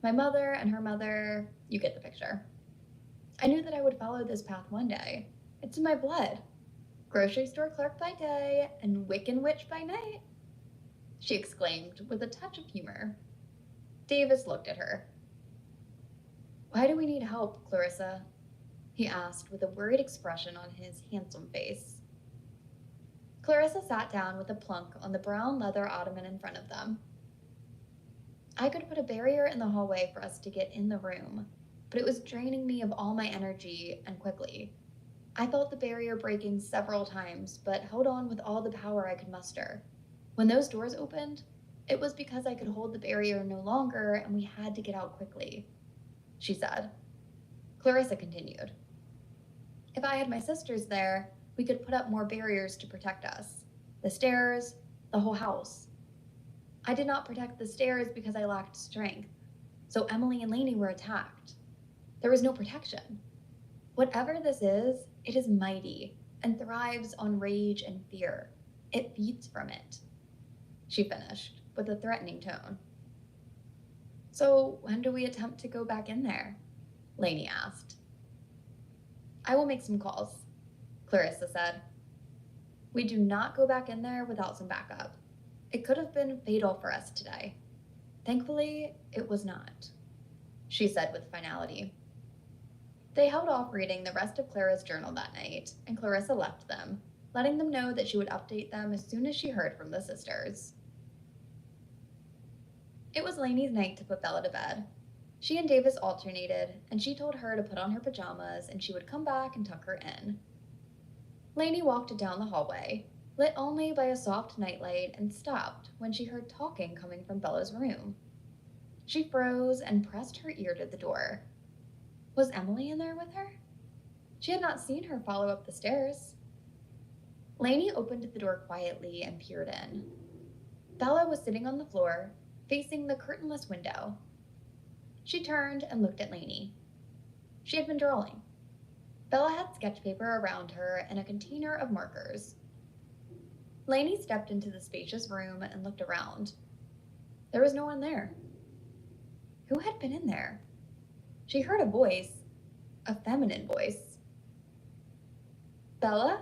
My mother and her mother, you get the picture. I knew that I would follow this path one day. It's in my blood. Grocery store clerk by day and Wiccan witch by night, she exclaimed with a touch of humor. Davis looked at her. Why do we need help, Clarissa? he asked with a worried expression on his handsome face. Clarissa sat down with a plunk on the brown leather ottoman in front of them. I could put a barrier in the hallway for us to get in the room, but it was draining me of all my energy and quickly. I felt the barrier breaking several times, but held on with all the power I could muster. When those doors opened, it was because I could hold the barrier no longer and we had to get out quickly, she said. Clarissa continued. If I had my sisters there, we could put up more barriers to protect us. The stairs, the whole house. I did not protect the stairs because I lacked strength, so Emily and Lainey were attacked. There was no protection. Whatever this is, it is mighty and thrives on rage and fear. It feeds from it, she finished with a threatening tone. So when do we attempt to go back in there? Lainey asked. I will make some calls, Clarissa said. We do not go back in there without some backup. It could have been fatal for us today. Thankfully, it was not, she said with finality. They held off reading the rest of Clara's journal that night, and Clarissa left them, letting them know that she would update them as soon as she heard from the sisters. It was Lainey's night to put Bella to bed. She and Davis alternated, and she told her to put on her pajamas and she would come back and tuck her in. Lainey walked down the hallway, lit only by a soft nightlight, and stopped when she heard talking coming from Bella's room. She froze and pressed her ear to the door. Was Emily in there with her? She had not seen her follow up the stairs. Lainey opened the door quietly and peered in. Bella was sitting on the floor, facing the curtainless window. She turned and looked at Lainey. She had been drawing. Bella had sketch paper around her and a container of markers. Lainey stepped into the spacious room and looked around. There was no one there. Who had been in there? She heard a voice, a feminine voice. Bella?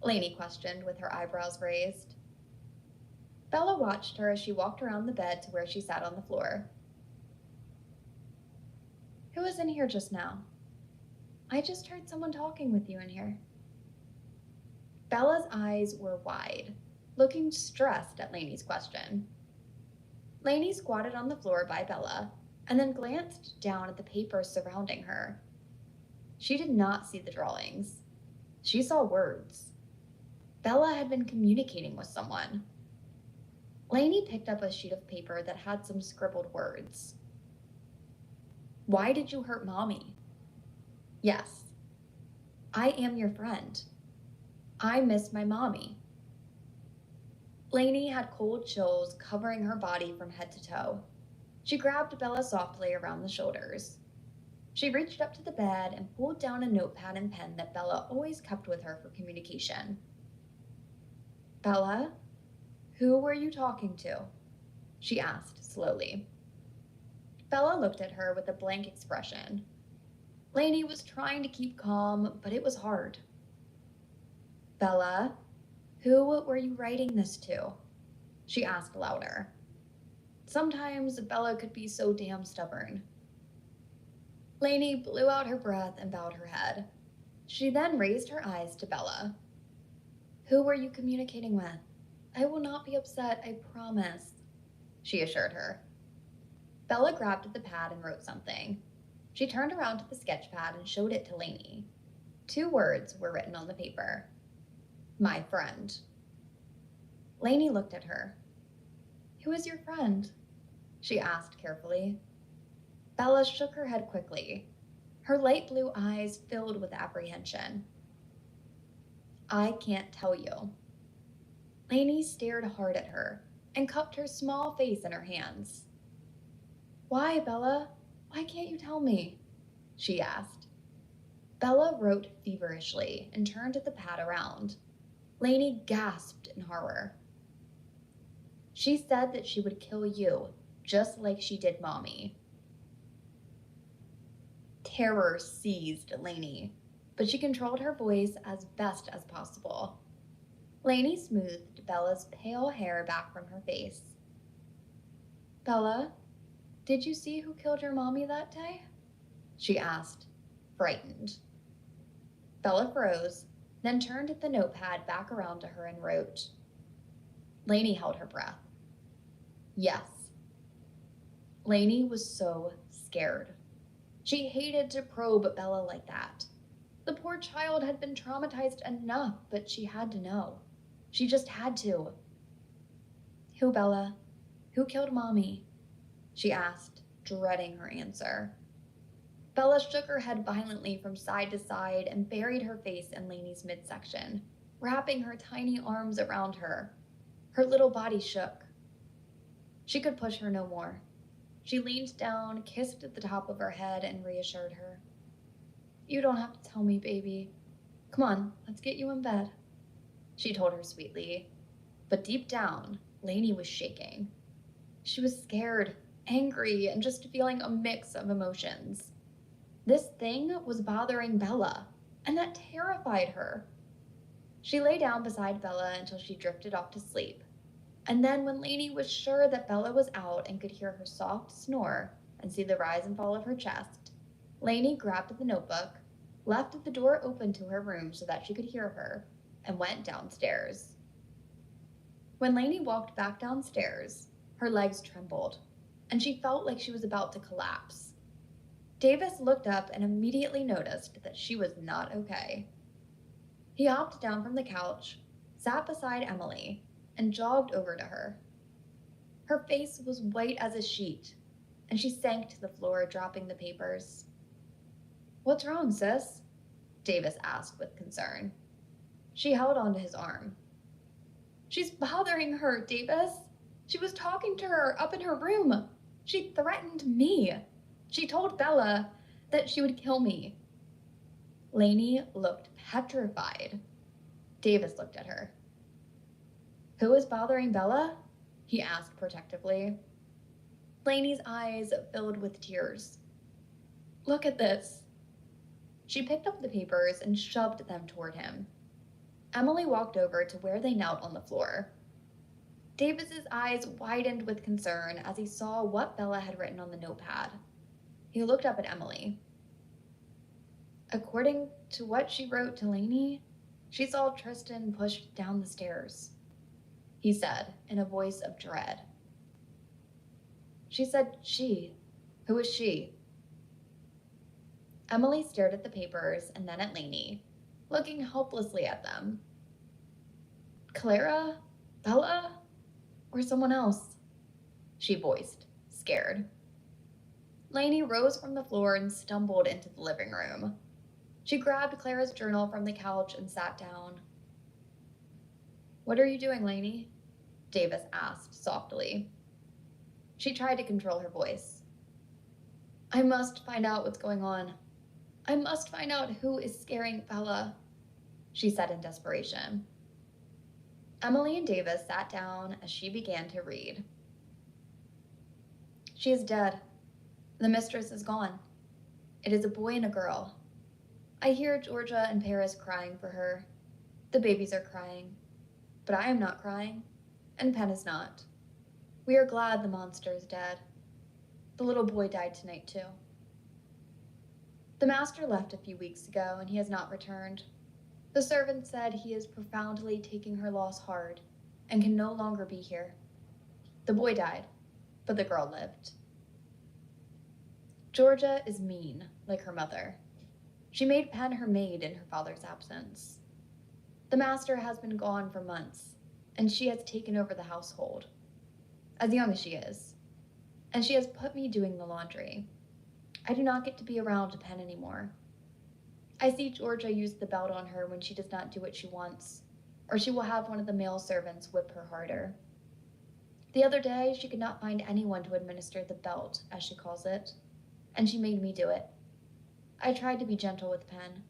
Lainey questioned with her eyebrows raised. Bella watched her as she walked around the bed to where she sat on the floor. Who was in here just now? I just heard someone talking with you in here. Bella's eyes were wide, looking stressed at Lainey's question. Lainey squatted on the floor by Bella and then glanced down at the papers surrounding her. She did not see the drawings. She saw words. Bella had been communicating with someone. Lainey picked up a sheet of paper that had some scribbled words. Why did you hurt Mommy? Yes. I am your friend. I miss my mommy. Lainey had cold chills covering her body from head to toe. She grabbed Bella softly around the shoulders. She reached up to the bed and pulled down a notepad and pen that Bella always kept with her for communication. Bella, who were you talking to? She asked slowly. Bella looked at her with a blank expression. Lainey was trying to keep calm, but it was hard. Bella, who were you writing this to? She asked louder. Sometimes Bella could be so damn stubborn. Lainey blew out her breath and bowed her head. She then raised her eyes to Bella. Who were you communicating with? I will not be upset, I promise, she assured her. Bella grabbed the pad and wrote something. She turned around to the sketch pad and showed it to Lainey. 2 words were written on the paper. My friend. Lainey looked at her. Who is your friend? She asked carefully. Bella shook her head quickly. Her light blue eyes filled with apprehension. I can't tell you. Lainey stared hard at her and cupped her small face in her hands. Why, Bella? Why can't you tell me? She asked. Bella wrote feverishly and turned the pad around. Lainey gasped in horror. She said that she would kill you, just like she did Mommy. Terror seized Lainey, but she controlled her voice as best as possible. Lainey smoothed Bella's pale hair back from her face. Bella, did you see who killed your mommy that day? She asked, frightened. Bella froze, then turned the notepad back around to her and wrote. Lainey held her breath. Yes. Lainey was so scared. She hated to probe Bella like that. The poor child had been traumatized enough, but she had to know. She just had to. Who, Bella? Who killed Mommy? She asked, dreading her answer. Bella shook her head violently from side to side and buried her face in Lainey's midsection, wrapping her tiny arms around her. Her little body shook. She could push her no more. She leaned down, kissed at the top of her head, and reassured her. You don't have to tell me, baby. Come on, let's get you in bed, she told her sweetly. But deep down, Lainey was shaking. She was scared, angry, and just feeling a mix of emotions. This thing was bothering Bella, and that terrified her. She lay down beside Bella until she drifted off to sleep. And then when Lainey was sure that Bella was out and could hear her soft snore and see the rise and fall of her chest, Lainey grabbed the notebook, left the door open to her room so that she could hear her, and went downstairs. When Lainey walked back downstairs, her legs trembled, and she felt like she was about to collapse. Davis looked up and immediately noticed that she was not okay. He hopped down from the couch, sat beside Emily, and jogged over to her. Her face was white as a sheet, and she sank to the floor, dropping the papers. What's wrong, sis? Davis asked with concern. She held onto his arm. She's bothering her, Davis. She was talking to her up in her room. She threatened me. She told Bella that she would kill me. Lainey looked petrified. Davis looked at her. Who is bothering Bella? He asked protectively. Lainey's eyes filled with tears. Look at this. She picked up the papers and shoved them toward him. Emily walked over to where they knelt on the floor. Davis's eyes widened with concern as he saw what Bella had written on the notepad. He looked up at Emily. According to what she wrote to Lainey, she saw Tristan pushed down the stairs, he said in a voice of dread. She said she. Who is she? Emily stared at the papers and then at Lainey, looking helplessly at them. Clara? Bella? Or someone else? She voiced, scared. Lainey rose from the floor and stumbled into the living room. She grabbed Clara's journal from the couch and sat down. What are you doing, Lainey? Davis asked softly. She tried to control her voice. I must find out what's going on. I must find out who is scaring Bella, she said in desperation. Emily and Davis sat down as she began to read. She is dead. The mistress is gone. It is a boy and a girl. I hear Georgia and Paris crying for her. The babies are crying. But I am not crying, and Penn is not. We are glad the monster is dead. The little boy died tonight, too. The master left a few weeks ago, and he has not returned. The servant said he is profoundly taking her loss hard and can no longer be here. The boy died, but the girl lived. Georgia is mean, like her mother. She made Penn her maid in her father's absence. The master has been gone for months, and she has taken over the household, as young as she is, and she has put me doing the laundry. I do not get to be around Penn anymore. I see Georgia use the belt on her when she does not do what she wants, or she will have one of the male servants whip her harder. The other day, she could not find anyone to administer the belt, as she calls it, and she made me do it. I tried to be gentle with Penn,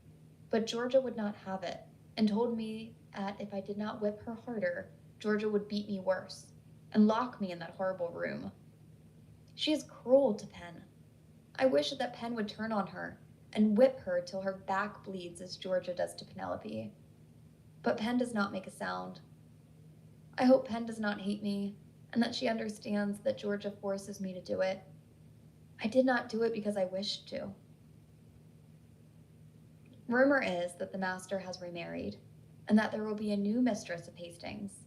but Georgia would not have it, and told me that if I did not whip her harder, Georgia would beat me worse, and lock me in that horrible room. She is cruel to Penn. I wish that Penn would turn on her and whip her till her back bleeds as Georgia does to Penelope. But Penn does not make a sound. I hope Penn does not hate me, and that she understands that Georgia forces me to do it. I did not do it because I wished to. Rumor is that the master has remarried, and that there will be a new mistress of Hastings.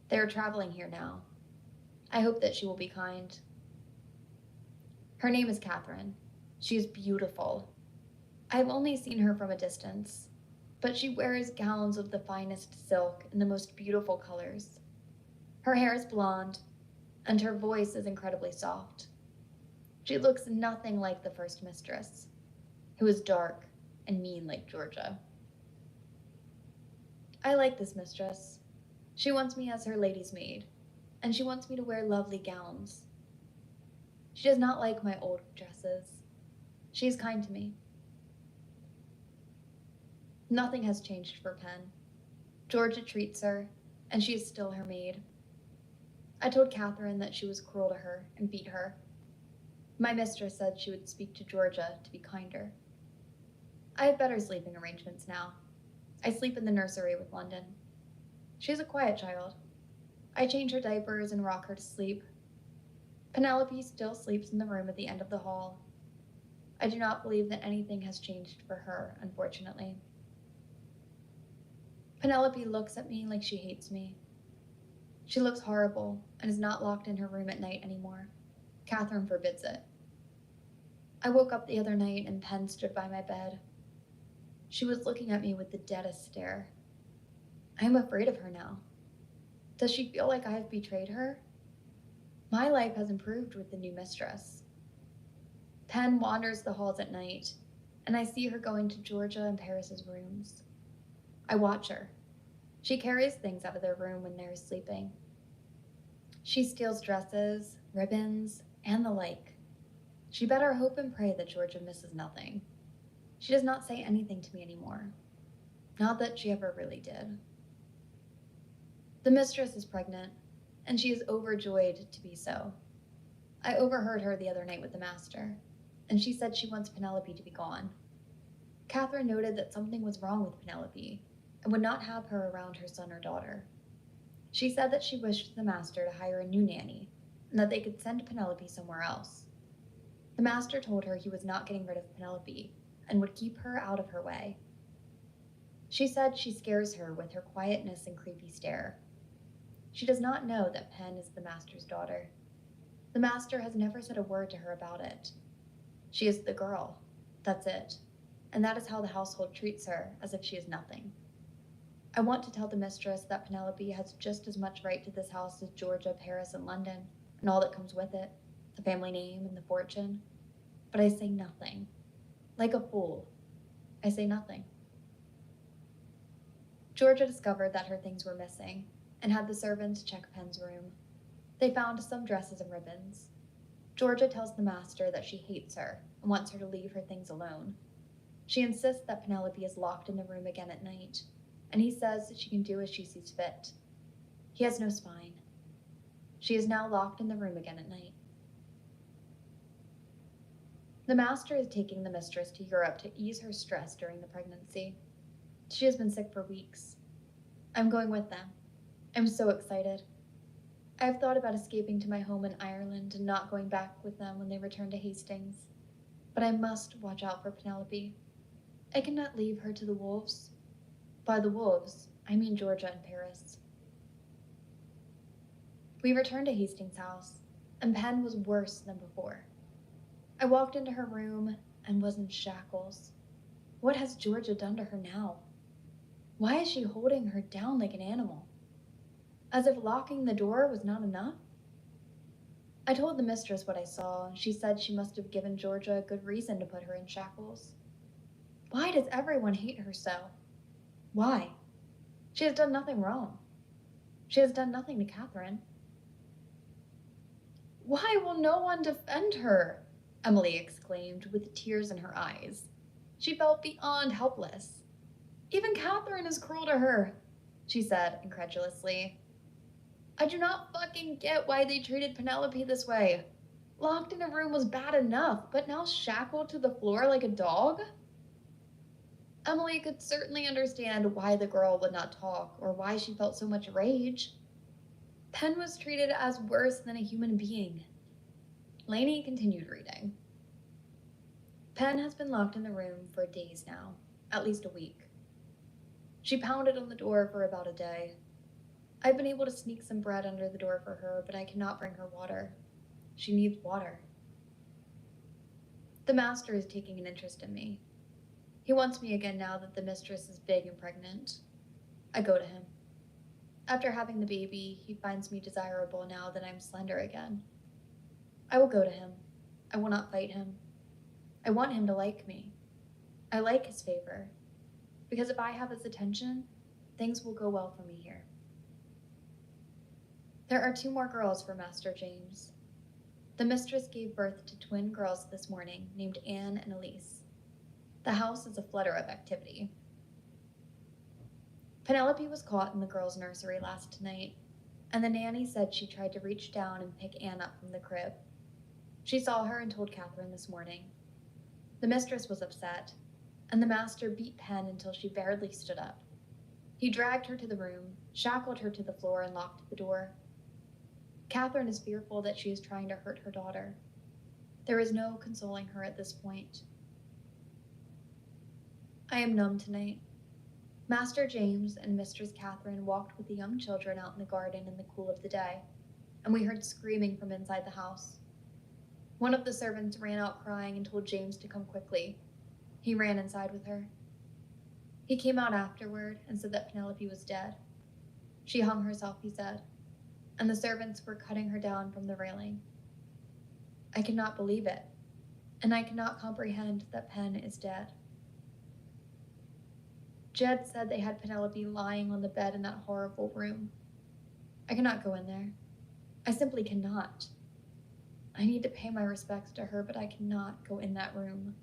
They are traveling here now. I hope that she will be kind. Her name is Catherine. She is beautiful. I have only seen her from a distance, but she wears gowns of the finest silk in the most beautiful colors. Her hair is blonde, and her voice is incredibly soft. She looks nothing like the first mistress, who is dark and mean like Georgia. I like this mistress. She wants me as her lady's maid, and she wants me to wear lovely gowns. She does not like my old dresses. She is kind to me. Nothing has changed for Penn. Georgia treats her, and she is still her maid. I told Catherine that she was cruel to her and beat her. My mistress said she would speak to Georgia to be kinder. I have better sleeping arrangements now. I sleep in the nursery with London. She is a quiet child. I change her diapers and rock her to sleep. Penelope still sleeps in the room at the end of the hall. I do not believe that anything has changed for her, unfortunately. Penelope looks at me like she hates me. She looks horrible and is not locked in her room at night anymore. Catherine forbids it. I woke up the other night and Penn stood by my bed. She was looking at me with the deadest stare. I am afraid of her now. Does she feel like I have betrayed her? My life has improved with the new mistress. Penn wanders the halls at night, and I see her going to Georgia and Paris's rooms. I watch her. She carries things out of their room when they're sleeping. She steals dresses, ribbons, and the like. She better hope and pray that Georgia misses nothing. She does not say anything to me anymore. Not that she ever really did. The mistress is pregnant, and she is overjoyed to be so. I overheard her the other night with the master, and she said she wants Penelope to be gone. Catherine noted that something was wrong with Penelope and would not have her around her son or daughter. She said that she wished the master to hire a new nanny and that they could send Penelope somewhere else. The master told her he was not getting rid of Penelope and would keep her out of her way. She said she scares her with her quietness and creepy stare. She does not know that Penn is the master's daughter. The master has never said a word to her about it. She is the girl. That's it. And that is how the household treats her, as if she is nothing. I want to tell the mistress that Penelope has just as much right to this house as Georgia, Paris, and London, and all that comes with it, the family name and the fortune. But I say nothing. Like a fool, I say nothing. Georgia discovered that her things were missing and had the servants check Penn's room. They found some dresses and ribbons. Georgia tells the master that she hates her and wants her to leave her things alone. She insists that Penelope is locked in the room again at night, and he says that she can do as she sees fit. He has no spine. She is now locked in the room again at night. The master is taking the mistress to Europe to ease her stress during the pregnancy. She has been sick for weeks. I'm going with them. I'm so excited. I have thought about escaping to my home in Ireland and not going back with them when they return to Hastings. But I must watch out for Penelope. I cannot leave her to the wolves. By the wolves, I mean Georgia and Paris. We returned to Hastings' house, and Penn was worse than before. I walked into her room and was in shackles. What has Georgia done to her now? Why is she holding her down like an animal? As if locking the door was not enough? I told the mistress what I saw, and she said she must have given Georgia a good reason to put her in shackles. Why does everyone hate her so? Why? She has done nothing wrong. She has done nothing to Catherine. Why will no one defend her? Emily exclaimed with tears in her eyes. She felt beyond helpless. Even Catherine is cruel to her, she said incredulously. I do not fucking get why they treated Penelope this way. Locked in a room was bad enough, but now shackled to the floor like a dog? Emily could certainly understand why the girl would not talk or why she felt so much rage. Penn was treated as worse than a human being. Lainey continued reading. Penn has been locked in the room for days now. at least a week. She pounded on the door for about a day. I've been able to sneak some bread under the door for her, but I cannot bring her water. She needs water. The master is taking an interest in me. He wants me again now that the mistress is big and pregnant. I go to him. After having the baby, he finds me desirable now that I'm slender again. I will go to him. I will not fight him. I want him to like me. I like his favor. Because if I have his attention, things will go well for me here. There are 2 more girls for Master James. The mistress gave birth to twin girls this morning named Anne and Elise. The house is a flutter of activity. Penelope was caught in the girls' nursery last night, and the nanny said she tried to reach down and pick Anne up from the crib. She saw her and told Catherine this morning. The mistress was upset, and the master beat Pen until she barely stood up. He dragged her to the room, shackled her to the floor, and locked the door. Catherine is fearful that she is trying to hurt her daughter. There is no consoling her at this point. I am numb tonight. Master James and Mistress Catherine walked with the young children out in the garden in the cool of the day, and we heard screaming from inside the house. One of the servants ran out crying and told James to come quickly. He ran inside with her. He came out afterward and said that Penelope was dead. She hung herself, he said, and the servants were cutting her down from the railing. I cannot believe it, and I cannot comprehend that Pen is dead. Jed said they had Penelope lying on the bed in that horrible room. I cannot go in there. I simply cannot. I need to pay my respects to her, but I cannot go in that room.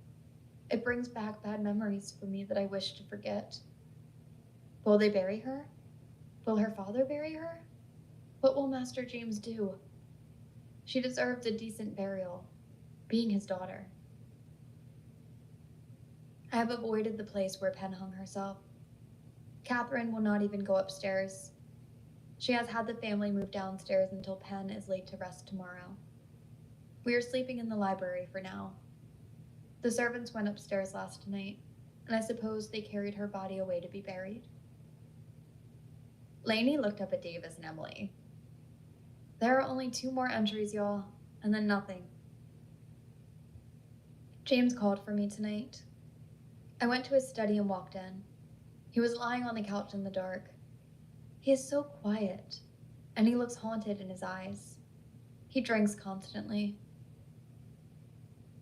It brings back bad memories for me that I wish to forget. Will they bury her? Will her father bury her? What will Master James do? She deserves a decent burial, being his daughter. I have avoided the place where Pen hung herself. Catherine will not even go upstairs. She has had the family move downstairs until Pen is laid to rest tomorrow. We are sleeping in the library for now. The servants went upstairs last night, and I suppose they carried her body away to be buried. Lainey looked up at Davis and Emily. There are only 2 more entries, y'all, and then nothing. James called for me tonight. I went to his study and walked in. He was lying on the couch in the dark. He is so quiet, and he looks haunted in his eyes. He drinks constantly.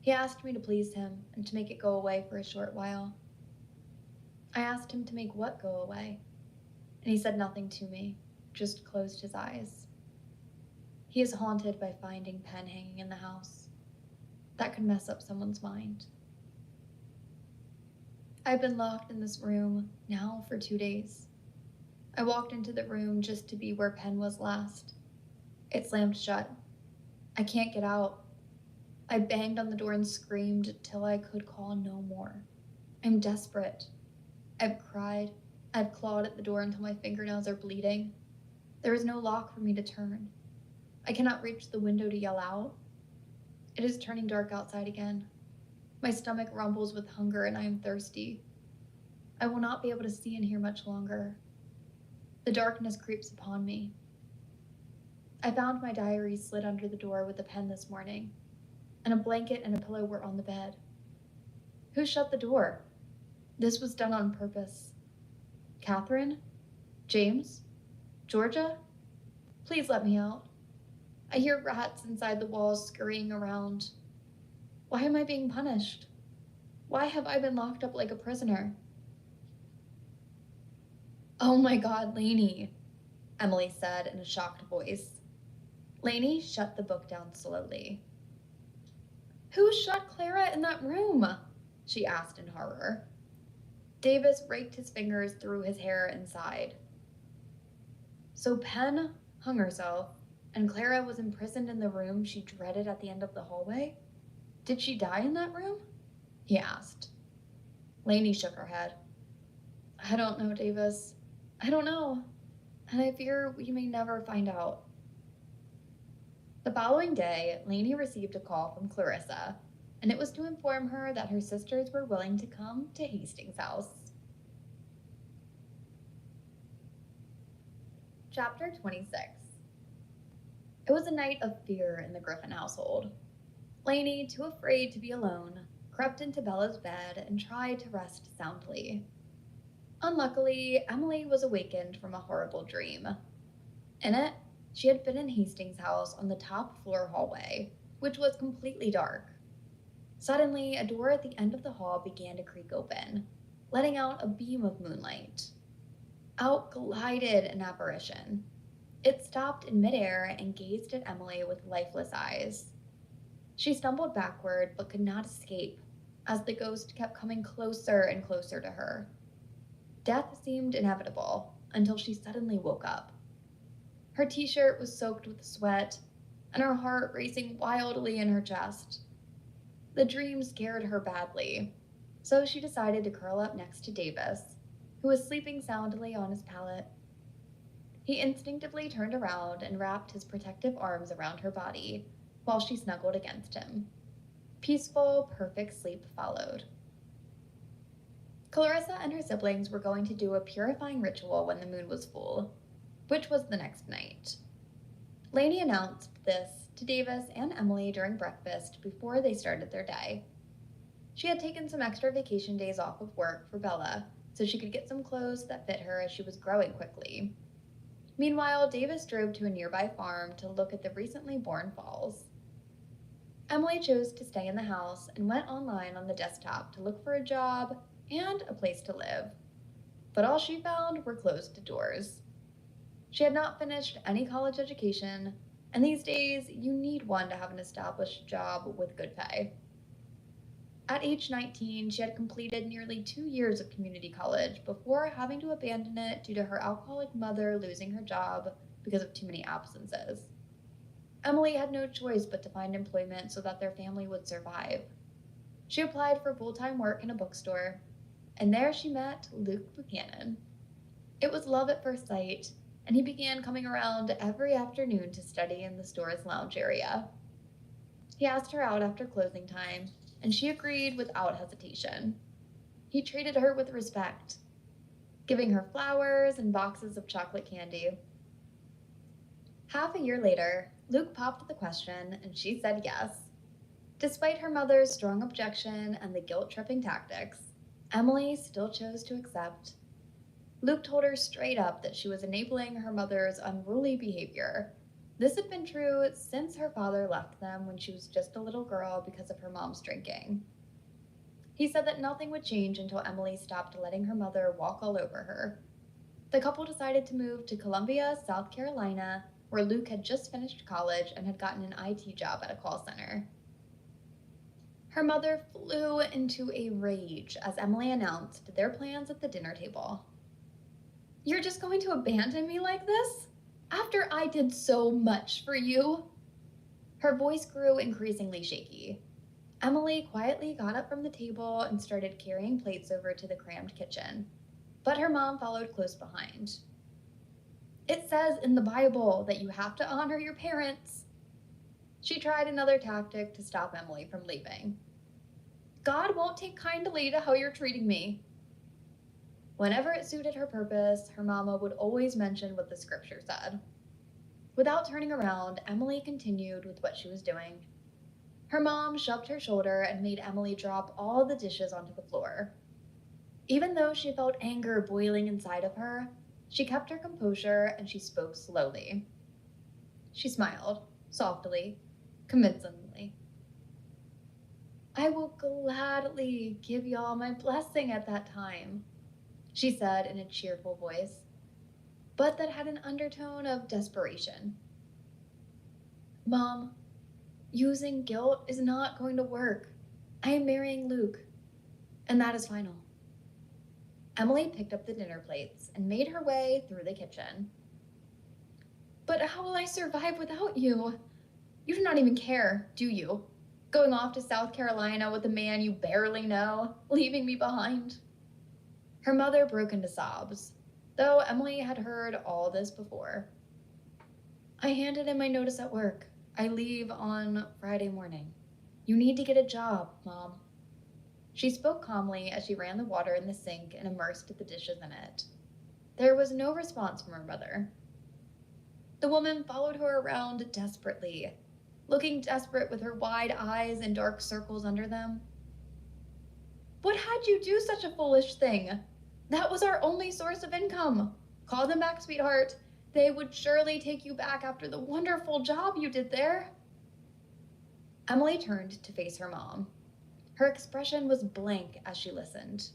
He asked me to please him and to make it go away for a short while. I asked him to make what go away, and he said nothing to me, just closed his eyes. He is haunted by finding Pen hanging in the house. That could mess up someone's mind. I've been locked in this room now for 2 days. I walked into the room just to be where Pen was last. It slammed shut. I can't get out. I banged on the door and screamed till I could call no more. I'm desperate. I've cried. I've clawed at the door until my fingernails are bleeding. There is no lock for me to turn. I cannot reach the window to yell out. It is turning dark outside again. My stomach rumbles with hunger and I am thirsty. I will not be able to see in here much longer. The darkness creeps upon me. I found my diary slid under the door with a pen this morning, and a blanket and a pillow were on the bed. Who shut the door? This was done on purpose. Catherine? James? Georgia? Please let me out. I hear rats inside the walls scurrying around. Why am I being punished? Why have I been locked up like a prisoner? Oh my God, Lainey, Emily said in a shocked voice. Lainey shut the book down slowly. Who shut Clara in that room? She asked in horror. Davis raked his fingers through his hair and sighed. So Pen hung herself, and Clara was imprisoned in the room she dreaded at the end of the hallway? Did she die in that room? He asked. Lainey shook her head. I don't know, Davis. I don't know, and I fear we may never find out. The following day, Lainey received a call from Clarissa. and it was to inform her that her sisters were willing to come to Hastings House. Chapter 26. It was a night of fear in the Griffin household. Lainey, too afraid to be alone, crept into Bella's bed and tried to rest soundly. Unluckily, Emily was awakened from a horrible dream. In it, she had been in Hastings' house on the top floor hallway, which was completely dark. Suddenly, a door at the end of the hall began to creak open, letting out a beam of moonlight. Out glided an apparition. It stopped in midair and gazed at Emily with lifeless eyes. She stumbled backward but could not escape, as the ghost kept coming closer and closer to her. Death seemed inevitable until she suddenly woke up. Her t-shirt was soaked with sweat, and her heart racing wildly in her chest. The dream scared her badly, so she decided to curl up next to Davis, who was sleeping soundly on his pallet. He instinctively turned around and wrapped his protective arms around her body while she snuggled against him. Peaceful, perfect sleep followed. Clarissa and her siblings were going to do a purifying ritual when the moon was full, which was the next night. Lainey announced this to Davis and Emily during breakfast before they started their day. She had taken some extra vacation days off of work for Bella so she could get some clothes that fit her as she was growing quickly. Meanwhile, Davis drove to a nearby farm to look at the recently born falls. Emily chose to stay in the house and went online on the desktop to look for a job and a place to live. But all she found were closed doors. She had not finished any college education, and these days you need one to have an established job with good pay. At age 19, she had completed nearly 2 years of community college before having to abandon it due to her alcoholic mother losing her job because of too many absences. Emily had no choice but to find employment so that their family would survive. She applied for full-time work in a bookstore, and there she met Luke Buchanan. It was love at first sight, and he began coming around every afternoon to study in the store's lounge area. He asked her out after closing time, and she agreed without hesitation. He treated her with respect, giving her flowers and boxes of chocolate candy. Half a year later, Luke popped the question, and she said yes. Despite her mother's strong objection and the guilt-tripping tactics, Emily still chose to accept. Luke told her straight up that she was enabling her mother's unruly behavior. This had been true since her father left them when she was just a little girl because of her mom's drinking. He said that nothing would change until Emily stopped letting her mother walk all over her. The couple decided to move to Columbia, South Carolina, where Luke had just finished college and had gotten an IT job at a call center. Her mother flew into a rage as Emily announced their plans at the dinner table. "You're just going to abandon me like this? After I did so much for you?" Her voice grew increasingly shaky. Emily quietly got up from the table and started carrying plates over to the crammed kitchen, but her mom followed close behind. "It says in the Bible that you have to honor your parents." She tried another tactic to stop Emily from leaving. "God won't take kindly to how you're treating me." Whenever it suited her purpose, her mama would always mention what the scripture said. Without turning around, Emily continued with what she was doing. Her mom shoved her shoulder and made Emily drop all the dishes onto the floor. Even though she felt anger boiling inside of her, she kept her composure and she spoke slowly. She smiled, softly, convincingly. "I will gladly give y'all my blessing at that time," she said in a cheerful voice, but that had an undertone of desperation. "Mom, using guilt is not going to work. I am marrying Luke, and that is final." Emily picked up the dinner plates and made her way through the kitchen. "But how will I survive without you? You do not even care, do you? Going off to South Carolina with a man you barely know, leaving me behind." Her mother broke into sobs, though Emily had heard all this before. "I handed in my notice at work. I leave on Friday morning." You need to get a job, Mom. She spoke calmly as she ran the water in the sink and immersed the dishes in it. There was no response from her mother. The woman followed her around desperately, looking desperate with her wide eyes and dark circles under them. What had you do such a foolish thing? That was our only source of income. Call them back, sweetheart. They would surely take you back after the wonderful job you did there. Emily turned to face her mom. Her expression was blank as she listened.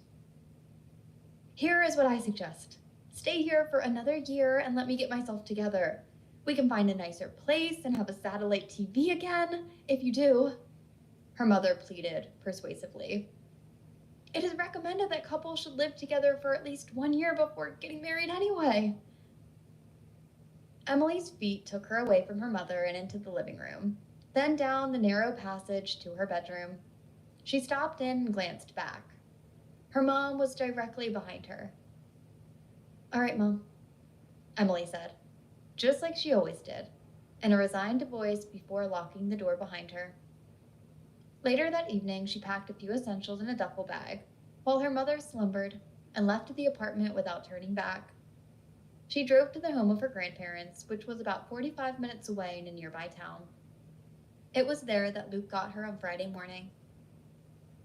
Here is what I suggest. Stay here for another year and let me get myself together. We can find a nicer place and have a satellite TV again, if you do. Her mother pleaded persuasively. It is recommended that couples should live together for at least 1 year before getting married anyway. Emily's feet took her away from her mother and into the living room, then down the narrow passage to her bedroom. She stopped in and glanced back. Her mom was directly behind her. All right, Mom, Emily said, just like she always did, in a resigned voice before locking the door behind her. Later that evening, she packed a few essentials in a duffel bag, while her mother slumbered and left the apartment without turning back. She drove to the home of her grandparents, which was about 45 minutes away in a nearby town. It was there that Luke got her on Friday morning.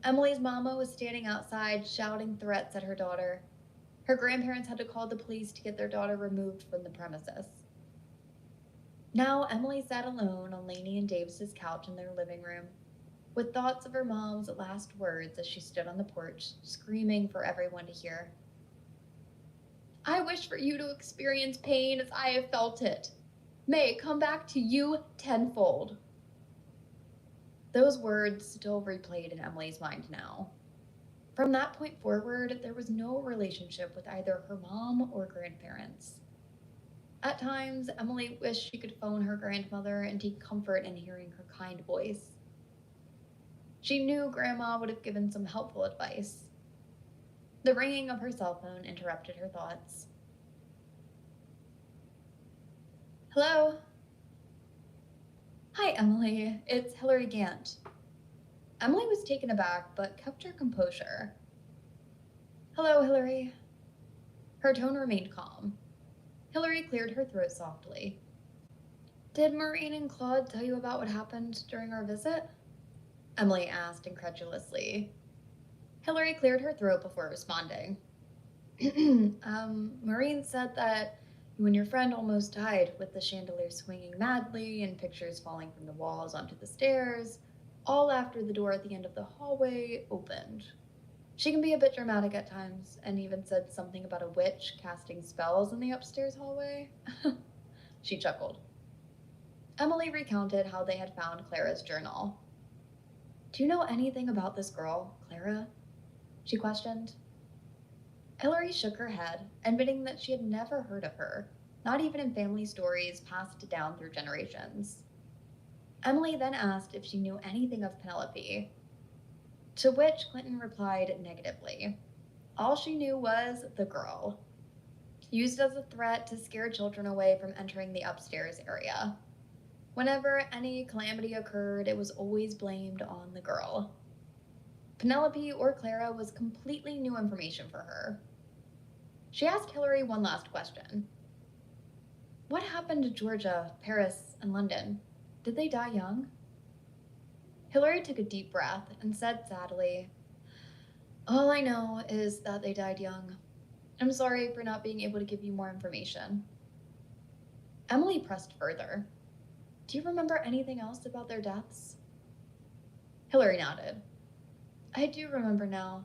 Emily's mama was standing outside shouting threats at her daughter. Her grandparents had to call the police to get their daughter removed from the premises. Now Emily sat alone on Lainey and Davis's couch in their living room, with thoughts of her mom's last words as she stood on the porch, screaming for everyone to hear. I wish for you to experience pain as I have felt it. May it come back to you tenfold. Those words still replayed in Emily's mind now. From that point forward, there was no relationship with either her mom or grandparents. At times, Emily wished she could phone her grandmother and take comfort in hearing her kind voice. She knew Grandma would have given some helpful advice. The ringing of her cell phone interrupted her thoughts. Hello? Hi, Emily. It's Hillary Gant. Emily was taken aback, but kept her composure. Hello, Hillary. Her tone remained calm. Hillary cleared her throat softly. Did Maureen and Claude tell you about what happened during our visit? Emily asked incredulously. Hillary cleared her throat before responding. Maureen said that you and your friend almost died, with the chandelier swinging madly and pictures falling from the walls onto the stairs, all after the door at the end of the hallway opened. She can be a bit dramatic at times, and even said something about a witch casting spells in the upstairs hallway. She chuckled. Emily recounted how they had found Clara's journal. Do you know anything about this girl, Clara? She questioned. Hillary shook her head, admitting that she had never heard of her, not even in family stories passed down through generations. Emily then asked if she knew anything of Penelope, to which Clinton replied negatively. All she knew was the girl, used as a threat to scare children away from entering the upstairs area. Whenever any calamity occurred, it was always blamed on the girl. Penelope or Clara was completely new information for her. She asked Hillary one last question. What happened to Georgia, Paris, and London? Did they die young? Hillary took a deep breath and said sadly, All I know is that they died young. I'm sorry for not being able to give you more information. Emily pressed further. Do you remember anything else about their deaths? Hillary nodded. I do remember now.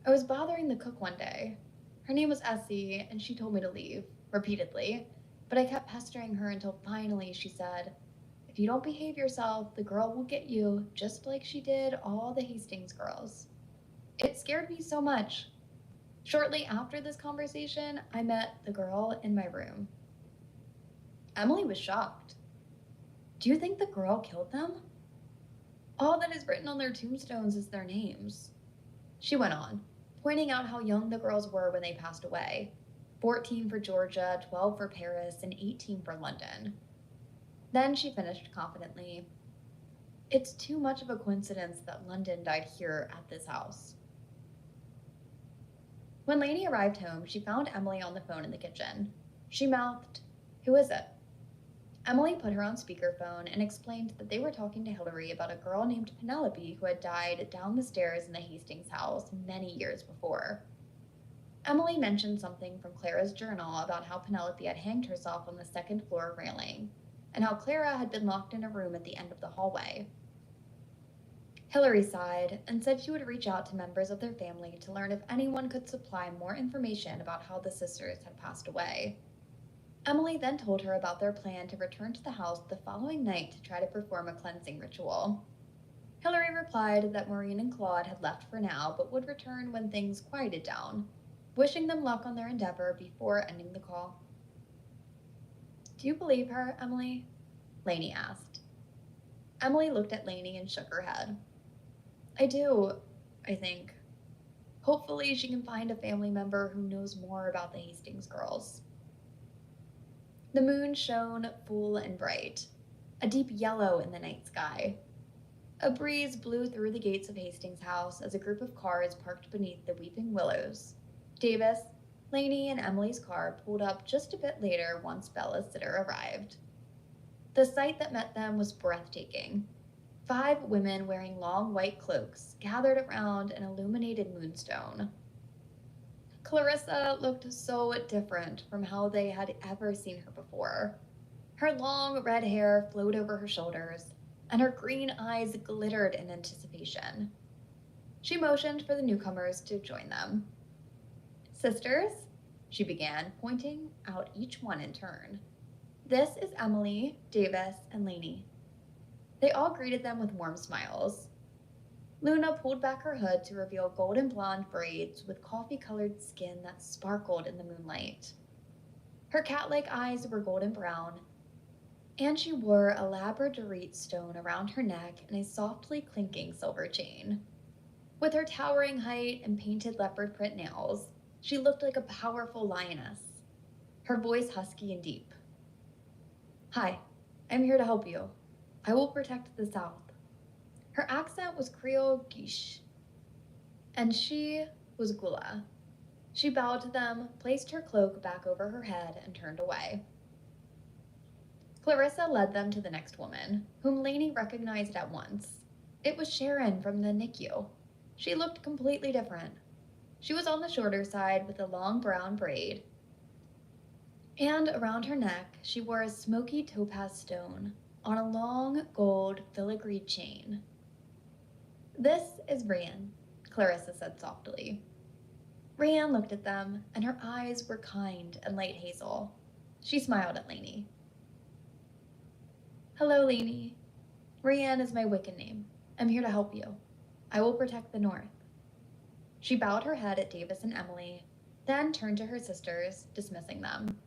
I was bothering the cook one day. Her name was Essie, and she told me to leave, repeatedly, but I kept pestering her until finally she said, If you don't behave yourself, the girl will get you, just like she did all the Hastings girls. It scared me so much. Shortly after this conversation, I met the girl in my room. Emily was shocked. Do you think the girl killed them? All that is written on their tombstones is their names. She went on, pointing out how young the girls were when they passed away. 14 for Georgia, 12 for Paris, and 18 for London. Then she finished confidently. It's too much of a coincidence that London died here at this house. When Lainey arrived home, she found Emily on the phone in the kitchen. She mouthed, "Who is it?" Emily put her on speakerphone and explained that they were talking to Hillary about a girl named Penelope who had died down the stairs in the Hastings house many years before. Emily mentioned something from Clara's journal about how Penelope had hanged herself on the second floor railing, and how Clara had been locked in a room at the end of the hallway. Hillary sighed and said she would reach out to members of their family to learn if anyone could supply more information about how the sisters had passed away. Emily then told her about their plan to return to the house the following night to try to perform a cleansing ritual. Hillary replied that Maureen and Claude had left for now but would return when things quieted down, wishing them luck on their endeavor before ending the call. "Do you believe her, Emily?" Lainey asked. Emily looked at Lainey and shook her head. "I do, I think. Hopefully she can find a family member who knows more about the Hastings girls." The moon shone full and bright, a deep yellow in the night sky. A breeze blew through the gates of Hastings House as a group of cars parked beneath the weeping willows. Davis, Lainey, and Emily's car pulled up just a bit later once Bella's sitter arrived. The sight that met them was breathtaking. 5 women wearing long white cloaks gathered around an illuminated moonstone. Clarissa looked so different from how they had ever seen her before. Her long red hair flowed over her shoulders, and her green eyes glittered in anticipation. She motioned for the newcomers to join them. "Sisters," she began, pointing out each one in turn. "This is Emily, Davis, and Lainey." They all greeted them with warm smiles. Luna pulled back her hood to reveal golden blonde braids with coffee-colored skin that sparkled in the moonlight. Her cat-like eyes were golden brown, and she wore a labradorite stone around her neck and a softly clinking silver chain. With her towering height and painted leopard print nails, she looked like a powerful lioness, her voice husky and deep. "Hi, I'm here to help you. I will protect the South." Her accent was Creole Guiche, and she was Gula. She bowed to them, placed her cloak back over her head, and turned away. Clarissa led them to the next woman, whom Lainey recognized at once. It was Sharon from the NICU. She looked completely different. She was on the shorter side with a long brown braid, and around her neck she wore a smoky topaz stone on a long gold filigreed chain. "This is Rhian," Clarissa said softly. Rhian looked at them, and her eyes were kind and light hazel. She smiled at Lainey. "Hello, Lainey. Rhian is my Wiccan name. I'm here to help you. I will protect the North." She bowed her head at Davis and Emily, then turned to her sisters, dismissing them.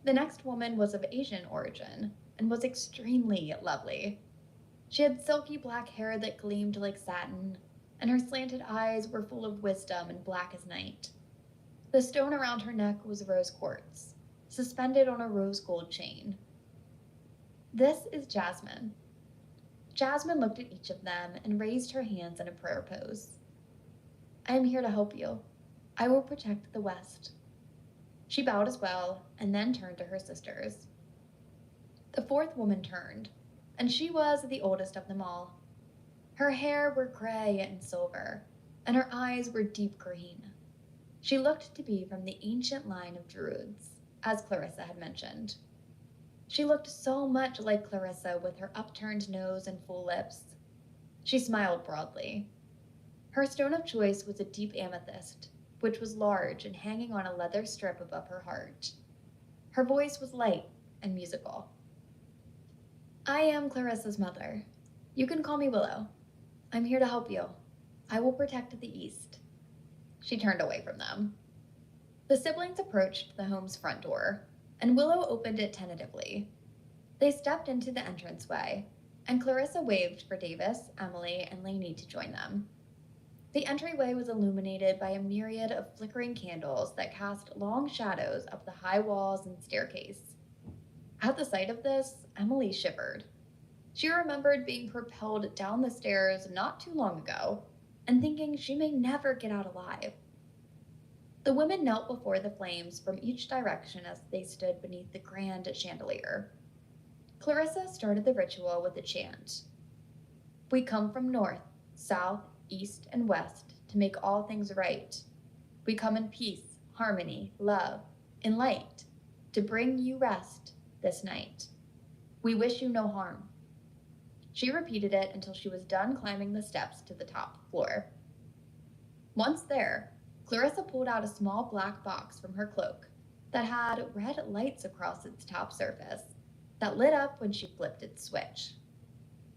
The next woman was of Asian origin and was extremely lovely. She had silky black hair that gleamed like satin, and her slanted eyes were full of wisdom and black as night. The stone around her neck was rose quartz, suspended on a rose gold chain. "This is Jasmine." Jasmine looked at each of them and raised her hands in a prayer pose. "I am here to help you. I will protect the West." She bowed as well, and then turned to her sisters. The 4th woman turned, and she was the oldest of them all. Her hair were gray and silver, and her eyes were deep green. She looked to be from the ancient line of Druids, as Clarissa had mentioned. She looked so much like Clarissa with her upturned nose and full lips. She smiled broadly. Her stone of choice was a deep amethyst, which was large and hanging on a leather strip above her heart. Her voice was light and musical. "I am Clarissa's mother. You can call me Willow. I'm here to help you. I will protect the East." She turned away from them. The siblings approached the home's front door, and Willow opened it tentatively. They stepped into the entranceway, and Clarissa waved for Davis, Emily, and Lainey to join them. The entryway was illuminated by a myriad of flickering candles that cast long shadows up the high walls and staircase. At the sight of this, Emily shivered. She remembered being propelled down the stairs not too long ago and thinking she may never get out alive. The women knelt before the flames from each direction as they stood beneath the grand chandelier. Clarissa started the ritual with a chant. We come from north, south, east, and west to make all things right. We come in peace, harmony, love, and light to bring you rest this night. We wish you no harm. She repeated it until she was done climbing the steps to the top floor. Once there, Clarissa pulled out a small black box from her cloak that had red lights across its top surface that lit up when she flipped its switch.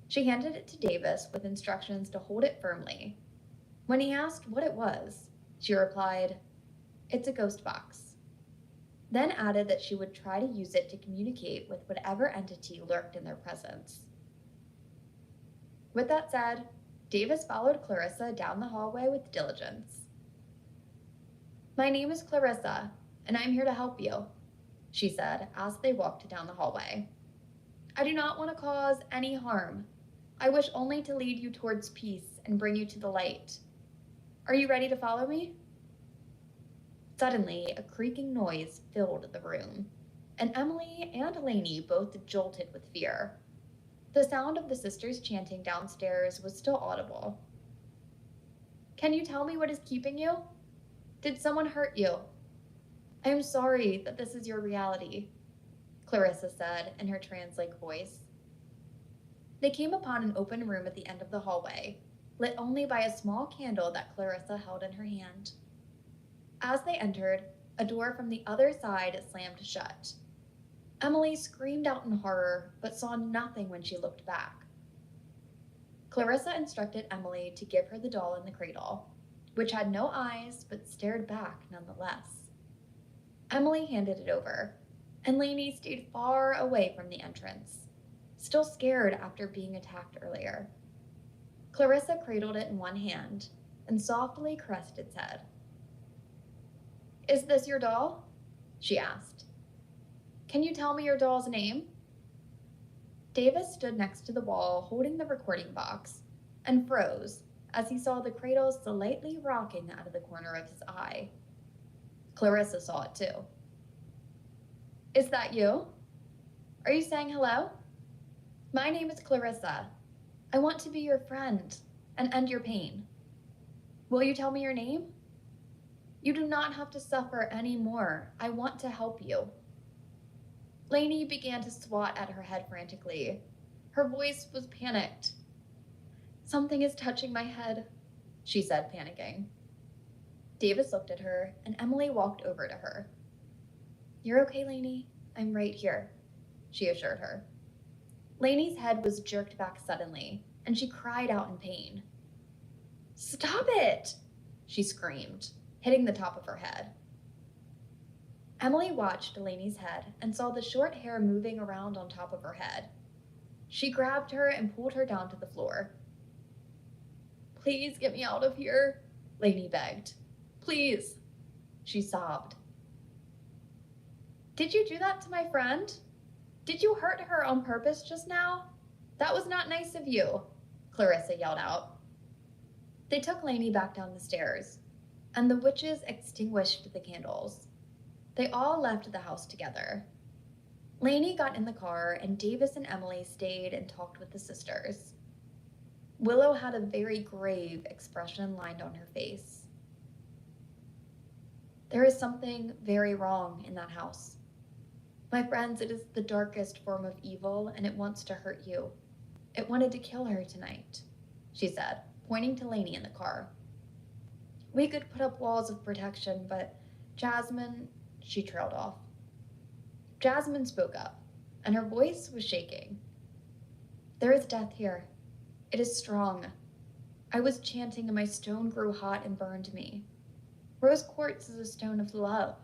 She handed it to Davis with instructions to hold it firmly. When he asked what it was, she replied, "It's a ghost box," then added that she would try to use it to communicate with whatever entity lurked in their presence. With that said, Davis followed Clarissa down the hallway with diligence. My name is Clarissa, and I'm here to help you, she said as they walked down the hallway. I do not want to cause any harm. I wish only to lead you towards peace and bring you to the light. Are you ready to follow me? Suddenly, a creaking noise filled the room, and Emily and Lainey both jolted with fear. The sound of the sisters chanting downstairs was still audible. Can you tell me what is keeping you? Did someone hurt you? I am sorry that this is your reality, Clarissa said in her trance-like voice. They came upon an open room at the end of the hallway, lit only by a small candle that Clarissa held in her hand. As they entered, a door from the other side slammed shut. Emily screamed out in horror, but saw nothing when she looked back. Clarissa instructed Emily to give her the doll in the cradle, which had no eyes but stared back nonetheless. Emily handed it over, and Lainey stayed far away from the entrance, still scared after being attacked earlier. Clarissa cradled it in one hand and softly caressed its head. Is this your doll? She asked. Can you tell me your doll's name? Davis stood next to the wall holding the recording box and froze as he saw the cradle slightly rocking out of the corner of his eye. Clarissa saw it too. Is that you? Are you saying hello? My name is Clarissa. I want to be your friend and end your pain. Will you tell me your name? You do not have to suffer anymore. I want to help you. Lainey began to swat at her head frantically. Her voice was panicked. Something is touching my head, she said, panicking. Davis looked at her, and Emily walked over to her. You're okay, Lainey. I'm right here, she assured her. Lainey's head was jerked back suddenly, and she cried out in pain. Stop it, she screamed, hitting the top of her head. Emily watched Lainey's head and saw the short hair moving around on top of her head. She grabbed her and pulled her down to the floor. Please get me out of here, Lainey begged. Please, she sobbed. Did you do that to my friend? Did you hurt her on purpose just now? That was not nice of you, Clarissa yelled out. They took Lainey back down the stairs, and the witches extinguished the candles. They all left the house together. Lainey got in the car, and Davis and Emily stayed and talked with the sisters. Willow had a very grave expression lined on her face. There is something very wrong in that house. My friends, it is the darkest form of evil, and it wants to hurt you. It wanted to kill her tonight, she said, pointing to Lainey in the car. We could put up walls of protection, but Jasmine, she trailed off. Jasmine spoke up, and her voice was shaking. There is death here. It is strong. I was chanting and my stone grew hot and burned me. Rose quartz is a stone of love,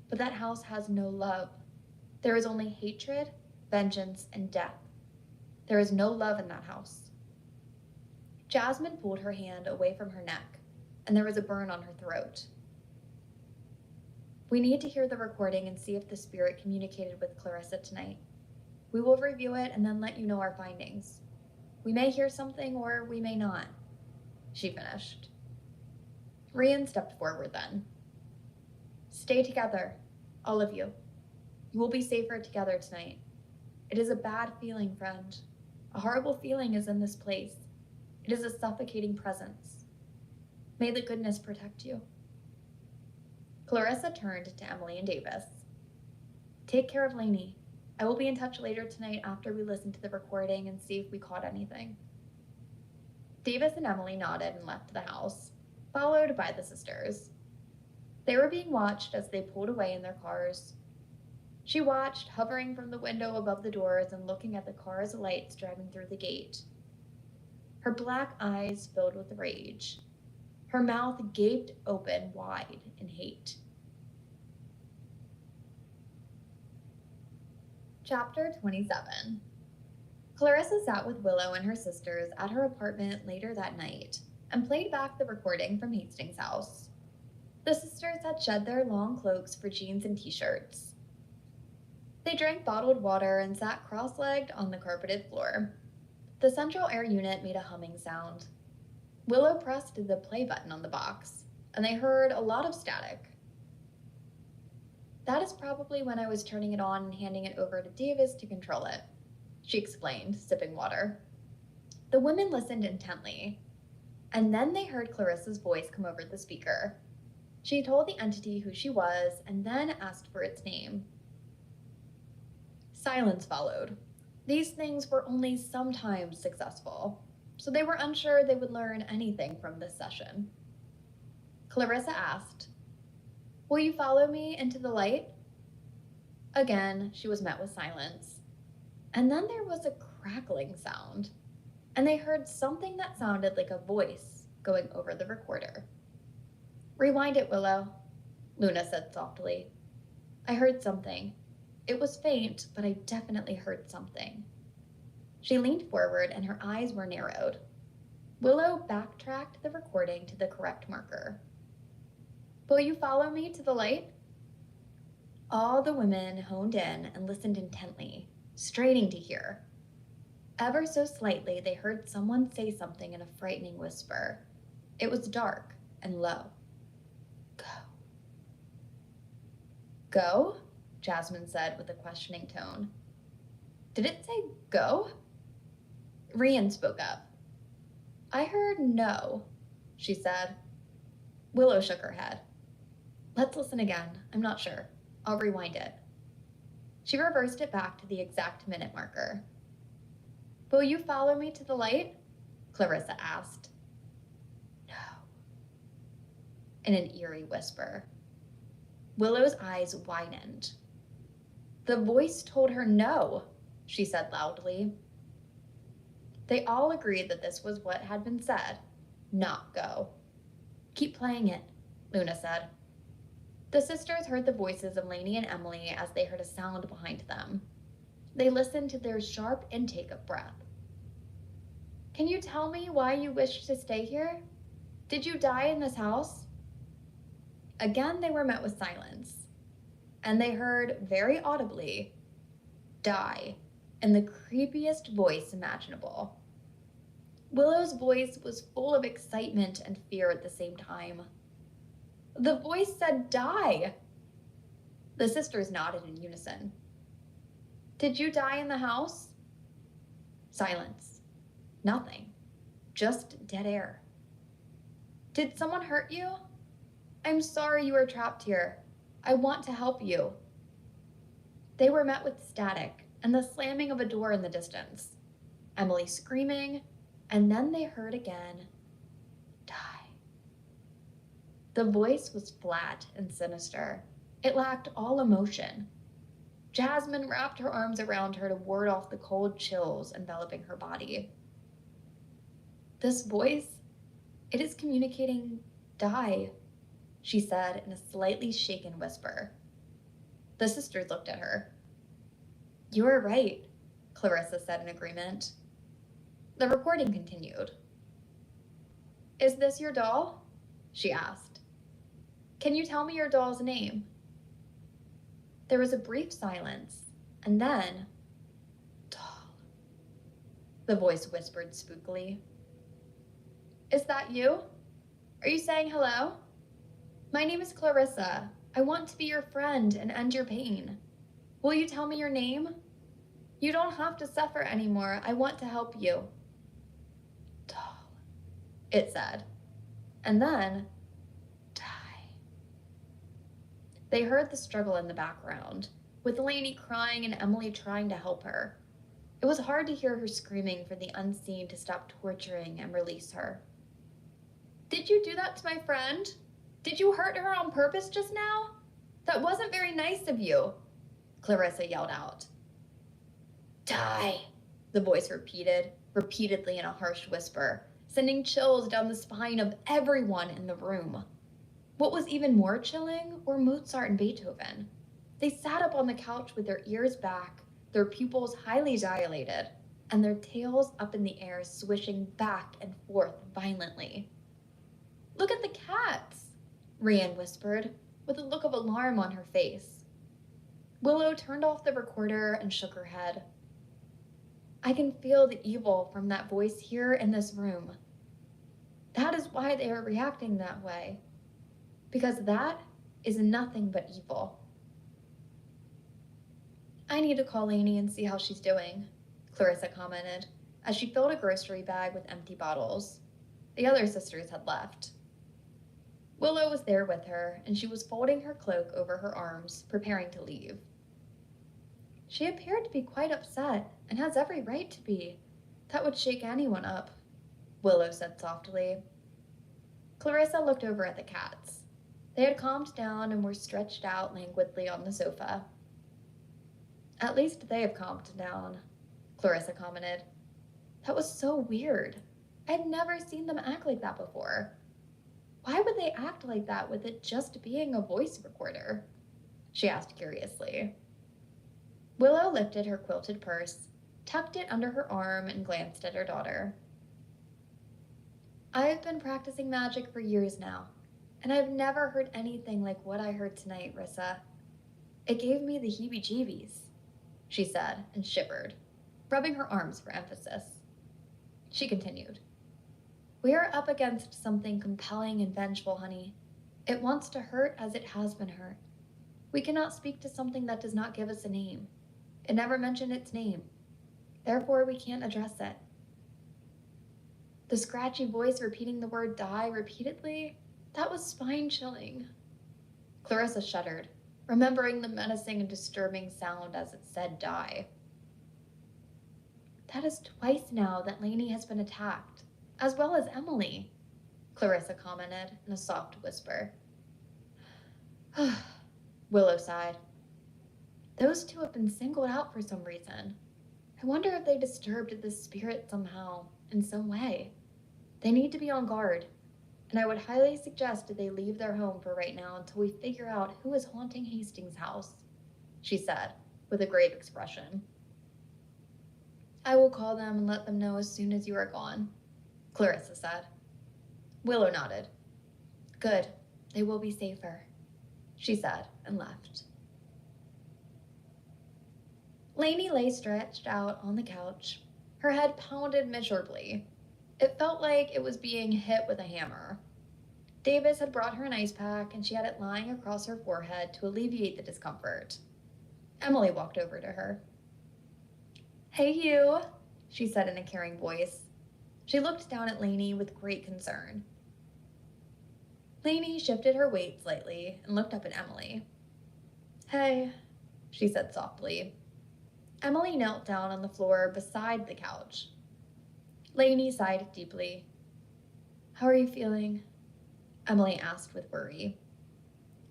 but that house has no love. There is only hatred, vengeance, and death. There is no love in that house. Jasmine pulled her hand away from her neck, and there was a burn on her throat. We need to hear the recording and see if the spirit communicated with Clarissa tonight. We will review it and then let you know our findings. We may hear something or we may not," she finished. Rian stepped forward then. "Stay together, all of you. You will be safer together tonight. It is a bad feeling, friend. A horrible feeling is in this place. It is a suffocating presence. May the goodness protect you." Clarissa turned to Emily and Davis. "Take care of Lainey. I will be in touch later tonight after we listen to the recording and see if we caught anything." Davis and Emily nodded and left the house, followed by the sisters. They were being watched as they pulled away in their cars. She watched, hovering from the window above the doors and looking at the car's lights driving through the gate. Her black eyes filled with rage. Her mouth gaped open wide in hate. Chapter 27. Clarissa sat with Willow and her sisters at her apartment later that night and played back the recording from Hastings' house. The sisters had shed their long cloaks for jeans and t-shirts. They drank bottled water and sat cross-legged on the carpeted floor. The central air unit made a humming sound. Willow pressed the play button on the box, and they heard a lot of static. "That is probably when I was turning it on and handing it over to Davis to control it," she explained, sipping water. The women listened intently, and then they heard Clarissa's voice come over the speaker. She told the entity who she was and then asked for its name. Silence followed. These things were only sometimes successful, so they were unsure they would learn anything from this session. Clarissa asked, "Will you follow me into the light?" Again, she was met with silence. And then there was a crackling sound, and they heard something that sounded like a voice going over the recorder. "Rewind it, Willow," Luna said softly. "I heard something. It was faint, but I definitely heard something." She leaned forward and her eyes were narrowed. Willow backtracked the recording to the correct marker. "Will you follow me to the light?" All the women honed in and listened intently, straining to hear. Ever so slightly, they heard someone say something in a frightening whisper. It was dark and low. "Go." "Go?" Jasmine said with a questioning tone. "Did it say go?" Rian spoke up. "I heard no," she said. Willow shook her head. "Let's listen again. I'm not sure. I'll rewind it." She reversed it back to the exact minute marker. "Will you follow me to the light?" Clarissa asked. "No," in an eerie whisper. Willow's eyes widened. "The voice told her no," she said loudly. They all agreed that this was what had been said, not go. "Keep playing it," Luna said. The sisters heard the voices of Lainey and Emily as they heard a sound behind them. They listened to their sharp intake of breath. "Can you tell me why you wish to stay here? Did you die in this house?" Again, they were met with silence, and they heard very audibly, "Die," in the creepiest voice imaginable. Willow's voice was full of excitement and fear at the same time. The voice said, "Die!" The sisters nodded in unison. "Did you die in the house?" Silence. Nothing. Just dead air. "Did someone hurt you? I'm sorry you were trapped here. I want to help you." They were met with static and the slamming of a door in the distance. Emily screaming, and then they heard again, "Die." The voice was flat and sinister. It lacked all emotion. Jasmine wrapped her arms around her to ward off the cold chills enveloping her body. "This voice, it is communicating, 'Die,'" she said in a slightly shaken whisper. The sisters looked at her. "You are right," Clarissa said in agreement. The recording continued. "Is this your doll?" she asked. "Can you tell me your doll's name?" There was a brief silence, and then, the voice whispered spookily. Is that you? Are you saying hello? My name is Clarissa. I want to be your friend and end your pain. Will you tell me your name? You don't have to suffer anymore. I want to help you. Doll, it said. And then, die. They heard the struggle in the background, with Lainey crying and Emily trying to help her. It was hard to hear her screaming for the unseen to stop torturing and release her. Did you do that to my friend? Did you hurt her on purpose just now? That wasn't very nice of you, Clarissa yelled out. Die, the voice repeated, repeatedly in a harsh whisper, sending chills down the spine of everyone in the room. What was even more chilling were Mozart and Beethoven. They sat up on the couch with their ears back, their pupils highly dilated, and their tails up in the air swishing back and forth violently. Look at the cats, Rhian whispered, with a look of alarm on her face. Willow turned off the recorder and shook her head. I can feel the evil from that voice here in this room. That is why they are reacting that way. Because that is nothing but evil. I need to call Lainey and see how she's doing, Clarissa commented, as she filled a grocery bag with empty bottles. The other sisters had left. Willow was there with her, and she was folding her cloak over her arms, preparing to leave. She appeared to be quite upset, and has every right to be. That would shake anyone up, Willow said softly. Clarissa looked over at the cats. They had calmed down and were stretched out languidly on the sofa. At least they have calmed down, Clarissa commented. That was so weird. I've never seen them act like that before. Why would they act like that with it just being a voice recorder? She asked curiously. Willow lifted her quilted purse, tucked it under her arm, and glanced at her daughter. I've been practicing magic for years now, and I've never heard anything like what I heard tonight, Rissa. It gave me the heebie-jeebies, she said, and shivered, rubbing her arms for emphasis. She continued. We are up against something compelling and vengeful, honey. It wants to hurt as it has been hurt. We cannot speak to something that does not give us a name. It never mentioned its name. Therefore, we can't address it. The scratchy voice repeating the word die repeatedly, that was spine-chilling. Clarissa shuddered, remembering the menacing and disturbing sound as it said die. That is twice now that Lainey has been attacked, as well as Emily, Clarissa commented in a soft whisper. Willow sighed. Those two have been singled out for some reason. I wonder if they disturbed the spirit somehow, in some way. They need to be on guard, and I would highly suggest that they leave their home for right now until we figure out who is haunting Hastings' house, she said, with a grave expression. I will call them and let them know as soon as you are gone, Clarissa said. Willow nodded. Good, they will be safer, she said, and left. Lainey lay stretched out on the couch. Her head pounded miserably. It felt like it was being hit with a hammer. Davis had brought her an ice pack, and she had it lying across her forehead to alleviate the discomfort. Emily walked over to her. Hey, you, she said in a caring voice. She looked down at Lainey with great concern. Lainey shifted her weight slightly and looked up at Emily. Hey, she said softly. Emily knelt down on the floor beside the couch. Lainey sighed deeply. How are you feeling? Emily asked with worry.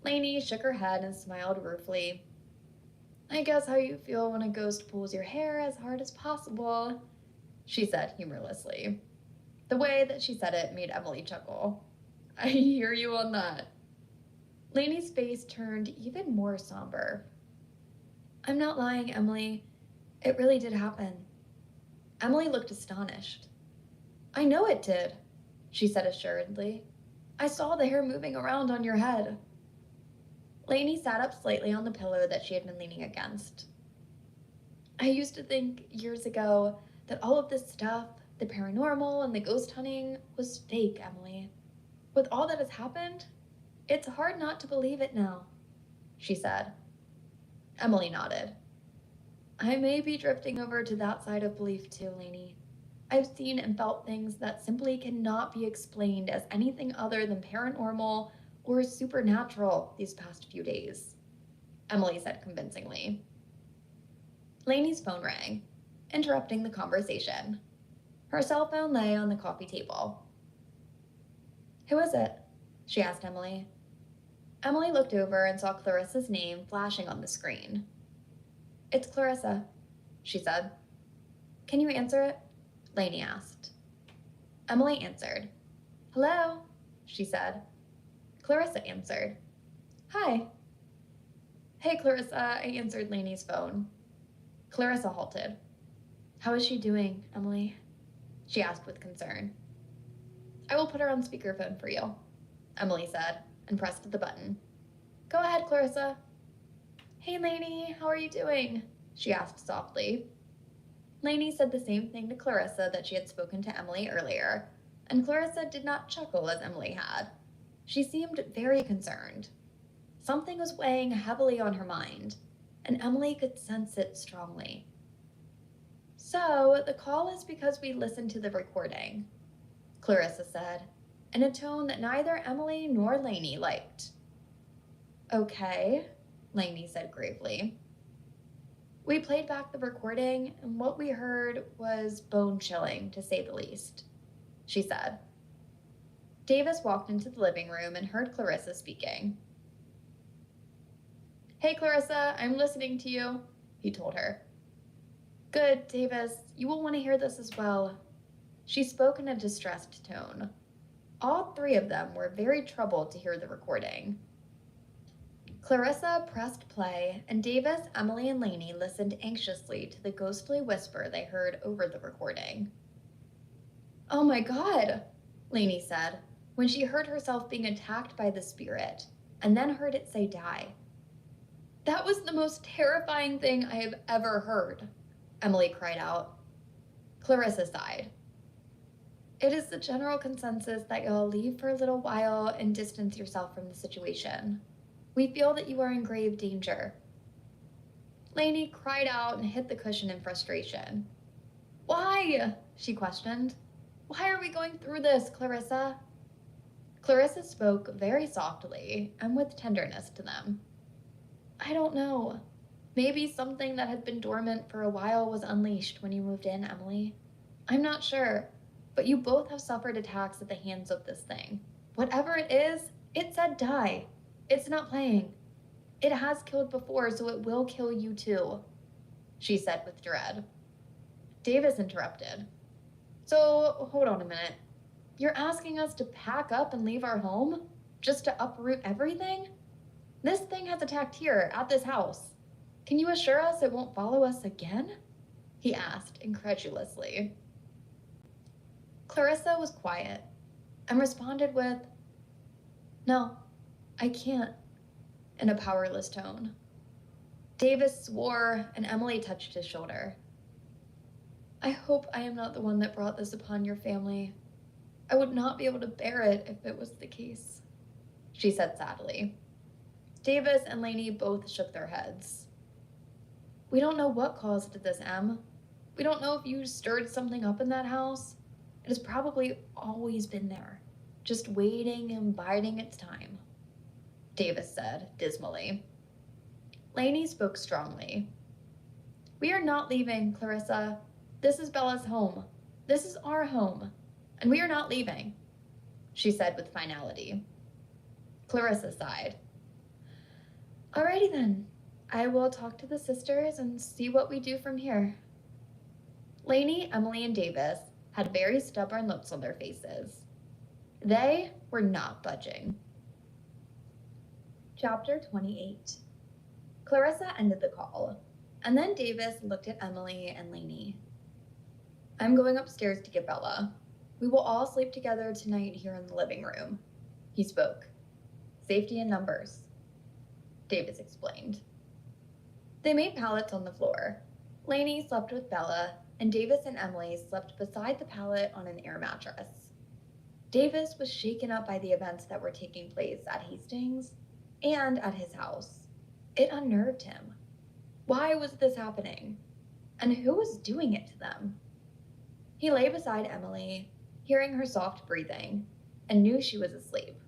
Lainey shook her head and smiled ruefully. I guess how you feel when a ghost pulls your hair as hard as possible, she said humorlessly. The way that she said it made Emily chuckle. I hear you on that. Lainey's face turned even more somber. I'm not lying, Emily. It really did happen. Emily looked astonished. I know it did, she said assuredly. I saw the hair moving around on your head. Lainey sat up slightly on the pillow that she had been leaning against. I used to think years ago that all of this stuff, the paranormal and the ghost hunting, was fake, Emily. With all that has happened, it's hard not to believe it now, she said. Emily nodded. I may be drifting over to that side of belief too, Lainey. I've seen and felt things that simply cannot be explained as anything other than paranormal or supernatural these past few days, Emily said convincingly. Lainey's phone rang, interrupting the conversation. Her cell phone lay on the coffee table. Who is it? She asked Emily. Emily looked over and saw Clarissa's name flashing on the screen. It's Clarissa, she said. Can you answer it? Lainey asked. Emily answered. Hello, she said. Clarissa answered. Hi. Hey, Clarissa, I answered Lainey's phone. Clarissa halted. How is she doing, Emily? She asked with concern. I will put her on speakerphone for you, Emily said, and pressed the button. Go ahead, Clarissa. Hey, Lainey, how are you doing? She asked softly. Lainey said the same thing to Clarissa that she had spoken to Emily earlier, and Clarissa did not chuckle as Emily had. She seemed very concerned. Something was weighing heavily on her mind, and Emily could sense it strongly. So, the call is because we listened to the recording, Clarissa said, in a tone that neither Emily nor Lainey liked. Okay, Lainey said gravely. We played back the recording, and what we heard was bone-chilling, to say the least, she said. Davis walked into the living room and heard Clarissa speaking. Hey, Clarissa, I'm listening to you, he told her. Good, Davis. You will want to hear this as well. She spoke in a distressed tone. All three of them were very troubled to hear the recording. Clarissa pressed play, and Davis, Emily, and Lainey listened anxiously to the ghostly whisper they heard over the recording. Oh my God, Lainey said, when she heard herself being attacked by the spirit, and then heard it say die. That was the most terrifying thing I have ever heard, Emily cried out. Clarissa sighed. It is the general consensus that you'll leave for a little while and distance yourself from the situation. We feel that you are in grave danger. Lainey cried out and hit the cushion in frustration. Why? She questioned. Why are we going through this, Clarissa? Clarissa spoke very softly and with tenderness to them. I don't know. Maybe something that had been dormant for a while was unleashed when you moved in, Emily. I'm not sure, but you both have suffered attacks at the hands of this thing. Whatever it is, it said die. It's not playing. It has killed before, so it will kill you too, she said with dread. Davis interrupted. So, hold on a minute. You're asking us to pack up and leave our home? Just to uproot everything? This thing has attacked here, at this house. Can you assure us it won't follow us again? He asked incredulously. Clarissa was quiet and responded with, No, I can't, in a powerless tone. Davis swore, and Emily touched his shoulder. I hope I am not the one that brought this upon your family. I would not be able to bear it if it was the case, she said sadly. Davis and Lainey both shook their heads. We don't know what caused this, Em. We don't know if you stirred something up in that house. It has probably always been there, just waiting and biding its time, Davis said dismally. Lainey spoke strongly. We are not leaving, Clarissa. This is Bella's home. This is our home, and we are not leaving, she said with finality. Clarissa sighed. Alrighty then. I will talk to the sisters and see what we do from here. Lainey, Emily, and Davis had very stubborn looks on their faces. They were not budging. Chapter 28. Clarissa ended the call, and then Davis looked at Emily and Lainey. I'm going upstairs to get Bella. We will all sleep together tonight here in the living room, he spoke. Safety in numbers, Davis explained. They made pallets on the floor. Lainey slept with Bella, and Davis and Emily slept beside the pallet on an air mattress. Davis was shaken up by the events that were taking place at Hastings and at his house. It unnerved him. Why was this happening? And who was doing it to them? He lay beside Emily, hearing her soft breathing, and knew she was asleep.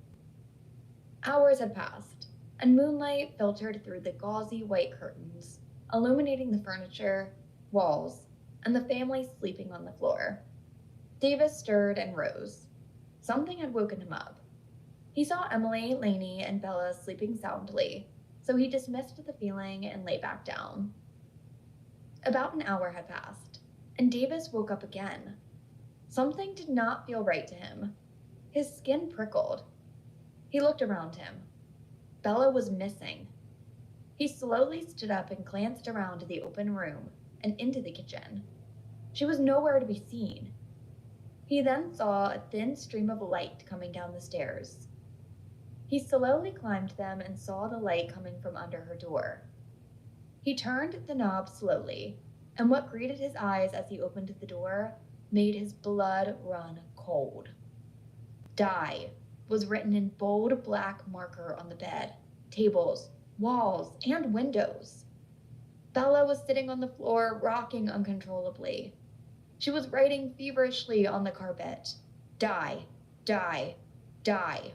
Hours had passed, and moonlight filtered through the gauzy white curtains, illuminating the furniture, walls, and the family sleeping on the floor. Davis stirred and rose. Something had woken him up. He saw Emily, Lainey, and Bella sleeping soundly, so he dismissed the feeling and lay back down. About an hour had passed, and Davis woke up again. Something did not feel right to him. His skin prickled. He looked around him. Bella was missing. He slowly stood up and glanced around the open room and into the kitchen. She was nowhere to be seen. He then saw a thin stream of light coming down the stairs. He slowly climbed them and saw the light coming from under her door. He turned the knob slowly, and what greeted his eyes as he opened the door made his blood run cold. Die was written in bold black marker on the bed, tables, walls, and windows. Bella was sitting on the floor, rocking uncontrollably. She was writing feverishly on the carpet. Die, die, die.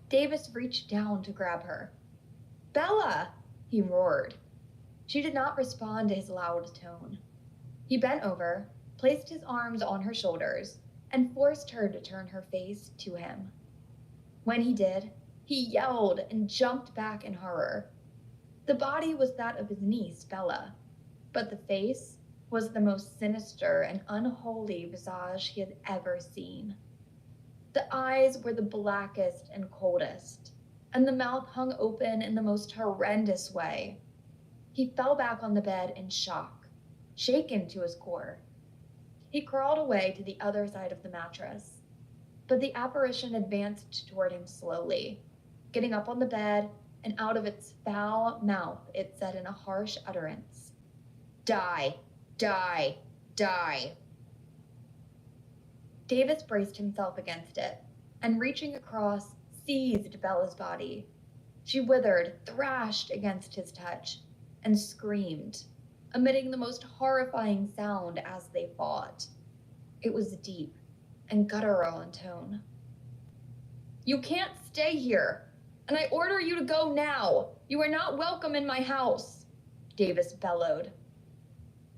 Davis reached down to grab her. Bella, he roared. She did not respond to his loud tone. He bent over, placed his arms on her shoulders, and forced her to turn her face to him. When he did, he yelled and jumped back in horror. The body was that of his niece, Bella, but the face was the most sinister and unholy visage he had ever seen. The eyes were the blackest and coldest, and the mouth hung open in the most horrendous way. He fell back on the bed in shock, shaken to his core. He crawled away to the other side of the mattress, but the apparition advanced toward him slowly. Getting up on the bed, and out of its foul mouth it said in a harsh utterance, Die, die, die. Davis braced himself against it, and reaching across, seized Bella's body. She withered, thrashed against his touch, and screamed, emitting the most horrifying sound as they fought. It was deep and guttural in tone. You can't stay here, and I order you to go now. You are not welcome in my house, Davis bellowed.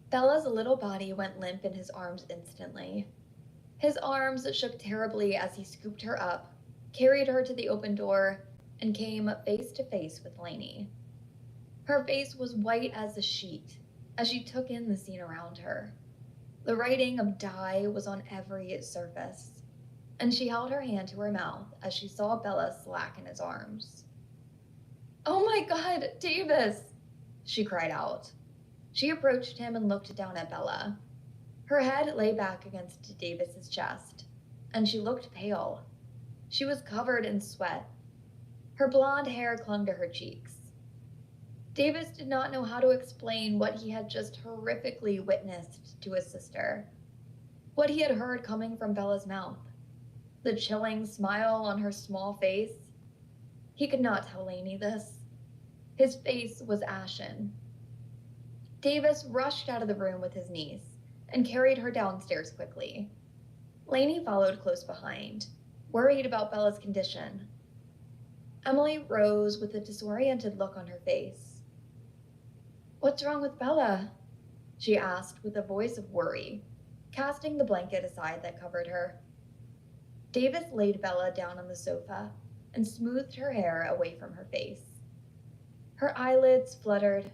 Bella's little body went limp in his arms instantly. His arms shook terribly as he scooped her up, carried her to the open door, and came face to face with Lainey. Her face was white as a sheet as she took in the scene around her. The writing of die was on every surface, and she held her hand to her mouth as she saw Bella slacken his arms. Oh my God, Davis, she cried out. She approached him and looked down at Bella. Her head lay back against Davis's chest, and she looked pale. She was covered in sweat. Her blonde hair clung to her cheeks. Davis did not know how to explain what he had just horrifically witnessed to his sister, what he had heard coming from Bella's mouth, the chilling smile on her small face. He could not tell Lainey this. His face was ashen. Davis rushed out of the room with his niece and carried her downstairs quickly. Lainey followed close behind, worried about Bella's condition. Emily rose with a disoriented look on her face. What's wrong with Bella? She asked with a voice of worry, casting the blanket aside that covered her. Davis laid Bella down on the sofa and smoothed her hair away from her face. Her eyelids fluttered,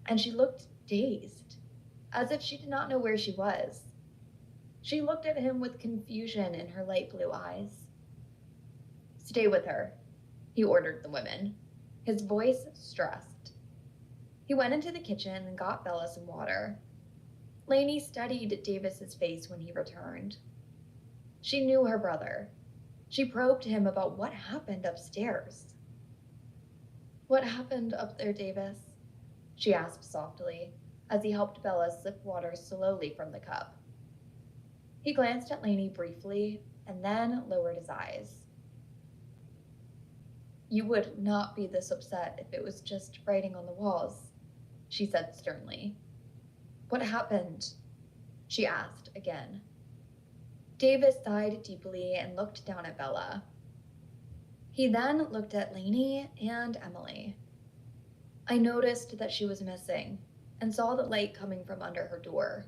and she looked dazed, as if she did not know where she was. She looked at him with confusion in her light blue eyes. Stay with her, he ordered the women, his voice stressed. He went into the kitchen and got Bella some water. Lainey studied Davis's face when he returned. She knew her brother. She probed him about what happened upstairs. What happened up there, Davis? She asked softly, as he helped Bella sip water slowly from the cup. He glanced at Lainey briefly and then lowered his eyes. "You would not be this upset if it was just writing on the walls," she said sternly. "What happened?" she asked again. Davis sighed deeply and looked down at Bella. He then looked at Lainey and Emily. "I noticed that she was missing and saw the light coming from under her door.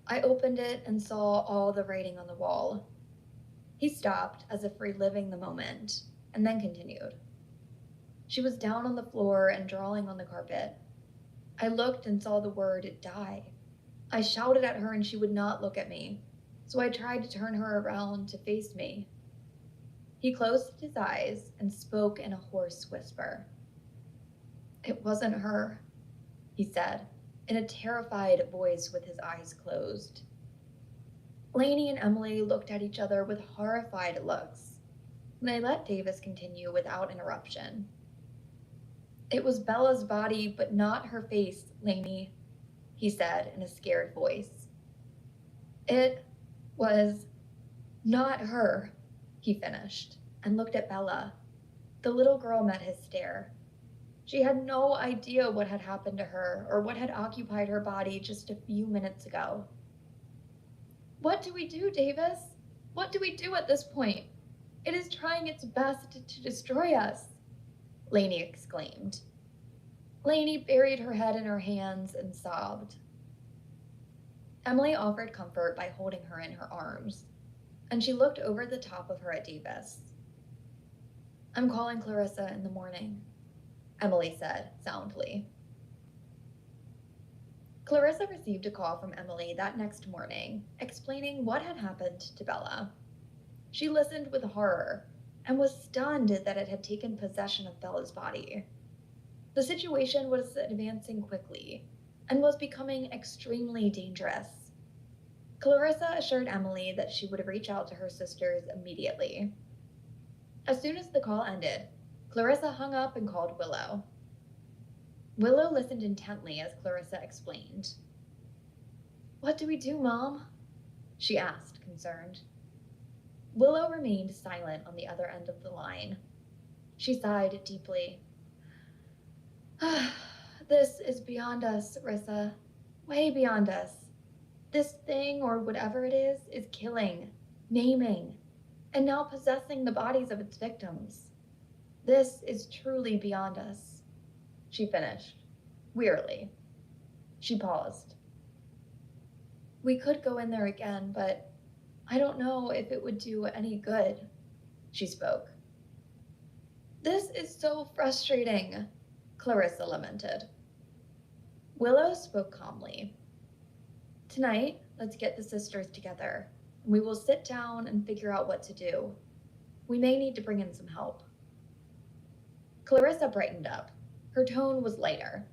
I opened it and saw all the writing on the wall." He stopped as if reliving the moment and then continued. "She was down on the floor and drawing on the carpet. I looked and saw the word die. I shouted at her and she would not look at me, so I tried to turn her around to face me." He closed his eyes and spoke in a hoarse whisper. "It wasn't her," he said, in a terrified voice with his eyes closed. Lainey and Emily looked at each other with horrified looks. They let Davis continue without interruption. "It was Bella's body, but not her face, Lainey," he said in a scared voice. "It was not her," he finished, and looked at Bella. The little girl met his stare. She had no idea what had happened to her or what had occupied her body just a few minutes ago. "What do we do, Davis? What do we do at this point? It is trying its best to destroy us," Lainey exclaimed. Lainey buried her head in her hands and sobbed. Emily offered comfort by holding her in her arms, and she looked over the top of her at Davis. "I'm calling Clarissa in the morning," Emily said soundly. Clarissa received a call from Emily that next morning, explaining what had happened to Bella. She listened with horror and was stunned that it had taken possession of Bella's body. The situation was advancing quickly and was becoming extremely dangerous. Clarissa assured Emily that she would reach out to her sisters immediately. As soon as the call ended, Clarissa hung up and called Willow. Willow listened intently as Clarissa explained. "What do we do, Mom?" she asked, concerned. Willow remained silent on the other end of the line. She sighed deeply. "This is beyond us, Rissa. Way beyond us. This thing, or whatever it is killing, maiming, and now possessing the bodies of its victims. This is truly beyond us," she finished, wearily. She paused. "We could go in there again, but I don't know if it would do any good," she spoke. "This is so frustrating," Clarissa lamented. Willow spoke calmly. "Tonight, let's get the sisters together, and we will sit down and figure out what to do. We may need to bring in some help." Clarissa brightened up. Her tone was lighter.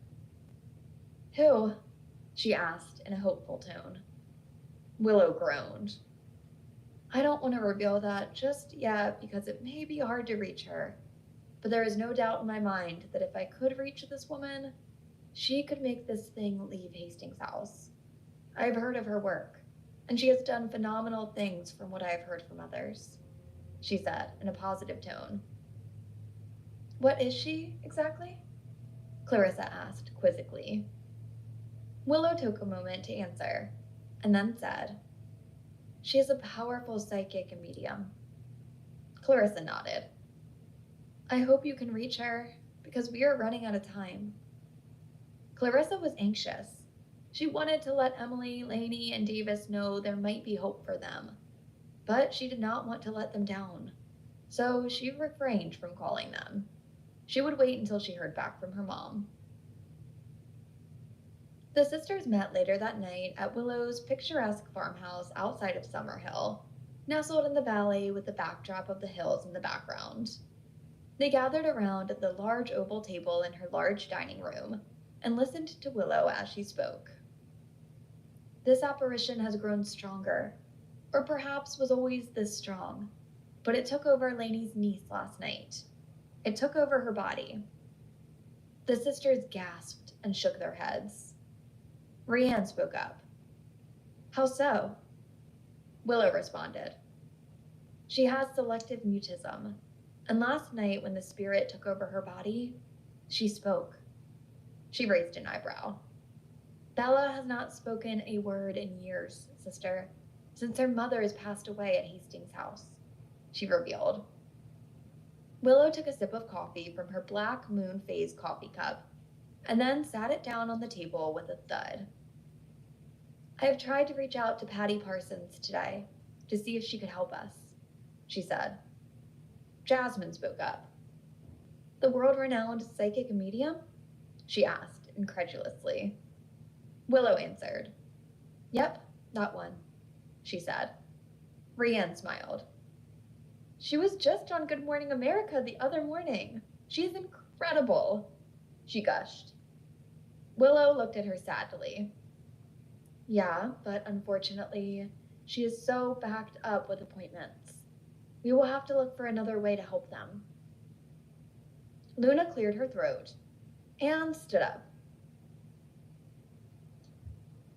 "Who?" she asked in a hopeful tone. Willow groaned. "I don't want to reveal that just yet because it may be hard to reach her, but there is no doubt in my mind that if I could reach this woman, she could make this thing leave Hastings House. I've heard of her work, and she has done phenomenal things from what I have heard from others," she said in a positive tone. "What is she, exactly?" Clarissa asked quizzically. Willow took a moment to answer, and then said, "She is a powerful psychic and medium." Clarissa nodded. "I hope you can reach her, because we are running out of time." Clarissa was anxious. She wanted to let Emily, Lainey, and Davis know there might be hope for them, but she did not want to let them down, so she refrained from calling them. She would wait until she heard back from her mom. The sisters met later that night at Willow's picturesque farmhouse outside of Summerhill, nestled in the valley with the backdrop of the hills in the background. They gathered around the large oval table in her large dining room and listened to Willow as she spoke. "This apparition has grown stronger, or perhaps was always this strong, but it took over Lainey's niece last night. It took over her body." The sisters gasped and shook their heads. Rianne spoke up. How so? Willow responded. She has selective mutism, and last night when the spirit took over her body, she spoke. She raised an eyebrow. Bella has not spoken a word in years, sister, since her mother has passed away at Hastings House, she revealed. Willow took a sip of coffee from her black moon phase coffee cup and then sat it down on the table with a thud. I have tried to reach out to Patty Parsons today to see if she could help us, she said. Jasmine spoke up. The world-renowned psychic medium? She asked incredulously. Willow answered. Yep, that one, she said. Rianne smiled. She was just on Good Morning America the other morning. She's incredible, she gushed. Willow looked at her sadly. Yeah, but unfortunately, she is so backed up with appointments. We will have to look for another way to help them. Luna cleared her throat and stood up.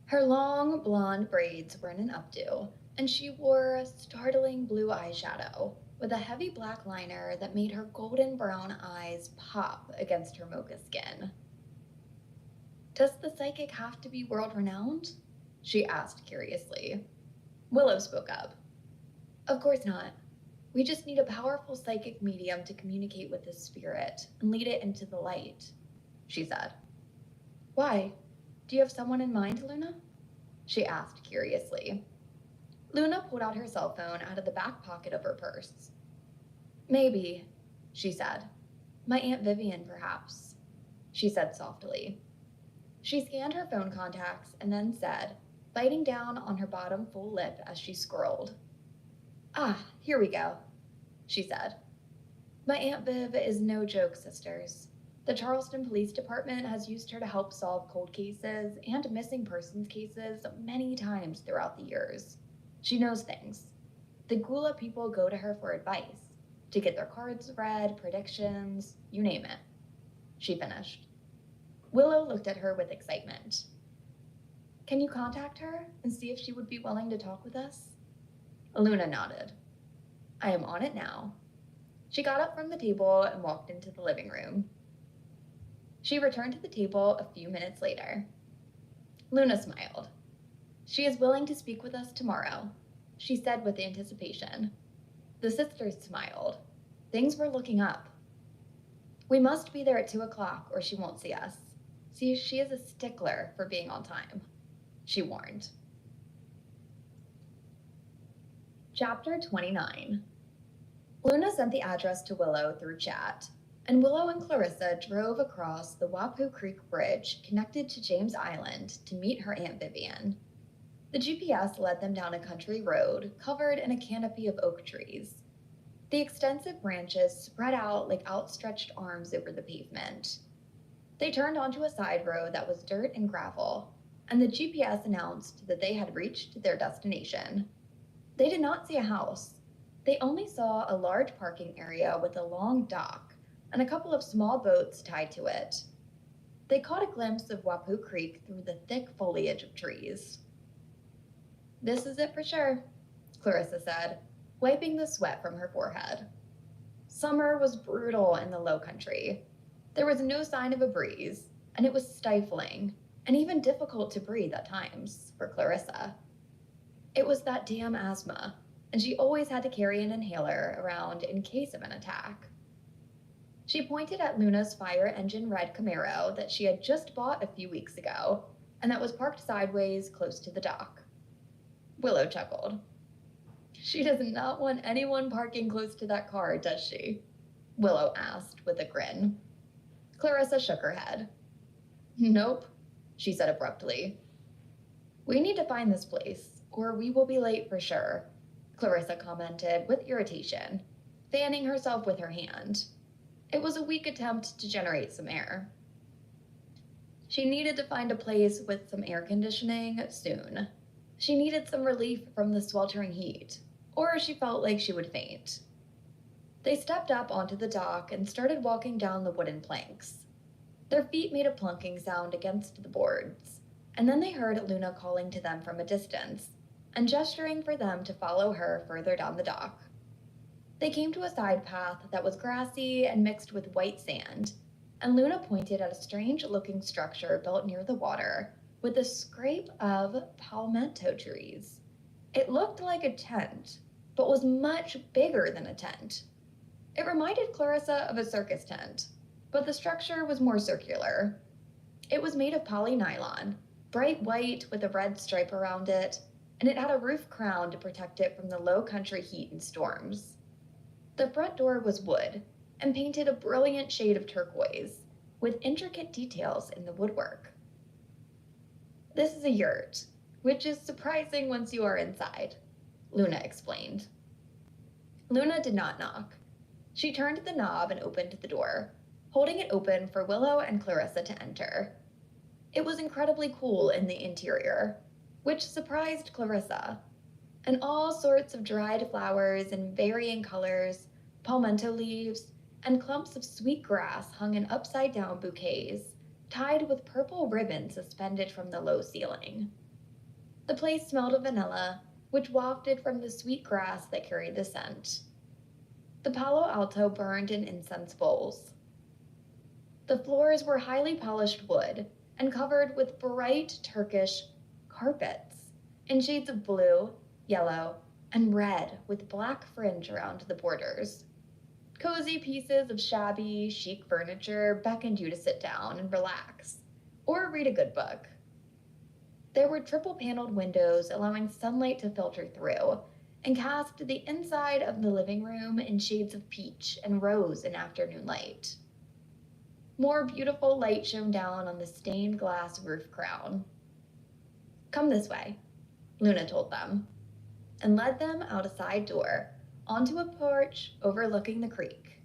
Her long blonde braids were in an updo, and she wore a startling blue eyeshadow with a heavy black liner that made her golden brown eyes pop against her mocha skin. Does the psychic have to be world-renowned? She asked curiously. Willow spoke up. Of course not. We just need a powerful psychic medium to communicate with the spirit and lead it into the light, she said. Why? Do you have someone in mind, Luna? She asked curiously. Luna pulled out her cell phone out of the back pocket of her purse. Maybe, she said. My Aunt Vivian, perhaps, she said softly. She scanned her phone contacts and then said, biting down on her bottom full lip as she scrolled. Ah, here we go, she said. My Aunt Viv is no joke, sisters. The Charleston Police Department has used her to help solve cold cases and missing persons cases many times throughout the years. She knows things. The Gula people go to her for advice, to get their cards read, predictions, you name it. She finished. Willow looked at her with excitement. Can you contact her and see if she would be willing to talk with us? Luna nodded. I am on it now. She got up from the table and walked into the living room. She returned to the table a few minutes later. Luna smiled. She is willing to speak with us tomorrow, she said with anticipation. The sisters smiled. Things were looking up. We must be there at 2 o'clock or she won't see us. See, she is a stickler for being on time, she warned. Chapter 29. Luna sent the address to Willow through chat, and Willow and Clarissa drove across the Wapoo Creek Bridge connected to James Island to meet her Aunt Vivian. The GPS led them down a country road covered in a canopy of oak trees. The extensive branches spread out like outstretched arms over the pavement. They turned onto a side road that was dirt and gravel, and the GPS announced that they had reached their destination. They did not see a house. They only saw a large parking area with a long dock and a couple of small boats tied to it. They caught a glimpse of Wapoo Creek through the thick foliage of trees. This is it for sure, Clarissa said, wiping the sweat from her forehead. Summer was brutal in the Low Country. There was no sign of a breeze, and it was stifling, and even difficult to breathe at times for Clarissa. It was that damn asthma, and she always had to carry an inhaler around in case of an attack. She pointed at Luna's fire engine red Camaro that she had just bought a few weeks ago, and that was parked sideways close to the dock. Willow chuckled. She does not want anyone parking close to that car, does she? Willow asked with a grin. Clarissa shook her head. Nope, she said abruptly. We need to find this place, or we will be late for sure, Clarissa commented with irritation, fanning herself with her hand. It was a weak attempt to generate some air. She needed to find a place with some air conditioning soon. She needed some relief from the sweltering heat, or she felt like she would faint. They stepped up onto the dock and started walking down the wooden planks. Their feet made a plunking sound against the boards, and then they heard Luna calling to them from a distance and gesturing for them to follow her further down the dock. They came to a side path that was grassy and mixed with white sand, and Luna pointed at a strange-looking structure built near the water with a scrape of palmetto trees. It looked like a tent, but was much bigger than a tent. It reminded Clarissa of a circus tent, but the structure was more circular. It was made of polynylon, bright white with a red stripe around it, and it had a roof crown to protect it from the low country heat and storms. The front door was wood and painted a brilliant shade of turquoise, with intricate details in the woodwork. This is a yurt, which is surprising once you are inside, Luna explained. Luna did not knock. She turned the knob and opened the door, holding it open for Willow and Clarissa to enter. It was incredibly cool in the interior, which surprised Clarissa, and all sorts of dried flowers in varying colors, palmetto leaves, and clumps of sweet grass hung in upside-down bouquets, tied with purple ribbon suspended from the low ceiling. The place smelled of vanilla, which wafted from the sweet grass that carried the scent. The Palo Alto burned in incense bowls. The floors were highly polished wood and covered with bright Turkish carpets in shades of blue, yellow, and red with black fringe around the borders. Cozy pieces of shabby, chic furniture beckoned you to sit down and relax, or read a good book. There were triple-paneled windows allowing sunlight to filter through and cast the inside of the living room in shades of peach and rose in afternoon light. More beautiful light shone down on the stained glass roof crown. "Come this way," Luna told them, and led them out a side door onto a porch overlooking the creek.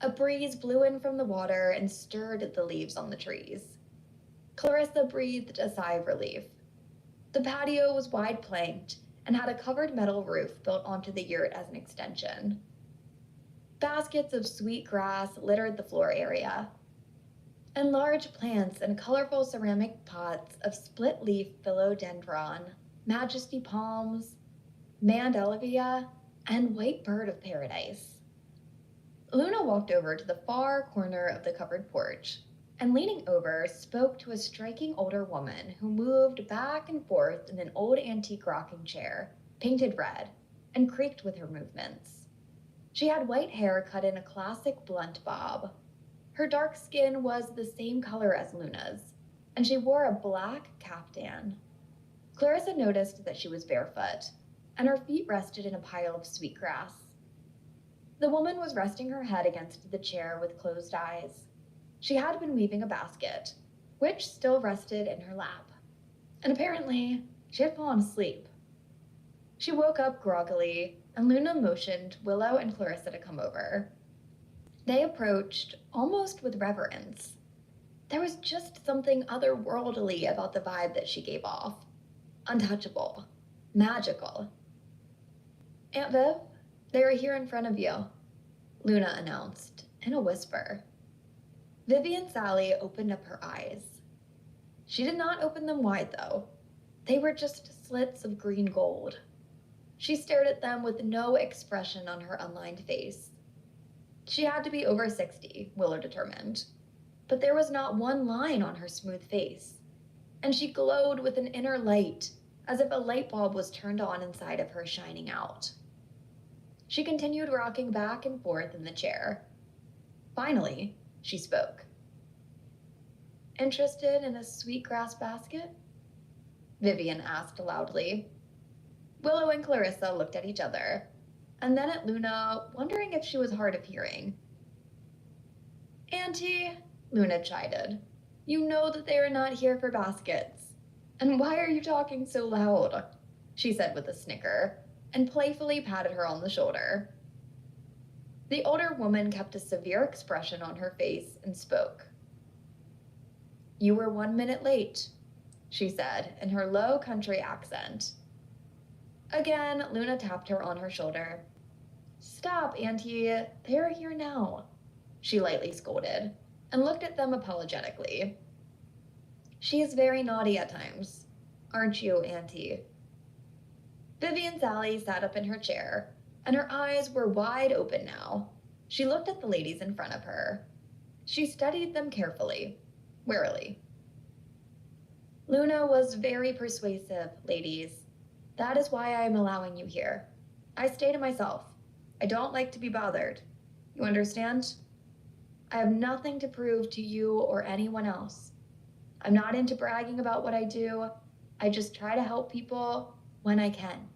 A breeze blew in from the water and stirred the leaves on the trees. Clarissa breathed a sigh of relief. The patio was wide planked and had a covered metal roof built onto the yurt as an extension. Baskets of sweet grass littered the floor area, and large plants in colorful ceramic pots of split-leaf philodendron, majesty palms, mandelavia, and white bird of paradise. Luna walked over to the far corner of the covered porch, and leaning over, spoke to a striking older woman who moved back and forth in an old antique rocking chair, painted red, and creaked with her movements. She had white hair cut in a classic blunt bob. Her dark skin was the same color as Luna's, and she wore a black caftan. Clarissa noticed that she was barefoot, and her feet rested in a pile of sweet grass. The woman was resting her head against the chair with closed eyes. She had been weaving a basket, which still rested in her lap, and apparently she had fallen asleep. She woke up groggily, and Luna motioned Willow and Clarissa to come over. They approached almost with reverence. There was just something otherworldly about the vibe that she gave off. Untouchable. Magical. "Aunt Viv, they are here in front of you," Luna announced in a whisper. Vivian Sally opened up her eyes. She did not open them wide, though. They were just slits of green gold. She stared at them with no expression on her unlined face. She had to be over 60, Willow determined, but there was not one line on her smooth face, and she glowed with an inner light, as if a light bulb was turned on inside of her, shining out. She continued rocking back and forth in the chair. Finally, she spoke. "Interested in a sweetgrass basket?" Vivian asked loudly. Willow and Clarissa looked at each other, and then at Luna, wondering if she was hard of hearing. "Auntie," Luna chided, "you know that they are not here for baskets. And why are you talking so loud?" she said with a snicker, and playfully patted her on the shoulder. The older woman kept a severe expression on her face and spoke. "You were 1 minute late," she said in her low country accent. Again, Luna tapped her on her shoulder. "Stop, Auntie, they're here now," she lightly scolded, and looked at them apologetically. She is very naughty at times. Aren't you, Auntie? Vivian Sally sat up in her chair, and her eyes were wide open now. She looked at the ladies in front of her. She studied them carefully, warily. Luna was very persuasive, ladies. That is why I am allowing you here. I stay to myself. I don't like to be bothered. You understand? I have nothing to prove to you or anyone else. I'm not into bragging about what I do. I just try to help people when I can,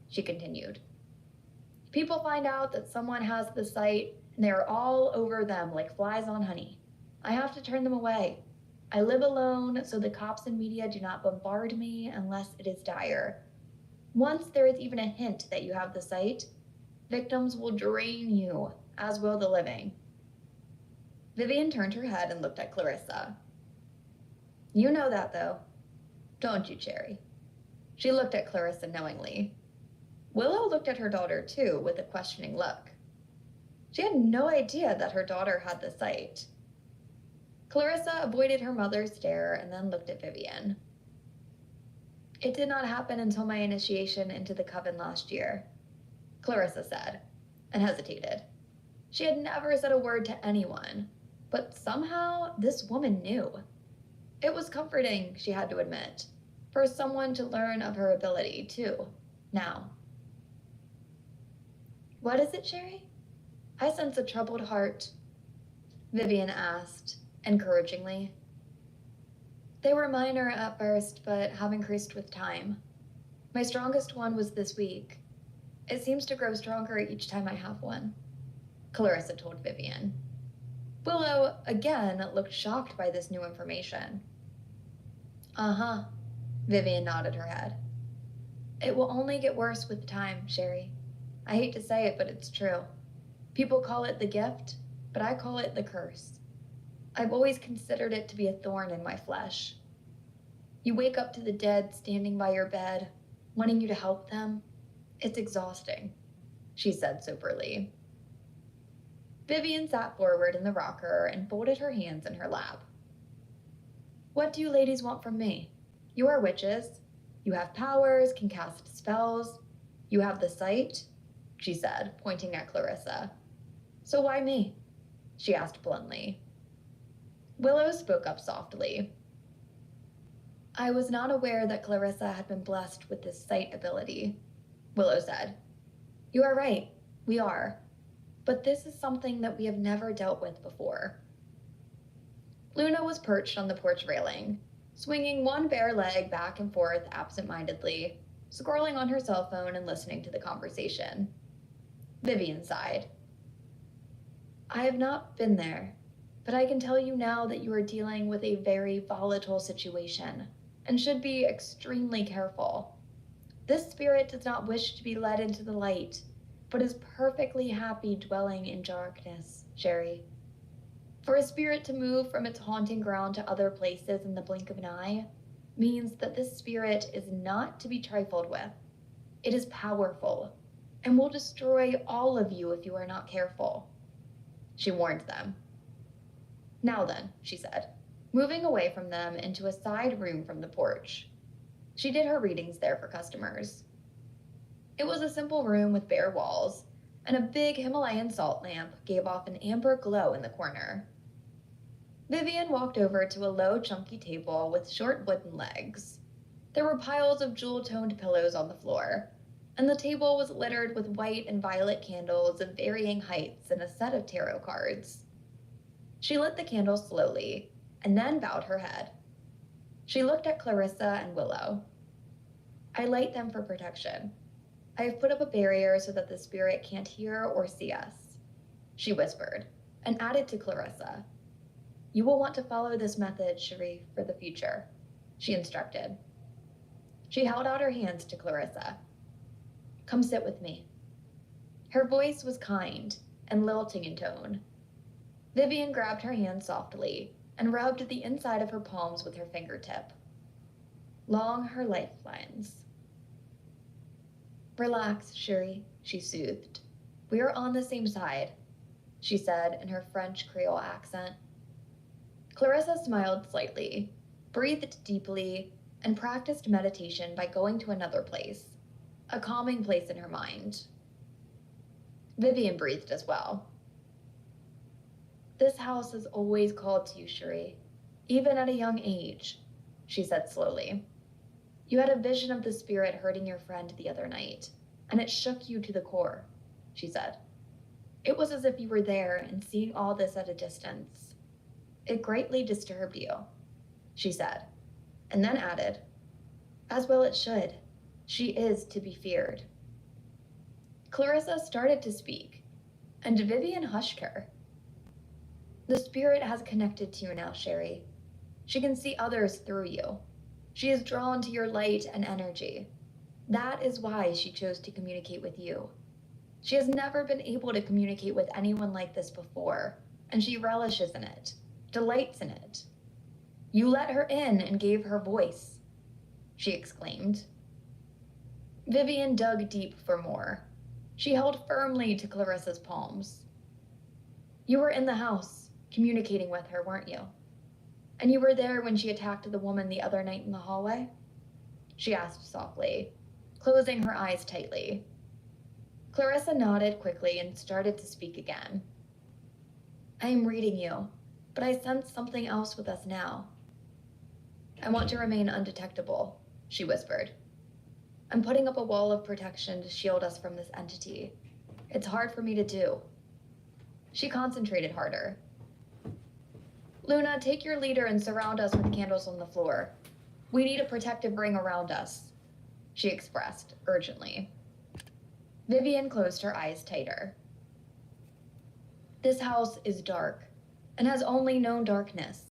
she continued. People find out that someone has the site and they are all over them like flies on honey. I have to turn them away. I live alone, so the cops and media do not bombard me unless it is dire. Once there is even a hint that you have the site, victims will drain you, as will the living. Vivian turned her head and looked at Clarissa. You know that, though, don't you, Cherry? She looked at Clarissa knowingly. Willow looked at her daughter, too, with a questioning look. She had no idea that her daughter had the site. Clarissa avoided her mother's stare and then looked at Vivian. It did not happen until my initiation into the coven last year, Clarissa said, and hesitated. She had never said a word to anyone, but somehow this woman knew. It was comforting, she had to admit, for someone to learn of her ability, too, now. What is it, Sherry? I sense a troubled heart, Vivian asked, encouragingly. They were minor at first, but have increased with time. My strongest one was this week. It seems to grow stronger each time I have one, Clarissa told Vivian. Willow, again, looked shocked by this new information. Uh-huh, Vivian nodded her head. It will only get worse with time, Sherry. I hate to say it, but it's true. People call it the gift, but I call it the curse. I've always considered it to be a thorn in my flesh. You wake up to the dead standing by your bed, wanting you to help them. It's exhausting, she said soberly. Vivian sat forward in the rocker and folded her hands in her lap. What do you ladies want from me? You are witches. You have powers, can cast spells. You have the sight, she said, pointing at Clarissa. So why me? She asked bluntly. Willow spoke up softly. I was not aware that Clarissa had been blessed with this sight ability, Willow said. You are right, we are. But this is something that we have never dealt with before. Luna was perched on the porch railing, swinging one bare leg back and forth absent-mindedly, scrolling on her cell phone and listening to the conversation. Vivian sighed. I have not been there, but I can tell you now that you are dealing with a very volatile situation and should be extremely careful. This spirit does not wish to be led into the light, but is perfectly happy dwelling in darkness, Sherry. For a spirit to move from its haunting ground to other places in the blink of an eye means that this spirit is not to be trifled with. It is powerful and will destroy all of you if you are not careful, she warned them. Now then, she said, moving away from them into a side room from the porch. She did her readings there for customers. It was a simple room with bare walls, and a big Himalayan salt lamp gave off an amber glow in the corner. Vivian walked over to a low, chunky table with short wooden legs. There were piles of jewel-toned pillows on the floor, and the table was littered with white and violet candles of varying heights and a set of tarot cards. She lit the candles slowly, and then bowed her head. She looked at Clarissa and Willow. I light them for protection. I have put up a barrier so that the spirit can't hear or see us, she whispered, and added to Clarissa. You will want to follow this method, Cherie, for the future, she instructed. She held out her hands to Clarissa. Come sit with me. Her voice was kind and lilting in tone. Vivian grabbed her hand softly and rubbed the inside of her palms with her fingertip. Long her lifelines. Relax, Cherie, she soothed. We are on the same side, she said in her French Creole accent. Clarissa smiled slightly. breathed deeply, and practiced meditation by going to another place, a calming place in her mind. Vivian breathed as well. This house has always called to you, Cherie, even at a young age, she said slowly. You had a vision of the spirit hurting your friend the other night, and it shook you to the core, she said. It was as if you were there and seeing all this at a distance. It greatly disturbed you, she said, and then added, as well it should. She is to be feared. Clarissa started to speak, and Vivian hushed her. The spirit has connected to you now, Cherie. She can see others through you. She is drawn to your light and energy. That is why she chose to communicate with you. She has never been able to communicate with anyone like this before, and she relishes in it, delights in it. You let her in and gave her voice, she exclaimed. Vivian dug deep for more. She held firmly to Clarissa's palms. You were in the house, communicating with her, weren't you? And you were there when she attacked the woman the other night in the hallway? She asked softly, closing her eyes tightly. Clarissa nodded quickly and started to speak again. I am reading you, but I sense something else with us now. I want to remain undetectable, she whispered. I'm putting up a wall of protection to shield us from this entity. It's hard for me to do. She concentrated harder. Luna, take your leader and surround us with candles on the floor. We need a protective ring around us, she expressed urgently. Vivian closed her eyes tighter. This house is dark and has only known darkness.